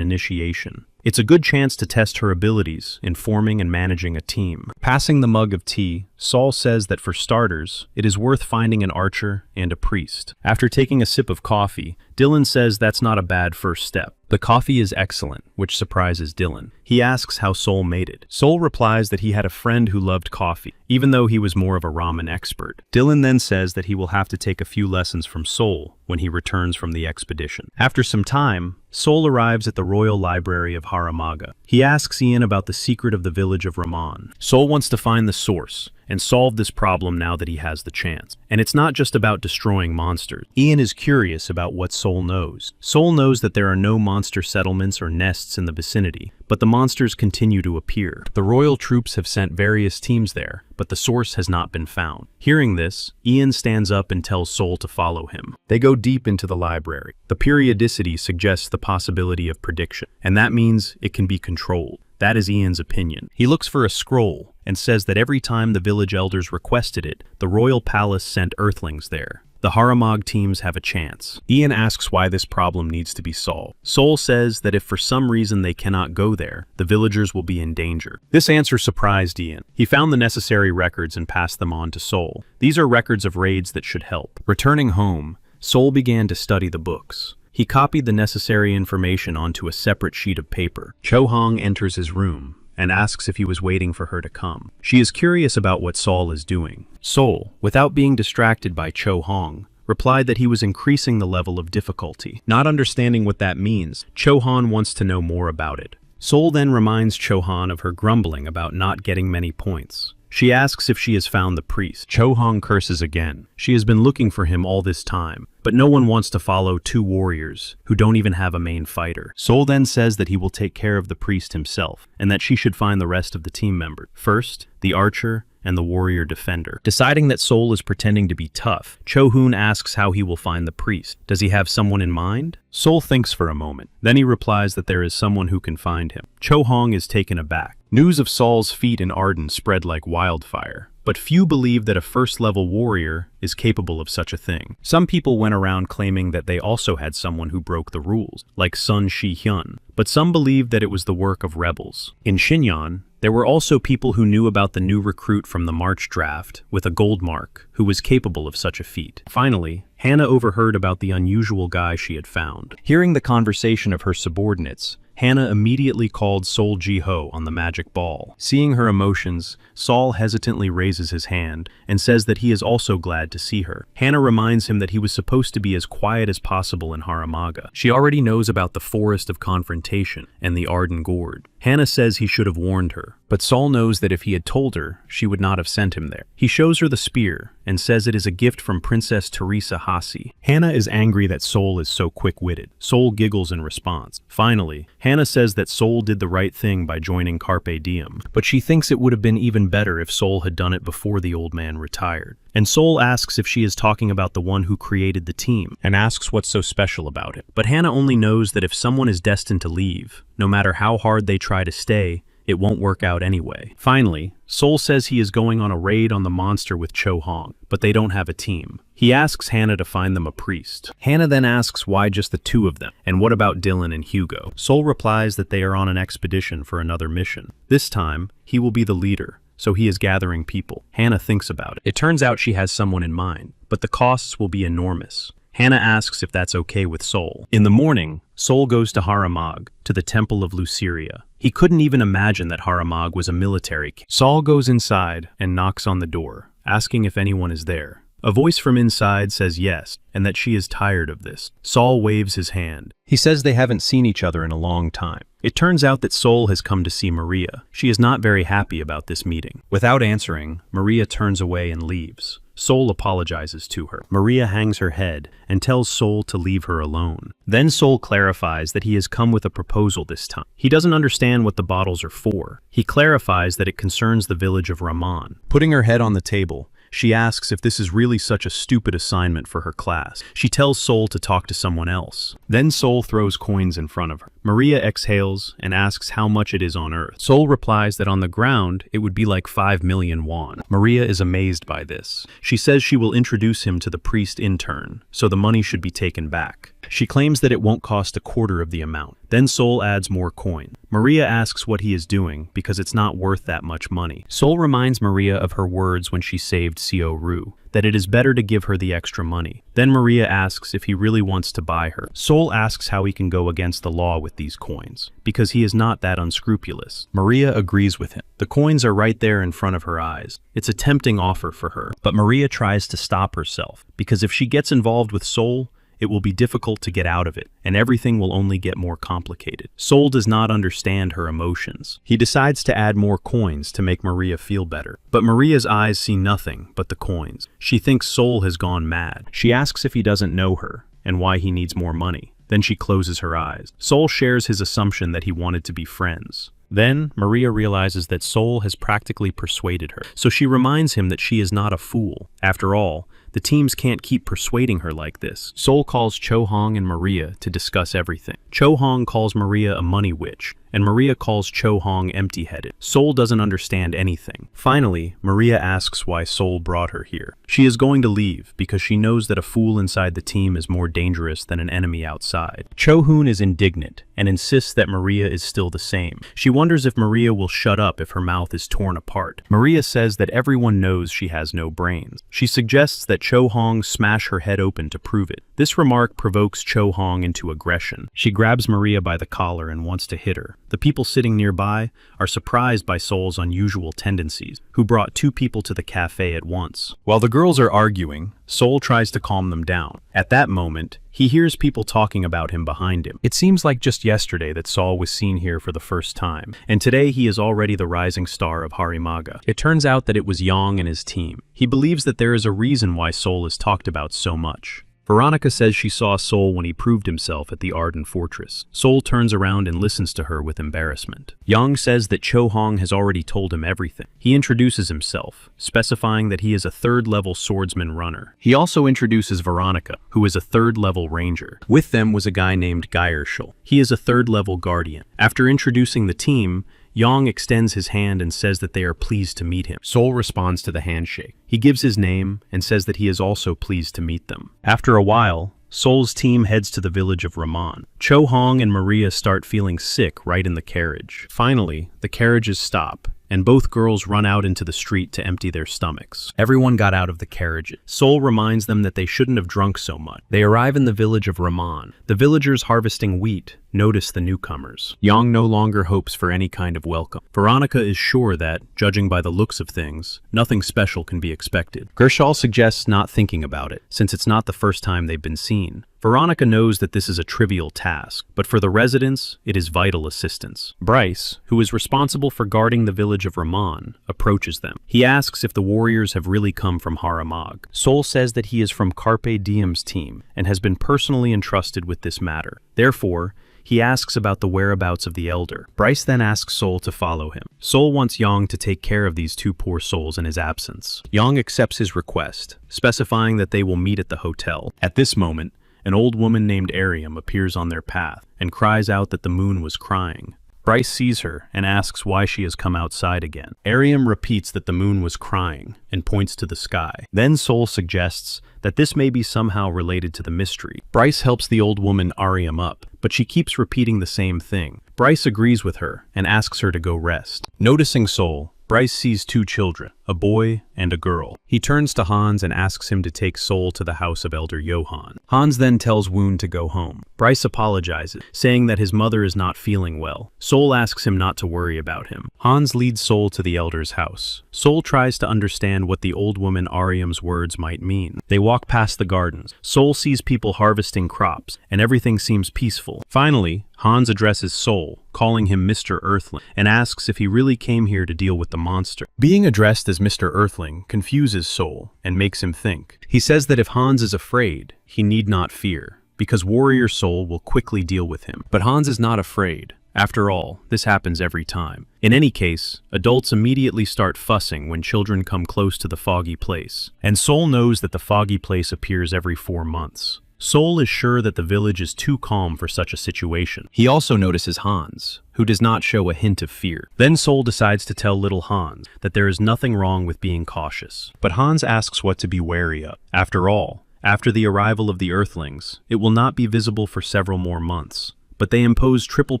[SPEAKER 1] initiation. It's a good chance to test her abilities in forming and managing a team. Passing the mug of tea, Sol says that for starters, it is worth finding an archer and a priest. After taking a sip of coffee, Dylan says that's not a bad first step. The coffee is excellent, which surprises Dylan. He asks how Sol made it. Sol replies that he had a friend who loved coffee, even though he was more of a ramen expert. Dylan then says that he will have to take a few lessons from Sol when he returns from the expedition. After some time, Sol arrives at the Royal Library of Haramaga. He asks Ian about the secret of the village of Raman. Sol wants to find the source and solve this problem now that he has the chance. And it's not just about destroying monsters. Ian is curious about what Sol knows. Sol knows that there are no monster settlements or nests in the vicinity, but the monsters continue to appear. The royal troops have sent various teams there, but the source has not been found. Hearing this, Ian stands up and tells Sol to follow him. They go deep into the library. The periodicity suggests the possibility of prediction, and that means it can be controlled. That is Ian's opinion. He looks for a scroll and says that every time the village elders requested it, the royal palace sent earthlings there. The Haramag teams have a chance. Ian asks why this problem needs to be solved. Sol says that if for some reason they cannot go there, the villagers will be in danger. This answer surprised Ian. He found the necessary records and passed them on to Sol. These are records of raids that should help. Returning home, Sol began to study the books. He copied the necessary information onto a separate sheet of paper. Cho Hong enters his room and asks if he was waiting for her to come. She is curious about what Sol is doing. Sol, without being distracted by Cho Hong, replied that he was increasing the level of difficulty. Not understanding what that means, Cho Han wants to know more about it. Sol then reminds Cho Han of her grumbling about not getting many points. She asks if she has found the priest. Cho Hong curses again. She has been looking for him all this time, but no one wants to follow two warriors who don't even have a main fighter. Sol then says that he will take care of the priest himself, and that she should find the rest of the team members. First, the archer and the warrior defender. Deciding that Sol is pretending to be tough, Cho Hoon asks how he will find the priest. Does he have someone in mind? Sol thinks for a moment. Then he replies that there is someone who can find him. Cho Hong is taken aback. News of Sol's feat in Arden spread like wildfire, but few believe that a first-level warrior is capable of such a thing. Some people went around claiming that they also had someone who broke the rules, like Sun Shi-hyun, but some believed that it was the work of rebels. In Shinyan, there were also people who knew about the new recruit from the March draft with a gold mark who was capable of such a feat. Finally, Hannah overheard about the unusual guy she had found. Hearing the conversation of her subordinates, Hannah immediately called Sol Ji-ho on the magic ball. Seeing her emotions, Sol hesitantly raises his hand and says that he is also glad to see her. Hannah reminds him that he was supposed to be as quiet as possible in Haramaga. She already knows about the Forest of Confrontation and the Arden Gourd. Hannah says he should have warned her, but Sol knows that if he had told her, she would not have sent him there. He shows her the spear and says it is a gift from Princess Teresa Hasi. Hannah is angry that Sol is so quick-witted. Sol giggles in response. Finally, Hannah says that Sol did the right thing by joining Carpe Diem, but she thinks it would have been even better if Sol had done it before the old man retired. And Sol asks if she is talking about the one who created the team, and asks what's so special about it. But Hannah only knows that if someone is destined to leave, no matter how hard they try to stay, it won't work out anyway. Finally, Sol says he is going on a raid on the monster with Cho Hong, but they don't have a team. He asks Hannah to find them a priest. Hannah then asks why just the two of them, and what about Dylan and Hugo? Sol replies that they are on an expedition for another mission. This time, he will be the leader, so he is gathering people. Hannah thinks about it. It turns out she has someone in mind, but the costs will be enormous. Hannah asks if that's okay with Sol. In the morning, Sol goes to Haramag, to the Temple of Luceria. He couldn't even imagine that Haramag was a military camp. Sol goes inside and knocks on the door, asking if anyone is there. A voice from inside says yes, and that she is tired of this. Sol waves his hand. He says they haven't seen each other in a long time. It turns out that Sol has come to see Maria. She is not very happy about this meeting. Without answering, Maria turns away and leaves. Sol apologizes to her. Maria hangs her head and tells Sol to leave her alone. Then Sol clarifies that he has come with a proposal this time. He doesn't understand what the bottles are for. He clarifies that it concerns the village of Raman. Putting her head on the table, she asks if this is really such a stupid assignment for her class. She tells Sol to talk to someone else. Then Sol throws coins in front of her. Maria exhales and asks how much it is on Earth. Sol replies that on the ground, it would be like 5 million won. Maria is amazed by this. She says she will introduce him to the priest intern, so the money should be taken back. She claims that it won't cost a quarter of the amount. Then Sol adds more coin. Maria asks what he is doing because it's not worth that much money. Sol reminds Maria of her words when she saved Seo Ru, that it is better to give her the extra money. Then Maria asks if he really wants to buy her. Sol asks how he can go against the law with these coins, because he is not that unscrupulous. Maria agrees with him. The coins are right there in front of her eyes. It's a tempting offer for her, but Maria tries to stop herself, because if she gets involved with Sol, it will be difficult to get out of it, and everything will only get more complicated. Sol does not understand her emotions. He decides to add more coins to make Maria feel better. But Maria's eyes see nothing but the coins. She thinks Sol has gone mad. She asks if he doesn't know her, and why he needs more money. Then she closes her eyes. Sol shares his assumption that he wanted to be friends. Then, Maria realizes that Sol has practically persuaded her, so she reminds him that she is not a fool. After all, the teams can't keep persuading her like this. Sol calls Cho Hong and Maria to discuss everything. Cho Hong calls Maria a money witch, and Maria calls Cho Hong empty-headed. Sol doesn't understand anything. Finally, Maria asks why Sol brought her here. She is going to leave because she knows that a fool inside the team is more dangerous than an enemy outside. Cho Hoon is indignant and insists that Maria is still the same. She wonders if Maria will shut up if her mouth is torn apart. Maria says that everyone knows she has no brains. She suggests that Cho Hong smash her head open to prove it. This remark provokes Cho Hong into aggression. She grabs Maria by the collar and wants to hit her. The people sitting nearby are surprised by Sol's unusual tendencies, who brought 2 people to the cafe at once. While the girls are arguing, Sol tries to calm them down. At that moment, he hears people talking about him behind him. It seems like just yesterday that Sol was seen here for the first time, and today he is already the rising star of Harimaga. It turns out that it was Yang and his team. He believes that there is a reason why Sol is talked about so much. Veronica says she saw Sol when he proved himself at the Arden Fortress. Sol turns around and listens to her with embarrassment. Yang says that Cho Hong has already told him everything. He introduces himself, specifying that he is a 3rd-level swordsman runner. He also introduces Veronica, who is a 3rd-level ranger. With them was a guy named Geierschel. He is a 3rd-level guardian. After introducing the team, Yang extends his hand and says that they are pleased to meet him. Sol responds to the handshake. He gives his name and says that he is also pleased to meet them. After a while, Sol's team heads to the village of Raman. Cho Hong and Maria start feeling sick right in the carriage. Finally, the carriages stop, and both girls run out into the street to empty their stomachs. Everyone got out of the carriages. Sol reminds them that they shouldn't have drunk so much. They arrive in the village of Raman. The villagers harvesting wheat notice the newcomers. Yang no longer hopes for any kind of welcome. Veronica is sure that, judging by the looks of things, nothing special can be expected. Gershal suggests not thinking about it, since it's not the first time they've been seen. Veronica knows that this is a trivial task, but for the residents, it is vital assistance. Bryce, who is responsible for guarding the village of Raman, approaches them. He asks if the warriors have really come from Haramag. Sol says that he is from Carpe Diem's team and has been personally entrusted with this matter. Therefore, he asks about the whereabouts of the elder. Bryce then asks Sol to follow him. Sol wants Yang to take care of these two poor souls in his absence. Yang accepts his request, specifying that they will meet at the hotel. At this moment, an old woman named Ariam appears on their path and cries out that the moon was crying. Bryce sees her and asks why she has come outside again. Ariam repeats that the moon was crying and points to the sky. Then Sol suggests that this may be somehow related to the mystery. Bryce helps the old woman Ariam up, but she keeps repeating the same thing. Bryce agrees with her and asks her to go rest. Noticing Sol, Bryce sees two children, a boy and a girl. He turns to Hans and asks him to take Sol to the house of Elder Johann. Hans then tells Woon to go home. Bryce apologizes, saying that his mother is not feeling well. Sol asks him not to worry about him. Hans leads Sol to the elder's house. Sol tries to understand what the old woman Ariam's words might mean. They walk past the gardens. Sol sees people harvesting crops, and everything seems peaceful. Finally, Hans addresses Sol, calling him Mr. Earthling, and asks if he really came here to deal with the monster. Being addressed as Mr. Earthling confuses Sol and makes him think. He says that if Hans is afraid, he need not fear, because Warrior Sol will quickly deal with him. But Hans is not afraid. After all, this happens every time. In any case, adults immediately start fussing when children come close to the foggy place. And Sol knows that the foggy place appears every 4 months. Sol is sure that the village is too calm for such a situation. He also notices Hans, who does not show a hint of fear. Then Sol decides to tell little Hans that there is nothing wrong with being cautious. But Hans asks what to be wary of. After all, after the arrival of the Earthlings, it will not be visible for several more months. But they impose triple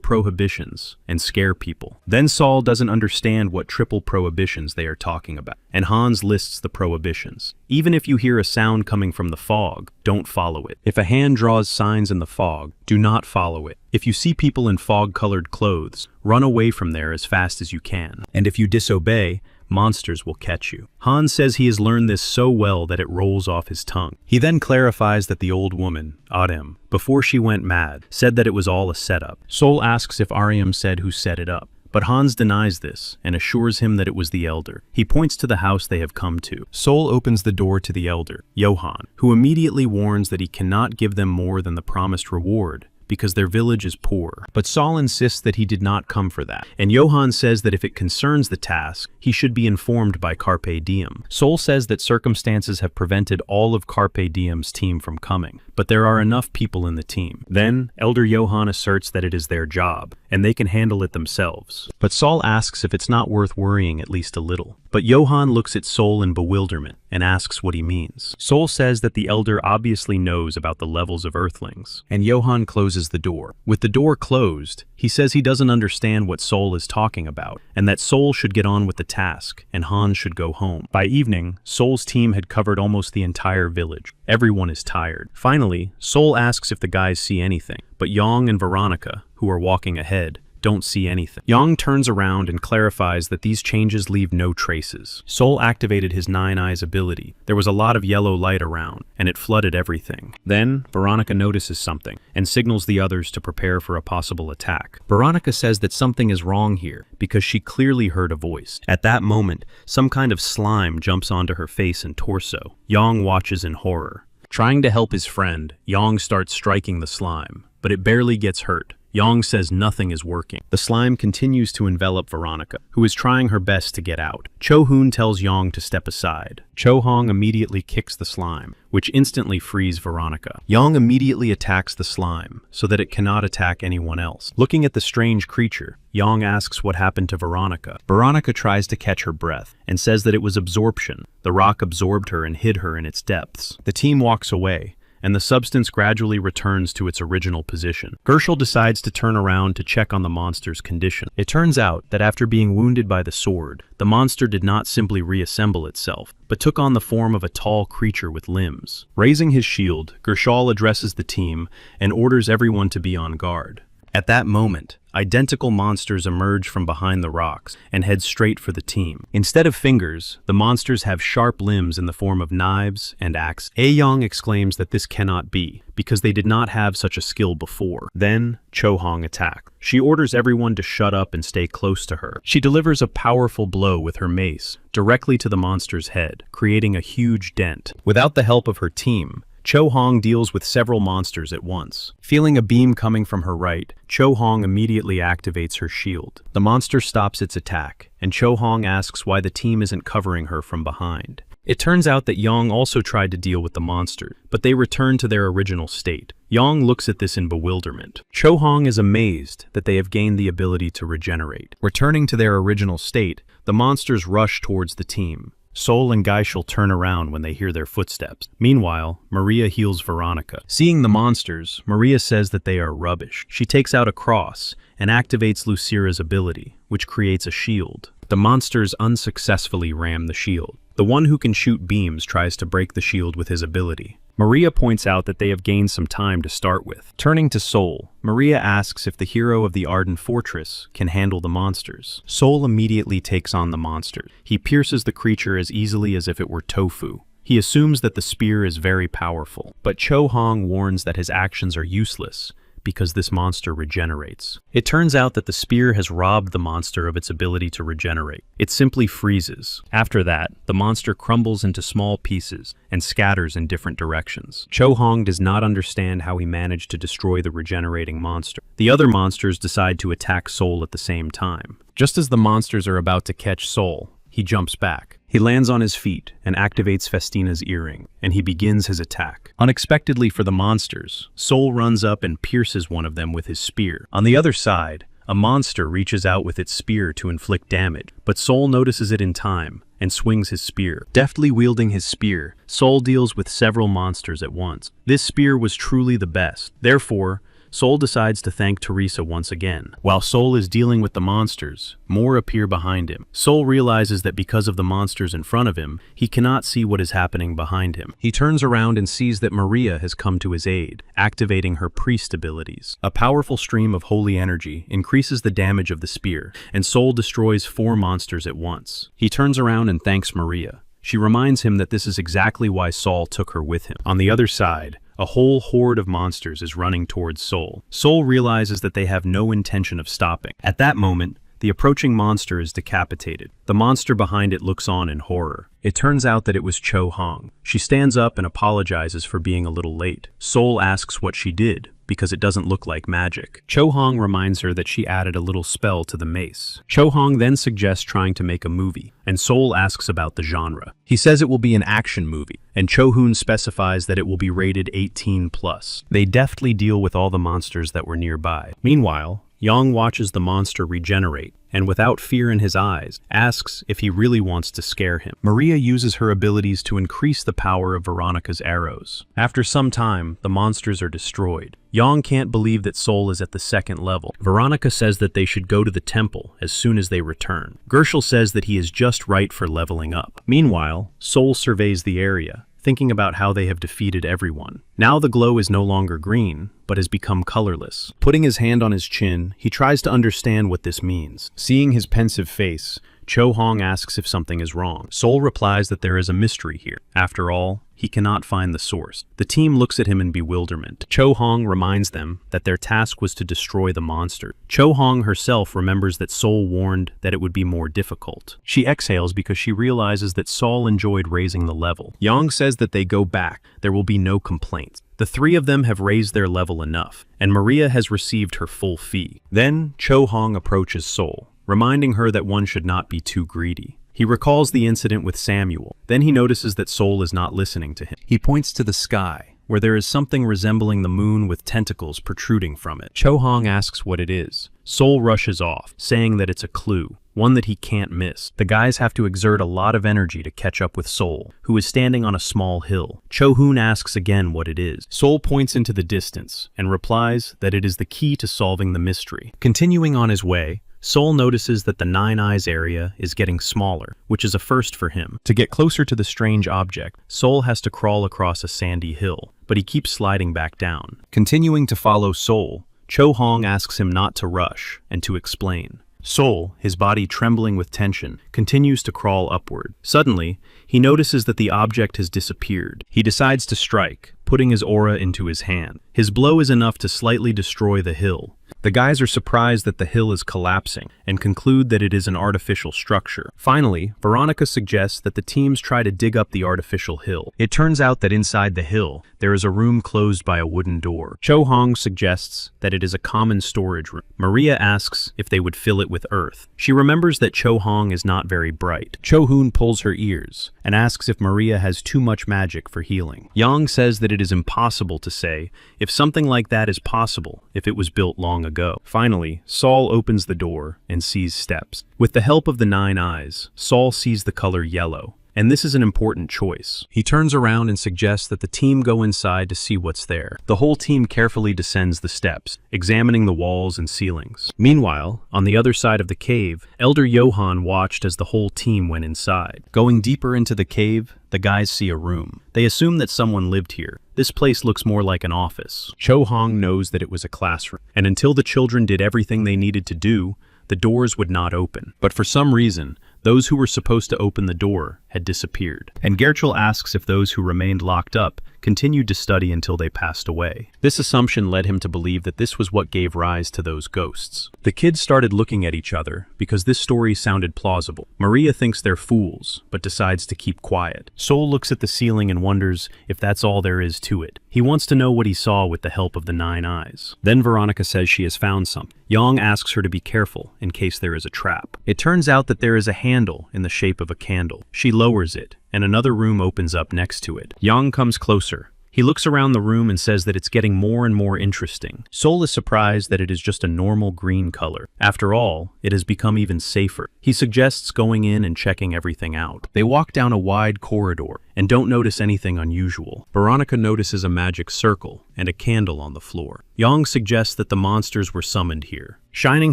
[SPEAKER 1] prohibitions and scare people. Then Sol doesn't understand what triple prohibitions they are talking about, and Hans lists the prohibitions. Even if you hear a sound coming from the fog, don't follow it. If a hand draws signs in the fog, do not follow it. If you see people in fog-colored clothes, run away from there as fast as you can. And if you disobey, monsters will catch you. Hans says he has learned this so well that it rolls off his tongue. He then clarifies that the old woman, Adem, before she went mad, said that it was all a setup. Sol asks if Ariam said who set it up, but Hans denies this and assures him that it was the elder. He points to the house they have come to. Sol opens the door to the elder, Johann, who immediately warns that he cannot give them more than the promised reward, because their village is poor. But Sol insists that he did not come for that, and Johann says that if it concerns the task, he should be informed by Carpe Diem. Sol says that circumstances have prevented all of Carpe Diem's team from coming, but there are enough people in the team. Then, Elder Johann asserts that it is their job, and they can handle it themselves. But Sol asks if it's not worth worrying at least a little. But Johann looks at Sol in bewilderment and asks what he means. Sol says that the elder obviously knows about the levels of Earthlings, and Johann closes the door. With the door closed, he says he doesn't understand what Sol is talking about, and that Sol should get on with the task, and Hans should go home. By evening, Sol's team had covered almost the entire village. Everyone is tired. Finally, Sol asks if the guys see anything, but Yang and Veronica, who are walking ahead, don't see anything. Yang turns around and clarifies that these changes leave no traces. Sol activated his 9 eyes ability. There was a lot of yellow light around, and it flooded everything. Then, Veronica notices something, and signals the others to prepare for a possible attack. Veronica says that something is wrong here, because she clearly heard a voice. At that moment, some kind of slime jumps onto her face and torso. Yang watches in horror. Trying to help his friend, Yang starts striking the slime, but it barely gets hurt. Yang says nothing is working. The slime continues to envelop Veronica, who is trying her best to get out. Cho-hoon tells Yang to step aside. Cho-hong immediately kicks the slime, which instantly frees Veronica. Yang immediately attacks the slime, so that it cannot attack anyone else. Looking at the strange creature, Yang asks what happened to Veronica. Veronica tries to catch her breath, and says that it was absorption. The rock absorbed her and hid her in its depths. The team walks away, and the substance gradually returns to its original position. Gershel decides to turn around to check on the monster's condition. It turns out that after being wounded by the sword, the monster did not simply reassemble itself, but took on the form of a tall creature with limbs. Raising his shield, Gershel addresses the team and orders everyone to be on guard. At that moment, identical monsters emerge from behind the rocks and head straight for the team. Instead of fingers, the monsters have sharp limbs in the form of knives and axes. Aeyong exclaims that this cannot be, because they did not have such a skill before. Then, Cho-hong attacks. She orders everyone to shut up and stay close to her. She delivers a powerful blow with her mace, directly to the monster's head, creating a huge dent. Without the help of her team, Cho-hong deals with several monsters at once. Feeling a beam coming from her right, Cho-hong immediately activates her shield. The monster stops its attack, and Cho-hong asks why the team isn't covering her from behind. It turns out that Yang also tried to deal with the monster, but they return to their original state. Yang looks at this in bewilderment. Cho-hong is amazed that they have gained the ability to regenerate. Returning to their original state, the monsters rush towards the team. Sol and Geishel turn around when they hear their footsteps. Meanwhile, Maria heals Veronica. Seeing the monsters, Maria says that they are rubbish. She takes out a cross and activates Lucira's ability, which creates a shield. The monsters unsuccessfully ram the shield. The one who can shoot beams tries to break the shield with his ability. Maria points out that they have gained some time to start with. Turning to Sol, Maria asks if the hero of the Arden Fortress can handle the monsters. Sol immediately takes on the monster. He pierces the creature as easily as if it were tofu. He assumes that the spear is very powerful, but Cho-hong warns that his actions are useless because this monster regenerates. It turns out that the spear has robbed the monster of its ability to regenerate. It simply freezes. After that, the monster crumbles into small pieces and scatters in different directions. Cho-hong does not understand how he managed to destroy the regenerating monster. The other monsters decide to attack Sol at the same time. Just as the monsters are about to catch Sol, he jumps back. He lands on his feet and activates Festina's earring, and he begins his attack. Unexpectedly for the monsters, Sol runs up and pierces one of them with his spear. On the other side, a monster reaches out with its spear to inflict damage, but Sol notices it in time and swings his spear. Deftly wielding his spear, Sol deals with several monsters at once. This spear was truly the best. Therefore, Sol decides to thank Teresa once again. While Sol is dealing with the monsters, more appear behind him. Sol realizes that because of the monsters in front of him, he cannot see what is happening behind him. He turns around and sees that Maria has come to his aid, activating her priest abilities. A powerful stream of holy energy increases the damage of the spear, and Sol destroys 4 monsters at once. He turns around and thanks Maria. She reminds him that this is exactly why Sol took her with him. On the other side, a whole horde of monsters is running towards Sol. Sol realizes that they have no intention of stopping. At that moment, the approaching monster is decapitated. The monster behind it looks on in horror. It turns out that it was Cho-hong. She stands up and apologizes for being a little late. Sol asks what she did, because it doesn't look like magic. Cho-hong reminds her that she added a little spell to the mace. Cho-hong then suggests trying to make a movie, and Sol asks about the genre. He says it will be an action movie, and Cho-hoon specifies that it will be rated 18+. They deftly deal with all the monsters that were nearby. Meanwhile, Yang watches the monster regenerate, and without fear in his eyes, asks if he really wants to scare him. Maria uses her abilities to increase the power of Veronica's arrows. After some time, the monsters are destroyed. Yang can't believe that Sol is at the 2nd level. Veronica says that they should go to the temple as soon as they return. Gershel says that he is just right for leveling up. Meanwhile, Sol surveys the area, thinking about how they have defeated everyone. Now the glow is no longer green, but has become colorless. Putting his hand on his chin, he tries to understand what this means. Seeing his pensive face, Cho-hong asks if something is wrong. Sol replies that there is a mystery here. After all, he cannot find the source. The team looks at him in bewilderment. Cho-hong reminds them that their task was to destroy the monster. Cho-hong herself remembers that Sol warned that it would be more difficult. She exhales because she realizes that Sol enjoyed raising the level. Yang says that they go back. There will be no complaints. The three of them have raised their level enough, and Maria has received her full fee. Then, Cho Hong approaches Sol, reminding her that one should not be too greedy. He recalls the incident with Samuel. Then he notices that Sol is not listening to him. He points to the sky, where there is something resembling the moon with tentacles protruding from it. Cho Hong asks what it is. Sol rushes off, saying that it's a clue, one that he can't miss. The guys have to exert a lot of energy to catch up with Sol, who is standing on a small hill. Cho Hoon asks again what it is. Sol points into the distance and replies that it is the key to solving the mystery. Continuing on his way, Sol notices that the Nine Eyes area is getting smaller, which is a first for him. To get closer to the strange object, Sol has to crawl across a sandy hill, but he keeps sliding back down. Continuing to follow Sol, Cho Hong asks him not to rush and to explain. Sol, his body trembling with tension, continues to crawl upward. Suddenly, he notices that the object has disappeared. He decides to strike, putting his aura into his hand. His blow is enough to slightly destroy the hill. The guys are surprised that the hill is collapsing and conclude that it is an artificial structure. Finally, Veronica suggests that the teams try to dig up the artificial hill. It turns out that inside the hill, there is a room closed by a wooden door. Cho Hong suggests that it is a common storage room. Maria asks if they would fill it with earth. She remembers that Cho Hong is not very bright. Cho Hoon pulls her ears and asks if Maria has too much magic for healing. Yang says that it is impossible to say if something like that is possible if it was built long ago. Finally, Sol opens the door and sees steps. With the help of the Nine Eyes, Sol sees the color yellow, and this is an important choice. He turns around and suggests that the team go inside to see what's there. The whole team carefully descends the steps, examining the walls and ceilings. Meanwhile, on the other side of the cave, Elder Johan watched as the whole team went inside. Going deeper into the cave, the guys see a room. They assume that someone lived here. This place looks more like an office. Cho Hong knows that it was a classroom, and until the children did everything they needed to do, the doors would not open. But for some reason, those who were supposed to open the door had disappeared. And Gerchel asks if those who remained locked up continued to study until they passed away. This assumption led him to believe that this was what gave rise to those ghosts. The kids started looking at each other because this story sounded plausible. Maria thinks they're fools, but decides to keep quiet. Sol looks at the ceiling and wonders if that's all there is to it. He wants to know what he saw with the help of the Nine Eyes. Then Veronica says she has found something. Yang asks her to be careful in case there is a trap. It turns out that there is a handle in the shape of a candle. She lowers it, and another room opens up next to it. Yang comes closer. He looks around the room and says that it's getting more and more interesting. Sol is surprised that it is just a normal green color. After all, it has become even safer. He suggests going in and checking everything out. They walk down a wide corridor and don't notice anything unusual. Veronica notices a magic circle and a candle on the floor. Yang suggests that the monsters were summoned here. Shining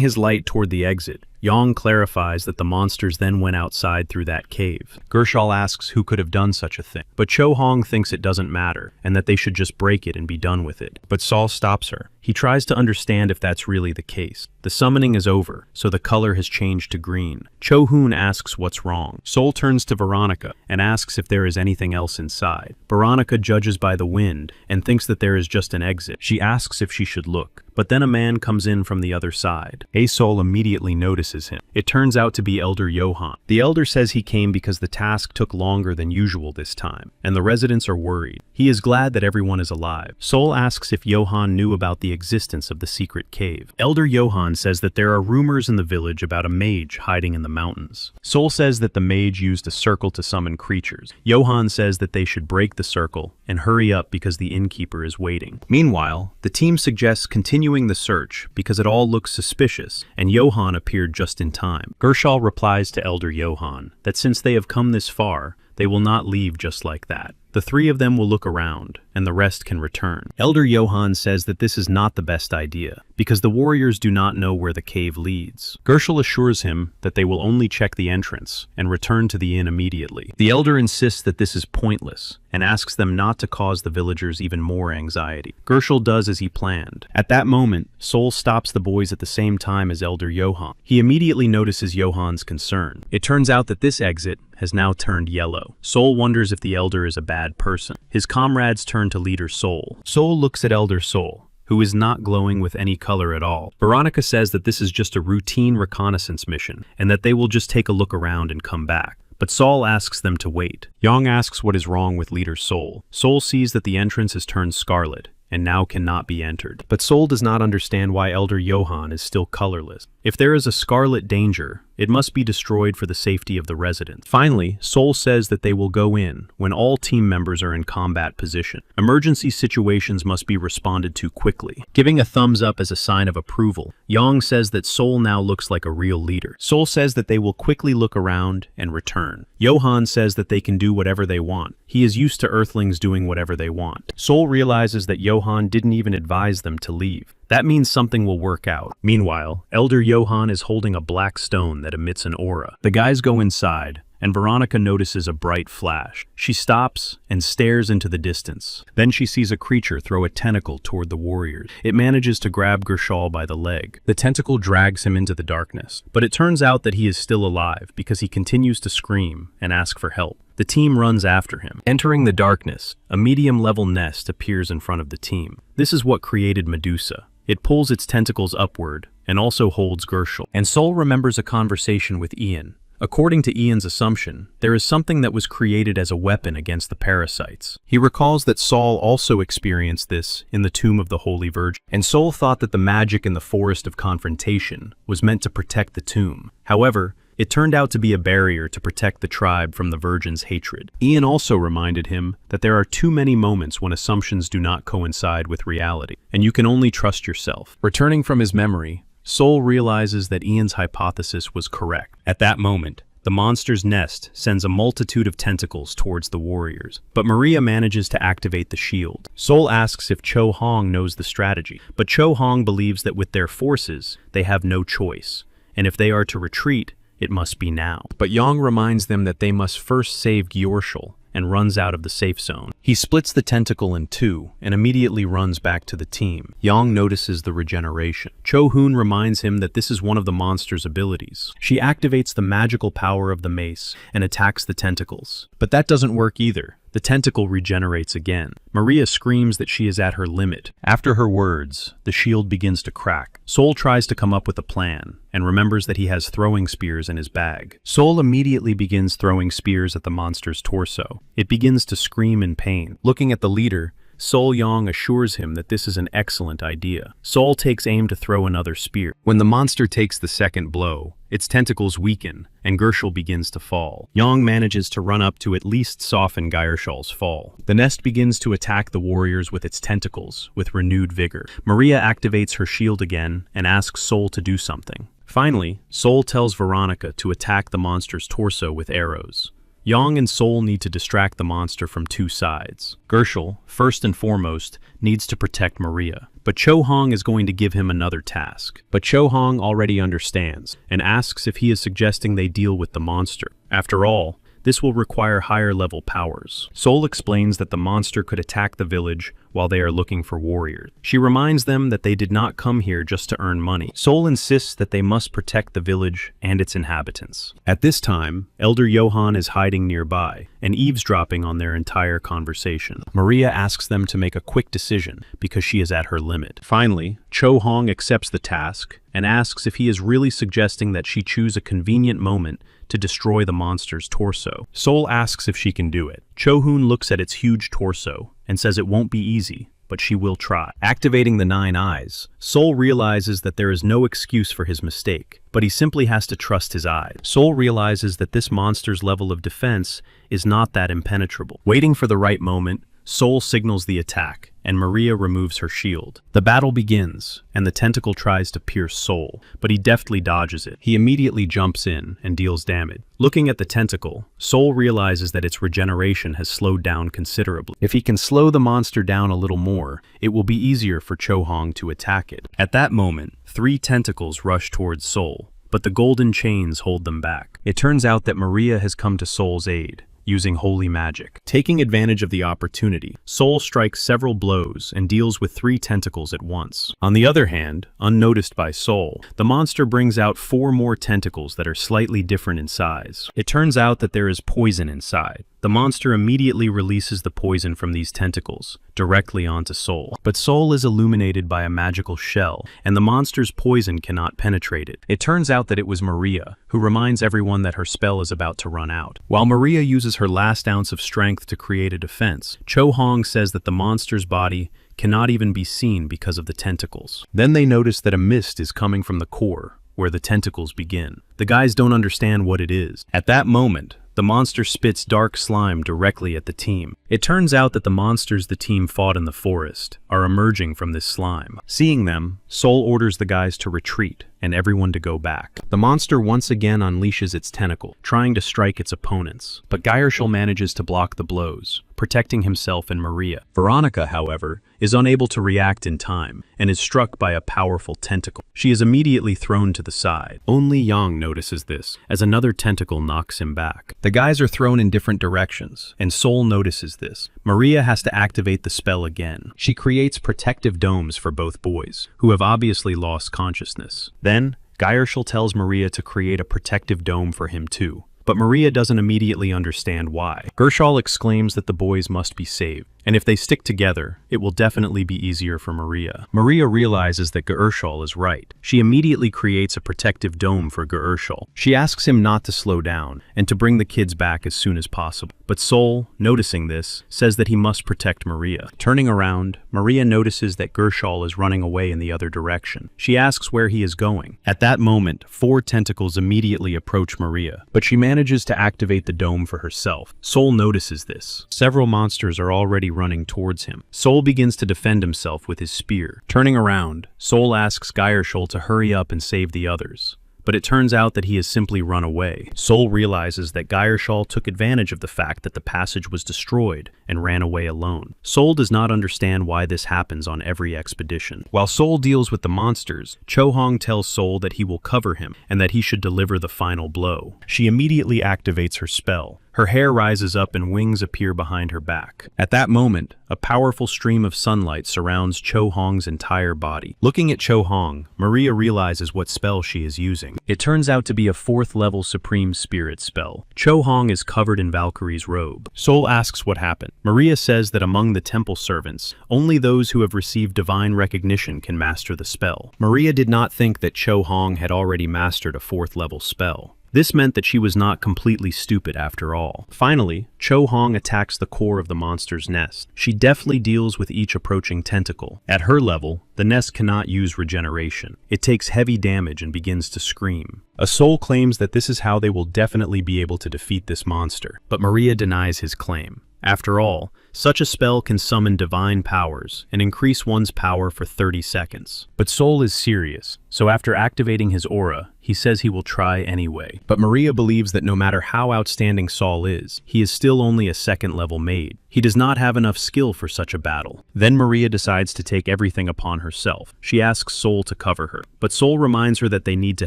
[SPEAKER 1] his light toward the exit, Yang clarifies that the monsters then went outside through that cave. Gerchel asks who could have done such a thing, but Cho Hong thinks it doesn't matter and that they should just break it and be done with it. But Sol stops her. He tries to understand if that's really the case. The summoning is over, so the color has changed to green. Cho Hoon asks what's wrong. Sol turns to Veronica and asks if there is anything else inside. Veronica judges by the wind and thinks that there is just an exit. She asks if she should look, but then a man comes in from the other side. Sol immediately notices him. It turns out to be Elder Johan. The elder says he came because the task took longer than usual this time, and the residents are worried. He is glad that everyone is alive. Sol asks if Johan knew about the existence of the secret cave. Elder Johan says that there are rumors in the village about a mage hiding in the mountains. Sol says that the mage used a circle to summon creatures. Johan says that they should break the circle and hurry up because the innkeeper is waiting. Meanwhile, the team suggests continuing the search because it all looks suspicious, and Johan appeared just in time. Gerchel replies to Elder Johan that since they have come this far, they will not leave just like that. The three of them will look around, and the rest can return. Elder Johan says that this is not the best idea, because the warriors do not know where the cave leads. Gerchel assures him that they will only check the entrance and return to the inn immediately. The elder insists that this is pointless, and asks them not to cause the villagers even more anxiety. Gerchel does as he planned. At that moment, Sol stops the boys at the same time as Elder Johan. He immediately notices Johan's concern. It turns out that this exit has now turned yellow. Sol wonders if the elder is a bad person. His comrades turn to leader Sol. Sol looks at Elder Sol, who is not glowing with any color at all. Veronica says that this is just a routine reconnaissance mission, and that they will just take a look around and come back. but Sol asks them to wait. Yang asks what is wrong with leader Sol. Sol sees that the entrance has turned scarlet and now cannot be entered. But Sol does not understand why Elder Johann is still colorless. If there is a scarlet danger, it must be destroyed for the safety of the residents. Finally, Sol says that they will go in when all team members are in combat position. Emergency situations must be responded to quickly. Giving a thumbs up as a sign of approval, Yang says that Sol now looks like a real leader. Sol says that they will quickly look around and return. Johann says that they can do whatever they want. He is used to Earthlings doing whatever they want. Sol realizes that Johann didn't even advise them to leave. That means something will work out. Meanwhile, Elder Johann is holding a black stone that emits an aura. The guys go inside, and Veronica notices a bright flash. She stops and stares into the distance. Then she sees a creature throw a tentacle toward the warriors. It manages to grab Gershal by the leg. The tentacle drags him into the darkness, but it turns out that he is still alive because he continues to scream and ask for help. The team runs after him. Entering the darkness, a medium-level nest appears in front of the team. This is what created Medusa. It pulls its tentacles upward and also holds Gershal. And Sol remembers a conversation with Ian. According to Ian's assumption, there is something that was created as a weapon against the parasites. He recalls that Sol also experienced this in the tomb of the Holy Virgin, and Sol thought that the magic in the Forest of Confrontation was meant to protect the tomb. However, it turned out to be a barrier to protect the tribe from the Virgin's hatred. Ian also reminded him that there are too many moments when assumptions do not coincide with reality, and you can only trust yourself. Returning from his memory, Sol realizes that Ian's hypothesis was correct. At that moment, the monster's nest sends a multitude of tentacles towards the warriors, but Maria manages to activate the shield. Sol asks if Cho Hong knows the strategy, but Cho Hong believes that with their forces, they have no choice, and if they are to retreat, it must be now. But Yang reminds them that they must first save Gyorshal and runs out of the safe zone. He splits the tentacle in two and immediately runs back to the team. Yang notices the regeneration. Cho Hoon reminds him that this is one of the monster's abilities. She activates the magical power of the mace and attacks the tentacles. But that doesn't work either. The tentacle regenerates again. Maria screams that she is at her limit. After her words, the shield begins to crack. Sol tries to come up with a plan and remembers that he has throwing spears in his bag. Sol immediately begins throwing spears at the monster's torso. It begins to scream in pain. Looking at the leader, Sol Yang assures him that this is an excellent idea. Sol takes aim to throw another spear. When the monster takes the second blow, its tentacles weaken, and Gershal begins to fall. Yang manages to run up to at least soften Gershal's fall. The nest begins to attack the warriors with its tentacles, with renewed vigor. Maria activates her shield again and asks Sol to do something. Finally, Sol tells Veronica to attack the monster's torso with arrows. Yang and Sol need to distract the monster from two sides. Gershal, first and foremost, needs to protect Maria, but Cho Hong is going to give him another task. But Cho Hong already understands and asks if he is suggesting they deal with the monster. After all, this will require higher-level powers. Sol explains that the monster could attack the village while they are looking for warriors. She reminds them that they did not come here just to earn money. Sol insists that they must protect the village and its inhabitants. At this time, Elder Johann is hiding nearby and eavesdropping on their entire conversation. Maria asks them to make a quick decision because she is at her limit. Finally, Cho Hong accepts the task and asks if he is really suggesting that she choose a convenient moment to destroy the monster's torso. Sol asks if she can do it. Cho Hoon looks at its huge torso and says it won't be easy, but she will try. Activating the 9 eyes, Sol realizes that there is no excuse for his mistake, but he simply has to trust his eyes. Sol realizes that this monster's level of defense is not that impenetrable. Waiting for the right moment, Sol signals the attack, and Maria removes her shield. The battle begins, and the tentacle tries to pierce Sol, but he deftly dodges it. He immediately jumps in and deals damage. Looking at the tentacle, Sol realizes that its regeneration has slowed down considerably. If he can slow the monster down a little more, it will be easier for Cho Hong to attack it. At that moment, 3 tentacles rush towards Sol, but the golden chains hold them back. It turns out that Maria has come to Sol's aid, using holy magic. Taking advantage of the opportunity, Sol strikes several blows and deals with 3 tentacles at once. On the other hand, unnoticed by Sol, the monster brings out 4 more tentacles that are slightly different in size. It turns out that there is poison inside, The monster immediately releases the poison from these tentacles directly onto Soul. But Soul is illuminated by a magical shell, and the monster's poison cannot penetrate it. It turns out that it was Maria, who reminds everyone that her spell is about to run out. While Maria uses her last ounce of strength to create a defense, Cho Hong says that the monster's body cannot even be seen because of the tentacles. Then they notice that a mist is coming from the core, where the tentacles begin. The guys don't understand what it is. At that moment, the monster spits dark slime directly at the team. It turns out that the monsters the team fought in the forest are emerging from this slime. Seeing them, Soul orders the guys to retreat and everyone to go back. The monster once again unleashes its tentacle, trying to strike its opponents, but Geirschel manages to block the blows, protecting himself and Maria. Veronica, however, is unable to react in time and is struck by a powerful tentacle. She is immediately thrown to the side. Only Yang notices this, as another tentacle knocks him back. The guys are thrown in different directions, and Soul notices this. Maria has to activate the spell again. She creates protective domes for both boys, who have obviously lost consciousness. Then, Geirschel tells Maria to create a protective dome for him too, but Maria doesn't immediately understand why. Gershal exclaims that the boys must be saved, and if they stick together, it will definitely be easier for Maria. Maria realizes that Gershal is right. She immediately creates a protective dome for Gershal. She asks him not to slow down and to bring the kids back as soon as possible. But Soul, noticing this, says that he must protect Maria. Turning around, Maria notices that Gershal is running away in the other direction. She asks where he is going. At that moment, 4 tentacles immediately approach Maria, but she manages to activate the dome for herself. Soul notices this. Several monsters are already running towards him. Soul begins to defend himself with his spear. Turning around, Soul asks Geirschel to hurry up and save the others, but it turns out that he has simply run away. Soul realizes that Geirschel took advantage of the fact that the passage was destroyed and ran away alone. Soul does not understand why this happens on every expedition. While Soul deals with the monsters, Cho Hong tells Soul that he will cover him and that he should deliver the final blow. She immediately activates her spell. Her hair rises up and wings appear behind her back. At that moment, a powerful stream of sunlight surrounds Cho Hong's entire body. Looking at Cho Hong, Maria realizes what spell she is using. It turns out to be a 4th level Supreme Spirit spell. Cho Hong is covered in Valkyrie's robe. Soul asks what happened. Maria says that among the temple servants, only those who have received divine recognition can master the spell. Maria did not think that Cho Hong had already mastered a 4th level spell. This meant that she was not completely stupid after all. Finally, Cho Hong attacks the core of the monster's nest. She deftly deals with each approaching tentacle. At her level, the nest cannot use regeneration. It takes heavy damage and begins to scream. A soul claims that this is how they will definitely be able to defeat this monster, but Maria denies his claim. After all, such a spell can summon divine powers and increase one's power for 30 seconds. But Soul is serious, so after activating his aura, he says he will try anyway. But Maria believes that no matter how outstanding Saul is, he is still only a 2nd level mage. He does not have enough skill for such a battle. Then Maria decides to take everything upon herself. She asks Soul to cover her, but Soul reminds her that they need to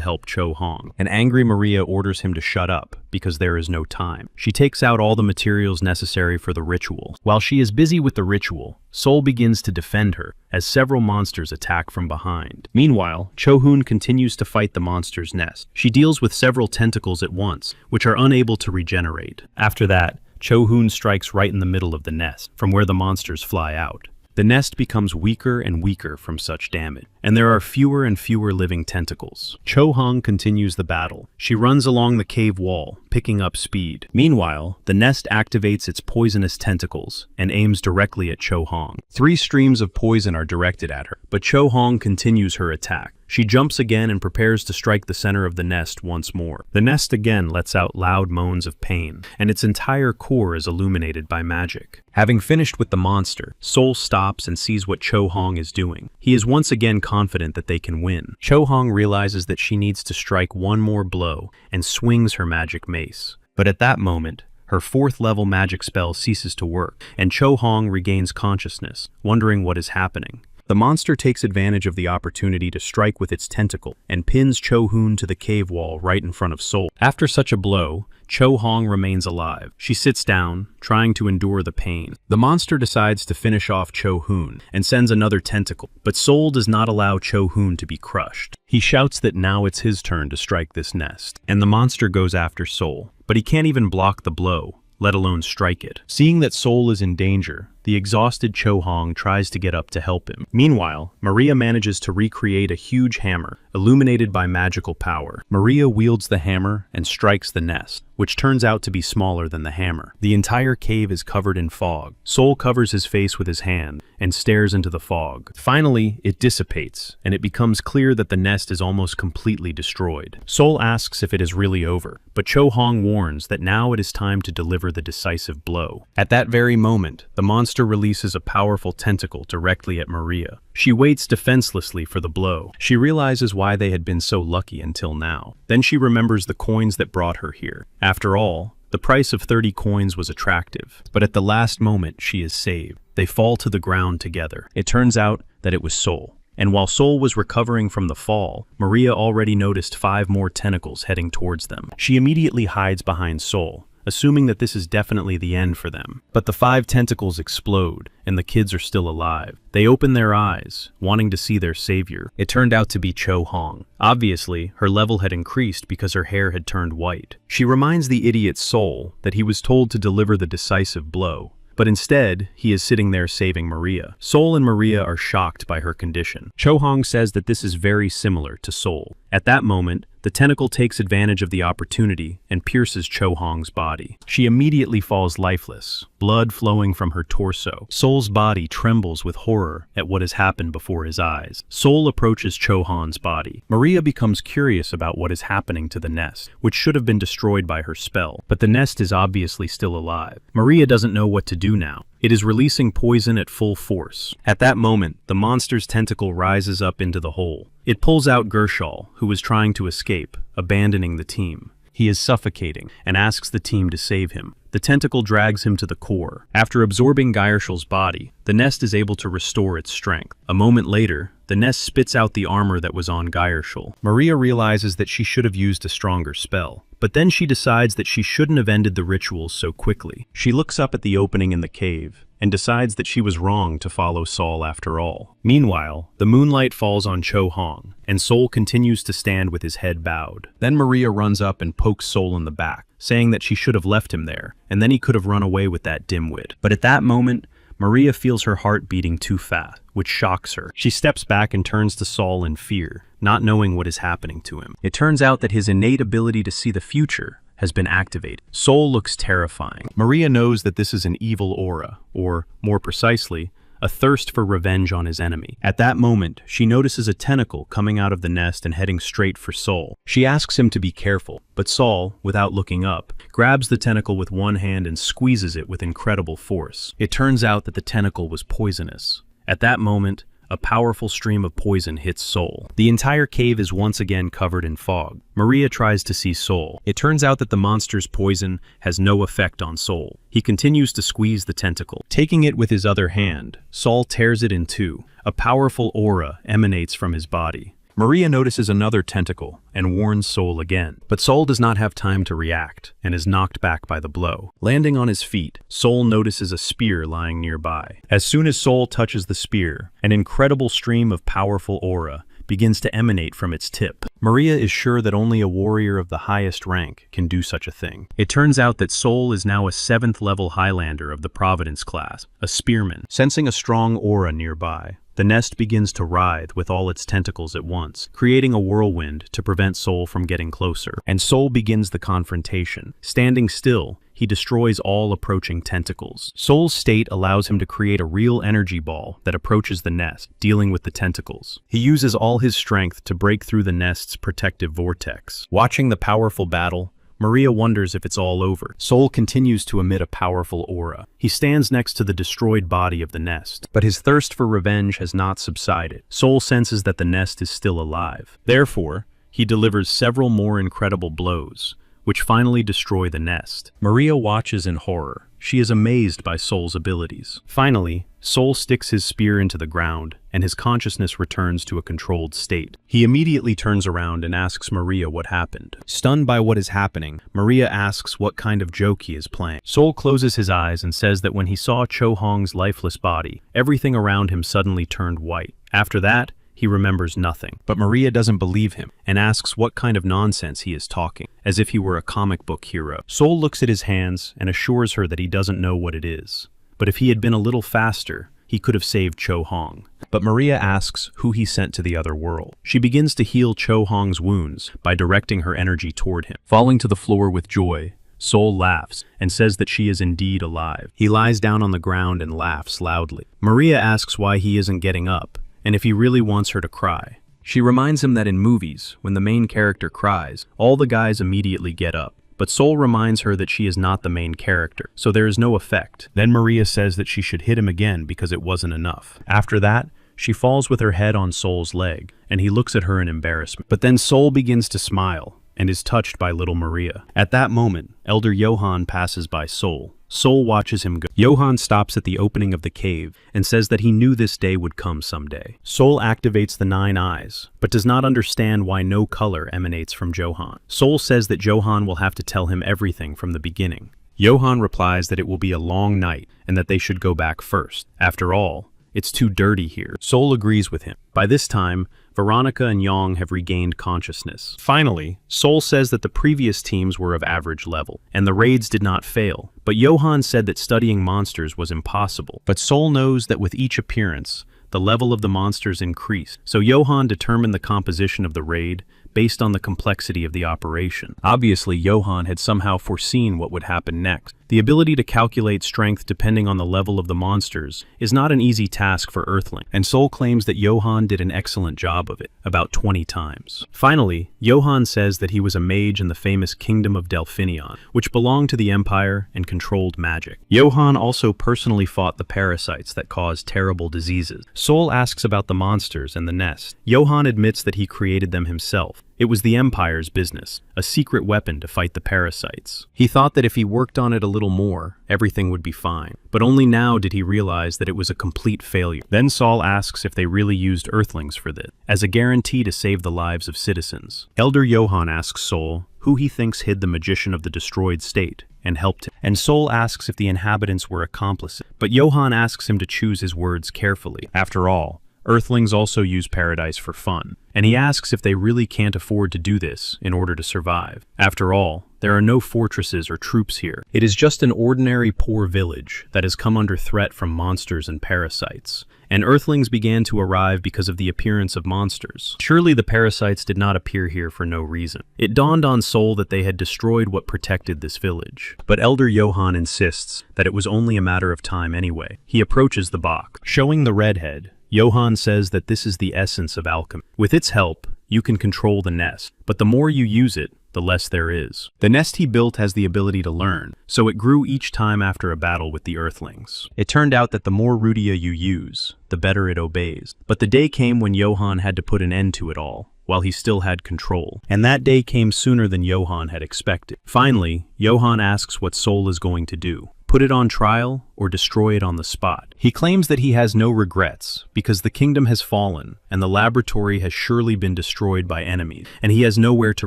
[SPEAKER 1] help Cho Hong. An angry Maria orders him to shut up, because there is no time. She takes out all the materials necessary for the ritual. While she is busy with the ritual, Soul begins to defend her, as several monsters attack from behind. Meanwhile, Cho Hoon continues to fight the monster's nest. She deals with several tentacles at once, which are unable to regenerate. After that, Cho Hoon strikes right in the middle of the nest, from where the monsters fly out. The nest becomes weaker and weaker from such damage, and there are fewer and fewer living tentacles. Cho Hong continues the battle. She runs along the cave wall, picking up speed. Meanwhile, the nest activates its poisonous tentacles and aims directly at Cho Hong. 3 streams of poison are directed at her, but Cho Hong continues her attack. She jumps again and prepares to strike the center of the nest once more. The nest again lets out loud moans of pain, and its entire core is illuminated by magic. Having finished with the monster, Soul stops and sees what Cho Hong is doing. He is once again confident that they can win. Cho Hong realizes that she needs to strike one more blow and swings her magic mace. But at that moment, her 4th level magic spell ceases to work, and Cho Hong regains consciousness, wondering what is happening. The monster takes advantage of the opportunity to strike with its tentacle and pins Cho Hoon to the cave wall right in front of Soul. After such a blow, Cho Hong remains alive. She sits down, trying to endure the pain. The monster decides to finish off Cho Hoon and sends another tentacle, but Soul does not allow Cho Hoon to be crushed. He shouts that now it's his turn to strike this nest, and the monster goes after Soul, but he can't even block the blow, let alone strike it. Seeing that Soul is in danger, the exhausted Cho Hong tries to get up to help him. Meanwhile, Maria manages to recreate a huge hammer, illuminated by magical power. Maria wields the hammer and strikes the nest, which turns out to be smaller than the hammer. The entire cave is covered in fog. Soul covers his face with his hand and stares into the fog. Finally, it dissipates, and it becomes clear that the nest is almost completely destroyed. Soul asks if it is really over, but Cho Hong warns that now it is time to deliver the decisive blow. At that very moment, the monster releases a powerful tentacle directly at Maria. She waits defenselessly for the blow. She realizes why they had been so lucky until now. Then she remembers the coins that brought her here. After all, the price of 30 coins was attractive, but at the last moment she is saved. They fall to the ground together. It turns out that it was Soul. And while Soul was recovering from the fall, Maria already noticed 5 more tentacles heading towards them. She immediately hides behind Soul, assuming that this is definitely the end for them. But the 5 tentacles explode, and the kids are still alive. They open their eyes, wanting to see their savior. It turned out to be Cho Hong. Obviously, her level had increased because her hair had turned white. She reminds the idiot Soul that he was told to deliver the decisive blow, but instead, he is sitting there saving Maria. Soul and Maria are shocked by her condition. Cho Hong says that this is very similar to Soul. At that moment, the tentacle takes advantage of the opportunity and pierces Cho Hong's body. She immediately falls lifeless, blood flowing from her torso. Soul's body trembles with horror at what has happened before his eyes. Soul approaches Cho Hong's body. Maria becomes curious about what is happening to the nest, which should have been destroyed by her spell, but the nest is obviously still alive. Maria doesn't know what to do now. It is releasing poison at full force. At that moment, the monster's tentacle rises up into the hole. It pulls out Gershal, who was trying to escape, abandoning the team. He is suffocating and asks the team to save him. The tentacle drags him to the core. After absorbing Gershal's body, the nest is able to restore its strength. A moment later, the nest spits out the armor that was on Gershal. Maria realizes that she should have used a stronger spell, but then she decides that she shouldn't have ended the rituals so quickly. She looks up at the opening in the cave and decides that she was wrong to follow Soul after all. Meanwhile, the moonlight falls on Cho Hong, and Soul continues to stand with his head bowed. Then Maria runs up and pokes Soul in the back, saying that she should have left him there, and then he could have run away with that dimwit. But at that moment, Maria feels her heart beating too fast, which shocks her. She steps back and turns to Soul in fear, not knowing what is happening to him. It turns out that his innate ability to see the future has been activated. Soul looks terrifying. Maria knows that this is an evil aura, or, more precisely, a thirst for revenge on his enemy. At that moment, she notices a tentacle coming out of the nest and heading straight for Soul. She asks him to be careful, but Soul, without looking up, grabs the tentacle with one hand and squeezes it with incredible force. It turns out that the tentacle was poisonous. At that moment, a powerful stream of poison hits Soul. The entire cave is once again covered in fog. Maria tries to see Soul. It turns out that the monster's poison has no effect on Soul. He continues to squeeze the tentacle. Taking it with his other hand, Soul tears it in two. A powerful aura emanates from his body. Maria notices another tentacle and warns Soul again, but Soul does not have time to react and is knocked back by the blow. Landing on his feet, Soul notices a spear lying nearby. As soon as Soul touches the spear, an incredible stream of powerful aura begins to emanate from its tip. Maria is sure that only a warrior of the highest rank can do such a thing. It turns out that Soul is now a 7th level Highlander of the Providence class, a spearman. Sensing a strong aura nearby, the nest begins to writhe with all its tentacles at once, creating a whirlwind to prevent Soul from getting closer. And Soul begins the confrontation. Standing still, he destroys all approaching tentacles. Soul's state allows him to create a real energy ball that approaches the nest, dealing with the tentacles. He uses all his strength to break through the nest's protective vortex. Watching the powerful battle, Maria wonders if it's all over. Soul continues to emit a powerful aura. He stands next to the destroyed body of the nest, but his thirst for revenge has not subsided. Soul senses that the nest is still alive. Therefore, he delivers several more incredible blows, which finally destroy the nest. Maria watches in horror. She is amazed by Soul's abilities. Finally, Soul sticks his spear into the ground, and his consciousness returns to a controlled state. He immediately turns around and asks Maria what happened. Stunned by what is happening, Maria asks what kind of joke he is playing. Soul closes his eyes and says that when he saw Cho Hong's lifeless body, everything around him suddenly turned white. After that, he remembers nothing. But Maria doesn't believe him and asks what kind of nonsense he is talking, as if he were a comic book hero. Sol looks at his hands and assures her that he doesn't know what it is. But if he had been a little faster, he could have saved Cho Hong. But Maria asks who he sent to the other world. She begins to heal Cho Hong's wounds by directing her energy toward him. Falling to the floor with joy, Sol laughs and says that she is indeed alive. He lies down on the ground and laughs loudly. Maria asks why he isn't getting up, and if he really wants her to cry. She reminds him that in movies, when the main character cries, all the guys immediately get up. But Sol reminds her that she is not the main character, so there is no effect. Then Maria says that she should hit him again because it wasn't enough. After that, she falls with her head on Sol's leg, and he looks at her in embarrassment. But then Sol begins to smile and is touched by little Maria. At that moment, Elder Johan passes by Sol. Sol watches him go. Johan stops at the opening of the cave and says that he knew this day would come someday. Sol activates the 9 eyes, but does not understand why no color emanates from Johan. Sol says that Johan will have to tell him everything from the beginning. Johan replies that it will be a long night and that they should go back first. After all, it's too dirty here. Sol agrees with him. By this time, Veronica and Yang have regained consciousness. Finally, Sol says that the previous teams were of average level, and the raids did not fail. But Johan said that studying monsters was impossible. But Sol knows that with each appearance, the level of the monsters increased. So Johan determined the composition of the raid based on the complexity of the operation. Obviously, Johan had somehow foreseen what would happen next. The ability to calculate strength depending on the level of the monsters is not an easy task for Earthling, and Sol claims that Johan did an excellent job of it, about 20 times. Finally, Johan says that he was a mage in the famous Kingdom of Delphinion, which belonged to the Empire and controlled magic. Johan also personally fought the parasites that caused terrible diseases. Sol asks about the monsters and the nest. Johan admits that he created them himself. It was the Empire's business, a secret weapon to fight the parasites. He thought that if he worked on it a little more, everything would be fine. But only now did he realize that it was a complete failure. Then Sol asks if they really used Earthlings for this, as a guarantee to save the lives of citizens. Elder Johan asks Sol who he thinks hid the magician of the destroyed state and helped him. And Sol asks if the inhabitants were accomplices. But Johan asks him to choose his words carefully. After all, Earthlings also use paradise for fun, and he asks if they really can't afford to do this in order to survive. After all, there are no fortresses or troops here. It is just an ordinary poor village that has come under threat from monsters and parasites, and Earthlings began to arrive because of the appearance of monsters. Surely the parasites did not appear here for no reason. It dawned on Sol that they had destroyed what protected this village. But Elder Johan insists that it was only a matter of time anyway. He approaches the box. Showing the redhead, Johan says that this is the essence of alchemy. With its help, you can control the nest, but the more you use it, the less there is. The nest he built has the ability to learn, so it grew each time after a battle with the Earthlings. It turned out that the more Rudia you use, the better it obeys. But the day came when Johan had to put an end to it all, while he still had control. And that day came sooner than Johan had expected. Finally, Johan asks what Sol is going to do. Put it on trial or destroy it on the spot. He claims that he has no regrets because the kingdom has fallen and the laboratory has surely been destroyed by enemies, and he has nowhere to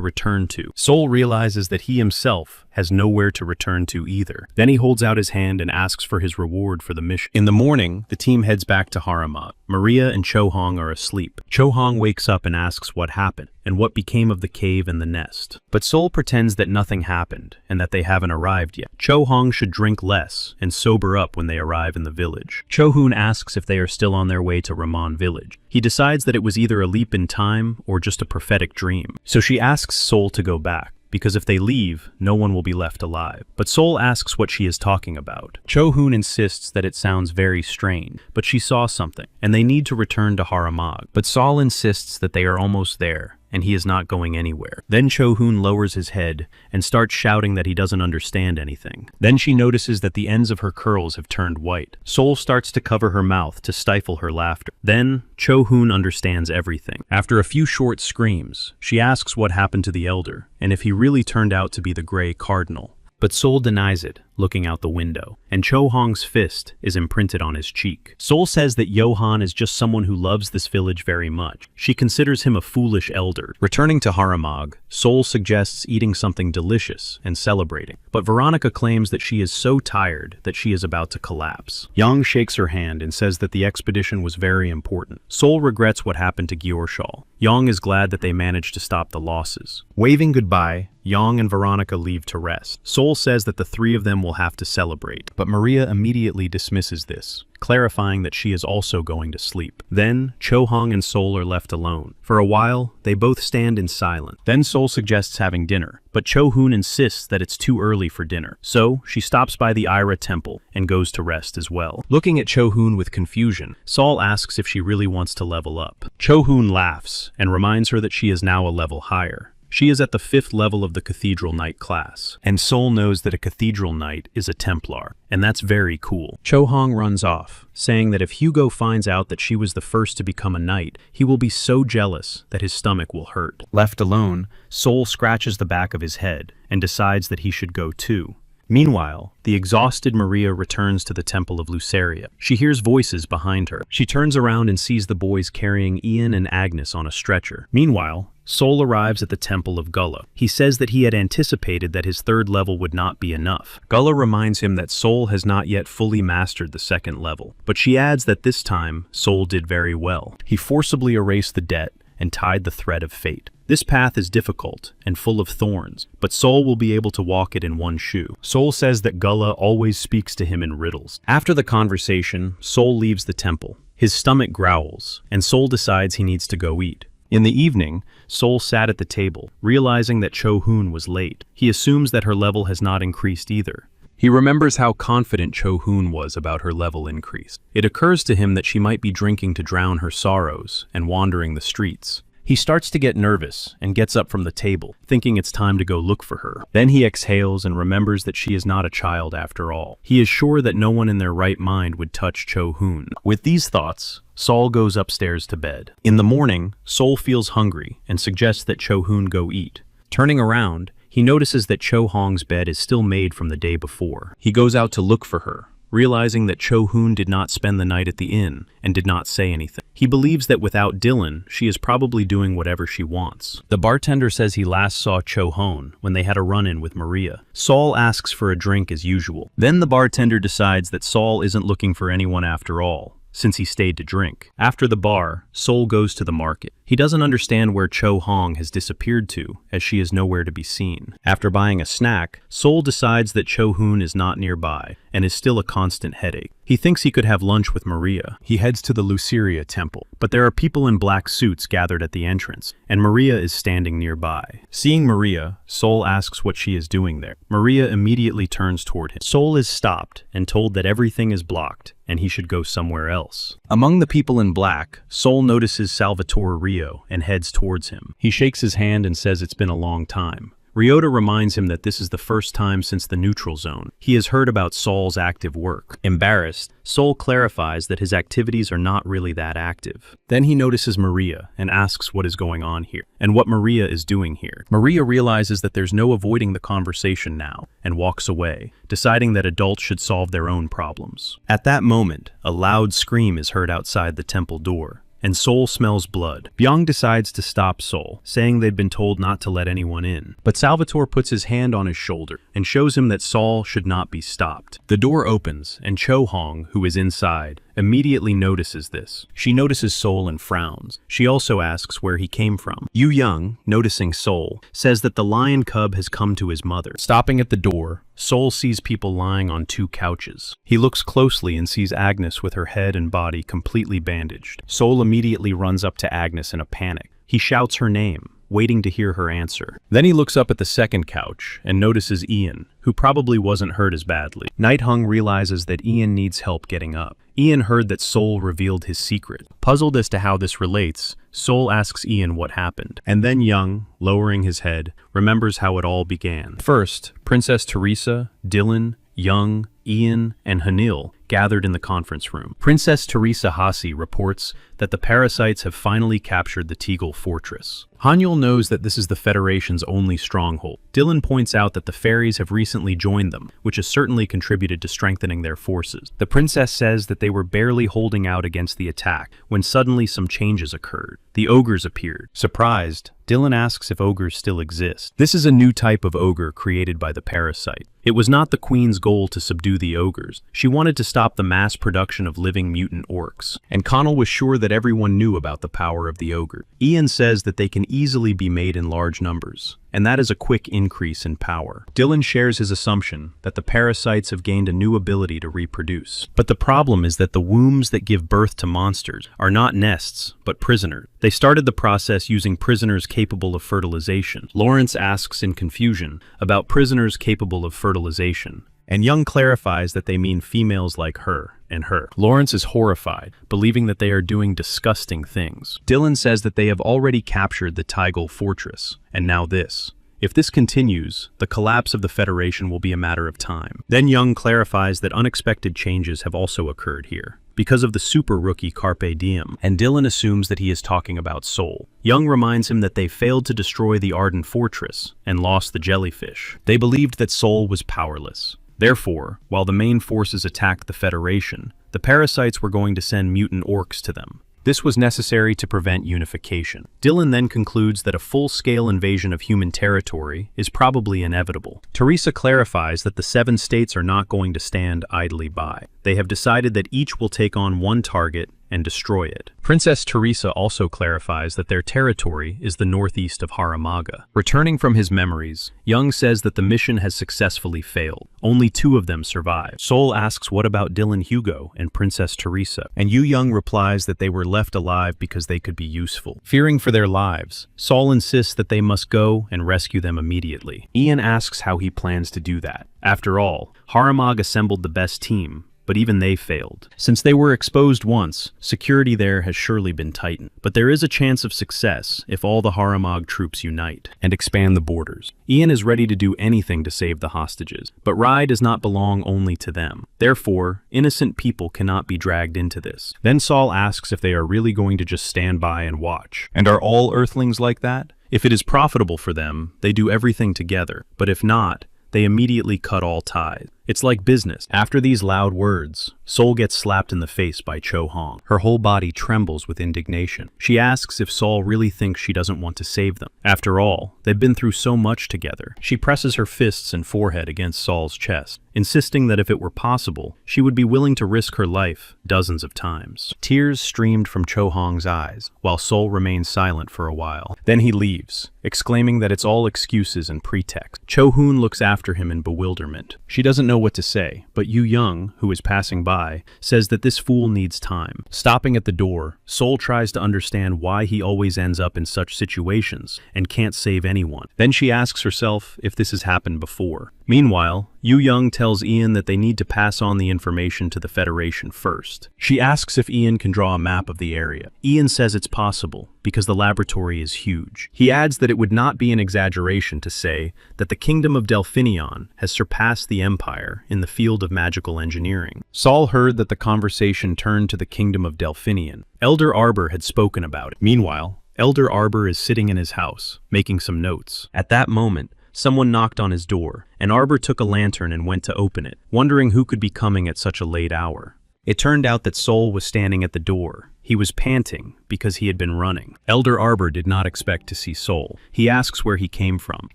[SPEAKER 1] return to. Sol realizes that he himself has nowhere to return to either. Then he holds out his hand and asks for his reward for the mission. In the morning, the team heads back to Haramag. Maria and Cho Hong are asleep. Cho Hong wakes up and asks what happened and what became of the cave and the nest. But Sol pretends that nothing happened and that they haven't arrived yet. Cho Hong should drink less and sober up when they arrive in the village. Cho Hoon asks if they are still on their way to Ramon village. He decides that it was either a leap in time or just a prophetic dream. So she asks Sol to go back, because if they leave, no one will be left alive. But Sol asks what she is talking about. Cho Hoon insists that it sounds very strange, but she saw something, and they need to return to Haramag. But Sol insists that they are almost there, and he is not going anywhere. Then Cho Hoon lowers his head and starts shouting that he doesn't understand anything. Then she notices that the ends of her curls have turned white. Sol starts to cover her mouth to stifle her laughter. Then Cho Hoon understands everything. After a few short screams, she asks what happened to the elder, and if he really turned out to be the Grey Cardinal. But Sol denies it, looking out the window, and Cho Hong's fist is imprinted on his cheek. Sol says that Johan is just someone who loves this village very much. She considers him a foolish elder. Returning to Haramag, Sol suggests eating something delicious and celebrating, but Veronica claims that she is so tired that she is about to collapse. Yang shakes her hand and says that the expedition was very important. Sol regrets what happened to Gyorshal. Yang is glad that they managed to stop the losses. Waving goodbye, Yang and Veronica leave to rest. Sol says that the three of them will have to celebrate, but Maria immediately dismisses this, clarifying that she is also going to sleep. Then, Cho Hong and Sol are left alone. For a while, they both stand in silence. Then Sol suggests having dinner, but Cho Hoon insists that it's too early for dinner. So, she stops by the Ira temple and goes to rest as well. Looking at Cho Hoon with confusion, Sol asks if she really wants to level up. Cho Hoon laughs and reminds her that she is now a level higher. She is at the 5th level of the Cathedral Knight class, and Sol knows that a Cathedral Knight is a Templar, and that's very cool. Cho Hong runs off, saying that if Hugo finds out that she was the first to become a knight, he will be so jealous that his stomach will hurt. Left alone, Sol scratches the back of his head and decides that he should go too. Meanwhile, the exhausted Maria returns to the Temple of Luceria. She hears voices behind her. She turns around and sees the boys carrying Ian and Agnes on a stretcher. Meanwhile, Sol arrives at the Temple of Gullah. He says that he had anticipated that his 3rd level would not be enough. Gullah reminds him that Sol has not yet fully mastered the 2nd level, but she adds that this time, Sol did very well. He forcibly erased the debt and tied the thread of fate. This path is difficult and full of thorns, but Sol will be able to walk it in one shoe. Sol says that Gullah always speaks to him in riddles. After the conversation, Sol leaves the temple. His stomach growls, and Sol decides he needs to go eat. In the evening, Sol sat at the table, realizing that Cho Hoon was late. He assumes that her level has not increased either. He remembers how confident Cho Hoon was about her level increase. It occurs to him that she might be drinking to drown her sorrows and wandering the streets. He starts to get nervous and gets up from the table, thinking it's time to go look for her. Then he exhales and remembers that she is not a child after all. He is sure that no one in their right mind would touch Cho Hoon. With these thoughts, Sol goes upstairs to bed. In the morning, Sol feels hungry and suggests that Cho Hoon go eat. Turning around, he notices that Cho Hong's bed is still made from the day before. He goes out to look for her, realizing that Cho Hoon did not spend the night at the inn and did not say anything. He believes that without Dylan, she is probably doing whatever she wants. The bartender says he last saw Cho Hoon when they had a run-in with Maria. Sol asks for a drink as usual. Then the bartender decides that Sol isn't looking for anyone after all, since he stayed to drink. After the bar, Sol goes to the market. He doesn't understand where Cho Hong has disappeared to, as she is nowhere to be seen. After buying a snack, Sol decides that Cho Hoon is not nearby, and is still a constant headache. He thinks he could have lunch with Maria. He heads to the Luceria temple, but there are people in black suits gathered at the entrance, and Maria is standing nearby. Seeing Maria, Sol asks what she is doing there. Maria immediately turns toward him. Sol is stopped and told that everything is blocked, and he should go somewhere else. Among the people in black, Sol notices Salvatore Rio and heads towards him. He shakes his hand and says it's been a long time. Ryota reminds him that this is the first time since the neutral zone. He has heard about Sol's active work. Embarrassed, Sol clarifies that his activities are not really that active. Then he notices Maria and asks what is going on here, and what Maria is doing here. Maria realizes that there's no avoiding the conversation now, and walks away, deciding that adults should solve their own problems. At that moment, a loud scream is heard outside the temple door, and Sol smells blood. Byung decides to stop Sol, saying they'd been told not to let anyone in. But Salvatore puts his hand on his shoulder and shows him that Sol should not be stopped. The door opens, and Cho Hong, who is inside, immediately notices this. She notices Sol and frowns. She also asks where he came from. Yu Young, noticing Sol, says that the lion cub has come to his mother. Stopping at the door, Sol sees people lying on 2 couches. He looks closely and sees Agnes with her head and body completely bandaged. Sol immediately runs up to Agnes in a panic. He shouts her name, waiting to hear her answer. Then he looks up at the second couch and notices Ian, who probably wasn't hurt as badly. Night Hung realizes that Ian needs help getting up. Ian heard that Sol revealed his secret. Puzzled as to how this relates, Sol asks Ian what happened. And then Young, lowering his head, remembers how it all began. First, Princess Teresa, Dylan, Young, Ian, and Hanil gathered in the conference room. Princess Teresa Hasi reports that the parasites have finally captured the Tegel fortress. Hanil knows that this is the Federation's only stronghold. Dylan points out that the fairies have recently joined them, which has certainly contributed to strengthening their forces. The princess says that they were barely holding out against the attack when suddenly some changes occurred. The ogres appeared. Surprised, Dylan asks if ogres still exist. This is a new type of ogre created by the parasite. It was not the queen's goal to subdue the ogres. She wanted to stop the mass production of living mutant orcs. And Connell was sure that everyone knew about the power of the ogre. Ian says that they can easily be made in large numbers, and that is a quick increase in power. Dylan shares his assumption that the parasites have gained a new ability to reproduce. But the problem is that the wombs that give birth to monsters are not nests, but prisoners. They started the process using prisoners capable of fertilization. Lawrence asks in confusion about prisoners capable of fertilization, and Young clarifies that they mean females like her and her. Lawrence is horrified, believing that they are doing disgusting things. Dylan says that they have already captured the Tegel fortress, and now this. If this continues, the collapse of the Federation will be a matter of time. Then Young clarifies that unexpected changes have also occurred here, because of the super rookie Carpe Diem, and Dylan assumes that he is talking about Soul. Young reminds him that they failed to destroy the Arden Fortress and lost the jellyfish. They believed that Soul was powerless. Therefore, while the main forces attacked the Federation, the parasites were going to send mutant orcs to them. This was necessary to prevent unification. Dylan then concludes that a full-scale invasion of human territory is probably inevitable. Teresa clarifies that the 7 states are not going to stand idly by. They have decided that each will take on one target and destroy it. Princess Teresa also clarifies that their territory is the northeast of Haramaga. Returning from his memories, Young says that the mission has successfully failed. Only 2 of them survive. Soul asks what about Dylan Hugo and Princess Teresa, and Yu Young replies that they were left alive because they could be useful. Fearing for their lives, Saul insists that they must go and rescue them immediately. Ian asks how he plans to do that. After all, Haramag assembled the best team, but even they failed. Since they were exposed once, security there has surely been tightened. But there is a chance of success if all the Haramag troops unite and expand the borders. Ian is ready to do anything to save the hostages, but Rai does not belong only to them. Therefore, innocent people cannot be dragged into this. Then Saul asks if they are really going to just stand by and watch. And are all Earthlings like that? If it is profitable for them, they do everything together, but if not, they immediately cut all ties. It's like business. After these loud words, Soul gets slapped in the face by Cho Hong. Her whole body trembles with indignation. She asks if Saul really thinks she doesn't want to save them. After all, they've been through so much together. She presses her fists and forehead against Saul's chest, insisting that if it were possible, she would be willing to risk her life dozens of times. Tears streamed from Cho Hong's eyes, while Soul remained silent for a while. Then he leaves, exclaiming that it's all excuses and pretext. Cho Hoon looks after him in bewilderment. She doesn't know what to say, but Yu Young, who is passing by, says that this fool needs time. Stopping at the door, Soul tries to understand why he always ends up in such situations and can't save anyone. Then she asks herself if this has happened before. Meanwhile, Yu Young tells Ian that they need to pass on the information to the Federation first. She asks if Ian can draw a map of the area. Ian says it's possible, because the laboratory is huge. He adds that it would not be an exaggeration to say that the Kingdom of Delphinion has surpassed the Empire in the field of magical engineering. Saul heard that the conversation turned to the Kingdom of Delphinion. Elder Arbor had spoken about it. Meanwhile, Elder Arbor is sitting in his house, making some notes. At that moment, someone knocked on his door, and Arbor took a lantern and went to open it, wondering who could be coming at such a late hour. It turned out that Soul was standing at the door. He was panting because he had been running. Elder Arbor did not expect to see Soul. He asks where he came from.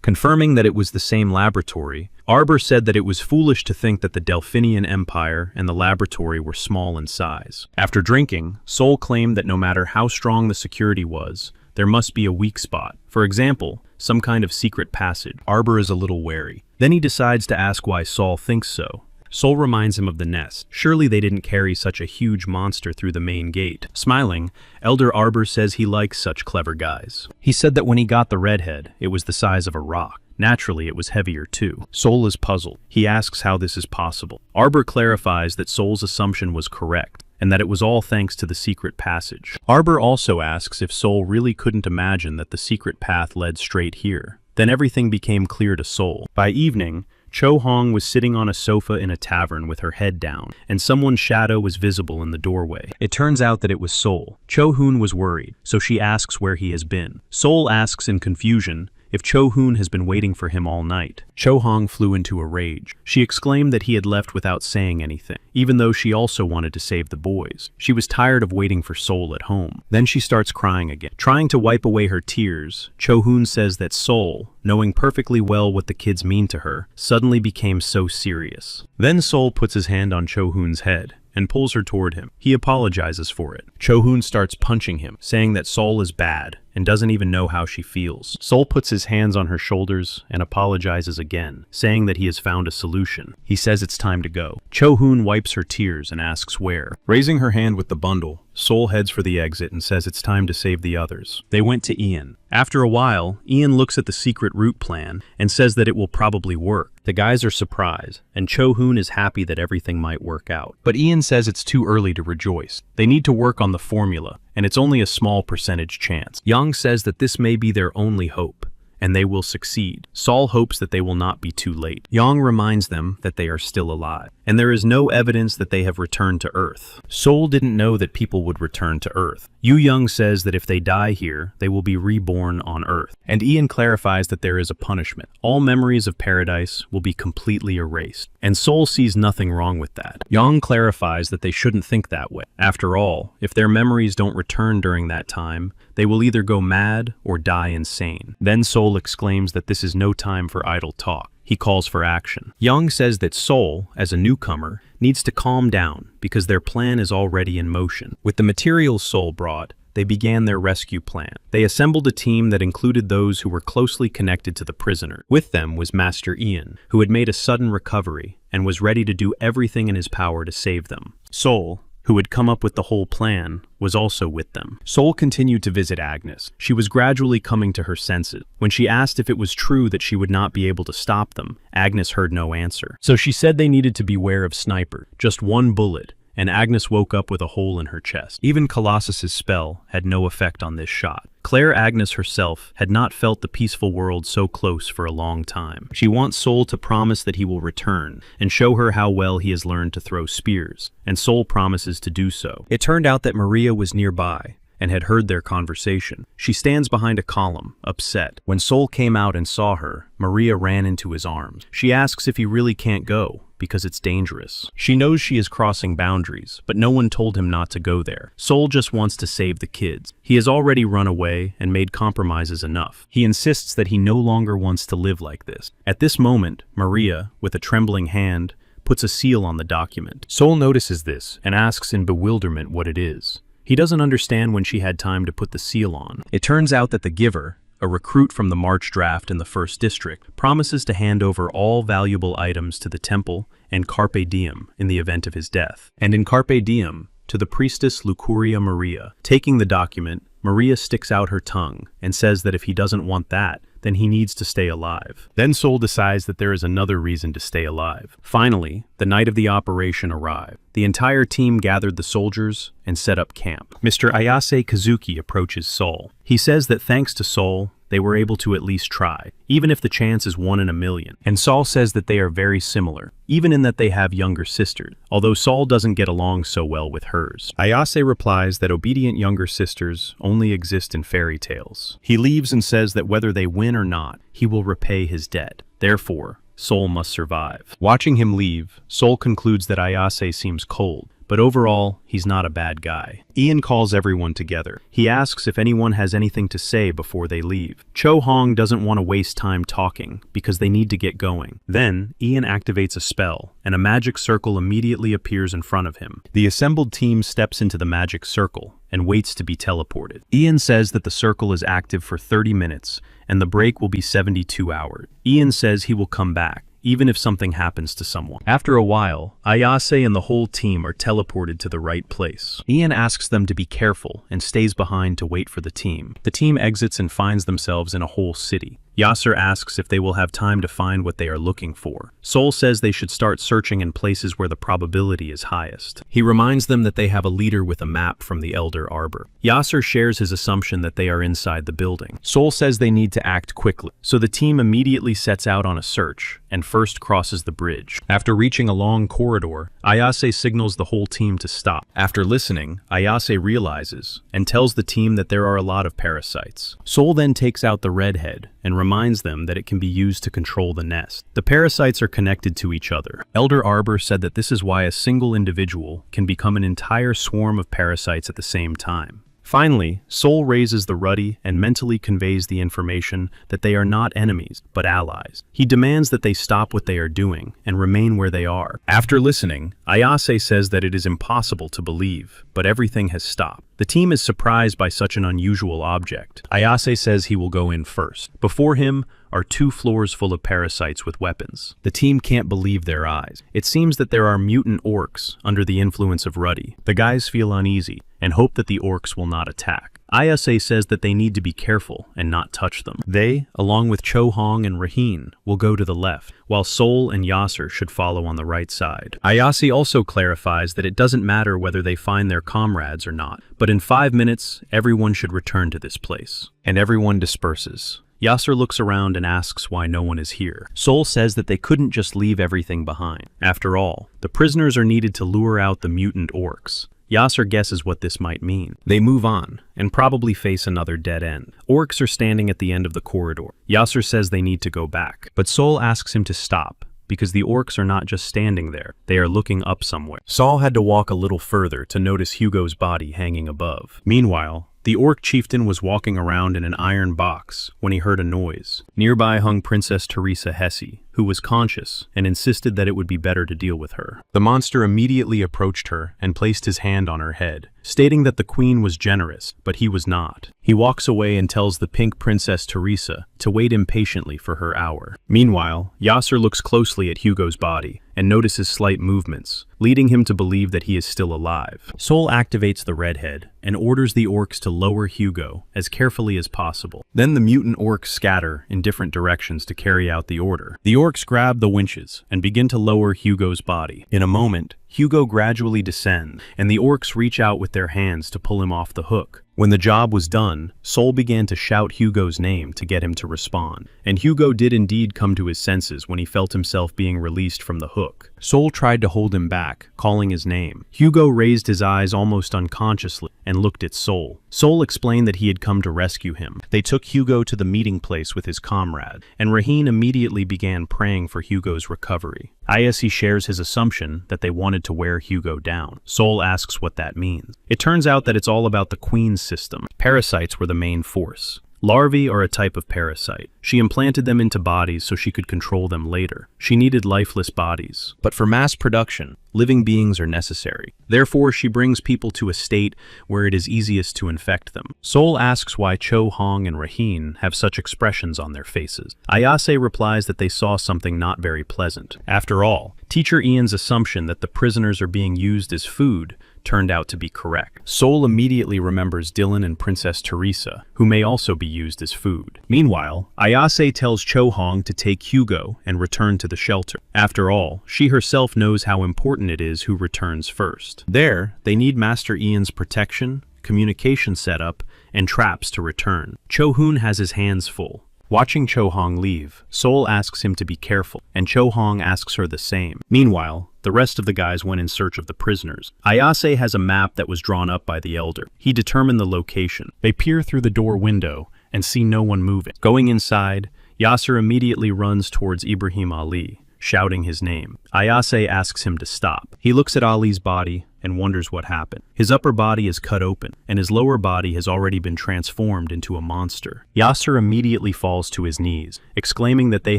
[SPEAKER 1] Confirming that it was the same laboratory, Arbor said that it was foolish to think that the Delphinian Empire and the laboratory were small in size. After drinking, Soul claimed that no matter how strong the security was, there must be a weak spot. For example, some kind of secret passage. Arbor is a little wary. Then he decides to ask why Saul thinks so. Soul reminds him of the nest. Surely they didn't carry such a huge monster through the main gate. Smiling, Elder Arbor says he likes such clever guys. He said that when he got the redhead, it was the size of a rock. Naturally, it was heavier too. Soul is puzzled. He asks how this is possible. Arbor clarifies that Soul's assumption was correct, and that it was all thanks to the secret passage. Arbor also asks if Soul really couldn't imagine that the secret path led straight here. Then everything became clear to Soul. By evening, Cho Hong was sitting on a sofa in a tavern with her head down, and someone's shadow was visible in the doorway. It turns out that it was Sol. Cho Hoon was worried, so she asks where he has been. Sol asks in confusion if Cho Hoon has been waiting for him all night. Cho Hong flew into a rage. She exclaimed that he had left without saying anything, even though she also wanted to save the boys. She was tired of waiting for Sol at home. Then she starts crying again. Trying to wipe away her tears, Cho Hoon says that Sol, knowing perfectly well what the kids mean to her, suddenly became so serious. Then Sol puts his hand on Cho Hoon's head and pulls her toward him. He apologizes for it. Cho Hoon starts punching him, saying that Sol is bad and doesn't even know how she feels. Sol puts his hands on her shoulders and apologizes again, saying that he has found a solution. He says it's time to go. Cho Hoon wipes her tears and asks where. Raising her hand with the bundle, Sol heads for the exit and says it's time to save the others. They went to Ian. After a while, Ian looks at the secret route plan and says that it will probably work. The guys are surprised, and Cho Hoon is happy that everything might work out. But Ian says it's too early to rejoice. They need to work on the formula, and it's only a small percentage chance. Yang says that this may be their only hope, and they will succeed. Sol hopes that they will not be too late. Yang reminds them that they are still alive, and there is no evidence that they have returned to Earth. Sol didn't know that people would return to Earth. Yu Young says that if they die here, they will be reborn on Earth. And Ian clarifies that there is a punishment. All memories of paradise will be completely erased. And Sol sees nothing wrong with that. Yang clarifies that they shouldn't think that way. After all, if their memories don't return during that time, they will either go mad or die insane. Then Sol exclaims that this is no time for idle talk. He calls for action. Young says that Sol, as a newcomer, needs to calm down because their plan is already in motion. With the materials Sol brought, they began their rescue plan. They assembled a team that included those who were closely connected to the prisoner. With them was Master Ian, who had made a sudden recovery and was ready to do everything in his power to save them. Sol, who had come up with the whole plan, was also with them. Sol continued to visit Agnes. She was gradually coming to her senses. When she asked if it was true that she would not be able to stop them, Agnes heard no answer. So she said they needed to beware of Sniper. Just one bullet, and Agnes woke up with a hole in her chest. Even Colossus's spell had no effect on this shot. Claire Agnes herself had not felt the peaceful world so close for a long time. She wants Sol to promise that he will return and show her how well he has learned to throw spears, and Sol promises to do so. It turned out that Maria was nearby and had heard their conversation. She stands behind a column, upset. When Sol came out and saw her, Maria ran into his arms. She asks if he really can't go, because it's dangerous. She knows she is crossing boundaries, but no one told him not to go there. Sol just wants to save the kids. He has already run away and made compromises enough. He insists that he no longer wants to live like this. At this moment, Maria, with a trembling hand, puts a seal on the document. Sol notices this and asks in bewilderment what it is. He doesn't understand when she had time to put the seal on. It turns out that the giver, a recruit from the March draft in the 1st District, promises to hand over all valuable items to the temple and Carpe Diem in the event of his death. And in Carpe Diem, to the priestess Lucuria Maria. Taking the document, Maria sticks out her tongue and says that if he doesn't want that, then he needs to stay alive. Then Sol decides that there is another reason to stay alive. Finally, the night of the operation arrived. The entire team gathered the soldiers and set up camp. Mr. Ayase Kazuki approaches Sol. He says that thanks to Sol, they were able to at least try, even if the chance is 1 in a million. And Sol says that they are very similar, even in that they have younger sisters, although Sol doesn't get along so well with hers. Ayase replies that obedient younger sisters only exist in fairy tales. He leaves and says that whether they win or not, he will repay his debt. Therefore, Sol must survive. Watching him leave, Sol concludes that Ayase seems cold, but overall, he's not a bad guy. Ian calls everyone together. He asks if anyone has anything to say before they leave. Cho Hong doesn't want to waste time talking because they need to get going. Then, Ian activates a spell, and a magic circle immediately appears in front of him. The assembled team steps into the magic circle and waits to be teleported. Ian says that the circle is active for 30 minutes, and the break will be 72 hours. Ian says he will come back, even if something happens to someone. After a while, Ayase and the whole team are teleported to the right place. Ian asks them to be careful and stays behind to wait for the team. The team exits and finds themselves in a whole city. Yasser asks if they will have time to find what they are looking for. Sol says they should start searching in places where the probability is highest. He reminds them that they have a leader with a map from the Elder Arbor. Yasser shares his assumption that they are inside the building. Sol says they need to act quickly, so the team immediately sets out on a search and first crosses the bridge. After reaching a long corridor, Ayase signals the whole team to stop. After listening, Ayase realizes and tells the team that there are a lot of parasites. Sol then takes out the redhead and reminds them that it can be used to control the nest. The parasites are connected to each other. Elder Arbor said that this is why a single individual can become an entire swarm of parasites at the same time. Finally, Sol raises the ruddy and mentally conveys the information that they are not enemies, but allies. He demands that they stop what they are doing and remain where they are. After listening, Ayase says that it is impossible to believe, but everything has stopped. The team is surprised by such an unusual object. Ayase says he will go in first. Before him are 2 floors full of parasites with weapons. The team can't believe their eyes. It seems that there are mutant orcs under the influence of Ruddy. The guys feel uneasy and hope that the orcs will not attack. Ayase says that they need to be careful and not touch them. They, along with Cho Hong and Raheen, will go to the left, while Sol and Yasser should follow on the right side. Ayase also clarifies that it doesn't matter whether they find their comrades or not, but in 5 minutes, everyone should return to this place. And everyone disperses. Yasser looks around and asks why no one is here. Sol says that they couldn't just leave everything behind. After all, the prisoners are needed to lure out the mutant orcs. Yasser guesses what this might mean. They move on, and probably face another dead end. Orcs are standing at the end of the corridor. Yasser says they need to go back, but Sol asks him to stop, because the orcs are not just standing there, they are looking up somewhere. Sol had to walk a little further to notice Hugo's body hanging above. Meanwhile, the orc chieftain was walking around in an iron box when he heard a noise. Nearby hung Princess Teresa Hesse, who was conscious and insisted that it would be better to deal with her. The monster immediately approached her and placed his hand on her head, stating that the queen was generous, but he was not. He walks away and tells the pink Princess Teresa to wait impatiently for her hour. Meanwhile, Yasser looks closely at Hugo's body and notices slight movements, leading him to believe that he is still alive. Sol activates the redhead and orders the orcs to lower Hugo as carefully as possible. Then the mutant orcs scatter in different directions to carry out the order. The orcs grab the winches and begin to lower Hugo's body. In a moment, Hugo gradually descends, and the orcs reach out with their hands to pull him off the hook. When the job was done, Sol began to shout Hugo's name to get him to respond, and Hugo did indeed come to his senses when he felt himself being released from the hook. Sol tried to hold him back, calling his name. Hugo raised his eyes almost unconsciously and looked at Sol. Sol explained that he had come to rescue him. They took Hugo to the meeting place with his comrade, and Raheen immediately began praying for Hugo's recovery. Ayase shares his assumption that they wanted to wear Hugo down. Sol asks what that means. It turns out that it's all about the Queen's system. Parasites were the main force. Larvae are a type of parasite. She implanted them into bodies so she could control them later. She needed lifeless bodies. But for mass production, living beings are necessary. Therefore, she brings people to a state where it is easiest to infect them. Sol asks why Cho Hong and Raheen have such expressions on their faces. Ayase replies that they saw something not very pleasant. After all, Teacher Ian's assumption that the prisoners are being used as food turned out to be correct. Sol immediately remembers Dylan and Princess Teresa, who may also be used as food. Meanwhile, Ayase tells Cho Hong to take Hugo and return to the shelter. After all, she herself knows how important it is who returns first. There, they need Master Ian's protection, communication setup, and traps to return. Cho Hoon has his hands full. Watching Cho Hong leave, Sol asks him to be careful, and Cho Hong asks her the same. Meanwhile, the rest of the guys went in search of the prisoners. Ayase has a map that was drawn up by the elder. He determined the location. They peer through the door window and see no one moving. Going inside, Yasser immediately runs towards Ibrahim Ali, shouting his name. Ayase asks him to stop. He looks at Ali's body and wonders what happened. His upper body is cut open, and his lower body has already been transformed into a monster. Yasser immediately falls to his knees, exclaiming that they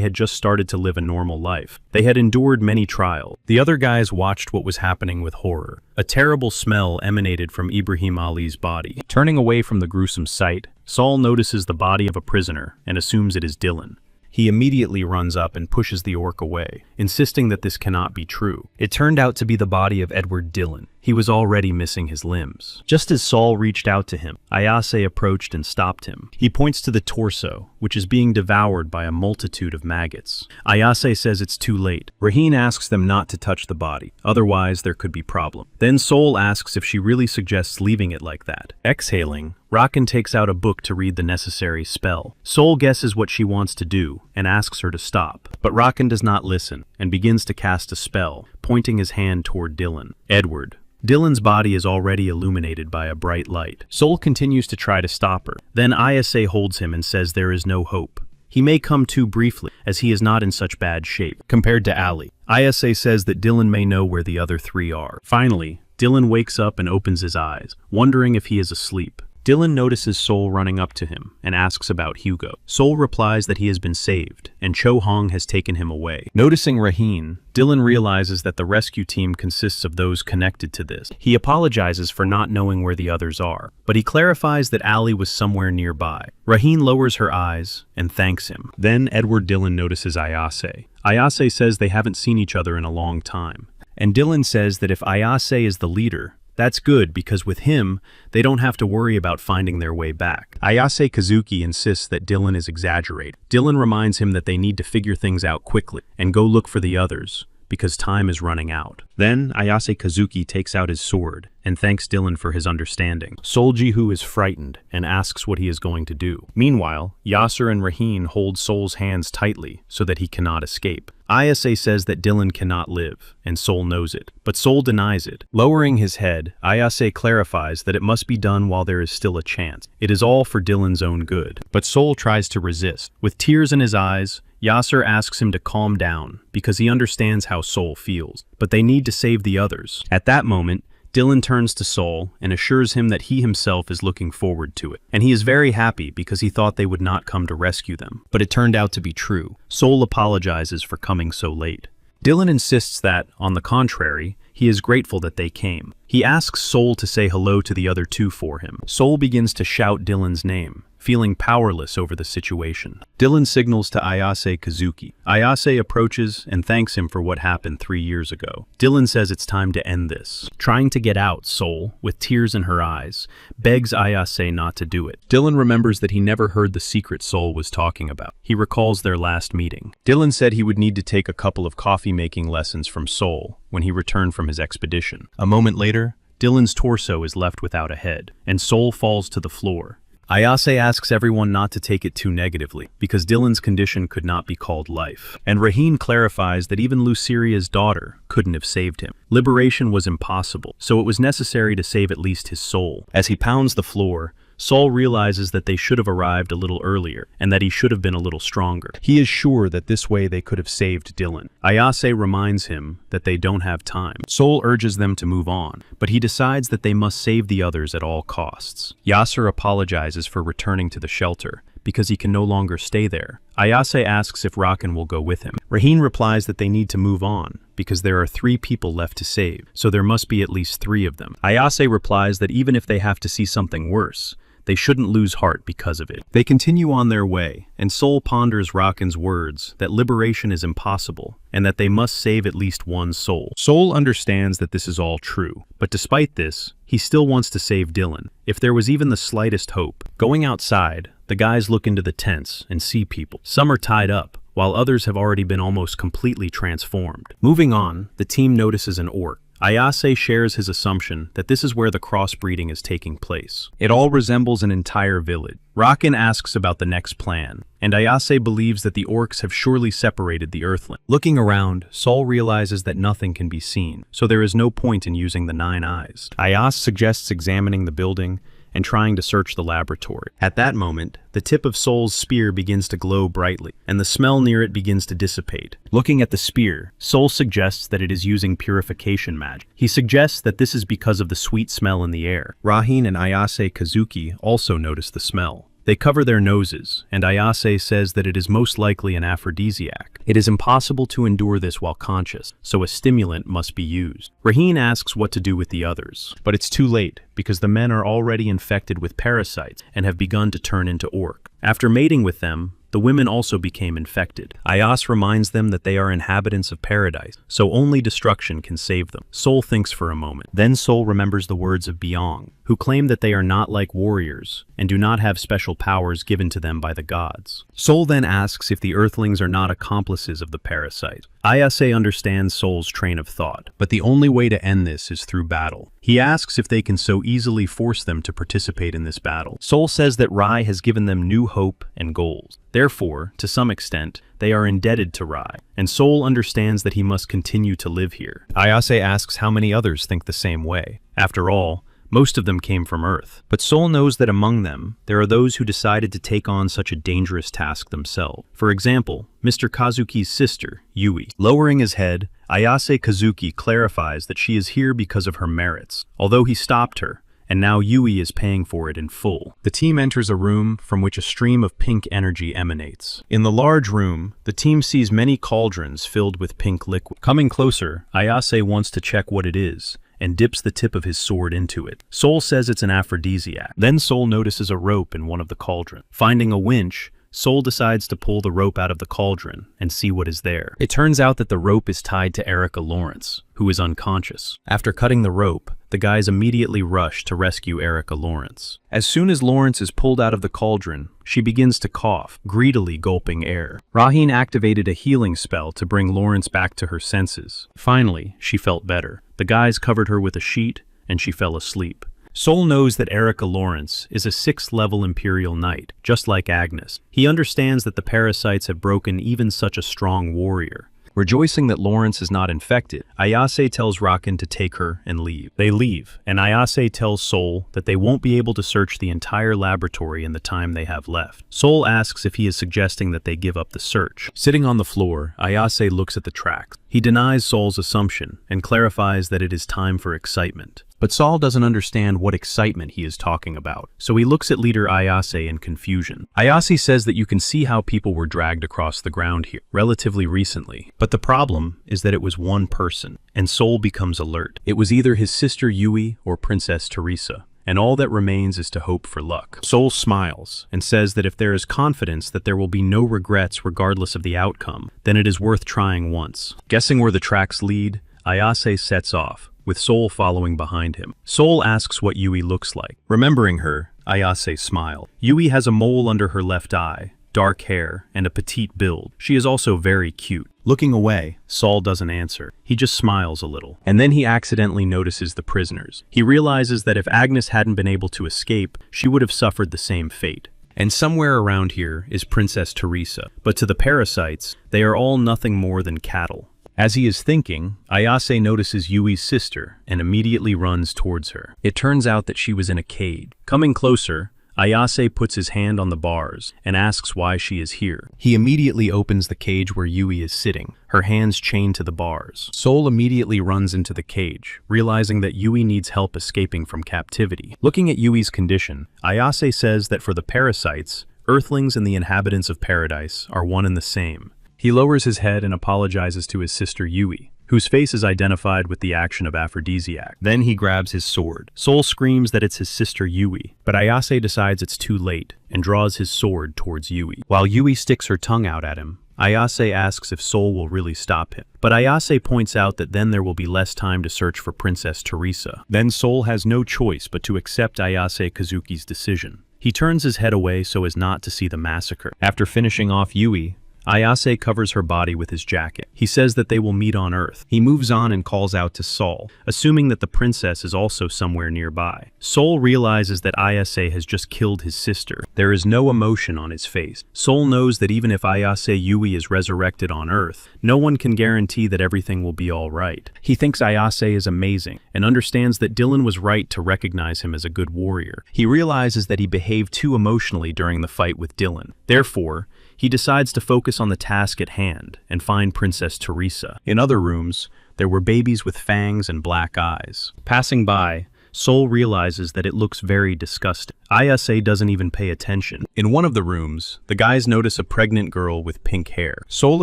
[SPEAKER 1] had just started to live a normal life. They had endured many trials. The other guys watched what was happening with horror. A terrible smell emanated from Ibrahim Ali's body. Turning away from the gruesome sight, Saul notices the body of a prisoner and assumes it is Dylan. He immediately runs up and pushes the orc away, insisting that this cannot be true. It turned out to be the body of Edward Dillon. he was already missing his limbs. Just as Sol reached out to him, Ayase approached and stopped him. He points to the torso, which is being devoured by a multitude of maggots. Ayase says it's too late. Raheen asks them not to touch the body, otherwise there could be problem. Then Sol asks if she really suggests leaving it like that. Exhaling, Rakan takes out a book to read the necessary spell. Sol guesses what she wants to do and asks her to stop, but Rakan does not listen and begins to cast a spell, pointing his hand toward Dylan. Edward. Dylan's body is already illuminated by a bright light. Sol continues to try to stop her. Then Ayase holds him and says there is no hope. He may come to briefly, as he is not in such bad shape, compared to Ali. Ayase says that Dylan may know where the other three are. Finally, Dylan wakes up and opens his eyes, wondering if he is asleep. Dylan notices Sol running up to him and asks about Hugo. Sol replies that he has been saved, and Cho Hong has taken him away. Noticing Raheen, Dylan realizes that the rescue team consists of those connected to this. He apologizes for not knowing where the others are, but he clarifies that Ali was somewhere nearby. Raheen lowers her eyes and thanks him. Then Edward Dylan notices Ayase. Ayase says they haven't seen each other in a long time, and Dylan says that if Ayase is the leader, that's good because with him, they don't have to worry about finding their way back. Ayase Kazuki insists that Dylan is exaggerating. Dylan reminds him that they need to figure things out quickly and go look for the others, because time is running out. Then Ayase Kazuki takes out his sword and thanks Dylan for his understanding. Soljihu is frightened and asks what he is going to do. Meanwhile, Yasser and Raheen hold Sol's hands tightly so that he cannot escape. Ayase says that Dylan cannot live, and Sol knows it, but Sol denies it. Lowering his head, Ayase clarifies that it must be done while there is still a chance. It is all for Dylan's own good. But Sol tries to resist. With tears in his eyes, Yasser asks him to calm down because he understands how Sol feels, but they need to save the others. At that moment, Dylan turns to Sol and assures him that he himself is looking forward to it. And he is very happy because he thought they would not come to rescue them. But it turned out to be true. Sol apologizes for coming so late. Dylan insists that, on the contrary, he is grateful that they came. He asks Sol to say hello to the other two for him. Sol begins to shout Dylan's name, feeling powerless over the situation. Dylan signals to Ayase Kazuki. Ayase approaches and thanks him for what happened 3 years ago. Dylan says it's time to end this. Trying to get out, Sol, with tears in her eyes, begs Ayase not to do it. Dylan remembers that he never heard the secret Sol was talking about. He recalls their last meeting. Dylan said he would need to take a couple of coffee-making lessons from Sol when he returned from his expedition. A moment later, Dylan's torso is left without a head, and Sol falls to the floor. Ayase asks everyone not to take it too negatively, because Dylan's condition could not be called life. And Raheen clarifies that even Luceria's daughter couldn't have saved him. Liberation was impossible, so it was necessary to save at least his soul. As he pounds the floor, Sol realizes that they should have arrived a little earlier, and that he should have been a little stronger. He is sure that this way they could have saved Dylan. Ayase reminds him that they don't have time. Sol urges them to move on, but he decides that they must save the others at all costs. Yasser apologizes for returning to the shelter, because he can no longer stay there. Ayase asks if Rakan will go with him. Raheen replies that they need to move on, because there are 3 people left to save, so there must be at least 3 of them. Ayase replies that even if they have to see something worse, they shouldn't lose heart because of it. They continue on their way, and Sol ponders Rakan's words that liberation is impossible, and that they must save at least one soul. Sol understands that this is all true, but despite this, he still wants to save Dylan, if there was even the slightest hope. Going outside, the guys look into the tents and see people. Some are tied up, while others have already been almost completely transformed. Moving on, the team notices an orc. Ayase shares his assumption that this is where the crossbreeding is taking place. It all resembles an entire village. Rakan asks about the next plan, and Ayase believes that the orcs have surely separated the earthling. Looking around, Sol realizes that nothing can be seen, so there is no point in using the 9 eyes. Ayase suggests examining the building and trying to search the laboratory. At that moment, the tip of Sol's spear begins to glow brightly, and the smell near it begins to dissipate. Looking at the spear, Sol suggests that it is using purification magic. He suggests that this is because of the sweet smell in the air. Raheen and Ayase Kazuki also notice the smell. They cover their noses, and Ayase says that it is most likely an aphrodisiac. It is impossible to endure this while conscious, so a stimulant must be used. Raheen asks what to do with the others, but it's too late, because the men are already infected with parasites and have begun to turn into orc. After mating with them, the women also became infected. Ayase reminds them that they are inhabitants of paradise, so only destruction can save them. Sol thinks for a moment. Then Sol remembers the words of Byung, who claim that they are not like warriors and do not have special powers given to them by the gods. Sol then asks if the Earthlings are not accomplices of the parasite. Ayase understands Sol's train of thought, but the only way to end this is through battle. He asks if they can so easily force them to participate in this battle. Sol says that Rai has given them new hope and goals. Therefore, to some extent, they are indebted to Rai, and Sol understands that he must continue to live here. Ayase asks how many others think the same way. After all, most of them came from Earth, but Sol knows that among them, there are those who decided to take on such a dangerous task themselves. For example, Mr. Kazuki's sister, Yui. Lowering his head, Ayase Kazuki clarifies that she is here because of her merits, although he stopped her, and now Yui is paying for it in full. The team enters a room from which a stream of pink energy emanates. In the large room, the team sees many cauldrons filled with pink liquid. Coming closer, Ayase wants to check what it is, and dips the tip of his sword into it. Sol says it's an aphrodisiac. Then Sol notices a rope in one of the cauldrons. Finding a winch, Sol decides to pull the rope out of the cauldron and see what is there. It turns out that the rope is tied to Erica Lawrence, who is unconscious. After cutting the rope, the guys immediately rush to rescue Erica Lawrence. As soon as Lawrence is pulled out of the cauldron, she begins to cough, greedily gulping air. Raheen activated a healing spell to bring Lawrence back to her senses. Finally, she felt better. The guys covered her with a sheet, and she fell asleep. Sol knows that Erica Lawrence is a 6th-level Imperial Knight, just like Agnes. He understands that the parasites have broken even such a strong warrior. Rejoicing that Lawrence is not infected, Ayase tells Rakan to take her and leave. They leave, and Ayase tells Sol that they won't be able to search the entire laboratory in the time they have left. Sol asks if he is suggesting that they give up the search. Sitting on the floor, Ayase looks at the tracks. He denies Sol's assumption and clarifies that it is time for excitement. But Sol doesn't understand what excitement he is talking about, so he looks at leader Ayase in confusion. Ayase says that you can see how people were dragged across the ground here relatively recently, but the problem is that it was one person, and Sol becomes alert. It was either his sister Yui or Princess Teresa, and all that remains is to hope for luck. Sol smiles and says that if there is confidence that there will be no regrets regardless of the outcome, then it is worth trying once. Guessing where the tracks lead, Ayase sets off, with Sol following behind him. Sol asks what Yui looks like. Remembering her, Ayase smiled. Yui has a mole under her left eye, dark hair, and a petite build. She is also very cute. Looking away, Sol doesn't answer. He just smiles a little. And then he accidentally notices the prisoners. He realizes that if Agnes hadn't been able to escape, she would have suffered the same fate. And somewhere around here is Princess Teresa. But to the parasites, they are all nothing more than cattle. As he is thinking, Ayase notices Yui's sister and immediately runs towards her. It turns out that she was in a cage. Coming closer, Ayase puts his hand on the bars and asks why she is here. He immediately opens the cage where Yui is sitting, her hands chained to the bars. Sol immediately runs into the cage, realizing that Yui needs help escaping from captivity. Looking at Yui's condition, Ayase says that for the parasites, Earthlings and the inhabitants of paradise are one and the same. He lowers his head and apologizes to his sister Yui, whose face is identified with the action of aphrodisiac. Then he grabs his sword. Sol screams that it's his sister Yui, but Ayase decides it's too late and draws his sword towards Yui. While Yui sticks her tongue out at him, Ayase asks if Sol will really stop him. But Ayase points out that then there will be less time to search for Princess Teresa. Then Sol has no choice but to accept Ayase Kazuki's decision. He turns his head away so as not to see the massacre. After finishing off Yui, Ayase covers her body with his jacket. He says that they will meet on Earth. He moves on and calls out to Sol, assuming that the princess is also somewhere nearby. Sol realizes that Ayase has just killed his sister. There is no emotion on his face. Sol knows that even if Ayase Yui is resurrected on Earth, no one can guarantee that everything will be all right. He thinks Ayase is amazing and understands that Dylan was right to recognize him as a good warrior. He realizes that he behaved too emotionally during the fight with Dylan. Therefore, he decides to focus on the task at hand and find Princess Teresa. In other rooms, there were babies with fangs and black eyes. Passing by, Sol realizes that it looks very disgusting. Ayase doesn't even pay attention. In one of the rooms, the guys notice a pregnant girl with pink hair. Sol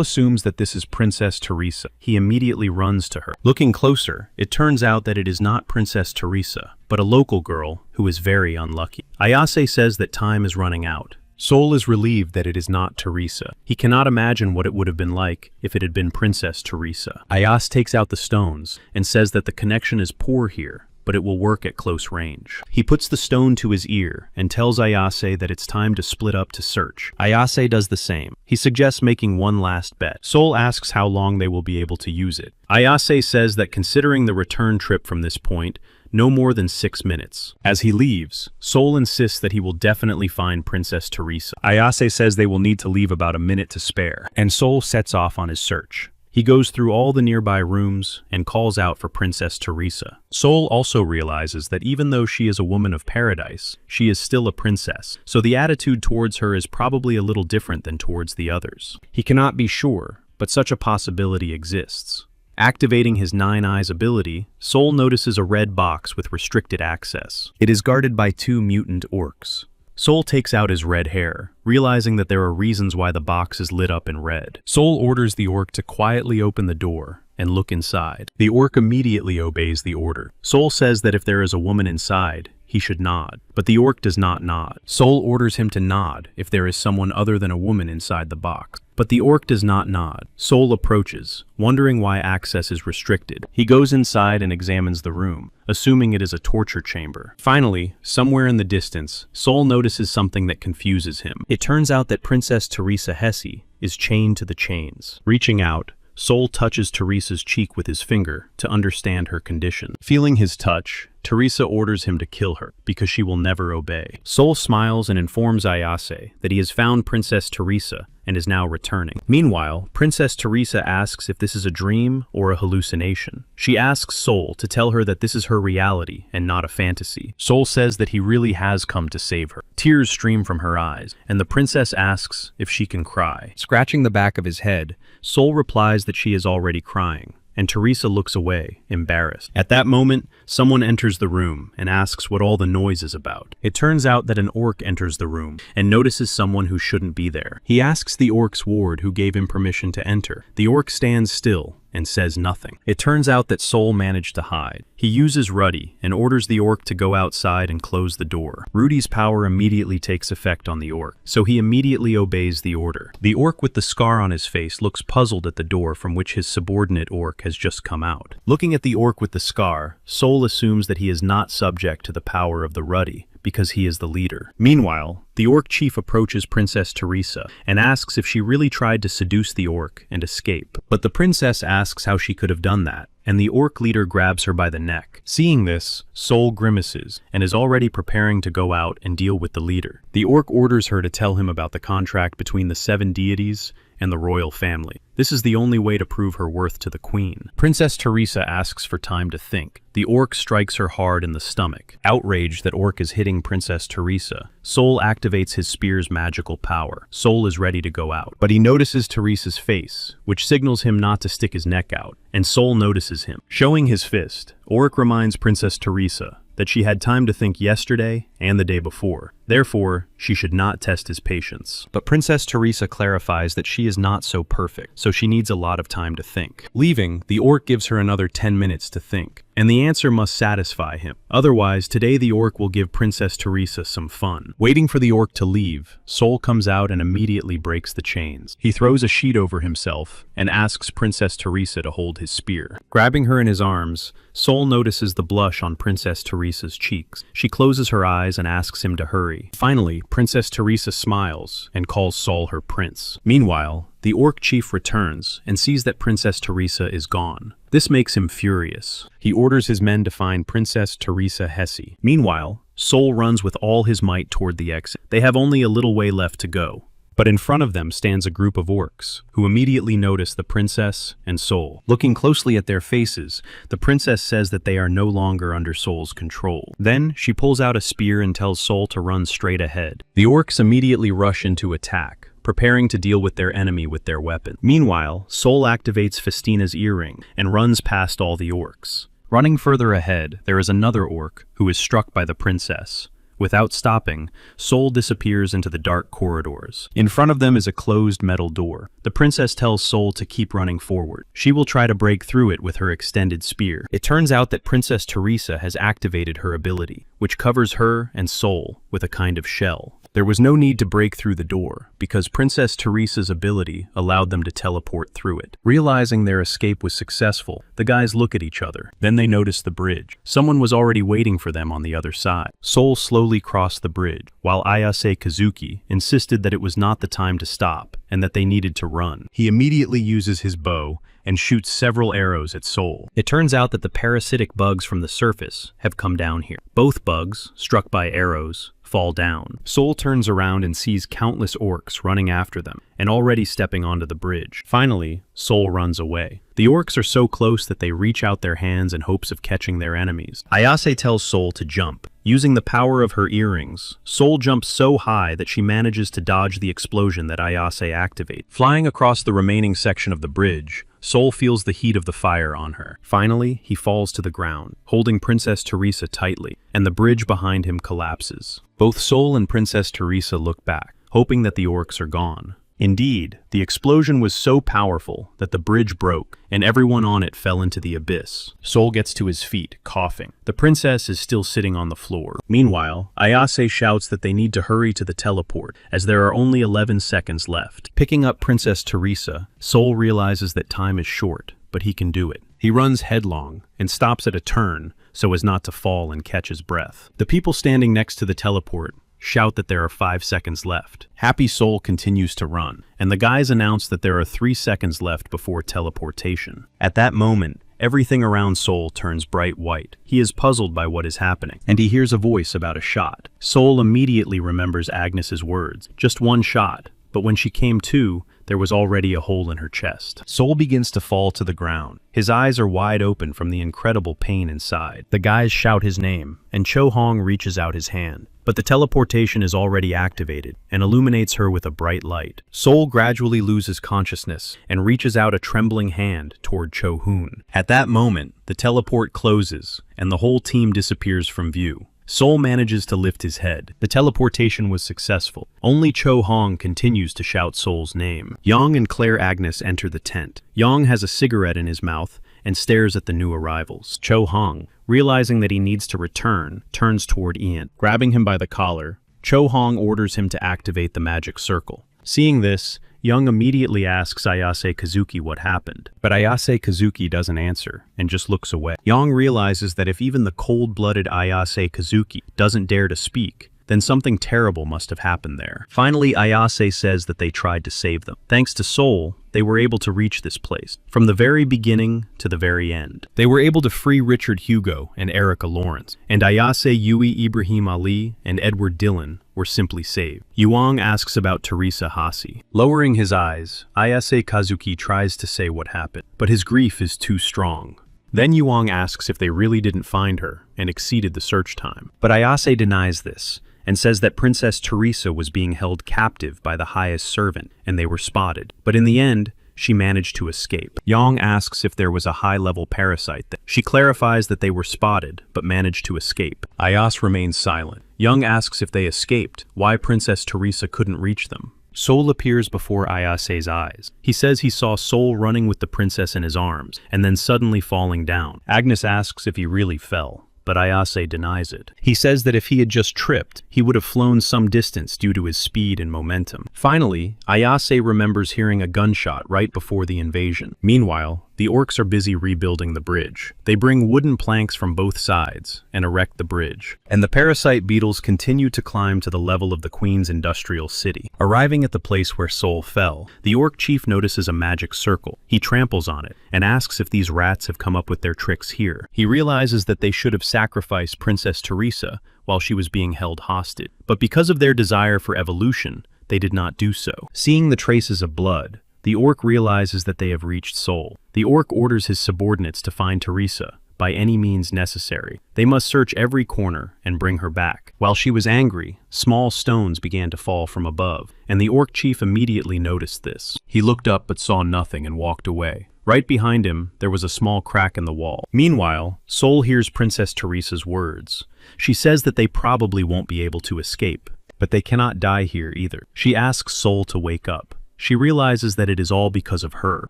[SPEAKER 1] assumes that this is Princess Teresa. He immediately runs to her. Looking closer, it turns out that it is not Princess Teresa, but a local girl who is very unlucky. Ayase says that time is running out, Soul is relieved that it is not Teresa. He cannot imagine what it would have been like if it had been Princess Teresa. Ayase takes out the stones and says that the connection is poor here, but it will work at close range. He puts the stone to his ear and tells Ayase that it's time to split up to search. Ayase does the same. He suggests making one last bet. Soul asks how long they will be able to use it. Ayase says that considering the return trip from this point, no more than 6 minutes. As he leaves, Soul insists that he will definitely find Princess Teresa. Ayase says they will need to leave about a minute to spare, and Soul sets off on his search. He goes through all the nearby rooms and calls out for Princess Teresa. Soul also realizes that even though she is a woman of paradise, she is still a princess, so the attitude towards her is probably a little different than towards the others. He cannot be sure, but such a possibility exists. Activating his Nine Eyes ability, Soul notices a red box with restricted access. It is guarded by 2 mutant orcs. Soul takes out his red hair, realizing that there are reasons why the box is lit up in red. Soul orders the orc to quietly open the door and look inside. The orc immediately obeys the order. Soul says that if there is a woman inside, he should nod, but the orc does not nod. Soul orders him to nod if there is someone other than a woman inside the box, but the orc does not nod. Soul approaches, wondering why access is restricted. He goes inside and examines the room, assuming it is a torture chamber. Finally, somewhere in the distance, Soul notices something that confuses him. It turns out that Princess Teresa Hesse is chained to the chains. Reaching out, Soul touches Teresa's cheek with his finger to understand her condition. Feeling his touch, Teresa orders him to kill her because she will never obey. Soul smiles and informs Ayase that he has found Princess Teresa and is now returning. Meanwhile, Princess Teresa asks if this is a dream or a hallucination. She asks Soul to tell her that this is her reality and not a fantasy. Soul says that he really has come to save her. Tears stream from her eyes, and the princess asks if she can cry. Scratching the back of his head, Soul replies that she is already crying, and Teresa looks away, embarrassed. At that moment, someone enters the room and asks what all the noise is about. It turns out that an orc enters the room and notices someone who shouldn't be there. He asks the orc's ward who gave him permission to enter. The orc stands still and says nothing. It turns out that Soul managed to hide. He uses Ruddy and orders the orc to go outside and close the door. Rudy's power immediately takes effect on the orc, so he immediately obeys the order. The orc with the scar on his face looks puzzled at the door from which his subordinate orc has just come out. Looking at the orc with the scar, Soul assumes that he is not subject to the power of the Ruddy, because he is the leader. Meanwhile, the orc chief approaches Princess Teresa and asks if she really tried to seduce the orc and escape. But the princess asks how she could have done that, and the orc leader grabs her by the neck. Seeing this, Soul grimaces and is already preparing to go out and deal with the leader. The orc orders her to tell him about the contract between the 7 deities and the royal family. This is the only way to prove her worth to the queen. Princess Teresa asks for time to think. The orc strikes her hard in the stomach. Outraged that orc is hitting Princess Teresa, Soul activates his spear's magical power. Soul is ready to go out, but he notices Teresa's face, which signals him not to stick his neck out, and Soul notices him. Showing his fist, orc reminds Princess Teresa that she had time to think yesterday and the day before. Therefore, she should not test his patience. But Princess Teresa clarifies that she is not so perfect, so she needs a lot of time to think. Leaving, the orc gives her another 10 minutes to think, and the answer must satisfy him. Otherwise, today the orc will give Princess Teresa some fun. Waiting for the orc to leave, Soul comes out and immediately breaks the chains. He throws a sheet over himself and asks Princess Teresa to hold his spear. Grabbing her in his arms, Soul notices the blush on Princess Teresa's cheeks. She closes her eyes and asks him to hurry. Finally, Princess Teresa smiles and calls Soul her prince. Meanwhile, the orc chief returns and sees that Princess Teresa is gone. This makes him furious. He orders his men to find Princess Teresa Hesse. Meanwhile, Soul runs with all his might toward the exit. They have only a little way left to go, but in front of them stands a group of orcs, who immediately notice the princess and Soul. Looking closely at their faces, the princess says that they are no longer under Soul's control. Then, she pulls out a spear and tells Soul to run straight ahead. The orcs immediately rush into attack, preparing to deal with their enemy with their weapon. Meanwhile, Soul activates Festina's earring and runs past all the orcs. Running further ahead, there is another orc who is struck by the princess. Without stopping, Soul disappears into the dark corridors. In front of them is a closed metal door. The princess tells Soul to keep running forward. She will try to break through it with her extended spear. It turns out that Princess Teresa has activated her ability, which covers her and Soul with a kind of shell. There was no need to break through the door, because Princess Teresa's ability allowed them to teleport through it. Realizing their escape was successful, the guys look at each other. Then they notice the bridge. Someone was already waiting for them on the other side. Sol slowly crossed the bridge, while Ayase Kazuki insisted that it was not the time to stop and that they needed to run. He immediately uses his bow and shoots several arrows at Sol. It turns out that the parasitic bugs from the surface have come down here. Both bugs, struck by arrows, fall down. Sol turns around and sees countless orcs running after them and already stepping onto the bridge. Finally, Sol runs away. The orcs are so close that they reach out their hands in hopes of catching their enemies. Ayase tells Sol to jump. Using the power of her earrings, Sol jumps so high that she manages to dodge the explosion that Ayase activates. Flying across the remaining section of the bridge, Sol feels the heat of the fire on her. Finally, he falls to the ground, holding Princess Teresa tightly, and the bridge behind him collapses. Both Sol and Princess Teresa look back, hoping that the orcs are gone. Indeed, the explosion was so powerful that the bridge broke, and everyone on it fell into the abyss. Sol gets to his feet, coughing. The princess is still sitting on the floor. Meanwhile, Ayase shouts that they need to hurry to the teleport, as there are only 11 seconds left. Picking up Princess Teresa, Sol realizes that time is short, but he can do it. He runs headlong and stops at a turn so as not to fall and catch his breath. The people standing next to the teleport shout that there are 5 seconds left. Happy Sol continues to run, and the guys announce that there are 3 seconds left before teleportation. At that moment, everything around Sol turns bright white. He is puzzled by what is happening, and he hears a voice about a shot. Sol immediately remembers Agnes's words, just one shot, but when she came to, there was already a hole in her chest. Sol begins to fall to the ground. His eyes are wide open from the incredible pain inside. The guys shout his name, and Cho Hong reaches out his hand. But the teleportation is already activated and illuminates her with a bright light. Sol gradually loses consciousness and reaches out a trembling hand toward Cho Hoon. At that moment, the teleport closes and the whole team disappears from view. Sol manages to lift his head. The teleportation was successful. Only Cho Hong continues to shout Sol's name. Yang and Claire Agnes enter the tent. Yang has a cigarette in his mouth and stares at the new arrivals. Cho Hong, realizing that he needs to return, turns toward Ian. Grabbing him by the collar, Cho Hong orders him to activate the magic circle. Seeing this, Young immediately asks Ayase Kazuki what happened, but Ayase Kazuki doesn't answer and just looks away. Yang realizes that if even the cold-blooded Ayase Kazuki doesn't dare to speak, then something terrible must have happened there. Finally, Ayase says that they tried to save them. Thanks to Sol, they were able to reach this place, from the very beginning to the very end. They were able to free Richard Hugo and Erica Lawrence, and Ayase Yui Ibrahim Ali and Edward Dillon were simply saved. Yuang asks about Teresa Hasi. Lowering his eyes, Ayase Kazuki tries to say what happened, but his grief is too strong. Then Yuang asks if they really didn't find her and exceeded the search time. But Ayase denies this and says that Princess Teresa was being held captive by the highest servant and they were spotted. But in the end, she managed to escape. Yang asks if there was a high-level parasite there. She clarifies that they were spotted but managed to escape. Ayase remains silent. Yang asks if they escaped, why Princess Teresa couldn't reach them. Sol appears before Ayase's eyes. He says he saw Sol running with the princess in his arms, and then suddenly falling down. Agnes asks if he really fell, but Ayase denies it. He says that if he had just tripped, he would have flown some distance due to his speed and momentum. Finally, Ayase remembers hearing a gunshot right before the invasion. Meanwhile, the orcs are busy rebuilding the bridge. They bring wooden planks from both sides and erect the bridge. And the parasite beetles continue to climb to the level of the Queen's industrial city. Arriving at the place where Sol fell, the orc chief notices a magic circle. He tramples on it and asks if these rats have come up with their tricks here. He realizes that they should have sacrificed Princess Teresa while she was being held hostage. But because of their desire for evolution, they did not do so. Seeing the traces of blood, the orc realizes that they have reached Sol. The orc orders his subordinates to find Teresa, by any means necessary. They must search every corner and bring her back. While she was angry, small stones began to fall from above, and the orc chief immediately noticed this. He looked up but saw nothing and walked away. Right behind him, there was a small crack in the wall. Meanwhile, Sol hears Princess Teresa's words. She says that they probably won't be able to escape, but they cannot die here either. She asks Sol to wake up. She realizes that it is all because of her.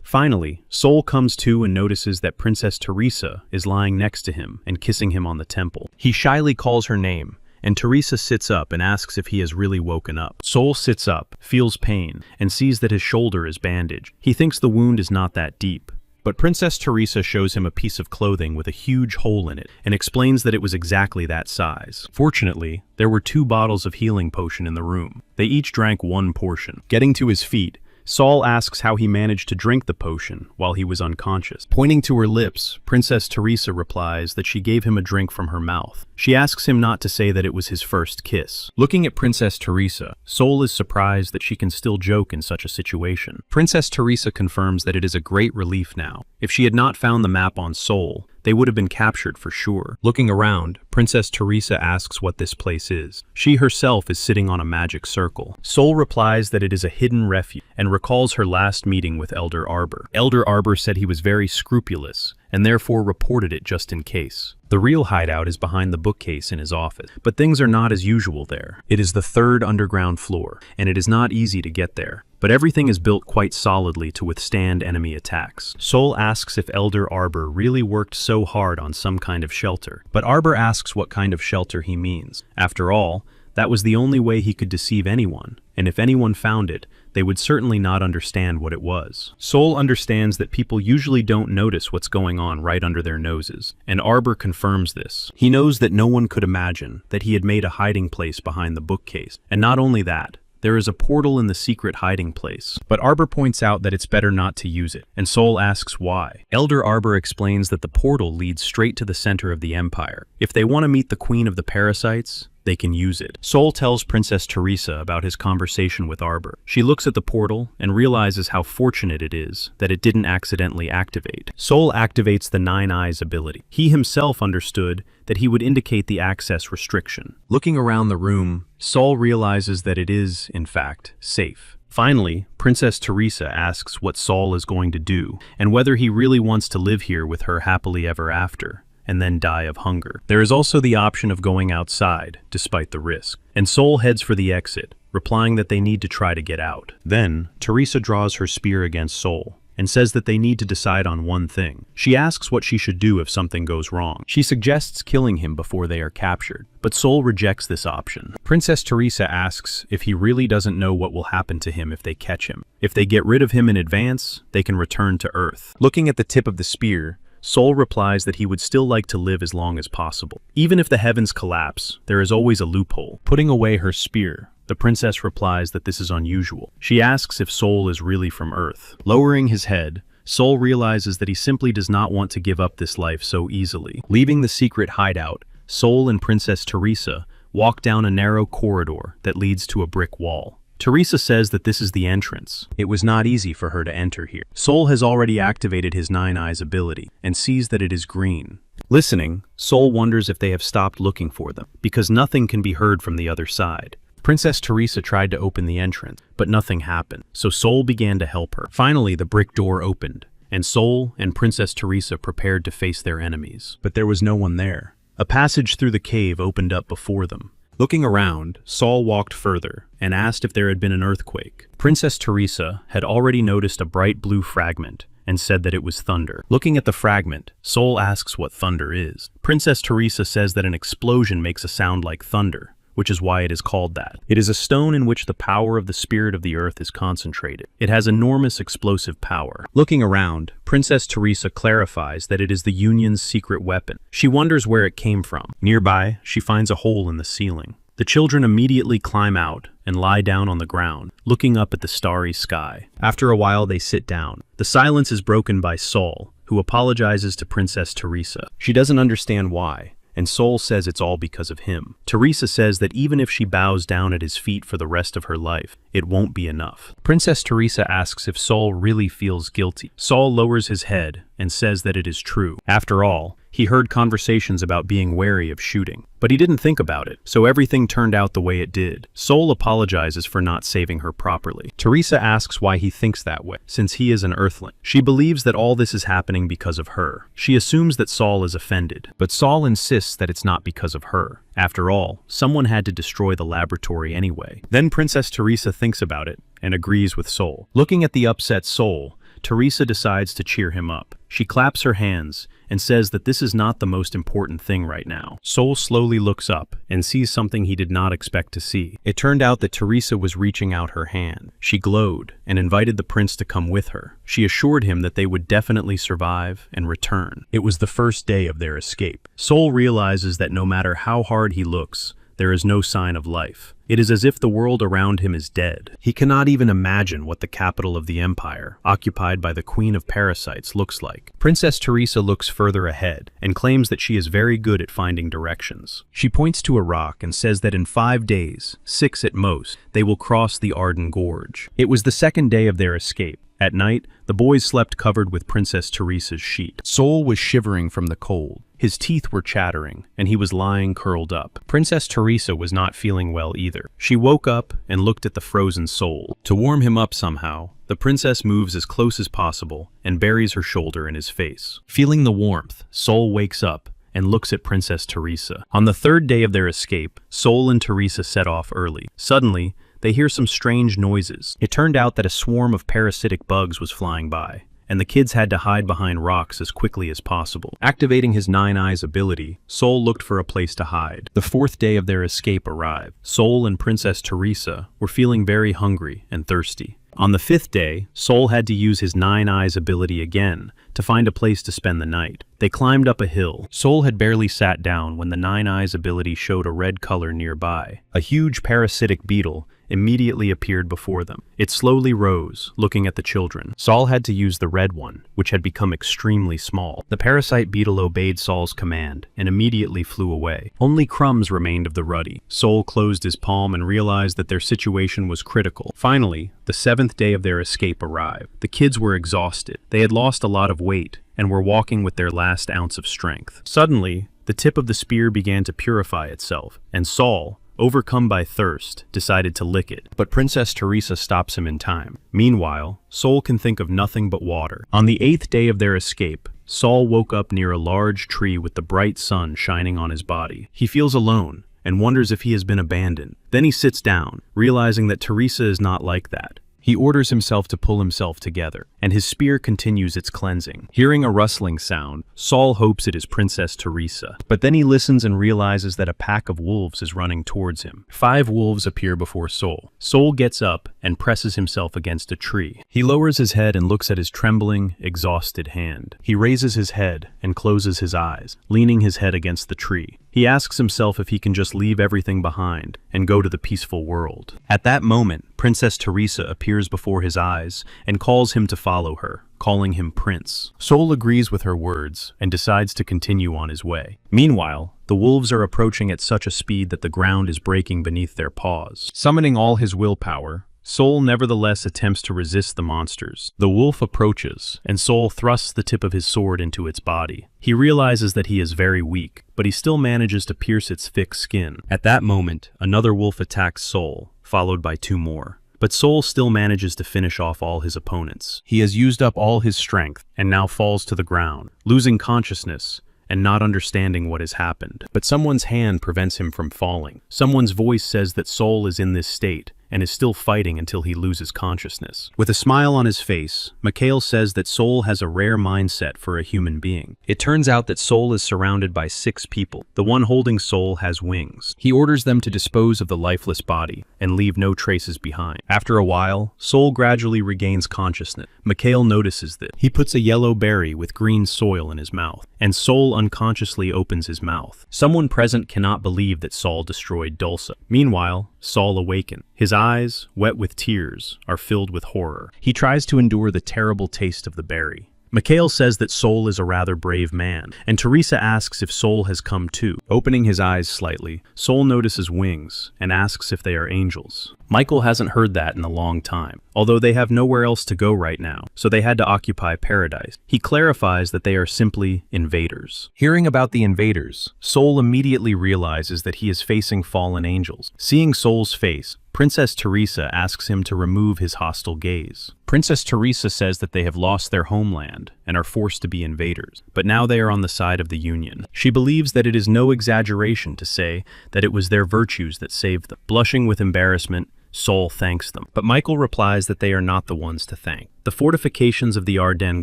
[SPEAKER 1] Finally, Sol comes to and notices that Princess Teresa is lying next to him and kissing him on the temple. He shyly calls her name, and Teresa sits up and asks if he has really woken up. Sol sits up, feels pain, and sees that his shoulder is bandaged. He thinks the wound is not that deep. But Princess Teresa shows him a piece of clothing with a huge hole in it and explains that it was exactly that size. Fortunately, there were 2 bottles of healing potion in the room. They each drank 1 portion. Getting to his feet, Sol asks how he managed to drink the potion while he was unconscious. Pointing to her lips, Princess Teresa replies that she gave him a drink from her mouth. She asks him not to say that it was his first kiss. Looking at Princess Teresa, Sol is surprised that she can still joke in such a situation. Princess Teresa confirms that it is a great relief now. If she had not found the map on Sol, they would have been captured for sure. Looking around, Princess Teresa asks what this place is. She herself is sitting on a magic circle. Sol replies that it is a hidden refuge and recalls her last meeting with Elder Arbor. Elder Arbor said he was very scrupulous and therefore reported it just in case. The real hideout is behind the bookcase in his office, but things are not as usual there. It is the 3rd underground floor, and it is not easy to get there. But everything is built quite solidly to withstand enemy attacks. Sol asks if Elder Arbor really worked so hard on some kind of shelter, but Arbor asks what kind of shelter he means. After all, that was the only way he could deceive anyone, and if anyone found it, they would certainly not understand what it was. Sol understands that people usually don't notice what's going on right under their noses, and Arbor confirms this. He knows that no one could imagine that he had made a hiding place behind the bookcase, and not only that, there is a portal in the secret hiding place, but Arbor points out that it's better not to use it, and Sol asks why. Elder Arbor explains that the portal leads straight to the center of the Empire. If they want to meet the Queen of the Parasites, they can use it. Sol tells Princess Teresa about his conversation with Arbor. She looks at the portal and realizes how fortunate it is that it didn't accidentally activate. Sol activates the 9 Eyes ability. He himself understood that he would indicate the access restriction. Looking around the room, Sol realizes that it is, in fact, safe. Finally, Princess Teresa asks what Sol is going to do and whether he really wants to live here with her happily ever after and then die of hunger. There is also the option of going outside, despite the risk. And Sol heads for the exit, replying that they need to try to get out. Then, Teresa draws her spear against Sol and says that they need to decide on one thing. She asks what she should do if something goes wrong. She suggests killing him before they are captured, but Sol rejects this option. Princess Teresa asks if he really doesn't know what will happen to him if they catch him. If they get rid of him in advance, they can return to Earth. Looking at the tip of the spear, Sol replies that he would still like to live as long as possible. Even if the heavens collapse, there is always a loophole. Putting away her spear, the princess replies that this is unusual. She asks if Sol is really from Earth. Lowering his head, Sol realizes that he simply does not want to give up this life so easily. Leaving the secret hideout, Sol and Princess Teresa walk down a narrow corridor that leads to a brick wall. Teresa says that this is the entrance. It was not easy for her to enter here. Sol has already activated his 9 Eyes ability and sees that it is green. Listening, Sol wonders if they have stopped looking for them, because nothing can be heard from the other side. Princess Teresa tried to open the entrance, but nothing happened, so Sol began to help her. Finally, the brick door opened, and Sol and Princess Teresa prepared to face their enemies. But there was no one there. A passage through the cave opened up before them. Looking around, Sol walked further and asked if there had been an earthquake. Princess Teresa had already noticed a bright blue fragment and said that it was thunder. Looking at the fragment, Sol asks what thunder is. Princess Teresa says that an explosion makes a sound like thunder, which is why it is called that. It is a stone in which the power of the spirit of the earth is concentrated. It has enormous explosive power. Looking around, Princess Teresa clarifies that it is the Union's secret weapon. She wonders where it came from. Nearby, she finds a hole in the ceiling. The children immediately climb out and lie down on the ground, looking up at the starry sky. After a while, they sit down. The silence is broken by Sol, who apologizes to Princess Teresa. She doesn't understand why, and Sol says it's all because of him. Teresa says that even if she bows down at his feet for the rest of her life, it won't be enough. Princess Teresa asks if Sol really feels guilty. Sol lowers his head and says that it is true. After all, he heard conversations about being wary of shooting, but he didn't think about it, so everything turned out the way it did. Sol apologizes for not saving her properly. Teresa asks why he thinks that way, since he is an Earthling. She believes that all this is happening because of her. She assumes that Sol is offended, but Sol insists that it's not because of her. After all, someone had to destroy the laboratory anyway. Then Princess Teresa thinks about it and agrees with Sol. Looking at the upset Sol, Teresa decides to cheer him up. She claps her hands and says that this is not the most important thing right now. Sol slowly looks up and sees something he did not expect to see. It turned out that Teresa was reaching out her hand. She glowed and invited the prince to come with her. She assured him that they would definitely survive and return. It was the first day of their escape. Sol realizes that no matter how hard he looks, there is no sign of life. It is as if the world around him is dead. He cannot even imagine what the capital of the empire, occupied by the queen of parasites, looks like. Princess Teresa looks further ahead and claims that she is very good at finding directions. She points to a rock and says that in 5 days, 6 at most, they will cross the Arden Gorge. It was the second day of their escape. At night, the boys slept covered with Princess Teresa's sheet. Sol was shivering from the cold. His teeth were chattering, and he was lying curled up. Princess Teresa was not feeling well either. She woke up and looked at the frozen Sol. To warm him up somehow, the princess moves as close as possible and buries her shoulder in his face. Feeling the warmth, Sol wakes up and looks at Princess Teresa. On the 3rd day of their escape, Sol and Teresa set off early. Suddenly, they hear some strange noises. It turned out that a swarm of parasitic bugs was flying by, and the kids had to hide behind rocks as quickly as possible. Activating his 9 eyes ability, Sol looked for a place to hide. The 4th day of their escape arrived. Sol and Princess Teresa were feeling very hungry and thirsty. On the 5th day, Sol had to use his 9 eyes ability again to find a place to spend the night. They climbed up a hill. Sol had barely sat down when the 9 eyes ability showed a red color nearby. A huge parasitic beetle immediately appeared before them. It slowly rose, looking at the children. Sol had to use the red one, which had become extremely small. The parasite beetle obeyed Sol's command and immediately flew away. Only crumbs remained of the ruddy. Sol closed his palm and realized that their situation was critical. Finally, the 7th day of their escape arrived. The kids were exhausted. They had lost a lot of weight and were walking with their last ounce of strength. Suddenly, the tip of the spear began to purify itself, and Sol, overcome by thirst, decided to lick it, but Princess Teresa stops him in time. Meanwhile, Sol can think of nothing but water. On the 8th day of their escape, Sol woke up near a large tree with the bright sun shining on his body. He feels alone and wonders if he has been abandoned. Then he sits down, realizing that Teresa is not like that. He orders himself to pull himself together, and his spear continues its cleansing. Hearing a rustling sound, Sol hopes it is Princess Teresa, but then he listens and realizes that a pack of wolves is running towards him. 5 wolves appear before Sol. Sol gets up and presses himself against a tree. He lowers his head and looks at his trembling, exhausted hand. He raises his head and closes his eyes, leaning his head against the tree. He asks himself if he can just leave everything behind and go to the peaceful world. At that moment, Princess Teresa appears before his eyes and calls him to follow her, calling him Prince. Sol agrees with her words and decides to continue on his way. Meanwhile, the wolves are approaching at such a speed that the ground is breaking beneath their paws. Summoning all his willpower, Sol nevertheless attempts to resist the monsters. The wolf approaches, and Sol thrusts the tip of his sword into its body. He realizes that he is very weak, but he still manages to pierce its thick skin. At that moment, another wolf attacks Sol, followed by 2 more. But Sol still manages to finish off all his opponents. He has used up all his strength, and now falls to the ground, losing consciousness and not understanding what has happened. But someone's hand prevents him from falling. Someone's voice says that Sol is in this state, and is still fighting until he loses consciousness. With a smile on his face, Mikhail says that Sol has a rare mindset for a human being. It turns out that Sol is surrounded by 6 people. The one holding Sol has wings. He orders them to dispose of the lifeless body and leave no traces behind. After a while, Sol gradually regains consciousness. Mikhail notices this. He puts a yellow berry with green soil in his mouth, and Sol unconsciously opens his mouth. Someone present cannot believe that Sol destroyed Dulce. Meanwhile, Sol awakens. His eyes, wet with tears, are filled with horror. He tries to endure the terrible taste of the berry. Mikhail says that Sol is a rather brave man, and Teresa asks if Sol has come too. Opening his eyes slightly, Sol notices wings and asks if they are angels. Michael hasn't heard that in a long time, although they have nowhere else to go right now, so they had to occupy paradise. He clarifies that they are simply invaders. Hearing about the invaders, Sol immediately realizes that he is facing fallen angels. Seeing Sol's face, Princess Teresa asks him to remove his hostile gaze. Princess Teresa says that they have lost their homeland and are forced to be invaders, but now they are on the side of the Union. She believes that it is no exaggeration to say that it was their virtues that saved them. Blushing with embarrassment, Sol thanks them, but Michael replies that they are not the ones to thank. The fortifications of the Ardennes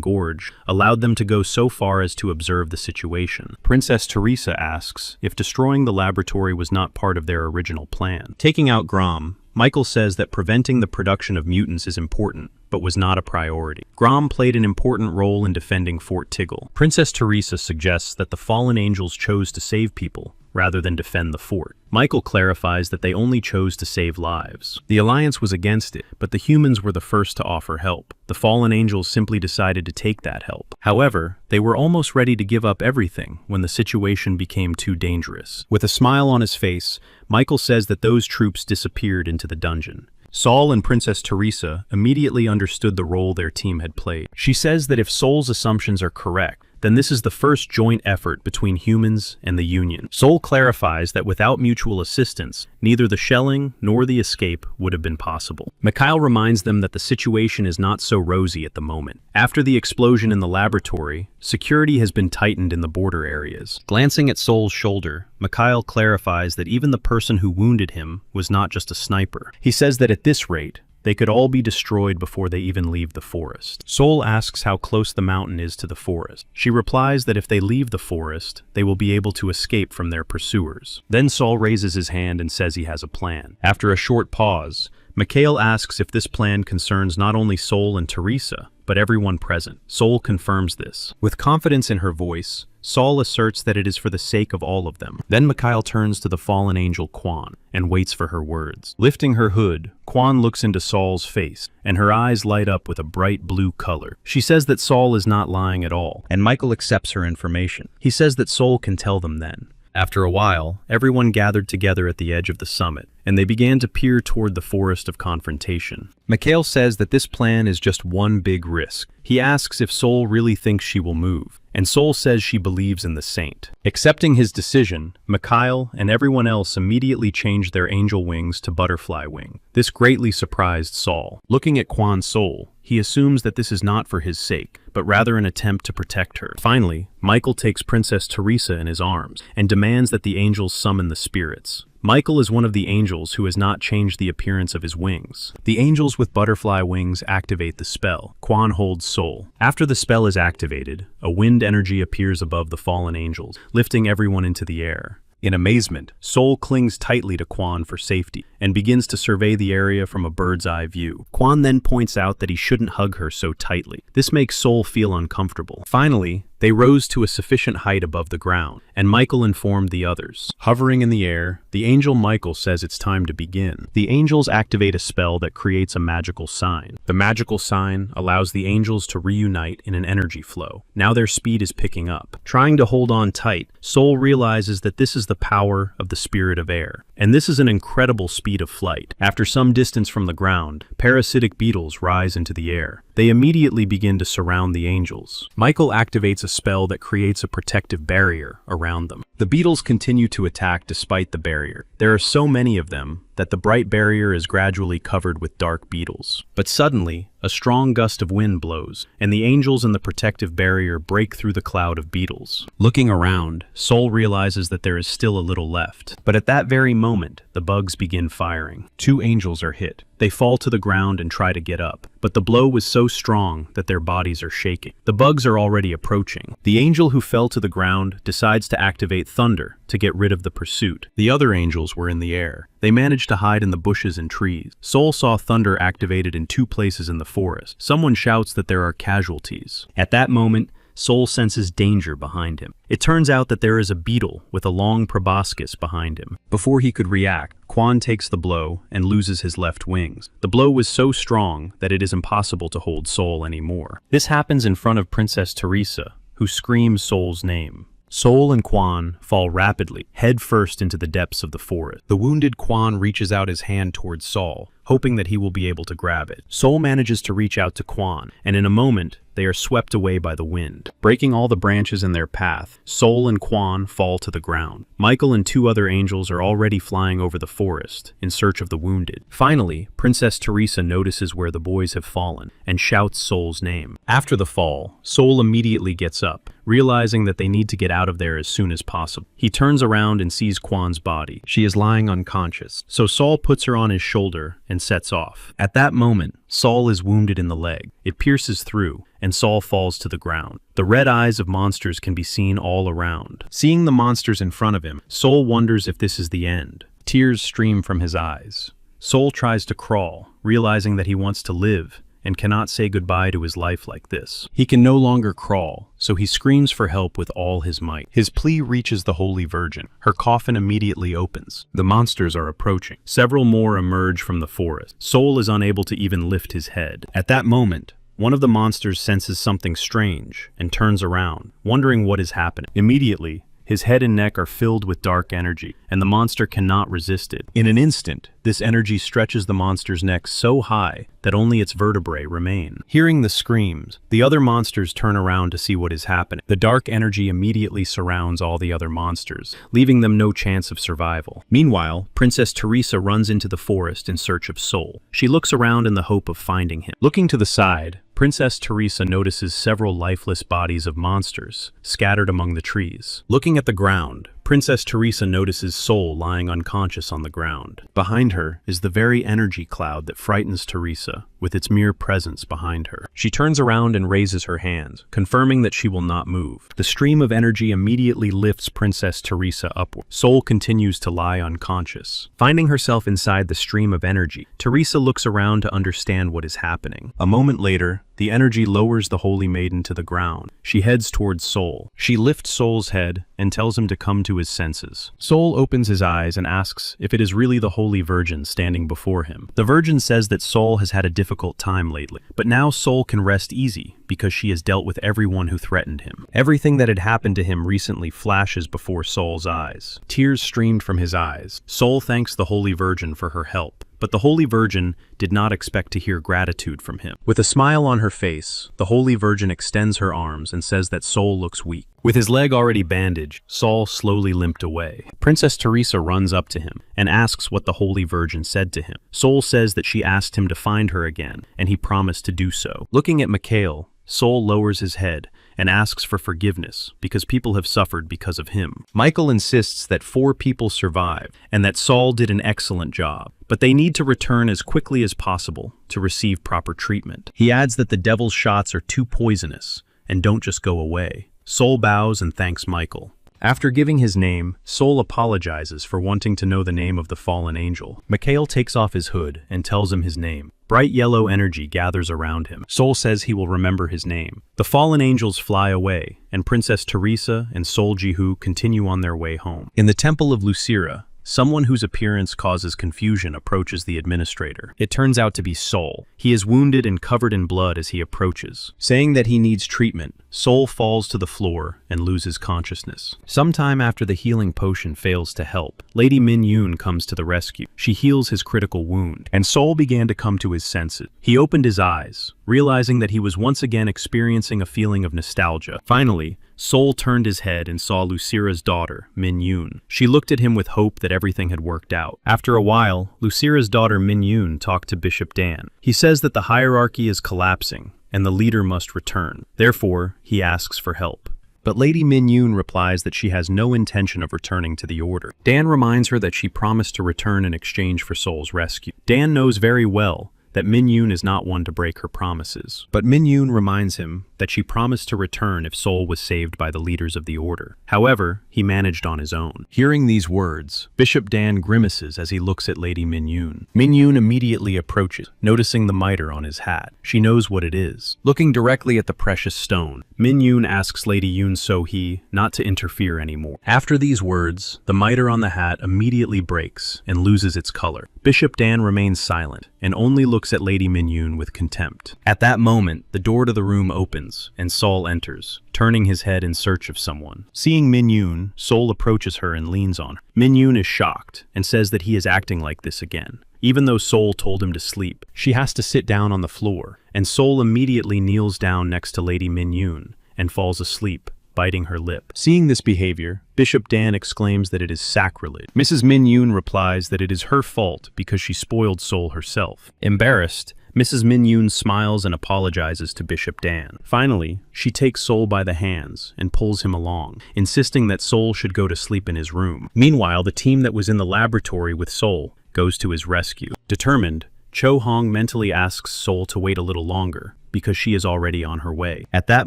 [SPEAKER 1] Gorge allowed them to go so far as to observe the situation. Princess Teresa asks if destroying the laboratory was not part of their original plan. Taking out Grom, Michael says that preventing the production of mutants is important, but was not a priority. Grom played an important role in defending Fort Tiggle. Princess Teresa suggests that the fallen angels chose to save people rather than defend the fort. Michael clarifies that they only chose to save lives. The Alliance was against it, but the humans were the first to offer help. The fallen angels simply decided to take that help. However, they were almost ready to give up everything when the situation became too dangerous. With a smile on his face, Michael says that those troops disappeared into the dungeon. Sol and Princess Teresa immediately understood the role their team had played. She says that if Sol's assumptions are correct, then this is the first joint effort between humans and the Union. Sol clarifies that without mutual assistance, neither the shelling nor the escape would have been possible. Mikhail reminds them that the situation is not so rosy at the moment. After the explosion in the laboratory, security has been tightened in the border areas. Glancing at Sol's shoulder, Mikhail clarifies that even the person who wounded him was not just a sniper. He says that at this rate, they could all be destroyed before they even leave the forest. Sol asks how close the mountain is to the forest. She replies that if they leave the forest, they will be able to escape from their pursuers. Then Sol raises his hand and says he has a plan. After a short pause, Mikhail asks if this plan concerns not only Sol and Teresa, but everyone present. Sol confirms this. With confidence in her voice, Sol asserts that it is for the sake of all of them. Then Mikhail turns to the fallen angel Quan and waits for her words. Lifting her hood, Quan looks into Sol's face, and her eyes light up with a bright blue color. She says that Sol is not lying at all, and Michael accepts her information. He says that Sol can tell them then. After a while, everyone gathered together at the edge of the summit, and they began to peer toward the forest of confrontation. Mikhail says that this plan is just one big risk. He asks if Sol really thinks she will move, and Sol says she believes in the saint. Accepting his decision, Mikhail and everyone else immediately changed their angel wings to butterfly wing. This greatly surprised Sol. Looking at Quan's soul, he assumes that this is not for his sake, but rather an attempt to protect her. Finally, Michael takes Princess Teresa in his arms and demands that the angels summon the spirits. Michael is one of the angels who has not changed the appearance of his wings. The angels with butterfly wings activate the spell. Quan holds Sol. After the spell is activated, a wind energy appears above the fallen angels, lifting everyone into the air. In amazement, Sol clings tightly to Quan for safety and begins to survey the area from a bird's-eye view. Quan then points out that he shouldn't hug her so tightly. This makes Sol feel uncomfortable. Finally, they rose to a sufficient height above the ground, and Michael informed the others. Hovering in the air, the angel Michael says it's time to begin. The angels activate a spell that creates a magical sign. The magical sign allows the angels to reunite in an energy flow. Now their speed is picking up. Trying to hold on tight, Sol realizes that this is the power of the spirit of air. And this is an incredible speed of flight. After some distance from the ground, parasitic beetles rise into the air. They immediately begin to surround the angels. Michael activates a spell that creates a protective barrier around them. The beetles continue to attack despite the barrier. There are so many of them that the bright barrier is gradually covered with dark beetles. But suddenly, a strong gust of wind blows, and the angels in the protective barrier break through the cloud of beetles. Looking around, Sol realizes that there is still a little left. But at that very moment, the bugs begin firing. 2 angels are hit. They fall to the ground and try to get up, but the blow was so strong that their bodies are shaking. The bugs are already approaching. The angel who fell to the ground decides to activate thunder to get rid of the pursuit. The other angels were in the air. They managed to hide in the bushes and trees. Sol saw thunder activated in 2 places in the forest. Someone shouts that there are casualties. At that moment, Sol senses danger behind him. It turns out that there is a beetle with a long proboscis behind him. Before he could react, Quan takes the blow and loses his left wings. The blow was so strong that it is impossible to hold Sol anymore. This happens in front of Princess Teresa, who screams Sol's name. Sol and Quan fall rapidly, head first into the depths of the forest. The wounded Quan reaches out his hand towards Sol, hoping that he will be able to grab it. Sol manages to reach out to Quan, and in a moment, they are swept away by the wind. Breaking all the branches in their path, Sol and Quan fall to the ground. Michael and 2 other angels are already flying over the forest in search of the wounded. Finally, Princess Teresa notices where the boys have fallen and shouts Sol's name. After the fall, Sol immediately gets up, realizing that they need to get out of there as soon as possible. He turns around and sees Quan's body. She is lying unconscious, so Sol puts her on his shoulder and sets off. At that moment, Saul is wounded in the leg. It pierces through, and Saul falls to the ground. The red eyes of monsters can be seen all around. Seeing the monsters in front of him, Saul wonders if this is the end. Tears stream from his eyes. Saul tries to crawl, realizing that he wants to live and cannot say goodbye to his life like this. He can no longer crawl, so he screams for help with all his might. His plea reaches the Holy Virgin. Her coffin immediately opens. The monsters are approaching. Several more emerge from the forest. Saul is unable to even lift his head. At that moment, one of the monsters senses something strange and turns around, wondering what is happening. Immediately, his head and neck are filled with dark energy, and the monster cannot resist it. In an instant, this energy stretches the monster's neck so high that only its vertebrae remain. Hearing the screams, the other monsters turn around to see what is happening. The dark energy immediately surrounds all the other monsters, leaving them no chance of survival. Meanwhile, Princess Teresa runs into the forest in search of Saul. She looks around in the hope of finding him. Looking to the side, Princess Teresa notices several lifeless bodies of monsters scattered among the trees. Looking at the ground, Princess Teresa notices Saul lying unconscious on the ground. Behind her is the very energy cloud that frightens Teresa with its mere presence behind her. She turns around and raises her hands, confirming that she will not move. The stream of energy immediately lifts Princess Teresa upward. Saul continues to lie unconscious. Finding herself inside the stream of energy, Teresa looks around to understand what is happening. A moment later, the energy lowers the Holy Maiden to the ground. She heads towards Saul. She lifts Saul's head and tells him to come to his senses. Saul opens his eyes and asks if it is really the Holy Virgin standing before him. The Virgin says that Saul has had a difficult time lately, but now Saul can rest easy because she has dealt with everyone who threatened him. Everything that had happened to him recently flashes before Saul's eyes. Tears streamed from his eyes. Saul thanks the Holy Virgin for her help. But the Holy Virgin did not expect to hear gratitude from him. With a smile on her face, the Holy Virgin extends her arms and says that Saul looks weak. With his leg already bandaged, Saul slowly limped away. Princess Teresa runs up to him and asks what the Holy Virgin said to him. Saul says that she asked him to find her again, and he promised to do so. Looking at Mikhail, Saul lowers his head and asks for forgiveness because people have suffered because of him. Michael insists that 4 people survived and that Saul did an excellent job, but they need to return as quickly as possible to receive proper treatment. He adds that the devil's shots are too poisonous and don't just go away. Saul bows and thanks Michael. After giving his name, Saul apologizes for wanting to know the name of the fallen angel. Mikhail takes off his hood and tells him his name. Bright yellow energy gathers around him. Saul says he will remember his name. The fallen angels fly away, and Princess Teresa and Sol Jihu continue on their way home. In the temple of Lucira, someone whose appearance causes confusion approaches the administrator. It turns out to be Saul. He is wounded and covered in blood as he approaches. Saying that he needs treatment, Saul falls to the floor and loses consciousness. Sometime after the healing potion fails to help, Lady Min Yoon comes to the rescue. She heals his critical wound, and Saul began to come to his senses. He opened his eyes, realizing that he was once again experiencing a feeling of nostalgia. Finally, Saul turned his head and saw Lucira's daughter, Min Yoon. She looked at him with hope that everything had worked out. After a while, Lucira's daughter Min Yoon talked to Bishop Dan. He says that the hierarchy is collapsing and the leader must return. Therefore, he asks for help. But Lady Min Yoon replies that she has no intention of returning to the order. Dan reminds her that she promised to return in exchange for Saul's rescue. Dan knows very well that Min Yoon is not one to break her promises. But Min Yoon reminds him that she promised to return if Saul was saved by the leaders of the order. However, he managed on his own. Hearing these words, Bishop Dan grimaces as he looks at Lady Min Yoon. Min Yoon immediately approaches, noticing the mitre on his hat. She knows what it is. Looking directly at the precious stone, Min Yoon asks Lady Yoon So-hee not to interfere anymore. After these words, the mitre on the hat immediately breaks and loses its color. Bishop Dan remains silent and only looks at Lady Min Yoon with contempt. At that moment, the door to the room opens and Saul enters, turning his head in search of someone. Seeing Min Yoon, Saul approaches her and leans on her. Min Yoon is shocked and says that he is acting like this again. Even though Saul told him to sleep, she has to sit down on the floor, and Saul immediately kneels down next to Lady Min Yoon and falls asleep, biting her lip. Seeing this behavior, Bishop Dan exclaims that it is sacrilege. Mrs. Min Yoon replies that it is her fault because she spoiled Saul herself. Embarrassed, Mrs. Min Yoon smiles and apologizes to Bishop Dan. Finally, she takes Saul by the hands and pulls him along, insisting that Saul should go to sleep in his room. Meanwhile, the team that was in the laboratory with Saul goes to his rescue. Determined, Cho Hong mentally asks Sol to wait a little longer, because she is already on her way. At that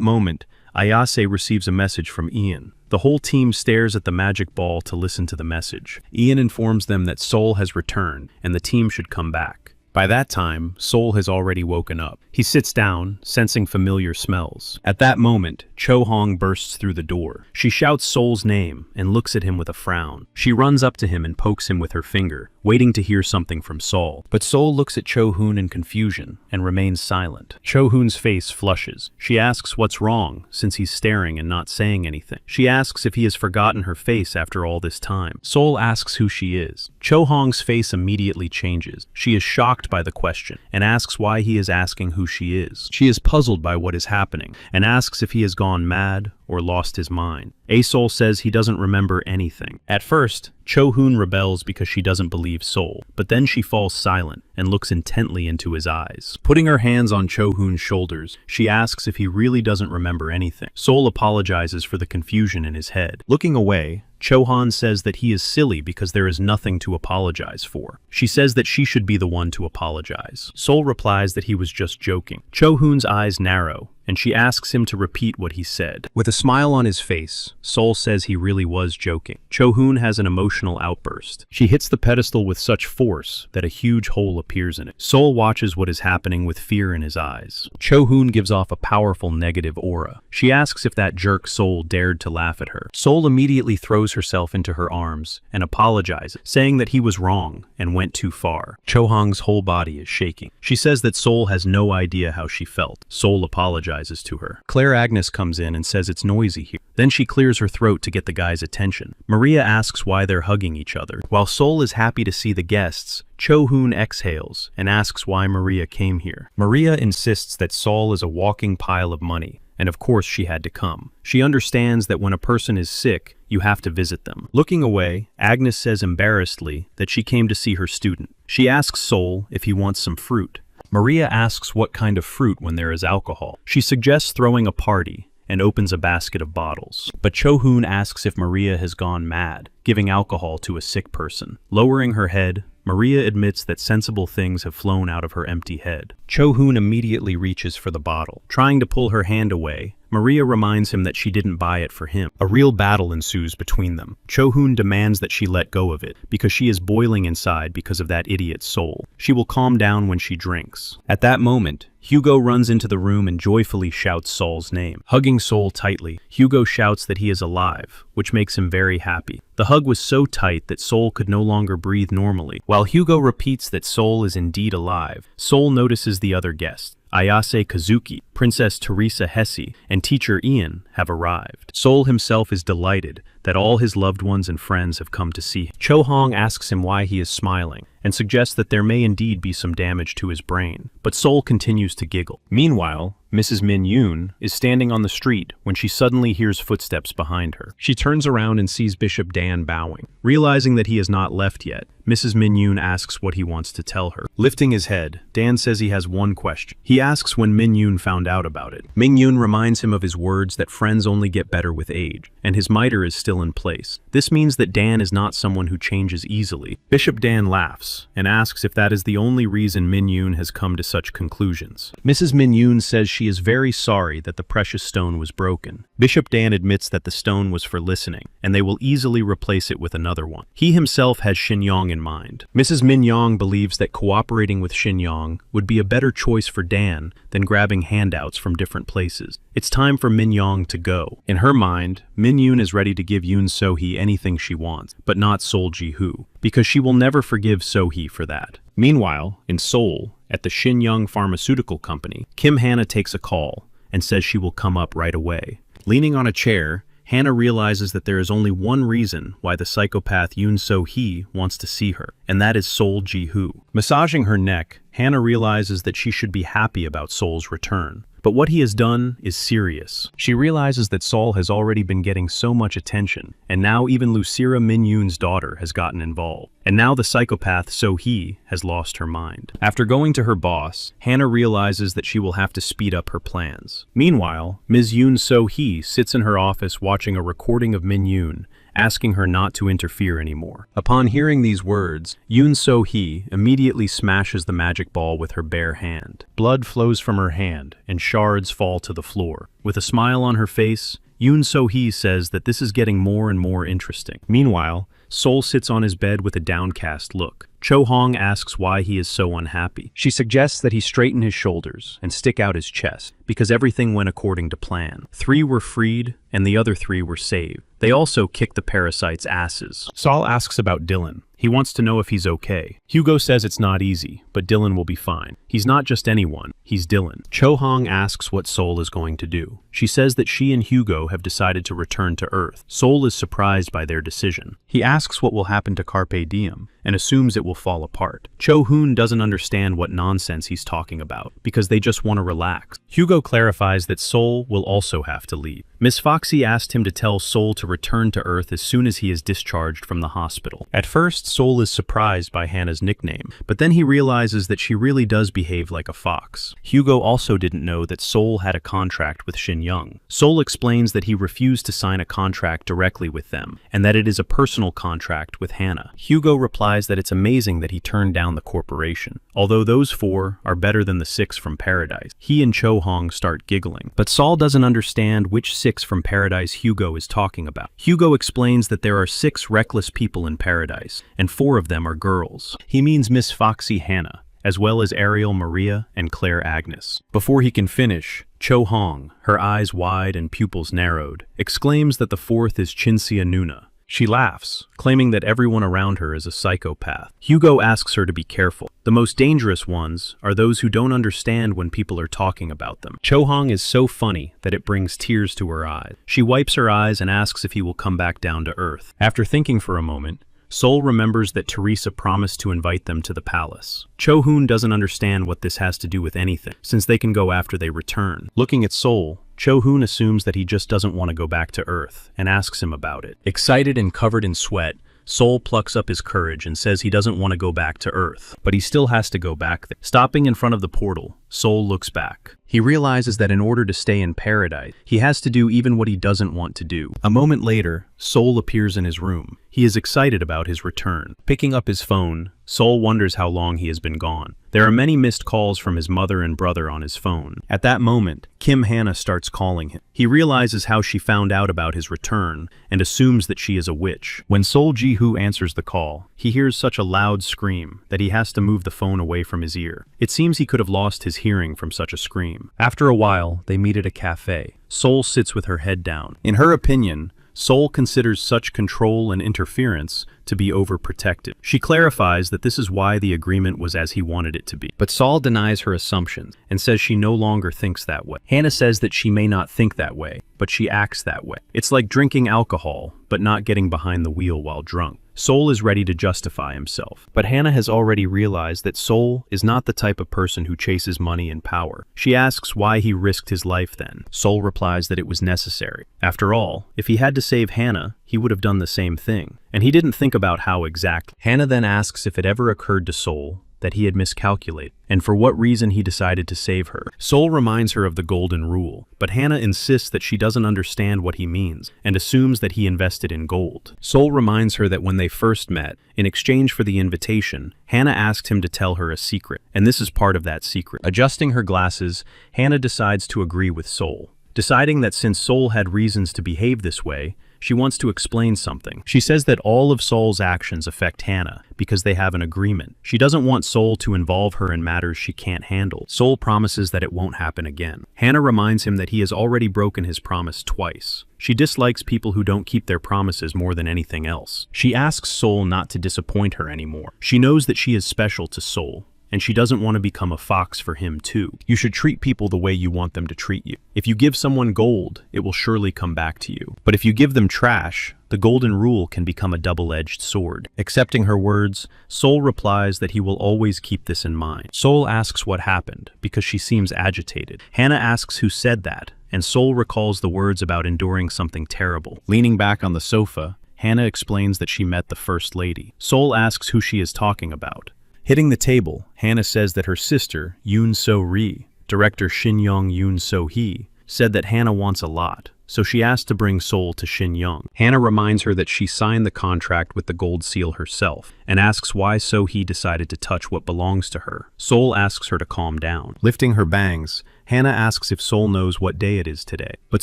[SPEAKER 1] moment, Ayase receives a message from Ian. The whole team stares at the magic ball to listen to the message. Ian informs them that Sol has returned, and the team should come back. By that time, Sol has already woken up. He sits down, sensing familiar smells. At that moment, Cho Hong bursts through the door. She shouts Sol's name and looks at him with a frown. She runs up to him and pokes him with her finger, waiting to hear something from Sol. But Sol looks at Cho Hoon in confusion and remains silent. Cho Hoon's face flushes. She asks what's wrong, since he's staring and not saying anything. She asks if he has forgotten her face after all this time. Sol asks who she is. Cho Hong's face immediately changes. She is shocked by the question and asks why he is asking who she is. She is puzzled by what is happening and asks if he has gone mad or lost his mind. Sol says he doesn't remember anything. At first, Cho Hoon rebels because she doesn't believe Sol, but then she falls silent and looks intently into his eyes. Putting her hands on Cho Hoon's shoulders, she asks if he really doesn't remember anything. Sol apologizes for the confusion in his head. Looking away, Cho Han says that he is silly because there is nothing to apologize for. She says that she should be the one to apologize. Sol replies that he was just joking. Cho Hoon's eyes narrow, and she asks him to repeat what he said. With a smile on his face, Sol says he really was joking. Cho Hoon has an emotional outburst. She hits the pedestal with such force that a huge hole appears in it. Sol watches what is happening with fear in his eyes. Cho Hoon gives off a powerful negative aura. She asks if that jerk Sol dared to laugh at her. Sol immediately throws herself into her arms and apologizes, saying that he was wrong and went too far. Cho Hong's whole body is shaking. She says that Sol has no idea how she felt. Sol apologizes to her. Claire Agnes comes in and says it's noisy here. Then she clears her throat to get the guy's attention. Maria asks why they're hugging each other. While Sol is happy to see the guests, Cho Hoon exhales and asks why Maria came here. Maria insists that Sol is a walking pile of money, and of course she had to come. She understands that when a person is sick, you have to visit them. Looking away, Agnes says embarrassedly that she came to see her student. She asks Sol if he wants some fruit. Maria asks what kind of fruit when there is alcohol. She suggests throwing a party and opens a basket of bottles. But Cho Hoon asks if Maria has gone mad, giving alcohol to a sick person. Lowering her head, Maria admits that sensible things have flown out of her empty head. Cho Hoon immediately reaches for the bottle. Trying to pull her hand away, Maria reminds him that she didn't buy it for him. A real battle ensues between them. Cho Hoon demands that she let go of it, because she is boiling inside because of that idiot Sol. She will calm down when she drinks. At that moment, Hugo runs into the room and joyfully shouts Sol's name. Hugging Sol tightly, Hugo shouts that he is alive, which makes him very happy. The hug was so tight that Sol could no longer breathe normally. While Hugo repeats that Sol is indeed alive, Sol notices the other guests. Ayase Kazuki, Princess Teresa Hesse, and teacher Ian have arrived. Sol himself is delighted that all his loved ones and friends have come to see him. Cho Hong asks him why he is smiling, and suggests that there may indeed be some damage to his brain, but Sol continues to giggle. Meanwhile, Mrs. Min Yoon is standing on the street when she suddenly hears footsteps behind her. She turns around and sees Bishop Dan bowing. Realizing that he has not left yet, Mrs. Min Yoon asks what he wants to tell her. Lifting his head, Dan says he has one question. He asks when Min Yoon found out about it. Min Yoon reminds him of his words that friends only get better with age, and his mitre is still in place. This means that Dan is not someone who changes easily. Bishop Dan laughs and asks if that is the only reason Min Yoon has come to such conclusions. Mrs. Min Yoon says she is very sorry that the precious stone was broken. Bishop Dan admits that the stone was for listening, and they will easily replace it with another one. He himself has Shin Yong in mind. Mrs. Min Yong believes that cooperating with Shin Yong would be a better choice for Dan than grabbing handouts from different places. It's time for Min Yong to go. In her mind, Min Yoon is ready to give Yoon So-hee anything she wants, but not Sol Ji-hoo, because she will never forgive So-hee for that. Meanwhile, in Seoul, at the Shin Young Pharmaceutical Company, Kim Hannah takes a call and says she will come up right away. Leaning on a chair, Hannah realizes that there is only one reason why the psychopath Yoon So-hee wants to see her, and that is Sol Ji-hoo. Massaging her neck, Hannah realizes that she should be happy about Sol's return. But what he has done is serious. She realizes that Sol has already been getting so much attention, and now even Lucira Min Yoon's daughter has gotten involved. And now the psychopath So-hee has lost her mind. After going to her boss, Hannah realizes that she will have to speed up her plans. Meanwhile, Ms. Yoon So-hee sits in her office watching a recording of Min Yoon, asking her not to interfere anymore. Upon hearing these words, Yoon So-hee immediately smashes the magic ball with her bare hand. Blood flows from her hand, and shards fall to the floor. With a smile on her face, Yoon So-hee says that this is getting more and more interesting. Meanwhile, Sol sits on his bed with a downcast look. Cho-hong asks why he is so unhappy. She suggests that he straighten his shoulders and stick out his chest, because everything went according to plan. 3 were freed, and the other 3 were saved. They also kicked the parasites' asses. Sol asks about Dylan. He wants to know if he's okay. Hugo says it's not easy, but Dylan will be fine. He's not just anyone, he's Dylan. Cho-hong asks what Sol is going to do. She says that she and Hugo have decided to return to Earth. Sol is surprised by their decision. He asks what will happen to Carpe Diem, and assumes it will fall apart. Cho-hoon doesn't understand what nonsense he's talking about, because they just want to relax. Hugo clarifies that Sol will also have to leave. Miss Foxy asked him to tell Sol to return to Earth as soon as he is discharged from the hospital. At first, Sol is surprised by Hannah's nickname, but then he realizes that she really does behave like a fox. Hugo also didn't know that Sol had a contract with Shin Young. Sol explains that he refused to sign a contract directly with them, and that it is a personal contract with Hannah. Hugo replies that it's amazing that he turned down the corporation. Although those 4 are better than the 6 from Paradise, he and Cho-hong start giggling. But Sol doesn't understand which 6 from Paradise Hugo is talking about. Hugo explains that there are 6 reckless people in Paradise, and 4 of them are girls. He means Miss Foxy Hannah, as well as Ariel Maria and Claire Agnes. Before he can finish, Cho-hong, her eyes wide and pupils narrowed, exclaims that the 4th is Chinsia Nuna. She laughs, claiming that everyone around her is a psychopath. Hugo asks her to be careful. The most dangerous ones are those who don't understand when people are talking about them. Cho-hong is so funny that it brings tears to her eyes. She wipes her eyes and asks if he will come back down to Earth. After thinking for a moment, Sol remembers that Teresa promised to invite them to the palace. Cho-hoon doesn't understand what this has to do with anything, since they can go after they return. Looking at Sol, Cho-hoon assumes that he just doesn't want to go back to Earth, and asks him about it. Excited and covered in sweat, Sol plucks up his courage and says he doesn't want to go back to Earth, but he still has to go back there. Stopping in front of the portal, Sol looks back. He realizes that in order to stay in Paradise, he has to do even what he doesn't want to do. A moment later, Sol appears in his room. He is excited about his return. Picking up his phone, Sol wonders how long he has been gone. There are many missed calls from his mother and brother on his phone. At that moment, Kim Hannah starts calling him. He realizes how she found out about his return and assumes that she is a witch. When Sol Ji-hoo answers the call, he hears such a loud scream that he has to move the phone away from his ear. It seems he could have lost his hearing from such a scream. After a while, they meet at a cafe. Sol sits with her head down. In her opinion, Sol considers such control and interference to be overprotective. She clarifies that this is why the agreement was as he wanted it to be. But Sol denies her assumptions and says she no longer thinks that way. Hannah says that she may not think that way, but she acts that way. It's like drinking alcohol, but not getting behind the wheel while drunk. Sol is ready to justify himself, but Hannah has already realized that Sol is not the type of person who chases money and power. She asks why he risked his life then. Sol replies that it was necessary. After all, if he had to save Hannah, he would have done the same thing, and he didn't think about how exactly. Hannah then asks if it ever occurred to Sol that he had miscalculated, and for what reason he decided to save her. Sol reminds her of the golden rule, but Hannah insists that she doesn't understand what he means, and assumes that he invested in gold. Sol reminds her that when they first met, in exchange for the invitation, Hannah asked him to tell her a secret, and this is part of that secret. Adjusting her glasses, Hannah decides to agree with Sol, deciding that since Sol had reasons to behave this way, she wants to explain something. She says that all of Sol's actions affect Hannah because they have an agreement. She doesn't want Sol to involve her in matters she can't handle. Sol promises that it won't happen again. Hannah reminds him that he has already broken his promise twice. She dislikes people who don't keep their promises more than anything else. She asks Sol not to disappoint her anymore. She knows that she is special to Sol, and she doesn't want to become a fox for him too. You should treat people the way you want them to treat you. If you give someone gold, it will surely come back to you. But if you give them trash, the golden rule can become a double-edged sword. Accepting her words, Sol replies that he will always keep this in mind. Sol asks what happened, because she seems agitated. Hannah asks who said that, and Sol recalls the words about enduring something terrible. Leaning back on the sofa, Hannah explains that she met the First Lady. Sol asks who she is talking about. Hitting the table, Hannah says that her sister, Yoon So-ri, director Shin Young Yoon So-hee, said that Hannah wants a lot, so she asks to bring Sol to Shin Young. Hannah reminds her that she signed the contract with the gold seal herself, and asks why So-hee decided to touch what belongs to her. Sol asks her to calm down. Lifting her bangs, Hannah asks if Sol knows what day it is today, but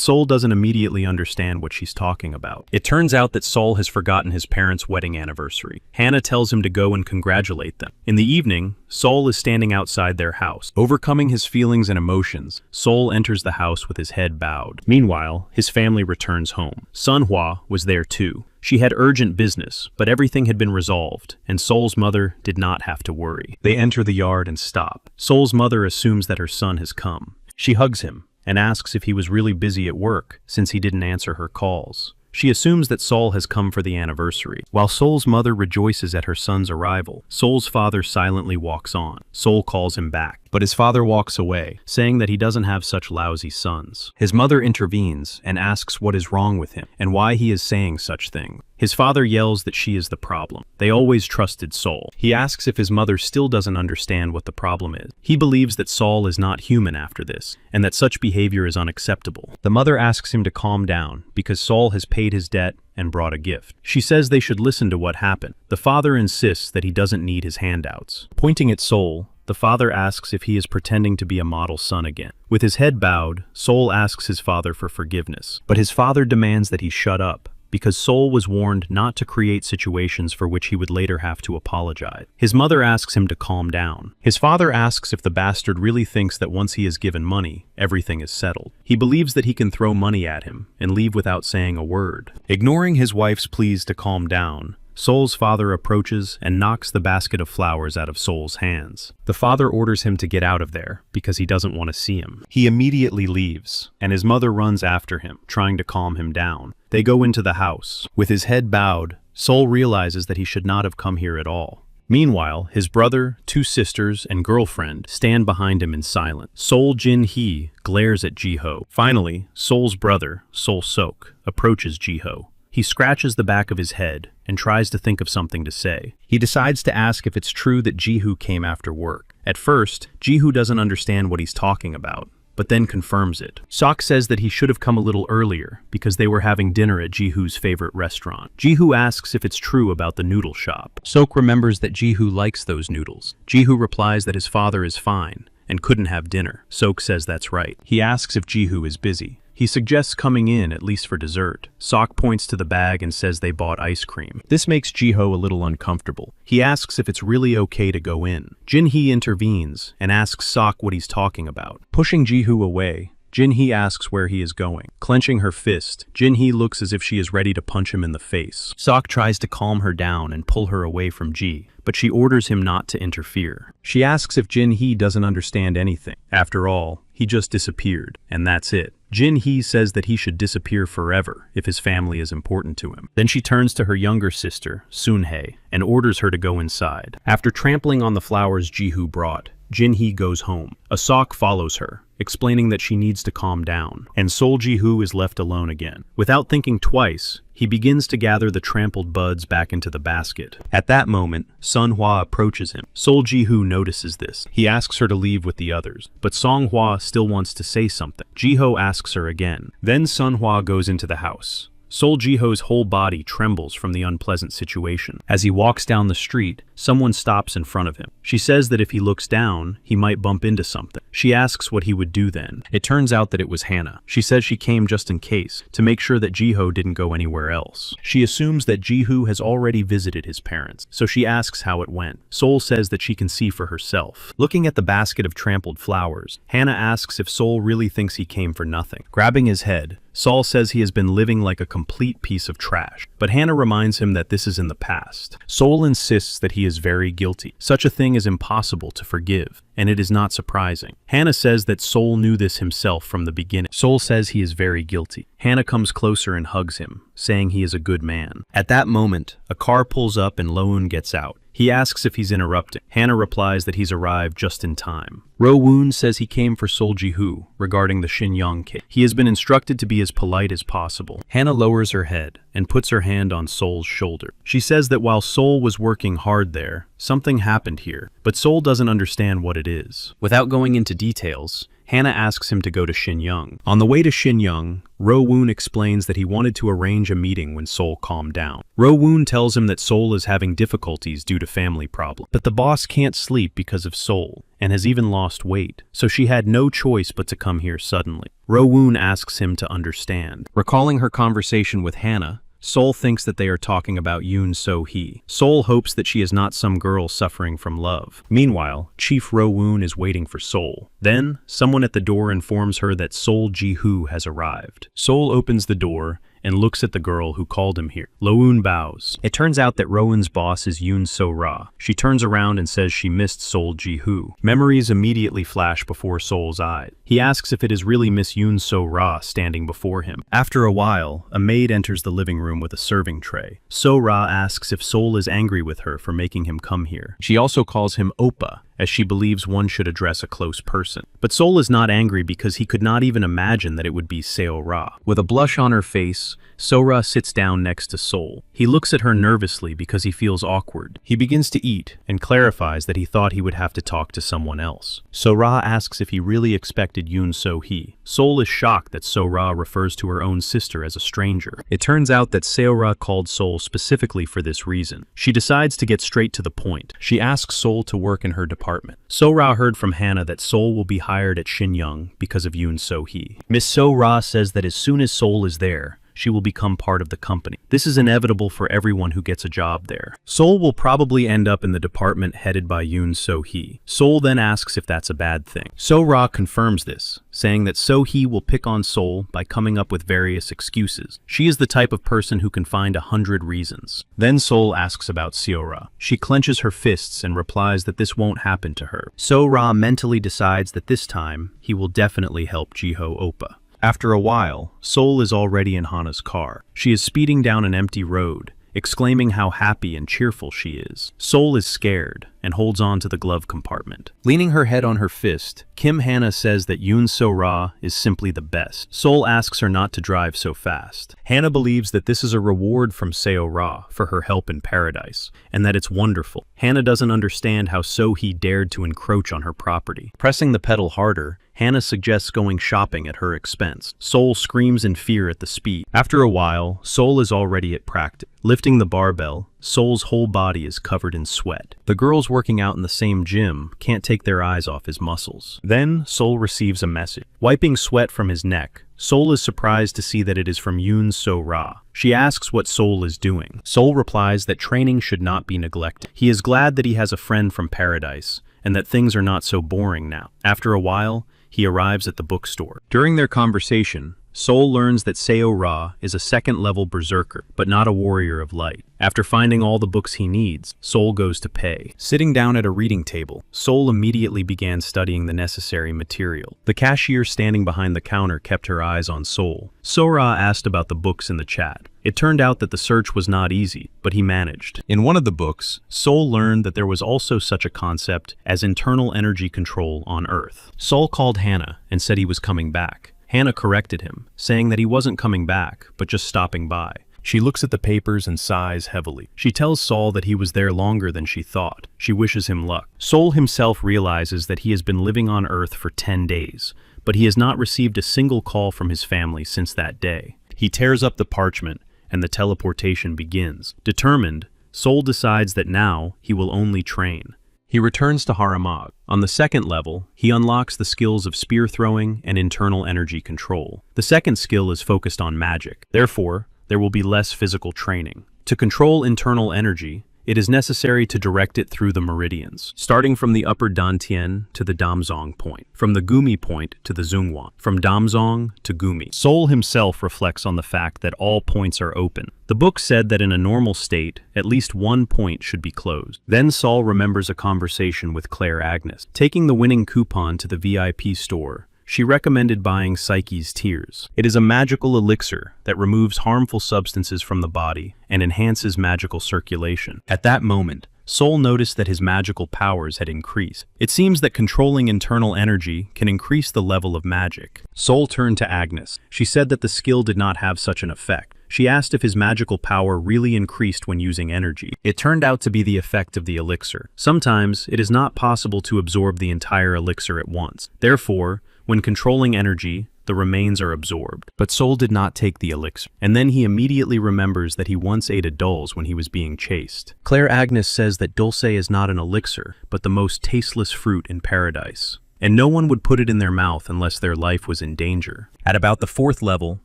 [SPEAKER 1] Sol doesn't immediately understand what she's talking about. It turns out that Sol has forgotten his parents' wedding anniversary. Hannah tells him to go and congratulate them. In the evening, Sol is standing outside their house. Overcoming his feelings and emotions, Sol enters the house with his head bowed. Meanwhile, his family returns home. Sunhwa was there too. She had urgent business, but everything had been resolved, and Sol's mother did not have to worry. They enter the yard and stop. Sol's mother assumes that her son has come. She hugs him and asks if he was really busy at work since he didn't answer her calls. She assumes that Sol has come for the anniversary. While Sol's mother rejoices at her son's arrival, Sol's father silently walks on. Sol calls him back, but his father walks away, saying that he doesn't have such lousy sons. His mother intervenes and asks what is wrong with him and why he is saying such things. His father yells that she is the problem. They always trusted Sol. He asks if his mother still doesn't understand what the problem is. He believes that Sol is not human after this, and that such behavior is unacceptable. The mother asks him to calm down because Sol has paid his debt and brought a gift. She says they should listen to what happened. The father insists that he doesn't need his handouts. Pointing at Sol, the father asks if he is pretending to be a model son again. With his head bowed, Sol asks his father for forgiveness, but his father demands that he shut up, because Sol was warned not to create situations for which he would later have to apologize. His mother asks him to calm down. His father asks if the bastard really thinks that once he is given money, everything is settled. He believes that he can throw money at him and leave without saying a word. Ignoring his wife's pleas to calm down, Sol's father approaches and knocks the basket of flowers out of Sol's hands. The father orders him to get out of there because he doesn't want to see him. He immediately leaves, and his mother runs after him, trying to calm him down. They go into the house. With his head bowed, Sol realizes that he should not have come here at all. Meanwhile, his brother, two sisters, and girlfriend stand behind him in silence. Sol Jin-hee glares at Ji-ho. Finally, Sol's brother, Sol Sok, approaches Ji-ho. He scratches the back of his head and tries to think of something to say. He decides to ask if it's true that Ji-ho came after work. At first, Ji-ho doesn't understand what he's talking about, but then confirms it. Sok says that he should have come a little earlier because they were having dinner at Ji-ho's favorite restaurant. Ji-ho asks if it's true about the noodle shop. Sok remembers that Ji-ho likes those noodles. Ji-ho replies that his father is fine and couldn't have dinner. Sok says that's right. He asks if Ji-ho is busy. He suggests coming in, at least for dessert. Sok points to the bag and says they bought ice cream. This makes Ji-ho a little uncomfortable. He asks if it's really okay to go in. Jin-hee intervenes and asks Sok what he's talking about. Pushing Ji-ho away, Jin-hee asks where he is going. Clenching her fist, Jin-hee looks as if she is ready to punch him in the face. Sok tries to calm her down and pull her away from Ji, but she orders him not to interfere. She asks if Jin-hee doesn't understand anything. After all, he just disappeared, and that's it. Jin-hee says that he should disappear forever if his family is important to him. Then she turns to her younger sister, Sun-hee, and orders her to go inside. After trampling on the flowers Ji-ho brought, Jin-hee goes home. Sok follows her, explaining that she needs to calm down, and Sol Ji-ho is left alone again. Without thinking twice, he begins to gather the trampled buds back into the basket. At that moment, Sunhwa approaches him. Sol Ji-ho notices this. He asks her to leave with the others, but Songhwa still wants to say something. Ji-ho asks her again. Then Sunhwa goes into the house. Sol Ji-ho's whole body trembles from the unpleasant situation. As he walks down the street, someone stops in front of him. She says that if he looks down, he might bump into something. She asks what he would do then. It turns out that it was Hannah. She says she came just in case, to make sure that Ji-ho didn't go anywhere else. She assumes that Ji-ho has already visited his parents, so she asks how it went. Sol says that she can see for herself. Looking at the basket of trampled flowers, Hannah asks if Sol really thinks he came for nothing. Grabbing his head, Sol says he has been living like a complete piece of trash, but Hannah reminds him that this is in the past. Sol insists that he is very guilty. Such a thing is impossible to forgive, and it is not surprising. Hannah says that Sol knew this himself from the beginning. Sol says he is very guilty. Hannah comes closer and hugs him, saying he is a good man. At that moment, a car pulls up and Lo-eun gets out. He asks if he's interrupting. Hannah replies that he's arrived just in time. Ro-woon says he came for Sol Ji-ho regarding the Shin Young case. He has been instructed to be as polite as possible. Hannah lowers her head and puts her hand on Sol's shoulder. She says that while Sol was working hard there, something happened here, but Sol doesn't understand what it is. Without going into details, Hannah asks him to go to Xingyang. On the way to Xingyang, Ro-woon explains that he wanted to arrange a meeting when Sol calmed down. Ro-woon tells him that Sol is having difficulties due to family problems, but the boss can't sleep because of Sol, and has even lost weight, so she had no choice but to come here suddenly. Ro-woon asks him to understand. Recalling her conversation with Hannah, Sol thinks that they are talking about Yoon So-hee. Sol hopes that she is not some girl suffering from love. Meanwhile, Chief Ro-woon is waiting for Sol. Then, someone at the door informs her that Sol Ji-hoo has arrived. Sol opens the door and looks at the girl who called him here. Ro-woon bows. It turns out that Ro-woon's boss is Yoon So-ra. She turns around and says she missed Sol Ji-hoo. Memories immediately flash before Sol's eyes. He asks if it is really Miss Yoon So-ra standing before him. After a while, a maid enters the living room with a serving tray. So-ra asks if Sol is angry with her for making him come here. She also calls him Oppa, as she believes one should address a close person. But Sol is not angry because he could not even imagine that it would be Seo-ra. With a blush on her face, So-ra sits down next to Sol. He looks at her nervously because he feels awkward. He begins to eat and clarifies that he thought he would have to talk to someone else. So-ra asks if he really expected Yoon So-hee. Sol is shocked that So-ra refers to her own sister as a stranger. It turns out that Seo-ra called Sol specifically for this reason. She decides to get straight to the point. She asks Sol to work in her department. So-ra heard from Hannah that Sol will be hired at Xingyang because of Yoon So-hee. Miss So-ra says that as soon as Sol is there, she will become part of the company. This is inevitable for everyone who gets a job there. Sol will probably end up in the department headed by Yoon So-hee. Sol then asks if that's a bad thing. So-ra confirms this, saying that So-hee will pick on Sol by coming up with various excuses. She is the type of person who can find 100 reasons. Then Sol asks about Seo-ra. She clenches her fists and replies that this won't happen to her. So-ra mentally decides that this time, he will definitely help Jiho Oppa. After a while, Sol is already in Hana's car. She is speeding down an empty road, exclaiming how happy and cheerful she is. Sol is scared and holds on to the glove compartment. Leaning her head on her fist, Kim Hannah says that Yoon So-ra is simply the best. Sol asks her not to drive so fast. Hannah believes that this is a reward from Seo-ra for her help in paradise, and that it's wonderful. Hannah doesn't understand how So-hee dared to encroach on her property. Pressing the pedal harder, Hannah suggests going shopping at her expense. Sol screams in fear at the speed. After a while, Sol is already at practice. Lifting the barbell, Sol's whole body is covered in sweat. The girls working out in the same gym can't take their eyes off his muscles. Then, Sol receives a message. Wiping sweat from his neck, Sol is surprised to see that it is from Yoon So-ra. She asks what Sol is doing. Sol replies that training should not be neglected. He is glad that he has a friend from paradise, and that things are not so boring now. After a while, he arrives at the bookstore. During their conversation, Sol learns that Seo-ra is a second-level berserker, but not a warrior of light. After finding all the books he needs, Sol goes to pay. Sitting down at a reading table, Sol immediately began studying the necessary material. The cashier standing behind the counter kept her eyes on Sol. So-ra asked about the books in the chat. It turned out that the search was not easy, but he managed. In one of the books, Sol learned that there was also such a concept as internal energy control on Earth. Sol called Hannah and said he was coming back. Hannah corrected him, saying that he wasn't coming back, but just stopping by. She looks at the papers and sighs heavily. She tells Sol that he was there longer than she thought. She wishes him luck. Sol himself realizes that he has been living on Earth for 10 days, but he has not received a single call from his family since that day. He tears up the parchment, and the teleportation begins. Determined, Sol decides that now he will only train. He returns to Haramag. On the second level, he unlocks the skills of spear throwing and internal energy control. The second skill is focused on magic. Therefore, there will be less physical training. To control internal energy, it is necessary to direct it through the meridians, starting from the upper Dantian to the Damzong point, from the Gumi point to the Zhongwan, from Damzong to Gumi. Sol himself reflects on the fact that all points are open. The book said that in a normal state, at least one point should be closed. Then Sol remembers a conversation with Claire Agnes. Taking the winning coupon to the VIP store, she recommended buying Psyche's Tears. It is a magical elixir that removes harmful substances from the body and enhances magical circulation. At that moment, Sol noticed that his magical powers had increased. It seems that controlling internal energy can increase the level of magic. Sol turned to Agnes. She said that the skill did not have such an effect. She asked if his magical power really increased when using energy. It turned out to be the effect of the elixir. Sometimes, it is not possible to absorb the entire elixir at once. Therefore, When controlling energy, the remains are absorbed. But Soul did not take the elixir, and then he immediately remembers that he once ate a dulce when he was being chased. Claire Agnes says that dulce is not an elixir, but the most tasteless fruit in paradise, and no one would put it in their mouth unless their life was in danger. At about the 4th level,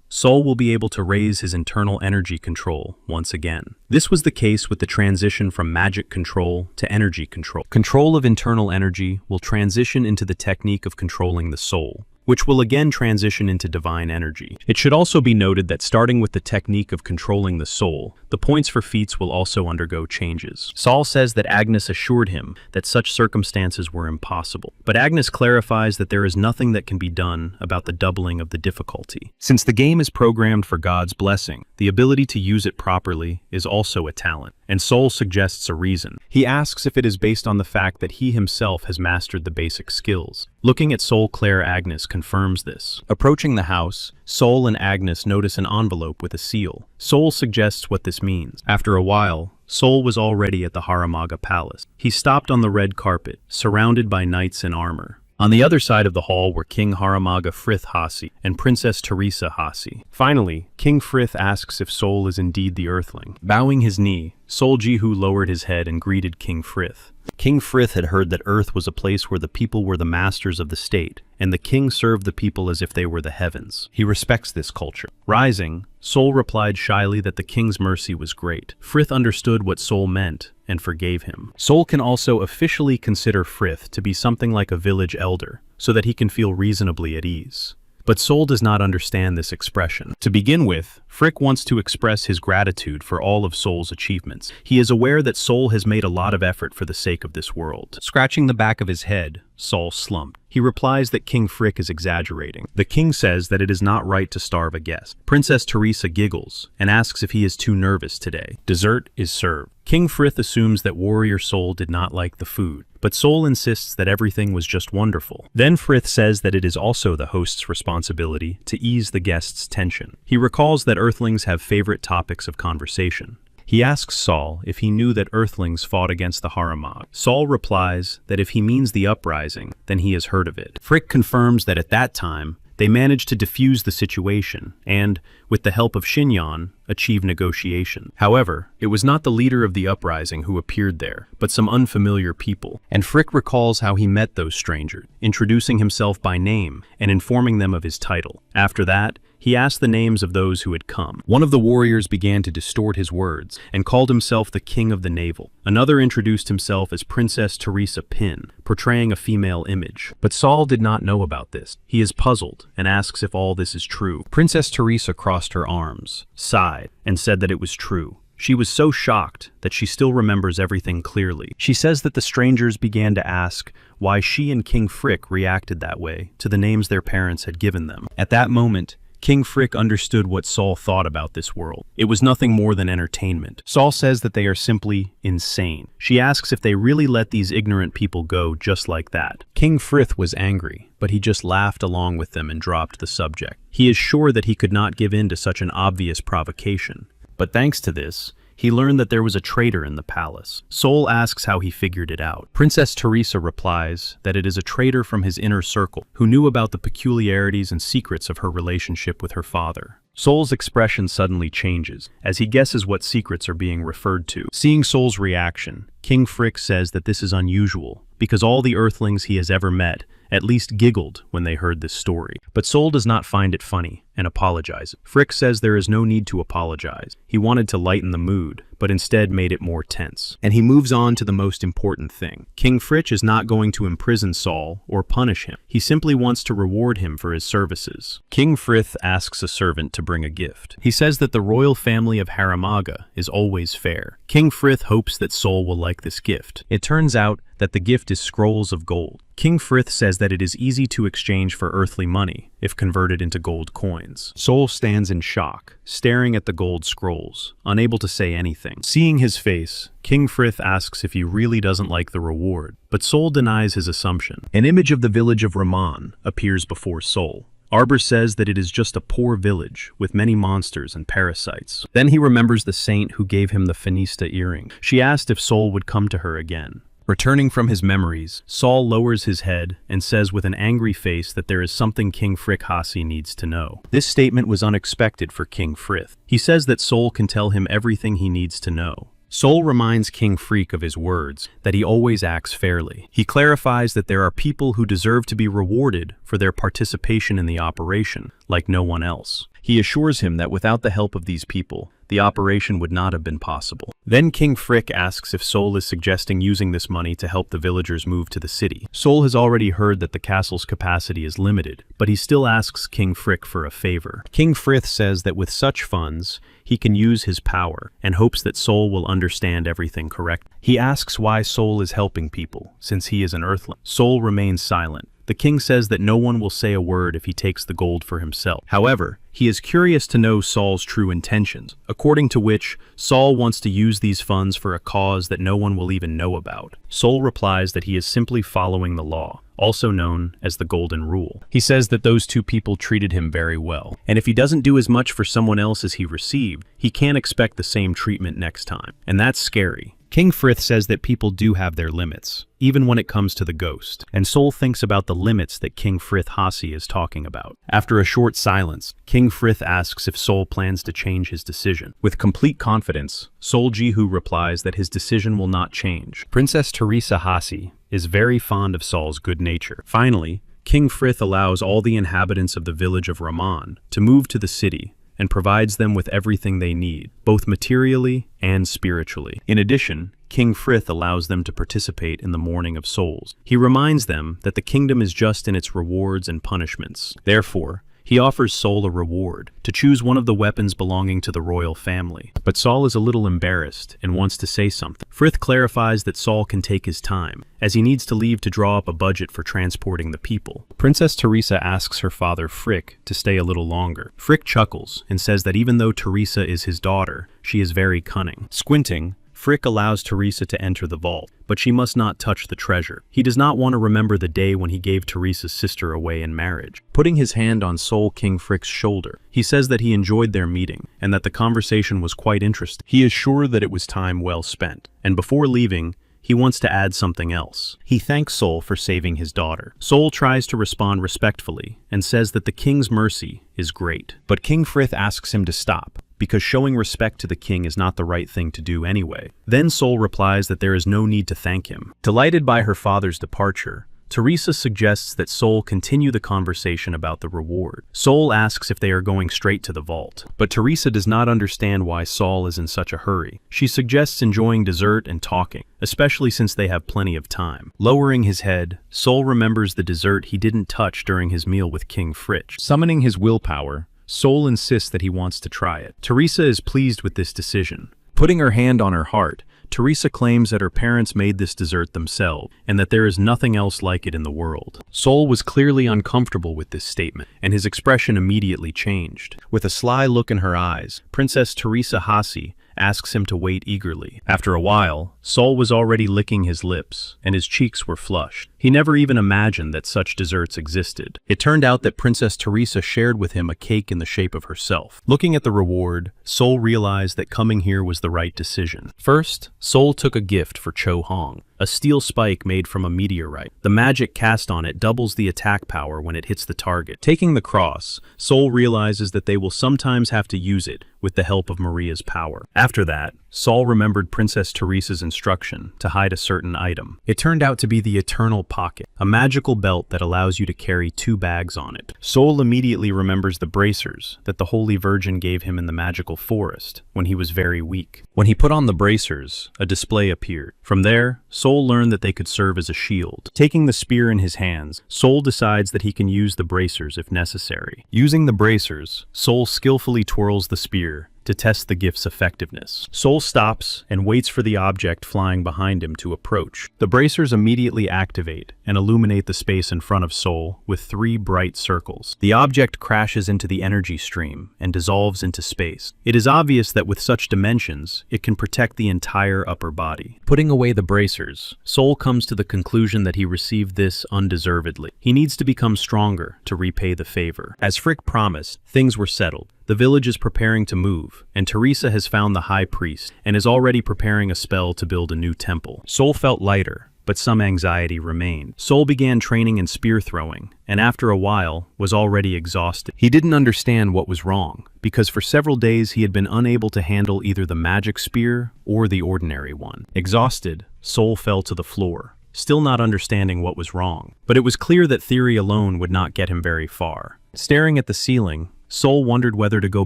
[SPEAKER 1] Soul will be able to raise his internal energy control once again. This was the case with the transition from magic control to energy control. Control of internal energy will transition into the technique of controlling the soul, which will again transition into divine energy. It should also be noted that starting with the technique of controlling the soul, the points for feats will also undergo changes. Saul says that Agnes assured him that such circumstances were impossible, but Agnes clarifies that there is nothing that can be done about the doubling of the difficulty. Since the game is programmed for God's blessing, the ability to use it properly is also a talent, and Soul suggests a reason. He asks if it is based on the fact that he himself has mastered the basic skills. Looking at Soul, Claire Agnes confirms this. Approaching the house, Soul and Agnes notice an envelope with a seal. Soul suggests what this means. After a while, Soul was already at the Haramaga Palace. He stopped on the red carpet, surrounded by knights in armor. On the other side of the hall were King Haramaga Frith Hasi and Princess Teresa Hasi. Finally, King Frith asks if Soul is indeed the Earthling. Bowing his knee, Soul Jihu lowered his head and greeted King Frith. King Frith had heard that Earth was a place where the people were the masters of the state, and the king served the people as if they were the heavens. He respects this culture. Rising, Soul replied shyly that the king's mercy was great. Frith understood what Soul meant and forgave him. Soul can also officially consider Frith to be something like a village elder, so that he can feel reasonably at ease. But Soul does not understand this expression. To begin with, Frick wants to express his gratitude for all of Soul's achievements. He is aware that Soul has made a lot of effort for the sake of this world. Scratching the back of his head, Soul slumped. He replies that King Frick is exaggerating. The king says that it is not right to starve a guest. Princess Teresa giggles and asks if he is too nervous today. Dessert is served. King Frith assumes that Warrior Soul did not like the food, but Soul insists that everything was just wonderful. Then Frith says that it is also the host's responsibility to ease the guests' tension. He recalls that Earthlings have favorite topics of conversation. He asks Saul if he knew that Earthlings fought against the Haramag. Saul replies that if he means the uprising, then he has heard of it. Frick confirms that at that time, they managed to defuse the situation and, with the help of Shinyan, achieve negotiation. However, it was not the leader of the uprising who appeared there, but some unfamiliar people. And Frick recalls how he met those strangers, introducing himself by name and informing them of his title. After that, he asked the names of those who had come. One of the warriors began to distort his words and called himself the King of the Navel. Another introduced himself as Princess Teresa Pin, portraying a female image. But Saul did not know about this. He is puzzled and asks if all this is true. Princess Teresa crossed her arms, sighed, and said that it was true. She was so shocked that she still remembers everything clearly. She says that the strangers began to ask why she and King Frick reacted that way to the names their parents had given them. At that moment, King Frick understood what Saul thought about this world. It was nothing more than entertainment. Saul says that they are simply insane. She asks if they really let these ignorant people go just like that. King Frith was angry, but he just laughed along with them and dropped the subject. He is sure that he could not give in to such an obvious provocation. But thanks to this, he learned that there was a traitor in the palace. Soul asks how he figured it out. Princess Teresa replies that it is a traitor from his inner circle who knew about the peculiarities and secrets of her relationship with her father. Soul's expression suddenly changes as he guesses what secrets are being referred to. Seeing Soul's reaction, King Frick says that this is unusual because all the Earthlings he has ever met at least giggled when they heard this story. But Soul does not find it funny and apologizes. Frick says there is no need to apologize. He wanted to lighten the mood, but instead made it more tense. And he moves on to the most important thing. King Fritch is not going to imprison Saul or punish him. He simply wants to reward him for his services. King Frith asks a servant to bring a gift. He says that the royal family of Haramaga is always fair. King Frith hopes that Saul will like this gift. It turns out that the gift is scrolls of gold. King Frith says that it is easy to exchange for earthly money if converted into gold coins. Soul stands in shock, staring at the gold scrolls, unable to say anything. Seeing his face, King Frith asks if he really doesn't like the reward, but Soul denies his assumption. An image of the village of Raman appears before Soul. Arbor says that it is just a poor village with many monsters and parasites. Then he remembers the saint who gave him the Finista earring. She asked if Soul would come to her again, Returning from his memories, Saul lowers his head and says with an angry face that there is something King Frick Hasi needs to know. This statement was unexpected for King Frith. He says that Saul can tell him everything he needs to know. Saul reminds King Freak of his words, that he always acts fairly. He clarifies that there are people who deserve to be rewarded for their participation in the operation, like no one else. He assures him that without the help of these people, the operation would not have been possible. Then King Frick asks if Sol is suggesting using this money to help the villagers move to the city. Sol has already heard that the castle's capacity is limited, but he still asks King Frick for a favor. King Frith says that with such funds, he can use his power, and hopes that Sol will understand everything correctly. He asks why Sol is helping people, since he is an earthling. Sol remains silent. The king says that no one will say a word if he takes the gold for himself. However, he is curious to know Saul's true intentions, according to which Saul wants to use these funds for a cause that no one will even know about. Saul replies that he is simply following the law, also known as the Golden Rule. He says that those two people treated him very well, and if he doesn't do as much for someone else as he received, he can't expect the same treatment next time. And that's scary. King Frith says that people do have their limits, even when it comes to the ghost, and Sol thinks about the limits that King Frith Hasi is talking about. After a short silence, King Frith asks if Sol plans to change his decision. With complete confidence, Sol Jihu replies that his decision will not change. Princess Teresa Hasi is very fond of Sol's good nature. Finally, King Frith allows all the inhabitants of the village of Raman to move to the city, and provides them with everything they need, both materially and spiritually. In addition, King Frith allows them to participate in the Mourning of Souls. He reminds them that the kingdom is just in its rewards and punishments. Therefore, he offers Sol a reward, to choose one of the weapons belonging to the royal family. But Sol is a little embarrassed and wants to say something. Frith clarifies that Sol can take his time, as he needs to leave to draw up a budget for transporting the people. Princess Teresa asks her father Frick to stay a little longer. Frick chuckles and says that even though Teresa is his daughter, she is very cunning. Squinting, Frick allows Teresa to enter the vault, but she must not touch the treasure. He does not want to remember the day when he gave Teresa's sister away in marriage. Putting his hand on Sol King Frick's shoulder, he says that he enjoyed their meeting, and that the conversation was quite interesting. He is sure that it was time well spent, and before leaving, he wants to add something else. He thanks Sol for saving his daughter. Sol tries to respond respectfully, and says that the king's mercy is great. But King Frith asks him to stop, because showing respect to the king is not the right thing to do anyway. Then Sol replies that there is no need to thank him. Delighted by her father's departure, Teresa suggests that Sol continue the conversation about the reward. Sol asks if they are going straight to the vault, but Teresa does not understand why Sol is in such a hurry. She suggests enjoying dessert and talking, especially since they have plenty of time. Lowering his head, Sol remembers the dessert he didn't touch during his meal with King Fritch. Summoning his willpower, Sol insists that he wants to try it. Teresa is pleased with this decision. Putting her hand on her heart, Teresa claims that her parents made this dessert themselves, and that there is nothing else like it in the world. Sol was clearly uncomfortable with this statement, and his expression immediately changed. With a sly look in her eyes, Princess Teresa Hasi asks him to wait eagerly. After a while, Sol was already licking his lips, and his cheeks were flushed. He never even imagined that such desserts existed. It turned out that Princess Teresa shared with him a cake in the shape of herself. Looking at the reward, Sol realized that coming here was the right decision. First, Sol took a gift for Cho Hong, a steel spike made from a meteorite. The magic cast on it doubles the attack power when it hits the target. Taking the cross, Sol realizes that they will sometimes have to use it with the help of Maria's power. After that, Sol remembered Princess Teresa's instruction to hide a certain item. It turned out to be the Eternal Pocket, a magical belt that allows you to carry 2 bags on it. Sol immediately remembers the bracers that the Holy Virgin gave him in the magical forest when he was very weak. When he put on the bracers, a display appeared. From there, Sol learned that they could serve as a shield. Taking the spear in his hands, Sol decides that he can use the bracers if necessary. Using the bracers, Sol skillfully twirls the spear to test the gift's effectiveness. Sol stops and waits for the object flying behind him to approach. The bracers immediately activate and illuminate the space in front of Sol with 3 bright circles. The object crashes into the energy stream and dissolves into space. It is obvious that with such dimensions, it can protect the entire upper body. Putting away the bracers, Sol comes to the conclusion that he received this undeservedly. He needs to become stronger to repay the favor. As Frick promised, things were settled. The village is preparing to move, and Teresa has found the high priest and is already preparing a spell to build a new temple. Sol felt lighter, but some anxiety remained. Sol began training in spear throwing, and after a while, was already exhausted. He didn't understand what was wrong, because for several days he had been unable to handle either the magic spear or the ordinary one. Exhausted, Sol fell to the floor, still not understanding what was wrong. But it was clear that theory alone would not get him very far. Staring at the ceiling, Sol wondered whether to go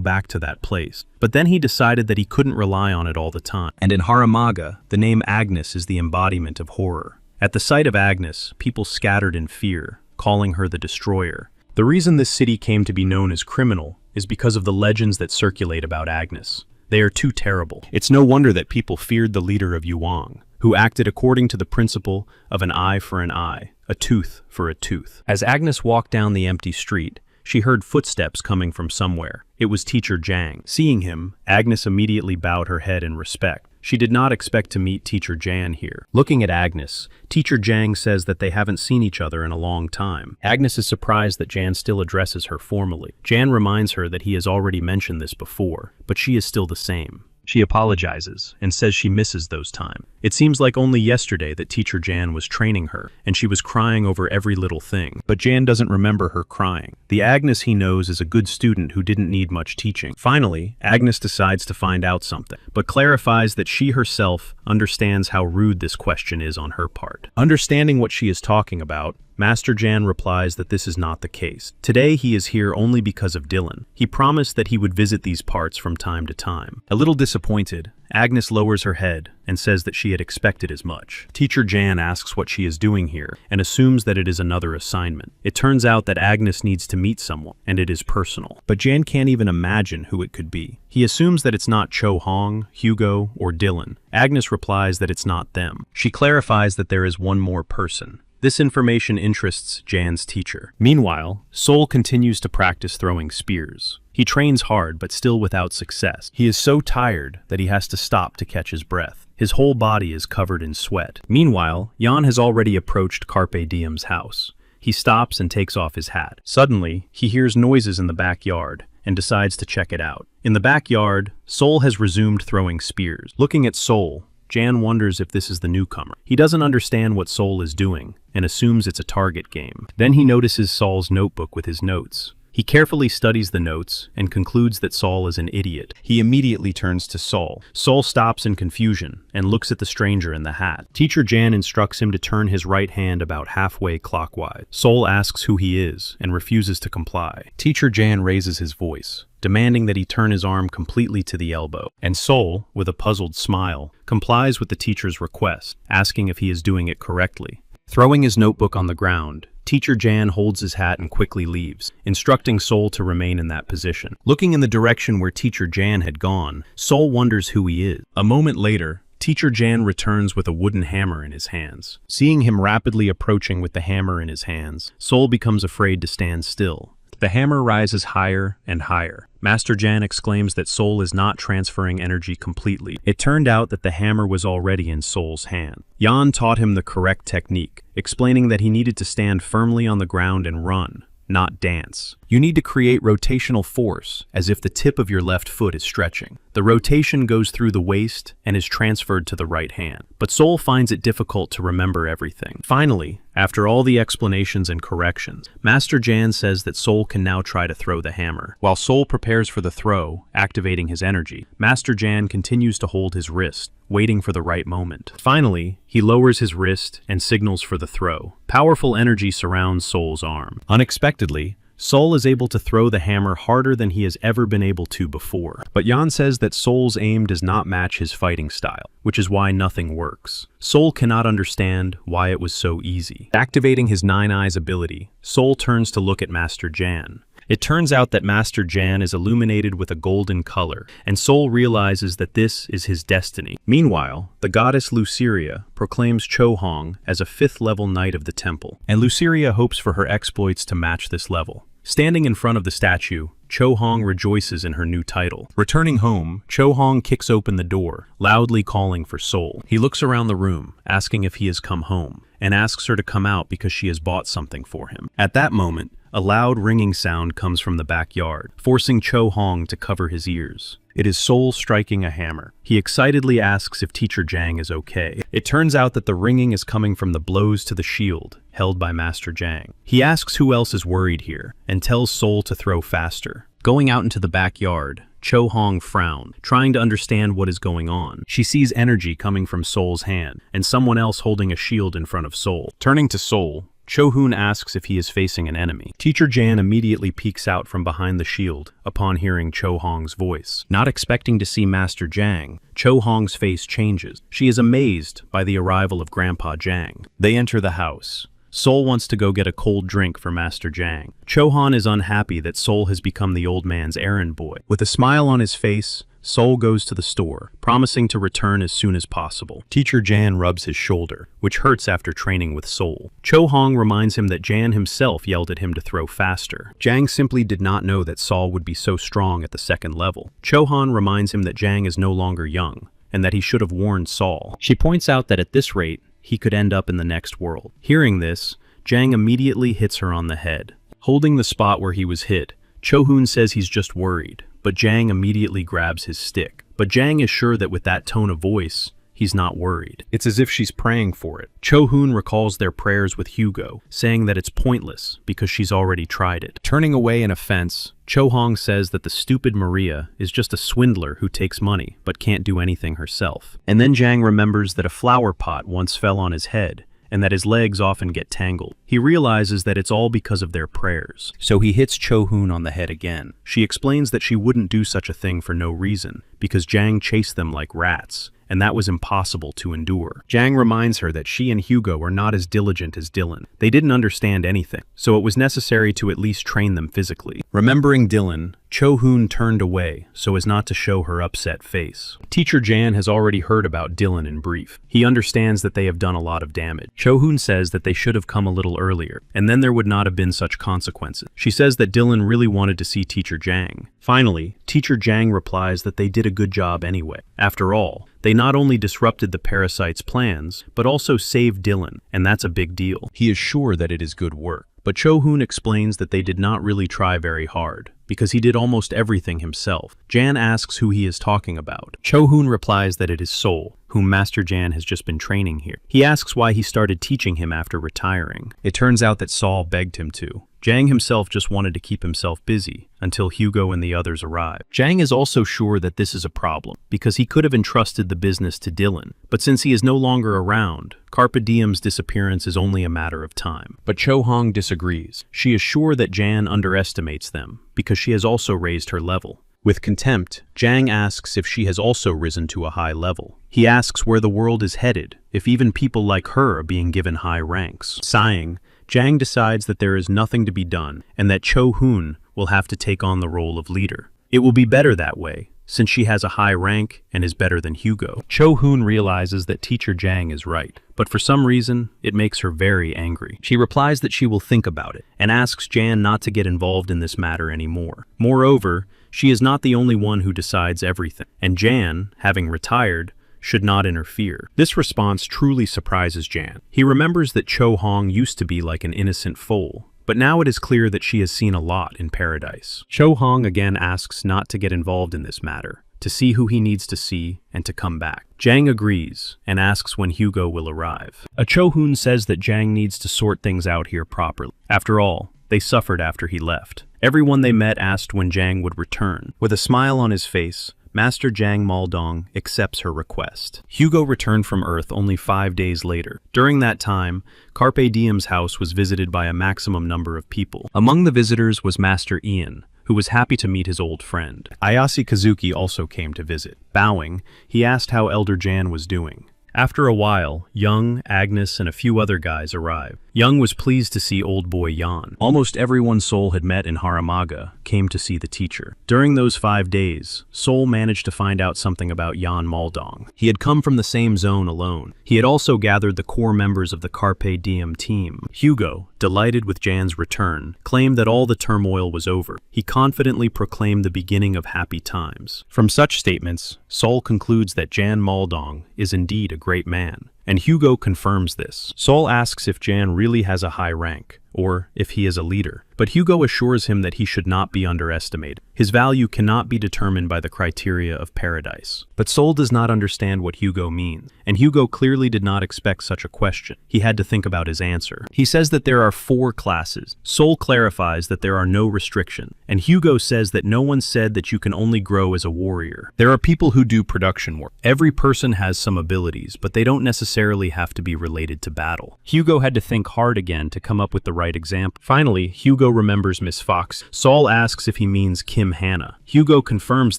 [SPEAKER 1] back to that place, but then he decided that he couldn't rely on it all the time. And in Manga, the name Agnes is the embodiment of horror. At the sight of Agnes, people scattered in fear, calling her the Destroyer. The reason this city came to be known as criminal is because of the legends that circulate about Agnes. They are too terrible. It's no wonder that people feared the leader of Yuang, who acted according to the principle of an eye for an eye, a tooth for a tooth. As Agnes walked down the empty street, she heard footsteps coming from somewhere. It was Teacher Jang. Seeing him, Agnes immediately bowed her head in respect. She did not expect to meet Teacher Jan here. Looking at Agnes, Teacher Jang says that they haven't seen each other in a long time. Agnes is surprised that Jan still addresses her formally. Jan reminds her that he has already mentioned this before, but she is still the same. She apologizes and says she misses those times. It seems like only yesterday that Teacher Jan was training her, and she was crying over every little thing. But Jan doesn't remember her crying. The Agnes he knows is a good student who didn't need much teaching. Finally, Agnes decides to find out something, but clarifies that she herself understands how rude this question is on her part. Understanding what she is talking about, Master Jan replies that this is not the case. Today he is here only because of Dylan. He promised that he would visit these parts from time to time. A little disappointed, Agnes lowers her head and says that she had expected as much. Teacher Jan asks what she is doing here and assumes that it is another assignment. It turns out that Agnes needs to meet someone, and it is personal. But Jan can't even imagine who it could be. He assumes that it's not Cho Hong, Hugo, or Dylan. Agnes replies that it's not them. She clarifies that there is one more person. This information interests Jan's teacher. Meanwhile, Sol continues to practice throwing spears. He trains hard, but still without success. He is so tired that he has to stop to catch his breath. His whole body is covered in sweat. Meanwhile, Jan has already approached Carpe Diem's house. He stops and takes off his hat. Suddenly, he hears noises in the backyard and decides to check it out. In the backyard, Sol has resumed throwing spears. Looking at Sol, Jan wonders if this is the newcomer. He doesn't understand what Sol is doing and assumes it's a target game. Then he notices Sol's notebook with his notes. He carefully studies the notes and concludes that Sol is an idiot. He immediately turns to Sol. Sol stops in confusion and looks at the stranger in the hat. Teacher Jan instructs him to turn his right hand about halfway clockwise. Sol asks who he is and refuses to comply. Teacher Jan raises his voice, demanding that he turn his arm completely to the elbow. And Sol, with a puzzled smile, complies with the teacher's request, asking if he is doing it correctly. Throwing his notebook on the ground, Teacher Jan holds his hat and quickly leaves, instructing Sol to remain in that position. Looking in the direction where Teacher Jan had gone, Sol wonders who he is. A moment later, Teacher Jan returns with a wooden hammer in his hands. Seeing him rapidly approaching with the hammer in his hands, Sol becomes afraid to stand still. The hammer rises higher and higher. Master Jan exclaims that Sol is not transferring energy completely. It turned out that the hammer was already in Sol's hand. Jan taught him the correct technique, explaining that he needed to stand firmly on the ground and run, not dance. You need to create rotational force, as if the tip of your left foot is stretching. The rotation goes through the waist and is transferred to the right hand. But Sol finds it difficult to remember everything. Finally, after all the explanations and corrections, Master Jan says that Sol can now try to throw the hammer. While Sol prepares for the throw, activating his energy, Master Jan continues to hold his wrist, waiting for the right moment. Finally, he lowers his wrist and signals for the throw. Powerful energy surrounds Sol's arm. Unexpectedly, Sol is able to throw the hammer harder than he has ever been able to before. But Jan says that Sol's aim does not match his fighting style, which is why nothing works. Sol cannot understand why it was so easy. Activating his Nine Eyes ability, Sol turns to look at Master Jan. It turns out that Master Jan is illuminated with a golden color, and Sol realizes that this is his destiny. Meanwhile, the goddess Luceria proclaims Cho Hong as a 5th-level knight of the temple, and Luceria hopes for her exploits to match this level. Standing in front of the statue, Cho Hong rejoices in her new title. Returning home, Cho Hong kicks open the door, loudly calling for Sol. He looks around the room, asking if he has come home, and asks her to come out because she has bought something for him. At that moment, a loud ringing sound comes from the backyard, forcing Cho Hong to cover his ears. It is Sol striking a hammer. He excitedly asks if Teacher Jang is okay. It turns out that the ringing is coming from the blows to the shield held by Master Jang. He asks who else is worried here, and tells Sol to throw faster. Going out into the backyard, Cho Hong frowned, trying to understand what is going on. She sees energy coming from Sol's hand, and someone else holding a shield in front of Sol. Turning to Sol, Cho Hoon asks if he is facing an enemy. Teacher Jan immediately peeks out from behind the shield upon hearing Cho Hong's voice. Not expecting to see Master Jang, Cho Hong's face changes. She is amazed by the arrival of Grandpa Jang. They enter the house. Sol wants to go get a cold drink for Master Jang. Cho Han is unhappy that Sol has become the old man's errand boy. With a smile on his face, Sol goes to the store, promising to return as soon as possible. Teacher Jan rubs his shoulder, which hurts after training with Sol. Cho Hong reminds him that Jan himself yelled at him to throw faster. Jang simply did not know that Sol would be so strong at the second level. Cho Han reminds him that Jang is no longer young, and that he should have warned Sol. She points out that at this rate, he could end up in the next world. Hearing this, Jang immediately hits her on the head. Holding the spot where he was hit, Cho Hoon says he's just worried, but Jang immediately grabs his stick. But Jang is sure that with that tone of voice, he's not worried. It's as if she's praying for it. Cho Hoon recalls their prayers with Hugo, saying that it's pointless because she's already tried it. Turning away in offense, Cho Hong says that the stupid Maria is just a swindler who takes money but can't do anything herself. And then Jang remembers that a flower pot once fell on his head and that his legs often get tangled. He realizes that it's all because of their prayers. So he hits Cho Hoon on the head again. She explains that she wouldn't do such a thing for no reason, because Jang chased them like rats, and that was impossible to endure. Jang reminds her that she and Hugo are not as diligent as Dylan. They didn't understand anything, so it was necessary to at least train them physically. Remembering Dylan, Cho Hoon turned away so as not to show her upset face. Teacher Jan has already heard about Dylan in brief. He understands that they have done a lot of damage. Cho Hoon says that they should have come a little earlier, and then there would not have been such consequences. She says that Dylan really wanted to see Teacher Jang. Finally, Teacher Jang replies that they did a good job anyway. After all, they not only disrupted the parasite's plans, but also saved Dylan, and that's a big deal. He is sure that it is good work. But Cho Hoon explains that they did not really try very hard, because he did almost everything himself. Jan asks who he is talking about. Cho Hoon replies that it is Sol, whom Master Jan has just been training here. He asks why he started teaching him after retiring. It turns out that Sol begged him to. Jang himself just wanted to keep himself busy until Hugo and the others arrive. Jang is also sure that this is a problem, because he could have entrusted the business to Dylan, but since he is no longer around, Carpe Diem's disappearance is only a matter of time. But Cho Hong disagrees. She is sure that Jan underestimates them, because she has also raised her level. With contempt, Jang asks if she has also risen to a high level. He asks where the world is headed, if even people like her are being given high ranks. Sighing, Jang decides that there is nothing to be done, and that Cho Hoon will have to take on the role of leader. It will be better that way, since she has a high rank and is better than Hugo. Cho Hoon realizes that Teacher Jang is right, but for some reason, it makes her very angry. She replies that she will think about it, and asks Jan not to get involved in this matter anymore. Moreover, she is not the only one who decides everything, and Jan, having retired, should not interfere. This response truly surprises Jan. He remembers that Cho Hong used to be like an innocent foal, but now it is clear that she has seen a lot in paradise. Cho Hong again asks not to get involved in this matter, to see who he needs to see, and to come back. Jang agrees, and asks when Hugo will arrive. Cho Hoon says that Jang needs to sort things out here properly. After all, they suffered after he left. Everyone they met asked when Jang would return. With a smile on his face, Master Jang Maldong accepts her request. Hugo returned from Earth only 5 days later. During that time, Carpe Diem's house was visited by a maximum number of people. Among the visitors was Master Ian, who was happy to meet his old friend. Ayase Kazuki also came to visit. Bowing, he asked how Elder Jan was doing. After a while, Young, Agnes, and a few other guys arrived. Young was pleased to see old boy Yan. Almost everyone Sol had met in Haramaga came to see the teacher. During those 5 days, Sol managed to find out something about Yan Maldong. He had come from the same zone alone. He had also gathered the core members of the Carpe Diem team. Hugo, delighted with Jan's return, claimed that all the turmoil was over. He confidently proclaimed the beginning of happy times. From such statements, Sol concludes that Jan Maldong is indeed a great man, and Hugo confirms this. Sol asks if Jan really has a high rank, or if he is a leader, but Hugo assures him that he should not be underestimated. His value cannot be determined by the criteria of paradise. But Sol does not understand what Hugo means, and Hugo clearly did not expect such a question. He had to think about his answer. He says that there are 4 classes. Sol clarifies that there are no restrictions, and Hugo says that no one said that you can only grow as a warrior. There are people who do production work. Every person has some abilities, but they don't necessarily have to be related to battle. Hugo had to think hard again to come up with the right example. Finally, Hugo remembers Miss Fox. Sol asks if he means Kim Hannah. Hugo confirms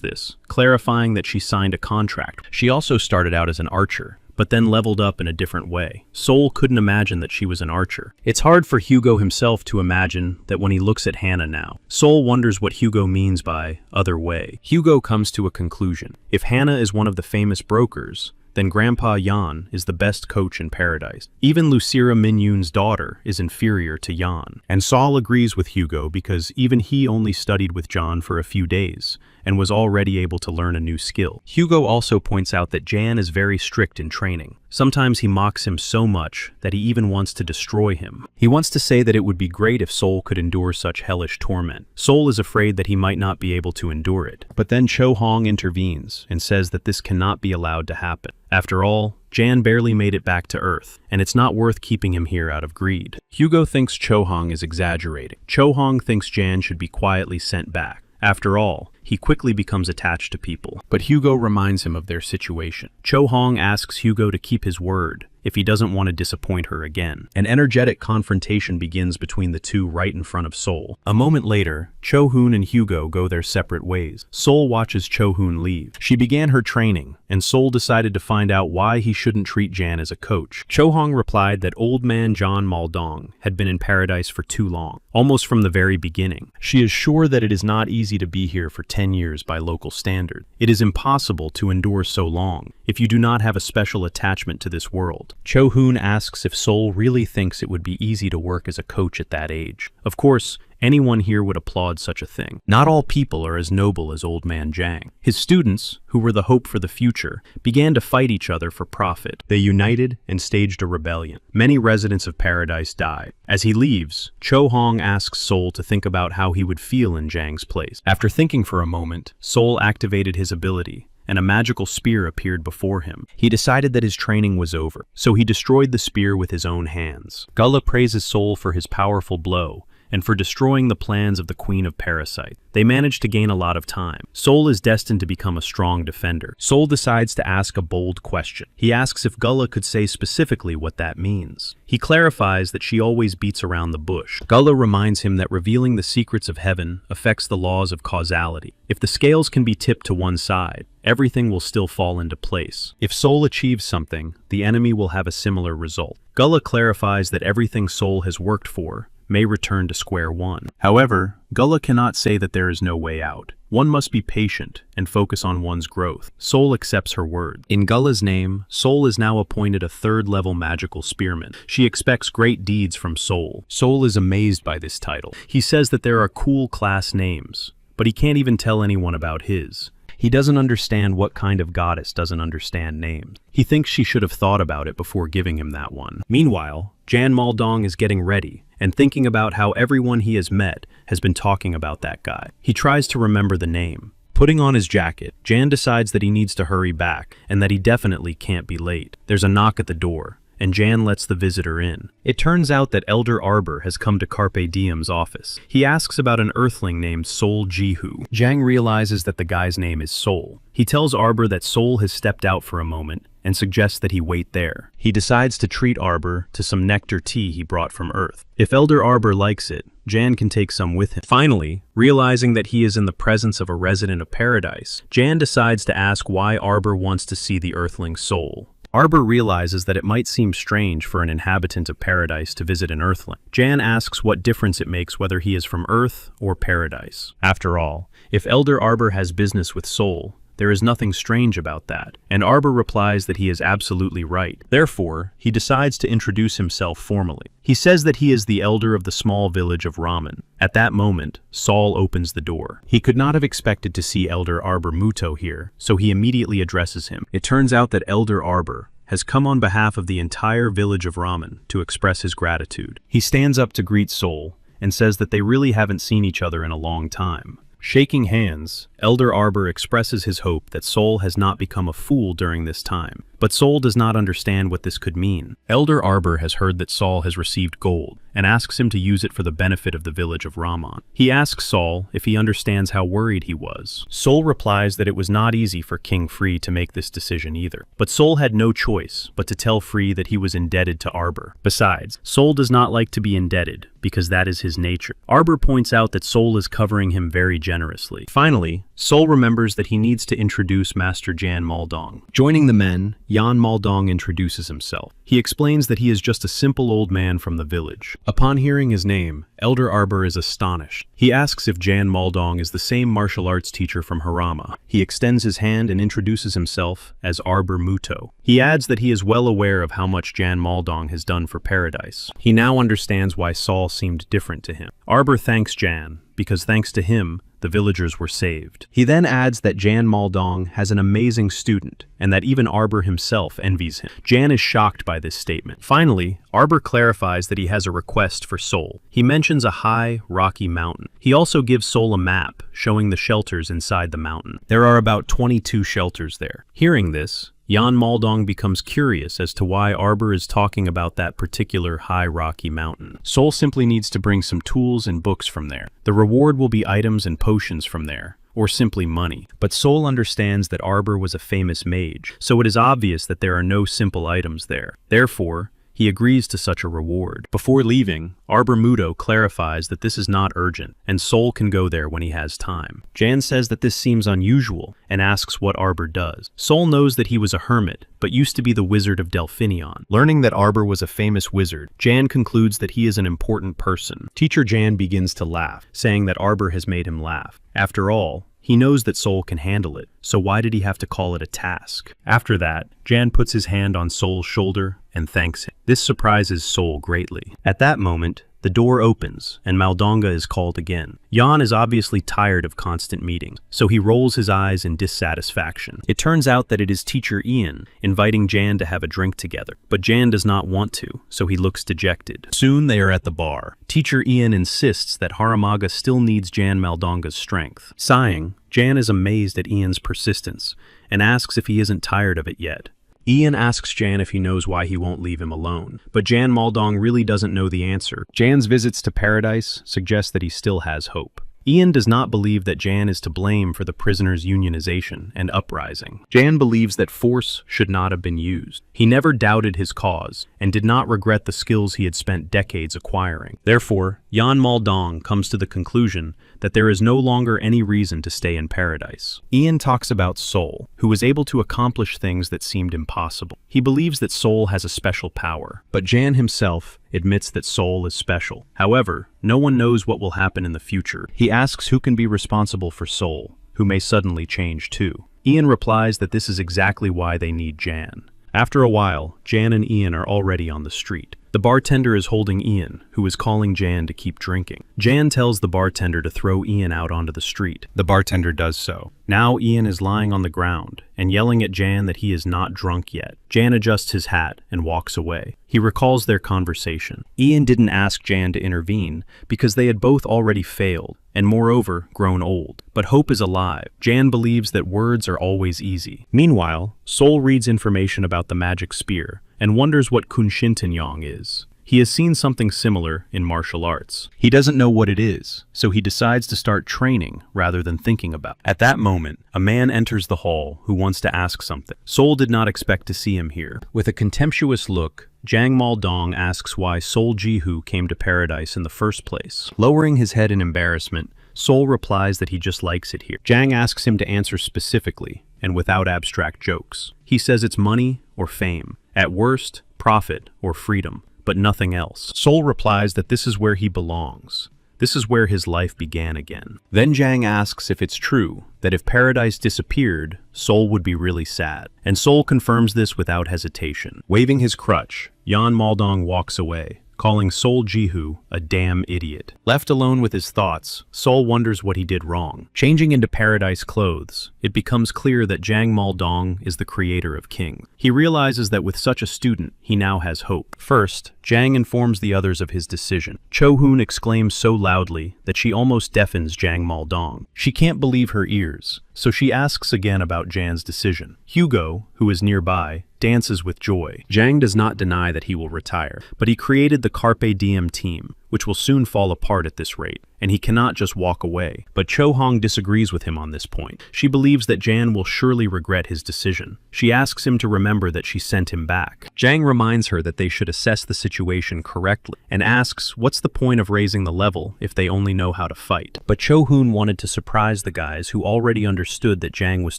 [SPEAKER 1] this, clarifying that she signed a contract. She also started out as an archer, but then leveled up in a different way. Sol couldn't imagine that she was an archer. It's hard for Hugo himself to imagine that when he looks at Hannah now. Sol wonders what Hugo means by other way. Hugo comes to a conclusion. If Hannah is one of the famous brokers, then Grandpa Yan is the best coach in paradise. Even Lucira Minyun's daughter is inferior to Yan. And Sol agrees with Hugo because even he only studied with John for a few days and was already able to learn a new skill. Hugo also points out that Jan is very strict in training. Sometimes he mocks him so much that he even wants to destroy him. He wants to say that it would be great if Sol could endure such hellish torment. Sol is afraid that he might not be able to endure it. But then Cho Hong intervenes and says that this cannot be allowed to happen. After all, Jan barely made it back to Earth, and it's not worth keeping him here out of greed. Hugo thinks Cho Hong is exaggerating. Cho Hong thinks Jan should be quietly sent back. After all, he quickly becomes attached to people, but Hugo reminds him of their situation. Cho Hong asks Hugo to keep his word if he doesn't want to disappoint her again. An energetic confrontation begins between the two right in front of Sol. A moment later, Cho Hoon and Hugo go their separate ways. Sol watches Cho Hoon leave. She began her training, and Sol decided to find out why he shouldn't treat Jan as a coach. Cho Hong replied that old man John Maldong had been in paradise for too long, almost from the very beginning. She is sure that it is not easy to be here for 10 years by local standard. It is impossible to endure so long if you do not have a special attachment to this world. Cho Hoon asks if Sol really thinks it would be easy to work as a coach at that age. Of course, anyone here would applaud such a thing. Not all people are as noble as old man Jang. His students, who were the hope for the future, began to fight each other for profit. They united and staged a rebellion. Many residents of paradise died. As he leaves, Cho Hong asks Sol to think about how he would feel in Jang's place. After thinking for a moment, Sol activated his ability, and a magical spear appeared before him. He decided that his training was over, so he destroyed the spear with his own hands. Gullah praises Sol for his powerful blow, and for destroying the plans of the Queen of Parasite. They managed to gain a lot of time. Sol is destined to become a strong defender. Sol decides to ask a bold question. He asks if Gullah could say specifically what that means. He clarifies that she always beats around the bush. Gullah reminds him that revealing the secrets of heaven affects the laws of causality. If the scales can be tipped to one side, everything will still fall into place. If Sol achieves something, the enemy will have a similar result. Gullah clarifies that everything Sol has worked for may return to square one. However, Gullah cannot say that there is no way out. One must be patient and focus on one's growth. Sol accepts her word. In Gullah's name, Sol is now appointed a third-level magical spearman. She expects great deeds from Sol. Sol is amazed by this title. He says that there are cool class names, but he can't even tell anyone about his. He doesn't understand what kind of goddess doesn't understand names. He thinks she should have thought about it before giving him that one. Meanwhile, Jan Maldong is getting ready and thinking about how everyone he has met has been talking about that guy. He tries to remember the name. Putting on his jacket, Jan decides that he needs to hurry back and that he definitely can't be late. There's a knock at the door, and Jan lets the visitor in. It turns out that Elder Arbor has come to Carpe Diem's office. He asks about an earthling named Sol Jihu. Jang realizes that the guy's name is Sol. He tells Arbor that Sol has stepped out for a moment and suggests that he wait there. He decides to treat Arbor to some nectar tea he brought from Earth. If Elder Arbor likes it, Jan can take some with him. Finally, realizing that he is in the presence of a resident of paradise, Jan decides to ask why Arbor wants to see the earthling Sol. Arbor realizes that it might seem strange for an inhabitant of paradise to visit an earthling. Jan asks what difference it makes whether he is from Earth or paradise. After all, if Elder Arbor has business with Soul, there is nothing strange about that, and Arbor replies that he is absolutely right. Therefore, he decides to introduce himself formally. He says that he is the elder of the small village of Ramen. At that moment, Saul opens the door. He could not have expected to see Elder Arbor Muto here, so he immediately addresses him. It turns out that Elder Arbor has come on behalf of the entire village of Ramen to express his gratitude. He stands up to greet Soul and says that they really haven't seen each other in a long time. Shaking hands, Elder Arbor expresses his hope that Soul has not become a fool during this time, but Soul does not understand what this could mean. Elder Arbor has heard that Saul has received gold and asks him to use it for the benefit of the village of Ramon. He asks Saul if he understands how worried he was. Soul replies that it was not easy for King Free to make this decision either, but Soul had no choice but to tell Free that he was indebted to Arbor. Besides, Soul does not like to be indebted because that is his nature. Arbor points out that Soul is covering him very generously. Finally, Soul remembers that he needs to introduce Master Jan Maldong. Joining the men, Jan Maldong introduces himself. He explains that he is just a simple old man from the village. Upon hearing his name, Elder Arbor is astonished. He asks if Jan Maldong is the same martial arts teacher from Harama. He extends his hand and introduces himself as Arbor Muto. He adds that he is well aware of how much Jan Maldong has done for Paradise. He now understands why Saul seemed different to him. Arbor thanks Jan, because thanks to him, the villagers were saved. He then adds that Jan Maldong has an amazing student, and that even Arbor himself envies him. Jan is shocked by this statement. Finally, Arbor clarifies that he has a request for Soul. He mentions a high, rocky mountain. He also gives Soul a map, showing the shelters inside the mountain. There are about 22 shelters there. Hearing this, Jan Maldong becomes curious as to why Arbor is talking about that particular high rocky mountain. Soul simply needs to bring some tools and books from there. The reward will be items and potions from there, or simply money. But Soul understands that Arbor was a famous mage, so it is obvious that there are no simple items there. Therefore, he agrees to such a reward. Before leaving, Arbor Muto clarifies that this is not urgent, and Soul can go there when he has time. Jan says that this seems unusual, and asks what Arbor does. Soul knows that he was a hermit, but used to be the wizard of Delphinion. Learning that Arbor was a famous wizard, Jan concludes that he is an important person. Teacher Jan begins to laugh, saying that Arbor has made him laugh. After all, he knows that Soul can handle it, so why did he have to call it a task? After that, Jan puts his hand on Soul's shoulder and thanks him. This surprises Soul greatly. At that moment, the door opens, and Maldonga is called again. Jan is obviously tired of constant meetings, so he rolls his eyes in dissatisfaction. It turns out that it is Teacher Ian inviting Jan to have a drink together, but Jan does not want to, so he looks dejected. Soon they are at the bar. Teacher Ian insists that Haramaga still needs Jan Maldonga's strength. Sighing, Jan is amazed at Ian's persistence, and asks if he isn't tired of it yet. Ian asks Jan if he knows why he won't leave him alone, but Jan Maldong really doesn't know the answer. Jan's visits to Paradise suggest that he still has hope. Ian does not believe that Jan is to blame for the prisoners' unionization and uprising. Jan believes that force should not have been used. He never doubted his cause and did not regret the skills he had spent decades acquiring. Therefore, Jan Maldong comes to the conclusion that there is no longer any reason to stay in Paradise. Ian talks about Soul, who was able to accomplish things that seemed impossible. He believes that Soul has a special power, but Jan himself admits that Soul is special. However, no one knows what will happen in the future. He asks who can be responsible for Soul, who may suddenly change too. Ian replies that this is exactly why they need Jan. After a while, Jan and Ian are already on the street. The bartender is holding Ian, who is calling Jan to keep drinking. Jan tells the bartender to throw Ian out onto the street. The bartender does so. Now Ian is lying on the ground and yelling at Jan that he is not drunk yet. Jan adjusts his hat and walks away. He recalls their conversation. Ian didn't ask Jan to intervene because they had both already failed and moreover grown old. But hope is alive. Jan believes that words are always easy. Meanwhile, Soul reads information about the magic spear and wonders what Kunshintenyong is. He has seen something similar in martial arts. He doesn't know what it is, so he decides to start training rather than thinking about it. At that moment, a man enters the hall who wants to ask something. Soul did not expect to see him here. With a contemptuous look, Jang Maldong asks why Soul Jihu came to Paradise in the first place. Lowering his head in embarrassment, Soul replies that he just likes it here. Jang asks him to answer specifically and without abstract jokes. He says it's money or fame. At worst, profit or freedom, but nothing else. Sol replies that this is where he belongs. This is where his life began again. Then Jang asks if it's true that if paradise disappeared, Sol would be really sad. And Sol confirms this without hesitation. Waving his crutch, Yan Maldong walks away, calling Sol Jihu a damn idiot. Left alone with his thoughts, Sol wonders what he did wrong. Changing into paradise clothes, it becomes clear that Jang Maldong is the creator of King. He realizes that with such a student, he now has hope. First, Jang informs the others of his decision. Cho Hoon exclaims so loudly that she almost deafens Jang Maldong. She can't believe her ears, so she asks again about Jan's decision. Hugo, who is nearby, dances with joy. Jang does not deny that he will retire, but he created the Carpe Diem team, which will soon fall apart at this rate, and he cannot just walk away. But Cho Hong disagrees with him on this point. She believes that Jan will surely regret his decision. She asks him to remember that she sent him back. Jang reminds her that they should assess the situation correctly, and asks what's the point of raising the level if they only know how to fight. But Cho Hoon wanted to surprise the guys who already understood that Jang was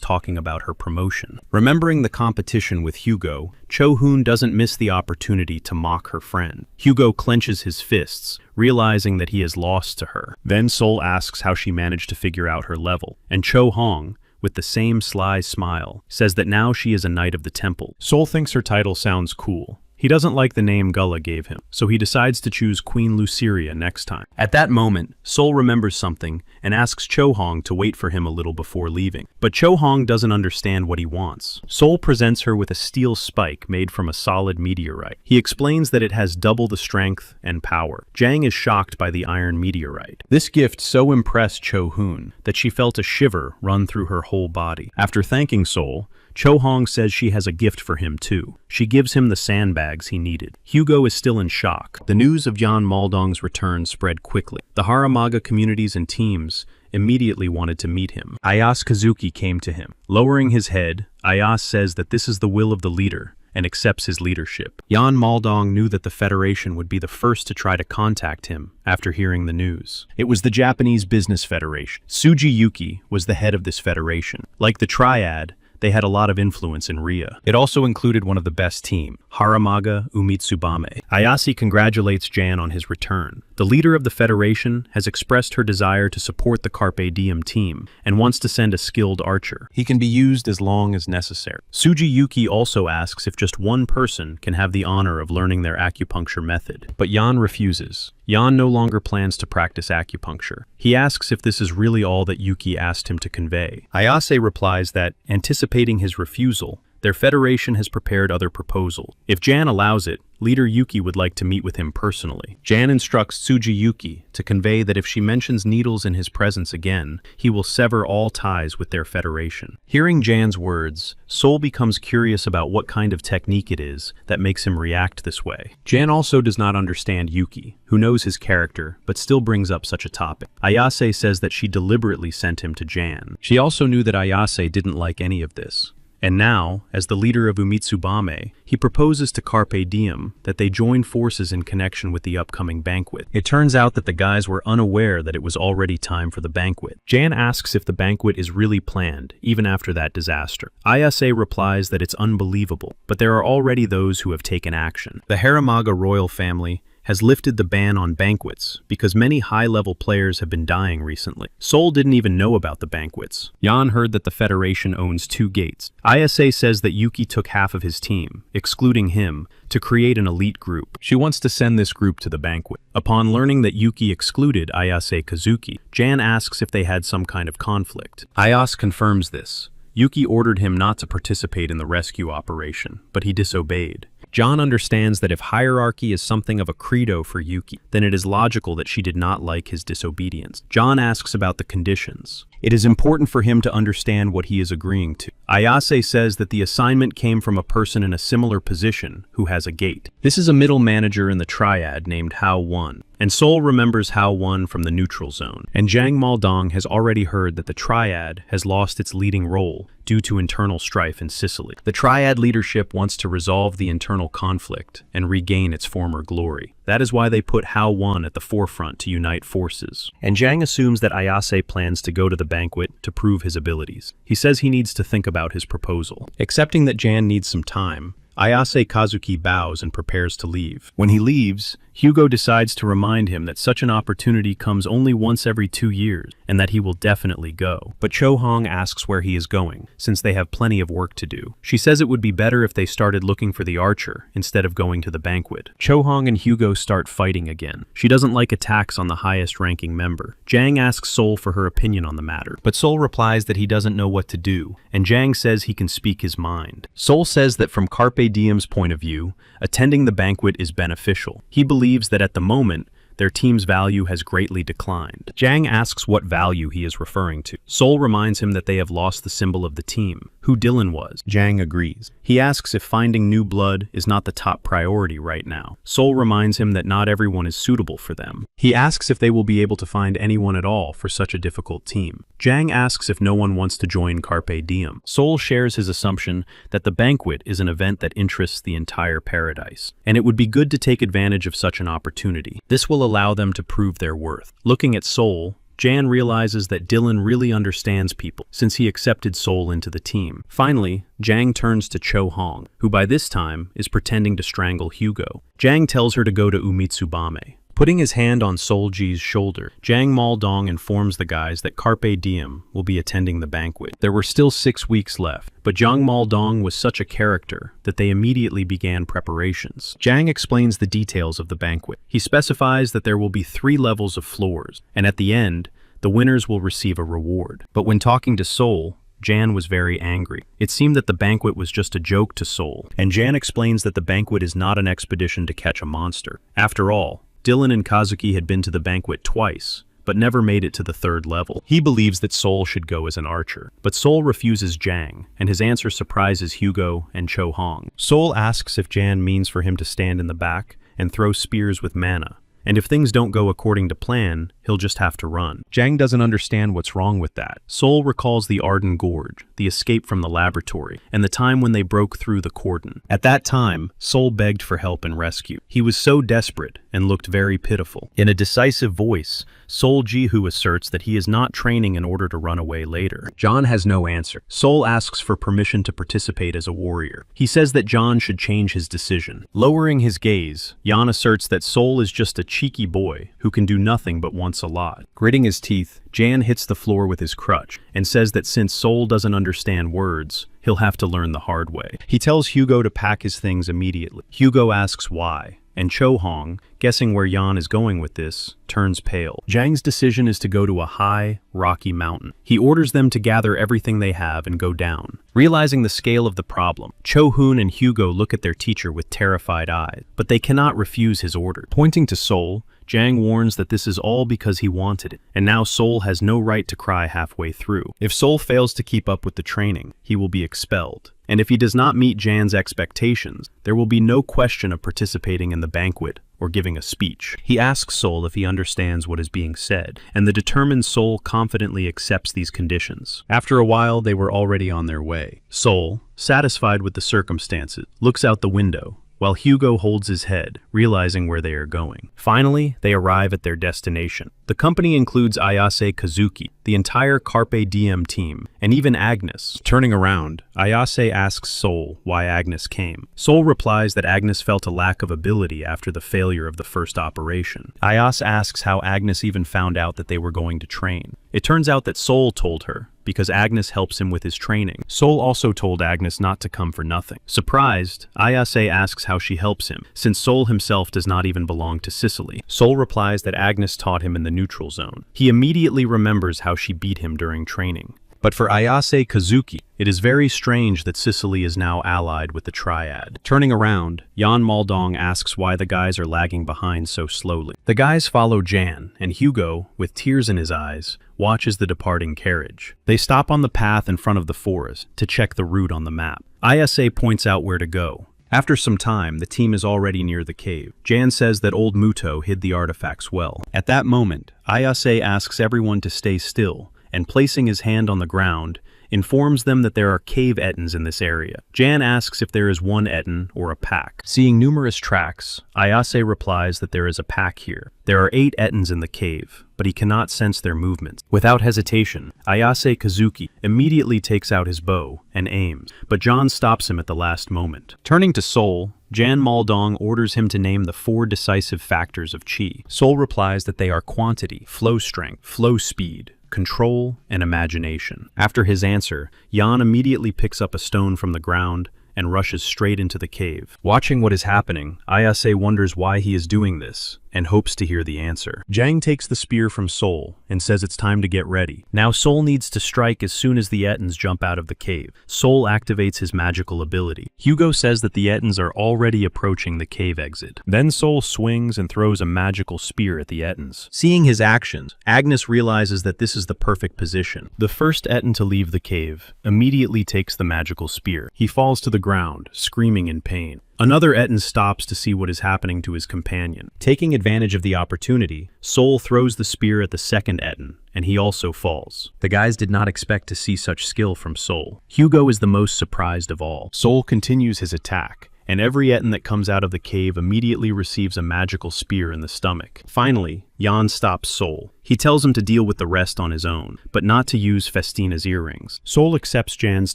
[SPEAKER 1] talking about her promotion. Remembering the competition with Hugo, Cho Hoon doesn't miss the opportunity to mock her friend. Hugo clenches his fists, realizing that he has lost to her. Then Sol asks how she managed to figure out her level, and Cho Hong, with the same sly smile, says that now she is a knight of the temple. Sol thinks her title sounds cool. He doesn't like the name Gullah gave him, so he decides to choose Queen Luceria next time. At that moment, Sol remembers something and asks Cho Hong to wait for him a little before leaving. But Cho Hong doesn't understand what he wants. Sol presents her with a steel spike made from a solid meteorite. He explains that it has double the strength and power. Jang is shocked by the iron meteorite. This gift so impressed Cho Hoon that she felt a shiver run through her whole body. After thanking Sol, Cho Hong says she has a gift for him too. She gives him the sandbags he needed. Hugo is still in shock. The news of Yan Maldong's return spread quickly. The Haramaga communities and teams immediately wanted to meet him. Ayase Kazuki came to him. Lowering his head, Ayase says that this is the will of the leader and accepts his leadership. Yan Maldong knew that the Federation would be the first to try to contact him after hearing the news. It was the Japanese Business Federation. Tsuji Yuki was the head of this federation. Like the Triad, they had a lot of influence in Ria. It also included one of the best team, Haramaga Umitsubame. Ayase congratulates Jan on his return. The leader of the Federation has expressed her desire to support the Carpe Diem team and wants to send a skilled archer. He can be used as long as necessary. Tsuji Yuki also asks if just one person can have the honor of learning their acupuncture method, but Yan refuses. Yan no longer plans to practice acupuncture. He asks if this is really all that Yuki asked him to convey. Ayase replies that, anticipating his refusal, their federation has prepared other proposals. If Jan allows it, leader Yuki would like to meet with him personally. Jan instructs Tsuji Yuki to convey that if she mentions needles in his presence again, he will sever all ties with their federation. Hearing Jan's words, Sol becomes curious about what kind of technique it is that makes him react this way. Jan also does not understand Yuki, who knows his character, but still brings up such a topic. Ayase says that she deliberately sent him to Jan. She also knew that Ayase didn't like any of this. And now, as the leader of Umitsubame, he proposes to Carpe Diem that they join forces in connection with the upcoming banquet. It turns out that the guys were unaware that it was already time for the banquet. Jan asks if the banquet is really planned, even after that disaster. Ayase replies that it's unbelievable, but there are already those who have taken action. The Haramaga royal family has lifted the ban on banquets because many high-level players have been dying recently. Sol didn't even know about the banquets. Yan heard that the Federation owns 2 gates. Ayase says that Yuki took half of his team, excluding him, to create an elite group. She wants to send this group to the banquet. Upon learning that Yuki excluded Ayase Kazuki, Jan asks if they had some kind of conflict. Ayase confirms this. Yuki ordered him not to participate in the rescue operation, but he disobeyed. John understands that if hierarchy is something of a credo for Yuki, then it is logical that she did not like his disobedience. John asks about the conditions. It is important for him to understand what he is agreeing to. Ayase says that the assignment came from a person in a similar position who has a gate. This is a middle manager in the Triad named Hao One, and Sol remembers Hao One from the neutral zone. And Jang Maldong has already heard that the Triad has lost its leading role due to internal strife in Sicily. The Triad leadership wants to resolve the internal conflict and regain its former glory. That is why they put Hao One at the forefront to unite forces. And Jang assumes that Ayase plans to go to the banquet to prove his abilities. He says he needs to think about his proposal. Accepting that Jan needs some time, Ayase Kazuki bows and prepares to leave. When he leaves, Hugo decides to remind him that such an opportunity comes only once every 2 years, and that he will definitely go. But Cho Hong asks where he is going, since they have plenty of work to do. She says it would be better if they started looking for the archer, instead of going to the banquet. Cho Hong and Hugo start fighting again. She doesn't like attacks on the highest-ranking member. Jang asks Sol for her opinion on the matter, but Sol replies that he doesn't know what to do, and Jang says he can speak his mind. Sol says that from Carpe Diem's point of view, attending the banquet is beneficial. He believes that at the moment, their team's value has greatly declined. Jang asks what value he is referring to. Sol reminds him that they have lost the symbol of the team, who Dylan was. Jang agrees. He asks if finding new blood is not the top priority right now. Sol reminds him that not everyone is suitable for them. He asks if they will be able to find anyone at all for such a difficult team. Jang asks if no one wants to join Carpe Diem. Sol shares his assumption that the banquet is an event that interests the entire paradise, and it would be good to take advantage of such an opportunity. This will allow them to prove their worth. Looking at Sol, Jan realizes that Dylan really understands people, since he accepted Sol into the team. Finally, Jang turns to Cho Hong, who by this time is pretending to strangle Hugo. Jang tells her to go to Umitsubame. Putting his hand on Solji's shoulder, Jang Maldong informs the guys that Carpe Diem will be attending the banquet. There were still 6 weeks left, but Jang Maldong was such a character that they immediately began preparations. Jang explains the details of the banquet. He specifies that there will be 3 levels of floors, and at the end, the winners will receive a reward. But when talking to Sol, Jan was very angry. It seemed that the banquet was just a joke to Sol, and Jan explains that the banquet is not an expedition to catch a monster. After all, Dylan and Kazuki had been to the banquet twice, but never made it to the 3rd level. He believes that Sol should go as an archer, but Sol refuses Jang, and his answer surprises Hugo and Cho Hong. Sol asks if Jan means for him to stand in the back and throw spears with mana, and if things don't go according to plan, he'll just have to run. Jang doesn't understand what's wrong with that. Sol recalls the Arden Gorge, the escape from the laboratory, and the time when they broke through the cordon. At that time, Sol begged for help and rescue. He was so desperate and looked very pitiful. In a decisive voice, Sol Jihu asserts that he is not training in order to run away later. John has no answer. Sol asks for permission to participate as a warrior. He says that John should change his decision. Lowering his gaze, Jan asserts that Sol is just a cheeky boy who can do nothing but wants a lot. Gritting his teeth, Jan hits the floor with his crutch and says that since Sol doesn't understand words, he'll have to learn the hard way. He tells Hugo to pack his things immediately. Hugo asks why, and Cho Hong, guessing where Jan is going with this, turns pale. Jang's decision is to go to a high, rocky mountain. He orders them to gather everything they have and go down. Realizing the scale of the problem, Cho Hoon and Hugo look at their teacher with terrified eyes, but they cannot refuse his order. Pointing to Sol, Jang warns that this is all because he wanted it, and now Sol has no right to cry halfway through. If Sol fails to keep up with the training, he will be expelled. And if he does not meet Jan's expectations, there will be no question of participating in the banquet or giving a speech. He asks Sol if he understands what is being said, and the determined Sol confidently accepts these conditions. After a while, they were already on their way. Sol, satisfied with the circumstances, looks out the window, while Hugo holds his head, realizing where they are going. Finally, they arrive at their destination. The company includes Ayase Kazuki, the entire Carpe Diem team, and even Agnes. Turning around, Ayase asks Sol why Agnes came. Sol replies that Agnes felt a lack of ability after the failure of the first operation. Ayase asks how Agnes even found out that they were going to train. It turns out that Sol told her, because Agnes helps him with his training. Sol also told Agnes not to come for nothing. Surprised, Ayase asks how she helps him, since Sol himself does not even belong to Sicily. Sol replies that Agnes taught him in the neutral zone. He immediately remembers how she beat him during training. But for Ayase Kazuki, it is very strange that Sicily is now allied with the Triad. Turning around, Jan Maldong asks why the guys are lagging behind so slowly. The guys follow Jan, and Hugo, with tears in his eyes, watches the departing carriage. They stop on the path in front of the forest to check the route on the map. Ayase points out where to go. After some time, the team is already near the cave. Jan says that old Muto hid the artifacts well. At that moment, Ayase asks everyone to stay still, and placing his hand on the ground, informs them that there are cave ettins in this area. Jan asks if there is one ettin or a pack. Seeing numerous tracks, Ayase replies that there is a pack here. There are 8 ettins in the cave, but he cannot sense their movements. Without hesitation, Ayase Kazuki immediately takes out his bow and aims, but Jan stops him at the last moment. Turning to Sol, Jan Maldong orders him to name the 4 decisive factors of Qi. Sol replies that they are quantity, flow strength, flow speed, control, and imagination. After his answer, Jan immediately picks up a stone from the ground and rushes straight into the cave. Watching what is happening, Ayase wonders why he is doing this and hopes to hear the answer. Jang takes the spear from Sol and says it's time to get ready. Now Sol needs to strike as soon as the ettins jump out of the cave. Sol activates his magical ability. Hugo says that the ettins are already approaching the cave exit. Then Sol swings and throws a magical spear at the ettins. Seeing his actions, Agnes realizes that this is the perfect position. The first ettin to leave the cave immediately takes the magical spear. He falls to the ground, screaming in pain. Another ettin stops to see what is happening to his companion. Taking advantage of the opportunity, Sol throws the spear at the second ettin, and he also falls. The guys did not expect to see such skill from Sol. Hugo is the most surprised of all. Sol continues his attack, and every ettin that comes out of the cave immediately receives a magical spear in the stomach. Finally, Jan stops Sol. He tells him to deal with the rest on his own, but not to use Festina's earrings. Sol accepts Jan's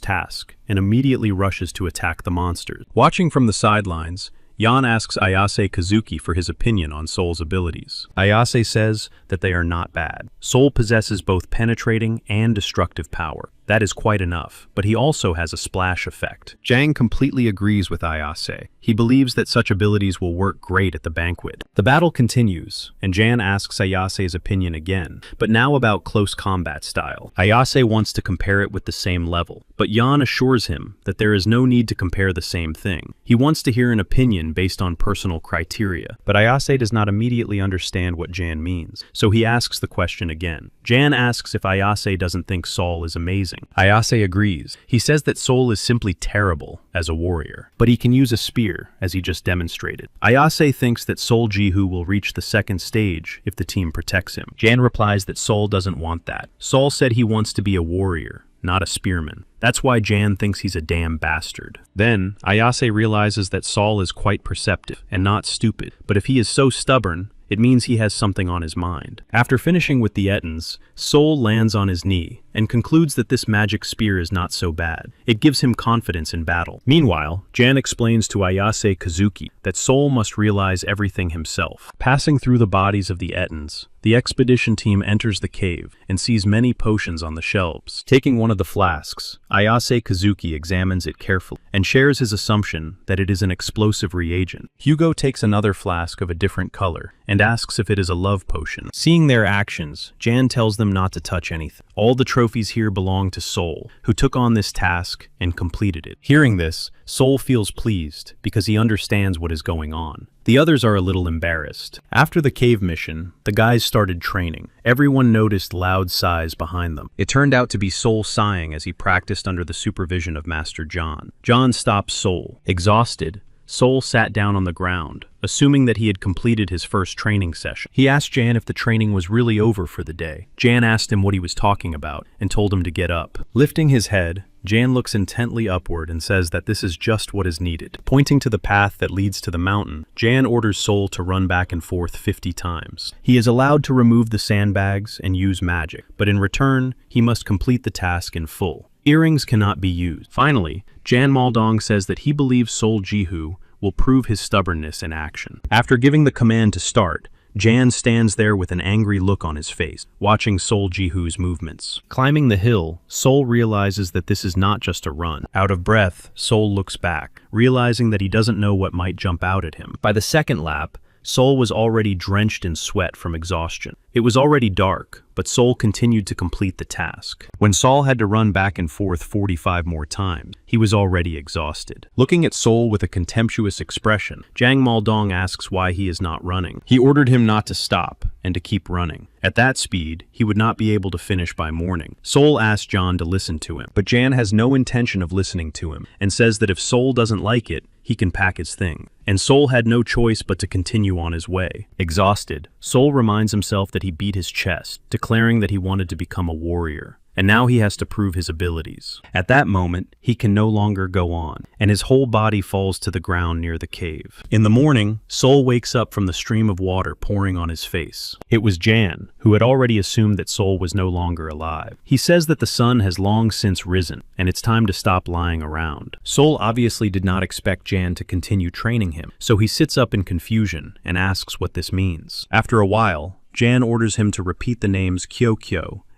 [SPEAKER 1] task and immediately rushes to attack the monsters. Watching from the sidelines, Jan asks Ayase Kazuki for his opinion on Sol's abilities. Ayase says that they are not bad. Sol possesses both penetrating and destructive power. That is quite enough, but he also has a splash effect. Jang completely agrees with Ayase. He believes that such abilities will work great at the banquet. The battle continues, and Jan asks Ayase's opinion again, but now about close combat style. Ayase wants to compare it with the same level, but Jan assures him that there is no need to compare the same thing. He wants to hear an opinion based on personal criteria, but Ayase does not immediately understand what Jan means, so he asks the question again. Jan asks if Ayase doesn't think Sol is amazing. Ayase agrees. He says that Sol is simply terrible as a warrior, but he can use a spear, as he just demonstrated. Ayase thinks that Sol Jihu will reach the second stage if the team protects him. Jan replies that Sol doesn't want that. Sol said he wants to be a warrior, not a spearman. That's why Jan thinks he's a damn bastard. Then, Ayase realizes that Sol is quite perceptive and not stupid, but if he is so stubborn, it means he has something on his mind. After finishing with the ettins, Sol lands on his knee and concludes that this magic spear is not so bad. It gives him confidence in battle. Meanwhile, Jan explains to Ayase Kazuki that Sol must realize everything himself. Passing through the bodies of the ettins, the expedition team enters the cave and sees many potions on the shelves. Taking one of the flasks, Ayase Kazuki examines it carefully and shares his assumption that it is an explosive reagent. Hugo takes another flask of a different color and asks if it is a love potion. Seeing their actions, Jan tells them not to touch anything. All the trophies here belong to Sol, who took on this task and completed it. Hearing this, Sol feels pleased because he understands what is going on. The others are a little embarrassed. After the cave mission, the guys started training. Everyone noticed loud sighs behind them. It turned out to be Sol sighing as he practiced under the supervision of Master John. John stopped Sol. Exhausted, Sol sat down on the ground, assuming that he had completed his first training session. He asked Jan if the training was really over for the day. Jan asked him what he was talking about and told him to get up. Lifting his head, Jan looks intently upward and says that this is just what is needed. Pointing to the path that leads to the mountain, Jan orders Sol to run back and forth 50 times. He is allowed to remove the sandbags and use magic, but in return, he must complete the task in full. Earrings cannot be used. Finally, Jan Maldong says that he believes Sol Jihu will prove his stubbornness in action. After giving the command to start, Jan stands there with an angry look on his face, watching Sol Jihu's movements. Climbing the hill, Sol realizes that this is not just a run. Out of breath, Sol looks back, realizing that he doesn't know what might jump out at him. By the second lap, Sol was already drenched in sweat from exhaustion. It was already dark, but Sol continued to complete the task. When Sol had to run back and forth 45 more times, he was already exhausted. Looking at Sol with a contemptuous expression, Jang Maldong asks why he is not running. He ordered him not to stop and to keep running. At that speed, he would not be able to finish by morning. Sol asks John to listen to him, but Jan has no intention of listening to him and says that if Sol doesn't like it, he can pack his thing. And Sol had no choice but to continue on his way. Exhausted, Sol reminds himself that he beat his chest, declaring that he wanted to become a warrior. and now he has to prove his abilities. At that moment, he can no longer go on, and his whole body falls to the ground near the cave. In the morning, Sol wakes up from the stream of water pouring on his face. It was Jan, who had already assumed that Sol was no longer alive. He says that the sun has long since risen, and it's time to stop lying around. Sol obviously did not expect Jan to continue training him, so he sits up in confusion and asks what this means. After a while, Jan orders him to repeat the names Kyo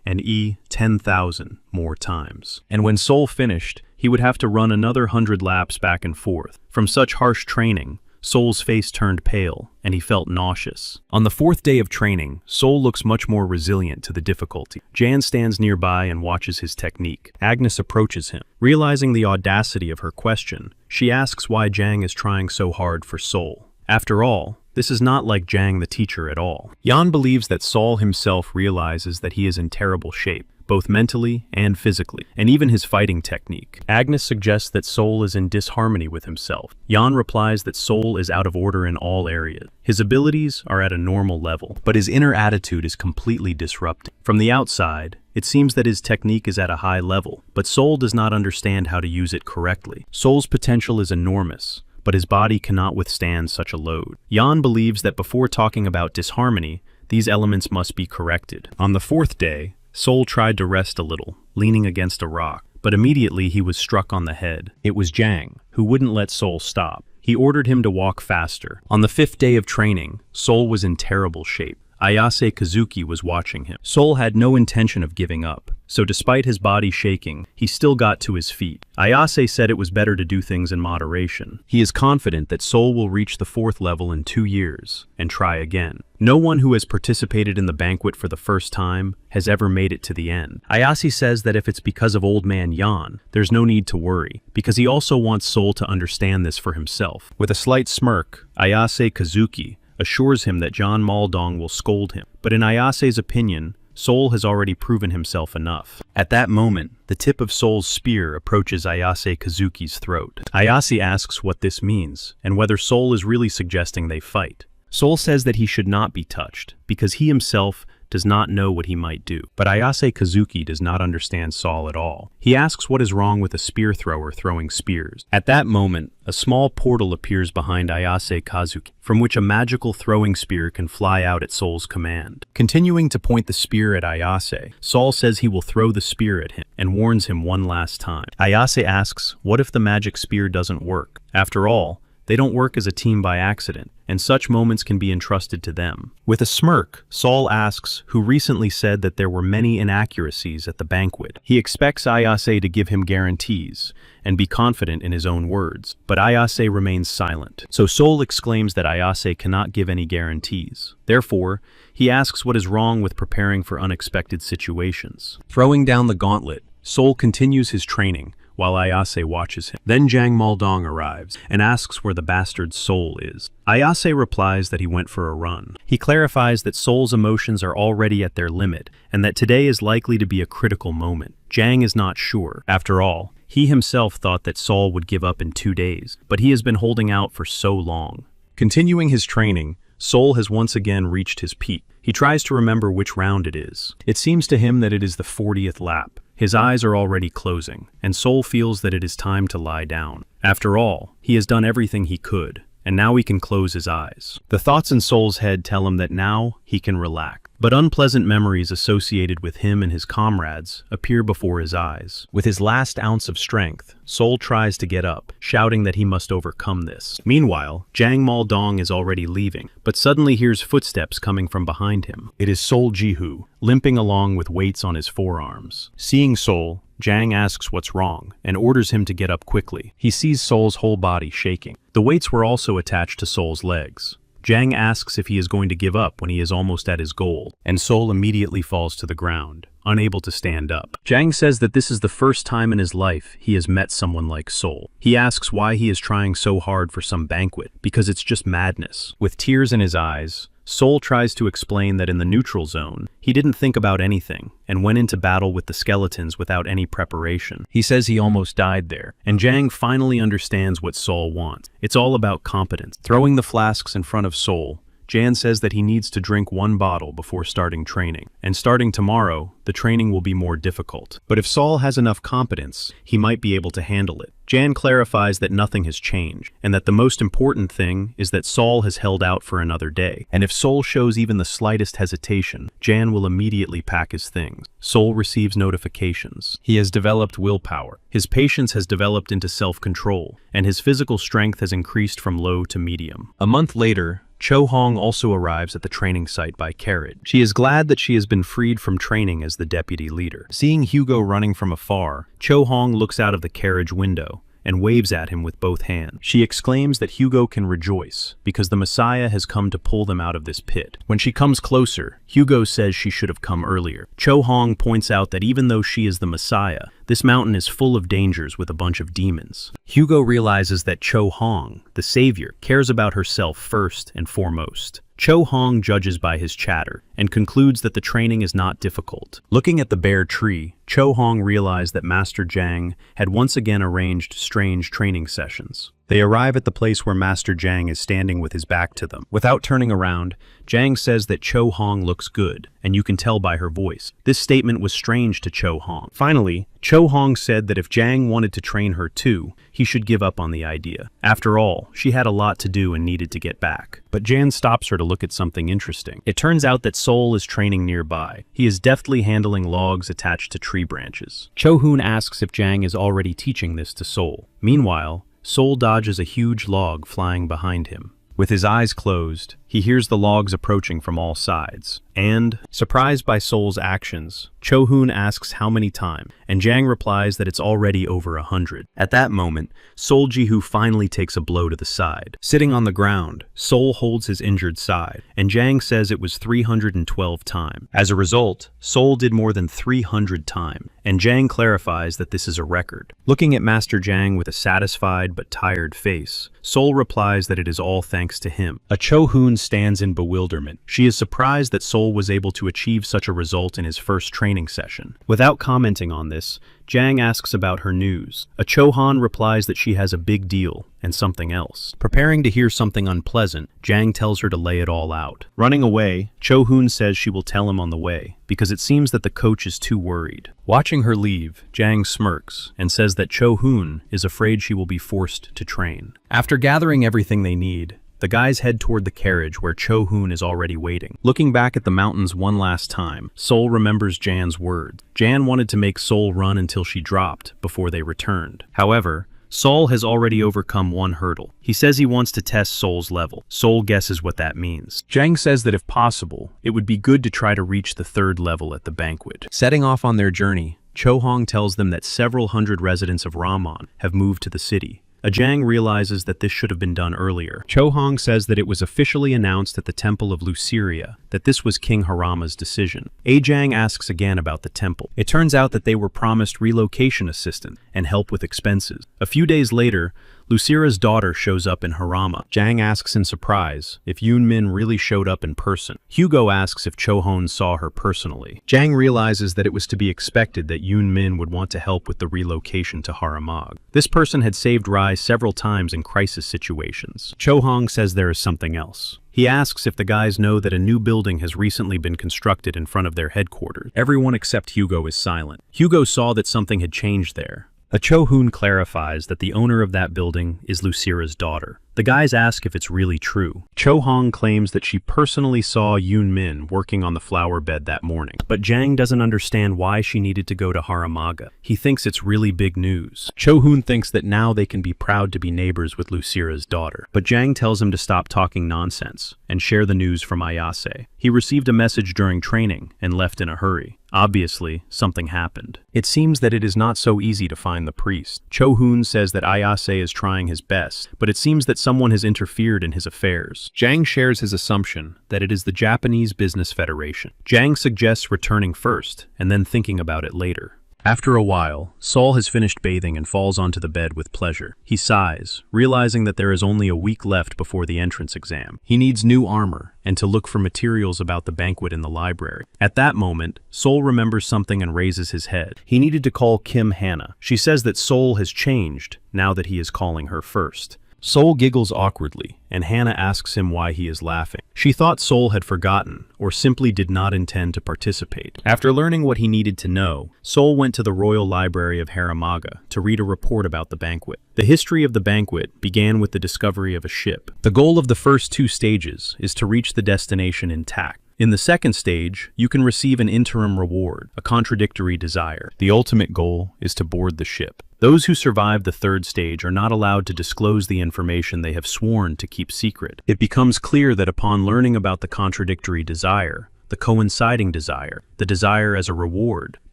[SPEAKER 1] and 10,000 more times. And when Sol finished, he would have to run another 100 laps back and forth. From such harsh training, Sol's face turned pale, and he felt nauseous. On the 4th day of training, Sol looks much more resilient to the difficulty. Jan stands nearby and watches his technique. Agnes approaches him. Realizing the audacity of her question, she asks why Jang is trying so hard for Sol. After all, this is not like Jang the teacher at all. Jan believes that Sol himself realizes that he is in terrible shape, both mentally and physically, and even his fighting technique. Agnes suggests that Sol is in disharmony with himself. Jan replies that Sol is out of order in all areas. His abilities are at a normal level, but his inner attitude is completely disrupted. From the outside, it seems that his technique is at a high level, but Sol does not understand how to use it correctly. Sol's potential is enormous, but his body cannot withstand such a load. Jan believes that before talking about disharmony, these elements must be corrected. On the 4th day, Sol tried to rest a little, leaning against a rock, but immediately he was struck on the head. It was Jang, who wouldn't let Sol stop. He ordered him to walk faster. On the 5th day of training, Sol was in terrible shape. Ayase Kazuki was watching him. Sol had no intention of giving up, so despite his body shaking, he still got to his feet. Ayase said it was better to do things in moderation. He is confident that Sol will reach the 4th level in 2 years, and try again. No one who has participated in the banquet for the first time has ever made it to the end. Ayase says that if it's because of old man Jan, there's no need to worry, because he also wants Sol to understand this for himself. With a slight smirk, Ayase Kazuki assures him that John Maldong will scold him, but in Ayase's opinion, Sol has already proven himself enough. At that moment, the tip of Sol's spear approaches Ayase Kazuki's throat. Ayase asks what this means, and whether Sol is really suggesting they fight. Sol says that he should not be touched, because he himself does not know what he might do. But Ayase Kazuki does not understand Sol at all. He asks what is wrong with a spear thrower throwing spears. At that moment, a small portal appears behind Ayase Kazuki, from which a magical throwing spear can fly out at Sol's command. Continuing to point the spear at Ayase, Sol says he will throw the spear at him, and warns him one last time. Ayase asks, what if the magic spear doesn't work? After all, they don't work as a team by accident, and such moments can be entrusted to them. With a smirk, Sol asks who recently said that there were many inaccuracies at the banquet. He expects Ayase to give him guarantees and be confident in his own words, but Ayase remains silent. So Sol exclaims that Ayase cannot give any guarantees. Therefore, he asks what is wrong with preparing for unexpected situations. Throwing down the gauntlet, Sol continues his training, while Ayase watches him. Then Jang Maldong arrives and asks where the bastard's Sol is. Ayase replies that he went for a run. He clarifies that Sol's emotions are already at their limit and that today is likely to be a critical moment. Jang is not sure. After all, he himself thought that Sol would give up in 2 days, but he has been holding out for so long. Continuing his training, Sol has once again reached his peak. He tries to remember which round it is. It seems to him that it is the 40th lap. His eyes are already closing, and Sol feels that it is time to lie down. After all, he has done everything he could, and now he can close his eyes. The thoughts in Sol's head tell him that now he can relax. But unpleasant memories associated with him and his comrades appear before his eyes. With his last ounce of strength, Sol tries to get up, shouting that he must overcome this. Meanwhile, Jang Maldong is already leaving, but suddenly hears footsteps coming from behind him. It is Sol Jihu, limping along with weights on his forearms. Seeing Sol, Jang asks what's wrong and orders him to get up quickly. He sees Sol's whole body shaking. The weights were also attached to Sol's legs. Jang asks if he is going to give up when he is almost at his goal, and Sol immediately falls to the ground, unable to stand up. Jang says that this is the first time in his life he has met someone like Sol. He asks why he is trying so hard for some banquet, because it's just madness. With tears in his eyes, Sol tries to explain that in the neutral zone, he didn't think about anything and went into battle with the skeletons without any preparation. He says he almost died there, and Jang finally understands what Sol wants. It's all about competence. Throwing the flasks in front of Sol, Jan says that he needs to drink 1 bottle before starting training, and starting tomorrow, the training will be more difficult. But if Sol has enough competence, he might be able to handle it. Jan clarifies that nothing has changed, and that the most important thing is that Sol has held out for another day. And if Sol shows even the slightest hesitation, Jan will immediately pack his things. Sol receives notifications. He has developed willpower. His patience has developed into self-control, and his physical strength has increased from low to medium. A month later, Cho Hong also arrives at the training site by carriage. She is glad that she has been freed from training as the deputy leader. Seeing Hugo running from afar, Cho Hong looks out of the carriage window and waves at him with both hands. She exclaims that Hugo can rejoice, because the Messiah has come to pull them out of this pit. When she comes closer, Hugo says she should have come earlier. Cho Hong points out that even though she is the Messiah, this mountain is full of dangers with a bunch of demons. Hugo realizes that Cho Hong, the savior, cares about herself first and foremost. Cho Hong judges by his chatter and concludes that the training is not difficult. Looking at the bare tree, Cho Hong realized that Master Jiang had once again arranged strange training sessions. They arrive at the place where Master Jiang is standing with his back to them. Without turning around, Jiang says that Cho Hong looks good, and you can tell by her voice. This statement was strange to Cho Hong. Finally, Cho Hong said that if Jiang wanted to train her too, he should give up on the idea. After all, she had a lot to do and needed to get back. But Jan stops her to look at something interesting. It turns out that Sol is training nearby. He is deftly handling logs attached to tree branches. Cho Hoon asks if Jiang is already teaching this to Sol. Meanwhile, Sol dodges a huge log flying behind him. With his eyes closed, he hears the logs approaching from all sides. And, surprised by Sol's actions, Cho Hoon asks how many times, and Jiang replies that it's already over 100. At that moment, Sol Jihu finally takes a blow to the side. Sitting on the ground, Sol holds his injured side, and Jiang says it was 312 times. As a result, Sol did more than 300 times, and Jiang clarifies that this is a record. Looking at Master Jiang with a satisfied but tired face, Sol replies that it is all thanks to him. A Cho Hoon stands in bewilderment. She is surprised that Sol was able to achieve such a result in his first training session. Without commenting on this, Jiang asks about her news. A Cho Han replies that she has a big deal and something else. Preparing to hear something unpleasant, Jiang tells her to lay it all out. Running away, Cho Hoon says she will tell him on the way, because it seems that the coach is too worried. Watching her leave, Jiang smirks and says that Cho Hoon is afraid she will be forced to train. After gathering everything they need, the guys head toward the carriage where Cho Hoon is already waiting. Looking back at the mountains one last time, Sol remembers Jan's words. Jan wanted to make Sol run until she dropped before they returned. However, Sol has already overcome one hurdle. He says he wants to test Sol's level. Sol guesses what that means. Jiang says that if possible, it would be good to try to reach the 3rd level at the banquet. Setting off on their journey, Cho Hong tells them that several hundred residents of Ramon have moved to the city. Jiang realizes that this should have been done earlier. Cho Hong says that it was officially announced at the Temple of Luceria that this was King Harama's decision. Jiang asks again about the temple. It turns out that they were promised relocation assistance and help with expenses. A few days later, Lucira's daughter shows up in Harama. Jiang asks in surprise if Yoon Min really showed up in person. Hugo asks if Cho Hon saw her personally. Jiang realizes that it was to be expected that Yoon Min would want to help with the relocation to Haramag. This person had saved Rai several times in crisis situations. Cho Hong says there is something else. He asks if the guys know that a new building has recently been constructed in front of their headquarters. Everyone except Hugo is silent. Hugo saw that something had changed there. A Cho Hoon clarifies that the owner of that building is Lucira's daughter. The guys ask if it's really true. Cho Hong claims that she personally saw Yoon Min working on the flower bed that morning. But Jiang doesn't understand why she needed to go to Haramaga. He thinks it's really big news. Cho Hoon thinks that now they can be proud to be neighbors with Lucira's daughter. But Jiang tells him to stop talking nonsense and share the news from Ayase. He received a message during training and left in a hurry. Obviously, something happened. It seems that it is not so easy to find the priest. Cho Hoon says that Ayase is trying his best, but it seems that someone has interfered in his affairs. Jiang shares his assumption that it is the Japanese Business Federation. Jiang suggests returning first and then thinking about it later. After a while, Sol has finished bathing and falls onto the bed with pleasure. He sighs, realizing that there is only a week left before the entrance exam. He needs new armor and to look for materials about the banquet in the library. At that moment, Sol remembers something and raises his head. He needed to call Kim Hannah. She says that Sol has changed now that he is calling her first. Sol giggles awkwardly, and Hannah asks him why he is laughing. She thought Sol had forgotten, or simply did not intend to participate. After learning what he needed to know, Sol went to the Royal Library of Haramaga to read a report about the banquet. The history of the banquet began with the discovery of a ship. The goal of the first 2 stages is to reach the destination intact. In the second stage, you can receive an interim reward, a contradictory desire. The ultimate goal is to board the ship. Those who survive the third stage are not allowed to disclose the information they have sworn to keep secret. It becomes clear that upon learning about the contradictory desire, the coinciding desire, the desire as a reward,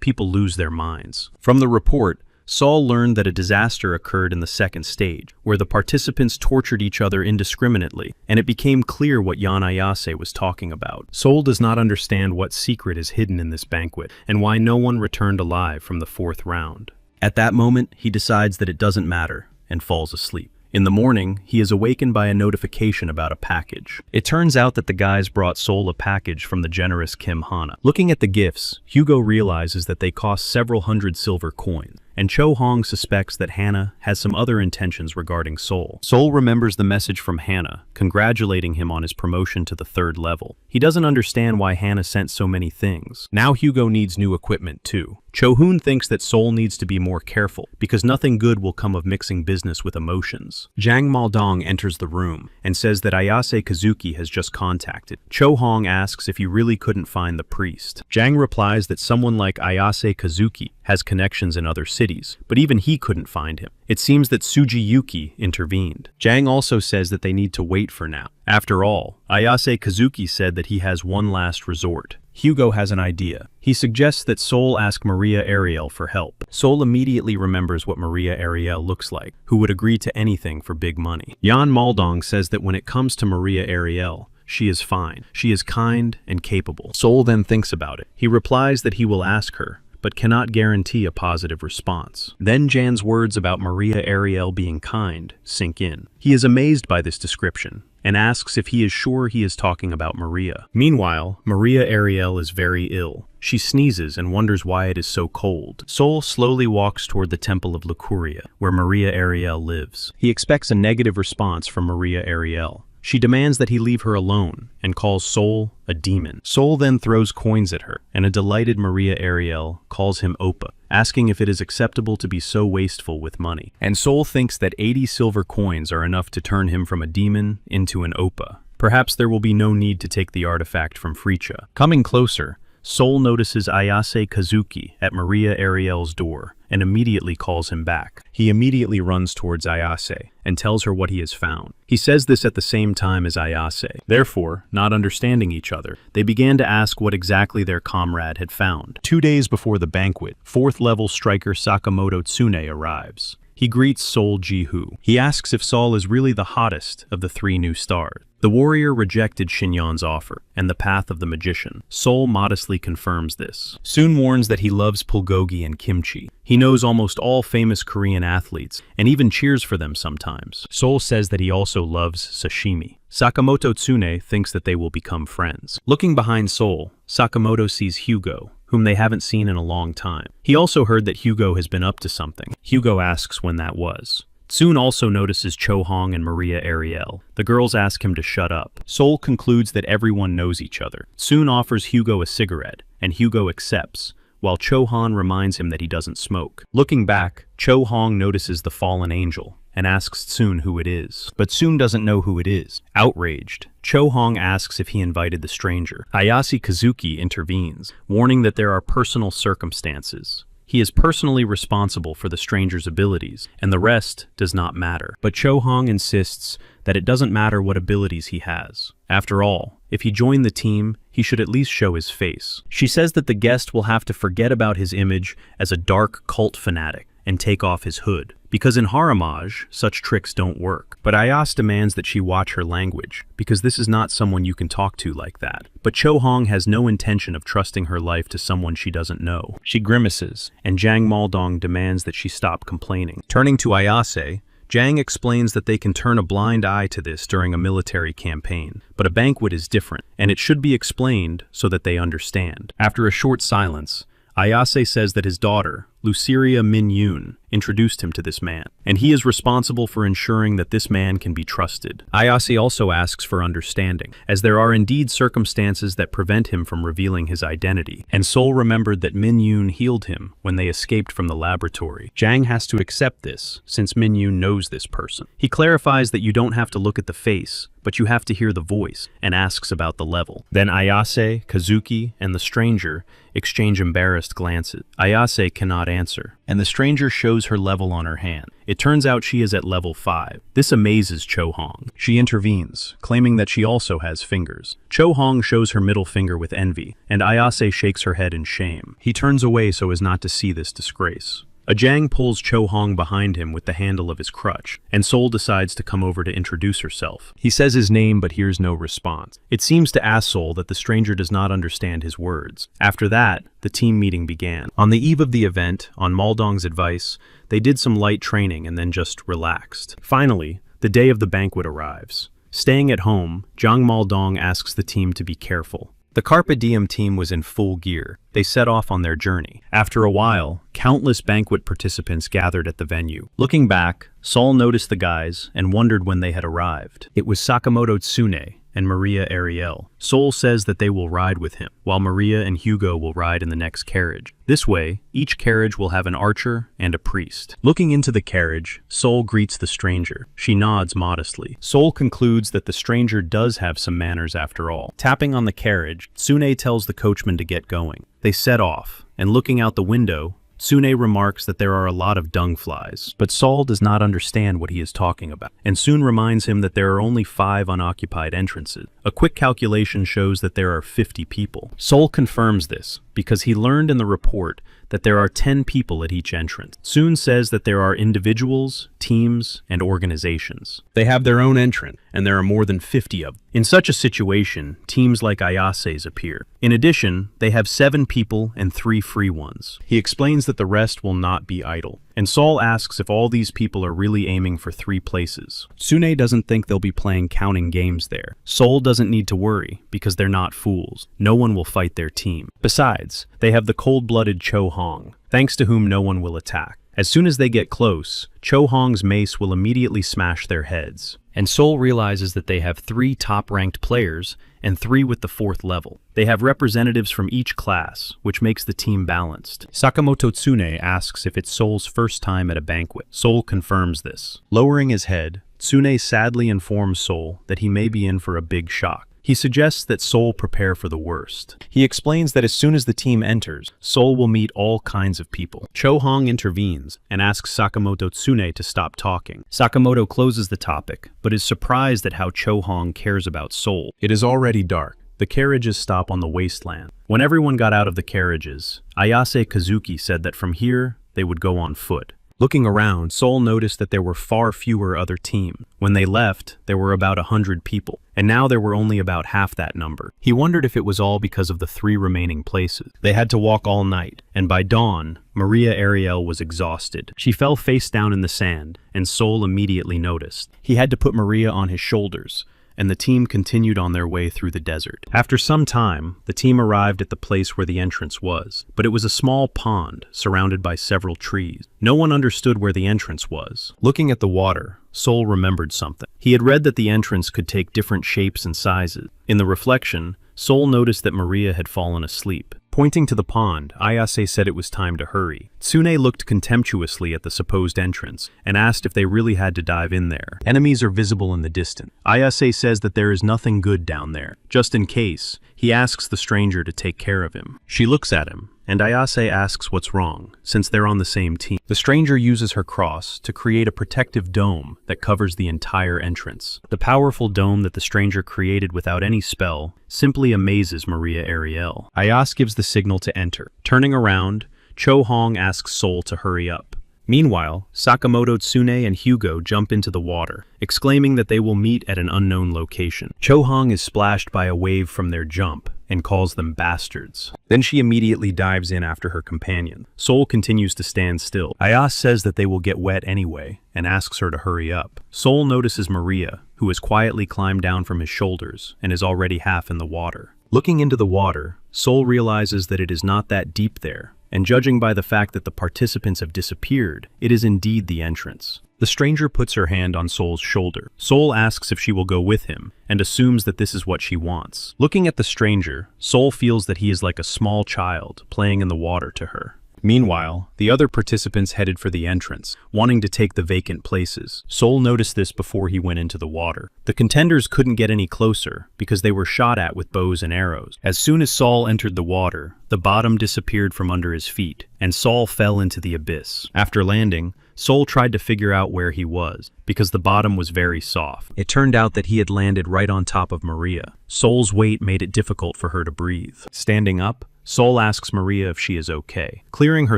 [SPEAKER 1] people lose their minds. From the report, Sol learned that a disaster occurred in the second stage, where the participants tortured each other indiscriminately, and it became clear what Yan Ayase was talking about. Sol does not understand what secret is hidden in this banquet, and why no one returned alive from the 4th round. At that moment, he decides that it doesn't matter, and falls asleep. In the morning, he is awakened by a notification about a package. It turns out that the guys brought Sol a package from the generous Kim Hana. Looking at the gifts, Hugo realizes that they cost several hundred silver coins, and Cho Hong suspects that Hannah has some other intentions regarding Sol. Sol remembers the message from Hannah, congratulating him on his promotion to the 3rd level. He doesn't understand why Hannah sent so many things. Now Hugo needs new equipment too. Cho Hoon thinks that Sol needs to be more careful, because nothing good will come of mixing business with emotions. Jang Maldong enters the room, and says that Ayase Kazuki has just contacted. Cho Hong asks if he really couldn't find the priest. Jang replies that someone like Ayase Kazuki has connections in other cities, but even he couldn't find him. It seems that Suji Yuki intervened. Jang also says that they need to wait for now. After all, Ayase Kazuki said that he has one last resort. Hugo has an idea. He suggests that Sol ask Maria Ariel for help. Sol immediately remembers what Maria Ariel looks like, who would agree to anything for big money. Jan Maldong says that when it comes to Maria Ariel, she is fine. She is kind and capable. Sol then thinks about it. He replies that he will ask her, but cannot guarantee a positive response. Then Jan's words about Maria Ariel being kind sink in. He is amazed by this description, and asks if he is sure he is talking about Maria. Meanwhile, Maria Ariel is very ill. She sneezes and wonders why it is so cold. Sol slowly walks toward the Temple of Lucuria, where Maria Ariel lives. He expects a negative response from Maria Ariel. She demands that he leave her alone, and calls Sol a demon. Sol then throws coins at her, and a delighted Maria Ariel calls him Oppa, asking if it is acceptable to be so wasteful with money. And Sol thinks that 80 silver coins are enough to turn him from a demon into an Oppa. Perhaps there will be no need to take the artifact from Fricha. Coming closer, Sol notices Ayase Kazuki at Maria Ariel's door, and immediately calls him back. He immediately runs towards Ayase, and tells her what he has found. He says this at the same time as Ayase. Therefore, not understanding each other, they began to ask what exactly their comrade had found. 2 days before the banquet, 4th level striker Sakamoto Tsune arrives. He greets Sol Ji-hoo. He asks if Sol is really the hottest of the 3 new stars. The warrior rejected Shinyan's offer, and the path of the magician. Sol modestly confirms this. Soon warns that he loves bulgogi and kimchi. He knows almost all famous Korean athletes, and even cheers for them sometimes. Sol says that he also loves sashimi. Sakamoto Tsune thinks that they will become friends. Looking behind Sol, Sakamoto sees Hugo, whom they haven't seen in a long time. He also heard that Hugo has been up to something. Hugo asks when that was. Tsun also notices Cho Hong and Maria Ariel. The girls ask him to shut up. Sol concludes that everyone knows each other. Tsun offers Hugo a cigarette, and Hugo accepts, while Cho Han reminds him that he doesn't smoke. Looking back, Cho Hong notices the fallen angel, and asks Tsun who it is. But Tsun doesn't know who it is. Outraged, Cho Hong asks if he invited the stranger. Ayase Kazuki intervenes, warning that there are personal circumstances. He is personally responsible for the stranger's abilities, and the rest does not matter. But Cho Hong insists that it doesn't matter what abilities he has. After all, if he joined the team, he should at least show his face. She says that the guest will have to forget about his image as a dark cult fanatic and take off his hood, because in Haramage, such tricks don't work. But Ayase demands that she watch her language, because this is not someone you can talk to like that. But Cho Hong has no intention of trusting her life to someone she doesn't know. She grimaces, and Jang Maldong demands that she stop complaining. Turning to Ayase, Jang explains that they can turn a blind eye to this during a military campaign, but a banquet is different, and it should be explained so that they understand. After a short silence, Ayase says that his daughter, Luceria Min Yoon, introduced him to this man, and he is responsible for ensuring that this man can be trusted. Ayase also asks for understanding, as there are indeed circumstances that prevent him from revealing his identity, and Sol remembered that Min Yoon healed him when they escaped from the laboratory. Jang has to accept this, since Min Yoon knows this person. He clarifies that you don't have to look at the face, but you have to hear the voice, and asks about the level. Then Ayase, Kazuki, and the stranger exchange embarrassed glances. Ayase cannot answer, and the stranger shows her level on her hand. It turns out she is at level 5. This amazes Cho Hong. She intervenes, claiming that she also has fingers. Cho Hong shows her middle finger with envy, and Ayase shakes her head in shame. He turns away so as not to see this disgrace. A Jang pulls Cho Hong behind him with the handle of his crutch, and Sol decides to come over to introduce herself. He says his name but hears no response. It seems to Sol that the stranger does not understand his words. After that, the team meeting began. On the eve of the event, on Maldong's advice, they did some light training and then just relaxed. Finally, the day of the banquet arrives. Staying at home, Jang Maldong asks the team to be careful. The Carpe Diem team was in full gear. They set off on their journey. After a while, countless banquet participants gathered at the venue. Looking back, Sol noticed the guys and wondered when they had arrived. It was Sakamoto Tsune and Maria Ariel. Sol says that they will ride with him, while Maria and Hugo will ride in the next carriage. This way, each carriage will have an archer and a priest. Looking into the carriage, Sol greets the stranger. She nods modestly. Sol concludes that the stranger does have some manners after all. Tapping on the carriage, Tsune tells the coachman to get going. They set off, and looking out the window, Tsune remarks that there are a lot of dung flies, but Sol does not understand what he is talking about, and soon reminds him that there are only 5 unoccupied entrances. A quick calculation shows that there are 50 people. Sol confirms this, because he learned in the report that there are 10 people at each entrance. Soon says that there are individuals, teams, and organizations. They have their own entrance, and there are more than 50 of them. In such a situation, teams like Ayase's appear. In addition, they have 7 people and 3 free ones. He explains that the rest will not be idle, and Sol asks if all these people are really aiming for 3 places. Tsune doesn't think they'll be playing counting games there. Sol doesn't need to worry, because they're not fools. No one will fight their team. Besides, they have the cold-blooded Cho Hong, thanks to whom no one will attack. As soon as they get close, Cho Hong's mace will immediately smash their heads. And Sol realizes that they have 3 top-ranked players and 3 with the 4th level. They have representatives from each class, which makes the team balanced. Sakamoto Tsune asks if it's Sol's first time at a banquet. Sol confirms this. Lowering his head, Tsune sadly informs Sol that he may be in for a big shock. He suggests that Sol prepare for the worst. He explains that as soon as the team enters, Sol will meet all kinds of people. Cho Hong intervenes and asks Sakamoto Tsune to stop talking. Sakamoto closes the topic, but is surprised at how Cho Hong cares about Sol. It is already dark. The carriages stop on the wasteland. When everyone got out of the carriages, Ayase Kazuki said that from here, they would go on foot. Looking around, Sol noticed that there were far fewer other teams. When they left, there were about 100 people, and now there were only about half that number. He wondered if it was all because of the 3 remaining places. They had to walk all night, and by dawn, Maria Ariel was exhausted. She fell face down in the sand, and Sol immediately noticed. He had to put Maria on his shoulders, and the team continued on their way through the desert. After some time, the team arrived at the place where the entrance was, but it was a small pond surrounded by several trees. No one understood where the entrance was. Looking at the water, Sol remembered something. He had read that the entrance could take different shapes and sizes. In the reflection, Sol noticed that Maria had fallen asleep. Pointing to the pond, Ayase said it was time to hurry. Tsune looked contemptuously at the supposed entrance and asked if they really had to dive in there. Enemies are visible in the distance. Ayase says that there is nothing good down there. Just in case, he asks the stranger to take care of him. She looks at him, and Ayase asks what's wrong, since they're on the same team. The stranger uses her cross to create a protective dome that covers the entire entrance. The powerful dome that the stranger created without any spell simply amazes Maria Ariel. Ayase gives the signal to enter. Turning around, Cho Hong asks Sol to hurry up. Meanwhile, Sakamoto Tsune and Hugo jump into the water, exclaiming that they will meet at an unknown location. Cho Hong is splashed by a wave from their jump and calls them bastards. Then she immediately dives in after her companion. Sol continues to stand still. Ayase says that they will get wet anyway and asks her to hurry up. Sol notices Maria, who has quietly climbed down from his shoulders and is already half in the water. Looking into the water, Sol realizes that it is not that deep there, and judging by the fact that the participants have disappeared, it is indeed the entrance. The stranger puts her hand on Sol's shoulder. Sol asks if she will go with him, and assumes that this is what she wants. Looking at the stranger, Sol feels that he is like a small child playing in the water to her. Meanwhile, the other participants headed for the entrance, wanting to take the vacant places. Sol noticed this before he went into the water. The contenders couldn't get any closer because they were shot at with bows and arrows. As soon as Sol entered the water, the bottom disappeared from under his feet, and Sol fell into the abyss. After landing, Sol tried to figure out where he was, because the bottom was very soft. It turned out that he had landed right on top of Maria. Sol's weight made it difficult for her to breathe. Standing up, Sol asks Maria if she is okay. Clearing her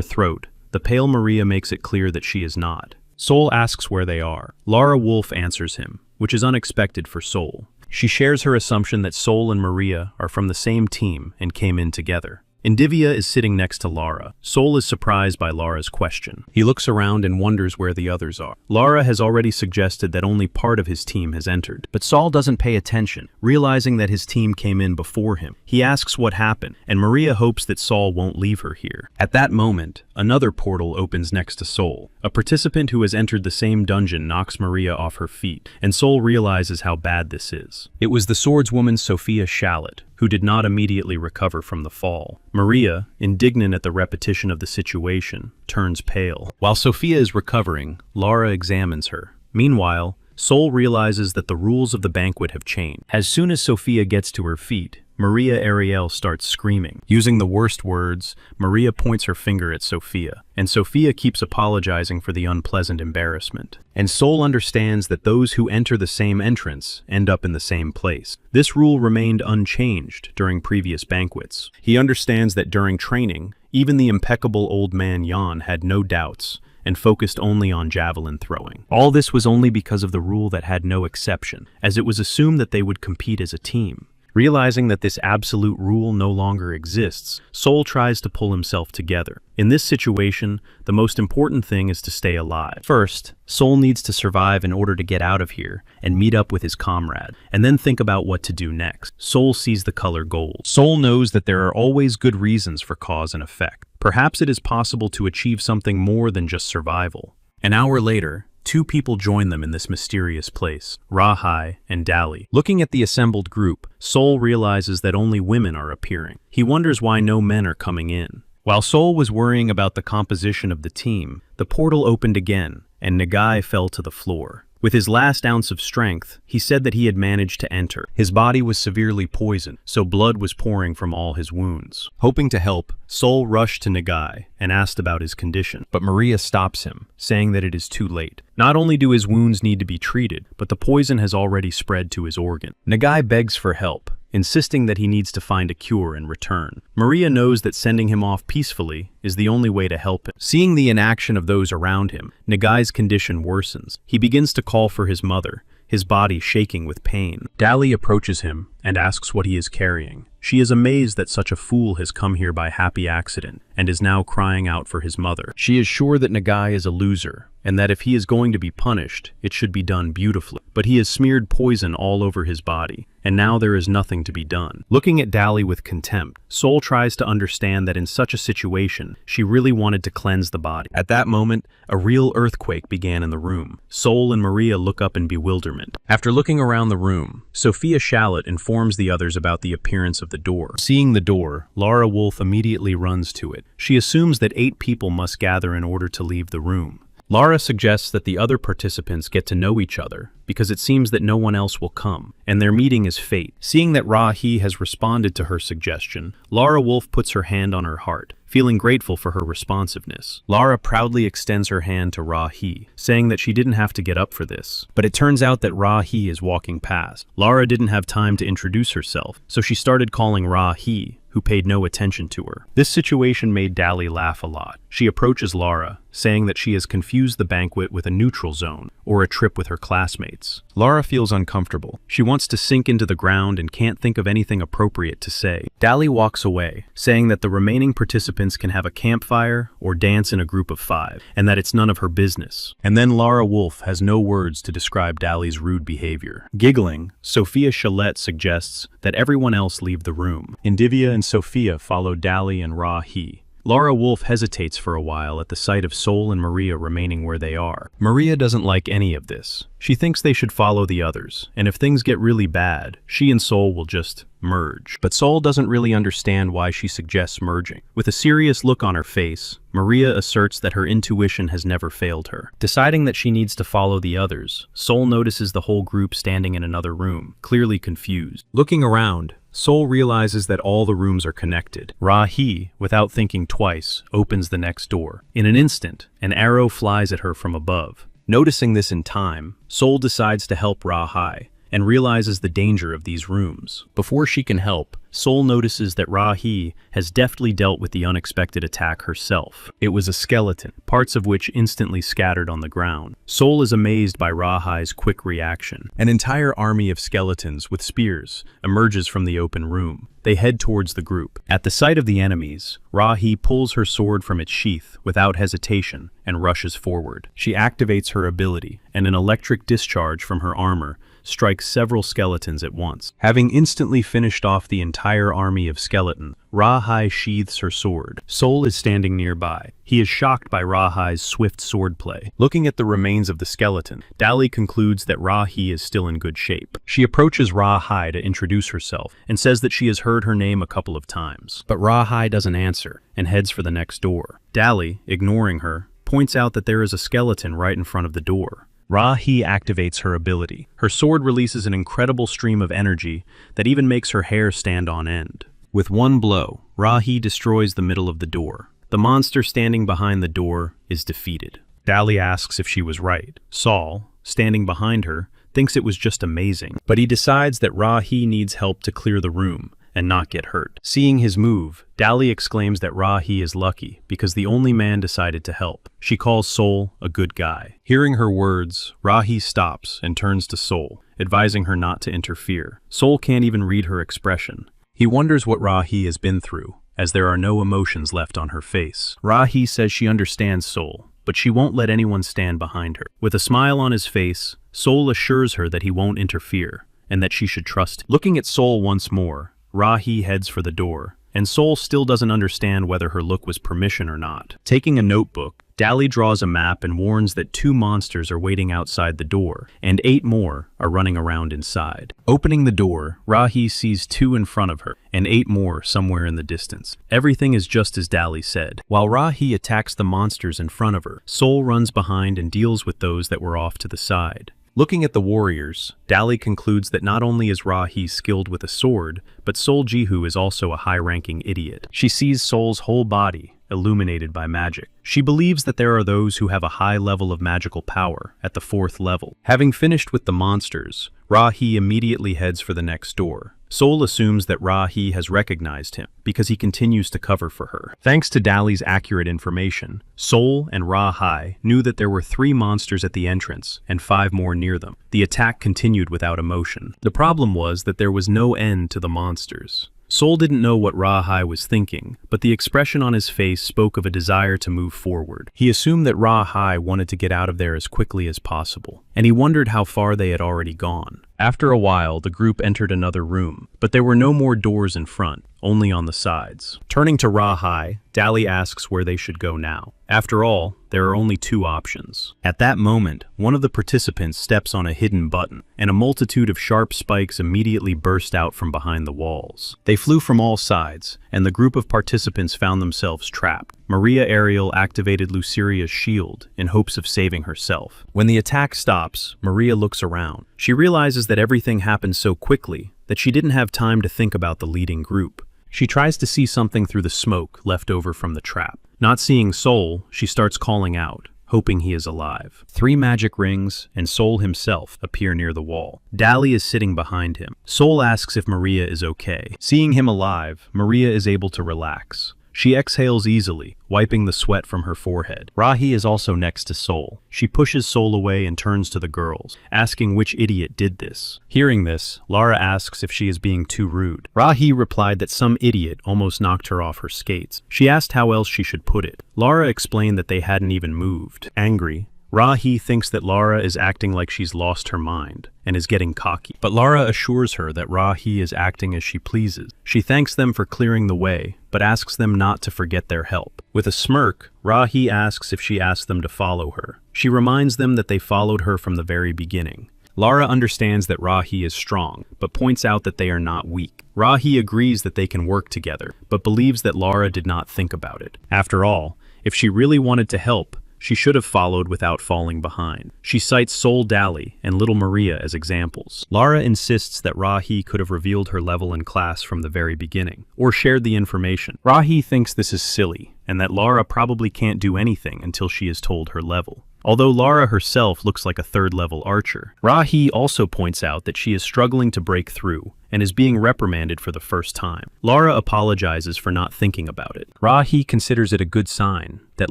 [SPEAKER 1] throat, the pale Maria makes it clear that she is not. Sol asks where they are. Lara Wolf answers him, which is unexpected for Sol. She shares her assumption that Sol and Maria are from the same team and came in together. Indivia is sitting next to Lara. Sol is surprised by Lara's question. He looks around and wonders where the others are. Lara has already suggested that only part of his team has entered, but Sol doesn't pay attention, realizing that his team came in before him. He asks what happened, and Maria hopes that Sol won't leave her here. At that moment, another portal opens next to Sol. A participant who has entered the same dungeon knocks Maria off her feet, and Sol realizes how bad this is. It was the swordswoman Sophia Shallot, who did not immediately recover from the fall. Maria, indignant at the repetition of the situation, turns pale. While Sophia is recovering, Lara examines her. Meanwhile, Sol realizes that the rules of the banquet have changed. As soon as Sophia gets to her feet, Maria Ariel starts screaming. Using the worst words, Maria points her finger at Sophia, and Sophia keeps apologizing for the unpleasant embarrassment. And Sol understands that those who enter the same entrance end up in the same place. This rule remained unchanged during previous banquets. He understands that during training, even the impeccable old man Jan had no doubts, and focused only on javelin throwing. All this was only because of the rule that had no exception, as it was assumed that they would compete as a team. Realizing that this absolute rule no longer exists, Sol tries to pull himself together. In this situation, the most important thing is to stay alive. First, Sol needs to survive in order to get out of here and meet up with his comrade, and then think about what to do next. Sol sees the color gold. Sol knows that there are always good reasons for cause and effect. Perhaps it is possible to achieve something more than just survival. An hour later, two people join them in this mysterious place, Rahai and Dali. Looking at the assembled group, Sol realizes that only women are appearing. He wonders why no men are coming in. While Sol was worrying about the composition of the team, the portal opened again, and Nagai fell to the floor. With his last ounce of strength, he said that he had managed to enter. His body was severely poisoned, so blood was pouring from all his wounds. Hoping to help, Sol rushed to Nagai and asked about his condition, but Maria stops him, saying that it is too late. Not only do his wounds need to be treated, but the poison has already spread to his organ. Nagai begs for help, insisting that he needs to find a cure and return. Maria knows that sending him off peacefully is the only way to help him. Seeing the inaction of those around him, Nagai's condition worsens. He begins to call for his mother, his body shaking with pain. Dali approaches him and asks what he is carrying. She is amazed that such a fool has come here by happy accident and is now crying out for his mother. She is sure that Nagai is a loser, and that if he is going to be punished, it should be done beautifully. But he has smeared poison all over his body, and now there is nothing to be done. Looking at Dali with contempt, Sol tries to understand that in such a situation, she really wanted to cleanse the body. At that moment, a real earthquake began in the room. Sol and Maria look up in bewilderment. After looking around the room, Sophia Shallot informs the others about the appearance of the door. Seeing the door, Lara Wolf immediately runs to it. She assumes that 8 people must gather in order to leave the room. Lara suggests that the other participants get to know each other, because it seems that no one else will come, and their meeting is fate. Seeing that Ra-He has responded to her suggestion, Lara Wolf puts her hand on her heart, feeling grateful for her responsiveness. Lara proudly extends her hand to Ra-He, saying that she didn't have to get up for this. But it turns out that Ra-He is walking past. Lara didn't have time to introduce herself, so she started calling Ra-He, who paid no attention to her. This situation made Dali laugh a lot. She approaches Lara, saying that she has confused the banquet with a neutral zone, or a trip with her classmates. Lara feels uncomfortable. She wants to sink into the ground and can't think of anything appropriate to say. Dali walks away, saying that the remaining participants can have a campfire or dance in a group of 5, and that it's none of her business. And then Lara Wolf has no words to describe Dali's rude behavior. Giggling, Sophia Shallot suggests that everyone else leave the room. Indivia and Sophia follow Dali and Ra-He. Laura Wolf hesitates for a while at the sight of Sol and Maria remaining where they are. Maria doesn't like any of this. She thinks they should follow the others, and if things get really bad, she and Sol will just merge. But Sol doesn't really understand why she suggests merging. With a serious look on her face, Maria asserts that her intuition has never failed her. Deciding that she needs to follow the others, Sol notices the whole group standing in another room, clearly confused. Looking around, Sol realizes that all the rooms are connected. Ra-hee, without thinking twice, opens the next door. In an instant, an arrow flies at her from above. Noticing this in time, Sol decides to help Ra-hee and realizes the danger of these rooms. Before she can help, Sol notices that Ra-hee has deftly dealt with the unexpected attack herself. It was a skeleton, parts of which instantly scattered on the ground. Sol is amazed by Ra-hee's quick reaction. An entire army of skeletons with spears emerges from the open room. They head towards the group. At the sight of the enemies, Ra-hee pulls her sword from its sheath without hesitation and rushes forward. She activates her ability, and an electric discharge from her armor strikes several skeletons at once. Having instantly finished off the entire army of skeletons, Ra-hee sheathes her sword. Sol is standing nearby. He is shocked by Ra-hee's swift swordplay. Looking at the remains of the skeleton, Dali concludes that Ra-hee is still in good shape. She approaches Ra-hee to introduce herself and says that she has heard her name a couple of times. But Ra-hee doesn't answer and heads for the next door. Dali, ignoring her, points out that there is a skeleton right in front of the door. Ra-hee activates her ability. Her sword releases an incredible stream of energy that even makes her hair stand on end. With one blow, Ra-hee destroys the middle of the door. The monster standing behind the door is defeated. Dali asks if she was right. Sol, standing behind her, thinks it was just amazing, but he decides that Ra-hee needs help to clear the room and not get hurt. Seeing his move, Dali exclaims that Ra-hee is lucky because the only man decided to help. She calls Sol a good guy. Hearing her words, Ra-hee stops and turns to Sol, advising her not to interfere. Sol can't even read her expression. He wonders what Ra-hee has been through, as there are no emotions left on her face. Ra-hee says she understands Sol, but she won't let anyone stand behind her. With a smile on his face, Sol assures her that he won't interfere, and that she should trust him. Looking at Sol once more, Ra-hee heads for the door, and Sol still doesn't understand whether her look was permission or not. Taking a notebook, Dali draws a map and warns that 2 monsters are waiting outside the door, and 8 more are running around inside. Opening the door, Ra-hee sees 2 in front of her, and 8 more somewhere in the distance. Everything is just as Dali said. While Ra-hee attacks the monsters in front of her, Sol runs behind and deals with those that were off to the side. Looking at the warriors, Dali concludes that not only is Ra-hee skilled with a sword, but Sol Jihu is also a high-ranking idiot. She sees Sol's whole body illuminated by magic. She believes that there are those who have a high level of magical power at the 4th level. Having finished with the monsters, Ra-hee immediately heads for the next door. Sol assumes that Ra-hee has recognized him because he continues to cover for her. Thanks to Dali's accurate information, Sol and Ra-hee knew that there were 3 monsters at the entrance and 5 more near them. The attack continued without emotion. The problem was that there was no end to the monsters. Sol didn't know what Ra-hee was thinking, but the expression on his face spoke of a desire to move forward. He assumed that Ra-hee wanted to get out of there as quickly as possible, and he wondered how far they had already gone. After a while, the group entered another room, but there were no more doors in front, only on the sides. Turning to Ra-hee, Dali asks where they should go now. After all, there are only 2 options. At that moment, one of the participants steps on a hidden button, and a multitude of sharp spikes immediately burst out from behind the walls. They flew from all sides, and the group of participants found themselves trapped. Maria Ariel activated Luceria's shield in hopes of saving herself. When the attack stops, Maria looks around. She realizes that everything happened so quickly that she didn't have time to think about the leading group. She tries to see something through the smoke left over from the trap. Not seeing Sol, she starts calling out, hoping he is alive. 3 magic rings and Sol himself appear near the wall. Dali is sitting behind him. Sol asks if Maria is okay. Seeing him alive, Maria is able to relax. She exhales easily, wiping the sweat from her forehead. Ra-hee is also next to Sol. She pushes Sol away and turns to the girls, asking which idiot did this. Hearing this, Lara asks if she is being too rude. Ra-hee replied that some idiot almost knocked her off her skates. She asked how else she should put it. Lara explained that they hadn't even moved. Angry, Ra-hee thinks that Lara is acting like she's lost her mind and is getting cocky. But Lara assures her that Ra-hee is acting as she pleases. She thanks them for clearing the way, but asks them not to forget their help. With a smirk, Ra-hee asks if she asked them to follow her. She reminds them that they followed her from the very beginning. Lara understands that Ra-hee is strong, but points out that they are not weak. Ra-hee agrees that they can work together, but believes that Lara did not think about it. After all, if she really wanted to help, she should have followed without falling behind. She cites Sol Dali and Little Maria as examples. Lara insists that Ra-hee could have revealed her level in class from the very beginning, or shared the information. Ra-hee thinks this is silly, and that Lara probably can't do anything until she is told her level. Although Lara herself looks like a third-level archer, Ra-hee also points out that she is struggling to break through and is being reprimanded for the first time. Lara apologizes for not thinking about it. Ra-hee considers it a good sign that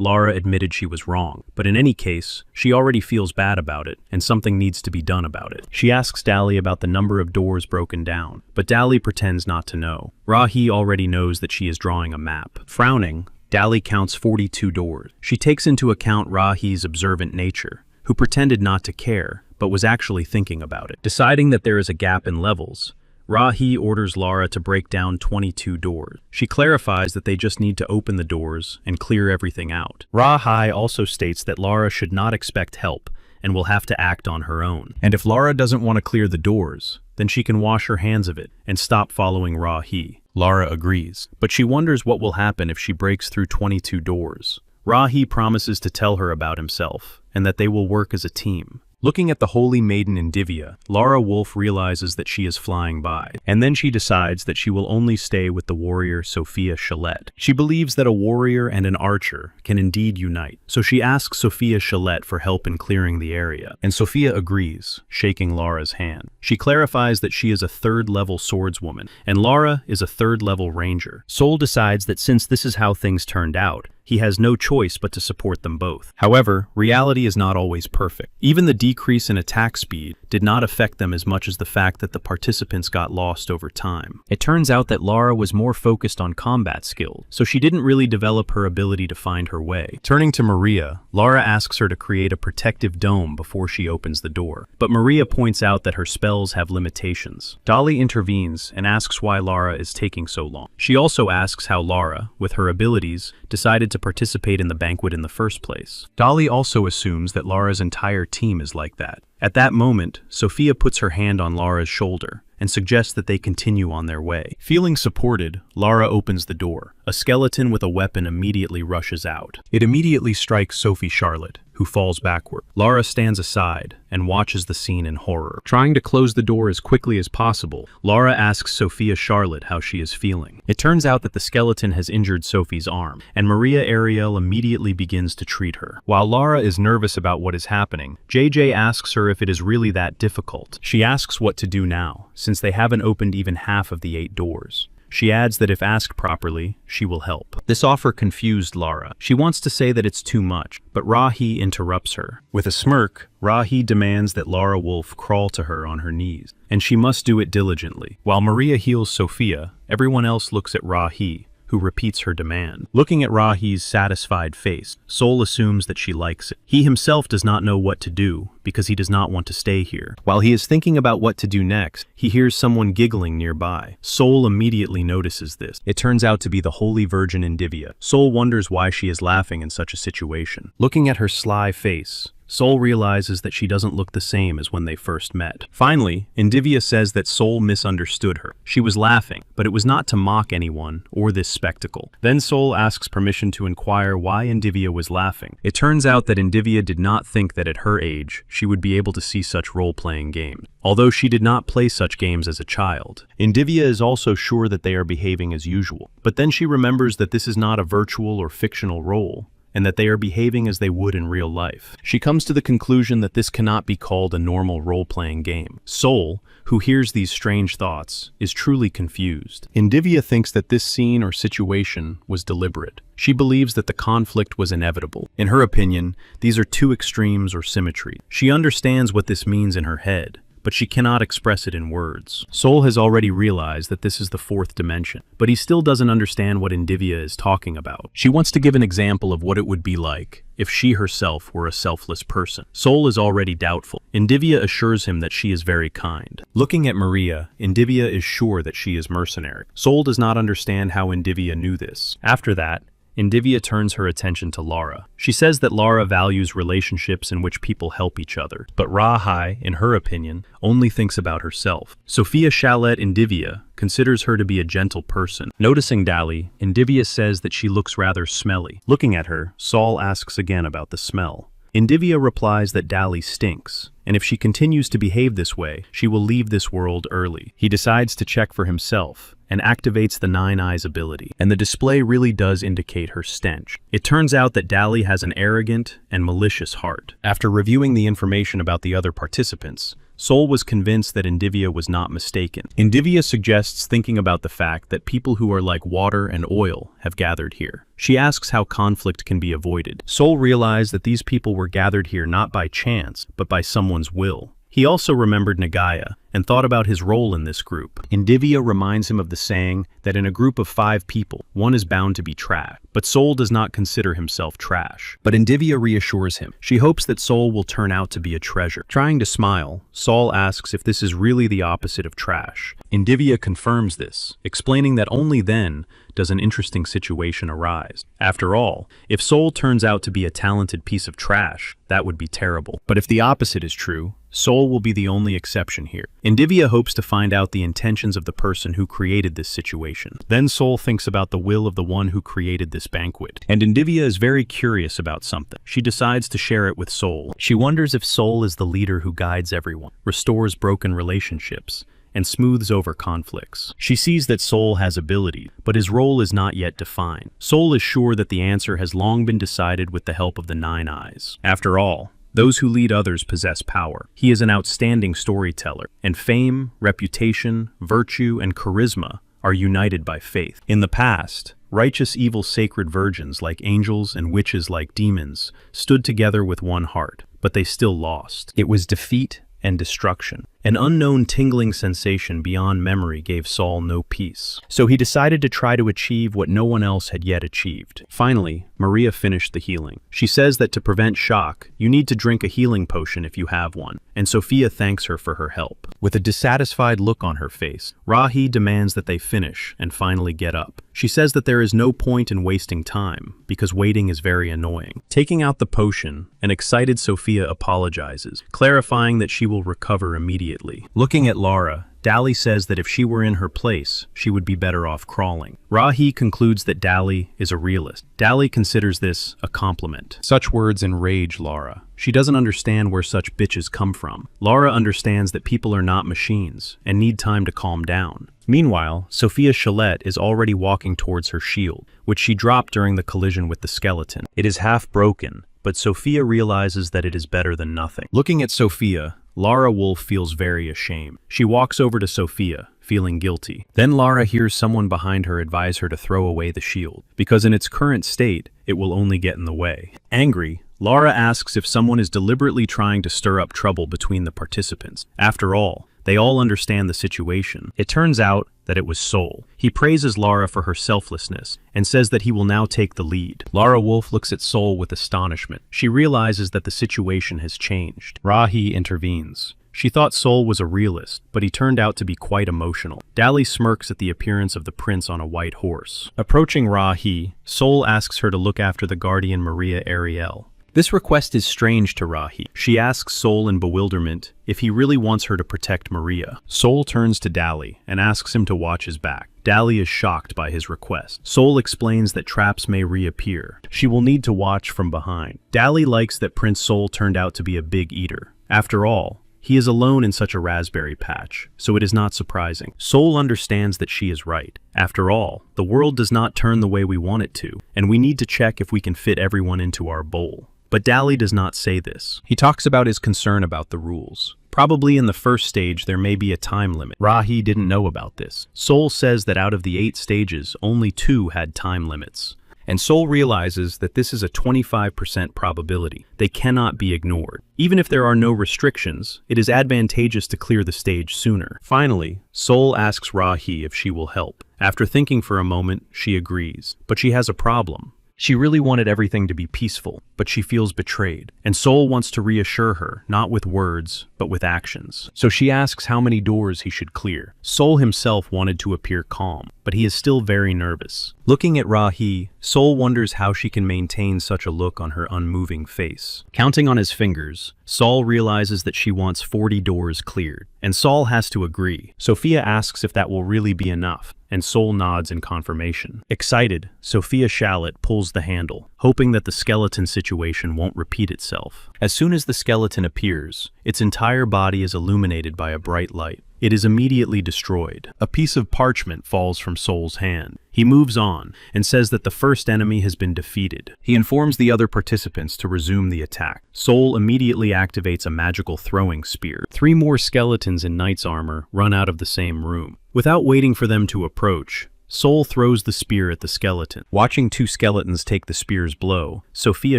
[SPEAKER 1] Lara admitted she was wrong, but in any case, she already feels bad about it, and something needs to be done about it. She asks Dali about the number of doors broken down, but Dali pretends not to know. Ra-hee already knows that she is drawing a map. Frowning, Dali counts 42 doors. She takes into account Ra-hee's observant nature, who pretended not to care, but was actually thinking about it. Deciding that there is a gap in levels, Ra-hee orders Lara to break down 22 doors. She clarifies that they just need to open the doors and clear everything out. Ra-hee also states that Lara should not expect help and will have to act on her own. And if Lara doesn't want to clear the doors, then she can wash her hands of it and stop following Ra-hee. Lara agrees, but she wonders what will happen if she breaks through 22 doors. Ra-hee promises to tell her about himself, and that they will work as a team. Looking at the holy maiden in Divya, Lara Wolf realizes that she is flying by, and then she decides that she will only stay with the warrior Sophia Shalette. She believes that a warrior and an archer can indeed unite, so she asks Sophia Shalette for help in clearing the area, and Sophia agrees, shaking Lara's hand. She clarifies that she is a third-level swordswoman, and Lara is a third-level ranger. Sol decides that since this is how things turned out, he has no choice but to support them both. However, reality is not always perfect. Even the decrease in attack speed did not affect them as much as the fact that the participants got lost over time. It turns out that Lara was more focused on combat skills, so she didn't really develop her ability to find her way. Turning to Maria, Lara asks her to create a protective dome before she opens the door, but Maria points out that her spells have limitations. Dali intervenes and asks why Lara is taking so long. She also asks how Lara, with her abilities, decided to participate in the banquet in the first place. Dali also assumes that Lara's entire team is like that. At that moment, Sophia puts her hand on Lara's shoulder and suggests that they continue on their way. Feeling supported, Lara opens the door. A skeleton with a weapon immediately rushes out. It immediately strikes Sophie Charlotte, who falls backward. Lara stands aside and watches the scene in horror. Trying to close the door as quickly as possible, Lara asks Sophia Charlotte how she is feeling. It turns out that the skeleton has injured Sophie's arm, and Maria Ariel immediately begins to treat her. While Lara is nervous about what is happening, JJ asks her if it is really that difficult. She asks what to do now, since they haven't opened even half of the 8 doors. She adds that if asked properly, she will help. This offer confused Lara. She wants to say that it's too much, but Ra-hee interrupts her. With a smirk, Ra-hee demands that Lara Wolf crawl to her on her knees, and she must do it diligently. While Maria heals Sophia, everyone else looks at Ra-hee, who repeats her demand. Looking at Ra-hee's satisfied face, Sol assumes that she likes it. He himself does not know what to do because he does not want to stay here. While he is thinking about what to do next, he hears someone giggling nearby. Sol immediately notices this. It turns out to be the Holy Virgin in Divya. Sol wonders why she is laughing in such a situation. Looking at her sly face, Sol realizes that she doesn't look the same as when they first met. Finally, Indivia says that Sol misunderstood her. She was laughing, but it was not to mock anyone or this spectacle. Then Sol asks permission to inquire why Indivia was laughing. It turns out that Indivia did not think that at her age, she would be able to see such role-playing games. Although she did not play such games as a child, Indivia is also sure that they are behaving as usual. But then she remembers that this is not a virtual or fictional role, and that they are behaving as they would in real life. She comes to the conclusion that this cannot be called a normal role-playing game. Sol, who hears these strange thoughts, is truly confused. Indivia thinks that this scene or situation was deliberate. She believes that the conflict was inevitable. In her opinion, these are two extremes or symmetry. She understands what this means in her head, but she cannot express it in words. Sol has already realized that this is the 4th dimension, but he still doesn't understand what Indivia is talking about. She wants to give an example of what it would be like if she herself were a selfless person. Sol is already doubtful. Indivia assures him that she is very kind. Looking at Maria, Indivia is sure that she is mercenary. Sol does not understand how Indivia knew this. After that, Indivia turns her attention to Lara. She says that Lara values relationships in which people help each other, but Rahai, in her opinion, only thinks about herself. Sophia Chalet Indivia considers her to be a gentle person. Noticing Dali, Indivia says that she looks rather smelly. Looking at her, Sol asks again about the smell. Indivia replies that Dali stinks, and if she continues to behave this way, she will leave this world early. He decides to check for himself and activates the Nine Eyes ability, and the display really does indicate her stench. It turns out that Dali has an arrogant and malicious heart. After reviewing the information about the other participants, Sol was convinced that Indivia was not mistaken. Indivia suggests thinking about the fact that people who are like water and oil have gathered here. She asks how conflict can be avoided. Sol realized that these people were gathered here not by chance, but by someone's will. He also remembered Nagaya and thought about his role in this group. Indivia reminds him of the saying that in a group of 5 people, one is bound to be trash. But Sol does not consider himself trash. But Indivia reassures him. She hopes that Sol will turn out to be a treasure. Trying to smile, Sol asks if this is really the opposite of trash. Indivia confirms this, explaining that only then does an interesting situation arise. After all, if Sol turns out to be a talented piece of trash, that would be terrible. But if the opposite is true, Sol will be the only exception here. Indivia hopes to find out the intentions of the person who created this situation. Then Sol thinks about the will of the one who created this banquet. And Indivia is very curious about something. She decides to share it with Sol. She wonders if Sol is the leader who guides everyone, restores broken relationships, and smooths over conflicts. She sees that Sol has ability, but his role is not yet defined. Sol is sure that the answer has long been decided with the help of the Nine Eyes. After all, those who lead others possess power. He is an outstanding storyteller, and fame, reputation, virtue, and charisma are united by faith. In the past, righteous evil sacred virgins like angels and witches like demons stood together with one heart, but they still lost. It was defeat and destruction. An unknown tingling sensation beyond memory gave Sol no peace. So he decided to try to achieve what no one else had yet achieved. Finally, Maria finished the healing. She says that to prevent shock, you need to drink a healing potion if you have one, and Sophia thanks her for her help. With a dissatisfied look on her face, Rahi demands that they finish and finally get up. She says that there is no point in wasting time, because waiting is very annoying. Taking out the potion, an excited Sophia apologizes, clarifying that she will recover immediately. Looking at Lara, Dali says that if she were in her place, she would be better off crawling. Rahi concludes that Dali is a realist. Dali considers this a compliment. Such words enrage Lara. She doesn't understand where such bitches come from. Lara understands that people are not machines and need time to calm down. Meanwhile, Sophia Chalet is already walking towards her shield, which she dropped during the collision with the skeleton. It is half broken, but Sophia realizes that it is better than nothing. Looking at Sophia, Lara Wolf feels very ashamed. She walks over to Sophia, feeling guilty. Then Lara hears someone behind her advise her to throw away the shield, because in its current state, it will only get in the way. Angry, Lara asks if someone is deliberately trying to stir up trouble between the participants. After all, they all understand the situation. It turns out that it was Sol. He praises Lara for her selflessness and says that he will now take the lead. Lara Wolf looks at Sol with astonishment. She realizes that the situation has changed. Rahi intervenes. She thought Sol was a realist, but he turned out to be quite emotional. Dali smirks at the appearance of the prince on a white horse. Approaching Rahi, Sol asks her to look after the guardian Maria Ariel. This request is strange to Rahi. She asks Sol in bewilderment if he really wants her to protect Maria. Sol turns to Dali and asks him to watch his back. Dali is shocked by his request. Sol explains that traps may reappear. She will need to watch from behind. Dali likes that Prince Sol turned out to be a big eater. After all, he is alone in such a raspberry patch, so it is not surprising. Sol understands that she is right. After all, the world does not turn the way we want it to, and we need to check if we can fit everyone into our bowl. But Dali does not say this. He talks about his concern about the rules. Probably in the first stage there may be a time limit. Rahi didn't know about this. Sol says that out of the 8 stages, only 2 had time limits. And Sol realizes that this is a 25% probability. They cannot be ignored. Even if there are no restrictions, it is advantageous to clear the stage sooner. Finally, Sol asks Rahi if she will help. After thinking for a moment, she agrees. But she has a problem. She really wanted everything to be peaceful, but she feels betrayed, and Sol wants to reassure her, not with words, but with actions. So she asks how many doors he should clear. Sol himself wanted to appear calm, but he is still very nervous. Looking at Ra-hee, Sol wonders how she can maintain such a look on her unmoving face. Counting on his fingers, Sol realizes that she wants 40 doors cleared, and Sol has to agree. Sophia asks if that will really be enough, and Sol nods in confirmation. Excited, Sophia Shallot pulls the handle, hoping that the skeleton situation won't repeat itself. As soon as the skeleton appears, its entire body is illuminated by a bright light. It is immediately destroyed. A piece of parchment falls from Sol's hand. He moves on and says that the first enemy has been defeated. He informs the other participants to resume the attack. Sol immediately activates a magical throwing spear. 3 more skeletons in knight's armor run out of the same room. Without waiting for them to approach, Sol throws the spear at the skeleton. Watching 2 skeletons take the spear's blow, Sophia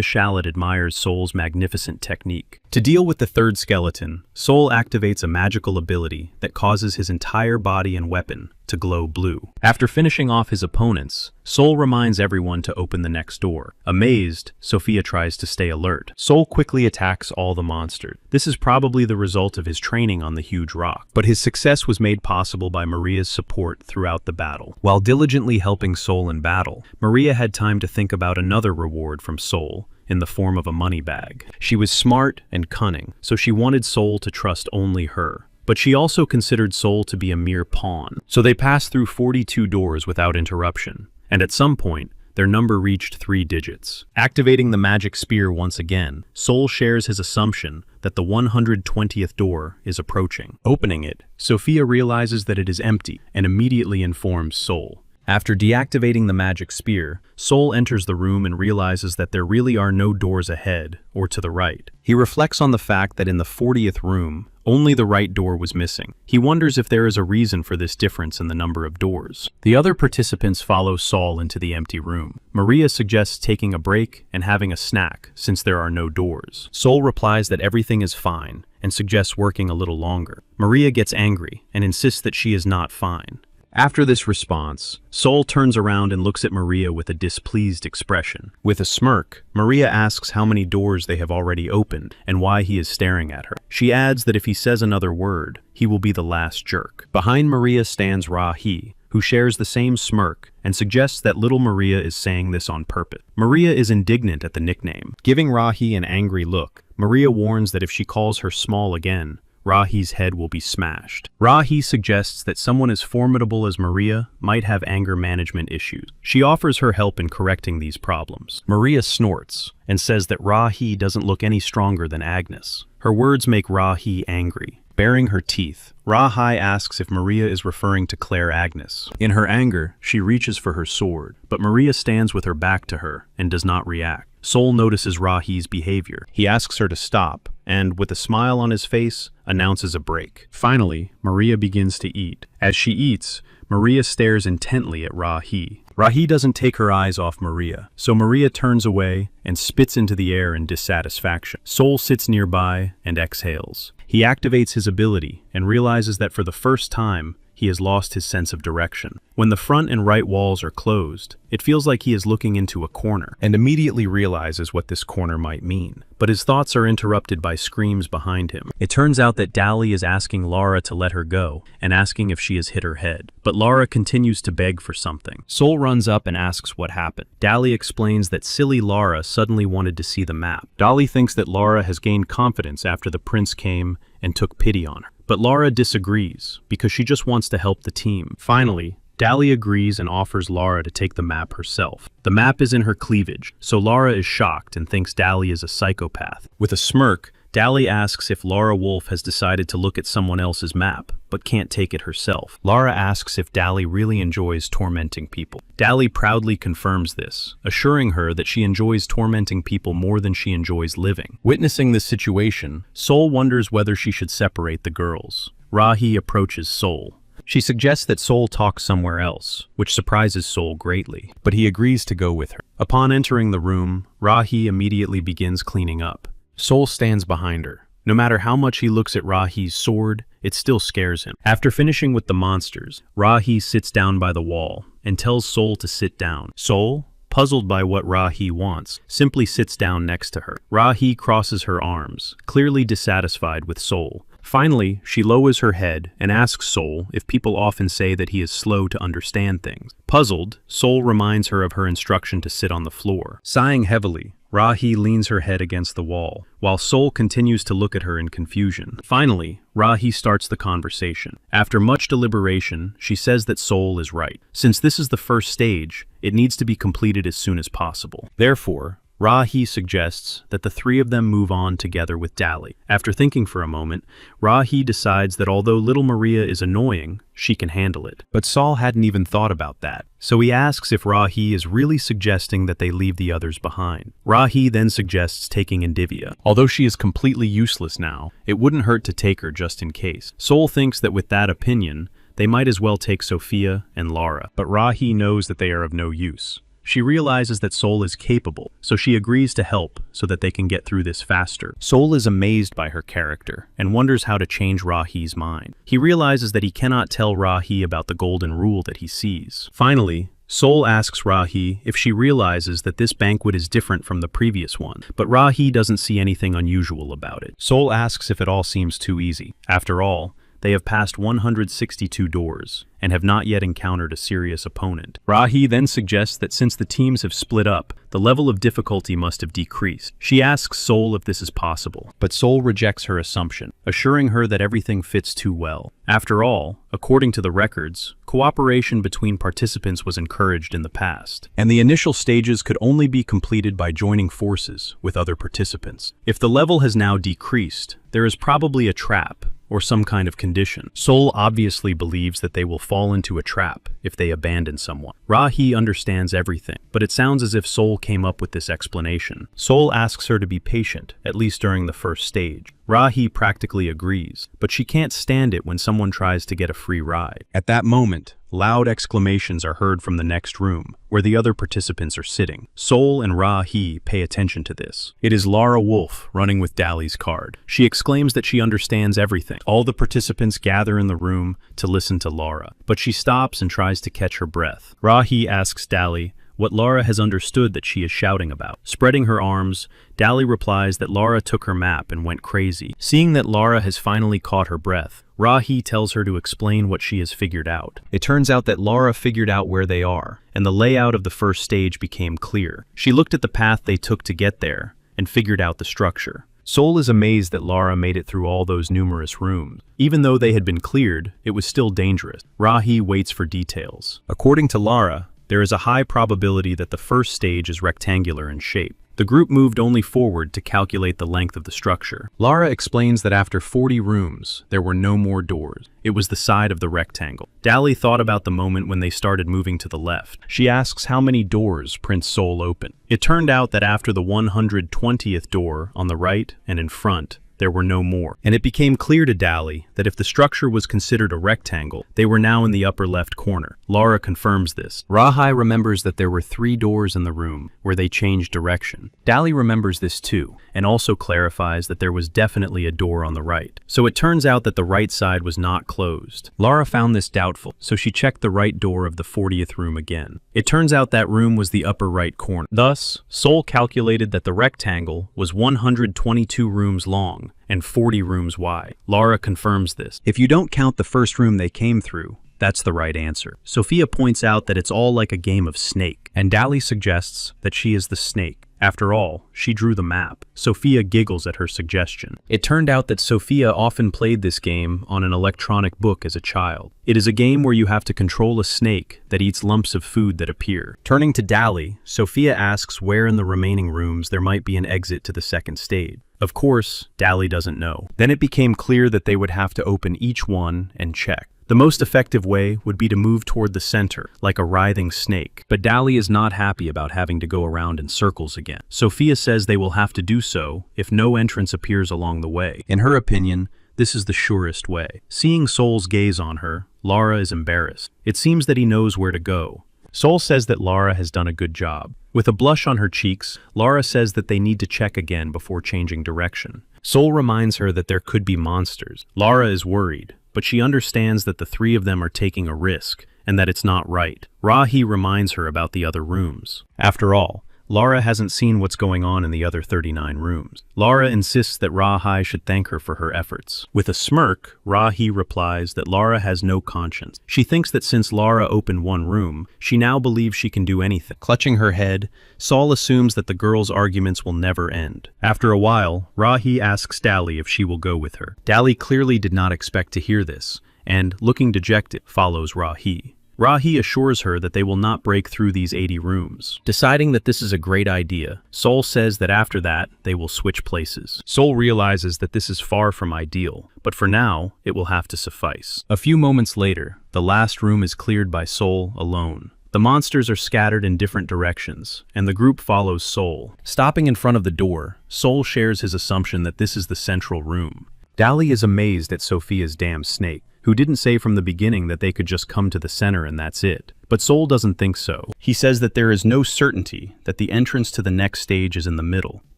[SPEAKER 1] Shallot admires Sol's magnificent technique. To deal with the 3rd skeleton, Sol activates a magical ability that causes his entire body and weapon to glow blue. After finishing off his opponents, Sol reminds everyone to open the next door. Amazed, Sophia tries to stay alert. Sol quickly attacks all the monsters. This is probably the result of his training on the huge rock, but his success was made possible by Maria's support throughout the battle. While diligently helping Sol in battle, Maria had time to think about another reward from Sol, in the form of a money bag. She was smart and cunning, so she wanted Sol to trust only her. But she also considered Sol to be a mere pawn. So they passed through 42 doors without interruption, and at some point, their number reached 3 digits. Activating the magic spear once again, Sol shares his assumption that the 120th door is approaching. Opening it, Sophia realizes that it is empty and immediately informs Sol. After deactivating the magic spear, Sol enters the room and realizes that there really are no doors ahead or to the right. He reflects on the fact that in the 40th room, only the right door was missing. He wonders if there is a reason for this difference in the number of doors. The other participants follow Sol into the empty room. Maria suggests taking a break and having a snack since there are no doors. Sol replies that everything is fine and suggests working a little longer. Maria gets angry and insists that she is not fine. After this response, Sol turns around and looks at Maria with a displeased expression. With a smirk, Maria asks how many doors they have already opened and why he is staring at her. She adds that if he says another word, he will be the last jerk. Behind Maria stands Ra-hee, who shares the same smirk and suggests that little Maria is saying this on purpose. Maria is indignant at the nickname. Giving Ra-hee an angry look, Maria warns that if she calls her small again, Ra-hee's head will be smashed. Ra-hee suggests that someone as formidable as Maria might have anger management issues. She offers her help in correcting these problems. Maria snorts and says that Ra-hee doesn't look any stronger than Agnes. Her words make Ra-hee angry. Baring her teeth, Ra-hee asks if Maria is referring to Claire Agnes. In her anger, she reaches for her sword, but Maria stands with her back to her and does not react. Sol notices Ra-hee's behavior. He asks her to stop, and, with a smile on his face, announces a break. Finally, Maria begins to eat. As she eats, Maria stares intently at Ra-hee. Ra-hee doesn't take her eyes off Maria, so Maria turns away and spits into the air in dissatisfaction. Sol sits nearby and exhales. He activates his ability and realizes that for the first time, he has lost his sense of direction. When the front and right walls are closed, it feels like he is looking into a corner, and immediately realizes what this corner might mean. But his thoughts are interrupted by screams behind him. It turns out that Dali is asking Lara to let her go, and asking if she has hit her head. But Lara continues to beg for something. Sol runs up and asks what happened. Dali explains that silly Lara suddenly wanted to see the map. Dali thinks that Lara has gained confidence after the prince came and took pity on her. But Lara disagrees, because she just wants to help the team. Finally, Dali agrees and offers Lara to take the map herself. The map is in her cleavage, so Lara is shocked and thinks Dali is a psychopath. With a smirk, Dali asks if Lara Wolf has decided to look at someone else's map, but can't take it herself. Lara asks if Dali really enjoys tormenting people. Dali proudly confirms this, assuring her that she enjoys tormenting people more than she enjoys living. Witnessing this situation, Sol wonders whether she should separate the girls. Ra-hee approaches Sol. She suggests that Sol talk somewhere else, which surprises Sol greatly, but he agrees to go with her. Upon entering the room, Ra-hee immediately begins cleaning up. Sol stands behind her. No matter how much he looks at Ra-hee's sword, it still scares him. After finishing with the monsters, Ra-hee sits down by the wall and tells Sol to sit down. Sol, puzzled by what Ra-hee wants, simply sits down next to her. Ra-hee crosses her arms, clearly dissatisfied with Sol. Finally, she lowers her head and asks Sol if people often say that he is slow to understand things. Puzzled, Sol reminds her of her instruction to sit on the floor. Sighing heavily, Ra-hee leans her head against the wall, while Sol continues to look at her in confusion. Finally, Ra-hee starts the conversation. After much deliberation, she says that Sol is right. Since this is the first stage, it needs to be completed as soon as possible. Therefore, Ra-hee suggests that the three of them move on together with Dali. After thinking for a moment, Ra-hee decides that although little Maria is annoying, she can handle it. But Sol hadn't even thought about that, so he asks if Ra-hee is really suggesting that they leave the others behind. Ra-hee then suggests taking Indivia. Although she is completely useless now, it wouldn't hurt to take her just in case. Sol thinks that with that opinion, they might as well take Sophia and Lara, but Ra-hee knows that they are of no use. She realizes that Sol is capable, so she agrees to help so that they can get through this faster. Sol is amazed by her character and wonders how to change Ra-hee's mind. He realizes that he cannot tell Ra-hee about the golden rule that he sees. Finally, Sol asks Ra-hee if she realizes that this banquet is different from the previous one, but Ra-hee doesn't see anything unusual about it. Sol asks if it all seems too easy. After all, they have passed 162 doors and have not yet encountered a serious opponent. Ra-hee then suggests that since the teams have split up, the level of difficulty must have decreased. She asks Sol if this is possible, but Sol rejects her assumption, assuring her that everything fits too well. After all, according to the records, cooperation between participants was encouraged in the past, and the initial stages could only be completed by joining forces with other participants. If the level has now decreased, there is probably a trap or some kind of condition. Sol obviously believes that they will fall into a trap if they abandon someone. Ra-hee understands everything, but it sounds as if Sol came up with this explanation. Sol asks her to be patient, at least during the first stage. Ra-hee practically agrees, but she can't stand it when someone tries to get a free ride. At that moment, loud exclamations are heard from the next room, where the other participants are sitting. Sol and Ra-hee pay attention to this. It is Lara Wolf running with Dali's card. She exclaims that she understands everything. All the participants gather in the room to listen to Lara, but she stops and tries to catch her breath. Ra-hee asks Dali what Lara has understood that she is shouting about. Spreading her arms, Dali replies that Lara took her map and went crazy. Seeing that Lara has finally caught her breath, Ra-hee tells her to explain what she has figured out. It turns out that Lara figured out where they are, and the layout of the first stage became clear. She looked at the path they took to get there, and figured out the structure. Sol is amazed that Lara made it through all those numerous rooms. Even though they had been cleared, it was still dangerous. Ra-hee waits for details. According to Lara, there is a high probability that the first stage is rectangular in shape. The group moved only forward to calculate the length of the structure. Lara explains that after 40 rooms, there were no more doors. It was the side of the rectangle. Dali thought about the moment when they started moving to the left. She asks how many doors Prince Sol opened. It turned out that after the 120th door on the right and in front, there were no more. And it became clear to Dali that if the structure was considered a rectangle, they were now in the upper left corner. Lara confirms this. Ra-hee remembers that there were 3 doors in the room where they changed direction. Dali remembers this too, and also clarifies that there was definitely a door on the right. So it turns out that the right side was not closed. Lara found this doubtful, so she checked the right door of the 40th room again. It turns out that room was the upper right corner. Thus, Sol calculated that the rectangle was 122 rooms long and 40 rooms wide. Lara confirms this. If you don't count the first room they came through, that's the right answer. Sophia points out that it's all like a game of snake, and Dali suggests that she is the snake. After all, she drew the map. Sophia giggles at her suggestion. It turned out that Sophia often played this game on an electronic book as a child. It is a game where you have to control a snake that eats lumps of food that appear. Turning to Dali, Sophia asks where in the remaining rooms there might be an exit to the second stage. Of course, Dali doesn't know. Then it became clear that they would have to open each one and check. The most effective way would be to move toward the center, like a writhing snake. But Dali is not happy about having to go around in circles again. Sophia says they will have to do so if no entrance appears along the way. In her opinion, this is the surest way. Seeing Sol's gaze on her, Lara is embarrassed. It seems that he knows where to go. Sol says that Lara has done a good job. With a blush on her cheeks, Lara says that they need to check again before changing direction. Sol reminds her that there could be monsters. Lara is worried, but she understands that the 3 of them are taking a risk, and that it's not right. Ra-hee reminds her about the other rooms. After all, Lara hasn't seen what's going on in the other 39 rooms. Lara insists that Ra-hee should thank her for her efforts. With a smirk, Ra-hee replies that Lara has no conscience. She thinks that since Lara opened one room, she now believes she can do anything. Clutching her head, Saul assumes that the girls' arguments will never end. After a while, Ra-hee asks Dali if she will go with her. Dali clearly did not expect to hear this, and, looking dejected, follows Ra-hee. Ra-hee assures her that they will not break through these 80 rooms. Deciding that this is a great idea, Sol says that after that, they will switch places. Sol realizes that this is far from ideal, but for now, it will have to suffice. A few moments later, the last room is cleared by Sol alone. The monsters are scattered in different directions, and the group follows Sol. Stopping in front of the door, Sol shares his assumption that this is the central room. Dali is amazed at Sophia's damn snake, who didn't say from the beginning that they could just come to the center and that's it. But Sol doesn't think so. He says that there is no certainty that the entrance to the next stage is in the middle.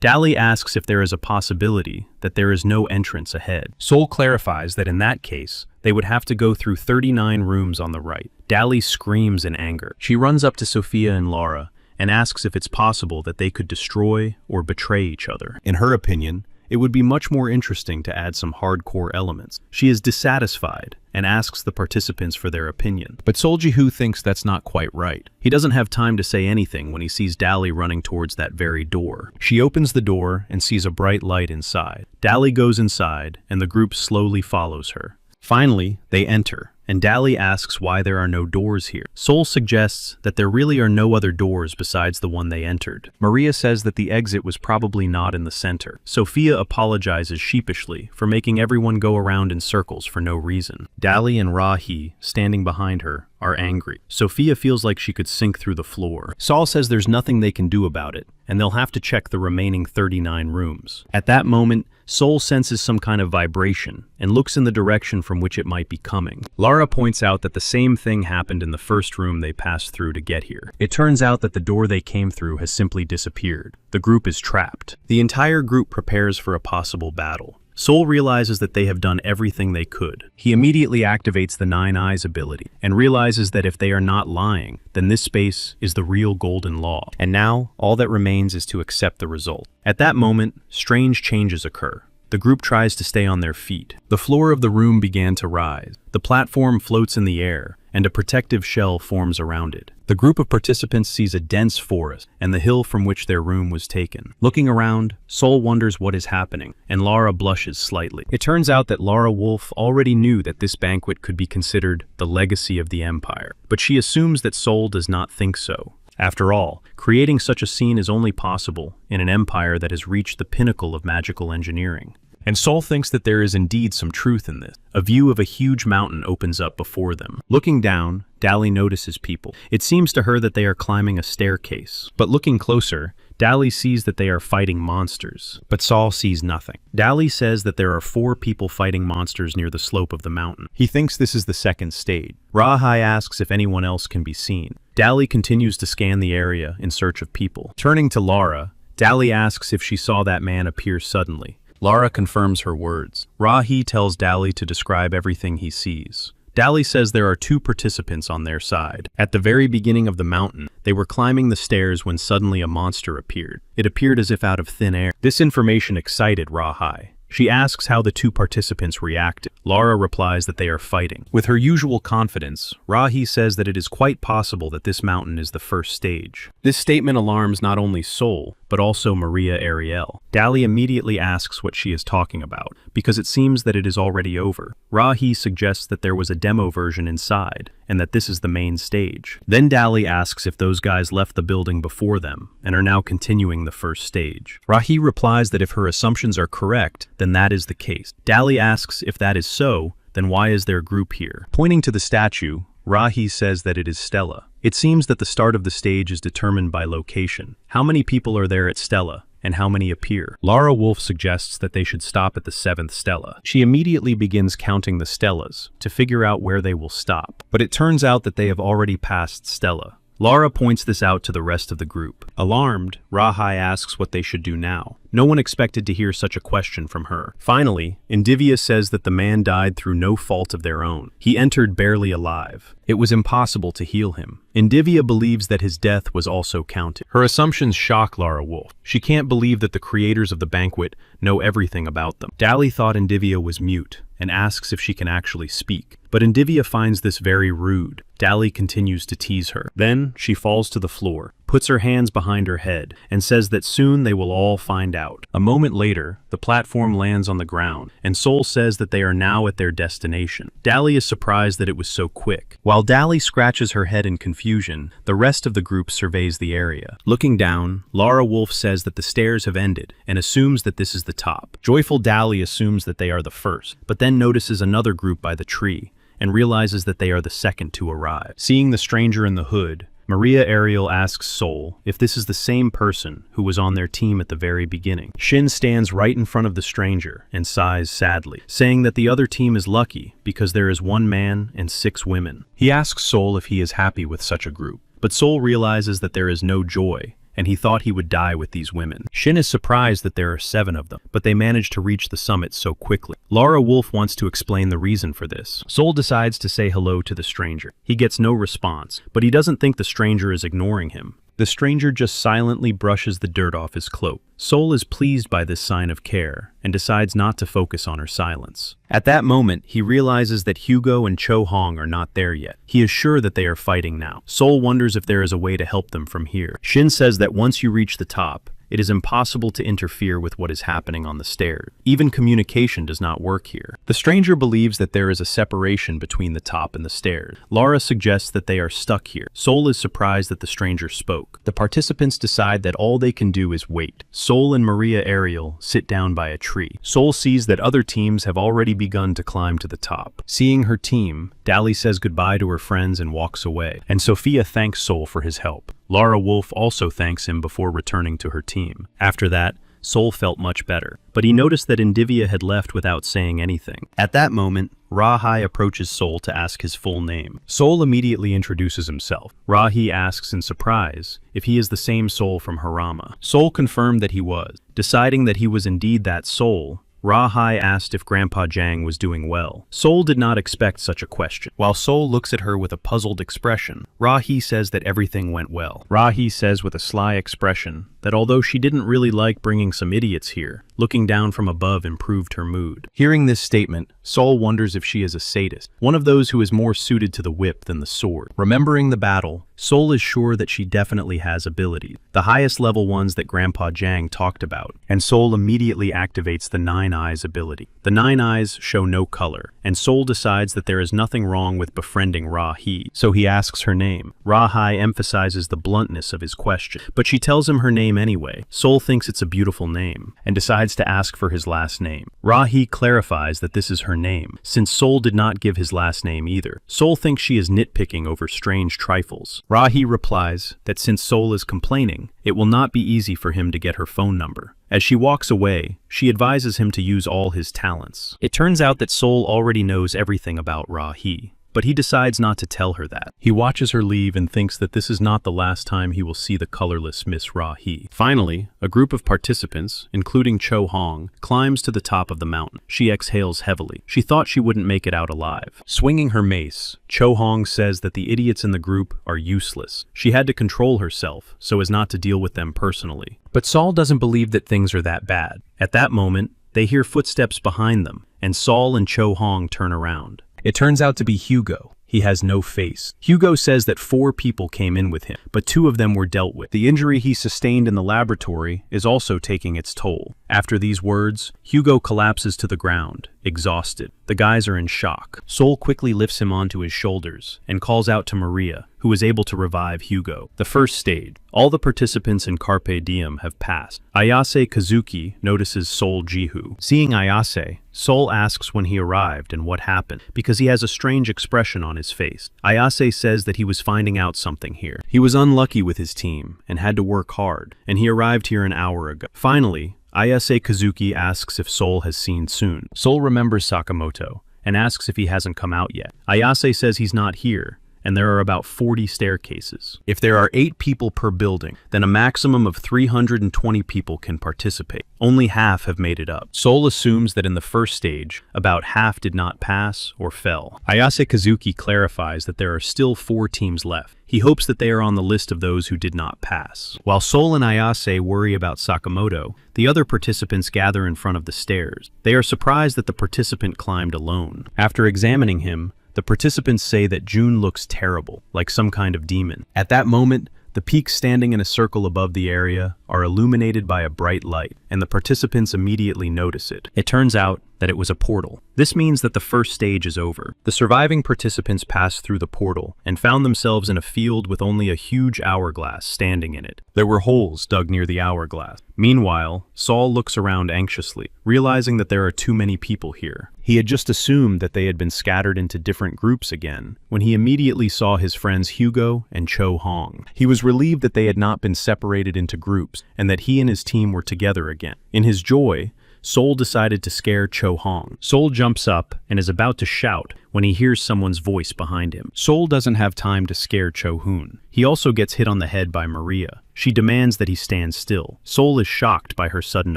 [SPEAKER 1] Dali asks if there is a possibility that there is no entrance ahead. Sol clarifies that in that case, they would have to go through 39 rooms on the right. Dali screams in anger. She runs up to Sophia and Lara and asks if it's possible that they could destroy or betray each other. In her opinion, it would be much more interesting to add some hardcore elements. She is dissatisfied and asks the participants for their opinion. But Solji-hoo thinks that's not quite right. He doesn't have time to say anything when he sees Dali running towards that very door. She opens the door and sees a bright light inside. Dali goes inside and the group slowly follows her. Finally, they enter, and Dali asks why there are no doors here. Sol suggests that there really are no other doors besides the one they entered. Maria says that the exit was probably not in the center. Sophia apologizes sheepishly for making everyone go around in circles for no reason. Dali and Ra-hee, standing behind her, are angry. Sophia feels like she could sink through the floor. Saul says there's nothing they can do about it, and they'll have to check the remaining 39 rooms. At that moment, Sol senses some kind of vibration and looks in the direction from which it might be coming. Lara points out that the same thing happened in the first room they passed through to get here. It turns out that the door they came through has simply disappeared. The group is trapped. The entire group prepares for a possible battle. Sol realizes that they have done everything they could. He immediately activates the Nine Eyes ability and realizes that if they are not lying, then this space is the real golden law. And now, all that remains is to accept the result. At that moment, strange changes occur. The group tries to stay on their feet. The floor of the room began to rise. The platform floats in the air, and a protective shell forms around it. The group of participants sees a dense forest and the hill from which their room was taken. Looking around, Sol wonders what is happening, and Lara blushes slightly. It turns out that Lara Wolf already knew that this banquet could be considered the legacy of the Empire, but she assumes that Sol does not think so. After all, creating such a scene is only possible in an empire that has reached the pinnacle of magical engineering. And Sol thinks that there is indeed some truth in this. A view of a huge mountain opens up before them. Looking down, Dali notices people. It seems to her that they are climbing a staircase. But looking closer, Dali sees that they are fighting monsters. But Sol sees nothing. Dali says that there are 4 people fighting monsters near the slope of the mountain. He thinks this is the second stage. Ra-hee asks if anyone else can be seen. Dali continues to scan the area in search of people. Turning to Lara, Dali asks if she saw that man appear suddenly. Lara confirms her words. Ra-hee tells Dali to describe everything he sees. Dali says there are 2 participants on their side. At the very beginning of the mountain, they were climbing the stairs when suddenly a monster appeared. It appeared as if out of thin air. This information excited Ra-hee. She asks how the 2 participants reacted. Lara replies that they are fighting. With her usual confidence, Ra-hee says that it is quite possible that this mountain is the first stage. This statement alarms not only Sol, but also Maria Ariel. Dali immediately asks what she is talking about, because it seems that it is already over. Ra-hee suggests that there was a demo version inside, and that this is the main stage. Then Dali asks if those guys left the building before them, and are now continuing the first stage. Ra-hee replies that if her assumptions are correct, then that is the case. Dali asks if that is so, then why is their group here? Pointing to the statue, Ra-hee says that it is Stella. It seems that the start of the stage is determined by location. How many people are there at Stella, and how many appear? Lara Wolf suggests that they should stop at the 7th Stella. She immediately begins counting the Stellas to figure out where they will stop. But it turns out that they have already passed Stella, Lara points this out to the rest of the group. Alarmed, Rahai asks what they should do now. No one expected to hear such a question from her. Finally, Indivia says that the man died through no fault of their own. He entered barely alive. It was impossible to heal him. Indivia believes that his death was also counted. Her assumptions shock Lara Wolf. She can't believe that the creators of the banquet know everything about them. Dally thought Indivia was mute and asks if she can actually speak. But Indivia finds this very rude. Dally continues to tease her. Then she falls to the floor, puts her hands behind her head, and says that soon they will all find out. A moment later, the platform lands on the ground, and Sol says that they are now at their destination. Dally is surprised that it was so quick. While Dally scratches her head in confusion, the rest of the group surveys the area. Looking down, Lara Wolf says that the stairs have ended, and assumes that this is the top. Joyful Dally assumes that they are the first, but then notices another group by the tree, and realizes that they are the second to arrive. Seeing the stranger in the hood, Maria Ariel asks Sol if this is the same person who was on their team at the very beginning. Shin stands right in front of the stranger and sighs sadly, saying that the other team is lucky because there is 1 man and 6 women. He asks Sol if he is happy with such a group, but Sol realizes that there is no joy, and he thought he would die with these women. Shin is surprised that there are 7 of them, but they manage to reach the summit so quickly. Lara Wolf wants to explain the reason for this. Sol decides to say hello to the stranger. He gets no response, but he doesn't think the stranger is ignoring him. The stranger just silently brushes the dirt off his cloak. Sol is pleased by this sign of care and decides not to focus on her silence. At that moment, he realizes that Hugo and Cho Hong are not there yet. He is sure that they are fighting now. Sol wonders if there is a way to help them from here. Shin says that once you reach the top, it is impossible to interfere with what is happening on the stairs. Even communication does not work here. The stranger believes that there is a separation between the top and the stairs. Lara suggests that they are stuck here. Sol is surprised that the stranger spoke. The participants decide that all they can do is wait. Sol and Maria Ariel sit down by a tree. Sol sees that other teams have already begun to climb to the top. Seeing her team, Dally says goodbye to her friends and walks away, and Sophia thanks Sol for his help. Lara Wolf also thanks him before returning to her team. After that, Sol felt much better, but he noticed that Indivia had left without saying anything. At that moment, Rahai approaches Sol to ask his full name. Sol immediately introduces himself. Rahi asks in surprise if he is the same Sol from Harama. Sol confirmed that he was. Deciding that he was indeed that Sol, Rahai asked if Grandpa Jang was doing well. Sol did not expect such a question. While Sol looks at her with a puzzled expression, Rahi says that everything went well. Rahi says with a sly expression that although she didn't really like bringing some idiots here, looking down from above improved her mood. Hearing this statement, Sol wonders if she is a sadist, one of those who is more suited to the whip than the sword. Remembering the battle, Sol is sure that she definitely has abilities, the highest level ones that Grandpa Jang talked about, and Sol immediately activates the 9 Eyes ability. The 9 Eyes show no color, and Sol decides that there is nothing wrong with befriending Rahi, so he asks her name. Rahai emphasizes the bluntness of his question, but she tells him her name anyway. Sol thinks it's a beautiful name, and decides to ask for his last name. Rahi clarifies that this is her name, since Sol did not give his last name either. Sol thinks she is nitpicking over strange trifles. Rahi replies that since Sol is complaining, it will not be easy for him to get her phone number. As she walks away, she advises him to use all his talents. It turns out that Sol already knows everything about Rahi, but he decides not to tell her that. He watches her leave and thinks that this is not the last time he will see the colorless Miss Rahi. Finally, a group of participants, including Cho Hong, climbs to the top of the mountain. She exhales heavily. She thought she wouldn't make it out alive. Swinging her mace, Cho Hong says that the idiots in the group are useless. She had to control herself so as not to deal with them personally. But Sol doesn't believe that things are that bad. At that moment, they hear footsteps behind them, and Sol and Cho Hong turn around. It turns out to be Hugo. He has no face. Hugo says that 4 people came in with him, but 2 of them were dealt with. The injury he sustained in the laboratory is also taking its toll. After these words, Hugo collapses to the ground, exhausted. The guys are in shock. Sol quickly lifts him onto his shoulders and calls out to Maria, who is able to revive Hugo. The first stage. All the participants in Carpe Diem have passed. Ayase Kazuki notices Sol Jihu. Seeing Ayase, Sol asks when he arrived and what happened, because he has a strange expression on his face. Ayase says that he was finding out something here. He was unlucky with his team and had to work hard, and he arrived here an hour ago. Finally, Ayase Kazuki asks if Sol has seen Soon. Sol remembers Sakamoto and asks if he hasn't come out yet. Ayase says he's not here, and there are about 40 staircases. If there are 8 people per building, then a maximum of 320 people can participate. Only half have made it up. Sol assumes that in the first stage, about half did not pass or fell. Ayase Kazuki clarifies that there are still 4 teams left. He hopes that they are on the list of those who did not pass. While Sol and Ayase worry about Sakamoto, the other participants gather in front of the stairs. They are surprised that the participant climbed alone. After examining him, the participants say that June looks terrible, like some kind of demon. At that moment, the peaks standing in a circle above the area are illuminated by a bright light, and the participants immediately notice it. It turns out that it was a portal. This means that the first stage is over. The surviving participants passed through the portal and found themselves in a field with only a huge hourglass standing in it. There were holes dug near the hourglass. Meanwhile, Saul looks around anxiously, realizing that there are too many people here. He had just assumed that they had been scattered into different groups again, when he immediately saw his friends Hugo and Cho Hong. He was relieved that they had not been separated into groups, and that he and his team were together again. In his joy, Sol decided to scare Cho Hong. Sol jumps up and is about to shout when he hears someone's voice behind him. Sol doesn't have time to scare Cho Hoon. He also gets hit on the head by Maria. She demands that he stand still. Sol is shocked by her sudden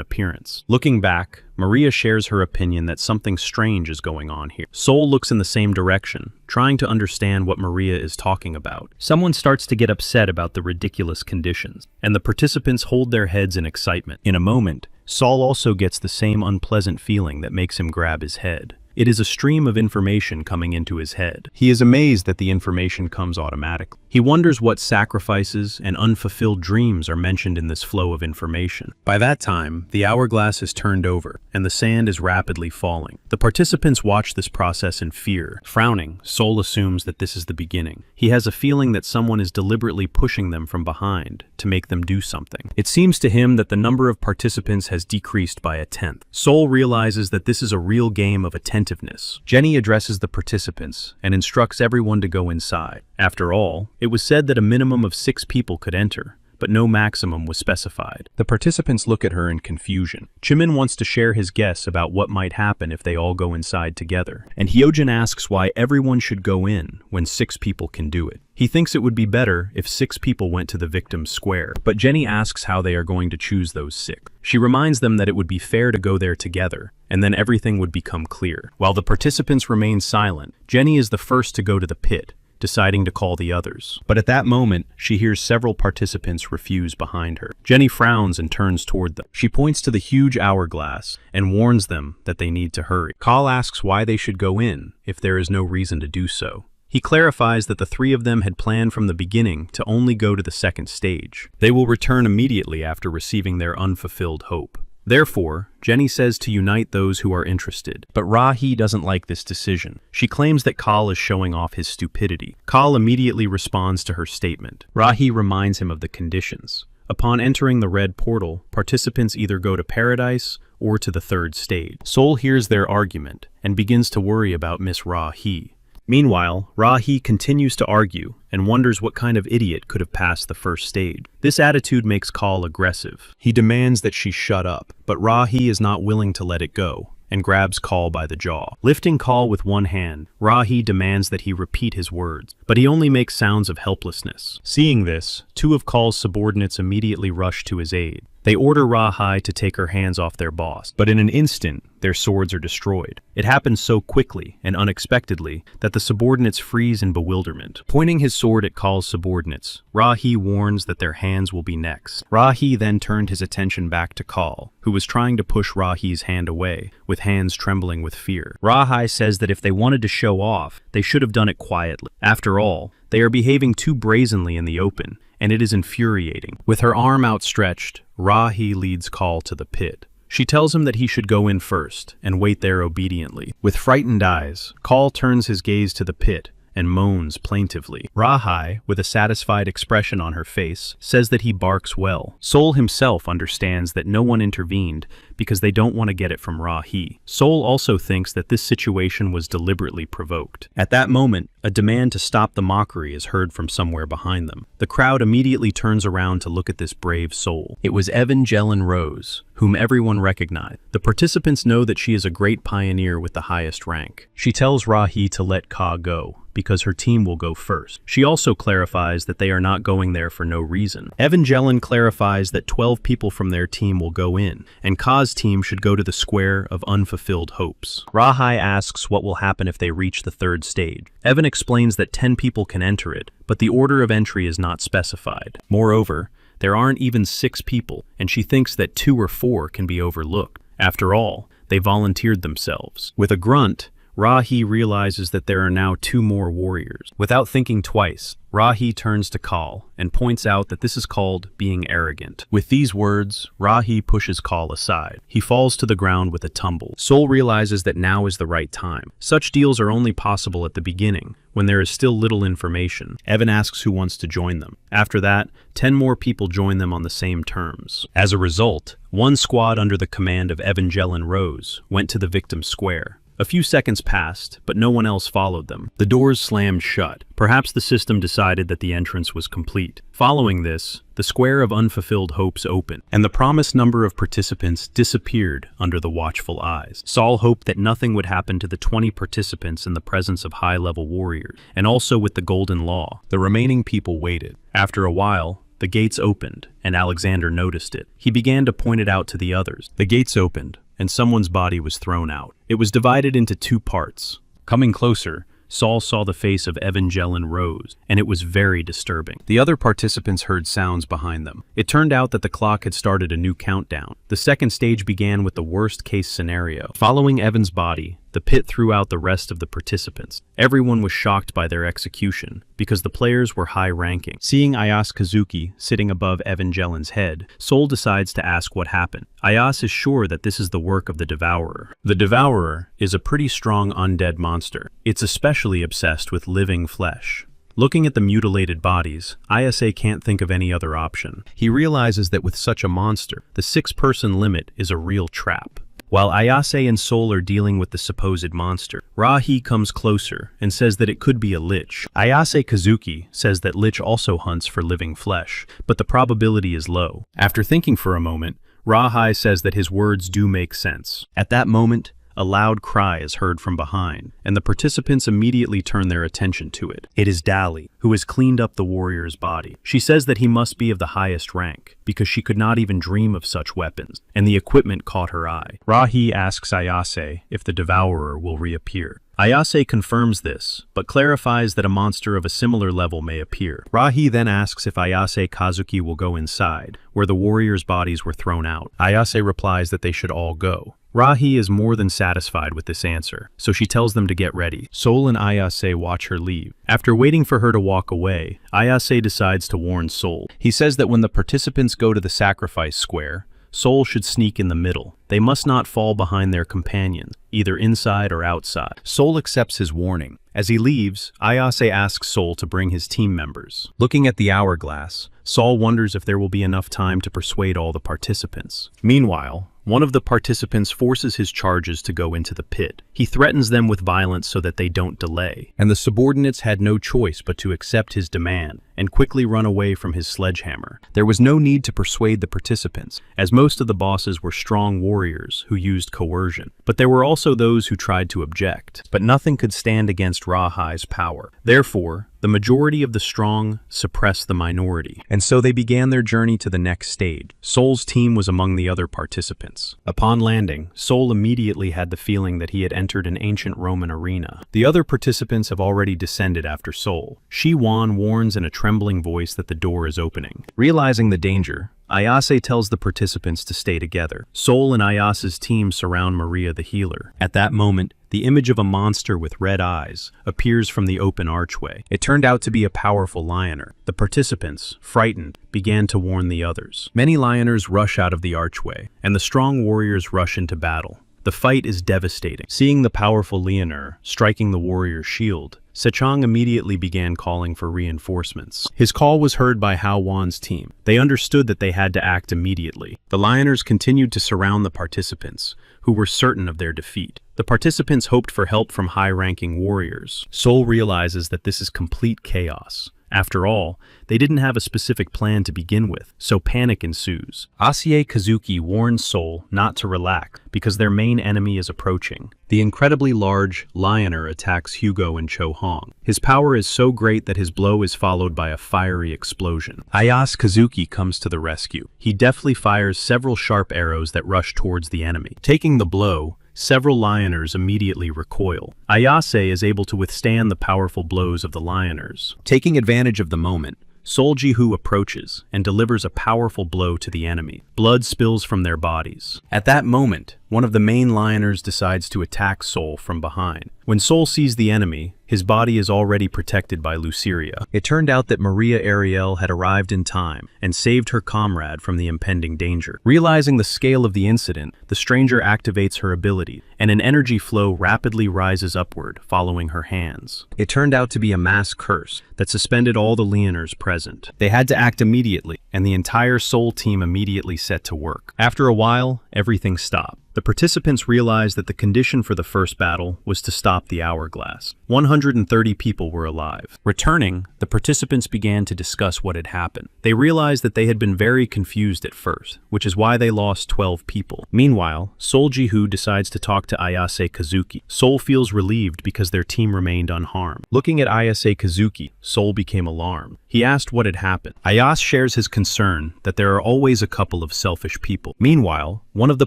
[SPEAKER 1] appearance. Looking back, Maria shares her opinion that something strange is going on here. Sol looks in the same direction, trying to understand what Maria is talking about. Someone starts to get upset about the ridiculous conditions, and the participants hold their heads in excitement. In a moment, Saul also gets the same unpleasant feeling that makes him grab his head. It is a stream of information coming into his head. He is amazed that the information comes automatically. He wonders what sacrifices and unfulfilled dreams are mentioned in this flow of information. By that time, the hourglass is turned over, and the sand is rapidly falling. The participants watch this process in fear. Frowning, Sol assumes that this is the beginning. He has a feeling that someone is deliberately pushing them from behind to make them do something. It seems to him that the number of participants has decreased by 1/10. Sol realizes that this is a real game of attentiveness. Jenny addresses the participants and instructs everyone to go inside. After all, it was said that a minimum of 6 people could enter, but no maximum was specified. The participants look at her in confusion. Chimin wants to share his guess about what might happen if they all go inside together, and Hyojin asks why everyone should go in when 6 people can do it. He thinks it would be better if 6 people went to the victim's square, but Jenny asks how they are going to choose those 6. She reminds them that it would be fair to go there together, and then everything would become clear. While the participants remain silent, Jenny is the first to go to the pit, deciding to call the others. But at that moment, she hears several participants refuse behind her. Jenny frowns and turns toward them. She points to the huge hourglass and warns them that they need to hurry. Call asks why they should go in if there is no reason to do so. He clarifies that the 3 of them had planned from the beginning to only go to the second stage. They will return immediately after receiving their unfulfilled hope. Therefore, Jenny says to unite those who are interested, but Ra-hee doesn't like this decision. She claims that Kal is showing off his stupidity. Kal immediately responds to her statement. Ra-hee reminds him of the conditions. Upon entering the red portal, participants either go to paradise or to the 3rd stage. Sol hears their argument and begins to worry about Miss Ra-hee. Meanwhile, Ra-hee continues to argue and wonders what kind of idiot could have passed the first stage. This attitude makes Kal aggressive. He demands that she shut up, but Ra-hee is not willing to let it go and grabs Kal by the jaw. Lifting Kal with one hand, Ra-hee demands that he repeat his words, but he only makes sounds of helplessness. Seeing this, 2 of Kal's subordinates immediately rush to his aid. They order Ra-hee to take her hands off their boss, but in an instant, their swords are destroyed. It happens so quickly and unexpectedly that the subordinates freeze in bewilderment. Pointing his sword at Kal's subordinates, Ra-hee warns that their hands will be next. Ra-hee then turned his attention back to Kal, who was trying to push Ra-hee's hand away, with hands trembling with fear. Ra-hee says that if they wanted to show off, they should have done it quietly. After all, they are behaving too brazenly in the open, and it is infuriating. With her arm outstretched, Ra-hee leads Kal to the pit. She tells him that he should go in first and wait there obediently. With frightened eyes, Kal turns his gaze to the pit and moans plaintively. Ra-hee, with a satisfied expression on her face, says that he barks well. Sol himself understands that no one intervened because they don't want to get it from Ra-hee. Sol also thinks that this situation was deliberately provoked. At that moment, a demand to stop the mockery is heard from somewhere behind them. The crowd immediately turns around to look at this brave soul. It was Evangeline Rose, whom everyone recognized. The participants know that she is a great pioneer with the highest rank. She tells Ra-hee to let Ka go, because her team will go first. She also clarifies that they are not going there for no reason. Evangelion clarifies that 12 people from their team will go in, and Ka's team should go to the Square of Unfulfilled Hopes. Ra-hee asks what will happen if they reach the third stage. Evan explains that 10 people can enter it, but the order of entry is not specified. Moreover, there aren't even 6 people, and she thinks that 2 or 4 can be overlooked. After all, they volunteered themselves. With a grunt, Ra-hee realizes that there are now 2 more warriors. Without thinking twice, Ra-hee turns to Kal and points out that this is called being arrogant. With these words, Ra-hee pushes Kal aside. He falls to the ground with a tumble. Sol realizes that now is the right time. Such deals are only possible at the beginning, when there is still little information. Evan asks who wants to join them. After that, 10 more people join them on the same terms. As a result, one squad under the command of Evangelion Rose went to the victim square. A few seconds passed, but no one else followed them. The doors slammed shut. Perhaps the system decided that the entrance was complete. Following this, the Square of Unfulfilled Hopes opened, and the promised number of participants disappeared under the watchful eyes. Sol hoped that nothing would happen to the 20 participants in the presence of high-level warriors, and also with the Golden Law. The remaining people waited. After a while, the gates opened, and Alexander noticed it. He began to point it out to the others. The gates opened, and someone's body was thrown out. It was divided into 2 parts. Coming closer, Sol saw the face of Evangelion Rose, and it was very disturbing. The other participants heard sounds behind them. It turned out that the clock had started a new countdown. The second stage began with the worst-case scenario. Following Evan's body, the pit threw out the rest of the participants. Everyone was shocked by their execution, because the players were high-ranking. Seeing Ayase Kazuki sitting above Evangelion's head, Sol decides to ask what happened. Ayase is sure that this is the work of the Devourer. The Devourer is a pretty strong undead monster. It's especially obsessed with living flesh. Looking at the mutilated bodies, Ayase can't think of any other option. He realizes that with such a monster, the 6-person limit is a real trap. While Ayase and Sol are dealing with the supposed monster, Ra-hee comes closer and says that it could be a lich. Ayase Kazuki says that lich also hunts for living flesh, but the probability is low. After thinking for a moment, Ra-hee says that his words do make sense. At that moment, a loud cry is heard from behind, and the participants immediately turn their attention to it. It is Dali, who has cleaned up the warrior's body. She says that he must be of the highest rank, because she could not even dream of such weapons, and the equipment caught her eye. Ra-hee asks Ayase if the Devourer will reappear. Ayase confirms this, but clarifies that a monster of a similar level may appear. Ra-hee then asks if Ayase Kazuki will go inside, where the warriors' bodies were thrown out. Ayase replies that they should all go. Ra-hee is more than satisfied with this answer, so she tells them to get ready. Sol and Ayase watch her leave. After waiting for her to walk away, Ayase decides to warn Sol. He says that when the participants go to the sacrifice square, Sol should sneak in the middle. They must not fall behind their companions, either inside or outside. Sol accepts his warning. As he leaves, Ayase asks Sol to bring his team members. Looking at the hourglass, Sol wonders if there will be enough time to persuade all the participants. Meanwhile, one of the participants forces his charges to go into the pit. He threatens them with violence so that they don't delay, and the subordinates had no choice but to accept his demand and quickly run away from his sledgehammer. There was no need to persuade the participants, as most of the bosses were strong warriors who used coercion. But there were also those who tried to object, but nothing could stand against Ra-hee's power. Therefore, the majority of the strong suppressed the minority, and so they began their journey to the next stage. Sol's team was among the other participants. Upon landing, Sol immediately had the feeling that he had entered an ancient Roman arena. The other participants have already descended after Sol. Shi-wan warns in a trembling voice that the door is opening. Realizing the danger, Ayase tells the participants to stay together. Sol and Ayase's team surround Maria the healer. At that moment, the image of a monster with red eyes appears from the open archway. It turned out to be a powerful lioner. The participants, frightened, began to warn the others. Many lioners rush out of the archway, and the strong warriors rush into battle. The fight is devastating. Seeing the powerful lioner striking the warrior's shield, Sechong immediately began calling for reinforcements. His call was heard by Hao Wan's team. They understood that they had to act immediately. The lioners continued to surround the participants, who were certain of their defeat. The participants hoped for help from high-ranking warriors. Sol realizes that this is complete chaos, After all, they didn't have a specific plan to begin with, so panic ensues. Asie Kazuki warns Sol not to relax because their main enemy is approaching. The incredibly large Lioner attacks Hugo and Cho Hong. His power is so great that his blow is followed by a fiery explosion. Ayase Kazuki comes to the rescue. He deftly fires several sharp arrows that rush towards the enemy. Taking the blow, several Lioners immediately recoil. Ayase is able to withstand the powerful blows of the Lioners. Taking advantage of the moment, Sol Jihu approaches and delivers a powerful blow to the enemy. Blood spills from their bodies. At that moment, one of the main Lioners decides to attack Sol from behind. When Sol sees the enemy, his body is already protected by Luceria. It turned out that Maria Ariel had arrived in time and saved her comrade from the impending danger. Realizing the scale of the incident, the stranger activates her ability, and an energy flow rapidly rises upward, following her hands. It turned out to be a mass curse that suspended all the Lioners present. They had to act immediately, and the entire Sol team immediately set to work. After a while, everything stopped. The participants realized that the condition for the first battle was to stop the hourglass. 130 people were alive. Returning, the participants began to discuss what had happened. They realized that they had been very confused at first, which is why they lost 12 people. Meanwhile, Sol Jihu decides to talk to Ayase Kazuki. Sol feels relieved because their team remained unharmed. Looking at Ayase Kazuki, Sol became alarmed. He asked what had happened. Ayase shares his concern that there are always a couple of selfish people. Meanwhile, one of the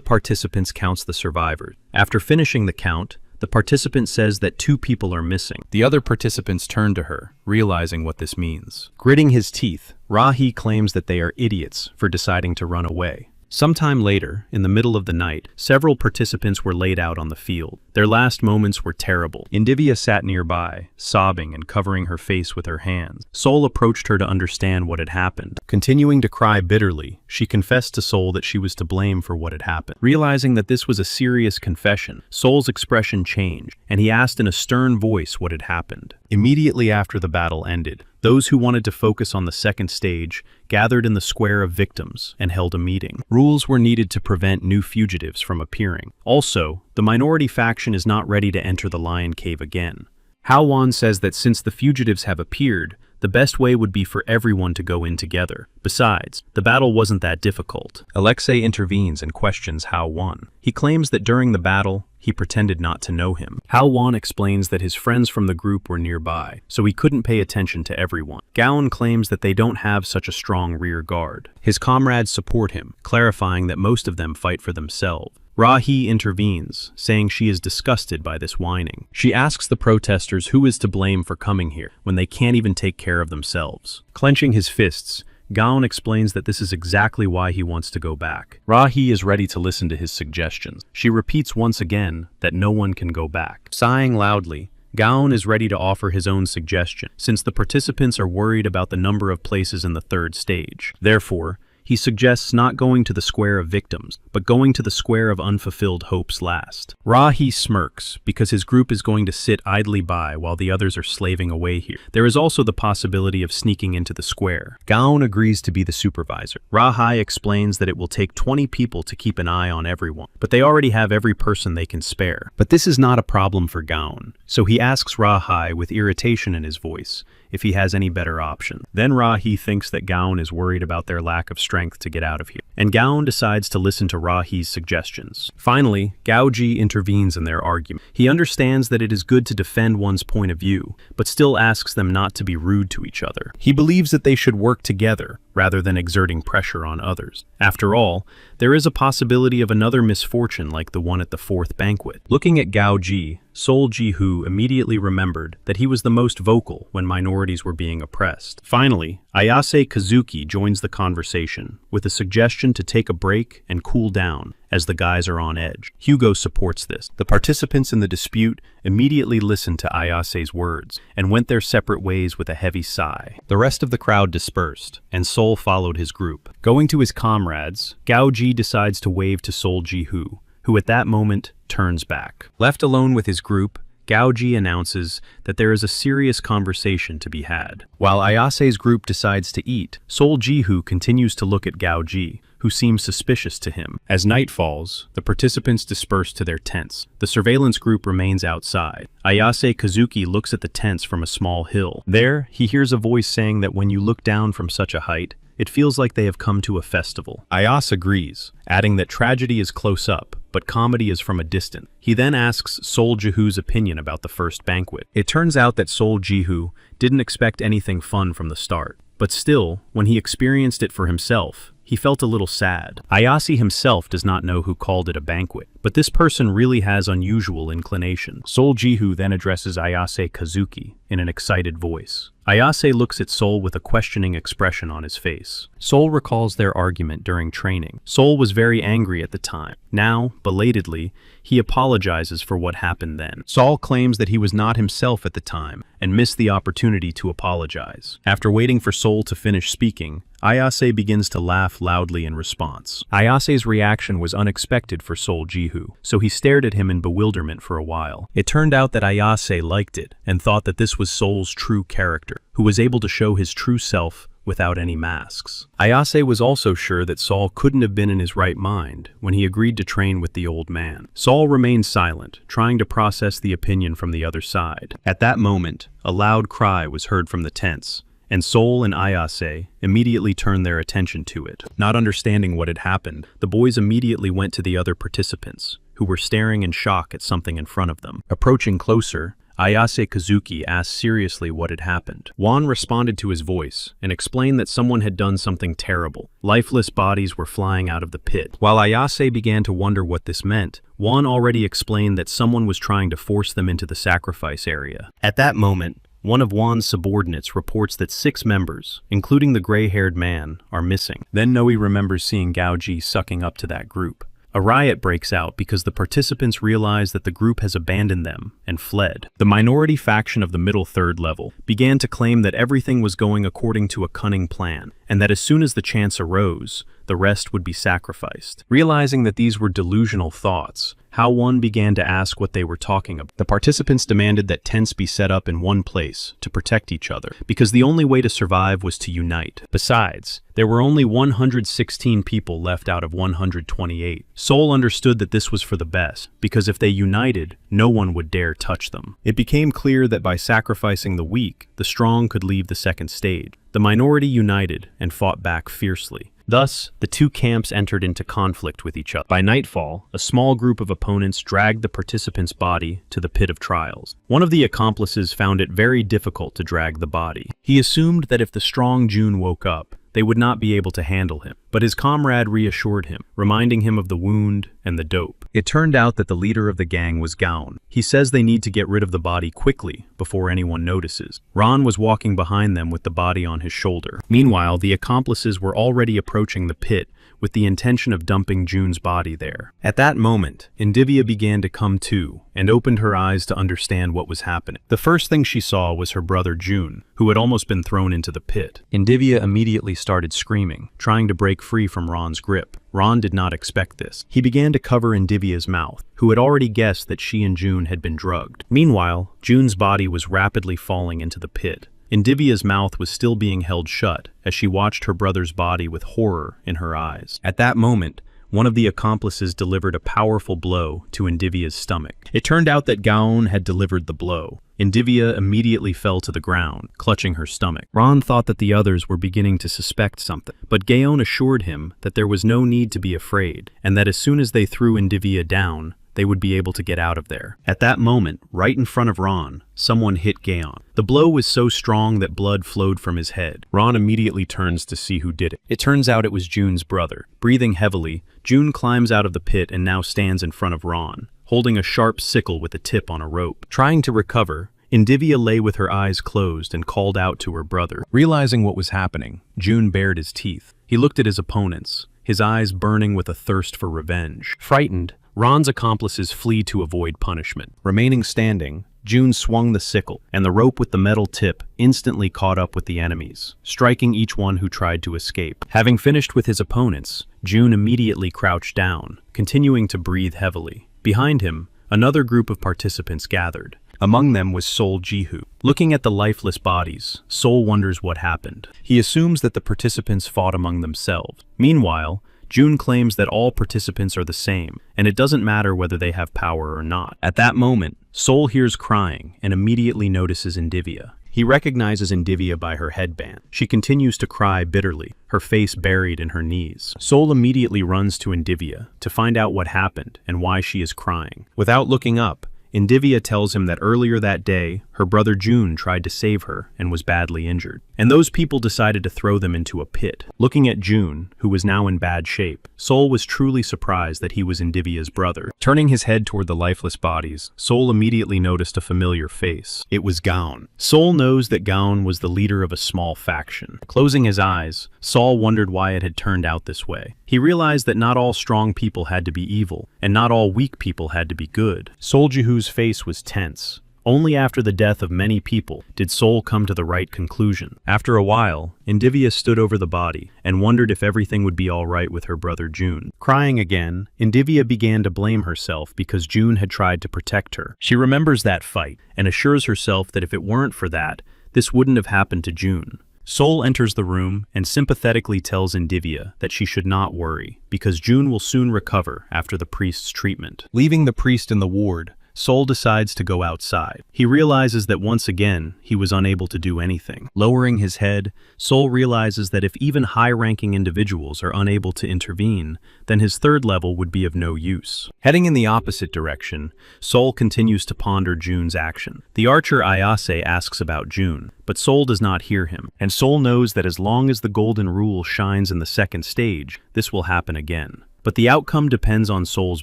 [SPEAKER 1] participants counts the survivors. After finishing the count, the participant says that 2 people are missing. The other participants turn to her, realizing what this means. Gritting his teeth, Rahi claims that they are idiots for deciding to run away. Sometime later, in the middle of the night, several participants were laid out on the field. Their last moments were terrible. Indivia sat nearby, sobbing and covering her face with her hands. Sol approached her to understand what had happened. Continuing to cry bitterly, she confessed to Sol that she was to blame for what had happened. Realizing that this was a serious confession, Sol's expression changed, and he asked in a stern voice what had happened. Immediately after the battle ended, those who wanted to focus on the second stage gathered in the square of victims and held a meeting. Rules were needed to prevent new fugitives from appearing. Also, the minority faction is not ready to enter the Lion Cave again. Hao Wan says that since the fugitives have appeared, the best way would be for everyone to go in together. Besides, the battle wasn't that difficult. Alexei intervenes and questions Hao Wan. He claims that during the battle, he pretended not to know him. Hao Wan explains that his friends from the group were nearby, so he couldn't pay attention to everyone. Gaon claims that they don't have such a strong rear guard. His comrades support him, clarifying that most of them fight for themselves. Rahi intervenes, saying she is disgusted by this whining. She asks the protesters who is to blame for coming here when they can't even take care of themselves. Clenching his fists, Gaon explains that this is exactly why he wants to go back. Rahi is ready to listen to his suggestions. She repeats once again that no one can go back. Sighing loudly, Gaon is ready to offer his own suggestion, since the participants are worried about the number of places in the third stage. Therefore, he suggests not going to the square of victims, but going to the square of unfulfilled hopes last. Rahi smirks, because his group is going to sit idly by while the others are slaving away here. There is also the possibility of sneaking into the square. Gaon agrees to be the supervisor. Rahi explains that it will take 20 people to keep an eye on everyone, but they already have every person they can spare. But this is not a problem for Gaon, so he asks Rahi with irritation in his voice if he has any better option. Then Rahi thinks that Gaon is worried about their lack of strength to get out of here, and Gaon decides to listen to Rahi's suggestions. Finally, Gaoji intervenes in their argument. He understands that it is good to defend one's point of view, but still asks them not to be rude to each other. He believes that they should work together, rather than exerting pressure on others. After all, there is a possibility of another misfortune like the one at the 4th banquet. Looking at Gaoji, Sol Jihu immediately remembered that he was the most vocal when minorities were being oppressed. Finally, Ayase Kazuki joins the conversation with a suggestion to take a break and cool down, as the guys are on edge. Hugo supports this. The participants in the dispute immediately listened to Ayase's words and went their separate ways with a heavy sigh. The rest of the crowd dispersed, and Sol followed his group. Going to his comrades, Gaoji decides to wave to Sol Jihu, who at that moment turns back. Left alone with his group, Gaoji announces that there is a serious conversation to be had. While Ayase's group decides to eat, Sol Jihu continues to look at Gaoji, who seem suspicious to him. As night falls, the participants disperse to their tents. The surveillance group remains outside. Ayase Kazuki looks at the tents from a small hill. There, he hears a voice saying that when you look down from such a height, it feels like they have come to a festival. Ayase agrees, adding that tragedy is close up, but comedy is from a distance. He then asks Sol Jihu's opinion about the first banquet. It turns out that Sol Jihu didn't expect anything fun from the start, but still, when he experienced it for himself, he felt a little sad. Ayase himself does not know who called it a banquet, but this person really has unusual inclination. Sol Jihu then addresses Ayase Kazuki in an excited voice. Ayase looks at Sol with a questioning expression on his face. Sol recalls their argument during training. Sol was very angry at the time. Now, belatedly, he apologizes for what happened then. Sol claims that he was not himself at the time and missed the opportunity to apologize. After waiting for Sol to finish speaking, Ayase begins to laugh loudly in response. Ayase's reaction was unexpected for Sol Jihu, so he stared at him in bewilderment for a while. It turned out that Ayase liked it and thought that this was Sol's true character, who was able to show his true self without any masks. Ayase was also sure that Sol couldn't have been in his right mind when he agreed to train with the old man. Sol remained silent, trying to process the opinion from the other side. At that moment, a loud cry was heard from the tents, and Sol and Ayase immediately turned their attention to it. Not understanding what had happened, the boys immediately went to the other participants, who were staring in shock at something in front of them. Approaching closer, Ayase Kazuki asked seriously what had happened. Juan responded to his voice and explained that someone had done something terrible. Lifeless bodies were flying out of the pit. While Ayase began to wonder what this meant, Juan already explained that someone was trying to force them into the sacrifice area. At that moment, one of Juan's subordinates reports that 6 members, including the gray-haired man, are missing. Then Noe remembers seeing Gaoji sucking up to that group. A riot breaks out because the participants realize that the group has abandoned them and fled. The minority faction of the middle third level began to claim that everything was going according to a cunning plan, and that as soon as the chance arose, the rest would be sacrificed. Realizing that these were delusional thoughts, One began to ask what they were talking about. The participants demanded that tents be set up in one place to protect each other, because the only way to survive was to unite. Besides, there were only 116 people left out of 128. Sol understood that this was for the best, because if they united, no one would dare touch them. It became clear that by sacrificing the weak, the strong could leave the second stage. The minority united and fought back fiercely. Thus, the two camps entered into conflict with each other. By nightfall, a small group of opponents dragged the participant's body to the pit of trials. One of the accomplices found it very difficult to drag the body. He assumed that if the strong June woke up, they would not be able to handle him, but his comrade reassured him, reminding him of the wound and the dope. It turned out that the leader of the gang was Gaon. He says they need to get rid of the body quickly before anyone notices. Ron was walking behind them with the body on his shoulder. Meanwhile, the accomplices were already approaching the pit with the intention of dumping June's body there. At that moment, Indivia began to come to and opened her eyes to understand what was happening. The first thing she saw was her brother June, who had almost been thrown into the pit. Indivia immediately started screaming, trying to break free from Ron's grip. Ron did not expect this. He began to cover Indivia's mouth, who had already guessed that she and June had been drugged. Meanwhile, June's body was rapidly falling into the pit. Indivia's mouth was still being held shut as she watched her brother's body with horror in her eyes. At that moment, one of the accomplices delivered a powerful blow to Indivia's stomach. It turned out that Gaon had delivered the blow. Indivia immediately fell to the ground, clutching her stomach. Ron thought that the others were beginning to suspect something, but Gaon assured him that there was no need to be afraid, and that as soon as they threw Indivia down, they would be able to get out of there. At that moment, right in front of Ron, someone hit Gaon. The blow was so strong that blood flowed from his head. Ron immediately turns to see who did it. It turns out it was June's brother. Breathing heavily, June climbs out of the pit and now stands in front of Ron, holding a sharp sickle with a tip on a rope. Trying to recover, Indivia lay with her eyes closed and called out to her brother. Realizing what was happening, June bared his teeth. He looked at his opponents, his eyes burning with a thirst for revenge. Frightened, Ron's accomplices flee to avoid punishment. Remaining standing, June swung the sickle, and the rope with the metal tip instantly caught up with the enemies, striking each one who tried to escape. Having finished with his opponents, June immediately crouched down, continuing to breathe heavily. Behind him, another group of participants gathered. Among them was Sol Jihu. Looking at the lifeless bodies, Sol wonders what happened. He assumes that the participants fought among themselves. Meanwhile, June claims that all participants are the same, and it doesn't matter whether they have power or not. At that moment, Sol hears crying and immediately notices Indivia. He recognizes Indivia by her headband. She continues to cry bitterly, her face buried in her knees. Sol immediately runs to Indivia to find out what happened and why she is crying. Without looking up, Indivia tells him that earlier that day, her brother June tried to save her and was badly injured. And those people decided to throw them into a pit. Looking at June, who was now in bad shape, Sol was truly surprised that he was Indivia's brother. Turning his head toward the lifeless bodies, Sol immediately noticed a familiar face. It was Gaon. Sol knows that Gaon was the leader of a small faction. Closing his eyes, Sol wondered why it had turned out this way. He realized that not all strong people had to be evil, and not all weak people had to be good. Sol Jihu's face was tense. Only after the death of many people did Sol come to the right conclusion. After a while, Indivia stood over the body and wondered if everything would be all right with her brother June. Crying again, Indivia began to blame herself because June had tried to protect her. She remembers that fight and assures herself that if it weren't for that, this wouldn't have happened to June. Sol enters the room and sympathetically tells Indivia that she should not worry because June will soon recover after the priest's treatment. Leaving the priest in the ward, Sol decides to go outside. He realizes that once again, he was unable to do anything. Lowering his head, Sol realizes that if even high-ranking individuals are unable to intervene, then his third level would be of no use. Heading in the opposite direction, Sol continues to ponder June's action. The archer Ayase asks about June, but Sol does not hear him, and Sol knows that as long as the golden rule shines in the second stage, this will happen again. But the outcome depends on Sol's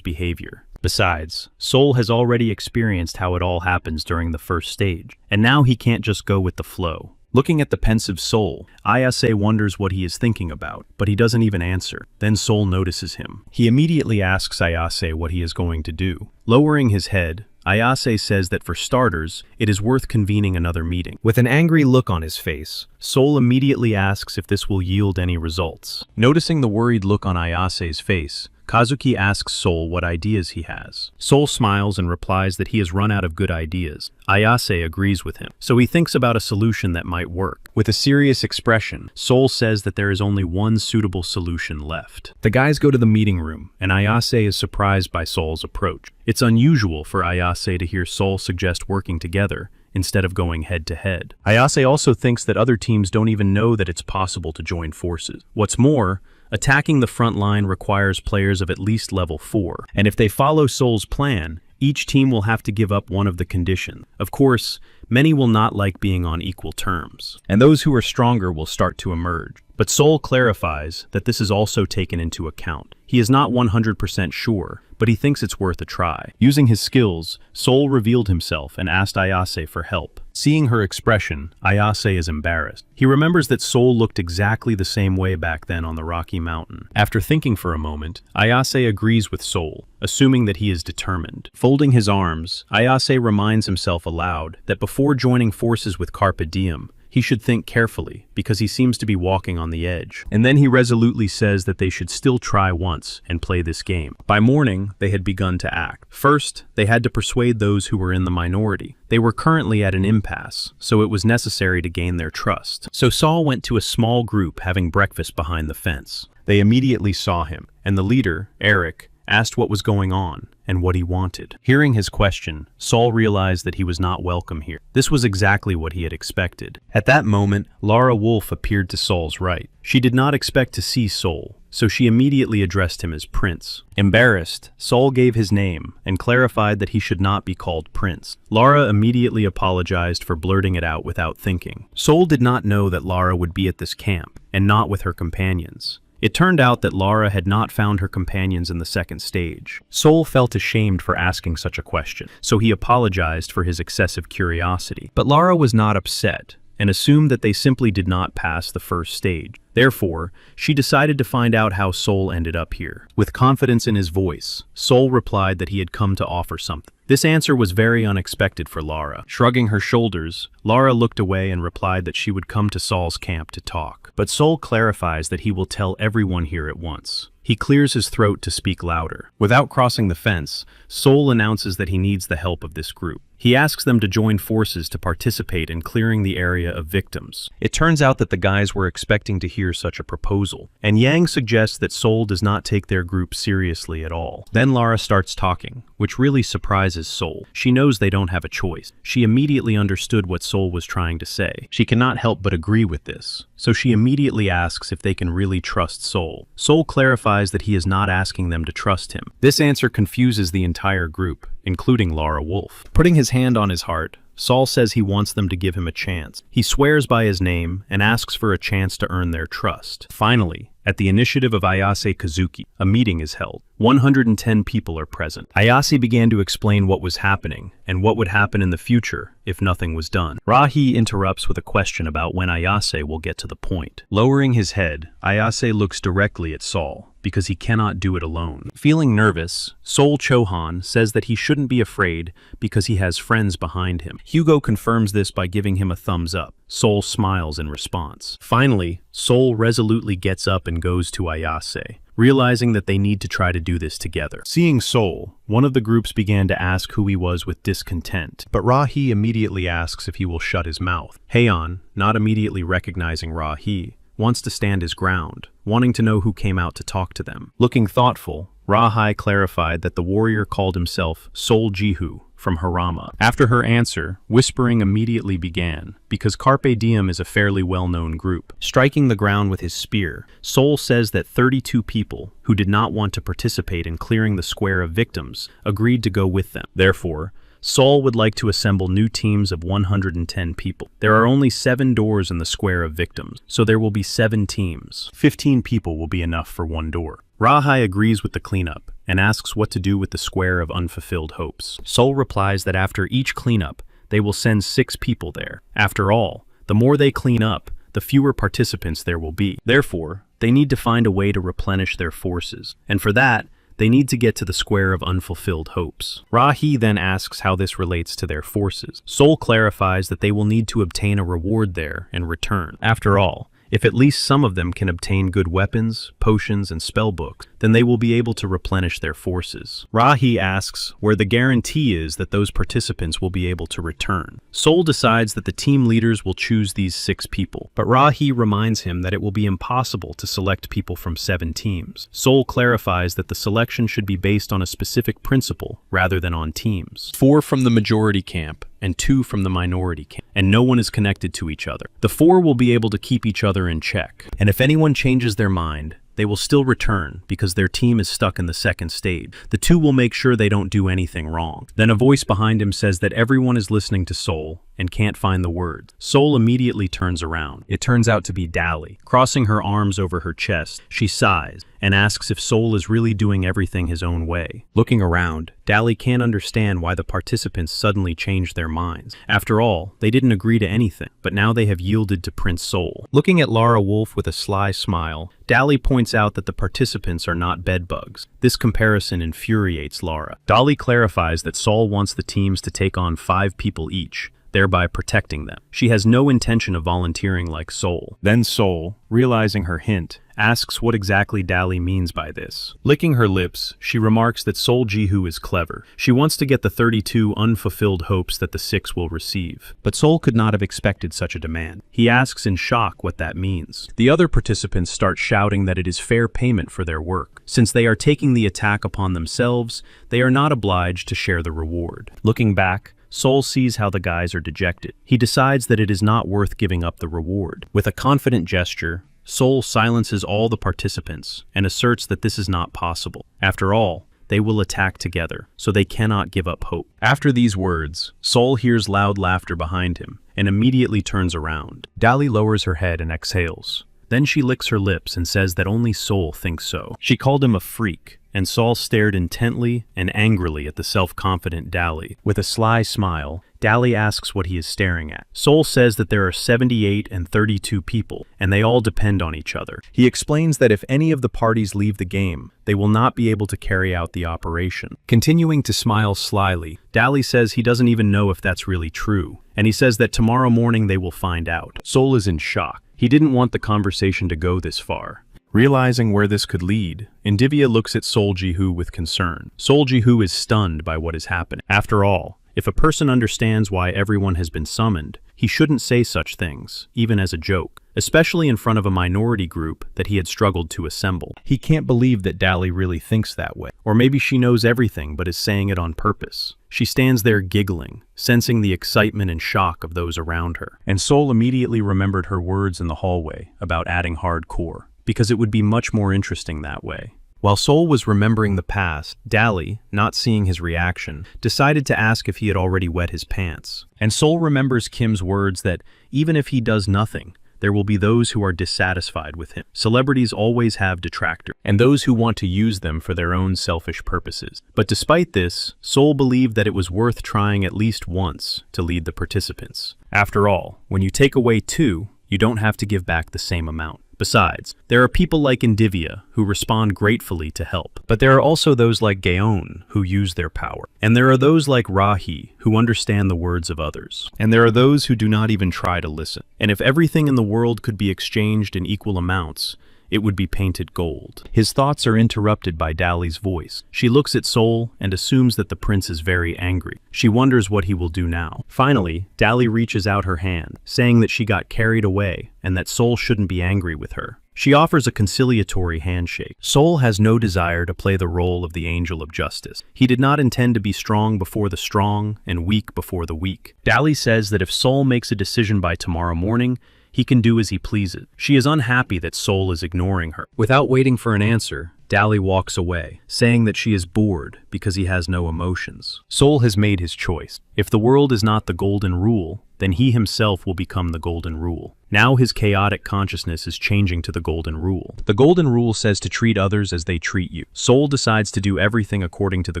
[SPEAKER 1] behavior. Besides, Sol has already experienced how it all happens during the first stage, and now he can't just go with the flow. Looking at the pensive Sol, Ayase wonders what he is thinking about, but he doesn't even answer. Then Sol notices him. He immediately asks Ayase what he is going to do. Lowering his head, Ayase says that for starters, it is worth convening another meeting. With an angry look on his face, Sol immediately asks if this will yield any results. Noticing the worried look on Ayase's face, Kazuki asks Sol what ideas he has. Sol smiles and replies that he has run out of good ideas. Ayase agrees with him, so he thinks about a solution that might work. With a serious expression, Sol says that there is only one suitable solution left. The guys go to the meeting room, and Ayase is surprised by Sol's approach. It's unusual for Ayase to hear Sol suggest working together, instead of going head-to-head. Ayase also thinks that other teams don't even know that it's possible to join forces. What's more, attacking the front line requires players of at least level 4, and if they follow Sol's plan, each team will have to give up one of the conditions. Of course, many will not like being on equal terms, and those who are stronger will start to emerge. But Sol clarifies that this is also taken into account. He is not 100% sure, but he thinks it's worth a try. Using his skills, Sol revealed himself and asked Ayase for help. Seeing her expression, Ayase is embarrassed. He remembers that Sol looked exactly the same way back then on the Rocky Mountain. After thinking for a moment, Ayase agrees with Sol, assuming that he is determined. Folding his arms, Ayase reminds himself aloud that before joining forces with Carpe Diem, he should think carefully, because he seems to be walking on the edge. And then he resolutely says that they should still try once and play this game. By morning, they had begun to act. First, they had to persuade those who were in the minority. They were currently at an impasse, so it was necessary to gain their trust. So Sol went to a small group having breakfast behind the fence. They immediately saw him, and the leader, Eric, asked what was going on and what he wanted. Hearing his question, Sol realized that he was not welcome here. This was exactly what he had expected. At that moment, Lara Wolf appeared to Sol's right. She did not expect to see Sol, so she immediately addressed him as Prince. Embarrassed, Sol gave his name and clarified that he should not be called Prince. Lara immediately apologized for blurting it out without thinking. Sol did not know that Lara would be at this camp, and not with her companions. It turned out that Lara had not found her companions in the second stage. Sol felt ashamed for asking such a question, so he apologized for his excessive curiosity. But Lara was not upset, and assumed that they simply did not pass the first stage. Therefore, she decided to find out how Sol ended up here. With confidence in his voice, Sol replied that he had come to offer something. This answer was very unexpected for Lara. Shrugging her shoulders, Lara looked away and replied that she would come to Sol's camp to talk. But Sol clarifies that he will tell everyone here at once. He clears his throat to speak louder. Without crossing the fence, Sol announces that he needs the help of this group. He asks them to join forces to participate in clearing the area of victims. It turns out that the guys were expecting to hear hear such a proposal, and Yang suggests that Sol does not take their group seriously at all. Then Lara starts talking, which really surprises Sol. She knows they don't have a choice. She immediately understood what Sol was trying to say. She cannot help but agree with this, so she immediately asks if they can really trust Sol. Sol clarifies that he is not asking them to trust him. This answer confuses the entire group, including Lara Wolf. Putting his hand on his heart, Sol says he wants them to give him a chance. He swears by his name and asks for a chance to earn their trust. Finally, at the initiative of Ayase Kazuki, a meeting is held. 110 people are present. Ayase began to explain what was happening and what would happen in the future if nothing was done. Rahi interrupts with a question about when Ayase will get to the point. Lowering his head, Ayase looks directly at Sol, because he cannot do it alone. Feeling nervous, Sol Chohan says that he shouldn't be afraid because he has friends behind him. Hugo confirms this by giving him a thumbs up. Sol smiles in response. Finally, Sol resolutely gets up and goes to Ayase, realizing that they need to try to do this together. Seeing Sol, one of the groups began to ask who he was with discontent, but Rahi immediately asks if he will shut his mouth. Heian, not immediately recognizing Rahi, wants to stand his ground, wanting to know who came out to talk to them. Looking thoughtful, Rahi clarified that the warrior called himself Sol Jihu from Harama. After her answer, whispering immediately began, because Carpe Diem is a fairly well-known group. Striking the ground with his spear, Sol says that 32 people, who did not want to participate in clearing the square of victims, agreed to go with them. Therefore, Sol would like to assemble new teams of 110 people. There are only 7 doors in the square of victims, so there will be 7 teams. 15 people will be enough for 1 door. Rahi agrees with the cleanup and asks what to do with the square of unfulfilled hopes. Sol replies that after each cleanup, they will send 6 people there. After all, the more they clean up, the fewer participants there will be. Therefore, they need to find a way to replenish their forces, and for that, they need to get to the square of unfulfilled hopes. Rahi then asks how this relates to their forces. Sol clarifies that they will need to obtain a reward there in return. After all, if at least some of them can obtain good weapons, potions, and spellbooks, then they will be able to replenish their forces. Rahi asks where the guarantee is that those participants will be able to return. Sol decides that the team leaders will choose these 6 people, but Rahi reminds him that it will be impossible to select people from 7 teams. Sol clarifies that the selection should be based on a specific principle rather than on teams. 4 from the majority camp and 2 from the minority camp, and no one is connected to each other. The 4 will be able to keep each other in check, and if anyone changes their mind, they will still return because their team is stuck in the second stage. The 2 will make sure they don't do anything wrong. Then a voice behind him says that everyone is listening to Sol and can't find the words. Sol immediately turns around. It turns out to be Dali. Crossing her arms over her chest, she sighs and asks if Sol is really doing everything his own way. Looking around, Dali can't understand why the participants suddenly changed their minds. After all, they didn't agree to anything, but now they have yielded to Prince Sol. Looking at Lara Wolf with a sly smile, Dali points out that the participants are not bedbugs. This comparison infuriates Lara. Dali clarifies that Sol wants the teams to take on 5 people each, thereby protecting them. She has no intention of volunteering like Sol. Then Sol, realizing her hint, asks what exactly Dali means by this. Licking her lips, she remarks that Sol Jihu is clever. She wants to get the 32 unfulfilled hopes that the 6 will receive. But Sol could not have expected such a demand. He asks in shock what that means. The other participants start shouting that it is fair payment for their work. Since they are taking the attack upon themselves, they are not obliged to share the reward. Looking back, Sol sees how the guys are dejected. He decides that it is not worth giving up the reward. With a confident gesture, Sol silences all the participants and asserts that this is not possible. After all, they will attack together, so they cannot give up hope. After these words, Sol hears loud laughter behind him and immediately turns around. Dali lowers her head and exhales. Then she licks her lips and says that only Sol thinks so. She called him a freak, and Sol stared intently and angrily at the self-confident Dali. With a sly smile, Dali asks what he is staring at. Sol says that there are 78 and 32 people, and they all depend on each other. He explains that if any of the parties leave the game, they will not be able to carry out the operation. Continuing to smile slyly, Dali says he doesn't even know if that's really true, and he says that tomorrow morning they will find out. Sol is in shock. He didn't want the conversation to go this far. Realizing where this could lead, Indivia looks at Sol Jihu with concern. Sol Jihu is stunned by what is happening. After all, If a person understands why everyone has been summoned, he shouldn't say such things, even as a joke, especially in front of a minority group that he had struggled to assemble. He can't believe that Dali really thinks that way. Or maybe she knows everything but is saying it on purpose. She stands there giggling, sensing the excitement and shock of those around her. And Sol immediately remembered her words in the hallway about adding hardcore, because it would be much more interesting that way. While Sol was remembering the past, Dali, not seeing his reaction, decided to ask if he had already wet his pants. And Sol remembers Kim's words that, even if he does nothing, there will be those who are dissatisfied with him. Celebrities always have detractors, and those who want to use them for their own selfish purposes. But despite this, Sol believed that it was worth trying at least once to lead the participants. After all, when you take away 2, you don't have to give back the same amount. Besides, there are people like Indivia who respond gratefully to help. But there are also those like Gaon who use their power. And there are those like Rahi who understand the words of others. And there are those who do not even try to listen. And if everything in the world could be exchanged in equal amounts, it would be painted gold. His thoughts are interrupted by Dali's voice. She looks at Sol and assumes that the prince is very angry. She wonders what he will do now. Finally, Dali reaches out her hand, saying that she got carried away and that Sol shouldn't be angry with her. She offers a conciliatory handshake. Sol has no desire to play the role of the angel of justice. He did not intend to be strong before the strong and weak before the weak. Dali says that if Sol makes a decision by tomorrow morning, he can do as he pleases. She is unhappy that Sol is ignoring her. Without waiting for an answer, Dali walks away, saying that she is bored because he has no emotions. Sol has made his choice. If the world is not the golden rule, then he himself will become the golden rule. Now his chaotic consciousness is changing to the golden rule. The golden rule says to treat others as they treat you. Sol decides to do everything according to the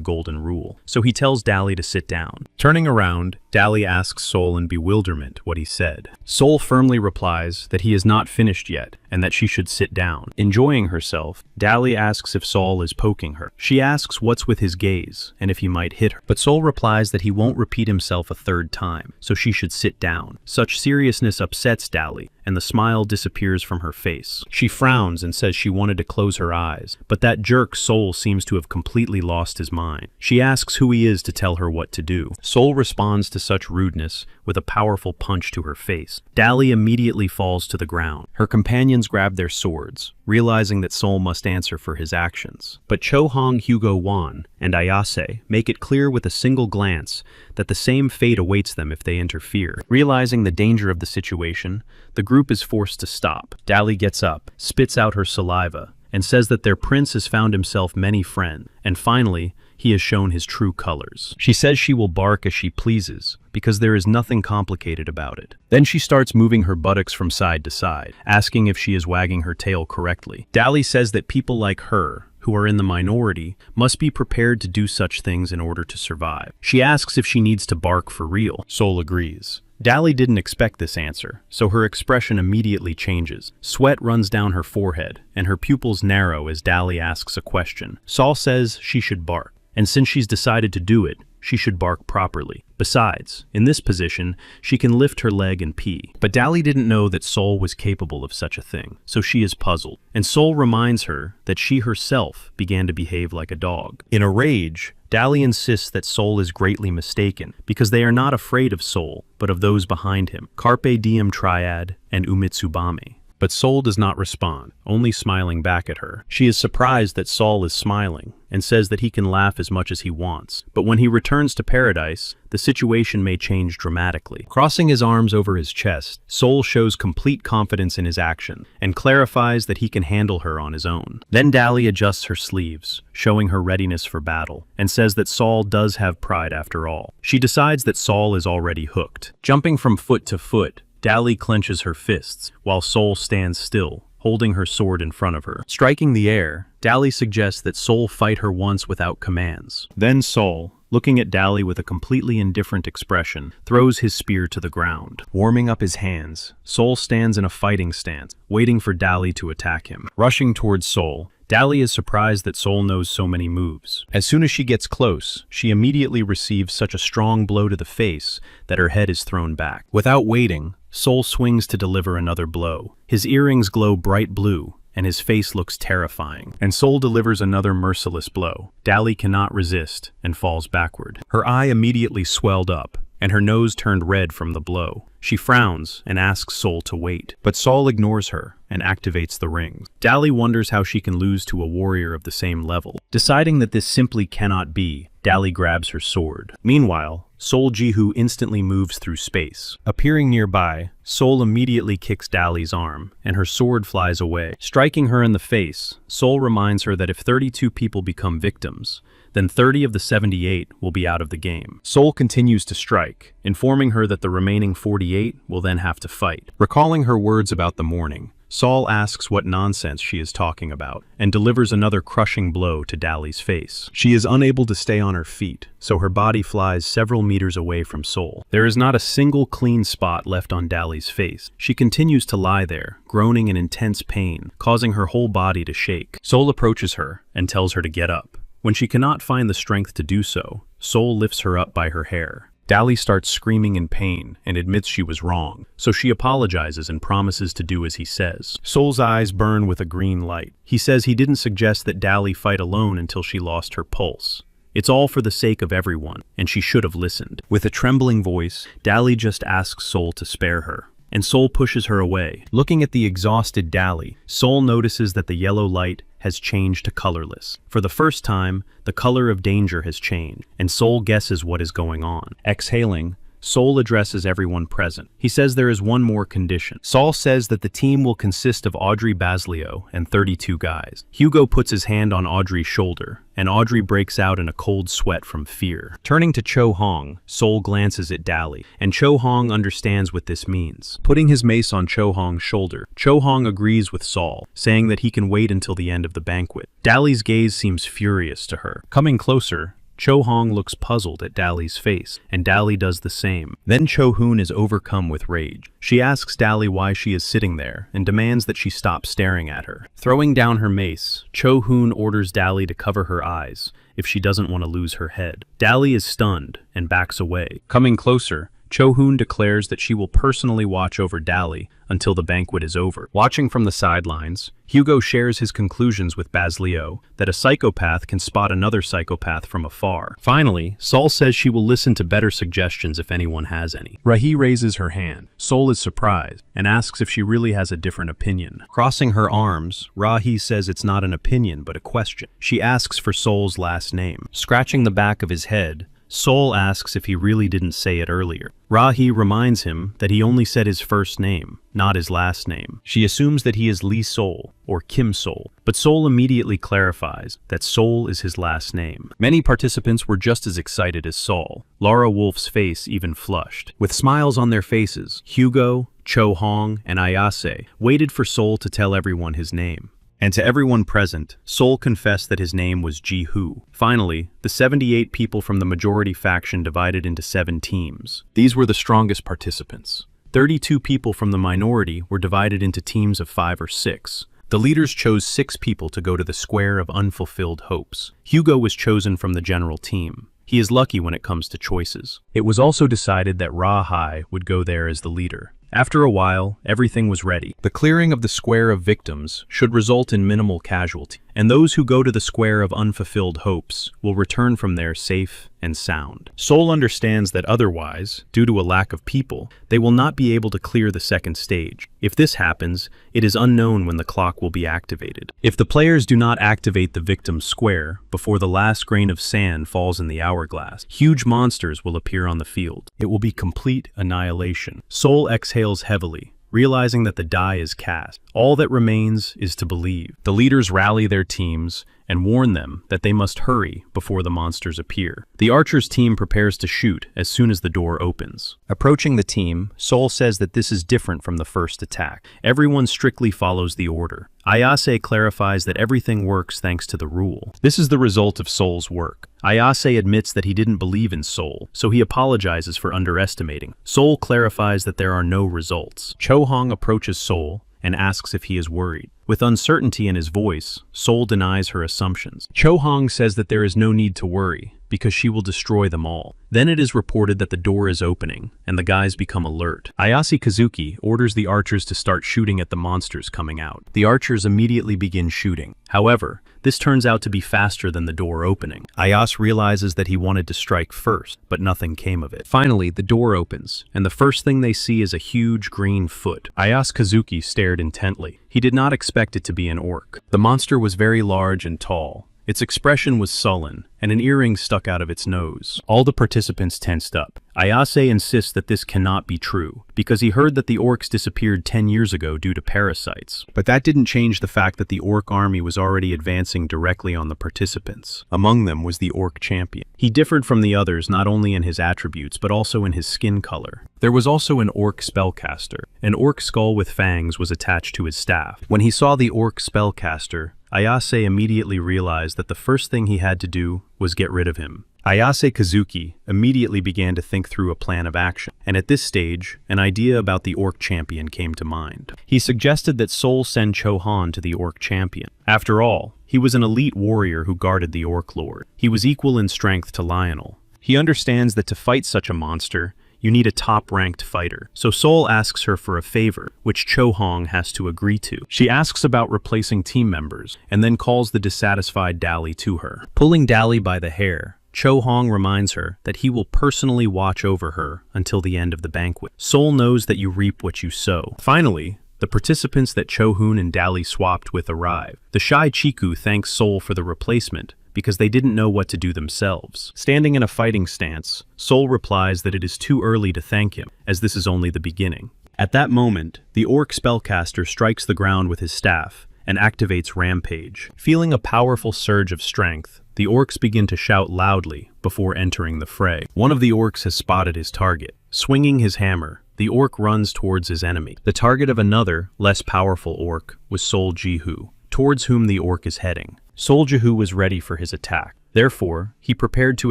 [SPEAKER 1] golden rule, so he tells Dali to sit down. Turning around, Dali asks Sol in bewilderment what he said. Sol firmly replies that he is not finished yet and that she should sit down. Enjoying herself, Dali asks if Sol is poking her. She asks what's with his gaze and if he might hit her. But Sol replies that he won't repeat himself a third time, so she should sit down. Such seriousness upsets Dali, and the smile disappears from her face. She frowns and says she wanted to close her eyes, but that jerk Sol seems to have completely lost his mind. She asks who he is to tell her what to do. Sol responds to such rudeness with a powerful punch to her face. Dali immediately falls to the ground. Her companions grab their swords, realizing that Sol must answer for his actions. But Cho Hong, Hugo Wan, and Ayase make it clear with a single glance that the same fate awaits them if they interfere. Realizing the danger of the situation, the group is forced to stop. Dali gets up, spits out her saliva, and says that their prince has found himself many friends, and finally, he has shown his true colors. She says she will bark as she pleases, because there is nothing complicated about it. Then she starts moving her buttocks from side to side, asking if she is wagging her tail correctly. Dali says that people like her, who are in the minority, must be prepared to do such things in order to survive. She asks if she needs to bark for real. Sol agrees. Dali didn't expect this answer, so her expression immediately changes. Sweat runs down her forehead, and her pupils narrow as Dali asks a question. Sol says she should bark, and since she's decided to do it, she should bark properly. Besides, in this position, she can lift her leg and pee. But Dali didn't know that Sol was capable of such a thing, so she is puzzled. And Sol reminds her that she herself began to behave like a dog. In a rage, Dali insists that Sol is greatly mistaken, because they are not afraid of Sol, but of those behind him, Carpe Diem Triad and Umitsubame. But Sol does not respond, only smiling back at her. She is surprised that Sol is smiling, and says that he can laugh as much as he wants. But when he returns to paradise, the situation may change dramatically. Crossing his arms over his chest, Sol shows complete confidence in his action, and clarifies that he can handle her on his own. Then Dali adjusts her sleeves, showing her readiness for battle, and says that Sol does have pride after all. She decides that Sol is already hooked. Jumping from foot to foot, Dali clenches her fists, while Sol stands still, holding her sword in front of her. Striking the air, Dali suggests that Sol fight her once without commands. Then Sol, looking at Dali with a completely indifferent expression, throws his spear to the ground. Warming up his hands, Sol stands in a fighting stance, waiting for Dali to attack him. Rushing towards Sol, Dali is surprised that Sol knows so many moves. As soon as she gets close, she immediately receives such a strong blow to the face that her head is thrown back. Without waiting, Sol swings to deliver another blow. His earrings glow bright blue, and his face looks terrifying. And Sol delivers another merciless blow. Dali cannot resist and falls backward. Her eye immediately swelled up, and her nose turned red from the blow. She frowns and asks Sol to wait, but Sol ignores her and activates the rings. Dali wonders how she can lose to a warrior of the same level. Deciding that this simply cannot be, Dali grabs her sword. Meanwhile, Sol Jihu instantly moves through space. Appearing nearby, Sol immediately kicks Dali's arm, and her sword flies away. Striking her in the face, Sol reminds her that if 32 people become victims, then 30 of the 78 will be out of the game. Sol continues to strike, informing her that the remaining 48 will then have to fight. Recalling her words about the morning, Sol asks what nonsense she is talking about, and delivers another crushing blow to Dali's face. She is unable to stay on her feet, so her body flies several meters away from Sol. There is not a single clean spot left on Dali's face. She continues to lie there, groaning in intense pain, causing her whole body to shake. Sol approaches her and tells her to get up. When she cannot find the strength to do so, Sol lifts her up by her hair. Dali starts screaming in pain and admits she was wrong, so she apologizes and promises to do as he says. Sol's eyes burn with a green light. He says he didn't suggest that Dali fight alone until she lost her pulse. It's all for the sake of everyone, and she should have listened. With a trembling voice, Dali just asks Sol to spare her, and Sol pushes her away. Looking at the exhausted Dali, Sol notices that the yellow light has changed to colorless. For the first time, the color of danger has changed, and Sol guesses what is going on. Exhaling, Sol addresses everyone present. He says there is one more condition. Sol says that the team will consist of Audrey Baslio and 32 guys. Hugo puts his hand on Audrey's shoulder, and Audrey breaks out in a cold sweat from fear. Turning to Cho Hong, Sol glances at Dali, and Cho Hong understands what this means. Putting his mace on Cho Hong's shoulder, Cho Hong agrees with Sol, saying that he can wait until the end of the banquet. Dali's gaze seems furious to her. Coming closer, Cho Hong looks puzzled at Dali's face, and Dali does the same. Then Cho Hoon is overcome with rage. She asks Dali why she is sitting there, and demands that she stop staring at her. Throwing down her mace, Cho Hoon orders Dali to cover her eyes, if she doesn't want to lose her head. Dali is stunned, and backs away. Coming closer, Cho Hoon declares that she will personally watch over Dali until the banquet is over. Watching from the sidelines, Hugo shares his conclusions with Baslio that a psychopath can spot another psychopath from afar. Finally, Sol says she will listen to better suggestions if anyone has any. Rahi raises her hand. Sol is surprised and asks if she really has a different opinion. Crossing her arms, Rahi says it's not an opinion but a question. She asks for Sol's last name. Scratching the back of his head, Sol asks if he really didn't say it earlier. Rahi reminds him that he only said his first name, not his last name. She assumes that he is Lee Sol, or Kim Sol, but Sol immediately clarifies that Sol is his last name. Many participants were just as excited as Sol. Laura Wolf's face even flushed. With smiles on their faces, Hugo, Cho Hong, and Ayase waited for Sol to tell everyone his name. And to everyone present, Sol confessed that his name was Ji-Hoo. Finally, the 78 people from the majority faction divided into 7 teams. These were the strongest participants. 32 people from the minority were divided into teams of 5 or 6. The leaders chose 6 people to go to the Square of Unfulfilled Hopes. Hugo was chosen from the general team. He is lucky when it comes to choices. It was also decided that Ra Hai would go there as the leader. After a while, everything was ready. The clearing of the Square of Victims should result in minimal casualty, and those who go to the Square of Unfulfilled Hopes will return from there safe and sound. Sol understands that otherwise, due to a lack of people, they will not be able to clear the second stage. If this happens, it is unknown when the clock will be activated. If the players do not activate the victim's square before the last grain of sand falls in the hourglass, huge monsters will appear on the field. It will be complete annihilation. Sol exhales heavily, realizing that the die is cast. All that remains is to believe. The leaders rally their teams and warn them that they must hurry before the monsters appear. The archers' team prepares to shoot as soon as the door opens. Approaching the team, Sol says that this is different from the first attack. Everyone strictly follows the order. Ayase clarifies that everything works thanks to the rule. This is the result of Sol's work. Ayase admits that he didn't believe in Sol, so he apologizes for underestimating. Sol clarifies that there are no results. Cho Hong approaches Sol and asks if he is worried. With uncertainty in his voice, Sol denies her assumptions. Cho Hong says that there is no need to worry, because she will destroy them all. Then it is reported that the door is opening, and the guys become alert. Ayase Kazuki orders the archers to start shooting at the monsters coming out. The archers immediately begin shooting. However, this turns out to be faster than the door opening. Ayase realizes that he wanted to strike first, but nothing came of it. Finally, the door opens, and the first thing they see is a huge green foot. Ayase Kazuki stared intently. He did not expect it to be an orc. The monster was very large and tall. Its expression was sullen, and an earring stuck out of its nose. All the participants tensed up. Ayase insists that this cannot be true, because he heard that the orcs disappeared 10 years ago due to parasites. But that didn't change the fact that the orc army was already advancing directly on the participants. Among them was the orc champion. He differed from the others not only in his attributes, but also in his skin color. There was also an orc spellcaster. An orc skull with fangs was attached to his staff. When he saw the orc spellcaster, Ayase immediately realized that the first thing he had to do was get rid of him. Ayase Kazuki immediately began to think through a plan of action, and at this stage, an idea about the orc champion came to mind. He suggested that Sol send Chohan to the orc champion. After all, he was an elite warrior who guarded the orc lord. He was equal in strength to Lionel. He understands that to fight such a monster, you need a top-ranked fighter. So Sol asks her for a favor, which Chohong has to agree to. She asks about replacing team members, and then calls the dissatisfied Dali to her. Pulling Dali by the hair, Chohong reminds her that he will personally watch over her until the end of the banquet. Sol knows that you reap what you sow. Finally, the participants that Chohun and Dali swapped with arrive. The shy Chiku thanks Sol for the replacement, because they didn't know what to do themselves. Standing in a fighting stance, Sol replies that it is too early to thank him, as this is only the beginning. At that moment, the orc spellcaster strikes the ground with his staff and activates Rampage. Feeling a powerful surge of strength, the orcs begin to shout loudly before entering the fray. One of the orcs has spotted his target. Swinging his hammer, the orc runs towards his enemy. The target of another, less powerful orc was Sol Jihu, towards whom the orc is heading. Sol Jihu was ready for his attack. Therefore, he prepared to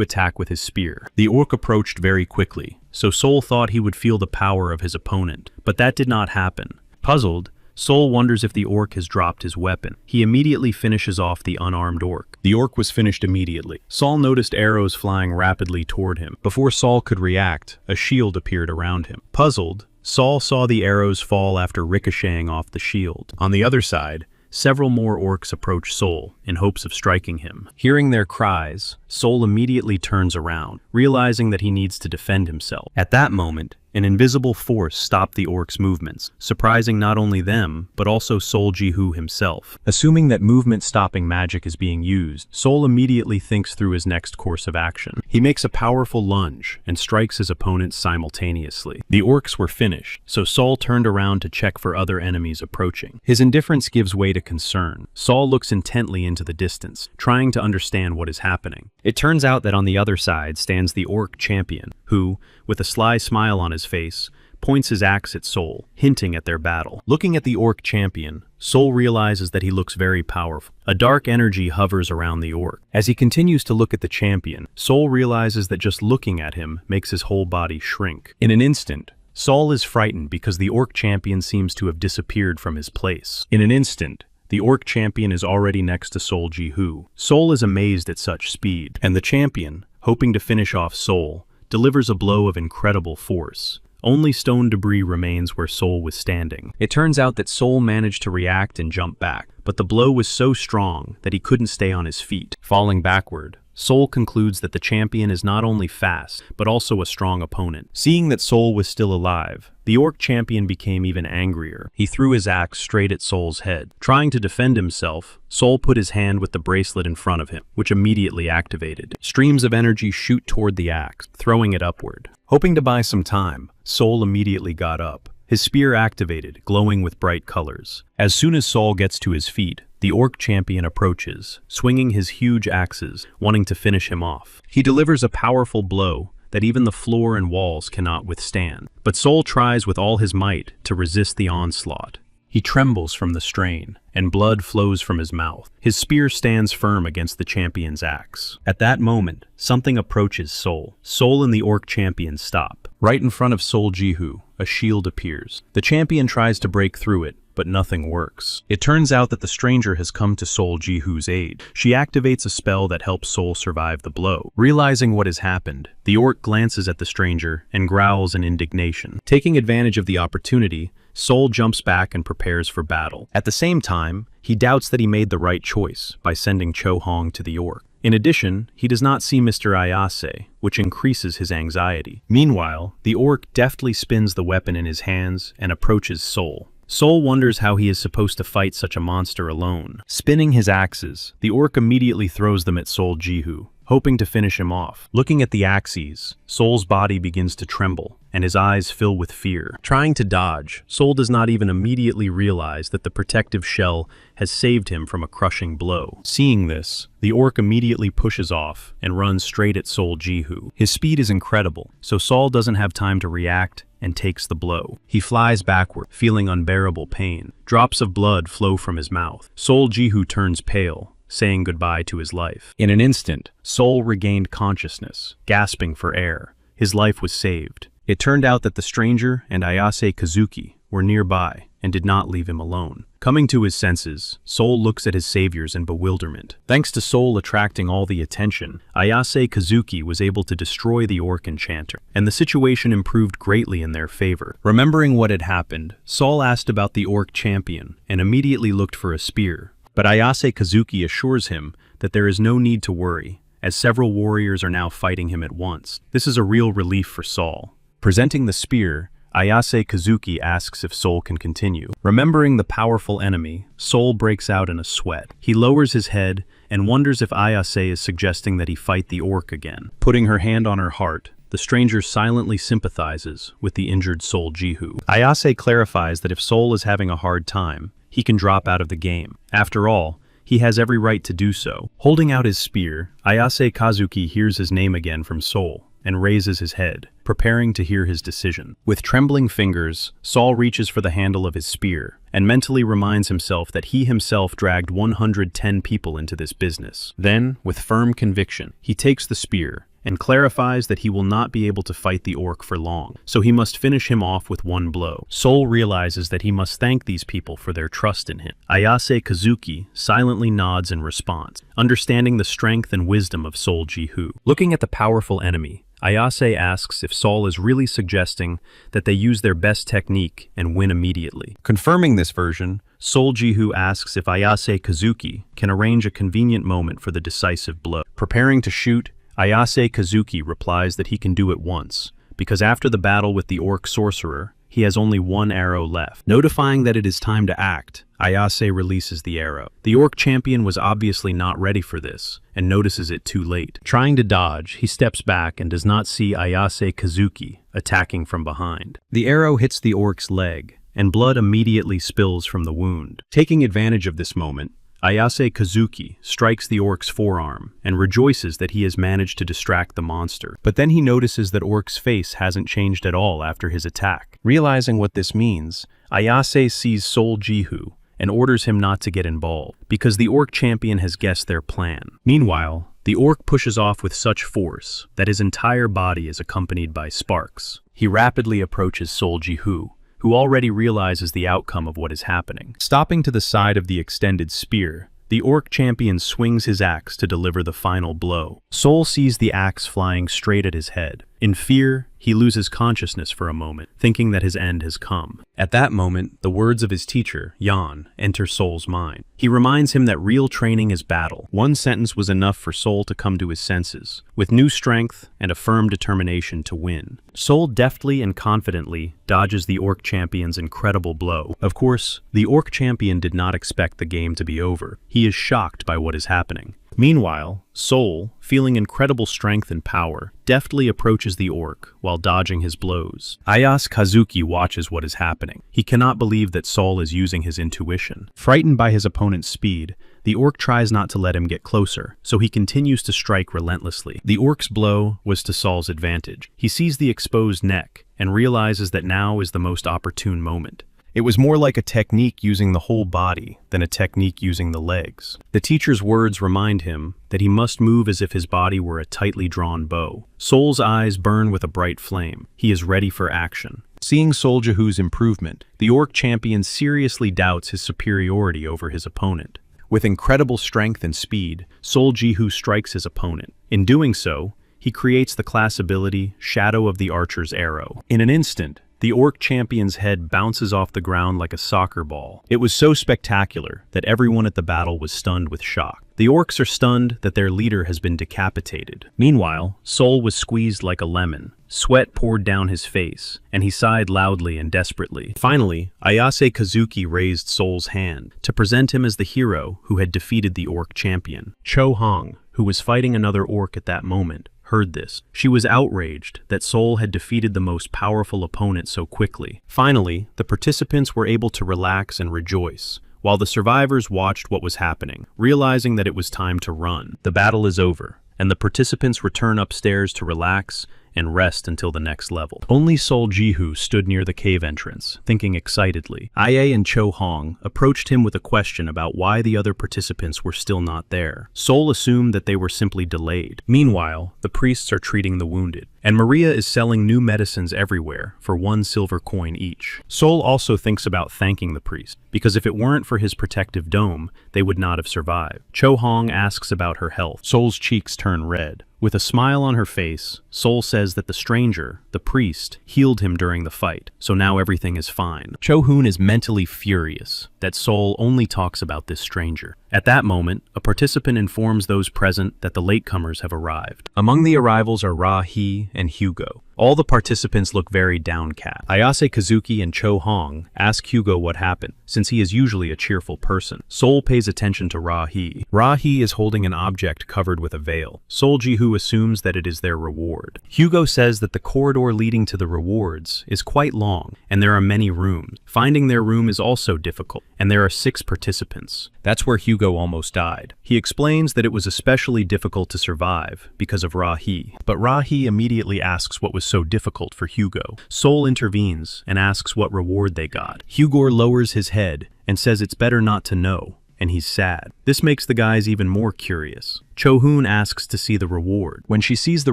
[SPEAKER 1] attack with his spear. The orc approached very quickly, so Sol thought he would feel the power of his opponent, but that did not happen. Puzzled, Sol wonders if the orc has dropped his weapon. He immediately finishes off the unarmed orc. The orc was finished immediately. Sol noticed arrows flying rapidly toward him. Before Sol could react, a shield appeared around him. Puzzled, Sol saw the arrows fall after ricocheting off the shield. On the other side, several more orcs approach Sol in hopes of striking him. Hearing their cries, Sol immediately turns around, realizing that he needs to defend himself. At that moment, an invisible force stopped the orcs' movements, surprising not only them, but also Sol Jihu himself. Assuming that movement-stopping magic is being used, Sol immediately thinks through his next course of action. He makes a powerful lunge and strikes his opponents simultaneously. The orcs were finished, so Sol turned around to check for other enemies approaching. His indifference gives way to concern. Sol looks intently into the distance, trying to understand what is happening. It turns out that on the other side stands the orc champion, who, with a sly smile on his face, points his axe at Sol, hinting at their battle. Looking at the orc champion, Sol realizes that he looks very powerful. A dark energy hovers around the orc. As he continues to look at the champion, Sol realizes that just looking at him makes his whole body shrink. In an instant, Sol is frightened because the orc champion seems to have disappeared from his place. In an instant, the orc champion is already next to Sol Jihu. Sol is amazed at such speed, and the champion, hoping to finish off Sol, delivers a blow of incredible force. Only stone debris remains where Sol was standing. It turns out that Sol managed to react and jump back, but the blow was so strong that he couldn't stay on his feet. Falling backward, Sol concludes that the champion is not only fast, but also a strong opponent. Seeing that Sol was still alive, the orc champion became even angrier. He threw his axe straight at Sol's head. Trying to defend himself, Sol put his hand with the bracelet in front of him, which immediately activated. Streams of energy shoot toward the axe, throwing it upward. Hoping to buy some time, Sol immediately got up. His spear activated, glowing with bright colors. As soon as Sol gets to his feet, the orc champion approaches, swinging his huge axes, wanting to finish him off. He delivers a powerful blow that even the floor and walls cannot withstand. But Sol tries with all his might to resist the onslaught. He trembles from the strain, and blood flows from his mouth. His spear stands firm against the champion's axe. At that moment, something approaches Sol. Sol and the orc champion stop. Right in front of Sol Jihu, a shield appears. The champion tries to break through it, but nothing works. It turns out that the stranger has come to Sol Jihu's aid. She activates a spell that helps Sol survive the blow. Realizing what has happened, the orc glances at the stranger and growls in indignation. Taking advantage of the opportunity, Sol jumps back and prepares for battle. At the same time, he doubts that he made the right choice by sending Cho Hong to the orc. In addition, he does not see Mr. Ayase, which increases his anxiety. Meanwhile, the orc deftly spins the weapon in his hands and approaches Sol. Sol wonders how he is supposed to fight such a monster alone. Spinning his axes, the orc immediately throws them at Sol Jihu, hoping to finish him off. Looking at the axes, Sol's body begins to tremble, and his eyes fill with fear. Trying to dodge, Sol does not even immediately realize that the protective shell has saved him from a crushing blow. Seeing this, the orc immediately pushes off and runs straight at Sol Jihu. His speed is incredible, so Sol doesn't have time to react and takes the blow. He flies backward, feeling unbearable pain. Drops of blood flow from his mouth. Sol Jihu turns pale, saying goodbye to his life. In an instant, Sol regained consciousness, gasping for air. His life was saved. It turned out that the stranger and Ayase Kazuki were nearby and did not leave him alone. Coming to his senses, Sol looks at his saviors in bewilderment. Thanks to Sol attracting all the attention, Ayase Kazuki was able to destroy the orc enchanter, and the situation improved greatly in their favor. Remembering what had happened, Sol asked about the orc champion and immediately looked for a spear. But Ayase Kazuki assures him that there is no need to worry, as several warriors are now fighting him at once. This is a real relief for Sol. Presenting the spear, Ayase Kazuki asks if Sol can continue. Remembering the powerful enemy, Sol breaks out in a sweat. He lowers his head and wonders if Ayase is suggesting that he fight the orc again. Putting her hand on her heart, the stranger silently sympathizes with the injured Sol Jihu. Ayase clarifies that if Sol is having a hard time, he can drop out of the game. After all, he has every right to do so. Holding out his spear, Ayase Kazuki hears his name again from Sol and raises his head, preparing to hear his decision. With trembling fingers, Sol reaches for the handle of his spear and mentally reminds himself that he himself dragged 110 people into this business. Then, with firm conviction, he takes the spear and clarifies that he will not be able to fight the orc for long, so he must finish him off with one blow. Sol realizes that he must thank these people for their trust in him. Ayase Kazuki silently nods in response, understanding the strength and wisdom of Sol Jihu. Looking at the powerful enemy, Ayase asks if Sol is really suggesting that they use their best technique and win immediately. Confirming this version, Sol Jihu asks if Ayase Kazuki can arrange a convenient moment for the decisive blow. Preparing to shoot, Ayase Kazuki replies that he can do it once, because after the battle with the orc sorcerer, he has only one arrow left. Notifying that it is time to act, Ayase releases the arrow. The orc champion was obviously not ready for this, and notices it too late. Trying to dodge, he steps back and does not see Ayase Kazuki attacking from behind. The arrow hits the orc's leg, and blood immediately spills from the wound. Taking advantage of this moment, Ayase Kazuki strikes the orc's forearm and rejoices that he has managed to distract the monster. But then he notices that orc's face hasn't changed at all after his attack. Realizing what this means, Ayase sees Sol Jihu and orders him not to get involved, because the orc champion has guessed their plan. Meanwhile, the orc pushes off with such force that his entire body is accompanied by sparks. He rapidly approaches Sol Jihu, who already realizes the outcome of what is happening. Stopping to the side of the extended spear, the orc champion swings his axe to deliver the final blow. Sol sees the axe flying straight at his head. In fear, he loses consciousness for a moment, thinking that his end has come. At that moment, the words of his teacher, Yan, enter Sol's mind. He reminds him that real training is battle. One sentence was enough for Sol to come to his senses, with new strength and a firm determination to win. Sol deftly and confidently dodges the orc champion's incredible blow. Of course, the orc champion did not expect the game to be over. He is shocked by what is happening. Meanwhile, Sol, feeling incredible strength and power, deftly approaches the orc while dodging his blows. Ayase Kazuki watches what is happening. He cannot believe that Sol is using his intuition. Frightened by his opponent's speed, the orc tries not to let him get closer, so he continues to strike relentlessly. The orc's blow was to Sol's advantage. He sees the exposed neck and realizes that now is the most opportune moment. It was more like a technique using the whole body than a technique using the legs. The teacher's words remind him that he must move as if his body were a tightly drawn bow. Sol's eyes burn with a bright flame. He is ready for action. Seeing Sol Jihu's improvement, the orc champion seriously doubts his superiority over his opponent. With incredible strength and speed, Sol Jihu strikes his opponent. In doing so, he creates the class ability Shadow of the Archer's Arrow. In an instant, the orc champion's head bounces off the ground like a soccer ball. It was so spectacular that everyone at the battle was stunned with shock. The orcs are stunned that their leader has been decapitated. Meanwhile, Sol was squeezed like a lemon. Sweat poured down his face, and he sighed loudly and desperately. Finally, Ayase Kazuki raised Sol's hand to present him as the hero who had defeated the orc champion. Cho Hong, who was fighting another orc at that moment, heard this. She was outraged that Sol had defeated the most powerful opponent so quickly. Finally, the participants were able to relax and rejoice, while the survivors watched what was happening, realizing that it was time to run. The battle is over, and the participants return upstairs to relax and rest until the next level. Only Sol Jihu stood near the cave entrance, thinking excitedly. Aye and Cho Hong approached him with a question about why the other participants were still not there. Sol assumed that they were simply delayed. Meanwhile, the priests are treating the wounded, and Maria is selling new medicines everywhere for 1 silver coin each. Sol also thinks about thanking the priest, because if it weren't for his protective dome, they would not have survived. Cho Hong asks about her health. Sol's cheeks turn red. With a smile on her face, Sol says that the stranger, the priest, healed him during the fight, so now everything is fine. Cho Hoon is mentally furious that Sol only talks about this stranger. At that moment, a participant informs those present that the latecomers have arrived. Among the arrivals are Ra Hee and Hugo. All the participants look very downcast. Ayase Kazuki and Cho Hong ask Hugo what happened, since he is usually a cheerful person. Sol pays attention to Ra Hee. Ra Hee is holding an object covered with a veil. Sol Jihu assumes that it is their reward. Hugo says that the corridor leading to the rewards is quite long, and there are many rooms. Finding their room is also difficult, and there are 6 participants. That's where Hugo almost died. He explains that it was especially difficult to survive because of Ra Hee, but Ra Hee immediately asks what was so difficult for Hugo. Sol intervenes and asks what reward they got. Hugo lowers his head and says it's better not to know, and he's sad. This makes the guys even more curious. Cho Hoon asks to see the reward. When she sees the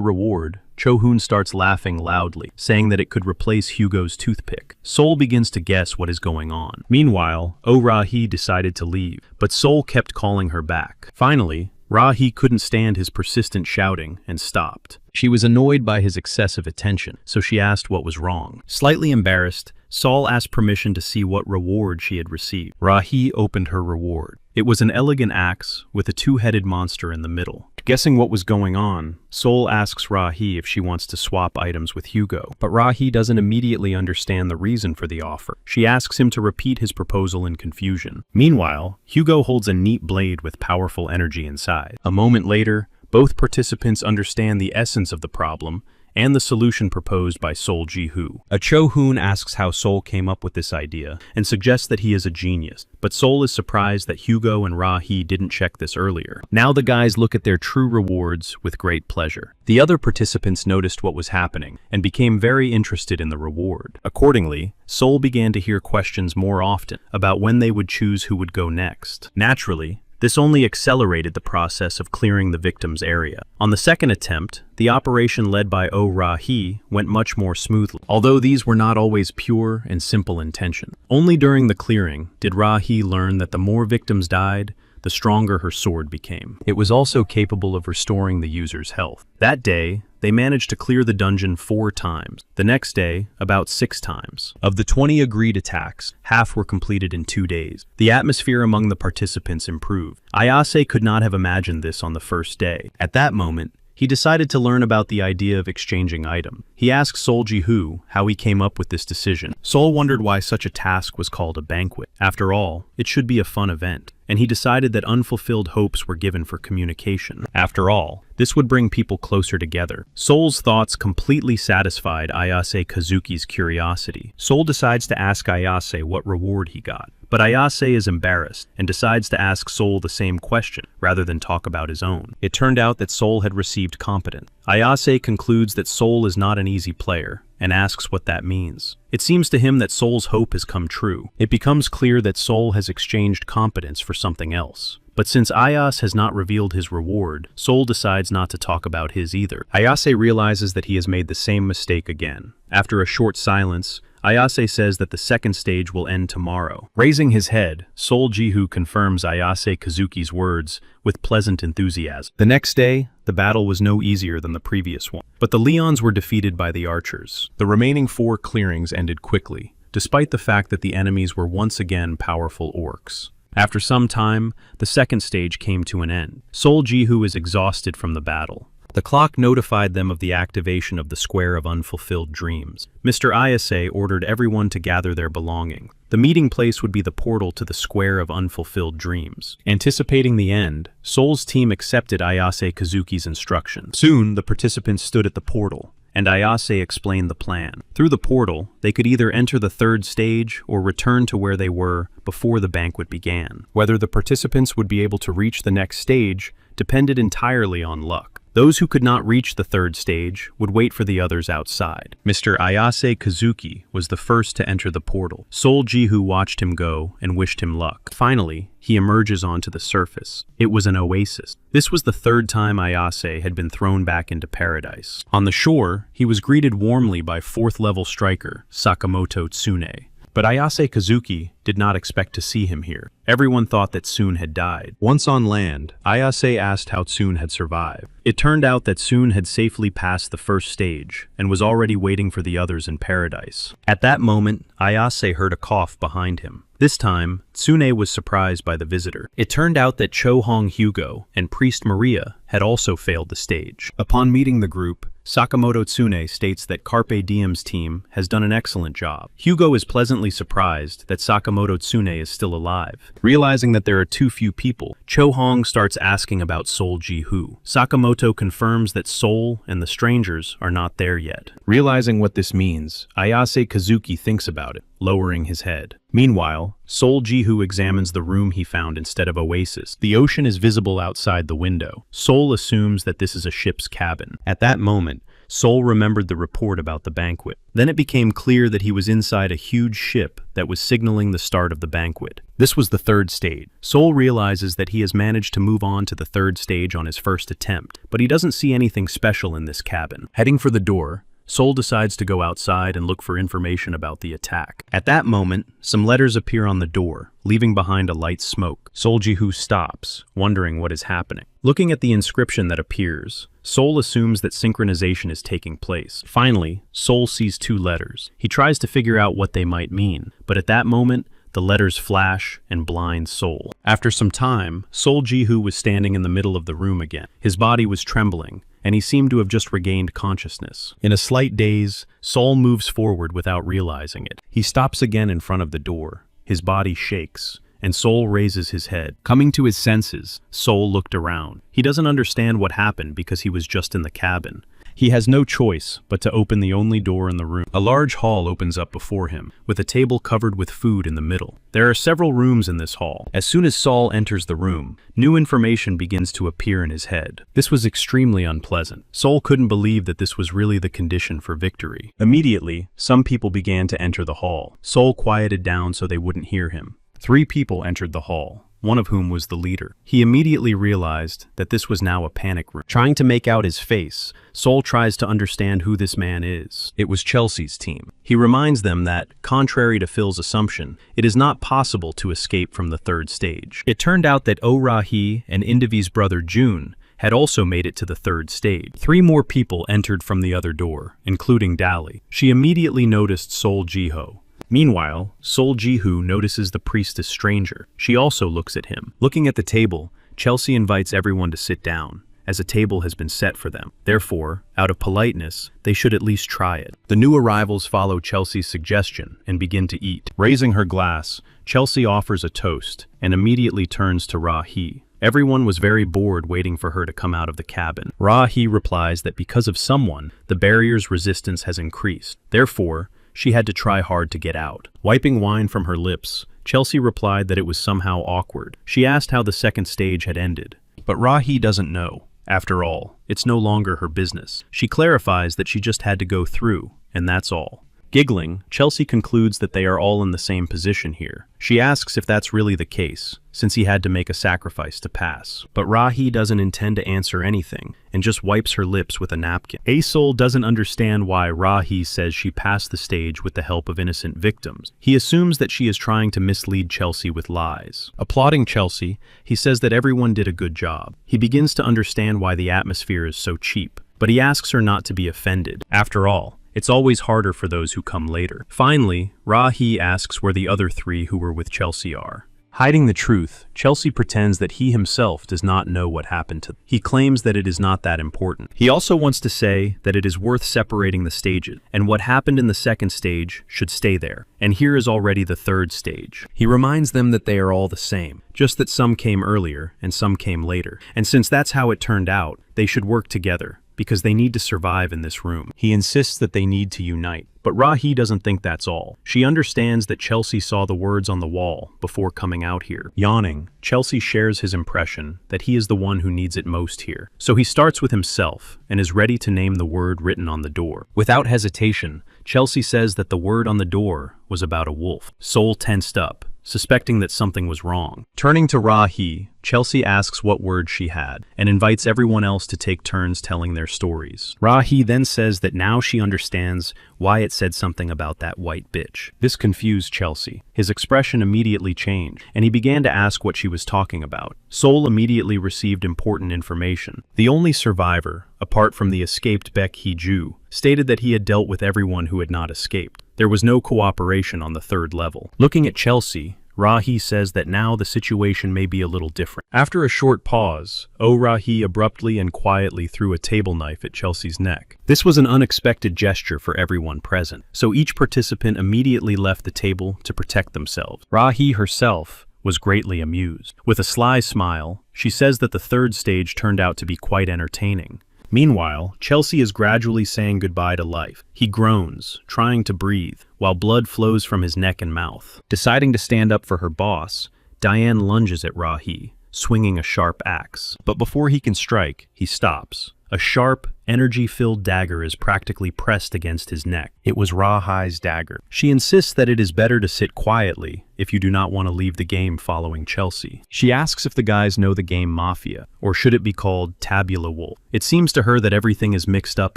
[SPEAKER 1] reward, Cho Hoon starts laughing loudly, saying that it could replace Hugo's toothpick. Sol begins to guess what is going on. Meanwhile, Ra Hee decided to leave, but Sol kept calling her back. Finally, Ra Hee couldn't stand his persistent shouting and stopped. She was annoyed by his excessive attention, so she asked what was wrong. Slightly embarrassed, Sol asked permission to see what reward she had received. Ra Hee opened her reward. It was an elegant axe with a 2-headed monster in the middle. Guessing what was going on, Sol asks Ra Hee if she wants to swap items with Hugo, but Ra Hee doesn't immediately understand the reason for the offer. She asks him to repeat his proposal in confusion. Meanwhile, Hugo holds a neat blade with powerful energy inside. A moment later, both participants understand the essence of the problem and the solution proposed by Sol Jihu. A Cho Hoon asks how Sol came up with this idea and suggests that he is a genius, but Sol is surprised that Hugo and Ra Hee didn't check this earlier. Now the guys look at their true rewards with great pleasure. The other participants noticed what was happening and became very interested in the reward. Accordingly, Sol began to hear questions more often about when they would choose who would go next. Naturally, this only accelerated the process of clearing the victim's area. On the second attempt, the operation led by Ra Hee went much more smoothly, although these were not always pure and simple intention. Only during the clearing did Ra Hee learn that the more victims died, the stronger her sword became. It was also capable of restoring the user's health. That day, they managed to clear the dungeon 4 times. The next day, about 6 times. Of the 20 agreed attacks, half were completed in 2 days. The atmosphere among the participants improved. Ayase could not have imagined this on the first day. At that moment, he decided to learn about the idea of exchanging items. He asked Sol Jihu how he came up with this decision. Sol wondered why such a task was called a banquet. After all, it should be a fun event, and he decided that unfulfilled hopes were given for communication. After all, this would bring people closer together. Sol's thoughts completely satisfied Ayase Kazuki's curiosity. Sol decides to ask Ayase what reward he got. But Ayase is embarrassed and decides to ask Sol the same question, rather than talk about his own. It turned out that Sol had received competence. Ayase concludes that Sol is not an easy player, and asks what that means. It seems to him that Sol's hope has come true. It becomes clear that Sol has exchanged competence for something else. But since Ayase has not revealed his reward, Sol decides not to talk about his either. Ayase realizes that he has made the same mistake again. After a short silence, Ayase says that the second stage will end tomorrow. Raising his head, Sol Jihu confirms Ayase Kazuki's words with pleasant enthusiasm. The next day, the battle was no easier than the previous one. But the Leons were defeated by the archers. The remaining 4 clearings ended quickly, despite the fact that the enemies were once again powerful orcs. After some time, the second stage came to an end. Sol Jihu is exhausted from the battle. The clock notified them of the activation of the Square of Unfulfilled Dreams. Mr. Ayase ordered everyone to gather their belongings. The meeting place would be the portal to the Square of Unfulfilled Dreams. Anticipating the end, Sol's team accepted Ayase Kazuki's instructions. Soon, the participants stood at the portal, and Ayase explained the plan. Through the portal, they could either enter the third stage or return to where they were before the banquet began. Whether the participants would be able to reach the next stage depended entirely on luck. Those who could not reach the third stage would wait for the others outside. Mr. Ayase Kazuki was the first to enter the portal. Sol Jihu watched him go and wished him luck. Finally, he emerges onto the surface. It was an oasis. This was the third time Ayase had been thrown back into paradise. On the shore, he was greeted warmly by 4th-level striker Sakamoto Tsune. But Ayase Kazuki did not expect to see him here. Everyone thought that Tsun had died. Once on land, Ayase asked how Tsun had survived. It turned out that Tsun had safely passed the first stage and was already waiting for the others in paradise. At that moment, Ayase heard a cough behind him. This time, Tsune was surprised by the visitor. It turned out that Chohong Hugo and Priest Maria had also failed the stage. Upon meeting the group, Sakamoto Tsune states that Carpe Diem's team has done an excellent job. Hugo is pleasantly surprised that Sakamoto Tsune is still alive. Realizing that there are too few people, Chohong starts asking about Sol Jihu. Sakamoto confirms that Sol and the strangers are not there yet. Realizing what this means, Ayase Kazuki thinks about it, lowering his head. Meanwhile, Sol Jihu examines the room he found instead of Oasis. The ocean is visible outside the window. Sol assumes that this is a ship's cabin. At that moment, Sol remembered the report about the banquet. Then it became clear that he was inside a huge ship that was signaling the start of the banquet. This was the third stage. Sol realizes that he has managed to move on to the third stage on his first attempt, but he doesn't see anything special in this cabin. Heading for the door, Sol decides to go outside and look for information about the attack. At that moment, some letters appear on the door, leaving behind a light smoke. Sol Jihu stops, wondering what is happening. Looking at the inscription that appears, Sol assumes that synchronization is taking place. Finally, Sol sees 2 letters. He tries to figure out what they might mean, but at that moment, the letters flash and blind Sol. After some time, Sol Jihu was standing in the middle of the room again. His body was trembling, and he seemed to have just regained consciousness. In a slight daze, Sol moves forward without realizing it. He stops again in front of the door. His body shakes, and Sol raises his head. Coming to his senses, Sol looked around. He doesn't understand what happened because he was just in the cabin. He has no choice but to open the only door in the room. A large hall opens up before him, with a table covered with food in the middle. There are several rooms in this hall. As soon as Sol enters the room, new information begins to appear in his head. This was extremely unpleasant. Sol couldn't believe that this was really the condition for victory. Immediately, some people began to enter the hall. Sol quieted down so they wouldn't hear him. 3 people entered the hall, one of whom was the leader. He immediately realized that this was now a panic room. Trying to make out his face, Sol tries to understand who this man is. It was Chelsea's team. He reminds them that, contrary to Phil's assumption, it is not possible to escape from the third stage. It turned out that Oh-Ra-Hee and Indivi's brother June had also made it to the third stage. 3 more people entered from the other door, including Dali. She immediately noticed Sol Jiho. Meanwhile, Sol Jihu notices the priestess stranger. She also looks at him. Looking at the table, Chelsea invites everyone to sit down, as a table has been set for them. Therefore, out of politeness, they should at least try it. The new arrivals follow Chelsea's suggestion and begin to eat. Raising her glass, Chelsea offers a toast and immediately turns to Ra-Hee. Everyone was very bored waiting for her to come out of the cabin. Ra-Hee replies that because of someone, the barrier's resistance has increased. Therefore, she had to try hard to get out. Wiping wine from her lips, Chelsea replied that it was somehow awkward. She asked how the second stage had ended. But Ra-Hee doesn't know. After all, it's no longer her business. She clarifies that she just had to go through, and that's all. Giggling, Chelsea concludes that they are all in the same position here. She asks if that's really the case, since he had to make a sacrifice to pass. But Rahi doesn't intend to answer anything, and just wipes her lips with a napkin. Asol doesn't understand why Rahi says she passed the stage with the help of innocent victims. He assumes that she is trying to mislead Chelsea with lies. Applauding Chelsea, he says that everyone did a good job. He begins to understand why the atmosphere is so cheap, but he asks her not to be offended. After all, it's always harder for those who come later. Finally, Rahi asks where the other three who were with Chelsea are. Hiding the truth, Chelsea pretends that he himself does not know what happened to them. He claims that it is not that important. He also wants to say that it is worth separating the stages, and what happened in the second stage should stay there. And here is already the third stage. He reminds them that they are all the same, just that some came earlier and some came later. And since that's how it turned out, they should work together, because they need to survive in this room. He insists that they need to unite. But Rahi doesn't think that's all. She understands that Chelsea saw the words on the wall before coming out here. Yawning, Chelsea shares his impression that he is the one who needs it most here. So he starts with himself and is ready to name the word written on the door. Without hesitation, Chelsea says that the word on the door was about a wolf. Sol tensed up, suspecting that something was wrong. Turning to Rahi, Chelsea asks what word she had, and invites everyone else to take turns telling their stories. Rahi then says that now she understands why it said something about that white bitch. This confused Chelsea. His expression immediately changed, and he began to ask what she was talking about. Sol immediately received important information. The only survivor, apart from the escaped Baek Hee-ju, stated that he had dealt with everyone who had not escaped. There was no cooperation on the third level. Looking at Chelsea, Rahi says that now the situation may be a little different. After a short pause, Rahi abruptly and quietly threw a table knife at Chelsea's neck. This was an unexpected gesture for everyone present, so each participant immediately left the table to protect themselves. Rahi herself was greatly amused. With a sly smile, she says that the third stage turned out to be quite entertaining. Meanwhile, Chelsea is gradually saying goodbye to life. He groans, trying to breathe, while blood flows from his neck and mouth. Deciding to stand up for her boss, Diane lunges at Rahi, swinging a sharp axe. But before he can strike, he stops. A sharp, energy-filled dagger is practically pressed against his neck. It was Rahi's dagger. She insists that it is better to sit quietly if you do not want to leave the game following Chelsea. She asks if the guys know the game Mafia, or should it be called Tabula Wolf. It seems to her that everything is mixed up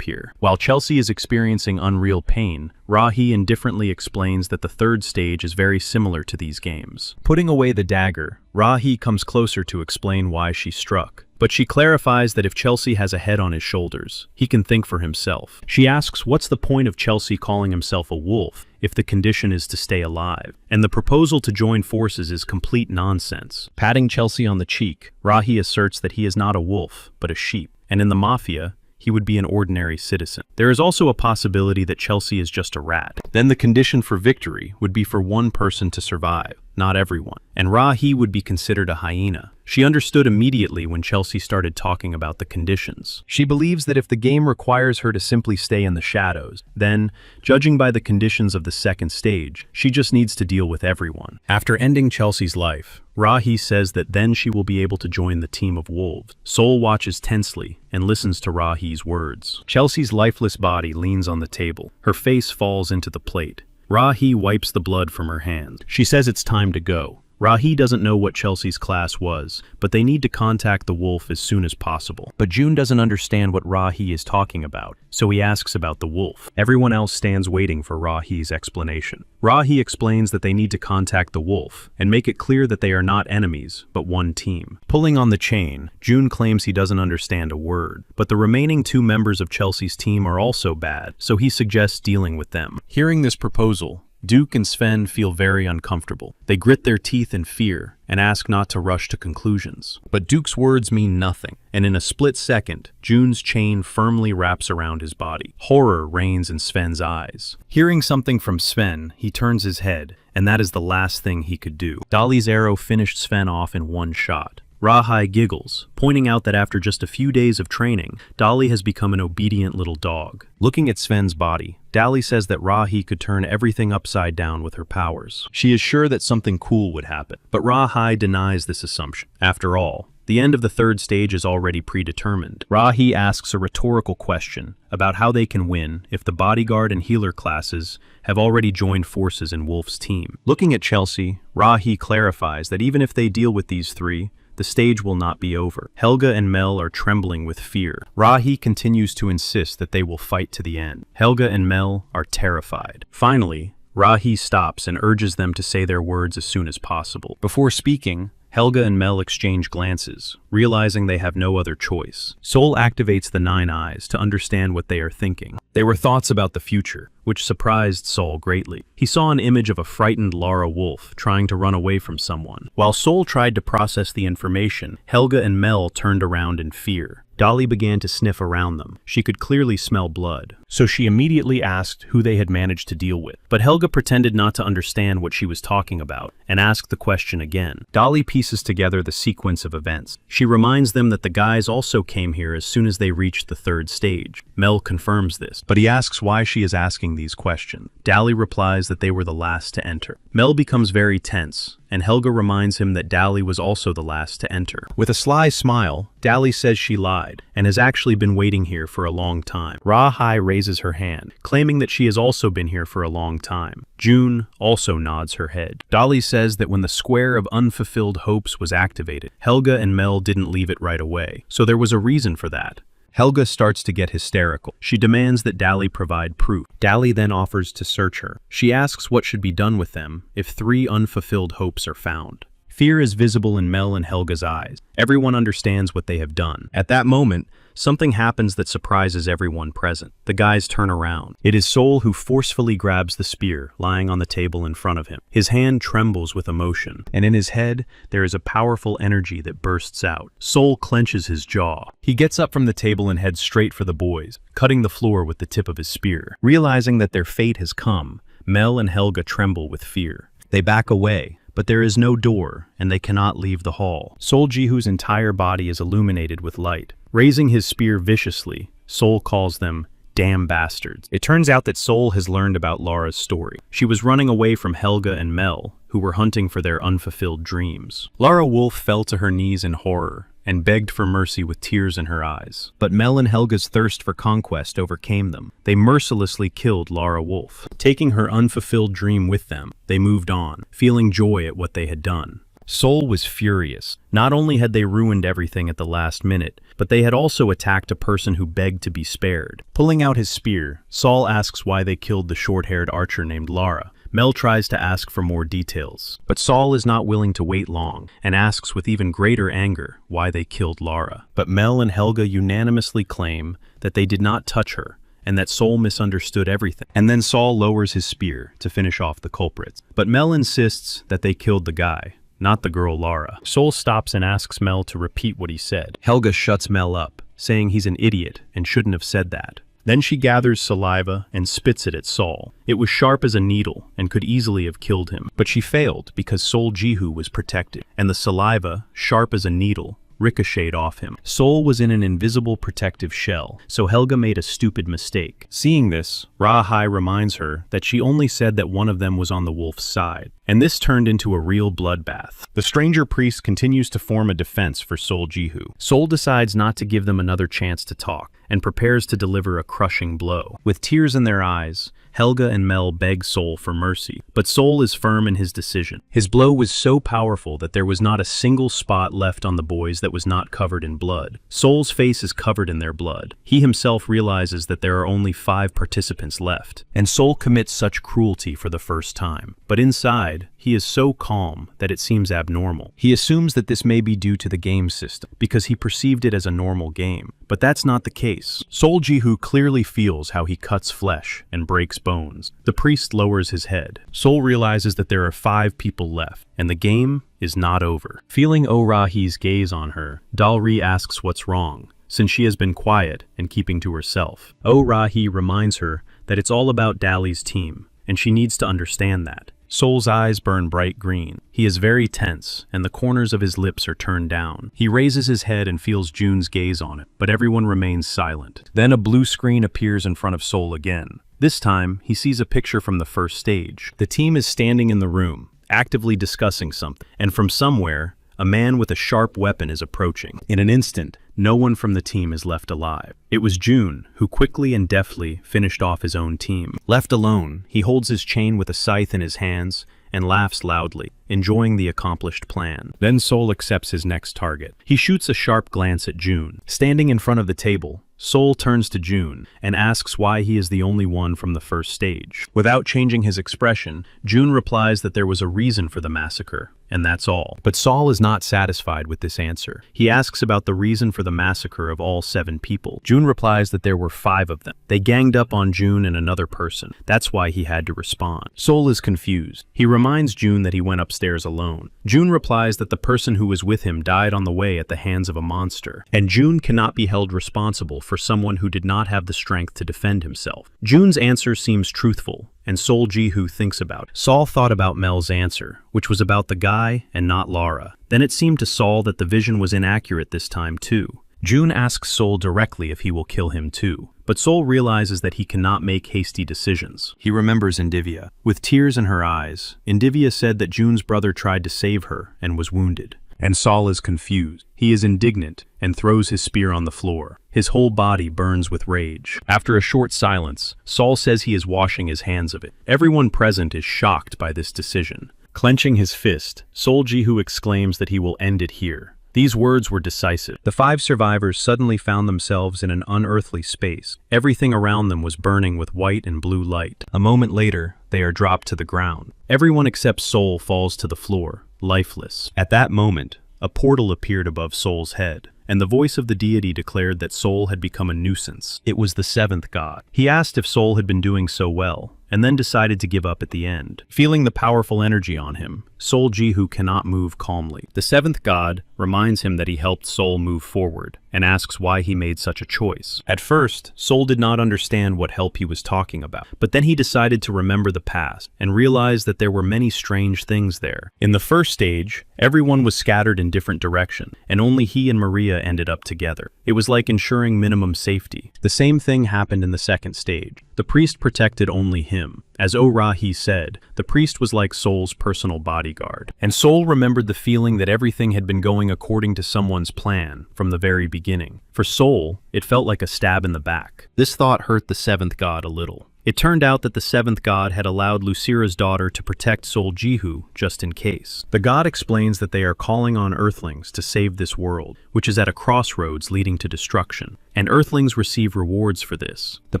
[SPEAKER 1] here. While Chelsea is experiencing unreal pain, Rahi indifferently explains that the third stage is very similar to these games. Putting away the dagger, Rahi comes closer to explain why she struck. But she clarifies that if Chelsea has a head on his shoulders, he can think for himself. She asks what's the point of Chelsea calling himself a wolf if the condition is to stay alive, and the proposal to join forces is complete nonsense. Patting Chelsea on the cheek, Rahi asserts that he is not a wolf, but a sheep, and in the Mafia, he would be an ordinary citizen. There is also a possibility that Chelsea is just a rat. Then the condition for victory would be for one person to survive, not everyone, and Rahi would be considered a hyena. She understood immediately when Chelsea started talking about the conditions. She believes that if the game requires her to simply stay in the shadows, then, judging by the conditions of the second stage, she just needs to deal with everyone. After ending Chelsea's life, Rahi says that then she will be able to join the team of wolves. Sol watches tensely and listens to Rahi's words. Chelsea's lifeless body leans on the table. Her face falls into the plate. Rahi wipes the blood from her hand. She says it's time to go. Rahi doesn't know what Chelsea's class was, but they need to contact the wolf as soon as possible. But June doesn't understand what Rahi is talking about, so he asks about the wolf. Everyone else stands waiting for Rahi's explanation. Rahi explains that they need to contact the wolf and make it clear that they are not enemies, but one team. Pulling on the chain, June claims he doesn't understand a word, but the remaining two members of Chelsea's team are also bad, so he suggests dealing with them. Hearing this proposal, Duke and Sven feel very uncomfortable. They grit their teeth in fear and ask not to rush to conclusions. But Duke's words mean nothing, and in a split second, June's chain firmly wraps around his body. Horror reigns in Sven's eyes. Hearing something from Sven, he turns his head, and that is the last thing he could do. Dali's arrow finished Sven off in one shot. Rahi giggles, pointing out that after just a few days of training, Dali has become an obedient little dog. Looking at Sven's body, Dali says that Rahi could turn everything upside down with her powers. She is sure that something cool would happen, but Rahi denies this assumption. After all, the The end of the third stage is already predetermined. Ra-hee asks a rhetorical question about how they can win if the bodyguard and healer classes have already joined forces in Wolf's team. Looking at Chelsea, Ra-hee clarifies that even if they deal with these three, the stage will not be over. Helga and Mel are trembling with fear. Ra-hee continues to insist that they will fight to the end. Helga and Mel are terrified. Finally, Ra-hee stops and urges them to say their words as soon as possible. Before speaking, Helga and Mel exchange glances, realizing they have no other choice. Sol activates the 9 eyes to understand what they are thinking. They were thoughts about the future, which surprised Sol greatly. He saw an image of a frightened Lara Wolf trying to run away from someone. While Sol tried to process the information, Helga and Mel turned around in fear. Dolly began to sniff around them. She could clearly smell blood, so she immediately asked who they had managed to deal with. But Helga pretended not to understand what she was talking about and asked the question again. Dolly pieces together the sequence of events. She reminds them that the guys also came here as soon as they reached the third stage. Mel confirms this, but he asks why she is asking these questions. Dolly replies that they were the last to enter. Mel becomes very tense, and Helga reminds him that Dolly was also the last to enter. With a sly smile, Dolly says she lied and has actually been waiting here for a long time. Ra-hee raises her hand, claiming that she has also been here for a long time. June also nods her head. Dolly says that when the square of unfulfilled hopes was activated, Helga and Mel didn't leave it right away, so there was a reason for that. Helga starts to get hysterical. She demands that Dolly provide proof. Dolly then offers to search her. She asks what should be done with them if 3 unfulfilled hopes are found. Fear is visible in Mel and Helga's eyes. Everyone understands what they have done. At that moment, something happens that surprises everyone present. The guys turn around. It is Sol who forcefully grabs the spear lying on the table in front of him. His hand trembles with emotion, and in his head, there is a powerful energy that bursts out. Sol clenches his jaw. He gets up from the table and heads straight for the boys, cutting the floor with the tip of his spear. Realizing that their fate has come, Mel and Helga tremble with fear. They back away, but there is no door, and they cannot leave the hall. Sol Jihu's entire body is illuminated with light. Raising his spear viciously, Sol calls them damn bastards. It turns out that Sol has learned about Lara's story. She was running away from Helga and Mel, who were hunting for their unfulfilled dreams. Lara Wolf fell to her knees in horror and begged for mercy with tears in her eyes. But Mel and Helga's thirst for conquest overcame them. They mercilessly killed Lara Wolf. Taking her unfulfilled dream with them, they moved on, feeling joy at what they had done. Sol was furious. Not only had they ruined everything at the last minute, but they had also attacked a person who begged to be spared. Pulling out his spear, Sol asks why they killed the short-haired archer named Lara. Mel tries to ask for more details, but Sol is not willing to wait long and asks with even greater anger why they killed Lara. But Mel and Helga unanimously claim that they did not touch her and that Sol misunderstood everything. And then Sol lowers his spear to finish off the culprits. But Mel insists that they killed the guy, not the girl Lara. Sol stops and asks Mel to repeat what he said. Helga shuts Mel up, saying he's an idiot and shouldn't have said that. Then she gathers saliva and spits it at Sol. It was sharp as a needle and could easily have killed him, but she failed because Sol Jihu was protected, and the saliva, sharp as a needle, ricocheted off him. Sol was in an invisible protective shell, so Helga made a stupid mistake. Seeing this, Ra-hee reminds her that she only said that one of them was on the wolf's side, and this turned into a real bloodbath. The stranger priest continues to form a defense for Sol Jihu. Sol decides not to give them another chance to talk, and prepares to deliver a crushing blow. With tears in their eyes, Helga and Mel beg Sol for mercy, but Sol is firm in his decision. His blow was so powerful that there was not a single spot left on the boys that was not covered in blood. Sol's face is covered in their blood. He himself realizes that there are only 5 participants left, and Sol commits such cruelty for the first time. But inside, he is so calm that it seems abnormal. He assumes that this may be due to the game system, because he perceived it as a normal game. But that's not the case. Sol Jihu clearly feels how he cuts flesh and breaks bones. The priest lowers his head. Sol realizes that there are 5 people left, and the game is not over. Feeling Oh-Ra-hee's gaze on her, Dalri asks what's wrong, since she has been quiet and keeping to herself. Oh-Ra-hee reminds her that it's all about Dali's team, and she needs to understand that. Sol's eyes burn bright green. He is very tense, and the corners of his lips are turned down. He raises his head and feels June's gaze on it, but everyone remains silent. Then a blue screen appears in front of Sol again. This time, he sees a picture from the first stage. The team is standing in the room, actively discussing something, and from somewhere, a man with a sharp weapon is approaching. In an instant, no one from the team is left alive. It was June, who quickly and deftly finished off his own team. Left alone, he holds his chain with a scythe in his hands and laughs loudly, enjoying the accomplished plan. Then Sol accepts his next target. He shoots a sharp glance at June. Standing in front of the table, Sol turns to June and asks why he is the only one from the first stage. Without changing his expression, June replies that there was a reason for the massacre, and that's all. But Sol is not satisfied with this answer. He asks about the reason for the massacre of all 7 people. June replies that there were 5 of them. They ganged up on June and another person. That's why he had to respond. Sol is confused. He reminds June that he went upstairs alone. June replies that the person who was with him died on the way at the hands of a monster, and June cannot be held responsible for someone who did not have the strength to defend himself. June's answer seems truthful, and Sol Ji-hoo thinks about it. Sol thought about Mel's answer, which was about the guy and not Lara. Then it seemed to Sol that the vision was inaccurate this time too. June asks Sol directly if he will kill him too, but Sol realizes that he cannot make hasty decisions. He remembers Indivia. With tears in her eyes, Indivia said that June's brother tried to save her and was wounded. And Sol is confused. He is indignant and throws his spear on the floor. His whole body burns with rage. After a short silence, Sol says he is washing his hands of it. Everyone present is shocked by this decision. Clenching his fist, Sol Ji-hoo exclaims that he will end it here. These words were decisive. The 5 survivors suddenly found themselves in an unearthly space. Everything around them was burning with white and blue light. A moment later, they are dropped to the ground. Everyone except Sol falls to the floor, lifeless. At that moment, a portal appeared above Sol's head, and the voice of the deity declared that Sol had become a nuisance. It was the 7th god. He asked if Sol had been doing so well, and then decided to give up at the end. Feeling the powerful energy on him, Sol Ji-hoo cannot move calmly. The 7th god reminds him that he helped Sol move forward, and asks why he made such a choice. At first, Sol did not understand what help he was talking about, but then he decided to remember the past, and realized that there were many strange things there. In the first stage, everyone was scattered in different directions, and only he and Maria ended up together. It was like ensuring minimum safety. The same thing happened in the second stage. The priest protected only him. As Oh-Ra-hee said, the priest was like Sol's personal bodyguard. And Sol remembered the feeling that everything had been going according to someone's plan from the very beginning. For Sol, it felt like a stab in the back. This thought hurt the 7th god a little. It turned out that the 7th god had allowed Lucira's daughter to protect Sol Ji-hoo just in case. The god explains that they are calling on Earthlings to save this world, which is at a crossroads leading to destruction, and Earthlings receive rewards for this. The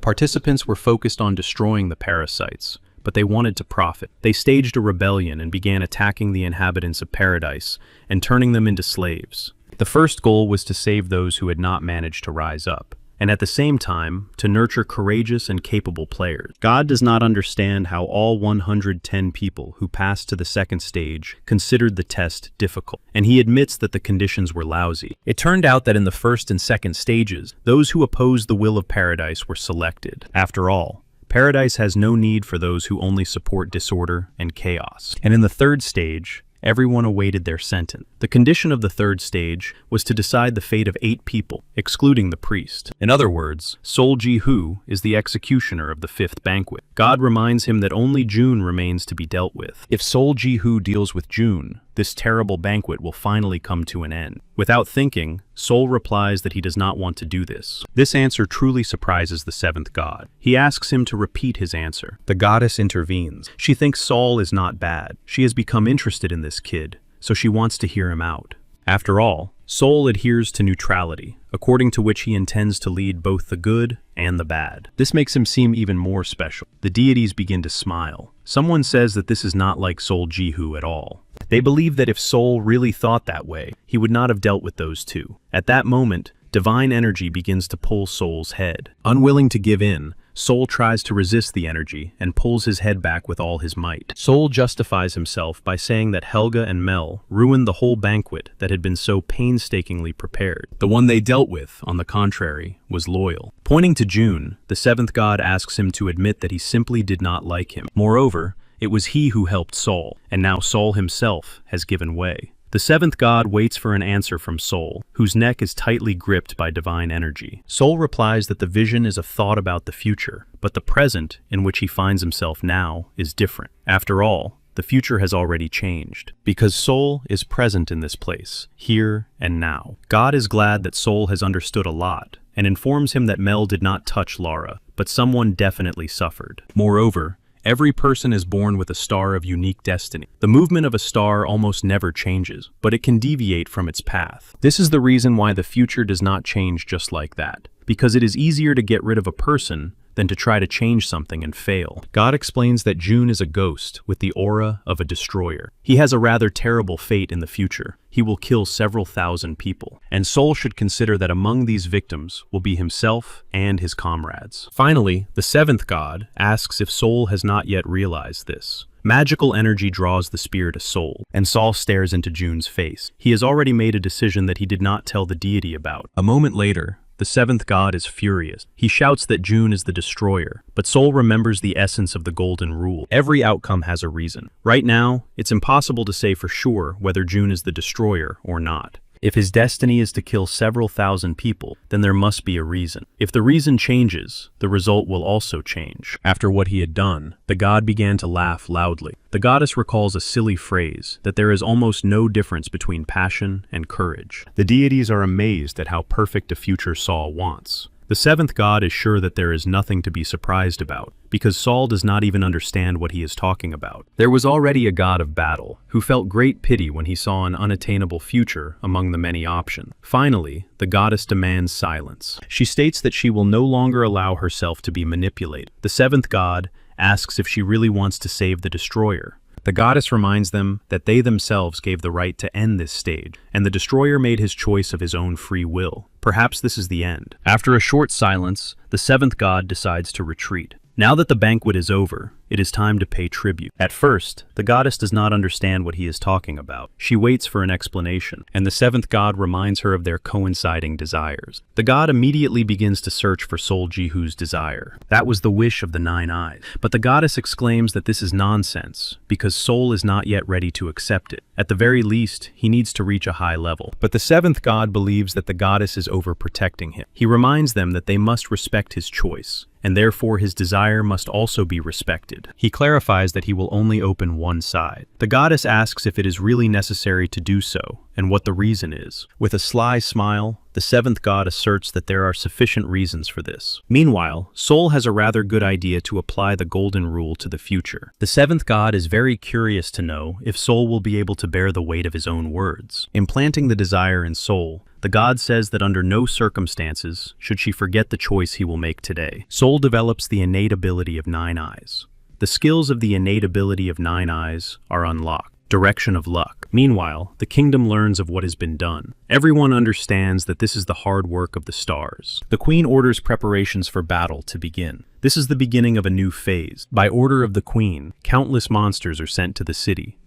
[SPEAKER 1] participants were focused on destroying the parasites, but they wanted to profit. They staged a rebellion and began attacking the inhabitants of paradise and turning them into slaves. The first goal was to save those who had not managed to rise up, and at the same time, to nurture courageous and capable players. God does not understand how all 110 people who passed to the second stage considered the test difficult, and he admits that the conditions were lousy. It turned out that in the first and second stages, those who opposed the will of paradise were selected. After all, paradise has no need for those who only support disorder and chaos. And in the third stage, everyone awaited their sentence. The condition of the third stage was to decide the fate of 8 people, excluding the priest. In other words, Sol Ji-hoo is the executioner of the 5th banquet. God reminds him that only June remains to be dealt with. If Sol Ji-hoo deals with June, this terrible banquet will finally come to an end. Without thinking, Sol replies that he does not want to do this. This answer truly surprises the 7th god. He asks him to repeat his answer. The goddess intervenes. She thinks Sol is not bad. She has become interested in this kid, so she wants to hear him out. After all, Sol adheres to neutrality, according to which he intends to lead both the good and the bad. This makes him seem even more special. The deities begin to smile. Someone says that this is not like Sol Ji-hoo at all. They believe that if Sol really thought that way, he would not have dealt with those 2. At that moment, divine energy begins to pull Sol's head. Unwilling to give in, Sol tries to resist the energy and pulls his head back with all his might. Sol justifies himself by saying that Helga and Mel ruined the whole banquet that had been so painstakingly prepared. The one they dealt with, on the contrary, was loyal. Pointing to June, the 7th god asks him to admit that he simply did not like him. Moreover, it was he who helped Sol, and now Sol himself has given way. The 7th god waits for an answer from Sol, whose neck is tightly gripped by divine energy. Sol replies that the vision is a thought about the future, but the present, in which he finds himself now, is different. After all, the future has already changed, because Soul is present in this place, here and now. God is glad that Soul has understood a lot, and informs him that Mel did not touch Lara, but someone definitely suffered. Moreover, every person is born with a star of unique destiny. The movement of a star almost never changes, but it can deviate from its path. This is the reason why the future does not change just like that, because it is easier to get rid of a person than to try to change something and fail. God explains that June is a ghost with the aura of a destroyer. He has a rather terrible fate in the future. He will kill several thousand people, and Soul should consider that among these victims will be himself and his comrades. Finally, the seventh god asks if Soul has not yet realized this. Magical energy draws the spear to Soul, and Saul stares into June's face. He has already made a decision that he did not tell the deity about. A moment later, the seventh god is furious. He shouts that June is the destroyer, but Soul remembers the essence of the golden rule. Every outcome has a reason. Right now, it's impossible to say for sure whether June is the destroyer or not. If his destiny is to kill several thousand people, then there must be a reason. If the reason changes, the result will also change. After what he had done, the god began to laugh loudly. The goddess recalls a silly phrase, that there is almost no difference between passion and courage. The deities are amazed at how perfect a future Saul wants. The seventh god is sure that there is nothing to be surprised about, because Saul does not even understand what he is talking about. There was already a god of battle, who felt great pity when he saw an unattainable future among the many options. Finally, the goddess demands silence. She states that she will no longer allow herself to be manipulated. The seventh god asks if she really wants to save the destroyer. The goddess reminds them that they themselves gave the right to end this stage, and the destroyer made his choice of his own free will. Perhaps this is the end. After a short silence, the seventh god decides to retreat. Now that the banquet is over, it is time to pay tribute. At first, the goddess does not understand what he is talking about. She waits for an explanation, and the seventh god reminds her of their coinciding desires. The god immediately begins to search for Sol Jihu's desire. That was the wish of the 9 eyes. But the goddess exclaims that this is nonsense, because Sol is not yet ready to accept it. At the very least, he needs to reach a high level. But the seventh god believes that the goddess is overprotecting him. He reminds them that they must respect his choice, and therefore his desire must also be respected. He clarifies that he will only open one side. The goddess asks if it is really necessary to do so, and what the reason is. With a sly smile, the seventh god asserts that there are sufficient reasons for this. Meanwhile, Sol has a rather good idea to apply the golden rule to the future. The seventh god is very curious to know if Sol will be able to bear the weight of his own words. Implanting the desire in Sol, the god says that under no circumstances should she forget the choice he will make today. Sol develops the innate ability of 9 eyes. The skills of the innate ability of 9 eyes are unlocked. Direction of luck. Meanwhile, the kingdom learns of what has been done. Everyone understands that this is the hard work of the stars. The queen orders preparations for battle to begin. This is the beginning of a new phase. By order of the queen, countless monsters are sent to the city.